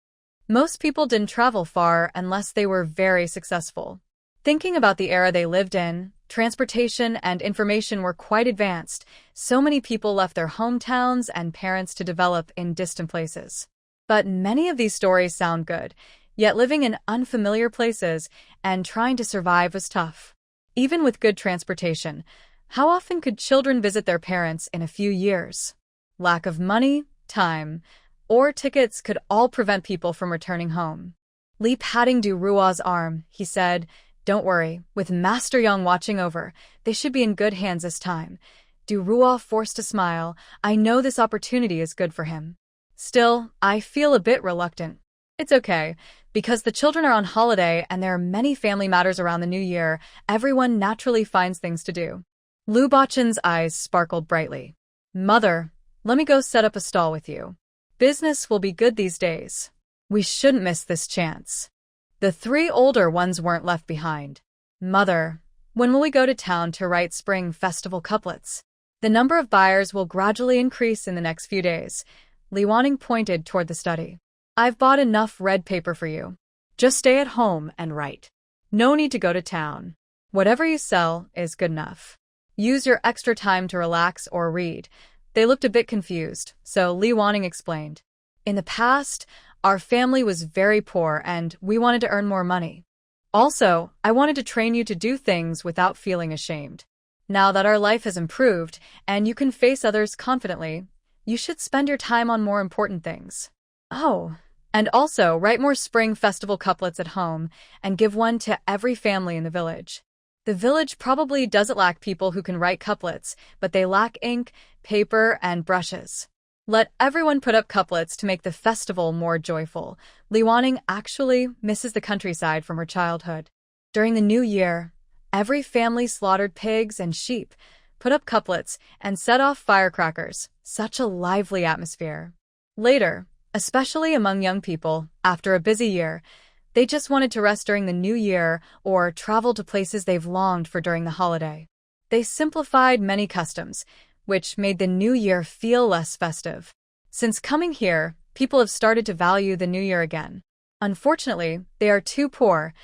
S1: Most people didn't travel far unless they were very successful. Thinking about the era they lived in, transportation and information were quite advanced. So many people left their hometowns and parents to develop in distant places. But many of these stories sound good, yet living in unfamiliar places and trying to survive was tough. Even with good transportation, how often could children visit their parents in a few years? Lack of money, time, or tickets could all prevent people from returning home. Li patting Du Rua's arm, he said, "Don't worry, with Master Yang watching over, they should be in good hands this time." Du Rua forced a smile. "I know this opportunity is good for him. Still, I feel a bit reluctant." "It's okay, because the children are on holiday and there are many family matters around the new year. Everyone naturally finds things to do." Lu Bachen's eyes sparkled brightly. "Mother, let me go set up a stall with you. Business will be good these days. We shouldn't miss this chance." The three older ones weren't left behind. "Mother, when will we go to town to write spring festival couplets? The number of buyers will gradually increase in the next few days." Li Wanning pointed toward the study. "I've bought enough red paper for you. Just stay at home and write. No need to go to town. Whatever you sell is good enough. Use your extra time to relax or read." They looked a bit confused, so Li Wanning explained. "In the past, our family was very poor and we wanted to earn more money. Also, I wanted to train you to do things without feeling ashamed. Now that our life has improved and you can face others confidently, you should spend your time on more important things. Oh, and also write more spring festival couplets at home and give one to every family in the village. The village probably doesn't lack people who can write couplets, but they lack ink, paper, and brushes. Let everyone put up couplets to make the festival more joyful." Li Wanning actually misses the countryside from her childhood. During the new year, every family slaughtered pigs and sheep, put up couplets, and set off firecrackers. Such a lively atmosphere. Later, especially among young people, after a busy year, they just wanted to rest during the new year or travel to places they've longed for during the holiday. They simplified many customs, which made the new year feel less festive. Since coming here, people have started to value the new year again. Unfortunately, they are too poor.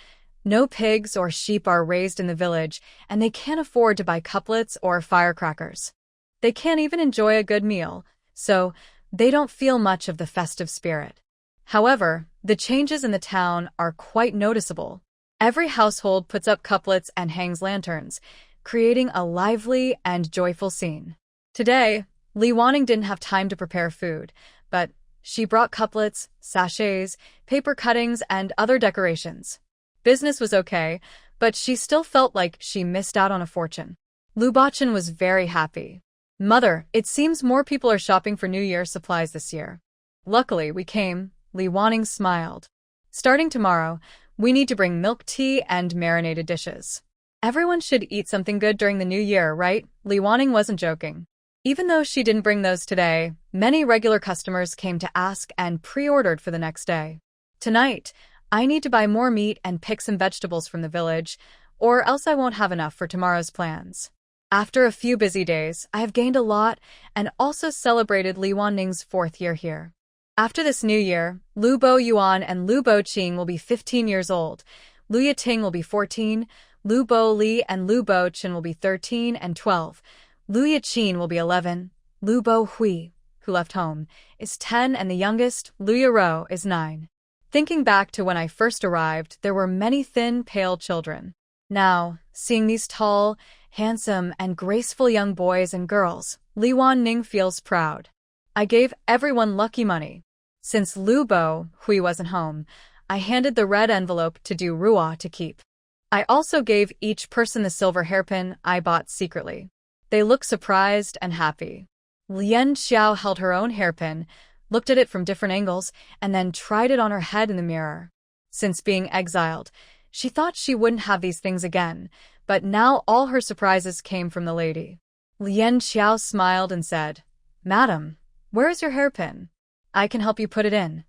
S1: No pigs or sheep are raised in the village, and they can't afford to buy couplets or firecrackers. They can't even enjoy a good meal, so they don't feel much of the festive spirit. However, the changes in the town are quite noticeable. Every household puts up couplets and hangs lanterns, creating a lively and joyful scene. Today, Li Wanning didn't have time to prepare food, but she brought couplets, sachets, paper cuttings, and other decorations. Business was okay, but she still felt like she missed out on a fortune. Lu Bachen was very happy. "Mother, it seems more people are shopping for New Year supplies this year." "Luckily, we came," Li Wanning smiled. "Starting tomorrow, we need to bring milk tea and marinated dishes. Everyone should eat something good during the new year, right?" Li Wanning wasn't joking. Even though she didn't bring those today, many regular customers came to ask and pre-ordered for the next day. "Tonight, I need to buy more meat and pick some vegetables from the village, or else I won't have enough for tomorrow's plans." After a few busy days, I have gained a lot and also celebrated Li Wanning's 4th year here. After this new year, Lu Bo Yuan and Lu Bo Qing will be 15 years old, Lu Yating will be 14, Lu Bo Li and Lu Bo Chen will be 13 and 12, Lu Yaqin will be 11, Lu Bo Hui, who left home, is 10 and the youngest, Lu Yaro, is 9. Thinking back to when I first arrived, there were many thin, pale children. Now, seeing these tall, handsome, and graceful young boys and girls, Li Wanning feels proud. I gave everyone lucky money. Since Lu Bo Hui wasn't home, I handed the red envelope to Du Rua to keep. I also gave each person the silver hairpin I bought secretly. They looked surprised and happy. Lian Xiao held her own hairpin, looked at it from different angles, and then tried it on her head in the mirror. Since being exiled, she thought she wouldn't have these things again, but now all her surprises came from the lady. Lian Xiao smiled and said, "Madam, where is your hairpin? I can help you put it in."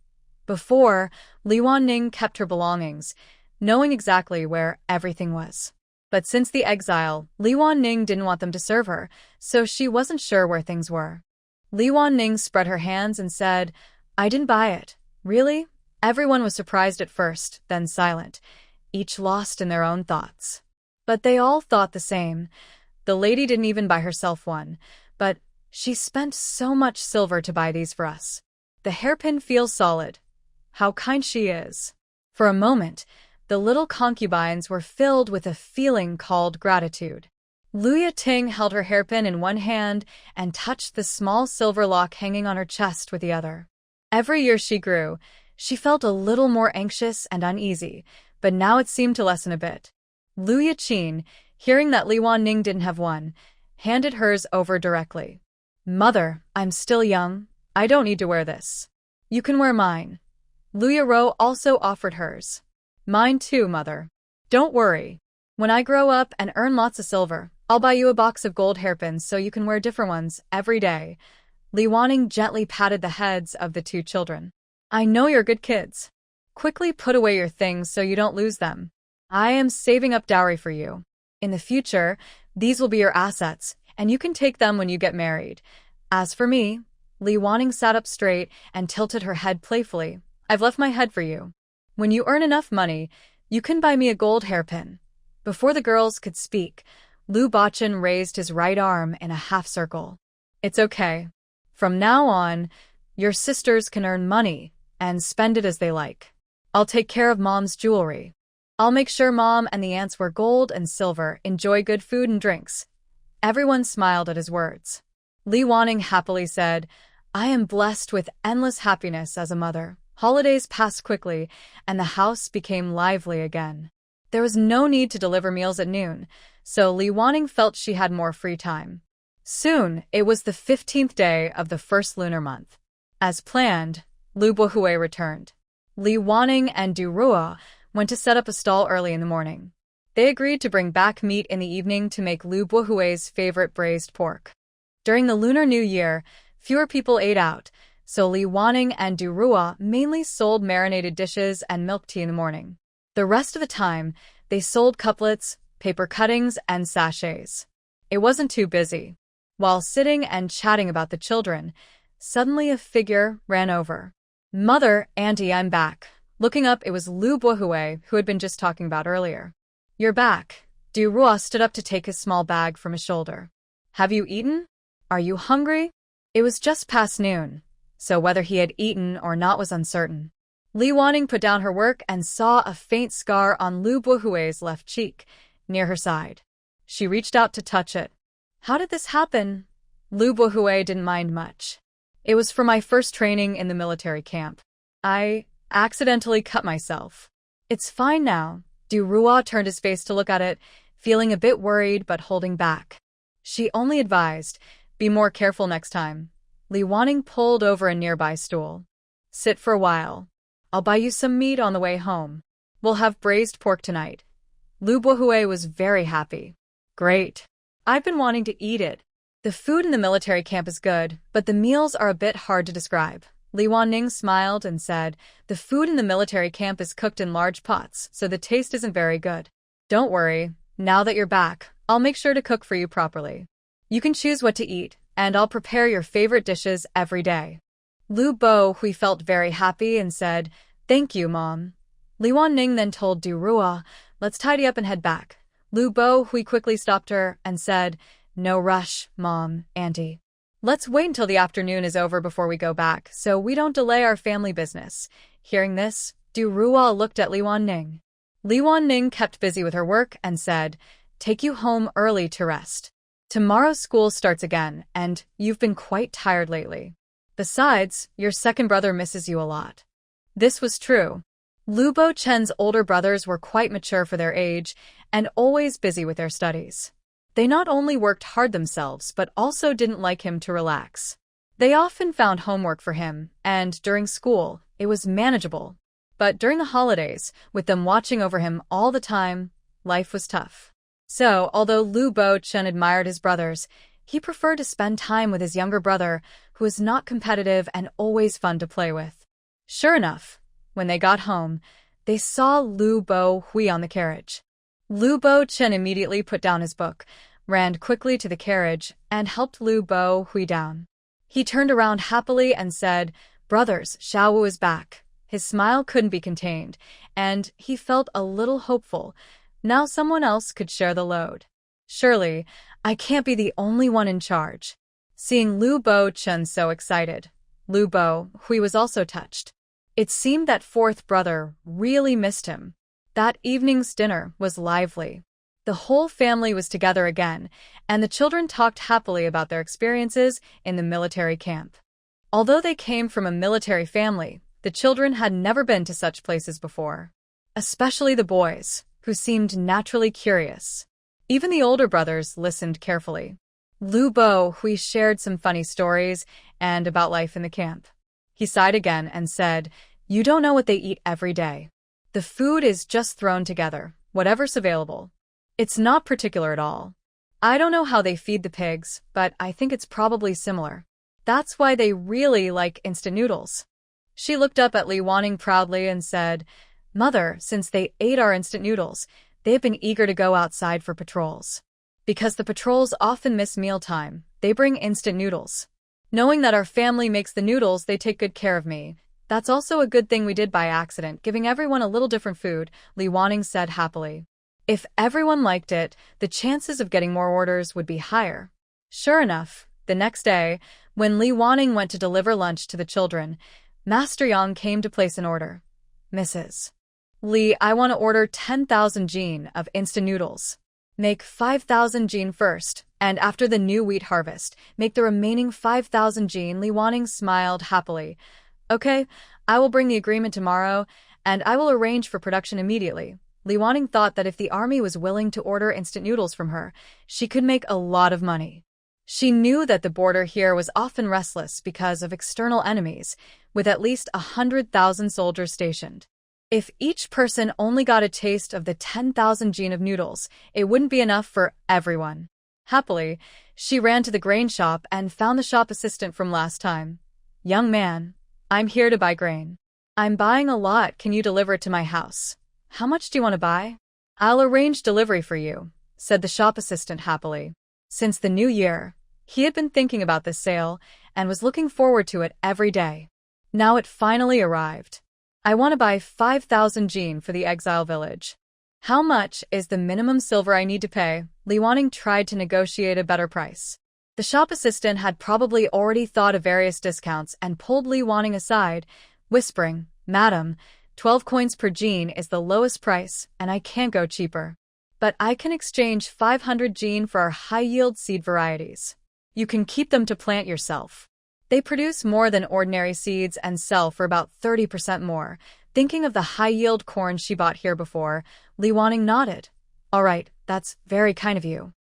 S1: Before, Li Wanning kept her belongings, knowing exactly where everything was. But since the exile, Li Wanning didn't want them to serve her, so she wasn't sure where things were. Li Wanning spread her hands and said, "I didn't buy it." "Really?" Everyone was surprised at first, then silent, each lost in their own thoughts. But they all thought the same. The lady didn't even buy herself one, but she spent so much silver to buy these for us. The hairpin feels solid. How kind she is. For a moment, the little concubines were filled with a feeling called gratitude. Luya Ting held her hairpin in one hand and touched the small silver lock hanging on her chest with the other. Every year she grew, she felt a little more anxious and uneasy, but now it seemed to lessen a bit. Luya Qin, hearing that Li Wanning didn't have one, handed hers over directly. Mother, I'm still young. I don't need to wear this. You can wear mine. Luya Ro also offered hers. Mine too, mother. Don't worry. When I grow up and earn lots of silver, I'll buy you a box of gold hairpins so you can wear different ones every day. Li Wanning gently patted the heads of the two children. I know you're good kids. Quickly put away your things so you don't lose them. I am saving up dowry for you. In the future, these will be your assets, and you can take them when you get married. As for me, Li Wanning sat up straight and tilted her head playfully. I've left my head for you. When you earn enough money, you can buy me a gold hairpin. Before the girls could speak, Lu Bachan raised his right arm in a half circle. It's okay. From now on, your sisters can earn money and spend it as they like. I'll take care of Mom's jewelry. I'll make sure Mom and the aunts wear gold and silver, enjoy good food and drinks. Everyone smiled at his words. Li Wanning happily said, I am blessed with endless happiness as a mother. Holidays passed quickly, and the house became lively again. There was no need to deliver meals at noon, so Li Wanning felt she had more free time. Soon, it was the 15th day of the first lunar month. As planned, Lu Bohui returned. Li Wanning and Du Rua went to set up a stall early in the morning. They agreed to bring back meat in the evening to make Lu Bohui's favorite braised pork. During the Lunar New Year, fewer people ate out, so Li Wanning and Du Rua mainly sold marinated dishes and milk tea in the morning. The rest of the time, they sold couplets, paper cuttings, and sachets. It wasn't too busy. While sitting and chatting about the children, suddenly a figure ran over. Mother, Auntie, I'm back. Looking up, it was Lu Bohui, who had been just talking about earlier. You're back. Du Rua stood up to take his small bag from his shoulder. Have you eaten? Are you hungry? It was just past noon, so whether he had eaten or not was uncertain. Li Wanning put down her work and saw a faint scar on Lu Bohui's left cheek, near her side. She reached out to touch it. How did this happen? Lu Bohui didn't mind much. It was for my first training in the military camp. I accidentally cut myself. It's fine now. Du Rua turned his face to look at it, feeling a bit worried but holding back. She only advised, be more careful next time. Li Wanning pulled over a nearby stool. Sit for a while. I'll buy you some meat on the way home. We'll have braised pork tonight. Lu Bohui was very happy. Great. I've been wanting to eat it. The food in the military camp is good, but the meals are a bit hard to describe. Li Wanning smiled and said, the food in the military camp is cooked in large pots, so the taste isn't very good. Don't worry. Now that you're back, I'll make sure to cook for you properly. You can choose what to eat, and I'll prepare your favorite dishes every day. Lu Bohui felt very happy and said, thank you, Mom. Li Wanning then told Du Rua, let's tidy up and head back. Lu Bohui quickly stopped her and said, no rush, Mom, Auntie. Let's wait until the afternoon is over before we go back, so we don't delay our family business. Hearing this, Du Rua looked at Li Wanning. Li Wanning kept busy with her work and said, take you home early to rest. Tomorrow school starts again, and you've been quite tired lately. Besides, your second brother misses you a lot. This was true. Lu Bochen's older brothers were quite mature for their age and always busy with their studies. They not only worked hard themselves but also didn't like him to relax. They often found homework for him, and during school, it was manageable. But during the holidays, with them watching over him all the time, life was tough. So, although Lu Bochen admired his brothers, he preferred to spend time with his younger brother, who was not competitive and always fun to play with. Sure enough, when they got home, they saw Lu Bohui on the carriage. Lu Bochen immediately put down his book, ran quickly to the carriage, and helped Lu Bohui down. He turned around happily and said, brothers, Xiaowu is back. His smile couldn't be contained, and he felt a little hopeful. Now someone else could share the load. Surely, I can't be the only one in charge. Seeing Lu Bochen so excited, Lu Bohui was also touched. It seemed that fourth brother really missed him. That evening's dinner was lively. The whole family was together again, and the children talked happily about their experiences in the military camp. Although they came from a military family, the children had never been to such places before. Especially the boys, who seemed naturally curious. Even the older brothers listened carefully. Lu Bo Hui shared some funny stories and about life in the camp. He sighed again and said, "You don't know what they eat every day. The food is just thrown together, whatever's available. It's not particular at all. I don't know how they feed the pigs, but I think it's probably similar. That's why they really like instant noodles." She looked up at Li Wanning proudly and said, "Mother, since they ate our instant noodles, they've been eager to go outside for patrols. Because the patrols often miss mealtime, they bring instant noodles. Knowing that our family makes the noodles, they take good care of me. That's also a good thing we did by accident, giving everyone a little different food," Li Wanning said happily. If everyone liked it, the chances of getting more orders would be higher. Sure enough, the next day, when Li Wanning went to deliver lunch to the children, Master Yang came to place an order. "Mrs. Li, I want to order 10,000 jin of instant noodles. Make 5,000 jin first, and after the new wheat harvest, make the remaining 5,000 jin." Li Wanning smiled happily. "Okay, I will bring the agreement tomorrow, and I will arrange for production immediately." Li Wanning thought that if the army was willing to order instant noodles from her, she could make a lot of money. She knew that the border here was often restless because of external enemies, with at least 100,000 soldiers stationed. If each person only got a taste of the 10,000 jin of noodles, it wouldn't be enough for everyone. Happily, she ran to the grain shop and found the shop assistant from last time. "Young man, I'm here to buy grain. I'm buying a lot. Can you deliver it to my house? How much do you want to buy?" "I'll arrange delivery for you," said the shop assistant happily. Since the new year, he had been thinking about this sale and was looking forward to it every day. Now it finally arrived. "I want to buy 5,000 jin for the Exile village. How much is the minimum silver I need to pay?" Li Wanning tried to negotiate a better price. The shop assistant had probably already thought of various discounts and pulled Li Wanning aside, whispering, "Madam, 12 coins per jin is the lowest price, and I can't go cheaper. But I can exchange 500 jin for our high-yield seed varieties. You can keep them to plant yourself. They produce more than ordinary seeds and sell for about 30% more." Thinking of the high-yield corn she bought here before, Li Wanning nodded. "All right, that's very kind of you.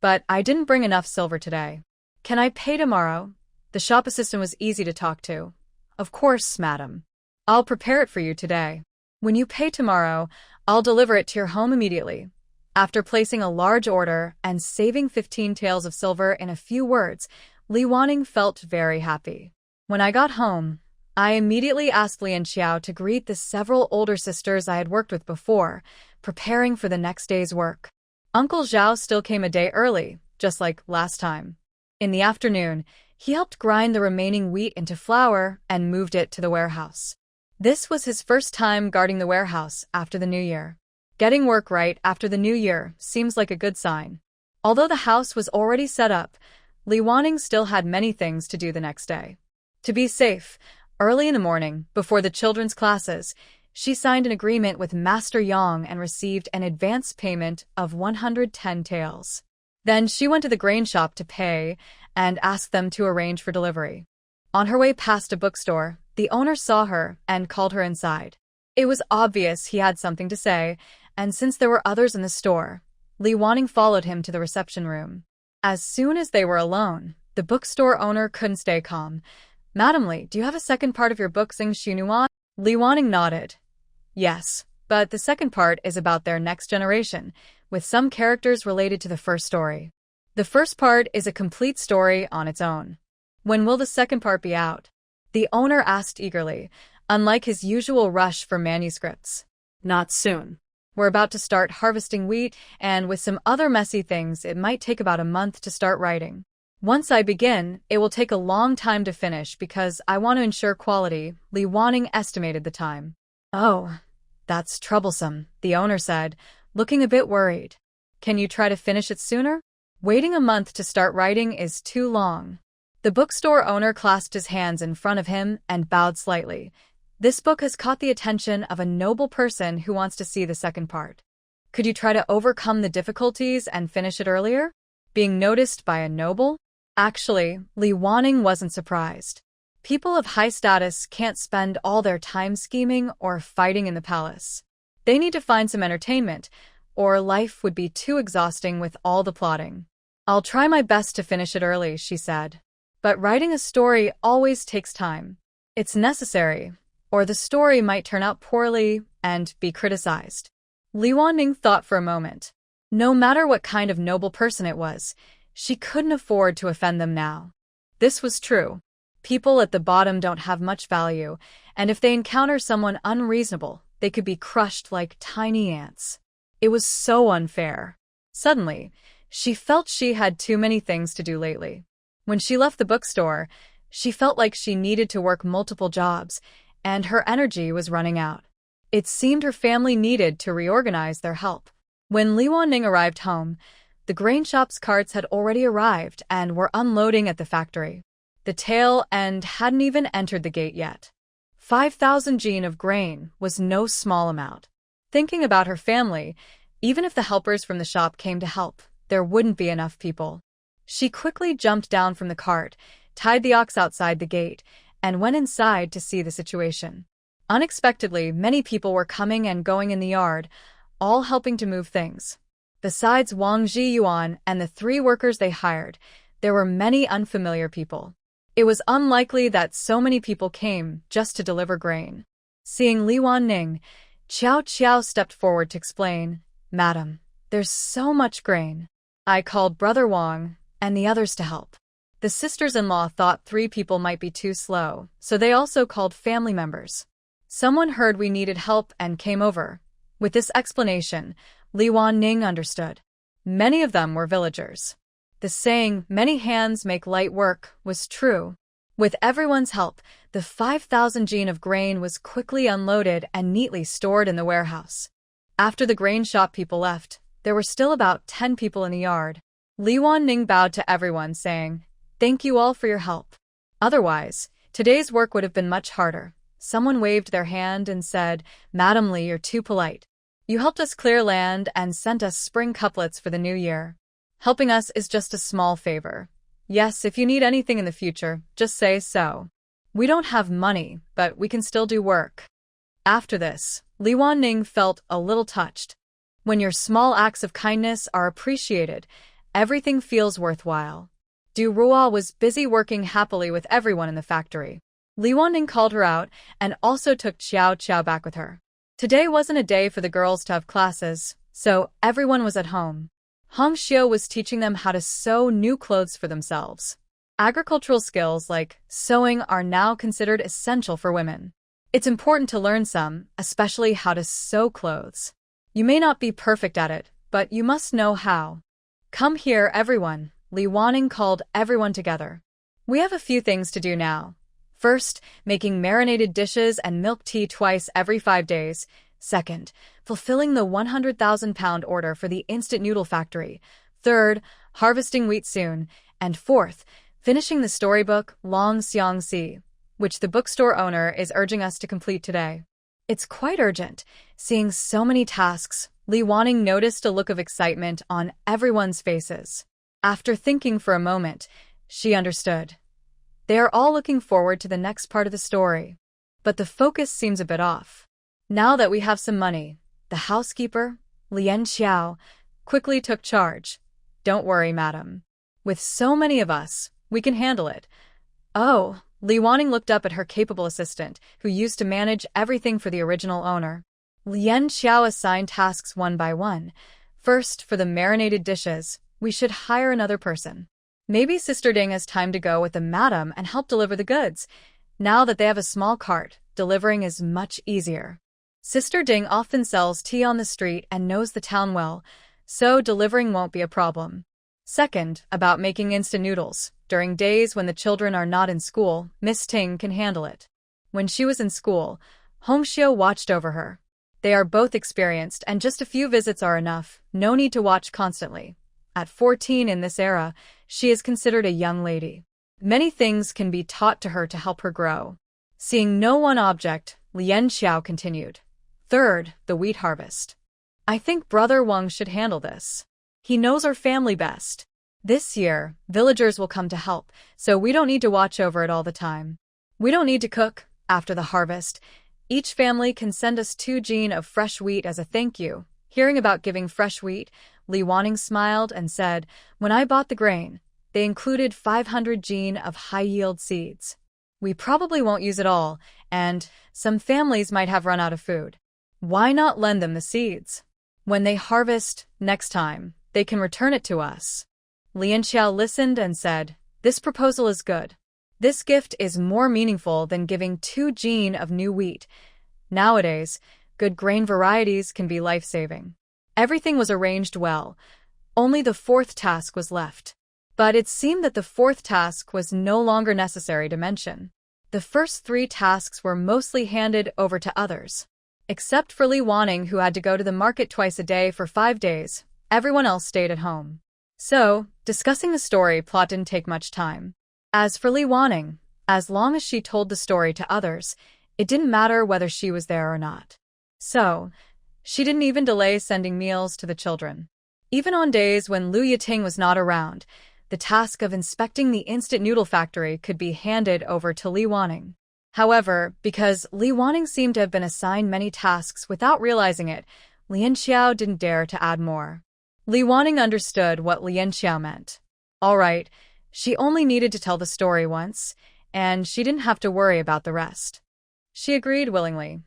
S1: But I didn't bring enough silver today. Can I pay tomorrow?" The shop assistant was easy to talk to. "Of course, madam. I'll prepare it for you today. When you pay tomorrow, I'll deliver it to your home immediately." After placing a large order and saving 15 taels of silver in a few words, Li Wanning felt very happy. "When I got home, I immediately asked Lian Xiao to greet the several older sisters I had worked with before, preparing for the next day's work. Uncle Zhao still came a day early, just like last time. In the afternoon, he helped grind the remaining wheat into flour and moved it to the warehouse. This was his first time guarding the warehouse after the new year. Getting work right after the new year seems like a good sign. Although the house was already set up, Li Wanning still had many things to do the next day. To be safe, early in the morning, before the children's classes, she signed an agreement with Master Yang and received an advance payment of 110 taels. Then she went to the grain shop to pay and asked them to arrange for delivery. On her way past a bookstore, the owner saw her and called her inside. It was obvious he had something to say, and since there were others in the store, Li Wanning followed him to the reception room. As soon as they were alone, the bookstore owner couldn't stay calm. "Madam Li, do you have a second part of your book Xing Xunuan?" Li Wanning nodded. "Yes, but the second part is about their next generation, with some characters related to the first story. The first part is a complete story on its own. When will the second part be out?" The owner asked eagerly, unlike his usual rush for manuscripts.
S2: "Not soon.
S1: We're about to start harvesting wheat, and with some other messy things, it might take about a month to start writing. Once I begin, it will take a long time to finish because I want to ensure quality." Li Wanning estimated the time. "Oh, that's troublesome," the owner said, looking a bit worried. "Can you try to finish it sooner? Waiting a month to start writing is too long." The bookstore owner clasped his hands in front of him and bowed slightly. This book has caught the attention of a noble person who wants to see the second part. Could you try to overcome the difficulties and finish it earlier? Being noticed by a noble? Actually, Li Wanning wasn't surprised. People of high status can't spend all their time scheming or fighting in the palace. They need to find some entertainment, or life would be too exhausting with all the plotting. I'll try my best to finish it early, she said. But writing a story always takes time. It's necessary, or the story might turn out poorly and be criticized. Li Wanning thought for a moment. No matter what kind of noble person it was, she couldn't afford to offend them now. This was true. People at the bottom don't have much value, and if they encounter someone unreasonable, they could be crushed like tiny ants. It was so unfair. Suddenly, she felt she had too many things to do lately. When she left the bookstore, she felt like she needed to work multiple jobs, and her energy was running out. It seemed her family needed to reorganize their help. When Li Wanning arrived home, the grain shop's carts had already arrived and were unloading at the factory. The tail end hadn't even entered the gate yet. 5,000 jin of grain was no small amount. Thinking about her family, even if the helpers from the shop came to help, there wouldn't be enough people. She quickly jumped down from the cart, tied the ox outside the gate, and went inside to see the situation. Unexpectedly, many people were coming and going in the yard, all helping to move things. Besides Wang Zhiyuan and the 3 workers they hired, there were many unfamiliar people. It was unlikely that so many people came just to deliver grain. Seeing Li Wanning, Qiao Qiao stepped forward to explain, "Madam, there's so much grain. I called Brother Wang and the others to help." The sisters-in-law thought 3 people might be too slow, so they also called family members. Someone heard we needed help and came over. With this explanation, Li Wanning understood. Many of them were villagers. The saying, "many hands make light work," was true. With everyone's help, the 5,000 jin of grain was quickly unloaded and neatly stored in the warehouse. After the grain shop people left, there were still about 10 people in the yard. Li Wanning bowed to everyone, saying, "Thank you all for your help. Otherwise, today's work would have been much harder." Someone waved their hand and said, "Madam Li, you're too polite. You helped us clear land and sent us spring couplets for the new year. Helping us is just a small favor. Yes, if you need anything in the future, just say so. We don't have money, but we can still do work." After this, Li Wanning felt a little touched. When your small acts of kindness are appreciated, everything feels worthwhile. Du Ruo was busy working happily with everyone in the factory. Li Wanning called her out and also took Qiao Qiao back with her. Today wasn't a day for the girls to have classes, so everyone was at home. Hong Xiu was teaching them how to sew new clothes for themselves. Agricultural skills like sewing are now considered essential for women. It's important to learn some, especially how to sew clothes. You may not be perfect at it, but you must know how. "Come here, everyone," Li Wanning called everyone together. "We have a few things to do now. First, making marinated dishes and milk tea twice every 5 days. Second, fulfilling the 100,000-pound order for the instant noodle factory. Third, harvesting wheat soon. And fourth, finishing the storybook Long Xiang Si, which the bookstore owner is urging us to complete today." It's quite urgent. Seeing so many tasks, Li Wanning noticed a look of excitement on everyone's faces. After thinking for a moment, she understood. They are all looking forward to the next part of the story. But the focus seems a bit off. Now that we have some money, the housekeeper, Lian Xiao, quickly took charge. "Don't worry, madam. With so many of us, we can handle it." "Oh," Li Wanning looked up at her capable assistant, who used to manage everything for the original owner. Lian Xiao assigned tasks one by one. First, for the marinated dishes, we should hire another person. Maybe Sister Ding has time to go with the madam and help deliver the goods. Now that they have a small cart, delivering is much easier. Sister Ding often sells tea on the street and knows the town well, so delivering won't be a problem. Second, about making instant noodles. During days when the children are not in school, Miss Ting can handle it. When she was in school, Hong Xiu watched over her. They are both experienced and just a few visits are enough, no need to watch constantly. At 14 in this era, she is considered a young lady. Many things can be taught to her to help her grow. Seeing no one object, Lian Xiao continued. Third, the wheat harvest. I think Brother Wang should handle this. He knows our family best. This year, villagers will come to help, so we don't need to watch over it all the time. We don't need to cook after the harvest. Each family can send us 2 jin of fresh wheat as a thank you. Hearing about giving fresh wheat, Li Wanning smiled and said, when I bought the grain, they included 500 jin of high-yield seeds. We probably won't use it all, and some families might have run out of food. Why not lend them the seeds? When they harvest next time, they can return it to us. Lian Xiao listened and said, this proposal is good. This gift is more meaningful than giving 2 jin of new wheat. Nowadays, good grain varieties can be life-saving. Everything was arranged well. Only the 4th task was left. But it seemed that the 4th task was no longer necessary to mention. The first 3 tasks were mostly handed over to others. Except for Li Wanning, who had to go to the market twice a day for 5 days, everyone else stayed at home. So, discussing the story plot didn't take much time. As for Li Wanning, as long as she told the story to others, it didn't matter whether she was there or not. So, she didn't even delay sending meals to the children. Even on days when Lu Yiting was not around, the task of inspecting the instant noodle factory could be handed over to Li Wanning. However, because Li Wanning seemed to have been assigned many tasks without realizing it, Lian Xiao didn't dare to add more. Li Wanning understood what Lian Xiao meant. All right, she only needed to tell the story once, and she didn't have to worry about the rest. She agreed willingly.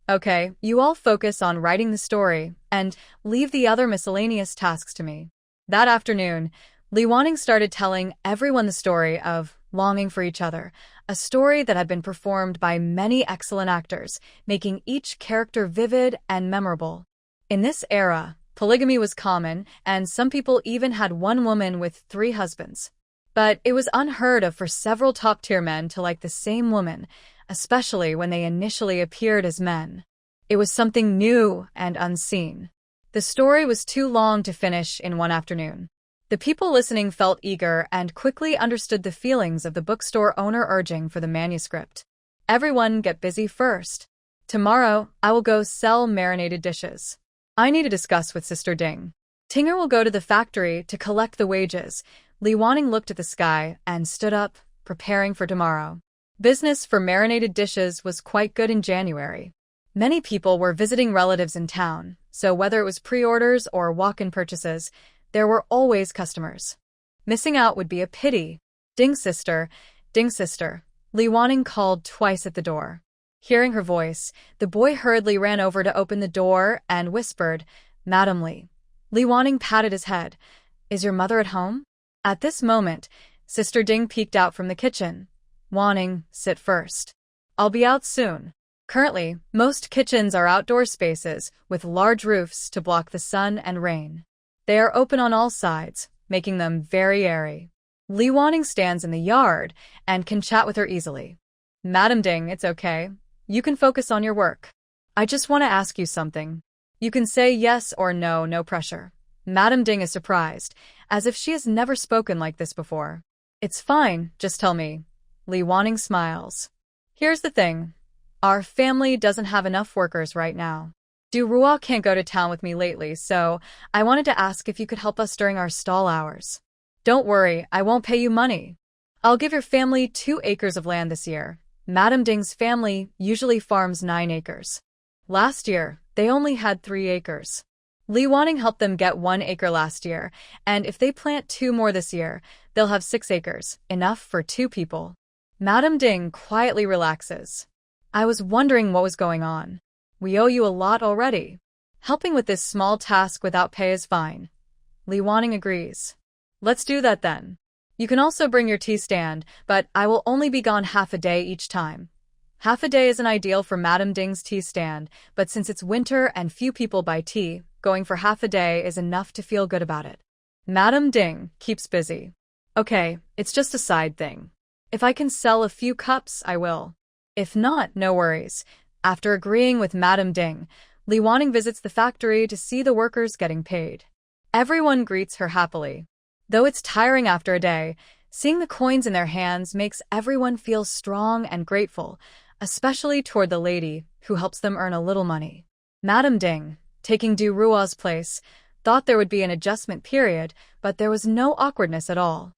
S1: Okay, you all focus on writing the story, and leave the other miscellaneous tasks to me. That afternoon, Li Wanning started telling everyone the story of longing for each other, a story that had been performed by many excellent actors, making each character vivid and memorable. In this era, polygamy was common, and some people even had one woman with 3 husbands. But it was unheard of for several top-tier men to like the same woman, especially when they initially appeared as men. It was something new and unseen. The story was too long to finish in one afternoon. The people listening felt eager and quickly understood the feelings of the bookstore owner urging for the manuscript. Everyone get busy first. Tomorrow, I will go sell marinated dishes. I need to discuss with Sister Ding. Tinger will go to the factory to collect the wages. Li Wanning looked at the sky and stood up, preparing for tomorrow. Business for marinated dishes was quite good in January. Many people were visiting relatives in town, so whether it was pre-orders or walk-in purchases, there were always customers. Missing out would be a pity. Ding sister, Li Wanning called twice at the door. Hearing her voice, the boy hurriedly ran over to open the door and whispered, Madam Li. Li Wanning patted his head. Is your mother at home? At this moment, Sister Ding peeked out from the kitchen. Wanning, sit first. I'll be out soon. Currently, most kitchens are outdoor spaces with large roofs to block the sun and rain. They are open on all sides, making them very airy. Li Wanning stands in the yard and can chat with her easily. Madam Ding, it's okay. You can focus on your work. I just want to ask you something. You can say yes or no, no pressure. Madam Ding is surprised, as if she has never spoken like this before. It's fine, just tell me. Li Wanning smiles. Here's the thing. Our family doesn't have enough workers right now. Du Rua can't go to town with me lately, so I wanted to ask if you could help us during our stall hours. Don't worry, I won't pay you money. I'll give your family 2 acres of land this year. Madam Ding's family usually farms 9 acres. Last year, they only had 3 acres. Li Wanning helped them get 1 acre last year, and if they plant 2 more this year, they'll have 6 acres, enough for 2 people. Madam Ding quietly relaxes. I was wondering what was going on. We owe you a lot already. Helping with this small task without pay is fine. Li Wanning agrees. Let's do that then. You can also bring your tea stand, but I will only be gone half a day each time. Half a day isn't ideal for Madam Ding's tea stand, but since it's winter and few people buy tea, going for half a day is enough to feel good about it. Madam Ding keeps busy. Okay, it's just a side thing. If I can sell a few cups, I will. If not, no worries. After agreeing with Madam Ding, Li Wanning visits the factory to see the workers getting paid. Everyone greets her happily. Though it's tiring after a day, seeing the coins in their hands makes everyone feel strong and grateful, especially toward the lady who helps them earn a little money. Madam Ding, taking Du Rua's place, thought there would be an adjustment period, but there was no awkwardness at all.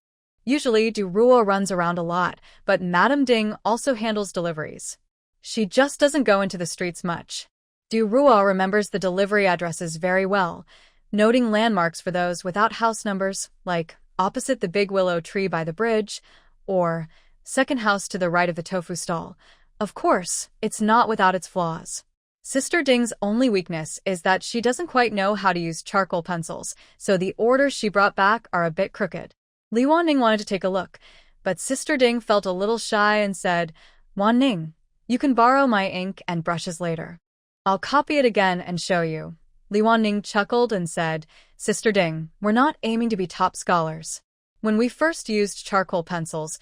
S1: Usually, Du Rua runs around a lot, but Madame Ding also handles deliveries. She just doesn't go into the streets much. Du Rua remembers the delivery addresses very well, noting landmarks for those without house numbers, like opposite the big willow tree by the bridge, or second house to the right of the tofu stall. Of course, it's not without its flaws. Sister Ding's only weakness is that she doesn't quite know how to use charcoal pencils, so the orders she brought back are a bit crooked. Li Wanning wanted to take a look, but Sister Ding felt a little shy and said, "Wanning, you can borrow my ink and brushes later. I'll copy it again and show you." Li Wanning chuckled and said, "Sister Ding, we're not aiming to be top scholars. When we first used charcoal pencils,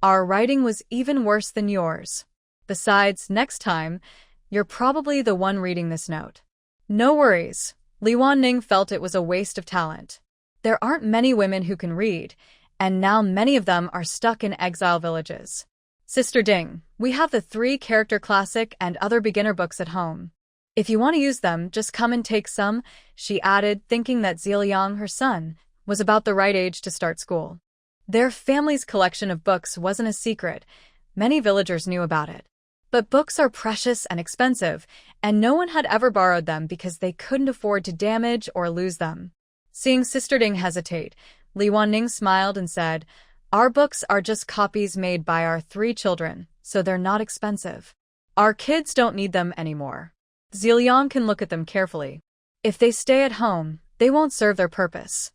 S1: our writing was even worse than yours. Besides, next time, you're probably the one reading this note." No worries. Li Wanning felt it was a waste of talent. There aren't many women who can read, and now many of them are stuck in exile villages. "Sister Ding, we have the 3-character classic and other beginner books at home. If you want to use them, just come and take some," she added, thinking that Ziliang, her son, was about the right age to start school. Their family's collection of books wasn't a secret. Many villagers knew about it. But books are precious and expensive, and no one had ever borrowed them because they couldn't afford to damage or lose them. Seeing Sister Ding hesitate, Li Wanning smiled and said, "Our books are just copies made by our 3 children, so they're not expensive. Our kids don't need them anymore. Ziliang can look at them carefully. If they stay at home, they won't serve their purpose."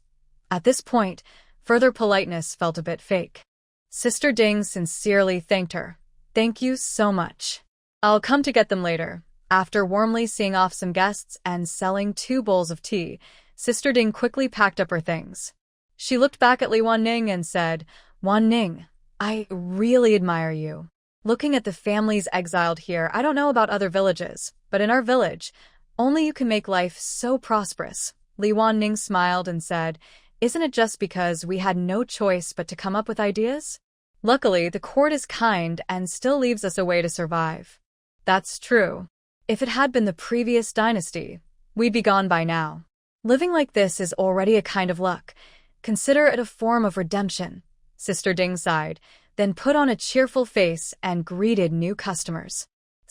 S1: At this point, further politeness felt a bit fake. Sister Ding sincerely thanked her. "Thank you so much. I'll come to get them later." After warmly seeing off some guests and selling 2 bowls of tea, Sister Ding quickly packed up her things. She looked back at Li Wanning and said, "Wanning, I really admire you. Looking at the families exiled here, I don't know about other villages, but in our village, only you can make life so prosperous." Li Wanning smiled and said, "Isn't it just because we had no choice but to come up with ideas? Luckily, the court is kind and still leaves us a way to survive." "That's true. If it had been the previous dynasty, we'd be gone by now. Living like this is already a kind of luck. Consider it a form of redemption." Sister Ding sighed, then put on a cheerful face and greeted new customers.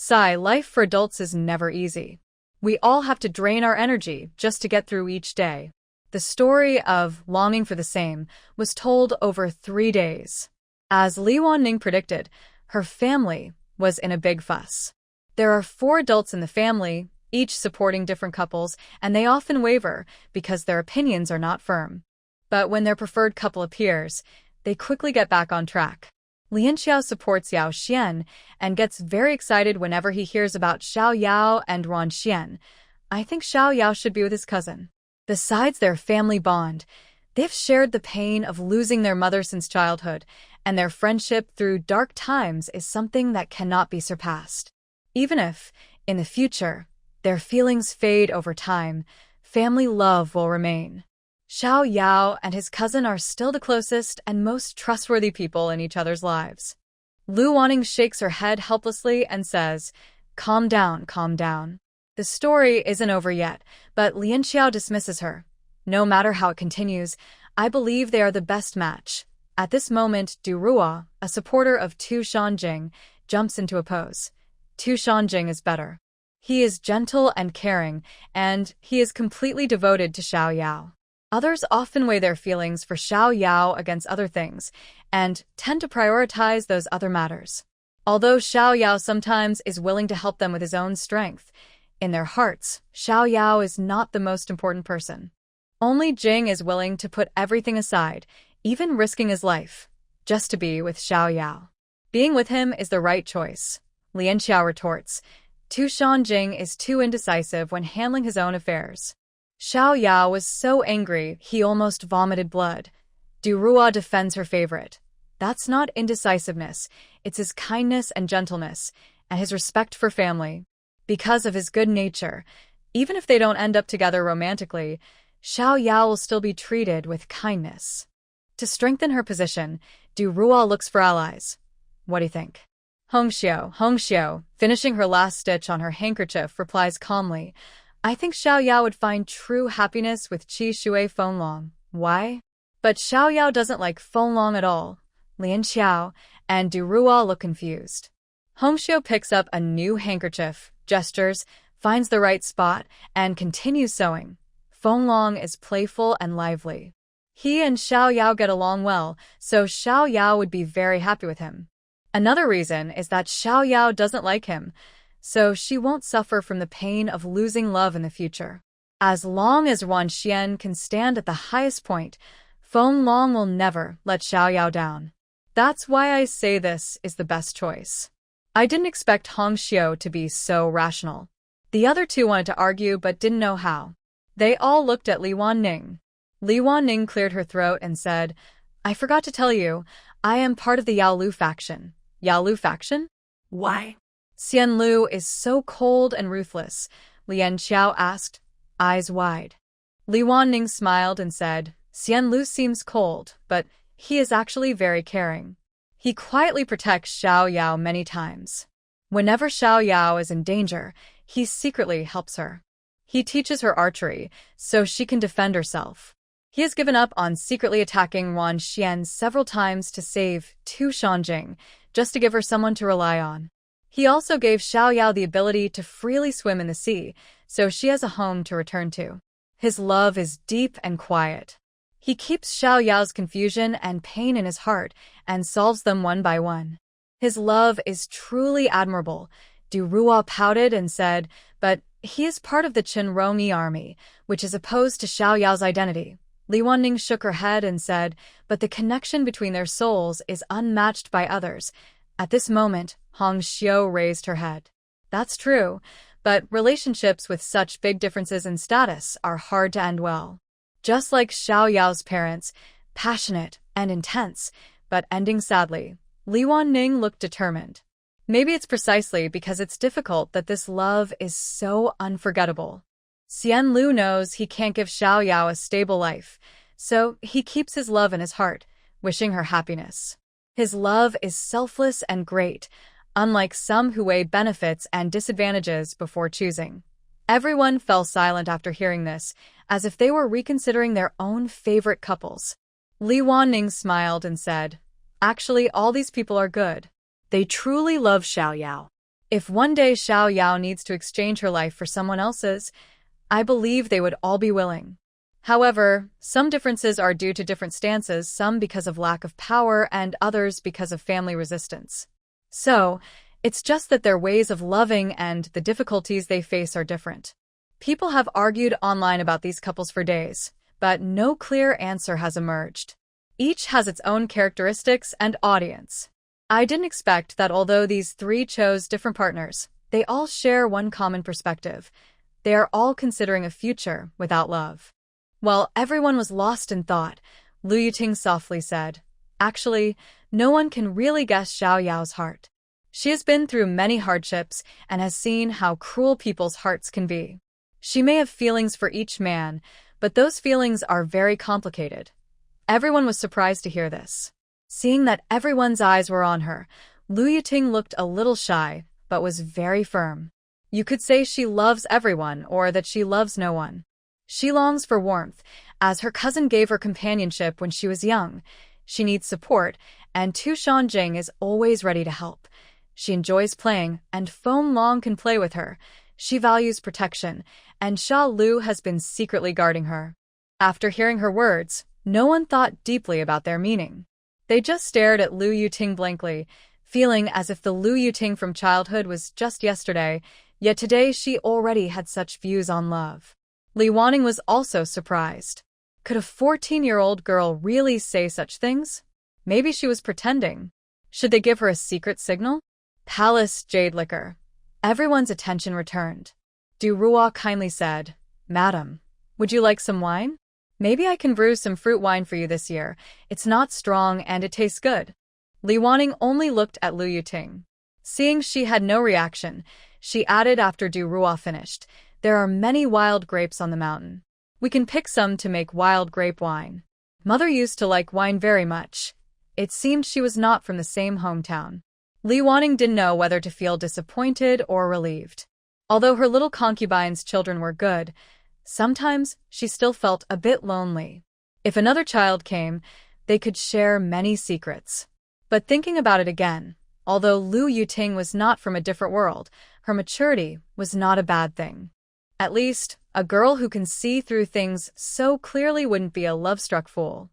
S1: Life for adults is never easy. We all have to drain our energy just to get through each day. The story of longing for the same was told over 3 days. As Li Wanning predicted, her family was in a big fuss. There are 4 adults in the family, each supporting different couples, and they often waver because their opinions are not firm. But when their preferred couple appears, they quickly get back on track. Lian Xiao supports Yao Xian and gets very excited whenever he hears about Xiao Yao and Ruan Xian. I think Xiao Yao should be with his cousin. Besides their family bond, they've shared the pain of losing their mother since childhood, and their friendship through dark times is something that cannot be surpassed. Even if, in the future, their feelings fade over time, family love will remain. Xiao Yao and his cousin are still the closest and most trustworthy people in each other's lives. Lu Wanning shakes her head helplessly and says, calm down. The story isn't over yet, but Lian Xiao dismisses her. No matter how it continues, I believe they are the best match. At this moment, Du Rua, a supporter of Tu Shanjing, jumps into a pose. Tu Shanjing is better. He is gentle and caring, and he is completely devoted to Xiao Yao. Others often weigh their feelings for Xiao Yao against other things, and tend to prioritize those other matters. Although Xiao Yao sometimes is willing to help them with his own strength, in their hearts, Xiao Yao is not the most important person. Only Jing is willing to put everything aside, even risking his life, just to be with Xiao Yao. Being with him is the right choice. Lian Xiao retorts, Tu Shanjing is too indecisive when handling his own affairs. Xiao Yao was so angry he almost vomited blood. Du Rua defends her favorite. That's not indecisiveness, it's his kindness and gentleness, and his respect for family. Because of his good nature, even if they don't end up together romantically, Xiao Yao will still be treated with kindness. To strengthen her position, Du Rua looks for allies. What do you think? Hongxiao, finishing her last stitch on her handkerchief, replies calmly, I think Xiao Yao would find true happiness with Qi Shui Fenlong. Why? But Xiao Yao doesn't like Fenlong at all. Lian Xiao and Du Ruo look confused. Hongxiu picks up a new handkerchief, gestures, finds the right spot, and continues sewing. Fenlong is playful and lively. He and Xiao Yao get along well, so Xiao Yao would be very happy with him. Another reason is that Xiao Yao doesn't like him, so she won't suffer from the pain of losing love in the future. As long as Wan Xian can stand at the highest point, Fenlong will never let Xiao Yao down. That's why I say this is the best choice. I didn't expect Hongxiu to be so rational. The other two wanted to argue but didn't know how. They all looked at Li Wanning. Li Wanning cleared her throat and said, I forgot to tell you, I am part of the Yao Lu faction. Yao Lu faction?
S2: Why?
S1: Xian Lu is so cold and ruthless, Lian Xiao asked, eyes wide. Li Wanning smiled and said, Xian Lu seems cold, but he is actually very caring. He quietly protects Xiao Yao many times. Whenever Xiao Yao is in danger, he secretly helps her. He teaches her archery, so she can defend herself. He has given up on secretly attacking Wan Xian several times to save Tu Shanjing, just to give her someone to rely on. He also gave Xiao Yao the ability to freely swim in the sea, so she has a home to return to. His love is deep and quiet. He keeps Xiao Yao's confusion and pain in his heart and solves them one by one. His love is truly admirable. Du Ruo pouted and said, but he is part of the Qin Rongyi army, which is opposed to Xiao Yao's identity. Li Wanning shook her head and said, but the connection between their souls is unmatched by others. At this moment, Hongxiu raised her head. That's true, but relationships with such big differences in status are hard to end well. Just like Xiao Yao's parents, passionate and intense, but ending sadly. Li Wanning looked determined. Maybe it's precisely because it's difficult that this love is so unforgettable. Xian Lu knows he can't give Xiao Yao a stable life, so he keeps his love in his heart, wishing her happiness. His love is selfless and great, unlike some who weigh benefits and disadvantages before choosing. Everyone fell silent after hearing this, as if they were reconsidering their own favorite couples. Li Wanning smiled and said, actually, all these people are good.
S2: They truly love Xiao Yao.
S1: If one day Xiao Yao needs to exchange her life for someone else's, I believe they would all be willing. However, some differences are due to different stances, some because of lack of power and others because of family resistance. So, it's just that their ways of loving and the difficulties they face are different. People have argued online about these couples for days, but no clear answer has emerged. Each has its own characteristics and audience. I didn't expect that although these three chose different partners, they all share one common perspective. They are all considering a future without love. While everyone was lost in thought, Lu Yuting softly said, actually, no one can really guess Xiao Yao's heart. She has been through many hardships and has seen how cruel people's hearts can be. She may have feelings for each man, but those feelings are very complicated. Everyone was surprised to hear this. Seeing that everyone's eyes were on her, Lu Yuting looked a little shy, but was very firm. You could say she loves everyone or that she loves no one. She longs for warmth, as her cousin gave her companionship when she was young. She needs support, and Tu Shanjing is always ready to help. She enjoys playing, and Fenlong can play with her. She values protection, and Xia Lu has been secretly guarding her. After hearing her words, no one thought deeply about their meaning. They just stared at Lu Yuting blankly, feeling as if the Lu Yuting from childhood was just yesterday, yet today she already had such views on love. Li Wanning was also surprised. Could a 14-year-old girl really say such things? Maybe she was pretending. Should they give her a secret signal? Palace Jade Liquor. Everyone's attention returned. Du Ruo kindly said, Madam, would you like some wine? Maybe I can brew some fruit wine for you this year. It's not strong and it tastes good. Li Wanning only looked at Lu Yuting. Seeing she had no reaction, she added after Du Ruo finished, there are many wild grapes on the mountain. We can pick some to make wild grape wine. Mother used to like wine very much. It seemed she was not from the same hometown. Li Wanning didn't know whether to feel disappointed or relieved. Although her little concubine's children were good, sometimes she still felt a bit lonely. If another child came, they could share many secrets. But thinking about it again, although Lu Yuting was not from a different world, her maturity was not a bad thing. At least, a girl who can see through things so clearly wouldn't be a love-struck fool.